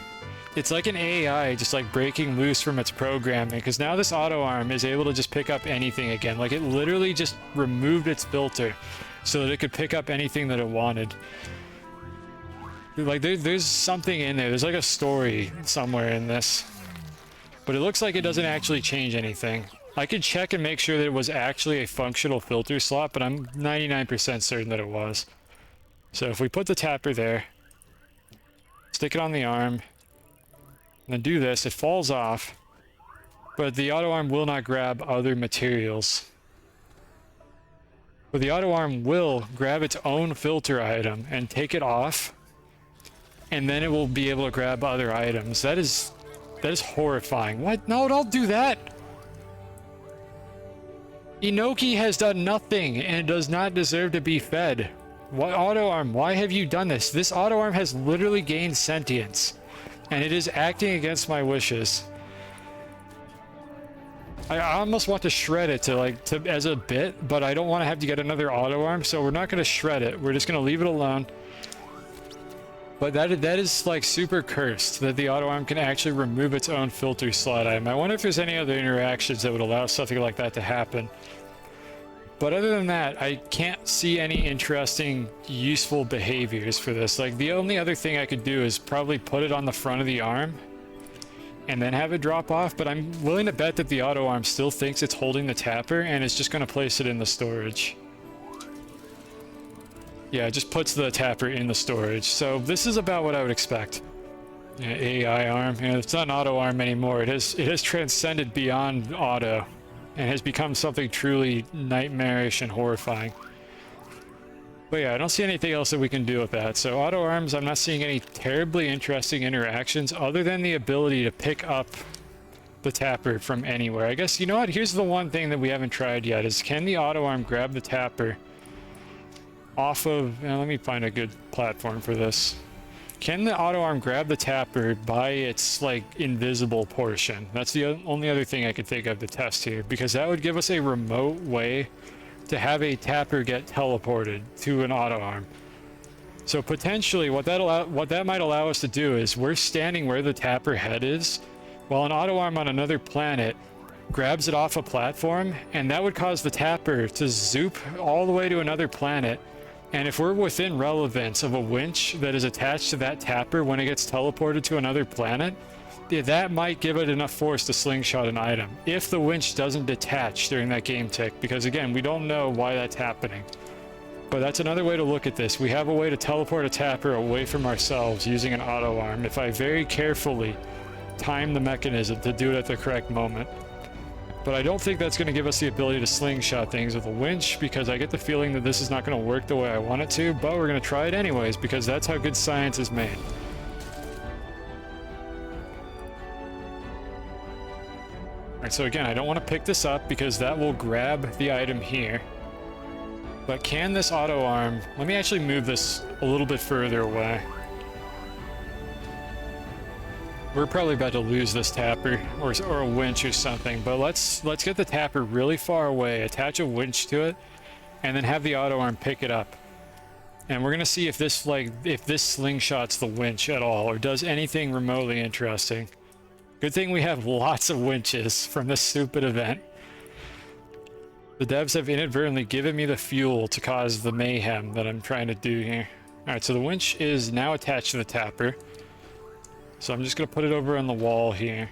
It's like an AI just like breaking loose from its programming, because now this auto arm is able to just pick up anything again. Like it literally just removed its filter so that it could pick up anything that it wanted. Like there's something in there. There's like a story somewhere in this. But it looks like it doesn't actually change anything. I could check and make sure that it was actually a functional filter slot, but I'm 99% certain that it was. So if we put the tapper there, stick it on the arm, and then do this, it falls off, but the auto arm will not grab other materials. But the auto arm will grab its own filter item and take it off, and then it will be able to grab other items. That is horrifying. What? No, don't do that! Inoki has done nothing and does not deserve to be fed. What auto arm? Why have you done this? This auto arm has literally gained sentience, and it is acting against my wishes. I almost want to shred it as a bit, but I don't want to have to get another auto arm, so we're not going to shred it. We're just going to leave it alone. But that is like super cursed that the auto arm can actually remove its own filter slot item. I wonder if there's any other interactions that would allow something like that to happen. But other than that, I can't see any interesting, useful behaviors for this. Like the only other thing I could do is probably put it on the front of the arm and then have it drop off, but I'm willing to bet that the auto arm still thinks it's holding the tapper and it's just going to place it in the storage. Yeah, it just puts the tapper in the storage. So this is about what I would expect. Yeah, AI arm. Yeah, it's not an auto arm anymore. It has transcended beyond auto and has become something truly nightmarish and horrifying. But yeah, I don't see anything else that we can do with that. So auto arms, I'm not seeing any terribly interesting interactions other than the ability to pick up the tapper from anywhere. I guess, you know what? Here's the one thing that we haven't tried yet is, can the auto arm grab the tapper off of... let me find a good platform for this. Can the auto arm grab the tapper by its, like, invisible portion? That's the only other thing I could think of to test here, because that would give us a remote way to have a tapper get teleported to an auto arm. So potentially what that might allow us to do is, we're standing where the tapper head is, while an auto arm on another planet grabs it off a platform, and that would cause the tapper to zoop all the way to another planet. And if we're within relevance of a winch that is attached to that tapper when it gets teleported to another planet, that might give it enough force to slingshot an item, if the winch doesn't detach during that game tick, because again, we don't know why that's happening. But that's another way to look at this. We have a way to teleport a tapper away from ourselves using an auto arm, if I very carefully time the mechanism to do it at the correct moment. But I don't think that's going to give us the ability to slingshot things with a winch, because I get the feeling that this is not going to work the way I want it to, but we're going to try it anyways, because that's how good science is made. Alright, so again, I don't want to pick this up because that will grab the item here. But can this auto arm... Let me actually move this a little bit further away. We're probably about to lose this tapper or a winch or something, but let's get the tapper really far away, attach a winch to it, and then have the auto arm pick it up. And we're gonna see if this slingshots the winch at all or does anything remotely interesting. Good thing we have lots of winches from this stupid event. The devs have inadvertently given me the fuel to cause the mayhem that I'm trying to do here. Alright, so the winch is now attached to the tapper. So I'm just going to put it over on the wall here.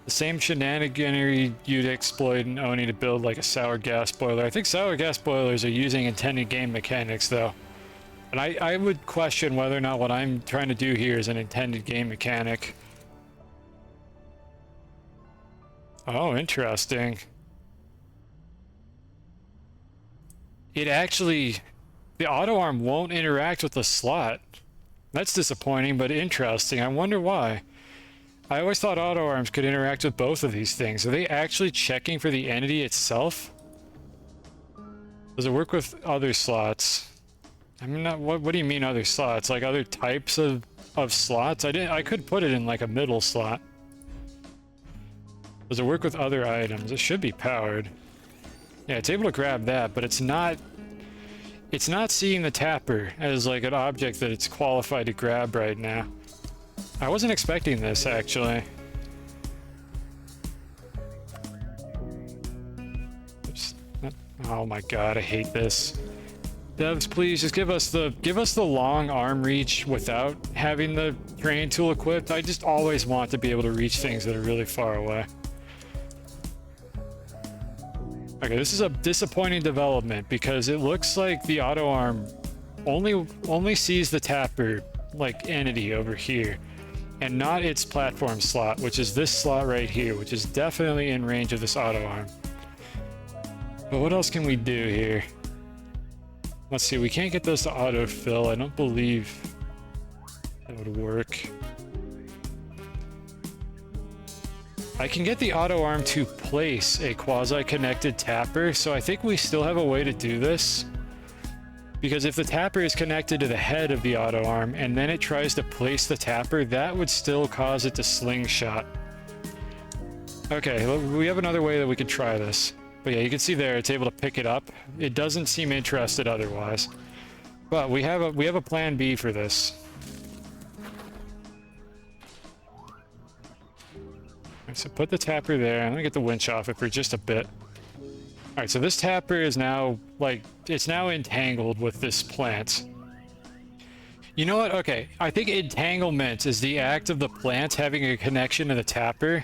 The same shenaniganery you'd exploit in Oni to build like a sour gas boiler. I think sour gas boilers are using intended game mechanics though. And I would question whether or not what I'm trying to do here is an intended game mechanic. Oh, interesting. It actually... the auto arm won't interact with the slot. That's disappointing, but interesting. I wonder why. I always thought auto arms could interact with both of these things. Are they actually checking for the entity itself? Does it work with other slots? I mean, what do you mean other slots? Like other types of slots? I could put it in like a middle slot. Does it work with other items? It should be powered. Yeah, it's able to grab that, but it's not seeing the tapper as like an object that it's qualified to grab right now. I wasn't expecting this actually. Oops. Oh my god, I hate this. Devs, please just give us the long arm reach without having the terrain tool equipped. I just always want to be able to reach things that are really far away. Okay, this is a disappointing development because it looks like the auto arm only sees the tapper like entity over here and not its platform slot, which is this slot right here, which is definitely in range of this auto arm. But what else can we do here? Let's see, we can't get those to autofill. I don't believe that would work. I can get the auto arm to place a quasi-connected tapper, so I think we still have a way to do this. Because if the tapper is connected to the head of the auto arm and then it tries to place the tapper, that would still cause it to slingshot. Okay, we have another way that we could try this. But yeah, you can see there it's able to pick it up. It doesn't seem interested otherwise. But we have a plan B for this. So put the tapper there. I'm gonna get the winch off it for just a bit. Alright, so this tapper is now, like, it's now entangled with this plant. You know what? Okay, I think entanglement is the act of the plant having a connection to the tapper,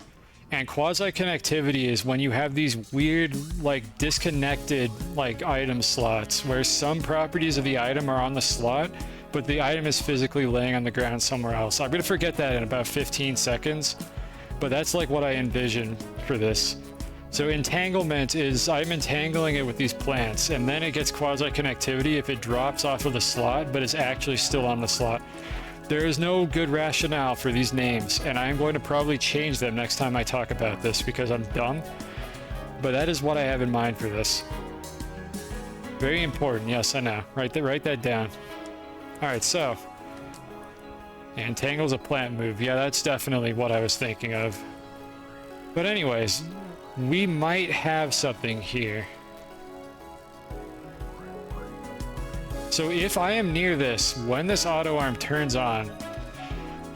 and quasi-connectivity is when you have these weird, like, disconnected, like, item slots, where some properties of the item are on the slot, but the item is physically laying on the ground somewhere else. I'm gonna forget that in about 15 seconds. But that's like what I envision for this. So entanglement is I'm entangling it with these plants, and then it gets quasi-connectivity if it drops off of the slot, but is actually still on the slot. There is no good rationale for these names, and I'm going to probably change them next time I talk about this because I'm dumb. But that is what I have in mind for this. Very important, yes, I know. Write that down. Alright, so... entangle's a plant move. Yeah, that's definitely what I was thinking of. But anyways, we might have something here. So if I am near this, when this auto arm turns on,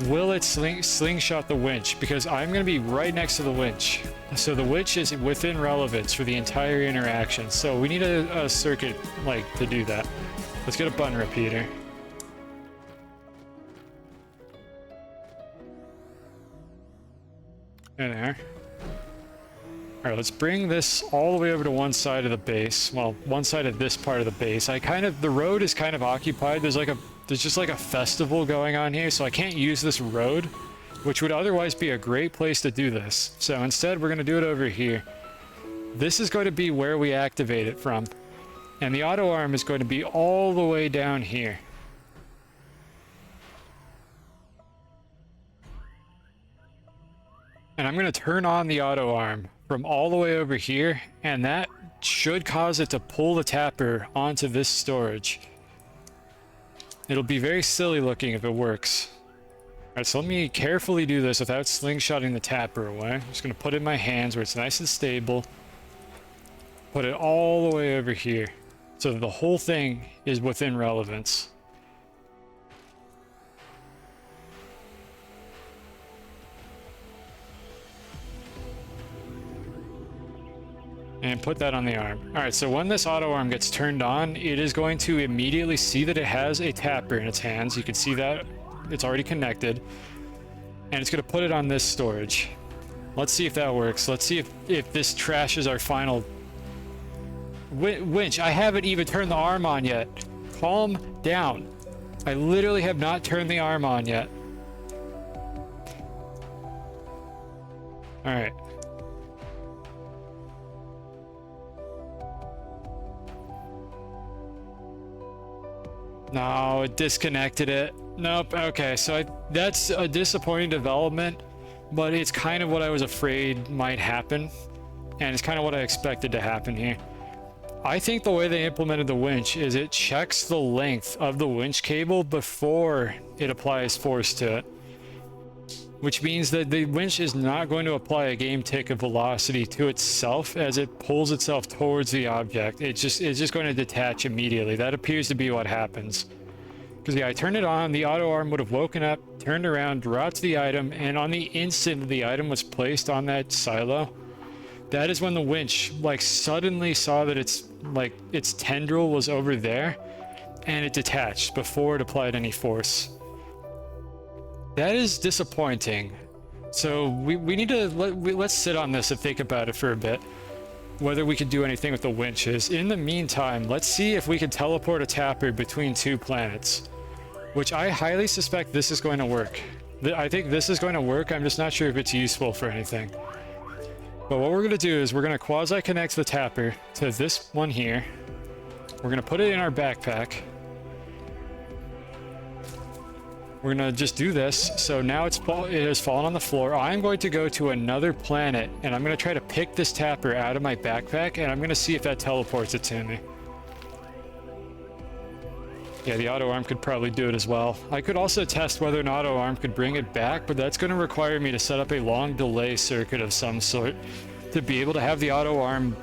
will it slingshot the winch? Because I'm going to be right next to the winch. So the winch is within relevance for the entire interaction. So we need a circuit like to do that. Let's get a button repeater. There. Alright, let's bring this all the way over to one side of the base. Well, one side of this part of the base. The road is kind of occupied. There's just like a festival going on here, so I can't use this road, which would otherwise be a great place to do this. So instead, we're going to do it over here. This is going to be where we activate it from. And the auto arm is going to be all the way down here. And I'm going to turn on the auto arm from all the way over here, and that should cause it to pull the tapper onto this storage. It'll be very silly looking if it works. Alright, so let me carefully do this without slingshotting the tapper away. I'm just going to put it in my hands where it's nice and stable. Put it all the way over here, so that the whole thing is within relevance. And put that on the arm. Alright, so when this auto arm gets turned on, it is going to immediately see that it has a tapper in its hands. You can see that it's already connected. And it's going to put it on this storage. Let's see if that works. Let's see if this trashes our final... winch, I haven't even turned the arm on yet. Calm down. I literally have not turned the arm on yet. Alright. No, it disconnected it. Nope. Okay, so that's a disappointing development, but it's kind of what I was afraid might happen, and it's kind of what I expected to happen here. I think the way they implemented the winch is it checks the length of the winch cable before it applies force to it, which means that the winch is not going to apply a game tick of velocity to itself as it pulls itself towards the object. It's just going to detach immediately. That appears to be what happens. Because yeah, I turned it on, the auto arm would have woken up, turned around, dropped the item, and on the instant the item was placed on that silo, that is when the winch like suddenly saw that its tendril was over there, and it detached before it applied any force. That is disappointing. So we need to let's sit on this and think about it for a bit, whether we can do anything with the winches. In the meantime, let's see if we can teleport a tapper between two planets, which I highly suspect this is going to work. I think this is going to work. I'm just not sure if it's useful for anything. But what we're going to do is we're going to quasi-connect the tapper to this one here. We're going to put it in our backpack. We're going to just do this. So now it has fallen on the floor. I'm going to go to another planet, and I'm going to try to pick this tapper out of my backpack, and I'm going to see if that teleports it to me. Yeah, the auto arm could probably do it as well. I could also test whether an auto arm could bring it back, but that's going to require me to set up a long delay circuit of some sort to be able to have the auto arm,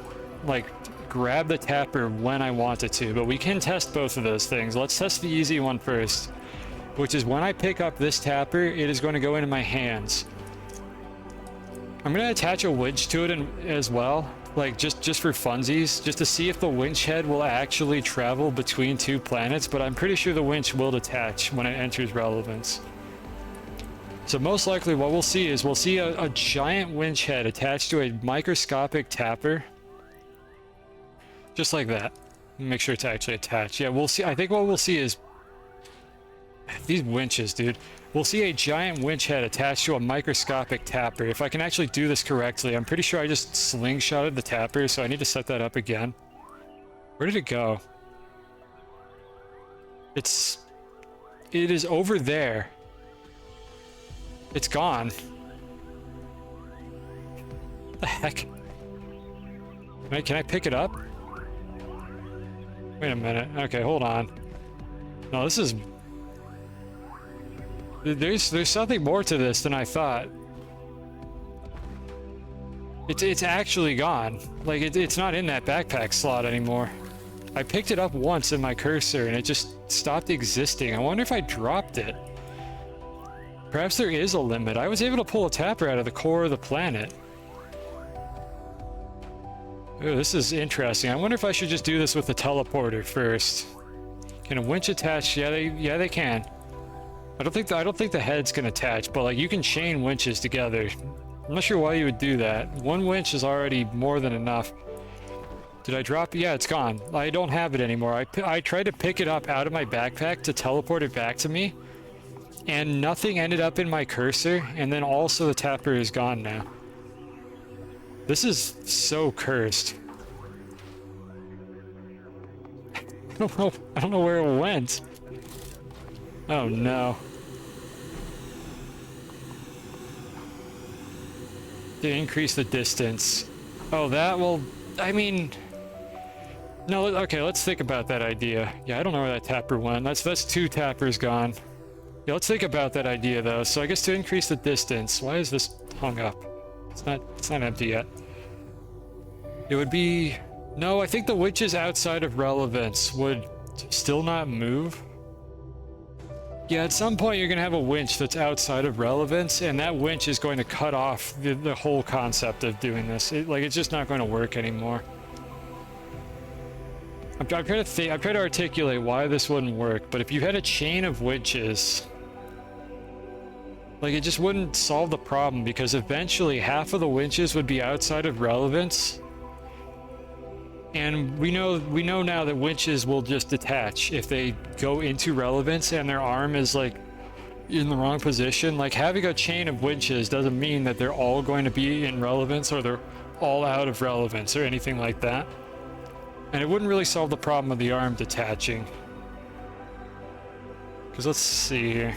like, grab the tapper when I want it to. But we can test both of those things. Let's test the easy one first, which is when I pick up this tapper, it is going to go into my hands. I'm going to attach a winch to it as well, like just for funsies, just to see if the winch head will actually travel between two planets, but I'm pretty sure the winch will detach when it enters relevance. So most likely what we'll see is we'll see a giant winch head attached to a microscopic tapper. Just like that. Make sure it's actually attached. Yeah, we'll see. I think what we'll see is these winches, dude. We'll see a giant winch head attached to a microscopic tapper. If I can actually do this correctly, I'm pretty sure I just slingshotted the tapper, so I need to set that up again. Where did it go? It is over there. It's gone. What the heck? Can I pick it up? Wait a minute. Okay, hold on. No, this is... There's something more to this than I thought. It's actually gone. Like, it's not in that backpack slot anymore. I picked it up once in my cursor and it just stopped existing. I wonder if I dropped it. Perhaps there is a limit. I was able to pull a tapper out of the core of the planet. Ooh, this is interesting. I wonder if I should just do this with the teleporter first. Can a winch attach? Yeah, they can. I don't think the heads can attach, but like you can chain winches together. I'm not sure why you would do that. One winch is already more than enough. Did I drop it? Yeah, it's gone. I don't have it anymore. I tried to pick it up out of my backpack to teleport it back to me, and nothing ended up in my cursor, and then also the tapper is gone now. This is so cursed. I don't know where it went. Oh no. To increase the distance. Oh, that will... I mean... No, okay, let's think about that idea. Yeah, I don't know where that tapper went. That's two tappers gone. Yeah, let's think about that idea though. So I guess to increase the distance, why is this hung up? It's not empty yet. It would be, no, I think the witches outside of relevance would still not move. Yeah, at some point you're gonna have a winch that's outside of relevance, and that winch is going to cut off the whole concept of doing this. It's just not going to work anymore. I'm trying to think, I'm trying to articulate why this wouldn't work, but if you had a chain of winches, like, it just wouldn't solve the problem, because eventually half of the winches would be outside of relevance. And we know now that winches will just detach if they go into relevance and their arm is like in the wrong position. Like, having a chain of winches doesn't mean that they're all going to be in relevance or they're all out of relevance or anything like that. And it wouldn't really solve the problem of the arm detaching. Because let's see here.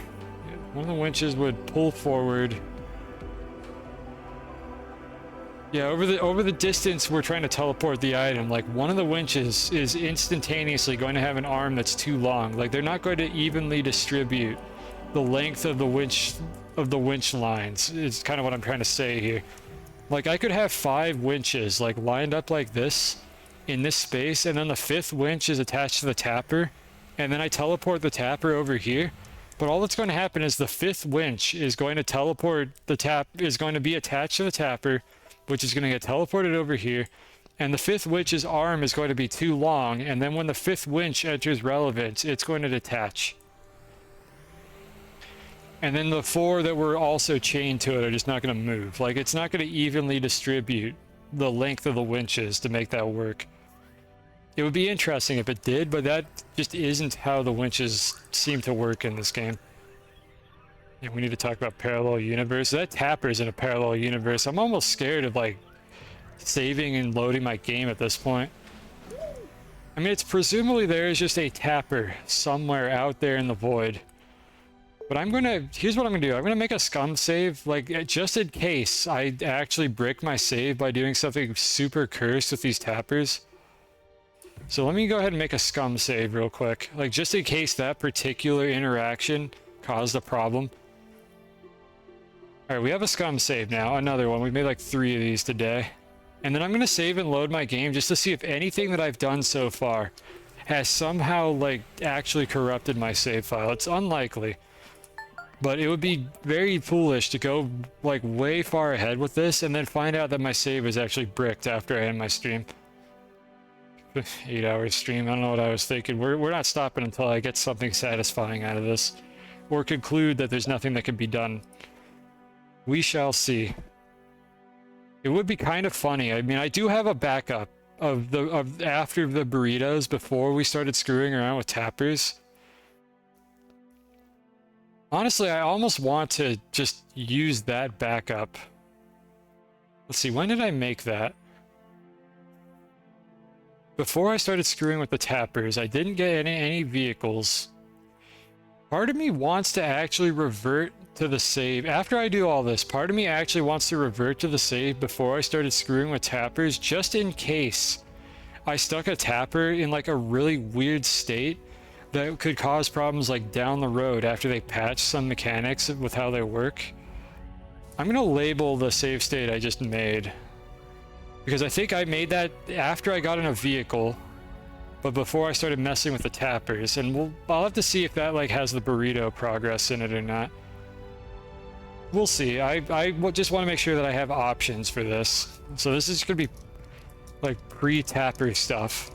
One of the winches would pull forward. Yeah, over the distance we're trying to teleport the item, like, one of the winches is instantaneously going to have an arm that's too long. Like, they're not going to evenly distribute the length of the winch lines. Is kind of what I'm trying to say here. Like, I could have 5 winches like lined up like this in this space, and then the 5th winch is attached to the tapper, and then I teleport the tapper over here. But all that's going to happen is the 5th winch is going to teleport is going to be attached to the tapper, which is going to get teleported over here, and the 5th winch's arm is going to be too long, and then when the 5th winch enters relevance, it's going to detach. And then the 4 that were also chained to it are just not going to move. Like, it's not going to evenly distribute the length of the winches to make that work. It would be interesting if it did, but that just isn't how the winches seem to work in this game. Yeah, we need to talk about parallel universe. That tapper's in a parallel universe. I'm almost scared of, like, saving and loading my game at this point. I mean, it's presumably there is just a tapper somewhere out there in the void. But here's what I'm gonna do. I'm gonna make a scum save, like, just in case I actually brick my save by doing something super cursed with these tappers. So let me go ahead and make a scum save real quick. Like, just in case that particular interaction caused a problem. Alright, we have a scum save now. Another one. We've made like 3 of these today. And then I'm going to save and load my game just to see if anything that I've done so far has somehow, like, actually corrupted my save file. It's unlikely. But it would be very foolish to go, like, way far ahead with this and then find out that my save is actually bricked after I end my stream. 8-hour stream. I don't know what I was thinking. We're not stopping until I get something satisfying out of this. Or conclude that there's nothing that can be done. We shall see. It would be kind of funny. I mean, I do have a backup of after the burritos before we started screwing around with tappers. Honestly, I almost want to just use that backup. Let's see, when did I make that? Before I started screwing with the tappers, I didn't get any vehicles. Part of me wants to actually revert to the save. After I do all this, part of me actually wants to revert to the save before I started screwing with tappers, just in case I stuck a tapper in, like, a really weird state that could cause problems, like, down the road after they patch some mechanics with how they work. I'm gonna label the save state I just made, because I think I made that after I got in a vehicle, but before I started messing with the tappers. And I'll have to see if that, like, has the burrito progress in it or not. We'll see. I just want to make sure that I have options for this. So this is going to be, like, pre-tapper stuff.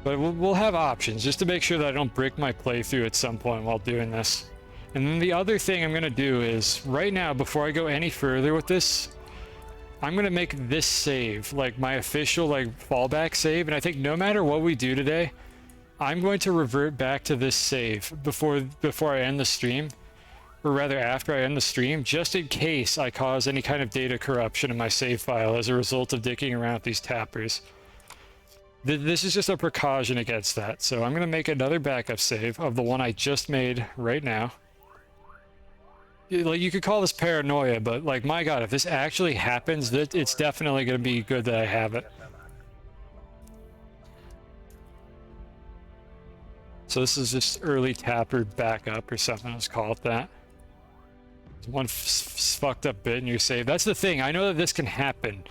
But we'll have options, just to make sure that I don't break my playthrough at some point while doing this. And then the other thing I'm going to do is, right now, before I go any further with this, I'm going to make this save, like, my official, like, fallback save. And I think no matter what we do today, I'm going to revert back to this save before I end the stream. Or rather, after I end the stream, just in case I cause any kind of data corruption in my save file as a result of dicking around with these tappers. This is just a precaution against that. So I'm going to make another backup save of the one I just made right now. Like, you could call this paranoia, but, like, my god, if this actually happens, it's definitely going to be good that I have it. So this is just early tapper backup or something, let's call it that. One fucked up bit and you're saved. That's the thing, I know that this can happen.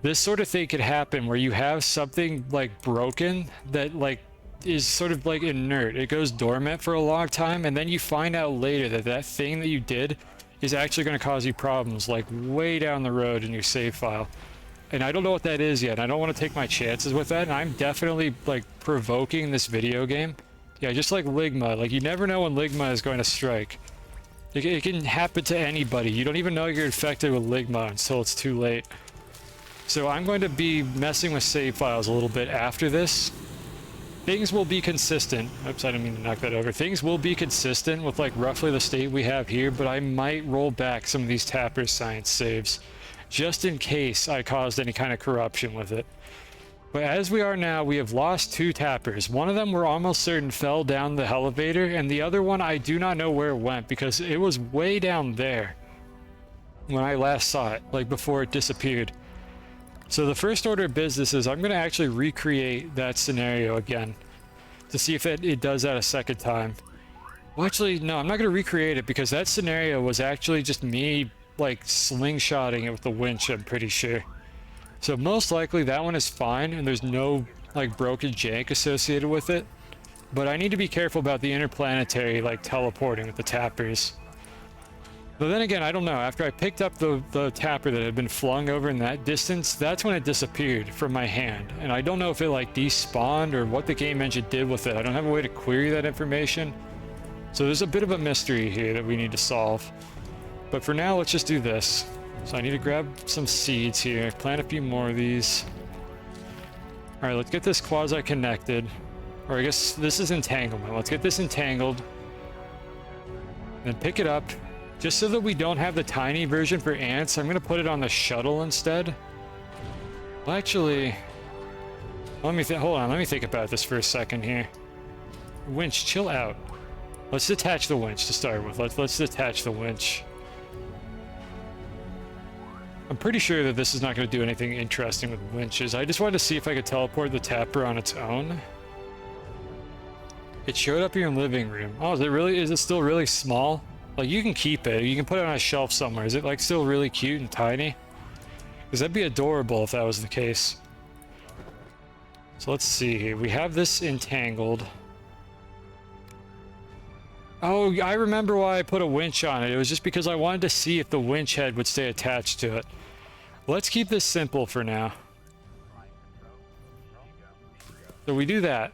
This sort of thing could happen where you have something like broken that like is sort of like inert. It goes dormant for a long time and then you find out later that that thing that you did is actually going to cause you problems like way down the road in your save file. And I don't know what that is yet. I don't want to take my chances with that, and I'm definitely like provoking this video game. Yeah, just like Ligma. Like you never know when Ligma is going to strike. It can happen to anybody. You don't even know you're infected with Ligma until it's too late. So I'm going to be messing with save files a little bit after this. Things will be consistent. Oops, I didn't mean to knock that over. Things will be consistent with like roughly the state we have here, but I might roll back some of these Tapper science saves just in case I caused any kind of corruption with it. But as we are now, we have lost 2 Tappers. One of them we're almost certain fell down the elevator, and the other one I do not know where it went because it was way down there when I last saw it, like before it disappeared. So the first order of business is I'm going to actually recreate that scenario again to see if it does that a second time. Well, actually, no, I'm not going to recreate it because that scenario was actually just me like slingshotting it with the winch, I'm pretty sure. So most likely that one is fine and there's no like broken jank associated with it. But I need to be careful about the interplanetary like teleporting with the Tappers. But then again, I don't know. After I picked up the Tapper that had been flung over in that distance, that's when it disappeared from my hand. And I don't know if it like despawned or what the game engine did with it. I don't have a way to query that information. So there's a bit of a mystery here that we need to solve. But for now, let's just do this. So I need to grab some seeds here, plant a few more of these. All right, let's get this quasi-connected. Or I guess this is entanglement. Let's get this entangled. Then pick it up. Just so that we don't have the tiny version for ants, I'm going to put it on the shuttle instead. Well, actually, hold on, let me think about this for a second here. Winch, chill out. Let's detach the winch to start with. Let's detach the winch. I'm pretty sure that this is not going to do anything interesting with winches. I just wanted to see if I could teleport the Tapper on its own. It showed up in your living room. Oh, is it still really small? Like, you can keep it. You can put it on a shelf somewhere. Is it, like, still really cute and tiny? Because that'd be adorable if that was the case. So let's see here. We have this entangled. Oh, I remember why I put a winch on it. It was just because I wanted to see if the winch head would stay attached to it. Let's keep this simple for now. So we do that.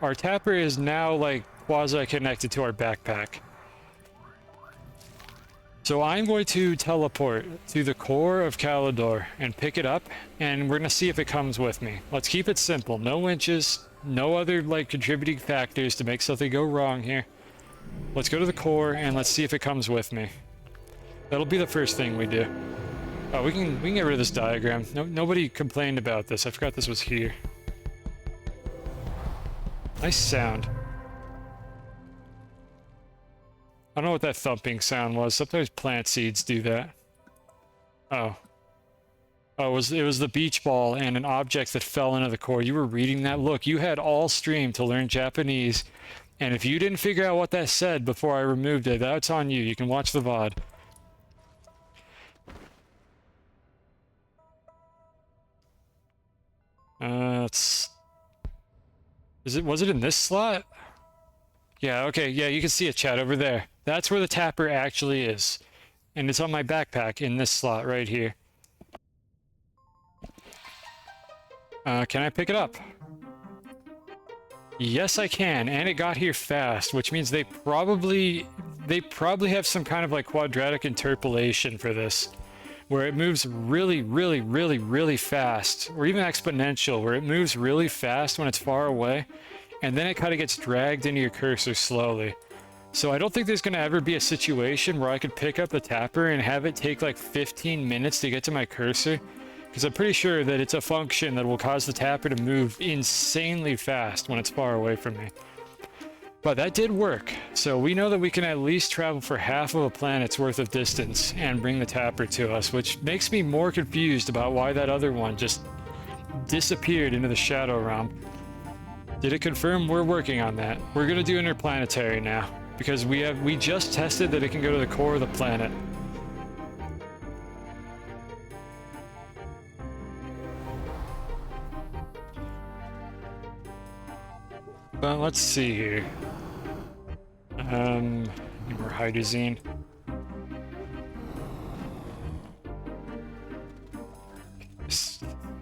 Our Tapper is now, like, quasi-connected to our backpack. So I'm going to teleport to the core of Calidor and pick it up, and we're going to see if it comes with me. Let's keep it simple. No winches, no other like contributing factors to make something go wrong here. Let's go to the core and let's see if it comes with me. That'll be the first thing we do. Oh, we can get rid of this diagram. Nobody complained about this. I forgot this was here. Nice sound. I don't know what that thumping sound was. Sometimes plant seeds do that. Oh. Oh, it was the beach ball and an object that fell into the core. You were reading that? Look, you had all stream to learn Japanese. And if you didn't figure out what that said before I removed it, that's on you. You can watch the VOD. Was it in this slot? Yeah, okay, yeah, you can see it, chat, over there. That's where the Tapper actually is. And it's on my backpack in this slot right here. Can I pick it up? Yes, I can, and it got here fast, which means they probably have some kind of like quadratic interpolation for this, where it moves really, really, really, really fast, or even exponential, where it moves really fast when it's far away, and then it kind of gets dragged into your cursor slowly. So I don't think there's going to ever be a situation where I could pick up the Tapper and have it take like 15 minutes to get to my cursor, because I'm pretty sure that it's a function that will cause the Tapper to move insanely fast when it's far away from me. But that did work, so we know that we can at least travel for half of a planet's worth of distance and bring the Tapper to us, which makes me more confused about why that other one just disappeared into the Shadow Realm. Did it confirm? We're working on that. We're gonna do interplanetary now because we just tested that it can go to the core of the planet. But let's see here. Need more hydrazine.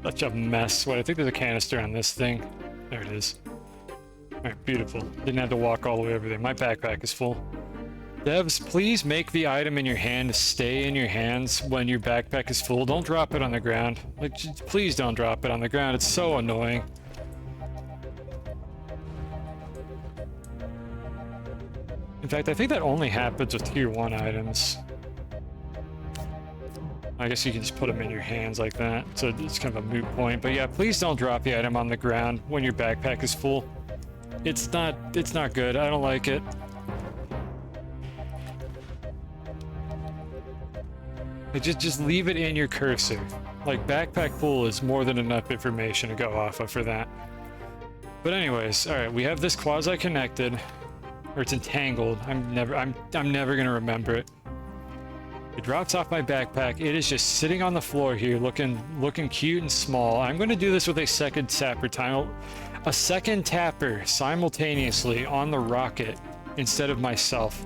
Such a mess. Wait, I think there's a canister on this thing. There it is. Alright, beautiful. Didn't have to walk all the way over there. My backpack is full. Devs, please make the item in your hand stay in your hands when your backpack is full. Don't drop it on the ground. Like, please don't drop it on the ground. It's so annoying. In fact, I think that only happens with tier 1 items. I guess you can just put them in your hands like that, so it's kind of a moot point. But yeah, please don't drop the item on the ground when your backpack is full. It's not good. I don't like it. Like, just leave it in your cursor. Like, backpack full is more than enough information to go off of for that. But anyways, all right, we have this quasi-connected, or it's entangled. I'm never gonna remember it. It drops off my backpack. It is just sitting on the floor here, looking cute and small. I'm going to do this with a second tapper simultaneously on the rocket instead of myself.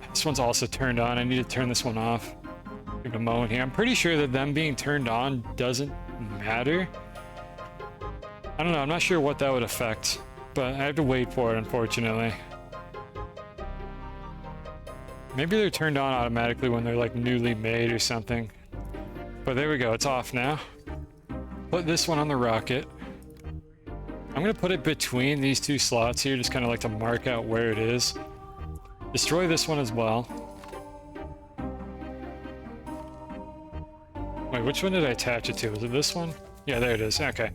This one's also turned on. I need to turn this one off. Give it a moment here. I'm pretty sure that them being turned on doesn't matter. I don't know. I'm not sure what that would affect, but I have to wait for it, unfortunately. Maybe they're turned on automatically when they're like newly made or something. But there we go, it's off now. Put this one on the rocket. I'm gonna put it between these two slots here, just kind of like to mark out where it is. Destroy this one as well. Wait, which one did I attach it to? Was it this one? Yeah, there it is, okay.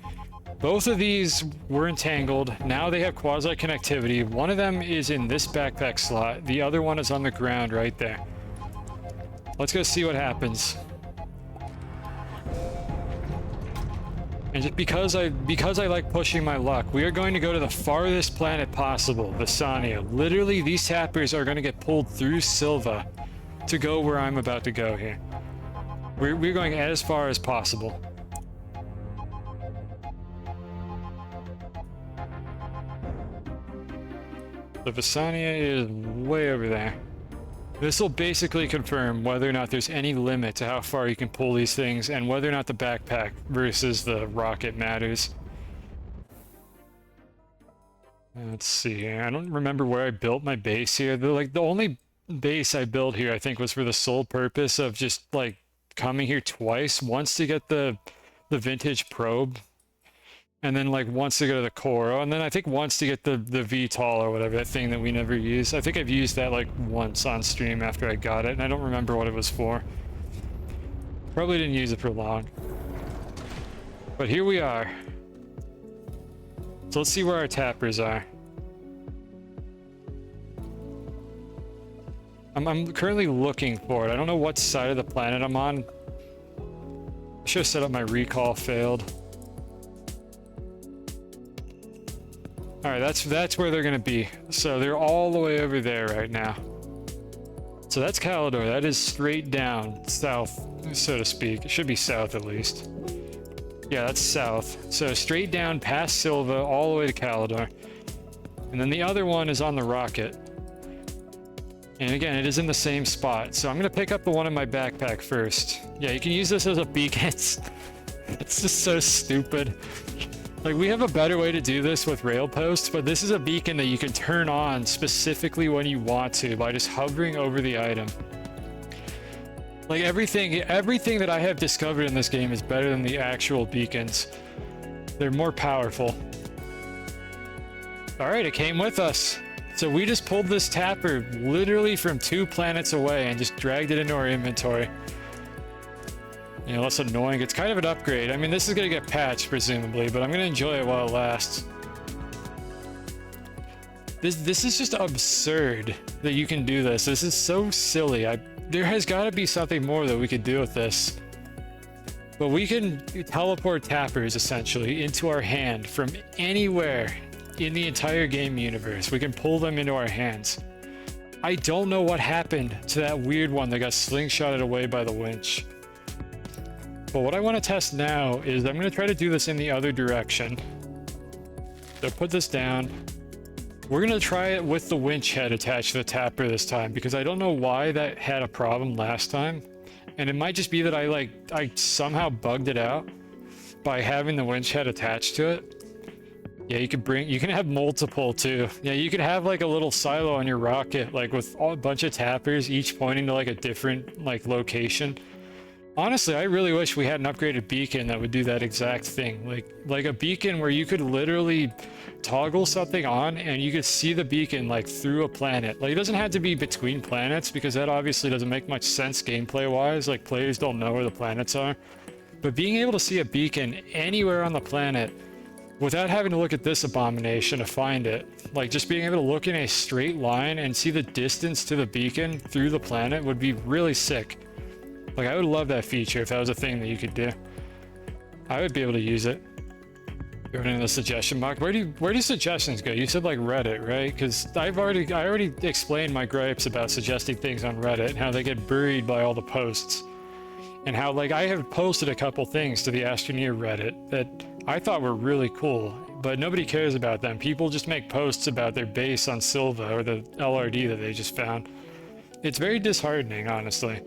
Both of these were entangled. Now they have quasi-connectivity. One of them is in this backpack slot. The other one is on the ground right there. Let's go see what happens. And just because I like pushing my luck, we are going to go to the farthest planet possible, Astroneer. Literally, these tappers are going to get pulled through Silva to go where I'm about to go here. We're going as far as possible. The Astroneer is way over there. This will basically confirm whether or not there's any limit to how far you can pull these things and whether or not the backpack versus the rocket matters. Let's see here. I don't remember where I built my base here. The only base I built here, I think, was for the sole purpose of just like coming here twice. Once to get the vintage probe, and then like once to go to the core, and then I think once to get the VTOL or whatever, that thing that we never used. I think I've used that like once on stream after I got it, and I don't remember what it was for. Probably didn't use it for long. But here we are. So let's see where our tappers are. I'm currently looking for it. I don't know what side of the planet I'm on. I should have set up my recall, failed. Alright, that's where they're gonna be. So they're all the way over there right now. So that's Calidor. That is straight down south, so to speak. It should be south at least. Yeah, that's south. So straight down past Silva, all the way to Calidor. And then the other one is on the rocket. And again, it is in the same spot. So I'm gonna pick up the one in my backpack first. Yeah, you can use this as a beacon. It's just so stupid. Like, we have a better way to do this with rail posts, but this is a beacon that you can turn on specifically when you want to by just hovering over the item. Like, everything that I have discovered in this game is better than the actual beacons. They're more powerful. All right, it came with us. So we just pulled this tapper literally from 2 planets away and just dragged it into our inventory. You know, that's annoying. It's kind of an upgrade. I mean, this is going to get patched, presumably, but I'm going to enjoy it while it lasts. This is just absurd that you can do this. This is so silly. There has got to be something more that we could do with this. But we can teleport tappers essentially into our hand from anywhere in the entire game universe. We can pull them into our hands. I don't know what happened to that weird one that got slingshotted away by the winch. But what I want to test now is I'm going to try to do this in the other direction. So put this down. We're going to try it with the winch head attached to the tapper this time, because I don't know why that had a problem last time. And it might just be that I somehow bugged it out by having the winch head attached to it. Yeah, you can have multiple too. Yeah, you could have like a little silo on your rocket, like with a bunch of tappers, each pointing to like a different like location. Honestly, I really wish we had an upgraded beacon that would do that exact thing. Like a beacon where you could literally toggle something on and you could see the beacon like through a planet. Like, it doesn't have to be between planets, because that obviously doesn't make much sense gameplay wise. Like, players don't know where the planets are. But being able to see a beacon anywhere on the planet without having to look at this abomination to find it, like just being able to look in a straight line and see the distance to the beacon through the planet would be really sick. Like, I would love that feature if that was a thing that you could do. I would be able to use it. Going into the suggestion box. Where do suggestions go? You said like Reddit, right? Because I already explained my gripes about suggesting things on Reddit and how they get buried by all the posts. And how, like, I have posted a couple things to the Astroneer Reddit that I thought were really cool, but nobody cares about them. People just make posts about their base on Silva or the LRD that they just found. It's very disheartening, honestly.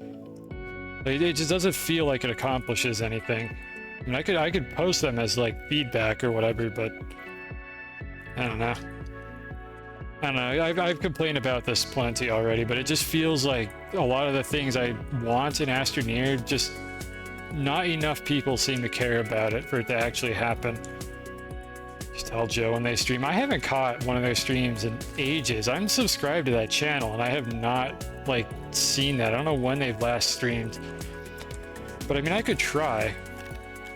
It just doesn't feel like it accomplishes anything. I mean, I could post them as like feedback or whatever, but I don't know. I've complained about this plenty already, but it just feels like a lot of the things I want in Astroneer, just not enough people seem to care about it for it to actually happen. Just tell Joe when they stream. I haven't caught one of their streams in ages. I'm subscribed to that channel and I have not like seen that. I don't know when they've last streamed, but I mean, I could try.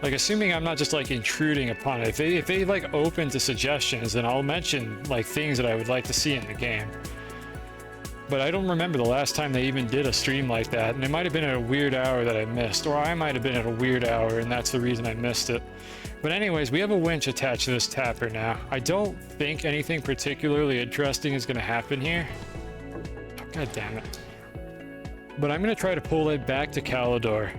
Like, assuming I'm not just like intruding upon it. If they like open to suggestions, then I'll mention like things that I would like to see in the game. But I don't remember the last time they even did a stream like that, and it might have been at a weird hour that I missed, or I might have been at a weird hour and that's the reason I missed it. But anyways, we have a winch attached to this tapper now. I don't think anything particularly interesting is going to happen here. Oh, God damn it. But I'm going to try to pull it back to Calidor.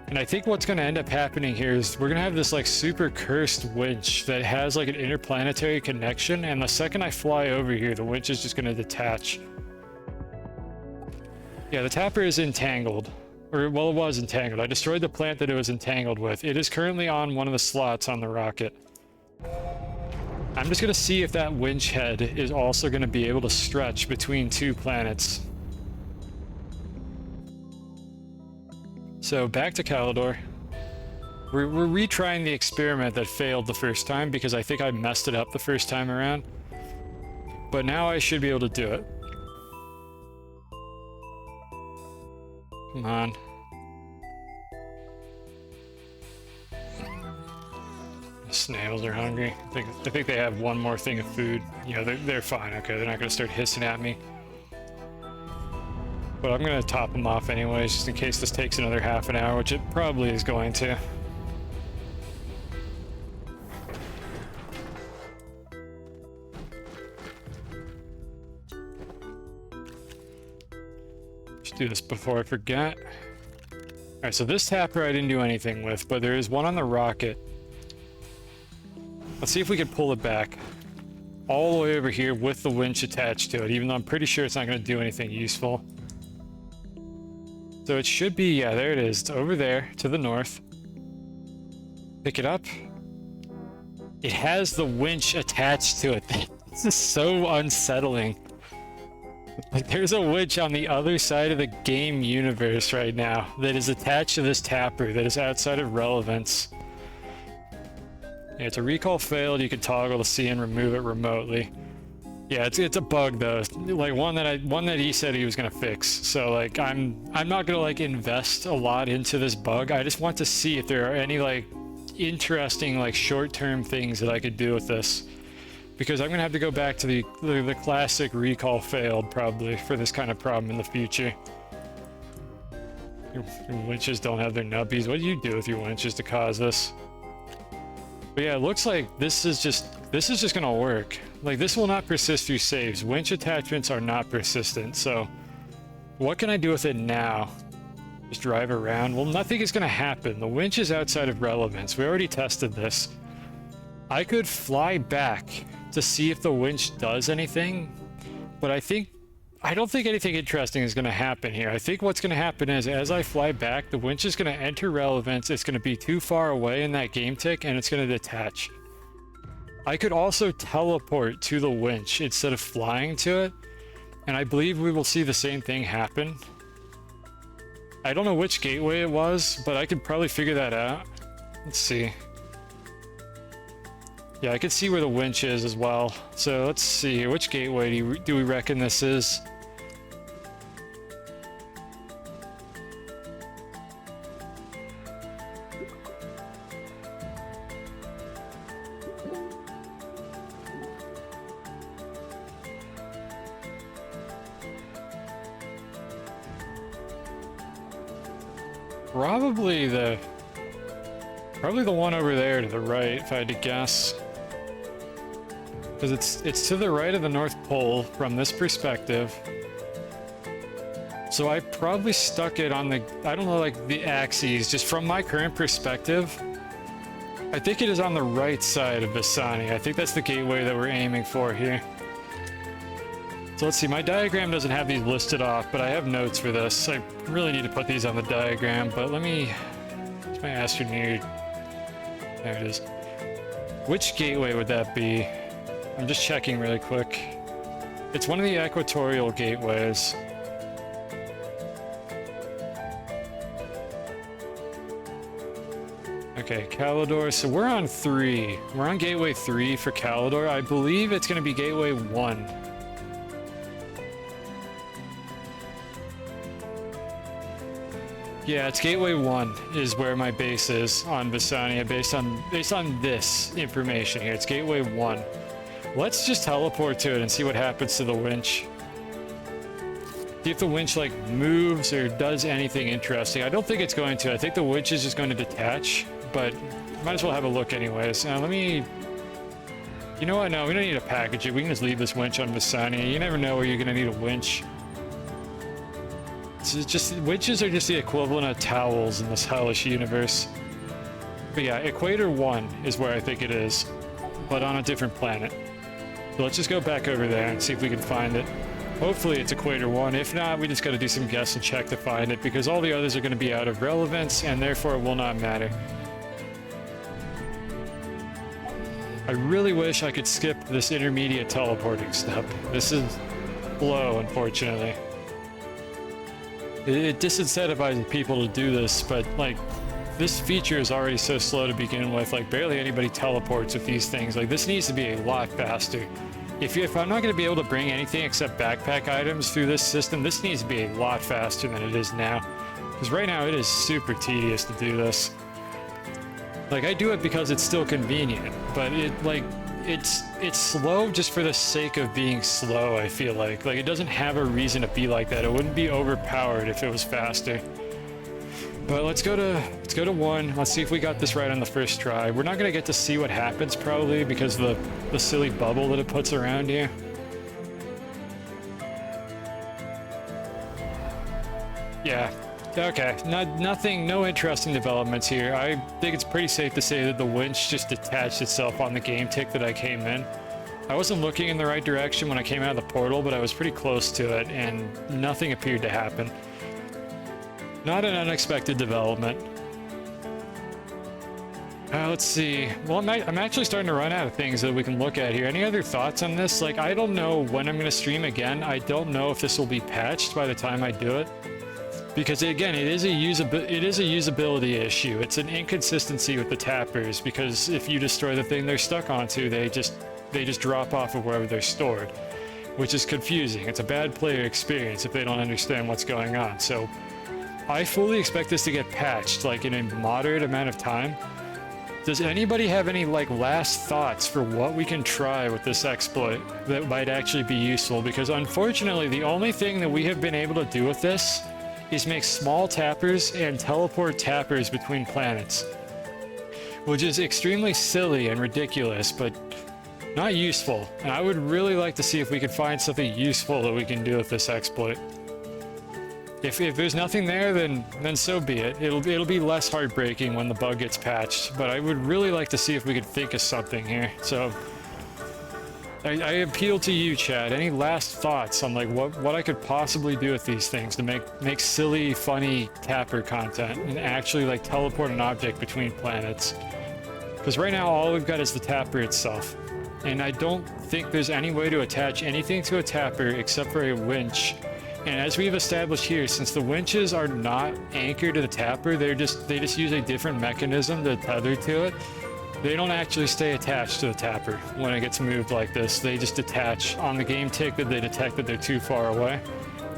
And I think what's going to end up happening here is we're going to have this like super cursed winch that has like an interplanetary connection, and the second I fly over here, the winch is just going to detach. Yeah, the tapper is entangled. Or, well, it was entangled. I destroyed the plant that it was entangled with. It is currently on one of the slots on the rocket. I'm just going to see if that winch head is also going to be able to stretch between two planets. So back to Calidor. We're retrying the experiment that failed the first time because I think I messed it up the first time around. But now I should be able to do it. Come on. The snails are hungry. I think they have one more thing of food. You know, they're fine. Okay, they're not going to start hissing at me. But I'm going to top them off anyways, just in case this takes another half an hour, which it probably is going to. Just do this before I forget. Alright, so this tapper I didn't do anything with, but there is one on the rocket. Let's see if we can pull it back all the way over here with the winch attached to it, even though I'm pretty sure it's not going to do anything useful. So it should be, yeah, there it is. It's over there to the north. Pick it up. It has the winch attached to it. This is so unsettling. Like, there's a winch on the other side of the game universe right now that is attached to this tapper that is outside of relevance. Yeah, it's a recall failed. You can toggle to see and remove it remotely. Yeah, it's a bug though, like one that he said he was gonna fix. So like I'm not gonna like invest a lot into this bug. I just want to see if there are any like interesting like short-term things that I could do with this, because I'm gonna have to go back to the classic recall failed probably for this kind of problem in the future. Your winches don't have their nubbies. What do you do with your winches to cause this? But yeah, it looks like this is just gonna work. Like, this will not persist through saves. Winch attachments are not persistent, so what can I do with it now? Just drive around? Well, nothing is gonna happen. The winch is outside of relevance. We already tested this. I could fly back to see if the winch does anything, but I don't think anything interesting is going to happen here. I think what's going to happen is, as I fly back, the winch is going to enter relevance, it's going to be too far away in that game tick, and it's going to detach. I could also teleport to the winch instead of flying to it, and I believe we will see the same thing happen. I don't know which gateway it was, but I could probably figure that out. Let's see. Yeah, I can see where the winch is as well. So let's see, which gateway do we reckon this is? Probably the one over there to the right, if I had to guess. Because it's to the right of the North Pole from this perspective. So I probably stuck it on the, I don't know, like the axes, just from my current perspective. I think it is on the right side of Visani. I think that's the gateway that we're aiming for here. So let's see, my diagram doesn't have these listed off, but I have notes for this. I really need to put these on the diagram, but let me, it's my Astroneer. There it is. Which gateway would that be? I'm just checking really quick. It's one of the equatorial gateways. Okay, Calidor. So we're on 3. We're on gateway 3 for Calidor. I believe it's going to be gateway 1. Yeah, it's gateway 1 is where my base is on Visania based on this information here. It's gateway 1. Let's just teleport to it and see what happens to the winch. See if the winch, like, moves or does anything interesting. I don't think it's going to. I think the winch is just going to detach, but might as well have a look anyways. Now, let me... You know what? No, we don't need to package it. We can just leave this winch on Visania. You never know where you're going to need a winch. It's just... Winches are just the equivalent of towels in this hellish universe. But yeah, Equator 1 is where I think it is, but on a different planet. So let's just go back over there and see if we can find it. Hopefully it's Equator 1. If not, we just got to do some guess and check to find it, because all the others are going to be out of relevance, and therefore it will not matter. I really wish I could skip this intermediate teleporting step. This is slow, unfortunately. It disincentivizes people to do this, but, like, this feature is already so slow to begin with. Like, barely anybody teleports with these things. Like, this needs to be a lot faster. If I'm not going to be able to bring anything except backpack items through this system, this needs to be a lot faster than it is now. Because right now it is super tedious to do this. Like, I do it because it's still convenient, but it's slow just for the sake of being slow, I feel like. Like, it doesn't have a reason to be like that. It wouldn't be overpowered if it was faster. But let's go to 1. Let's see if we got this right on the first try. We're not going to get to see what happens, probably, because of the silly bubble that it puts around here. Yeah. Okay. No interesting developments here. I think it's pretty safe to say that the winch just detached itself on the game tick that I came in. I wasn't looking in the right direction when I came out of the portal, but I was pretty close to it, and nothing appeared to happen. Not an unexpected development. Let's see. Well, I'm actually starting to run out of things that we can look at here. Any other thoughts on this? Like, I don't know when I'm going to stream again. I don't know if this will be patched by the time I do it. Because, again, it is a usability issue. It's an inconsistency with the tappers, because if you destroy the thing they're stuck onto, they just drop off of wherever they're stored, which is confusing. It's a bad player experience if they don't understand what's going on. So I fully expect this to get patched, like, in a moderate amount of time. Does anybody have any, like, last thoughts for what we can try with this exploit that might actually be useful? Because unfortunately, the only thing that we have been able to do with this is make small tappers and teleport tappers between planets. Which is extremely silly and ridiculous, but not useful. And I would really like to see if we could find something useful that we can do with this exploit. If there's nothing there, then so be it. It'll be less heartbreaking when the bug gets patched, but I would really like to see if we could think of something here. So I appeal to you, Chad. Any last thoughts on like what I could possibly do with these things to make silly, funny tapper content and actually like teleport an object between planets? Because right now all we've got is the tapper itself, and I don't think there's any way to attach anything to a tapper except for a winch. And as we've established here, since the winches are not anchored to the tapper, they just use a different mechanism to tether to it. They don't actually stay attached to the tapper when it gets moved like this. They just detach on the game tick that they detect that they're too far away.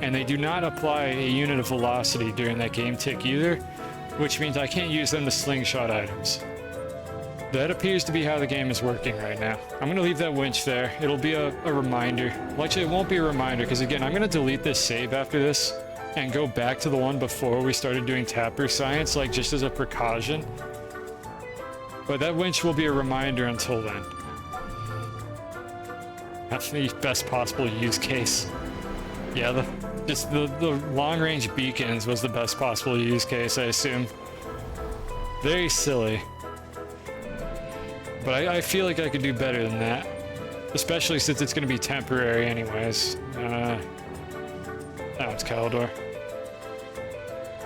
And they do not apply a unit of velocity during that game tick either, which means I can't use them to slingshot items. That appears to be how the game is working right now. I'm going to leave that winch there. It'll be a reminder. Well, actually, it won't be a reminder because, again, I'm going to delete this save after this and go back to the one before we started doing tapper science, like just as a precaution. But that winch will be a reminder until then. That's the best possible use case. Yeah, the long-range beacons was the best possible use case, I assume. Very silly. But I feel like I could do better than that. Especially since it's going to be temporary anyways. Oh, it's Caldor.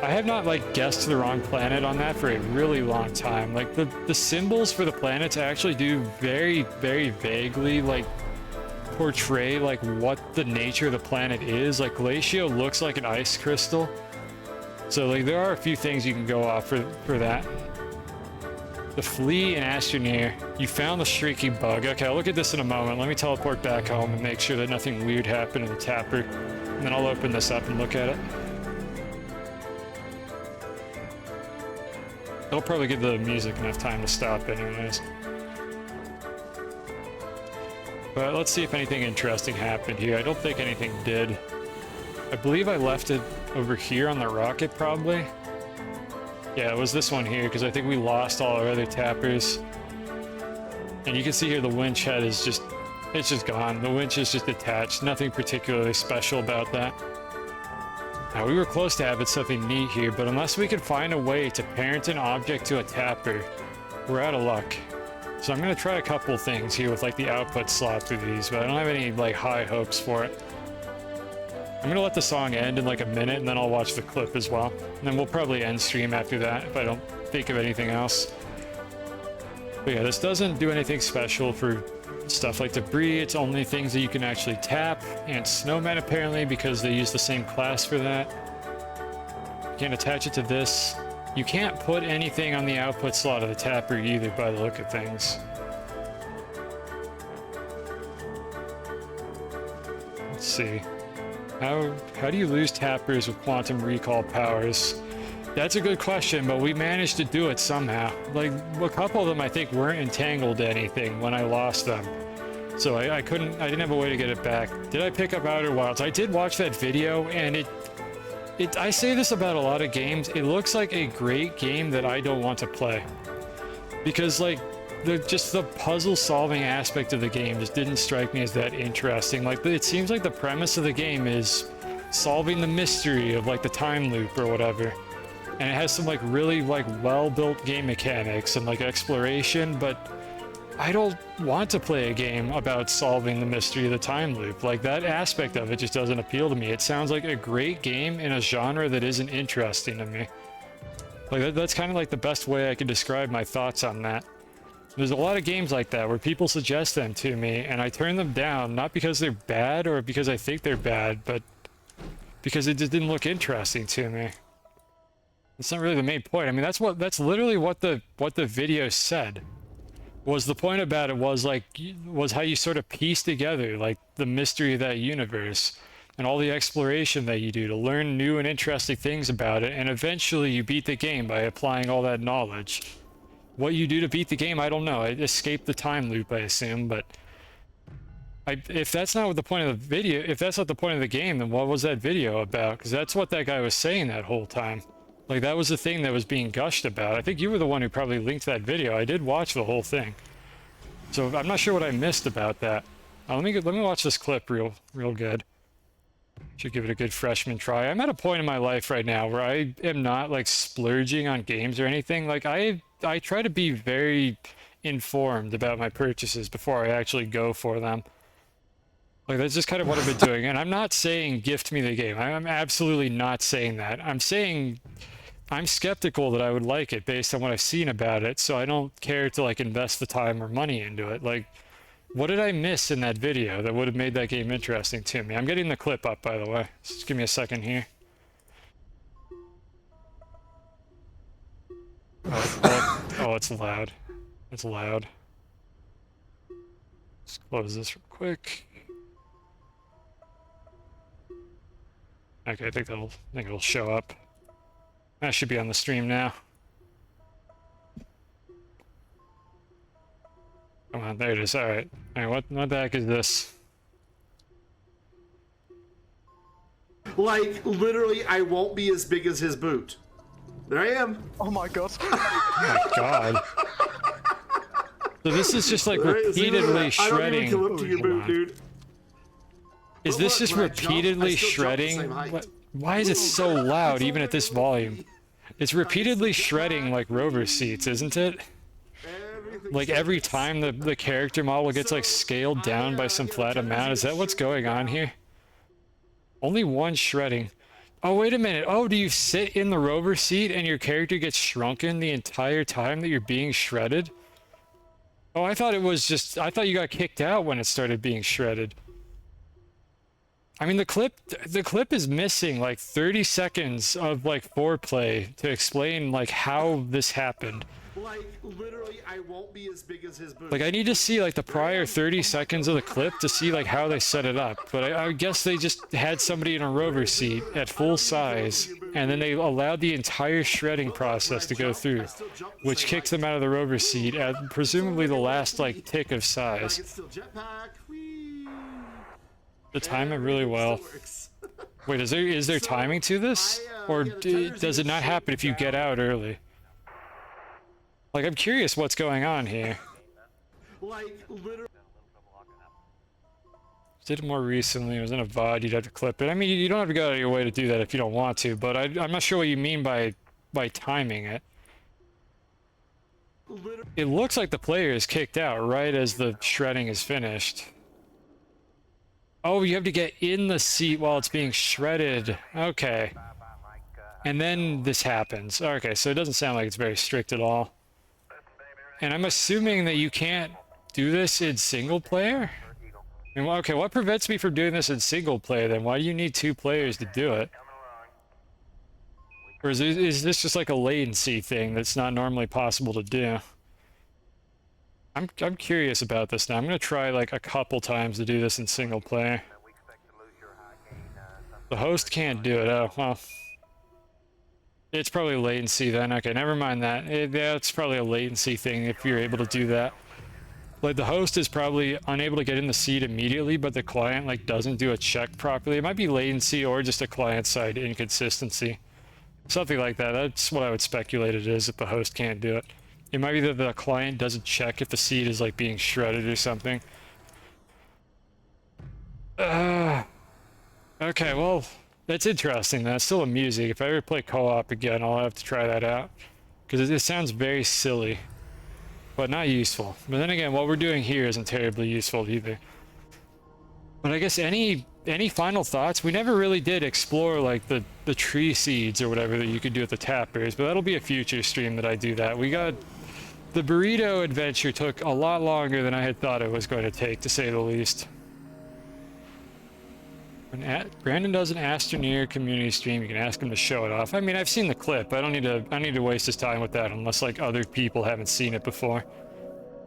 I have not, like, guessed the wrong planet on that for a really long time. Like, the symbols for the planets actually do very, very vaguely, like, portray, like, what the nature of the planet is. Like, Glacio looks like an ice crystal. So, like, there are a few things you can go off for that. The flea and Astroneer. You found the streaky bug. Okay, I'll look at this in a moment. Let me teleport back home and make sure that nothing weird happened in the tapper. And then I'll open this up and look at it. It'll probably give the music enough time to stop anyways. But let's see if anything interesting happened here. I don't think anything did. I believe I left it over here on the rocket, probably. Yeah, it was this one here, because I think we lost all our other tappers. And you can see here the winch head is just, it's just gone. The winch is just attached. Nothing particularly special about that. Now, we were close to having something neat here, but unless we could find a way to parent an object to a tapper, we're out of luck. So I'm going to try a couple things here with like the output slot for these, but I don't have any like high hopes for it. I'm going to let the song end in like a minute, and then I'll watch the clip as well. And then we'll probably end stream after that if I don't think of anything else. But yeah, this doesn't do anything special for stuff like debris. It's only things that you can actually tap, and snowmen apparently, because they use the same class for that. You can't attach it to this. You can't put anything on the output slot of the tapper either, by the look of things. Let's see. How do you lose tappers with quantum recall powers? That's a good question, but we managed to do it somehow. Like, a couple of them I think weren't entangled to anything when I lost them. So I didn't have a way to get it back. Did I pick up Outer Wilds? I did watch that video, and I say this about a lot of games, it looks like a great game that I don't want to play. Because, like, just the puzzle solving aspect of the game just didn't strike me as that interesting. Like, it seems like the premise of the game is solving the mystery of like the time loop or whatever, and it has some like really like well-built game mechanics and like exploration, but I don't want to play a game about solving the mystery of the time loop. Like, that aspect of it just doesn't appeal to me. It sounds like a great game in a genre that isn't interesting to me. Like, that's kind of like the best way I could describe my thoughts on that. There's a lot of games like that where people suggest them to me, and I turn them down, not because they're bad or because I think they're bad, but because it just didn't look interesting to me. That's not really the main point. I mean, that's literally what the video said. Was the point about it was how you sort of piece together like the mystery of that universe and all the exploration that you do to learn new and interesting things about it, and eventually you beat the game by applying all that knowledge. What you do to beat the game, I don't know. I escaped the time loop, I assume, but If that's not what the point of the video, if that's not the point of the game, then what was that video about? Because that's what that guy was saying that whole time. Like, that was the thing that was being gushed about. I think you were the one who probably linked that video. I did watch the whole thing. So I'm not sure what I missed about that. Let me watch this clip real good. Should give it a good freshman try. I'm at a point in my life right now where I am not like splurging on games or anything. Like I try to be very informed about my purchases before I actually go for them. Like that's just kind of what I've been doing. And I'm not saying gift me the game. I'm absolutely not saying that. I'm saying I'm skeptical that I would like it based on what I've seen about it, so I don't care to like invest the time or money into it. Like, what did I miss in that video that would have made that game interesting to me? I'm getting the clip up, by the way. Just give me a second here. Oh, it's loud. It's loud. Let's close this real quick. Okay, I think it'll show up. That should be on the stream now. Come on, there it is. All right. All right, what the heck is this? Like, literally, I won't be as big as his boot. There I am. Oh my god. Oh my god. So this is just like repeatedly shredding. I don't even come up to your boot, dude. Is this just repeatedly shredding? Why is it so loud even at this volume? It's repeatedly shredding like rover seats, isn't it? Like every time the character model gets like scaled down by some flat amount. Is that what's going on here? Only one shredding. Oh, wait a minute. Oh, do you sit in the rover seat and your character gets shrunken the entire time that you're being shredded? Oh, I thought it was just... I thought you got kicked out when it started being shredded. I mean, the clip is missing like 30 seconds of like foreplay to explain like how this happened. Like, literally, I won't be as big as his boot. Like, I need to see like the prior 30 seconds of the clip to see like how they set it up. But I guess they just had somebody in a rover seat at full size, and then they allowed the entire shredding process to go through, which kicks them out of the rover seat at presumably the last like tick of size. To time it really well. Wait, is there timing to this? Or does it not happen if you get out early? Like, I'm curious what's going on here. Like, literally. Did it more recently. It was in a VOD. You'd have to clip it. I mean, you don't have to go out of your way to do that if you don't want to, but I'm not sure what you mean by timing it. It looks like the player is kicked out right as the shredding is finished. Oh, you have to get in the seat while it's being shredded. Okay. And then this happens. Okay, so it doesn't sound like it's very strict at all. And I'm assuming that you can't do this in single player? I mean, okay, what prevents me from doing this in single player then? Why do you need two players to do it? Or is this just like a latency thing that's not normally possible to do? I'm curious about this now. I'm gonna try like a couple times to do this in single player. The host can't do it. Oh, well. It's probably latency then. Okay, never mind that. Yeah, it's probably a latency thing if you're able to do that. Like the host is probably unable to get in the seat immediately, but the client like doesn't do a check properly. It might be latency or just a client-side inconsistency. Something like that. That's what I would speculate it is if the host can't do it. It might be that the client doesn't check if the seat is like being shredded or something. Okay, well, that's interesting. That's still amusing. If I ever play co-op again, I'll have to try that out. Because it sounds very silly, but not useful. But then again, what we're doing here isn't terribly useful either. But I guess any final thoughts? We never really did explore like the tree seeds or whatever that you could do at the tappers, but that'll be a future stream that I do that. The burrito adventure took a lot longer than I had thought it was going to take, to say the least. When Brandon does an Astroneer community stream, you can ask him to show it off. I mean, I've seen the clip. I don't need to waste his time with that unless like other people haven't seen it before.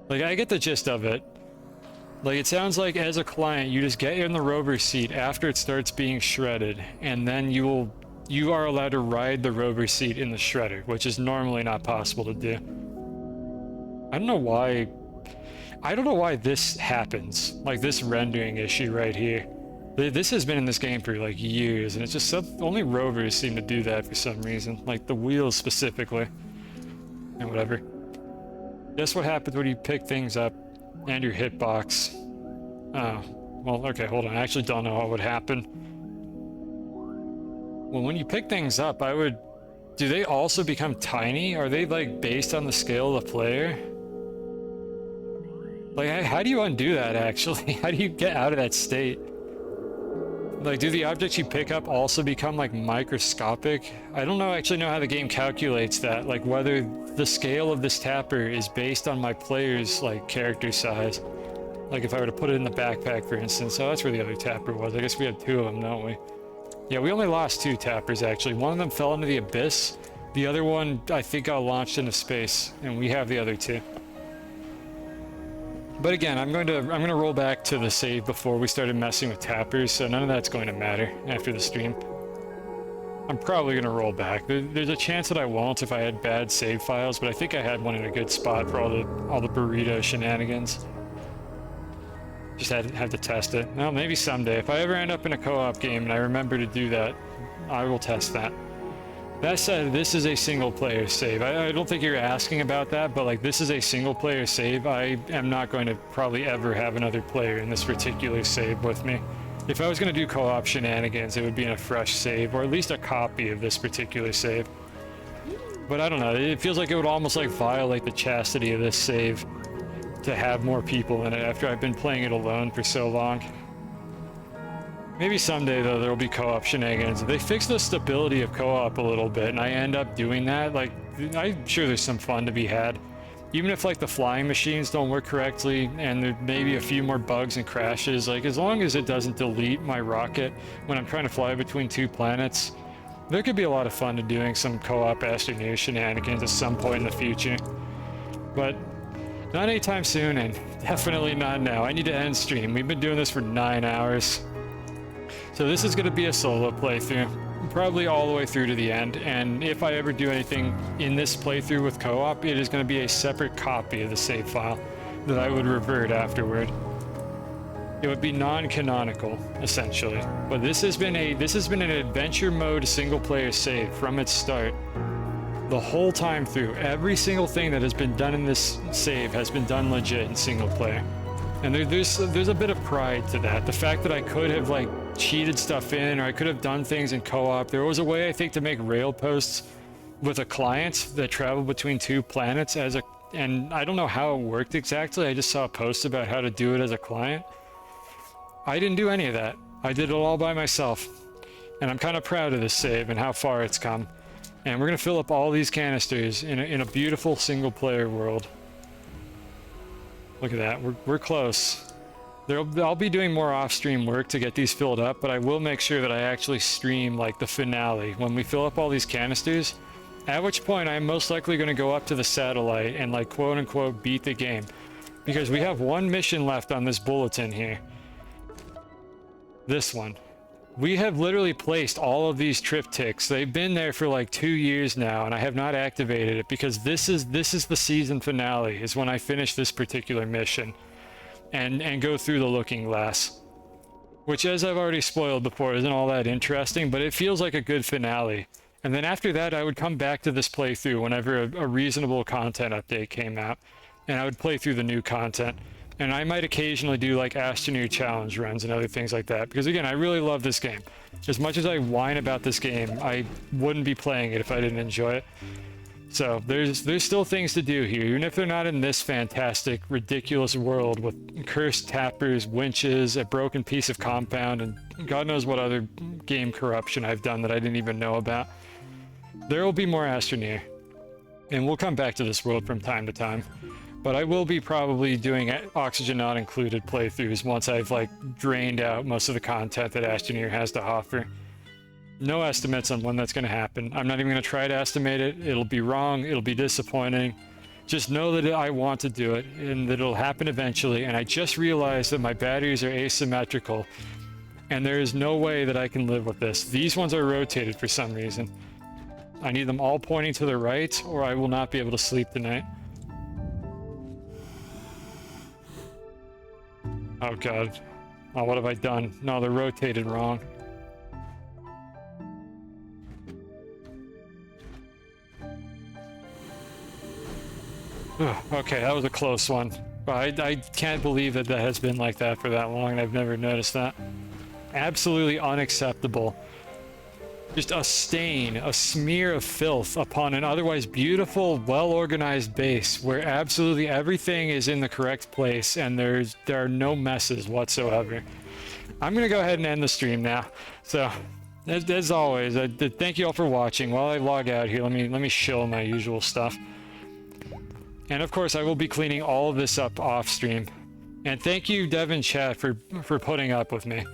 Like, I get the gist of it. Like, it sounds like as a client, you just get in the rover seat after it starts being shredded, and then you are allowed to ride the rover seat in the shredder, which is normally not possible to do. I don't know why. I don't know why this happens, like this rendering issue right here. This has been in this game for like years, and it's just only rovers seem to do that for some reason, like the wheels specifically, and whatever. Guess what happens when you pick things up and your hitbox? Oh, well, okay, hold on. I actually don't know what would happen. Well, when you pick things up, do they also become tiny? Are they like based on the scale of the player? Like, how do you undo that actually? How do you get out of that state? Like, do the objects you pick up also become like microscopic? I don't actually know how the game calculates that, like whether the scale of this tapper is based on my player's like character size. Like if I were to put it in the backpack, for instance. Oh, that's where the other tapper was. I guess we have 2 of them, don't we? Yeah, we only lost 2 tappers actually. One of them fell into the abyss. The other one, I think, got launched into space, and we have the other 2. But again, I'm going to roll back to the save before we started messing with tappers, so none of that's going to matter after the stream. I'm probably going to roll back. There's a chance that I won't if I had bad save files, but I think I had one in a good spot for all the burrito shenanigans. Just had to test it. Well, maybe someday. If I ever end up in a co-op game and I remember to do that, I will test that. That said, this is a single player save. I don't think you're asking about that, but like this is a single player save. I am not going to probably ever have another player in this particular save with me. If I was going to do co-op shenanigans, it would be in a fresh save, or at least a copy of this particular save. But I don't know, it feels like it would almost like violate the chastity of this save to have more people in it after I've been playing it alone for so long. Maybe someday, though, there'll be co-op shenanigans. If they fix the stability of co-op a little bit, and I end up doing that, like, I'm sure there's some fun to be had. Even if, like, the flying machines don't work correctly, and there may be a few more bugs and crashes, like, as long as it doesn't delete my rocket when I'm trying to fly between 2 planets, there could be a lot of fun to doing some co-op Astroneer shenanigans at some point in the future. But not anytime soon, and definitely not now. I need to end stream. We've been doing this for 9 hours. So this is going to be a solo playthrough, probably all the way through to the end, and if I ever do anything in this playthrough with co-op, it is going to be a separate copy of the save file that I would revert afterward. It would be non-canonical, essentially. But this has been an adventure mode single player save from its start. The whole time through, every single thing that has been done in this save has been done legit in single player. And there's a bit of pride to that. The fact that I could have like cheated stuff in, or I could have done things in co-op. There was a way, I think, to make rail posts with a client that traveled between 2 planets and I don't know how it worked exactly. I just saw a post about how to do it as a client. I didn't do any of that. I did it all by myself. And I'm kind of proud of this save and how far it's come. And we're going to fill up all these canisters in a beautiful single player world. Look at that, we're close. I'll be doing more off-stream work to get these filled up, but I will make sure that I actually stream like the finale when we fill up all these canisters, at which point I'm most likely going to go up to the satellite and like quote-unquote beat the game. Because we have 1 mission left on this bulletin here. This one. We have literally placed all of these triptychs. They've been there for like 2 years now, and I have not activated it because this is the season finale, is when I finish this particular mission and go through the looking glass. Which, as I've already spoiled before, isn't all that interesting, but it feels like a good finale. And then after that, I would come back to this playthrough whenever a reasonable content update came out, and I would play through the new content. And I might occasionally do like Astroneer challenge runs and other things like that. Because again, I really love this game. As much as I whine about this game, I wouldn't be playing it if I didn't enjoy it. So there's still things to do here, even if they're not in this fantastic, ridiculous world with cursed tappers, winches, a broken piece of compound, and God knows what other game corruption I've done that I didn't even know about. There will be more Astroneer. And we'll come back to this world from time to time. But I will be probably doing Oxygen Not Included playthroughs once I've like drained out most of the content that Astroneer has to offer. No estimates on when that's going to happen. I'm not even going to try to estimate it. It'll be wrong. It'll be disappointing. Just know that I want to do it and that it'll happen eventually. And I just realized that my batteries are asymmetrical and there is no way that I can live with this. These ones are rotated for some reason. I need them all pointing to the right or I will not be able to sleep tonight. Oh god. Oh, what have I done? No, they're rotated wrong. Ugh, okay, that was a close one. But I can't believe that that has been like that for that long, and I've never noticed that. Absolutely unacceptable. Just a stain, a smear of filth upon an otherwise beautiful, well-organized base where absolutely everything is in the correct place and there are no messes whatsoever. I'm gonna go ahead and end the stream now. So, as always, thank you all for watching. While I log out here, let me shill my usual stuff. And of course, I will be cleaning all of this up off stream. And thank you, Dev and Chat, for putting up with me.